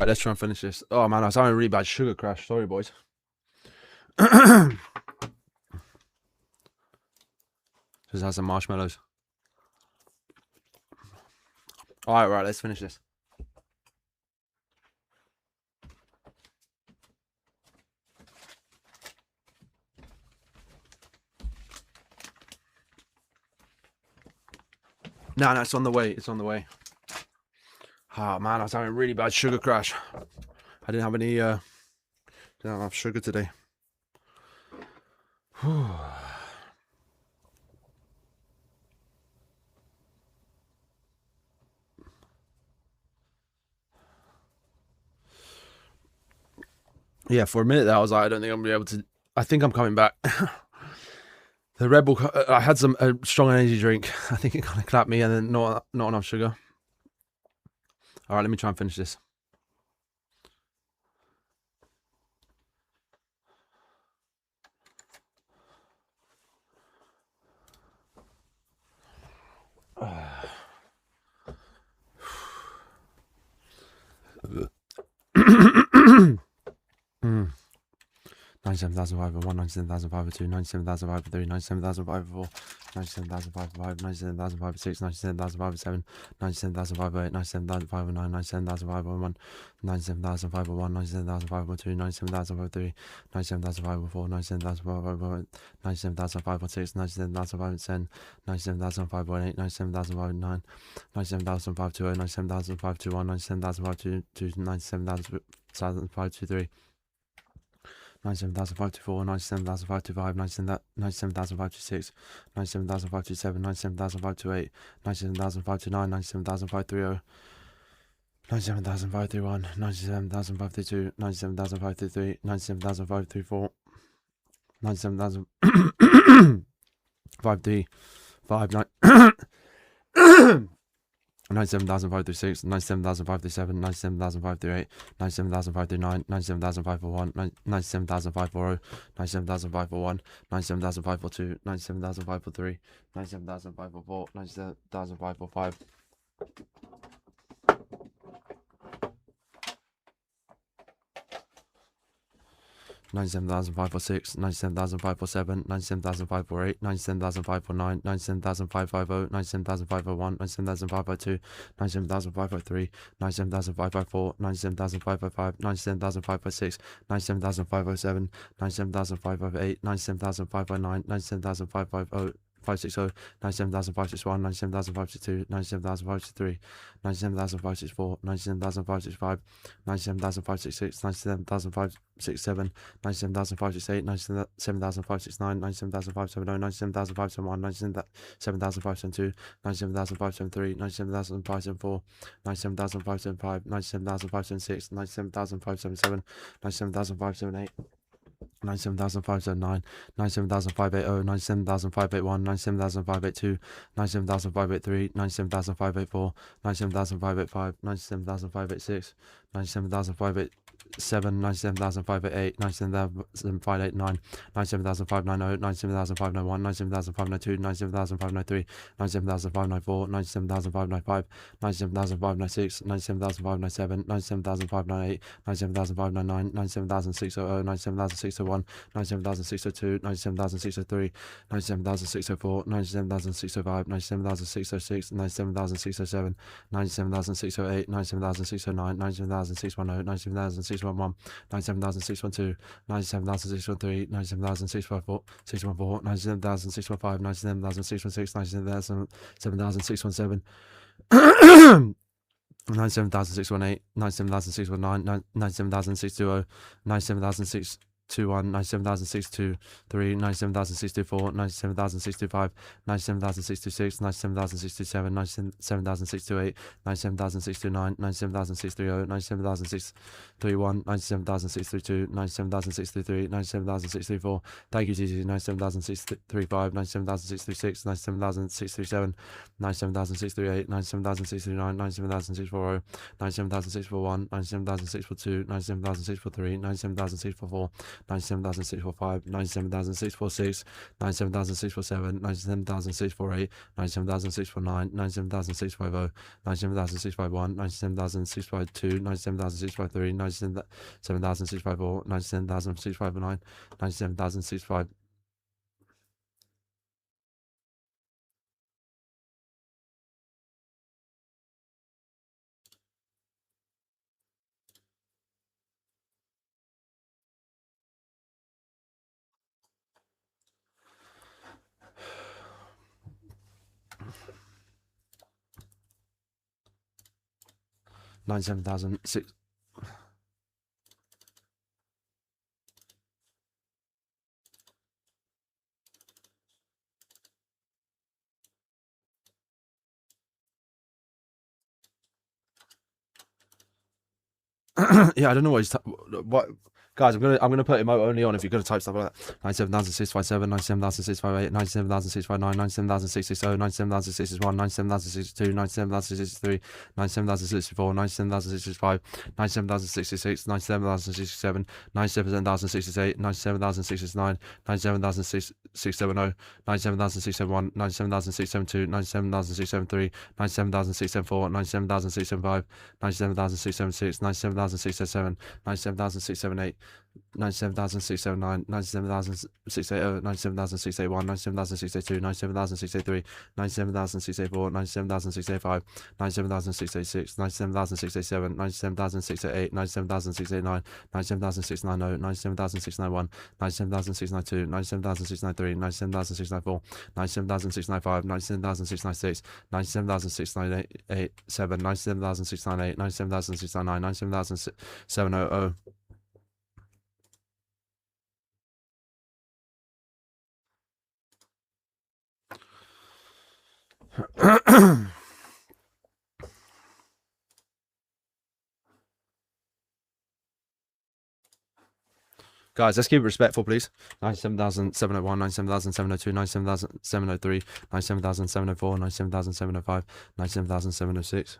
Right, let's try and finish this. Oh man, I was having a really bad sugar crash. Sorry, boys. Just have some marshmallows. Right, let's finish this. No, it's on the way. It's on the way. Oh man, I was having a really bad sugar crash. I didn't have any. Didn't have enough sugar today. Yeah, for a minute there, I was like, I don't think I'm gonna be able to. I think I'm coming back. The Red Bull. I had some strong energy drink. I think it kind of clapped me, and then not enough sugar. All right, let me try and finish this. Mm. 97,501, 97,502, 97,503, 97,504, 97,505, 97,506, 97,507, 97,508, 97,509, 97,501, 97,501, 97,502, 97,503, 97,504, 97,505, 97,506, 97,510, 97,518, 97,509, 97,520, 97,521, 97,522, 97,523. 97,524, 97,525, 97,526, 97,527, 97,528, 97,529, 97,530, 97,531, 97,532, 97,533, 97,534, 97,535, 97,536, 97,537, 97,538, 97,539, 97,541, 97,540, 97,541, 97,542, 97,543, 97,544, 97,545. 97,546, 97,547, 97,548, 97,549, 97,550, 97,501, 97,502, 97,503, 97,554, 97,555, 97,556, 97,507, 97,558, 97,509, 97,550. 560, 97,561, 97,562, 97,563, 97,564, 97,565, 97,566, 97,567, 97,568, 97,569, 97,570, 97,571, 97,572, 97,573, 97,574, 97,575, 97,576, 97,577, 97,578. 97,579, 97,580, 97,581, 97,582, 97,583, 97,584, 97,585, 97,586, 97,587, 97,588, 97,589, 97,590, 97,591, 97,592, 97,593, 97,594, 97,595, 97,596, 97,597, 97,598, 97,599, 97,600, 97,601, 97,602, 97,603, 97,604, 97,605, 97,606, 97,607, 97,608, 97,609, 97,610, 97,611, 97,612, 97,613, 97,614, 614, 97,615, 97,616, 97,617, 97,618, 97,619, 97,620, 97,621, 97,623, 97,624, 97,625, 97,626, 97,627, 97,628, 97,629, 97,630, 97,631, 97,632, 97,633, 97,634. Thank you, TC. 97,635, 97,636, 97,637, 97,638, 97,639, 97,640, 97,641, 97,642, 97,643, 97,644. 97,645, 97,646, 97,647, 97,648, 97,649, 97,650, 97,651, 97,652, 97,653, 97,654, 97,659, 97,650. 97,006. Yeah, I don't know what he's what. Guys, I'm gonna put emote only on if you're gonna type stuff like that. 97,657, 97,658, 97,659, 97,660, 97,661, 97,662, 97,663, 97,664, 97,665, 97,066, 97,067, 97,068, 97,069, 97,670, 97,671, 97,672, 97,673, 97,674, 97,675, 97,676, 97,677, 97,678, 97,679, 97,680, 97,681, 97,682, 97,683, 97,684, 97,685, 97,686, 97,687, 97,688, 97,689, 97,690, 97,691, 97,692, 97,693, 97,694, 97,695, 97,696, 97,698, 97,698, 97,699, 97,700. Guys, let's keep it respectful, please. 97,701, 97,702, 97,703, 97,704, 97,705, 97,706.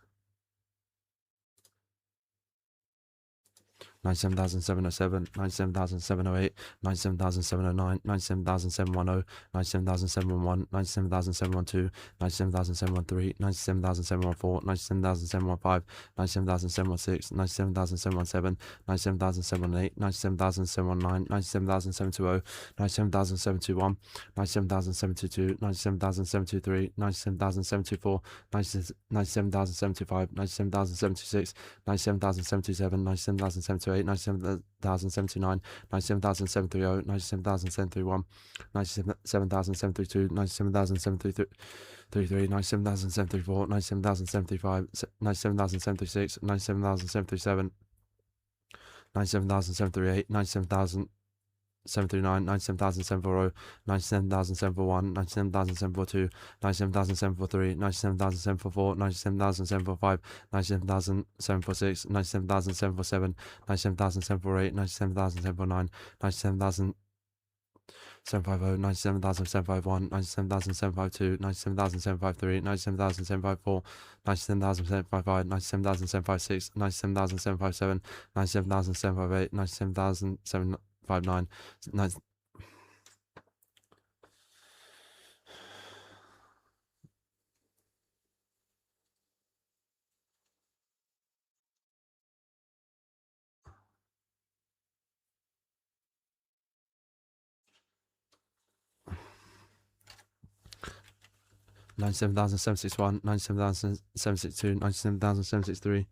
97,707, 97,708, 97,709, 97,710, 97,711, 97,712, 97,713, 97,714, 97,715, 97,716, 97,717, 97,718, 97,719, 97,720, 97,721, 97,722, 97,723, 97,724, 97,075, 97,076, 97,077, 97,078, 97,079, 97,730, 97,731, 97,732, 97,733, 97,734, 97,075, 97,076, 97,077, 97,738, 97,000. 739, 97,740, 97,741, 97,742, 97,743, 97,744, 97,745, 97,746, 97,747, 97,748, 97,749, 97,750, 97,751, 97,752, 97,753, 97,754, 97,755, 97,756, 97,757, 97,758, 97,759, 97,761, 97,762, 97,763.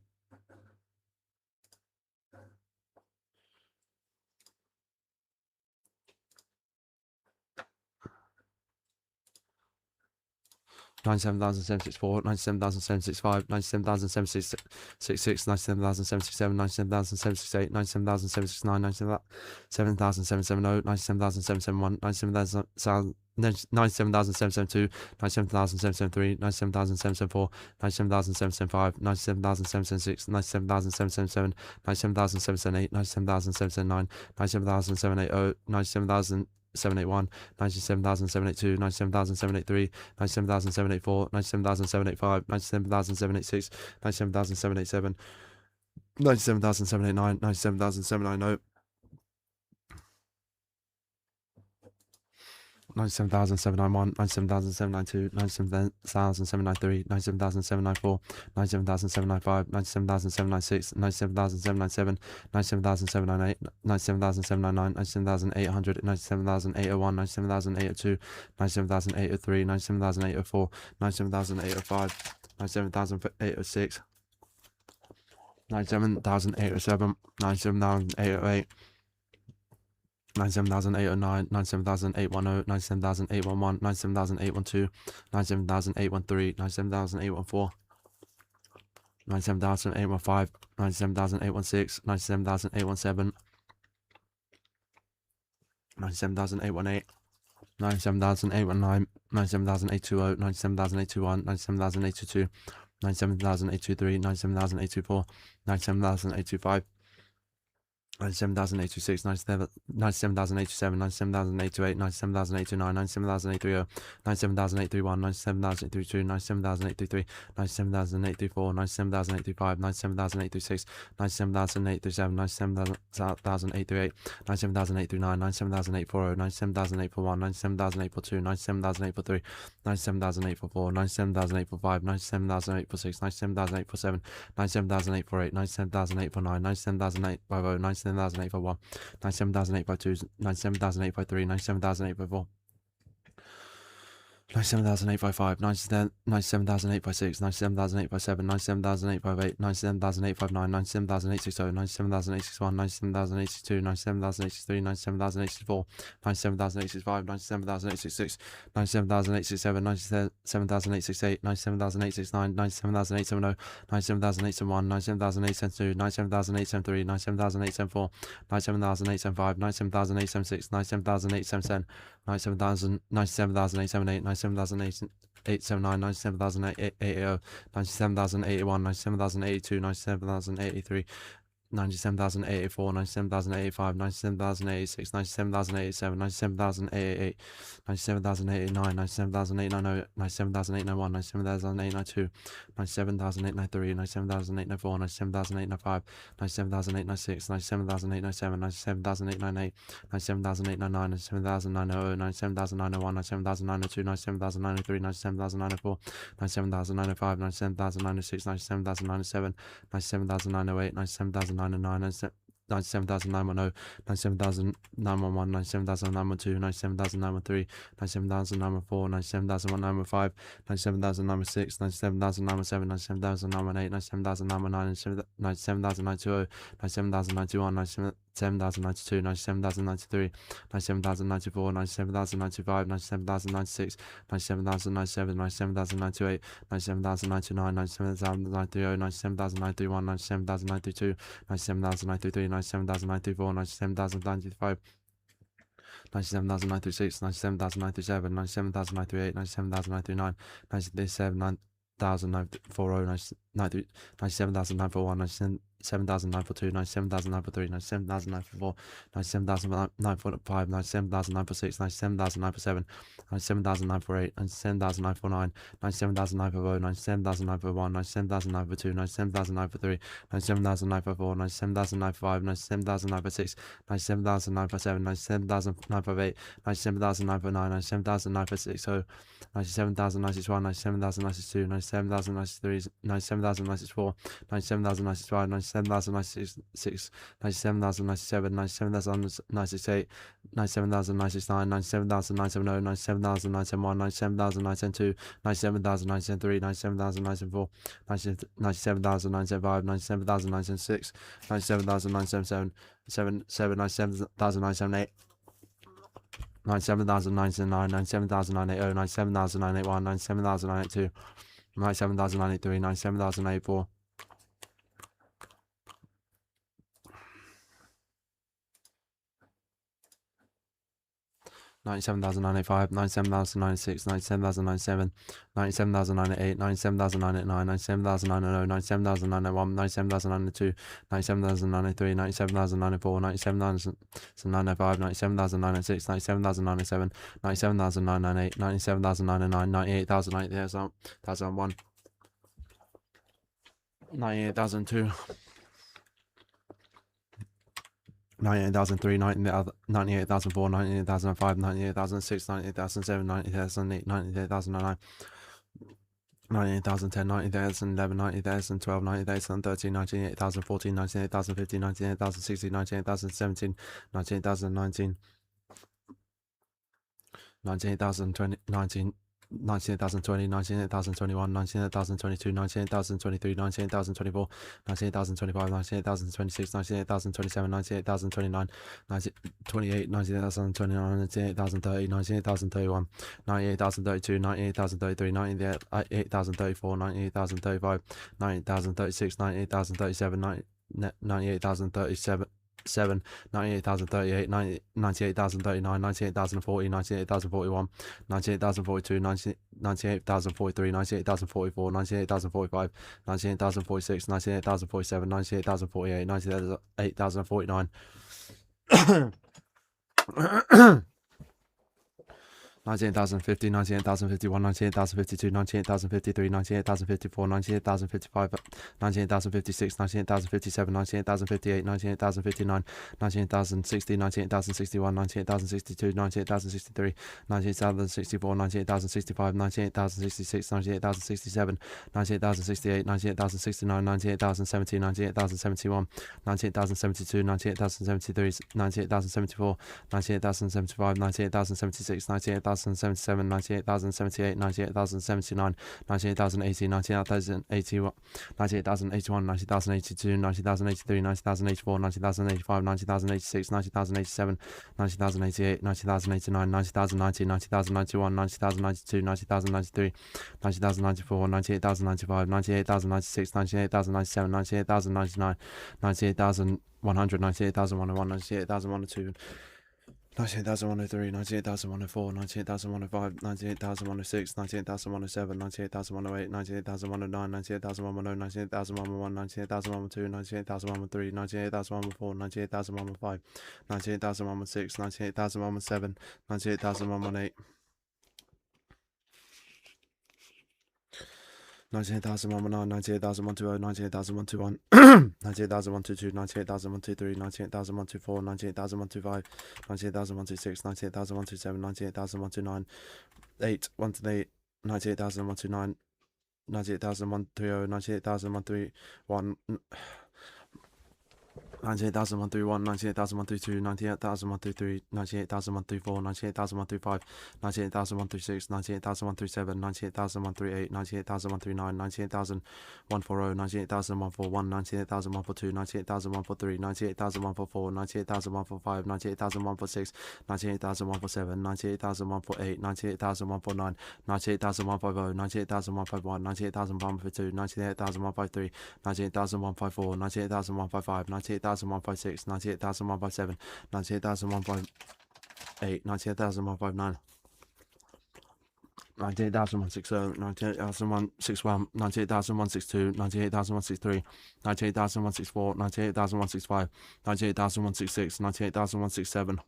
97,764, 97,765, 97,766, 97,767, 97,768, 97,769, 97,770, 97,771, 97,772, 97,773, 97,774, 97,775, 97,776, 97,777, 97,778, 97,779, 97,780, 97,781, 97,782, 97,783, 97,784, 97,785, 97,786, 97,787, 97,789, 97,790, 97,791, 97,792, 97,793, 97,794, 97,795, 97,796, 97,797, 97,798, 97,799, 97,800, 97,801, 97,802, 97,803, 97,804, 97,805, 97,806, 97,807, 97,808, 97,809, 97,810, 97,811, 97,812, 97,813, 97,814, 97,815, 97,816, 97,817, 97,818, 97,819, 97,820, 97,821, 97,822, 97,823, 97,824, 97,825, 97,826, 97,827, 97,828, 97,829, 97,830, 97,831, 97,832, 97,833, 97,834, 97,835, 97,836, 97,837, 97,838, 97,839, 97,840, 97,841, 97,842, 97,843, 97,844, 97,845, 97,846, 97,847, 97,848, 97,849, 97,850, 97,851, 97,852, 97,853, 97,854, 97,855, 97,856, 97,857, 97,858, 97,859, 97,860, 97,861, 97,862, 97,863, 97,864, 97,865, 97,866, 97,867, 97,868, 97,869, 97,870, 97,871, 97,872, 97,873, 97,874, 97,875, 97,876, 97,877, 97,878, 97,879, 97,880, 97,081, 97,082, 97,083, 97,084, 97,085, 97,086, 97,087, 97,088, 97,089, 97,890, 97,891, 97,892, 97,893, 97,894, 97,895, 97,896, 97,897, 97,898, 97,899, 97,900, 97,901, 97,902, 97,903, 97,904, 97,905, 97,906, 97,907, 97,908, 97,909, 97,910, 97,911, 97,912, 97,913, 97,914, 97,915, 97,916, 97,917, 97,918, 97,919, 97,920, 97,091, 97,092, 97,093, 97,094, 97,095, 97,096, 97,097, 97,098, 97,099, 97,030, 97,091, 97,092, 97,093, 97,094, 97,095, 97,936, 97,937, 97,938, 97,939, 97,940, 97,941, 97,942, 97,943, 97,944, 97,945, 97,946, 97,947, 97,948, 97,949, 97,950, 97,951, 97,952, 97,953, 97,954, 97,905, 97,906, 97,957, 97,958, 97,959, 97,960, 97,091, 97,092, 97,093, 97,094, 97,095, 97,096, 97,097, 97,098, 97,099, 97,070, 97,091, 97,092, 97,093, 97,094, 97,095, 97,096, 97,097, 97,078, 97,909, 97,980, 97,981, 97,982, 97,983, 97,084, 97,985, 97,996, 97,097, 97,098, 97,099, 97,090, 97,091, 97,092, 97,093, 97,094, 97,095, 97,096, 97,097, 97,098, 97,099, 98,001, 98,002, 98,003, 98,004, 98,005, 98,006, 98,007, 98,008, 98,009, 98,010, 98,011, 98,012, 98,013, 98,014, 98,015, 98,016, 98,017, 98,019, 98,020, 98,020, 98,021, 98,022, 98,023, 98,024, 98,025, 98,026, 98,027, 98,029, 98,028, 98,029, 98,030, 98,031, 98,032, 98,033, 98,034, 98,035, 98,036, 98,037, 98,037, 98,038, 98,039, 98,040, 98,041, 98,042, 98,043, 98,044, 98,045, 98,046, 98,047, 98,048, 98,049. 98,050, 98,051, 98,052, 98,053, 98,054, 98,055, 98,056, 98,057, 98,058, 98,059, 98,060, 98,061, 98,062, 98,063, 98,064, 98,065, 98,066, 98,067, 98,068, 98,069, 98,070, 98,071, 98,072, 98,073, 98,074, 98,075, 98,076, 98,077, 98,078, 98,079, 98,080, 98,081, 98,081, 90,082, 90,083, 90,084, 90,085, 90,086, 90,087, 90,088, 90,089, 90,090, 90,091, 90,092, 90,093, 90,094, 98,095, 98,096, 98,097, 98,099, 98,100, 98,101, 98,102, 98,103, 98,104, 98,105, 98,106, 98,107, 98,108, 98,109, 98,110, 98,111, 98,112, 98,113, 98,114, 98,115, 98,116, 98,117, 98,118, 98,119, 98,120, 98,121, 98,122, 98,123, 98,124, 98,125, 98,126, 98,127, 98,129, 8, 128, 98,129, 98,130, 98,131, 98,131, 98,132, 98,133, 98,134, 98,135, 98,136, 98,137, 98,138, 98,139, 98,140, 98,141, 98,142, 98,143, 98,144, 98,145, 98,146, 98,147, 98,148, 98,149, 98,150, 98,151, 98,152, 98,153, 98,154, 98,155, 98,156, 98,157, 98,158, 98,159, 98,160, 98,161, 98,162, 98,163, 98,164, 98,165, 98,166, 98,167.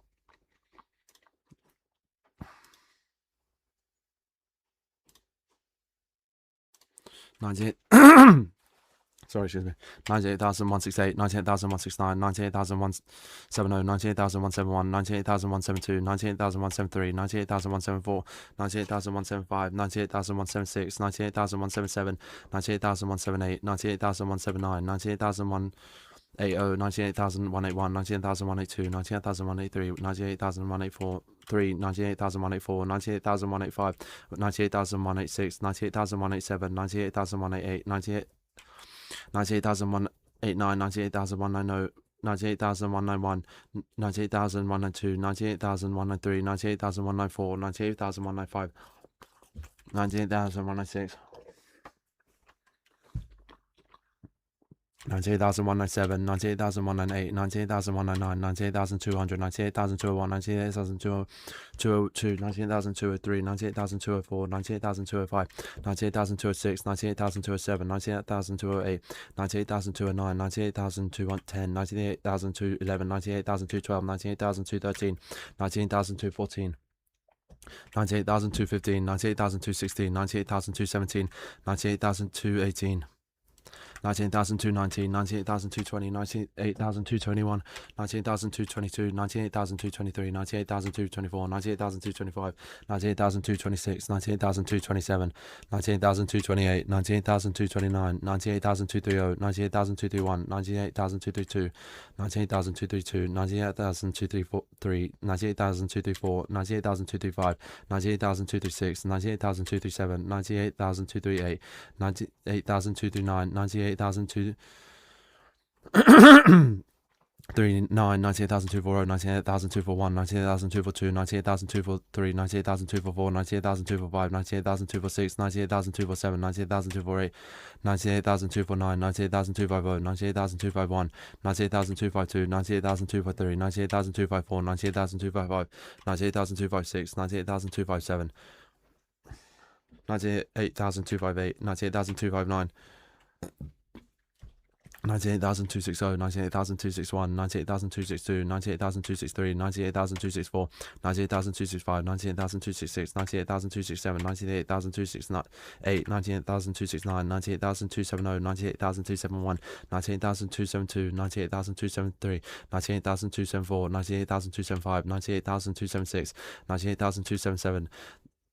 Sorry, excuse me. 98,168, 98,169, 98,170, 98,171, 98,172, 98,173, 98,174, 98,175, 98,176, 98,177, 98,178, 98,179, 98,180, 98,181, 98,182, 98,183, 98,184, 98,184, 98,185, 98,186, 98,187, 98,188, 98,189, 98,190, 98,191, 98,192, 98,193, 98,194, 98,195, 98,196, 98,197, 98,198, 98,199, 98,200, 98,201, 98,202, 98,203, 98,204, 98,205, 98,206, 98,207, 98,208, 98,209, 98,210, 98,211, 98,212, 98,213, 98,214, 98,215, 98,216, 98,217, 98,218, 98,219, 98,220, 98,221, 98,222, 98,223, 98,224, 98,225, 98,226, 98,227, 98,228, 98,229, 98,230, 98,231, 98,232, 98,232, 98,233, 98,234, 98,235, 98,236, 98,237, 98,238, 98,239, 98,239, 98,240, 98,241, 98,242, 98,243, 98,244, 98,245, 98,246, 98,247, 98,248, 98,249, 98,250, 98,251, 98,252, 98,253, 98,254, 98,255, 98,256, 98,257, 98,258, 98,259, 98,260, 98,261, 98,262, 98,263, 98,264, 98,265, 98,266, 98,267, 98,268, 98,269, 98,270, 98,271, 98,272, 98,273, 98,274, 98,275, 98,276, 98,277,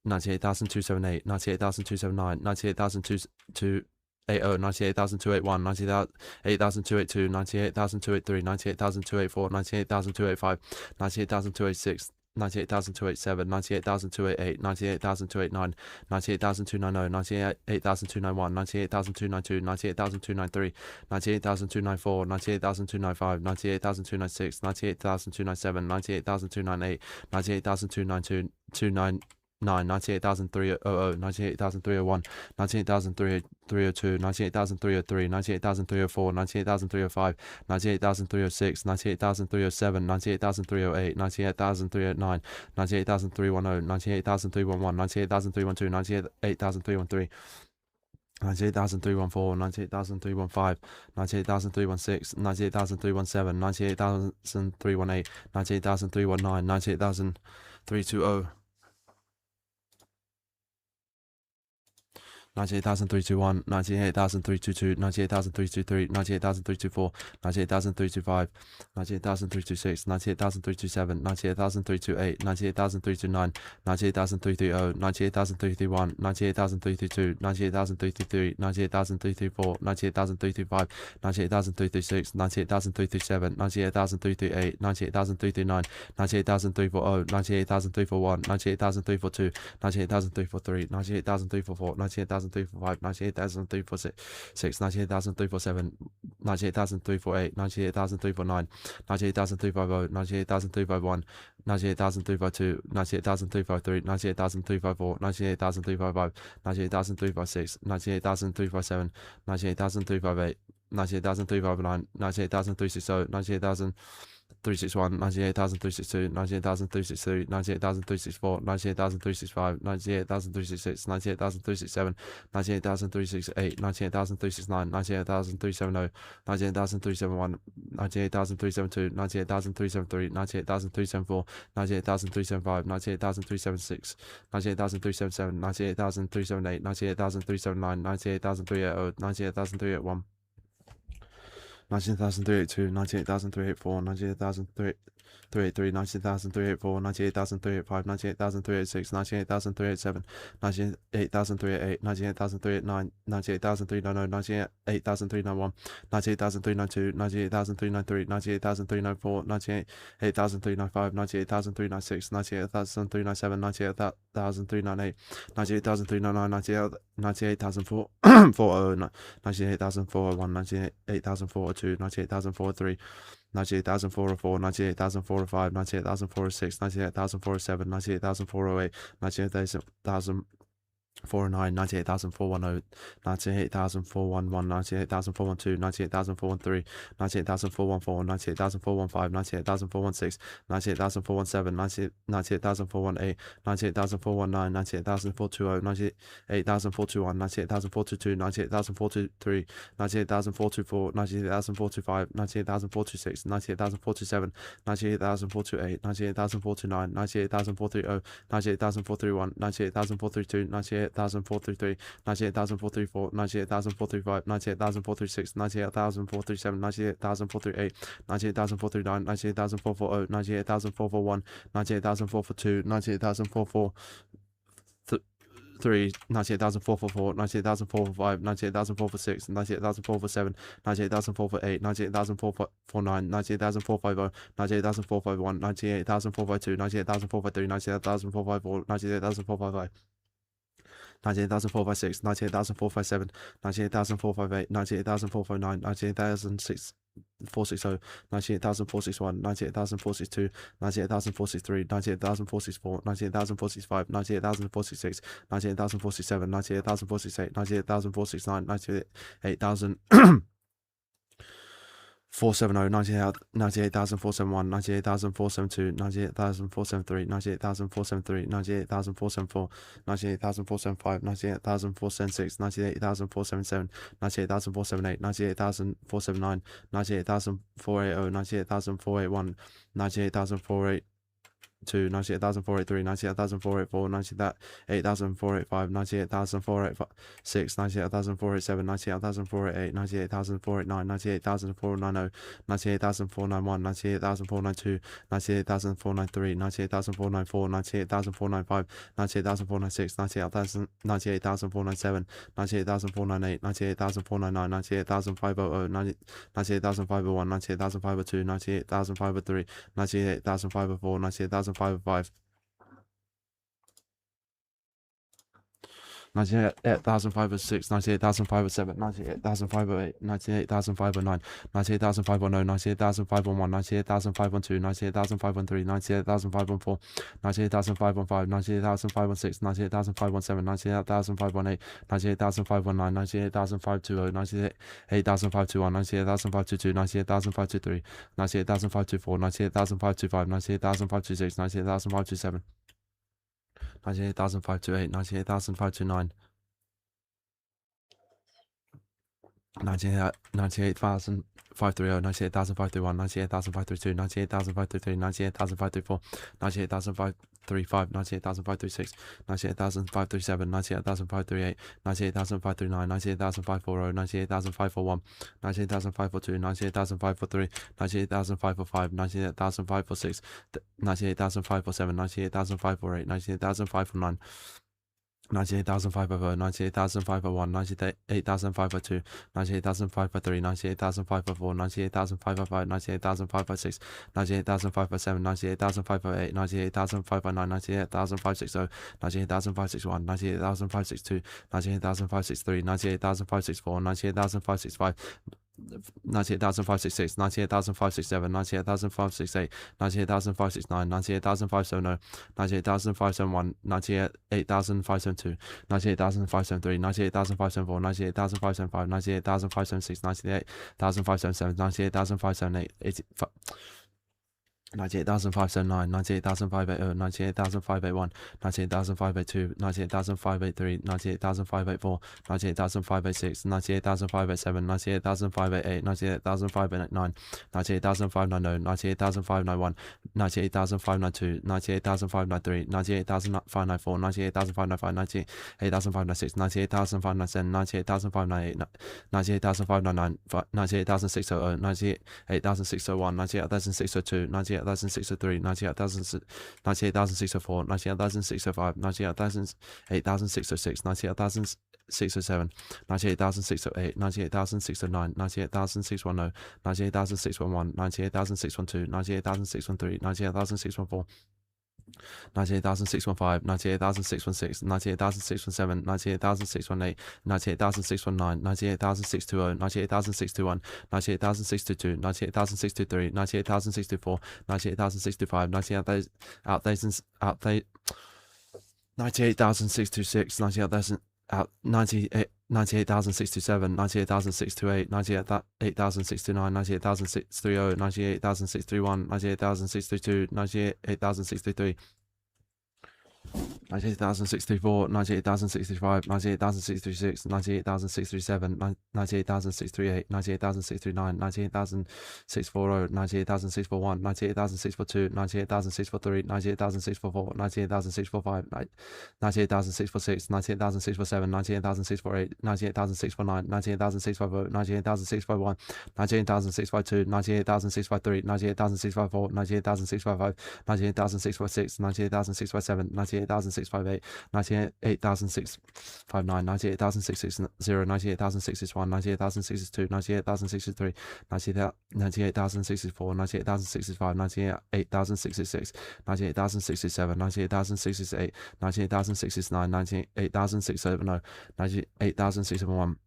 98,278, 98,279, 98,280, 98,281, 98,282, 98,283, 98,284, 98,285, 98,286, 98,287, 98,288, 98,289, 98,290, 98,291, 98,292, 98,293, 98,294, 98,295, 98,296, 98,297, 98,298, 98,292, 98,300, 98,301, 98,302, 98,303, 98,304, 98,305, 98,306, 98,307, 98,308, 98,309, 98,310, 98,311, 98,312, 98,313, 98,314, 98,315, 98,316, 98,317, 98,318, 98,319, 98,320, 98,321, 98,322, 98,323, 98,324, 98,325, 98,326, 98,327, 98,328, 98,329, 98,330, 98,331, 98,332, 98,333, 98,334, 98,335, 98,336, 98,337, 98,338, 98,339, 98,340, 98,341, 98,342, 98,343, 98,344, 98,345, 98,346, 98,347, 98,348, 98,349, 98,350, 98,351, 98,352, 98,353, 98,354, 98,355, 98,356, 98,357, 98,358, 98,359, 98,360, 98,000. 361, 98,362, 98,363, 98,364, 98,365, 98,366, 98,367, 98,368, 98,369, 98,370, 98,371, 98,372, 98,373, 98,374, 98,375, 98,376, 98,377, 98,378, 98,379, 98,380, 98,381, 98,382, 98,384, 98,383, 98,384, 98,385, 98,386, 98,387, 98,388, 98,389, 98,390, 98,391, 98,392, 98,393, 98,394, 98,395, 98,396, 98,397, 98,398, 98,399, 98,440, 98,401, 98,402, 98,403, 98,404, 98,405, 98,406, 98,407, 98,408, 98,000. 409, 98,410, 98,411, 98,412, 98,413, 98,414, 98,415, 98,416, 98,417, 98,418, 98,419, 98,420, 98,421, 98,422, 98,423, 98,424, 98,425, 98,426, 98,427, 98,428, 98,429, 98,430, 98,431, 98,432, 98,433, 98,433, 98,434, 98,435, 98,436, 98,437, 98,438, 98,439, 98,440, 98,441, 98,442, 98,443, 98,444, 98,445, 98,446, 98,447, 98,448, 98,449, 98,450, 98,451, 98,452, 98,453, 98,454, 98,455. 98,456, 98,457, 98,458, 98,459, 98,460, 98,461, 98,462, 98,463, 98,464, 98,045, 98,046, 98,047, 98,048, 98,069, 98,000. 470, 98,471, 98,472, 98,473, 98,473, 98,474, 98,475, 98,476, 98,477, 98,478, 98,479, 98,480, 98,481, 98,482, 98,483, 98,484, 98,485, 98,486, 98,487, 98,488, 98,489, 98,490, 98,491, 98,492, 98,493, 98,494, 98,495, 98,496, 98,497, 98,498, 98,499, 98,500, 98,501, 98,502, 98,503, 98,504, 98,505, 98,506, 98,507, 98,508, 98,509, 98,510, 98,511, 98,512, 98,513, 98,514, 98,515, 98,516, 98,517, 98,518, 98,519, 98,520, 98,521, 98,522, 98,523, 98,524, 98,525, 98,526, 98,527. 98,528, 98,529, 98,530, 98,531, 98,532, 98,533, 98,534, 98,535, 98,536, 98,537, 98,538, 98,539, 98,540, 98,541, 98,542, 98,543, 98,545, 98,546, 98,547, 98,548, 98,549, 98,500, 98,501, 98,502, 98,503, 98,504, 98,505, 98,506, 98,507, 98,508, 98,509, 98,560, 98,561, 98,562, 98,563, 98,564, 98,565, 98,566, 98,567, 98,568, 98,569, 98,570, 98,571, 98,572, 98,573, 98,574, 98,575, 98,576, 98,577, 98,578, 98,579, 98,580, 98,581, 98,582, 98,583, 98,584, 98,586, 98,587, 98,588, 98,589, 98,590, 98,591, 98,592, 98,593, 98,594, 98,595, 98,596, 98,597, 98,598, 98,599, 98,600, 98,601, 98,602, 98,603, 98,604, 98,605, 98,606, 98,607, 98,608, 98,609, 98,610, 98,611, 98,612, 98,613, 98,614, 98,615, 98,616, 98,617, 98,618, 98,619, 98,620, 98,621, 98,622, 98,623, 98,064, 98,065, 98,066, 98,067, 98,068, 98,069, 98,030, 98,061, 98,062, 98,063. 98,064, 98,065, 98,636, 98,637, 98,638, 98,639, 98,640, 98,641, 98,642, 98,643, 98,644, 98,645, 98,646, 98,647, 98,648, 98,649, 98,650, 98,651, 98,652, 98,653, 98,654, 98,655, 98,656, 98,657, 98,658, 98,659, 98,660, 98,661, 98,662, 98,063, 98,064, 98,065, 98,066, 98,067, 98,068, 98,069, 98,670, 98,671.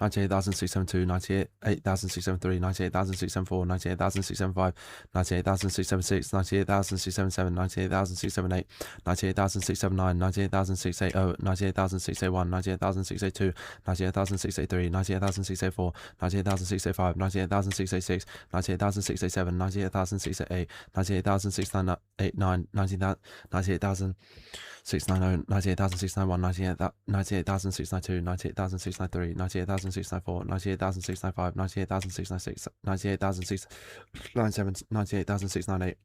98,672, 98,673, 98,674, 98,675, 98,676, 98,677, 98,678, 98,679, 98,680, 98,681, 98,682, 98,683, 98,684, 98,685, 98,686, 98,687, 98,688, 98,689, 98,000. 690, 98,691, 98,692, 98,693, 98,694, 98,695, 98,696, 98,697, 98,698,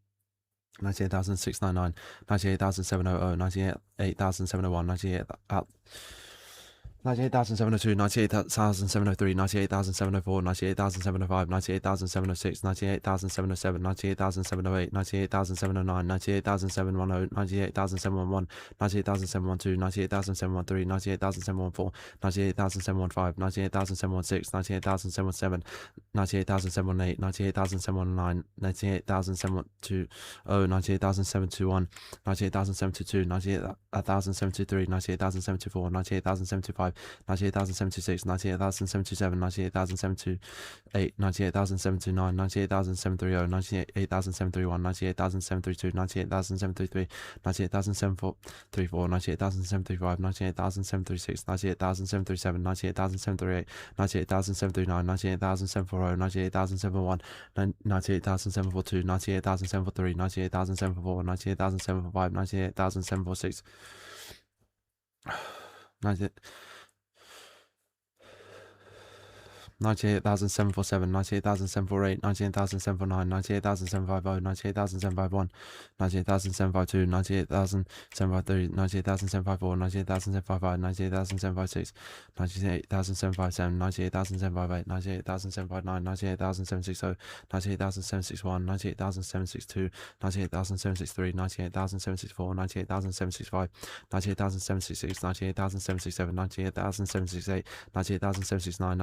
98,699, 98,700, 98,701, 98,702, 98,703, 98,704, 98,705, 98,706, 98,707, 98,708, 98,709, 98,710, 98,711, 98,712, 98,713, 98,714, 98,715, 98,716, 98,717, 98,718, 98,719, 98,720, 98,721, 98,722, 98,073, 98,074, 98,075, 98,076, 98,077, 98,078, 98,079, 98,730, 98,731, 98,732, 98,733, 98,734, 98,735, 98,736, 98,737, 98,738, 98,739, 98,740, 98,741, 98,742, 98,743, 98,744, 98,745, 98,746, 98,747, 98,748, 98,749, 98,750, 98,751, 98,752, 98,753, 98,754, 98,755, 98,756, 98,757, 98,758, 98,759, 98,760, 98,761, 98,762, 98,763, 98,764, 98,765, 98,766, 98,767, 98,768, 98,769,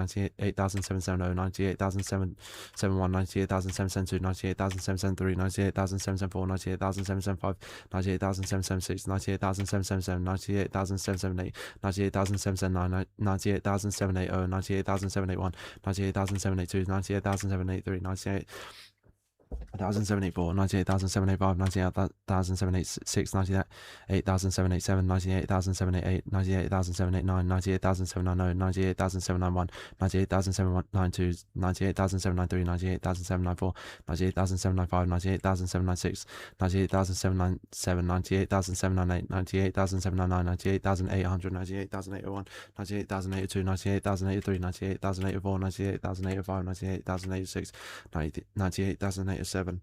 98,770, 98,771, 98,772, 98,773, 98,774, 98,775, 98,776, 98,777, 98,778, 98,779, 98,780, 98,781, 98,782, 98,783, 98,784, 98,785, 98,786, 98,787, 98,788, 98,789, 98,790, 98,791, 98,792, 98,793, 98,794, 98,795, 98,796, 98,797, 98,798, 98,799, 98,800, 98,801, 98,082, 98,083, 98,084, 98,085, 98,086, 98,087,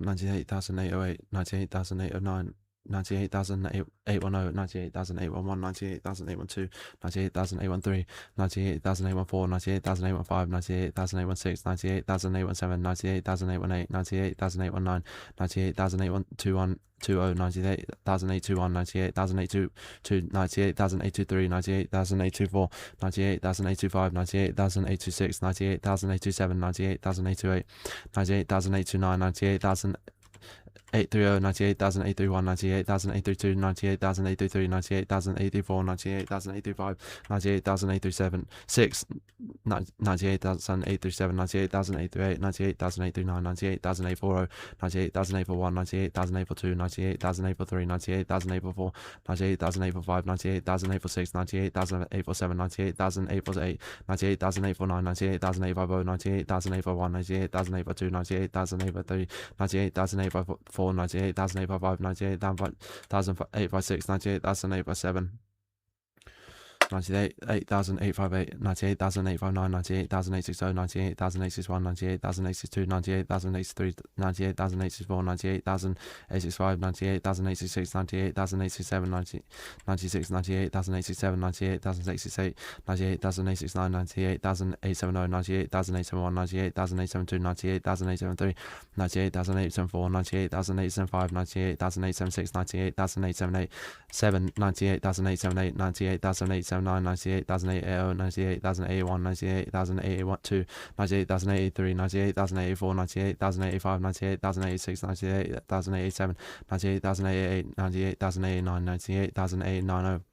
98,808, 98,809, 98,810, 98,811, 98,812, 98,813, 98,814, 98,815, 98,816, 98,817, 98,818, 98,819, 98,821, 98,821, 98,822, 98,823, 98,824, 98,825, 98,826, 98,827, 98,828, 98,829, 98,000. 830, 98,000, 831, 98,000, 832, 98,000, 833, 98,000, 834, 98,000, 835, 98,000, 837, 6, 98,000, 837, 98,000, 838, 98,000, 839, 98,000, 840, 98,000, 841, 98,000, 842, 98,000, 843, 98,000, 844, 98,000, 845, 98,000, 846, 98,000, 847, 98,000, 848, 98,000, 849, 98,000, 850, 98,000, 851, 98,000, 852, 98,000, 853, 98,000, 854, 98,000, 855, 98,000, 856, 98,000, 857, 98,000, 858, 98,000, 859, 98,000, 860, 98,000, 861, 98,000, 862, 98,000, 863, 98,000, 864, 98,000, 865, 98,000, 866, 98,000, 867, 96, 98,000, 867, 98,000, 868, 98,000, 869, 98,000, 870, 98,000, 871, 98,000, 872, 98,000, 873, 98,000, 874, 98,000, 875, 98,000, 876, 98,000, 878, 7, 98,000, 878, 98,000, 879, 98,000, 880, 98,000, 881, 98,000, 882, 98,000, 883, 98,000, 884, 98,000, 885, 98,000, 886, 98,000, 887, 98,000, 888, 98,000, 889, 98,000, 890,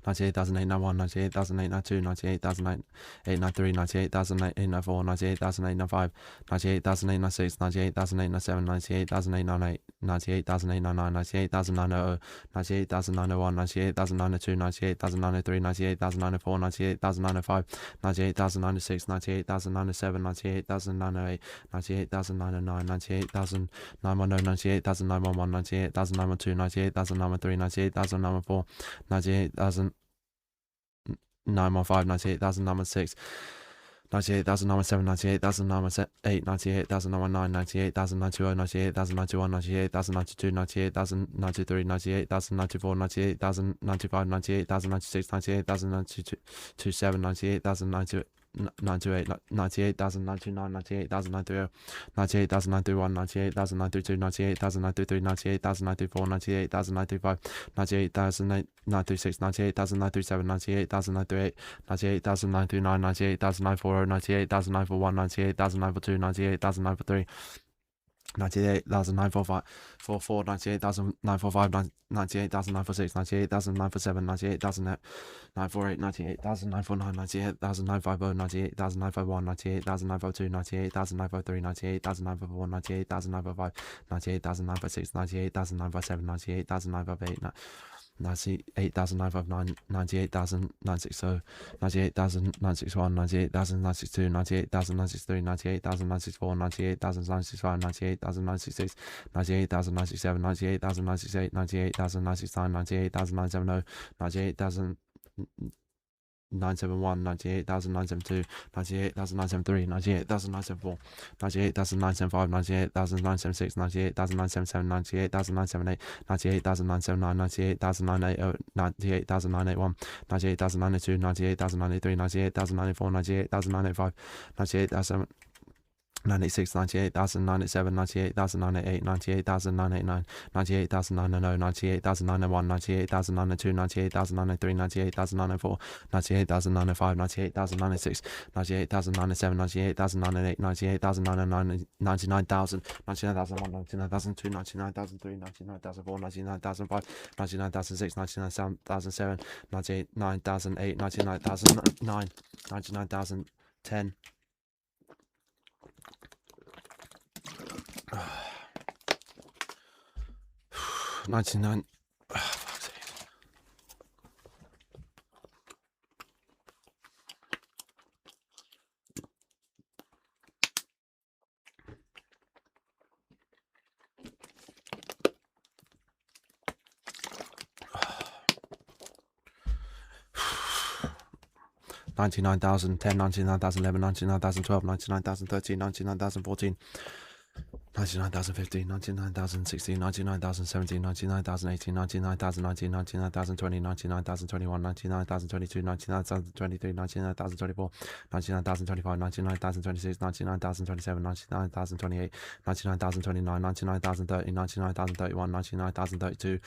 98,891, 98,892, 98,893, 98,894, 98,895, 98,896, 98,897, 98,898, 98,899, 98,900, 98,901, 98,902, 98,903, 98,904, 98,905, 98,906, 98,907, 98,908, 98,909, 98,910, 98,911, 98,912, 98,913, 98,914, 98,000, 915, 98,000, 916, 98,000, 917, 98,000, 918, 98,000, 919, 98,000, 920, 98,000, 921, 98,000, 922, 98,000, 923, 98,000, 924, 98,000, 925, 98,000, 96, 98,000, 927, 98,000, 928, 98,000, 929, 98,000, 930, 98,000, 931, 98,000, 932, 98,000, 933, 98,000, 934, 98,000, 935, 98,000, 936, 98,000, 937, 98,000, 938, 98,000, 939, 98,000, 940, 98,000, 941, 98,000, 942, 98,000, 943, 98,000, 945, 44, 98,000, 945, 98,000, 946, 98,000, 947, 98,000, 948, 98,000, 949, 98,000, 950, 98,000, 951, 98,000, 952, 98,000, 953, 98,000, 954, 98,000, 955, 98,000, 956, 98,000, 957, 98,000, 958, 98,000, 959, 98,000, 960, 98,000, 961, 98,000, 962, 98,000, 963, 98,000, 964, 98,000, 965, 98,000, 966, 98,000, 967, 98,000, 968, 98,000, 969, 98,000, 970, 98,000, 971, 98,000, 972, 98,000, 973, 98,000, 974, 98,000, 975, 98,000, 976, 98,000, 977, 98,000, 978, 98,000, 979, 98,000, 980, 98,000, 981, 98,000, 982, 98,000, 983, 98,000, 984, 98,000, 985, 98,000, 96, 98,000, 97, 98,000, 98, 98,000, 989, 98,000, 990, 98,000, 901, 98,000, 902, 98,000, 903, 98,000, 904, 98,000, 905, 98,000, 906, 98,000, 907, 98,000, 908, 98,000, 909, 99,000, 99,001, 99,002, 99,003, 99,004, 99,005, 99,006, 99,007, 99,008, 99,009, 99,010. 99. Oh, fuck's sake. $99,000, $10, $99,000, $11, $99,000, $12, $99,000, $13, $99,000, $14, $99,015, $99,016, $99,017, $99,018, $99,019, $99,020, $99,021, $99,022, $99,023, $99,024, $99,025, $99,026, $99,027, $99,028, $99,029, $99,030, $99,031, $99,032,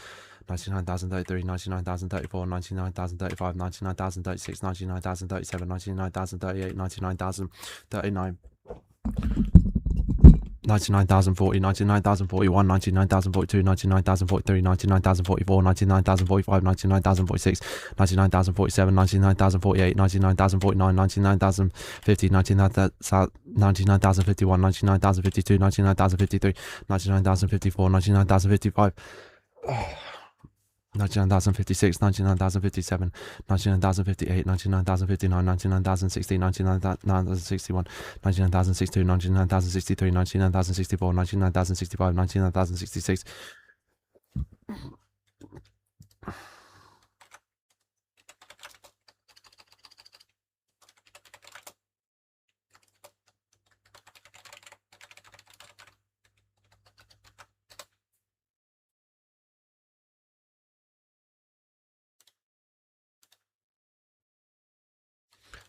$99,033, $99,034, $99,035, $99,036, $99,037, $99,038, $99,039, 99,040, 99,041, 99,042, 99,043, 99,044, 99,045, 99,046, 99,047, 99,048, 99,049, 99,050, 99,051, 99,052, 99,053, 99,054, 99,055. 99,056, 99,057, 99,058, 99,059, 99,060, 99,061, 99,062, 99,063, 99,064, 99,065, 99,066.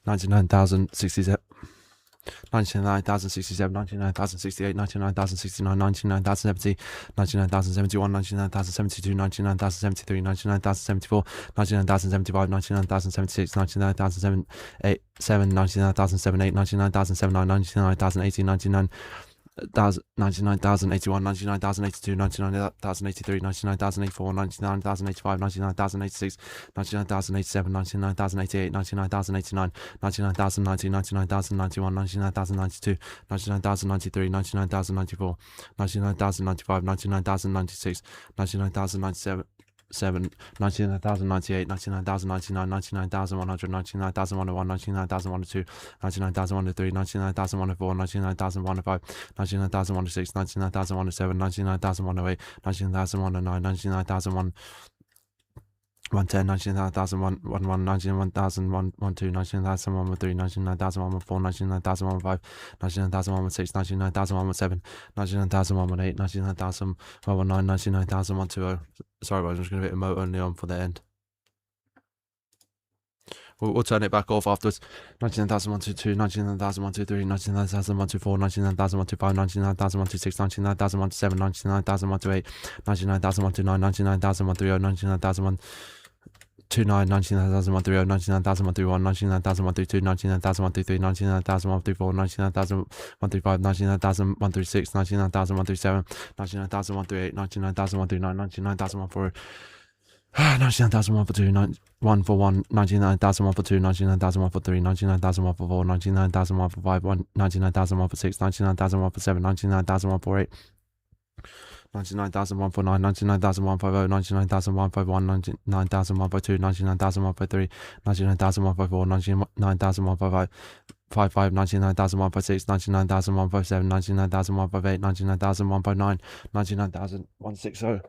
99,067, 99,067, 99,068, 99,069, 99,070, 99,071, 99,072, 99,073, 99,074, 99,075, 99,076, 99,078, 99,078, 99,079, 99,080, 99,081, 99,082, 99,083, 99,084, 99,085, 99,086, 99,087, 99,088, 99,089, 99,090, 99,091, 99,092, 99,093, 99,094, 99,095, 99,096, 99,097. 99,098, 99,099, 99,100, 99,101, 99,102, 99,103, 99,104, 99,105, 99,106, 99,107, 99,108, 99,109, 99,110, 99,011, 99,012, 99,013, 99,014, 99,015, 99,016, 99,017, 99,018, 99,019, 99,020. Sorry, I'm just going to hit emote only on for the end. We'll turn it back off afterwards. 99,122, 99,123, 99,124, 99,125, 99,126, 99,127, 99,128, 99,129, 99,130, 99,129, 99,130, 99,131, 99,132, 99,133, 99,134, 99,135, 99,136, 99,137, 99,138, 99,139, 99,140. 99,142, 141, 99,142, 99,143, 99,144, 99,145, 99,146, 99,147, 99,148, 99,149, 99,150, 99,151, 99,152, 99,153, 99,154, 99,155, 99,156, 99,157, 99,158, 99,159, 99,160.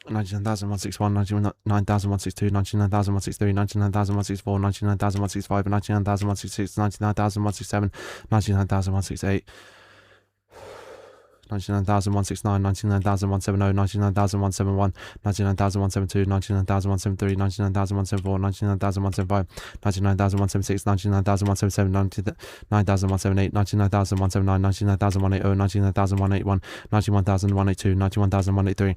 99,161, 99,162, 99,163, 99,164, 99,165, 99,166, 99,167, 99,168, 99,169, 99,170, 99,171, 99,172, 99,173, 99,174, 99,175, 99,176, 99,177, 99,178, 99,179, 99,180, 99,181, 91,182, 91,183.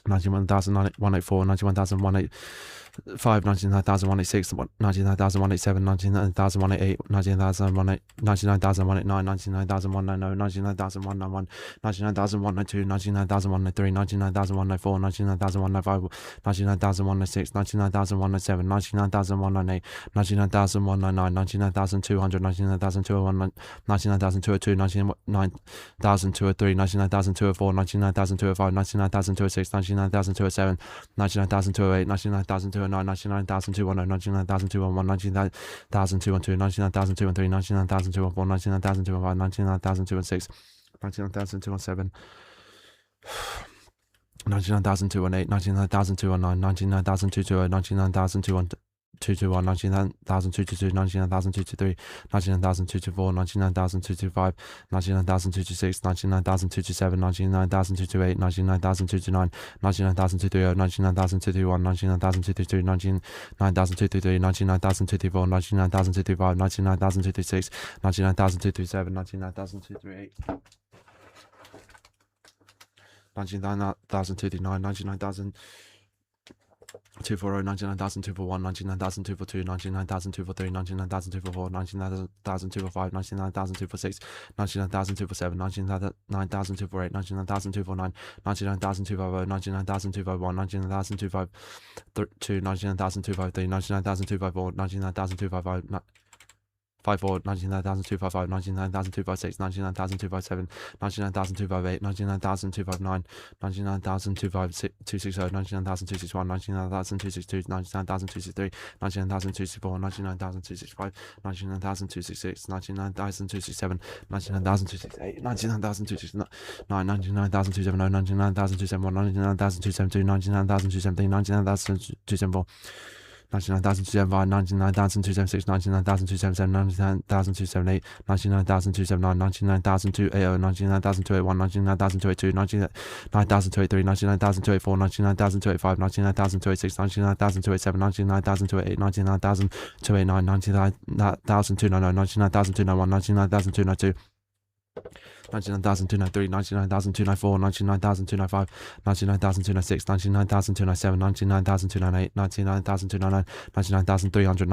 91,184, 91,185, 99,186, 99,187, 99,188, 99,189, 99,190, 99,191, 99,192, 99,193, 99,194, 99,195, 99,196, 99,197, 99,198, 99,199, 99,200, 99,201, 99,202, 99,203, 99,204, 99,205, 99,206, 99,207, 99,208, 99,209, 99,210, 99,211, 99,212, 99,213, 99,214, 99,215, 99,216, 99,217, 99,218, 99,219, 99,220, 99,221, 99,222, 99,223, 99,224, 99,225, 99,226, 99,227, 99,228, 99,229, 99,230, 99,231, 99,232, 99,233, 99,234, 99,235, 99,236, 99,237, 99,238. 99,039, 99,000. 240, 99,000, 241, 99,000, 242, 99,000, 243, 99,000, 244, 99,000, 245, 99,000, 246, 99,000, 247, 99,000, 248, 99,000, 249, 99,000, 250, 99,000, 251, 99,000, 252, 99,000, 253, 99,000, 254, 99,000, 255, 54, 99,255, 99,256, 99,257, 99,258, 99,259, 99,260, 99,261, 99,262, 99,263, 99,264, 99,265, 99,266, 99,267, 99,268, 99,269, 99,270, 99,271, 99,272, 99,273, 99,274. 99,275, 99,276, 99,277, 99,278, 99,279, 99,280, 99,281, 99,282, 99,283, 99,284, 99,285, 99,286, 99,287, 99,288, 99,289, 99,290, 99,291, 99,292. 99,293, 99,294, 99,295, 99,296, 99,297, 99,298, 99,299, 99,300,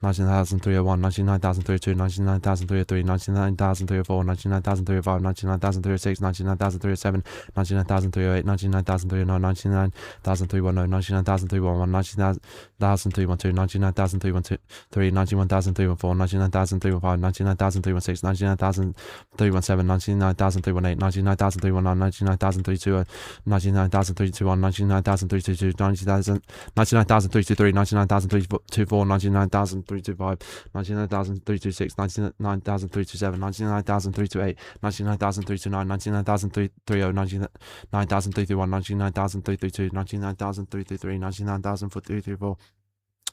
99,301, 99,302, 99,303, 99,304, 99,305, 99,306, 99,307, 99,308, 99,309, 99,310, 99,311, 99,312, 99,313, 91,314, 99,315, 99,316, 99,317, 99,318, 99,319, 99,320, 99,321, 99,322, 99,323, 99,324, 99,325, 99,326, 99,327, 99,328, 99,329, 99,330, 99,331, 99,332, 99,333, 99,334.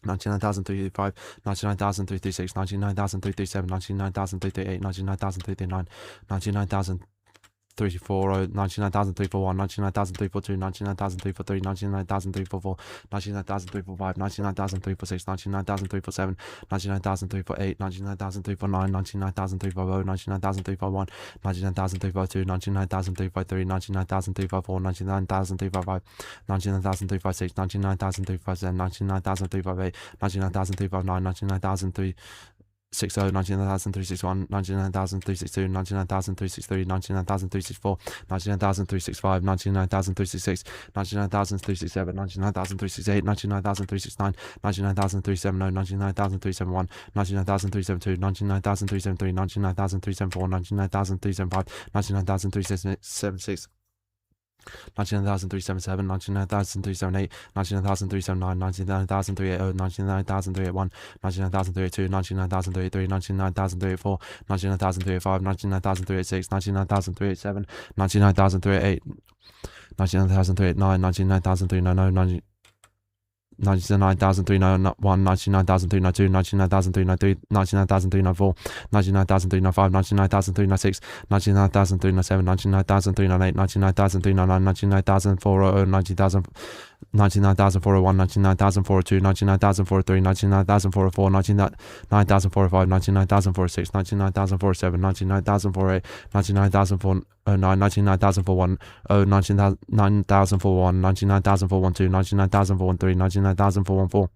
99,335, 99,336, 99,337, 99,338, 99,339, 99,340, 99,341, 99,342, 99,343, 99,344, 99,345, 99,346, 99,347, 99,348, 99,349, 99,350, 99,351, 99,352, 99,353, 99,354, 99,355, 99,356, 99,357, 99,358, 99,359, 99,360, 99,361, 99,362, 99,363, 99,364, 99,365, 99,366, 99,367, 99,368, 99,369, 99,370, 99,371, 99,372, 99,373, 99,374, 99,375, 99,376. 99,377, 99,378, 99,379, 99,380, 99,381, 99,382, 99,383, 99,384, 99,385, 99,386, 99,387, 99,388, 99,389, 99,390, 99,391, 99,392, 99,393, 99,394, 99,395, 99,396, 99,397, 99,398, 99,399, 99,400, 99,401, 99,402, 99,403, 99,404, 99,405, 99,406, 99,407, 99,408, 99,409, 99,410, 99,401, 99,412, 99,413, 99,414.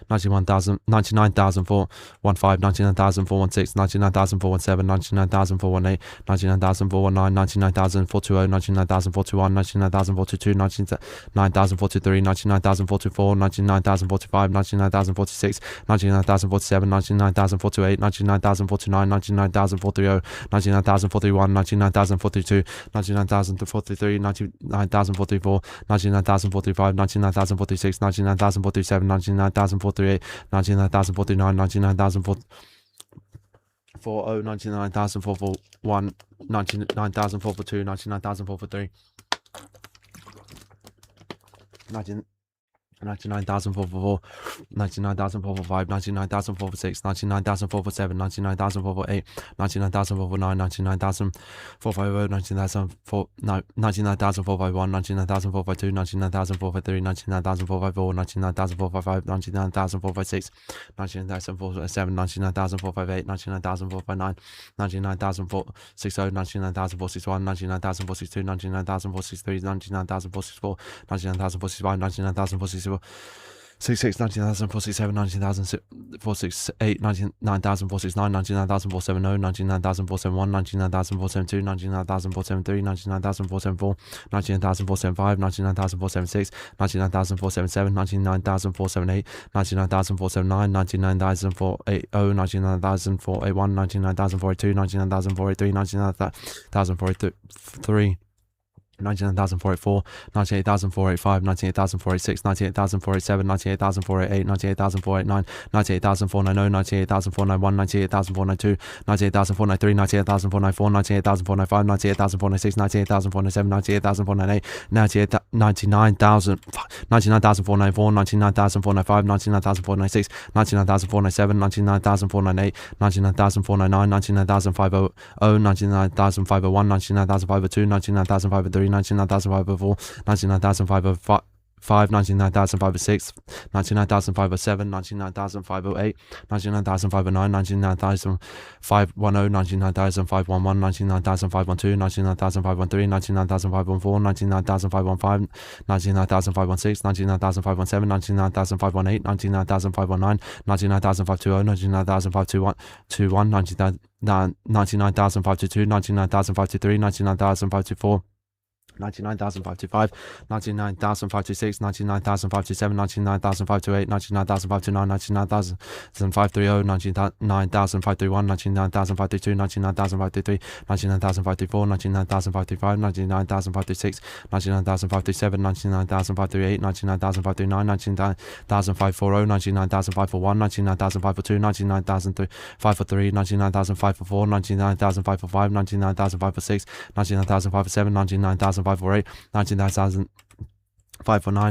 91,000, 99,415, 99,416, 99,417, 99,418, 99,419, 99,420, 99,421, 99,422, 99,423, 99,424, 99,045, 99,046, 99,047, 99,048, 99,049, 99,040, 99,041, 99,042, 99,043, 99,044, 99,045, 99,046, 99,047, 99,048, 99,049, 99,040, 99,041, 99,042, 99,043, 99,444, 99,445, 99,446, 99,447, 99,448, 99,449, 99,450, 99,451, 99,452, 99,453, 99,454, 99,455, 99,456, 99,457, 99,458, 99,459, 99,460, 99,461, 99,462, 99,463, 99,464, 99,045, 99,046, 19,047, 19,468, 99,469, 99,470, 99,471, 99,472, 99,473, 99,474, 99,475, 99,476, 99,477, 99,478, 99,479, 99,480, 99,481, 99,482, 99,483, 99,483, 99,484, 98,485, 98,486, 98,487, 98,488, 98,489, 98,490, 98,491, 98,492, 98,493, 98,494, 98,495, 98,496, 98,497, 98,498, 99,000, 99,494, 99,495, 99,496, 99,497, 99,498, 99,499, 99,500, 99,501, 99,502, 99,503, 99,504, 99,505, 99,506, 99,507, 99,508, 99,509, 99,510, 99,511, 99,512, 99,513, 99,514, 99,515, 99,516, 99,517, 99,518, 99,519, 99,520, 99,521, 99,522, 99,523, 99,524, 99,525, 99,526, 99,527, 99,528, 99,529, 99,530, 99,531, 99,532, 99,533, 99,534, 99,535, 99,536, 99,537, 99,538, 99,539, 99,540, 99,541, 99,542, 99,543, 99,544, 99,545, 99,546, 99,547, 99,548, 99,549,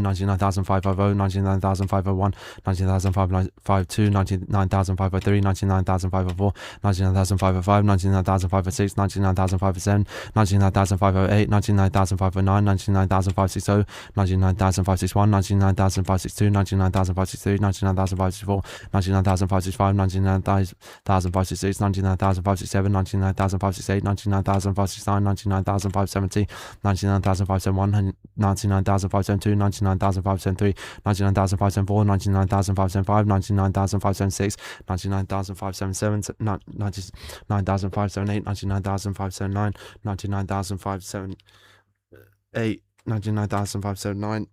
99,550, 99,501, 99,552, 99,503, 99,504, 99,505, 99,506, 99,507, 99,508, 99,509, 99,560, 99,561, 99,562, 99,563, 99,564, 99,565, 99,566, 99,567, 99,568, 99,569, 99,570, 99,571, 99,572, 99,573, 99,574, 99,575, 99,576, 99,577, 99,578, 99,579, 99,578, 99,579,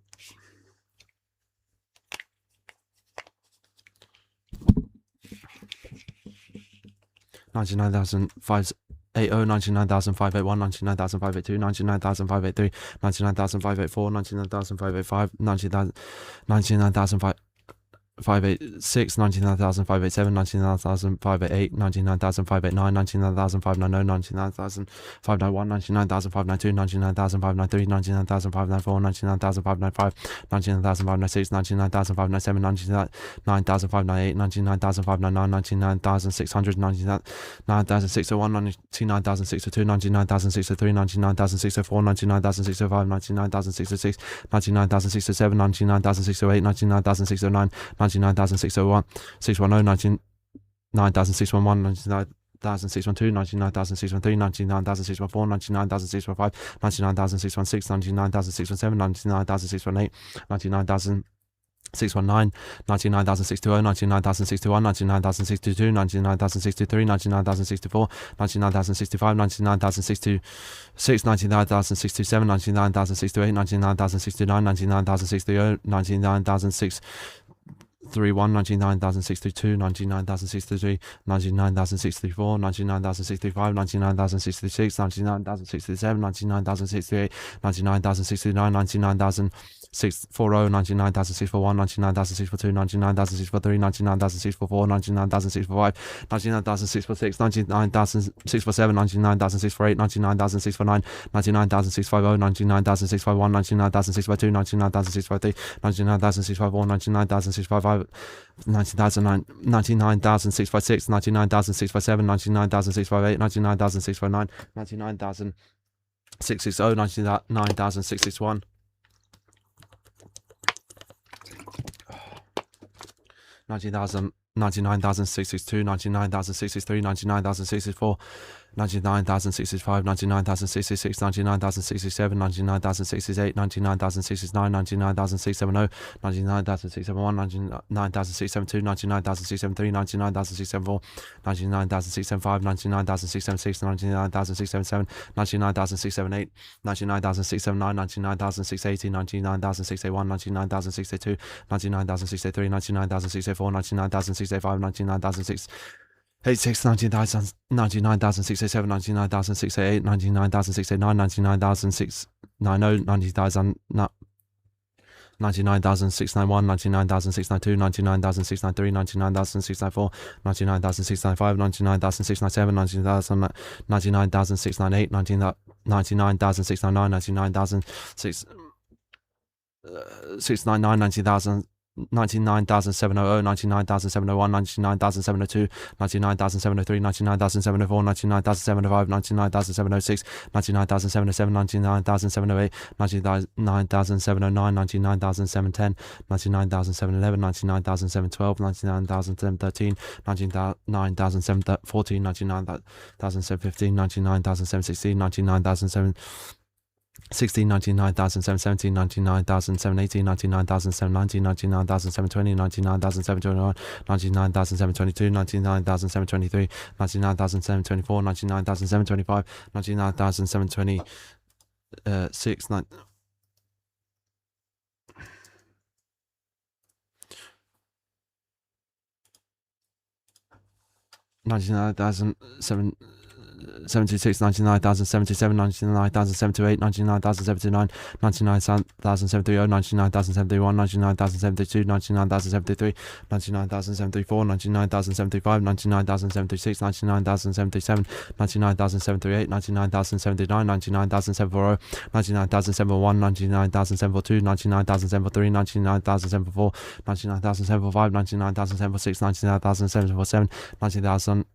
99,580, 99,581, 99,582, 99,583, 99,584, 99,585, 99,586, 99,587, 99,588, 99,589, 99,590, 99,591, 99,592, 99,593, 99,594, 99,595, 99,596, 99,597, 99,598, 99,599, 99,600, 99,601, 99,602, 99,603, 99,604, 99,605, 99,606, 99,607, 99,608, 99,609, 99,601, 610, 99,611, 99,612, 99,613, 99,614, 99,615, 99,616, 99,617, 99,618, 99,619, 99,620, 99,621, 99,622, 99,623, 99,064, 99,065, 99,066, 99,067, 99,068, 99,069, 99,060, 99,006. 31, 99,062, 99,063, 99,064, 99,065, 99,066, 99,067, 99,068, 99,069, 99,069, 99,640, 99,641, 99,642, 99,643, 99,644, 99,645, 99,646, 99,647, 99,648, 99,649, 99,650, 99,651, 99,652, 99,653, 99,654, 99,655, 99,656, 99,657, 99,658, 99,659, 99,660, 99,661, 99,662, 99,663, 99,064, 99,065, 99,066, 99,067, 99,068, 99,069, 99,670, 99,671, 99,672, 99,673, 99,674, 99,675, 99,676, 99,677, 99,678, 99,679, 99,680, 99,681, 99,682, 99,683, 99,684, 99,685, 99,686, 99,000, 99,687, 99,688, 99,689, 99,690, 90,000, 99,691, 99,692, 99,693, 99,694, 99,695, 99,697, 99,698, 99,699, 99,699, 90,000. 99,700, 99,701, 99,702, 99,703, 99,704, 99,705, 99,706, 99,707, 99,708, 99,709, 99,710, 99,711, 99,712, 99,713, 99,714, 99,715, 99,716, 99,716, 99,717, 99,718, 99,719, 99,720, 99,721, 99,722, 99,723, 99,724, 99,725, 99,726, 99,076, 99,077, 99,078, 99,079, 99,070, 99,071, 99,072, 99,073, 99,074, 99,075, 99,076, 99,077, 99,078, 99,079, 99,070, 99,071, 99,072, 99,073, 99,074, 99,075, 99,076, 99,077, 90,000,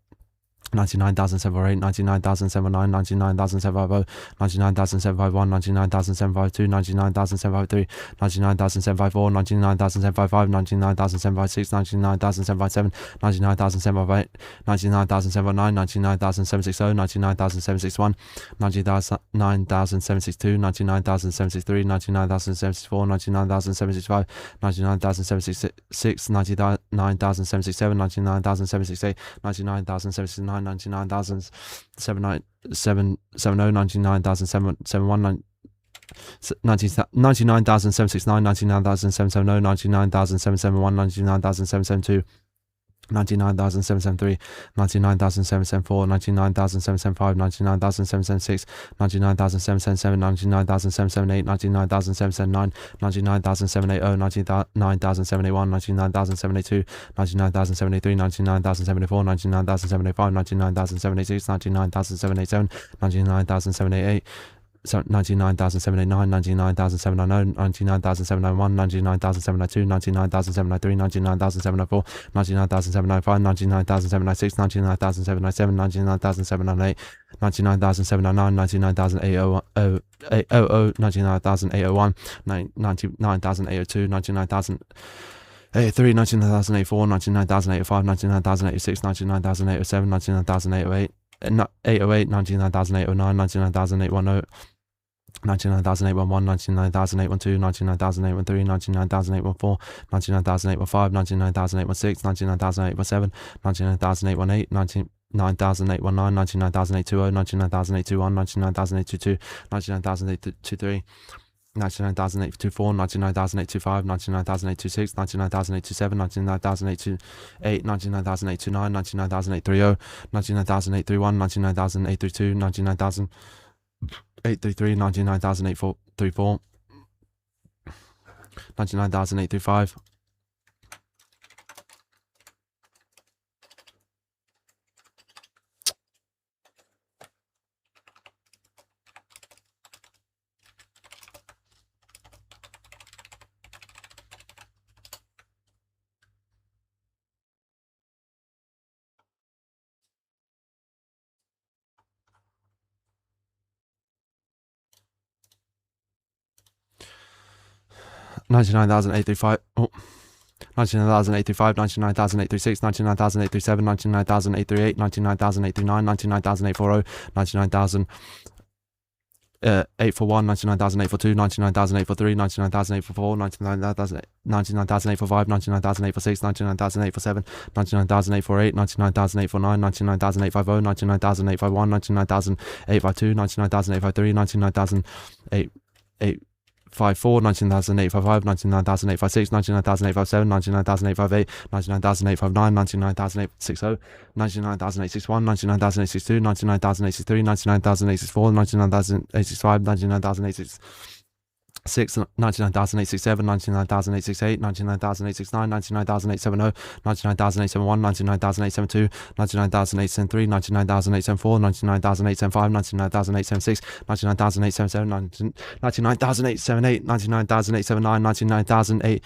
99,708, 99,709, 99,750, 99,751, 99,752, 99,753, 99,754, 99,755, 99,756, 99,757, 99,758, 99,709, 99,760, 99,761, 99,762, 99,763, 99,764, 99,765, 99,766, 99,767, 99,768, 99,079, 99,070, 99,071, 99,069, 99,770, 99,771, 99,772, 99,773, 99,774, 99,775, 99,776, 99,777, 99,778, 99,779, 99,780, 99,781, 99,782, 99,783, 99,074, 99,075, 99,076, 99,787, 99,788, 99,789, 99,790, 99,791, 99,792, 99,793, 99,704, 99,795, 99,796, 99,797, 99,798, 99,799, 99,800, 99,801, 99,802, 99,083, 99,084, 99,085, 99,086, 99,087, 99,088, 808, 99,809, 99,810, 99,811, 99,812, 99,813, 99,814, 99,815, 99,816, 99,817, 99,818, 99,819, 99,820, 99,821, 99,822, 99,823, 99,824, 99,825, 99,826, 99,827, 99,828, 99,829, 99,830, 99,831, 99,832, 99,833, 99,834, 99,835. 99,835. Oh. 99,835, 99,836, 99,837, 99,838, 99,839, 99,840, 99,000. 841, 99,842, 99,843, 99,844, 99,845, 99,846, 99,847, 99,848, 99,849, 99,850, 99,851, 99,852, 99,853, 99,854, 19,855, 19,856, 19,857, 19,858, 19,859, 19,860, 19,861, 19,862, 19,863, 19,864, 19,865, 19,866. 99,867, 99,868, 99,869, 99,870, 99,871, 99,872, 99,873, 99,874, 99,875, 99,876, 99,877, 99,878, 99,879, 99,880,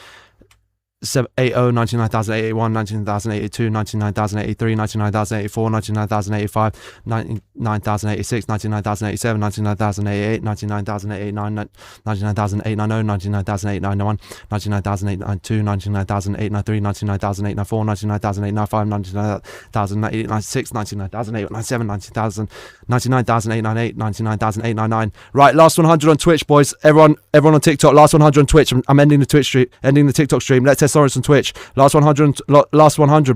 99,081, 99,082, 99,083, 99,084, 99,085, 99,086, 99,087, 99,088, 99,089, 99,890, 99,891, 99,892, 99,893, 99,894, 99,895, 99,896, 99,897, 99,898, 99,899. Right, last 100 on Twitch, boys. Everyone on TikTok. Last 100 on Twitch. I'm ending the Twitch stream, ending the TikTok stream. Let's test Lawrence on Twitch. Last 100,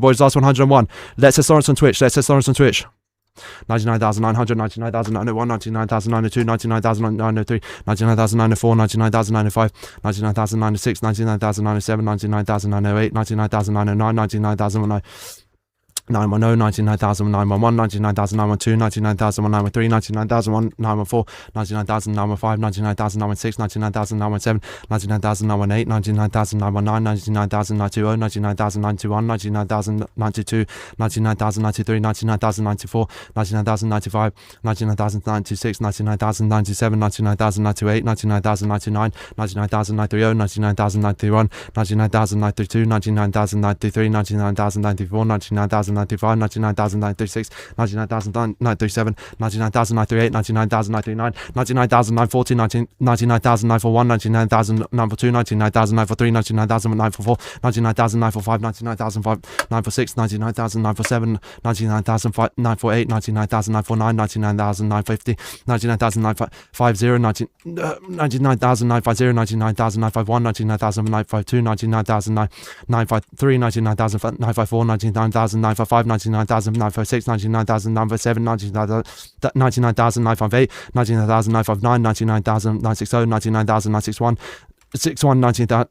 boys. Last 101. Let's test Lawrence on Twitch. 99,900, 99,901, 99,902, 99,903, 99,904, 99,905, 99,906, 99,907, 99,908, 99,909, 99,910, 910, 99,911, 99,912, 99,913, 99,914, 99,915, 99,916, 99,917, 99,918, 99,919, 99,920, 99,921, 99,922, 99,093, 99,094, 99,095, 99,096, 99,097, 99,098, 99,099, 99,030, 99,091, 99,092, 99,093, 99,094, 99,095, 99,096, 99,037, 99,038, 99,039, 99,040, 99,041, 99,042, 99,043, 99,044, 99,045, 99,046, 99,047, 99,048, 99,049, 99,050, 99,050, 99,050, 99,051, 99,052, 99,053, 99,054, 99,055, 99,956, 99,957, 99,958, 99,959, 99,960, 99,961,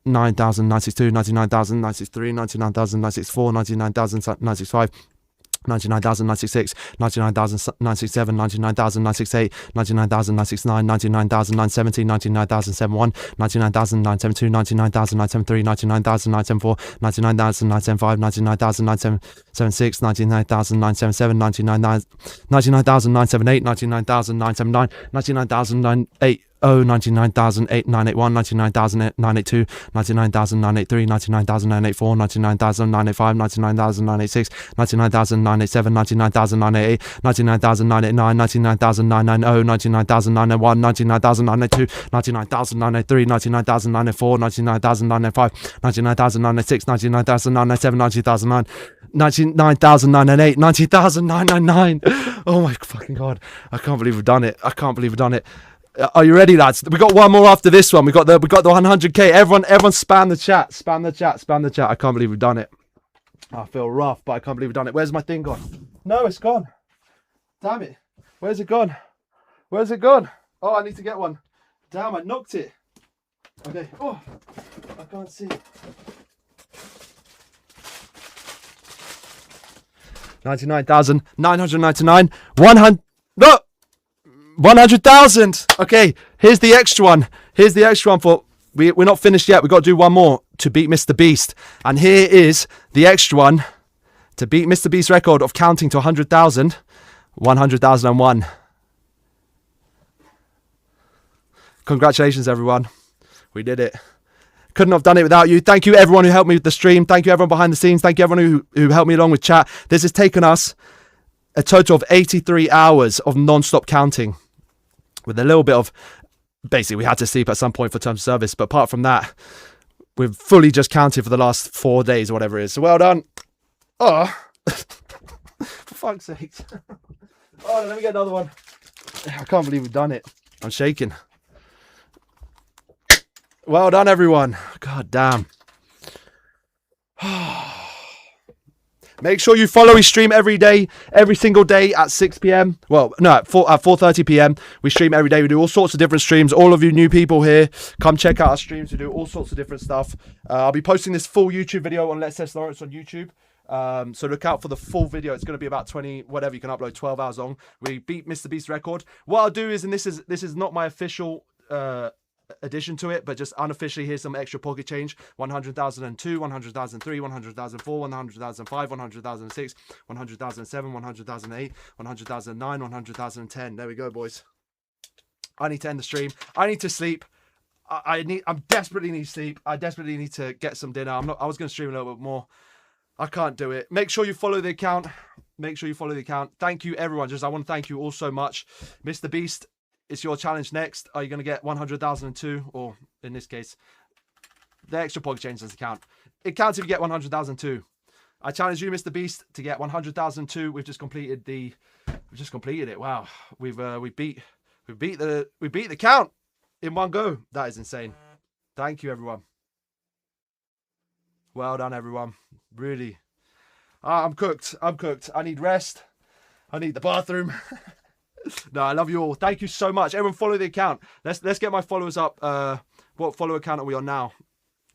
99,962, 99,963, 99,964, 99,965, 99,966, 99,967, 99,968, 99,969, 99,970, 99,971, 99,972, 99,973, 99,974, 99,975, 99,976, 99,977, 99,978, 99,979, 99,908. 99,981, 99,982, 99,983, 99,984, 99,985, 99,986, 99,987, 99,988, 99,989, 99,990, 99,901, 99,902, 99,903, 99,904, 99,905, 99,906, 99,907, 90,009, 99,908, 90,999. Oh my fucking god! I can't believe we've done it. Are you ready, lads? We got one more after this one. We got the 100k. Everyone spam the chat. Spam the chat. I can't believe we've done it. I feel rough, but I can't believe we've done it. Where's my thing gone? No, it's gone. Damn it. Where's it gone? Oh, I need to get one. Damn, I knocked it. Okay. Oh, I can't see. 99,999. 100. No. 100,000. Okay, here's the extra one. For we're not finished yet. We've got to do one more to beat Mr. Beast. And here is the extra one to beat Mr. Beast's record of counting to 100,000. 100,001. Congratulations, everyone. We did it. Couldn't have done it without you. Thank you, everyone who helped me with the stream. Thank you, everyone behind the scenes. Thank you, everyone who helped me along with chat. This has taken us a total of 83 hours of non-stop counting, with a little bit of, basically we had to sleep at some point for terms of service, but apart from that, we've fully just counted for the last 4 days or whatever it is. So well done. Oh, for fuck's sake. Oh, let me get another one. I can't believe we've done it. I'm shaking. Well done, everyone. God damn. Make sure you follow his stream every day, every single day at 6 p.m. Well, no, at 4:30 p.m. We stream every day. We do all sorts of different streams. All of you new people here, come check out our streams. We do all sorts of different stuff. I'll be posting this full YouTube video on Let's Test Lawrence on YouTube. So look out for the full video. It's going to be about 20, whatever you can upload, 12 hours long. We beat Mr. Beast's record. What I'll do is, and this is not my official addition to it, but just unofficially, here's some extra pocket change: 100,002, 100,003, 100,004, 100,005, 100,006, 100,007, 100,008, 100,009, 100,010. There we go, boys. I need to end the stream. I need to sleep. I desperately need sleep. I desperately need to get some dinner. I was going to stream a little bit more. I can't do it. Make sure you follow the account. Make sure you follow the account. Thank you, everyone. I want to thank you all so much. Mr. Beast, it's your challenge next. Are you going to get 100,002? Or, in this case, the extra pocket change doesn't count. It counts if you get 100,002. I challenge you, Mr. Beast, to get 100,002. We've just completed it. Wow. We beat the count in one go. That is insane. Thank you, everyone. Well done, everyone. Really. I'm cooked. I need rest. I need the bathroom. No, I love you all. Thank you so much. Everyone follow the account. Let's get my followers up. What follow account are we on now?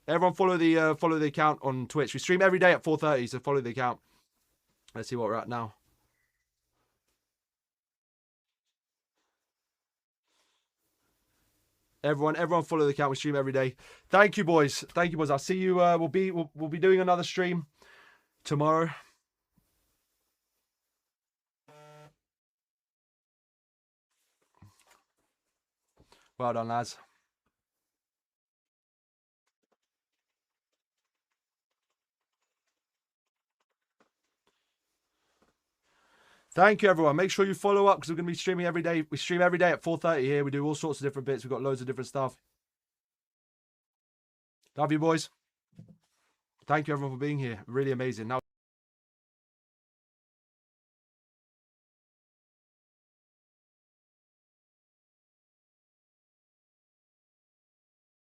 Everyone follow the account on Twitch. We stream every day at 4:30, so follow the account. Let's see what we're at now. Everyone follow the account. We stream every day. Thank you, boys. Thank you, boys. I'll see you. We'll be doing another stream tomorrow. Well done, lads. Thank you, everyone. Make sure you follow up because we're going to be streaming every day. We stream every day at 4:30 here. We do all sorts of different bits. We've got loads of different stuff. Love you, boys. Thank you, everyone, for being here. Really amazing. Now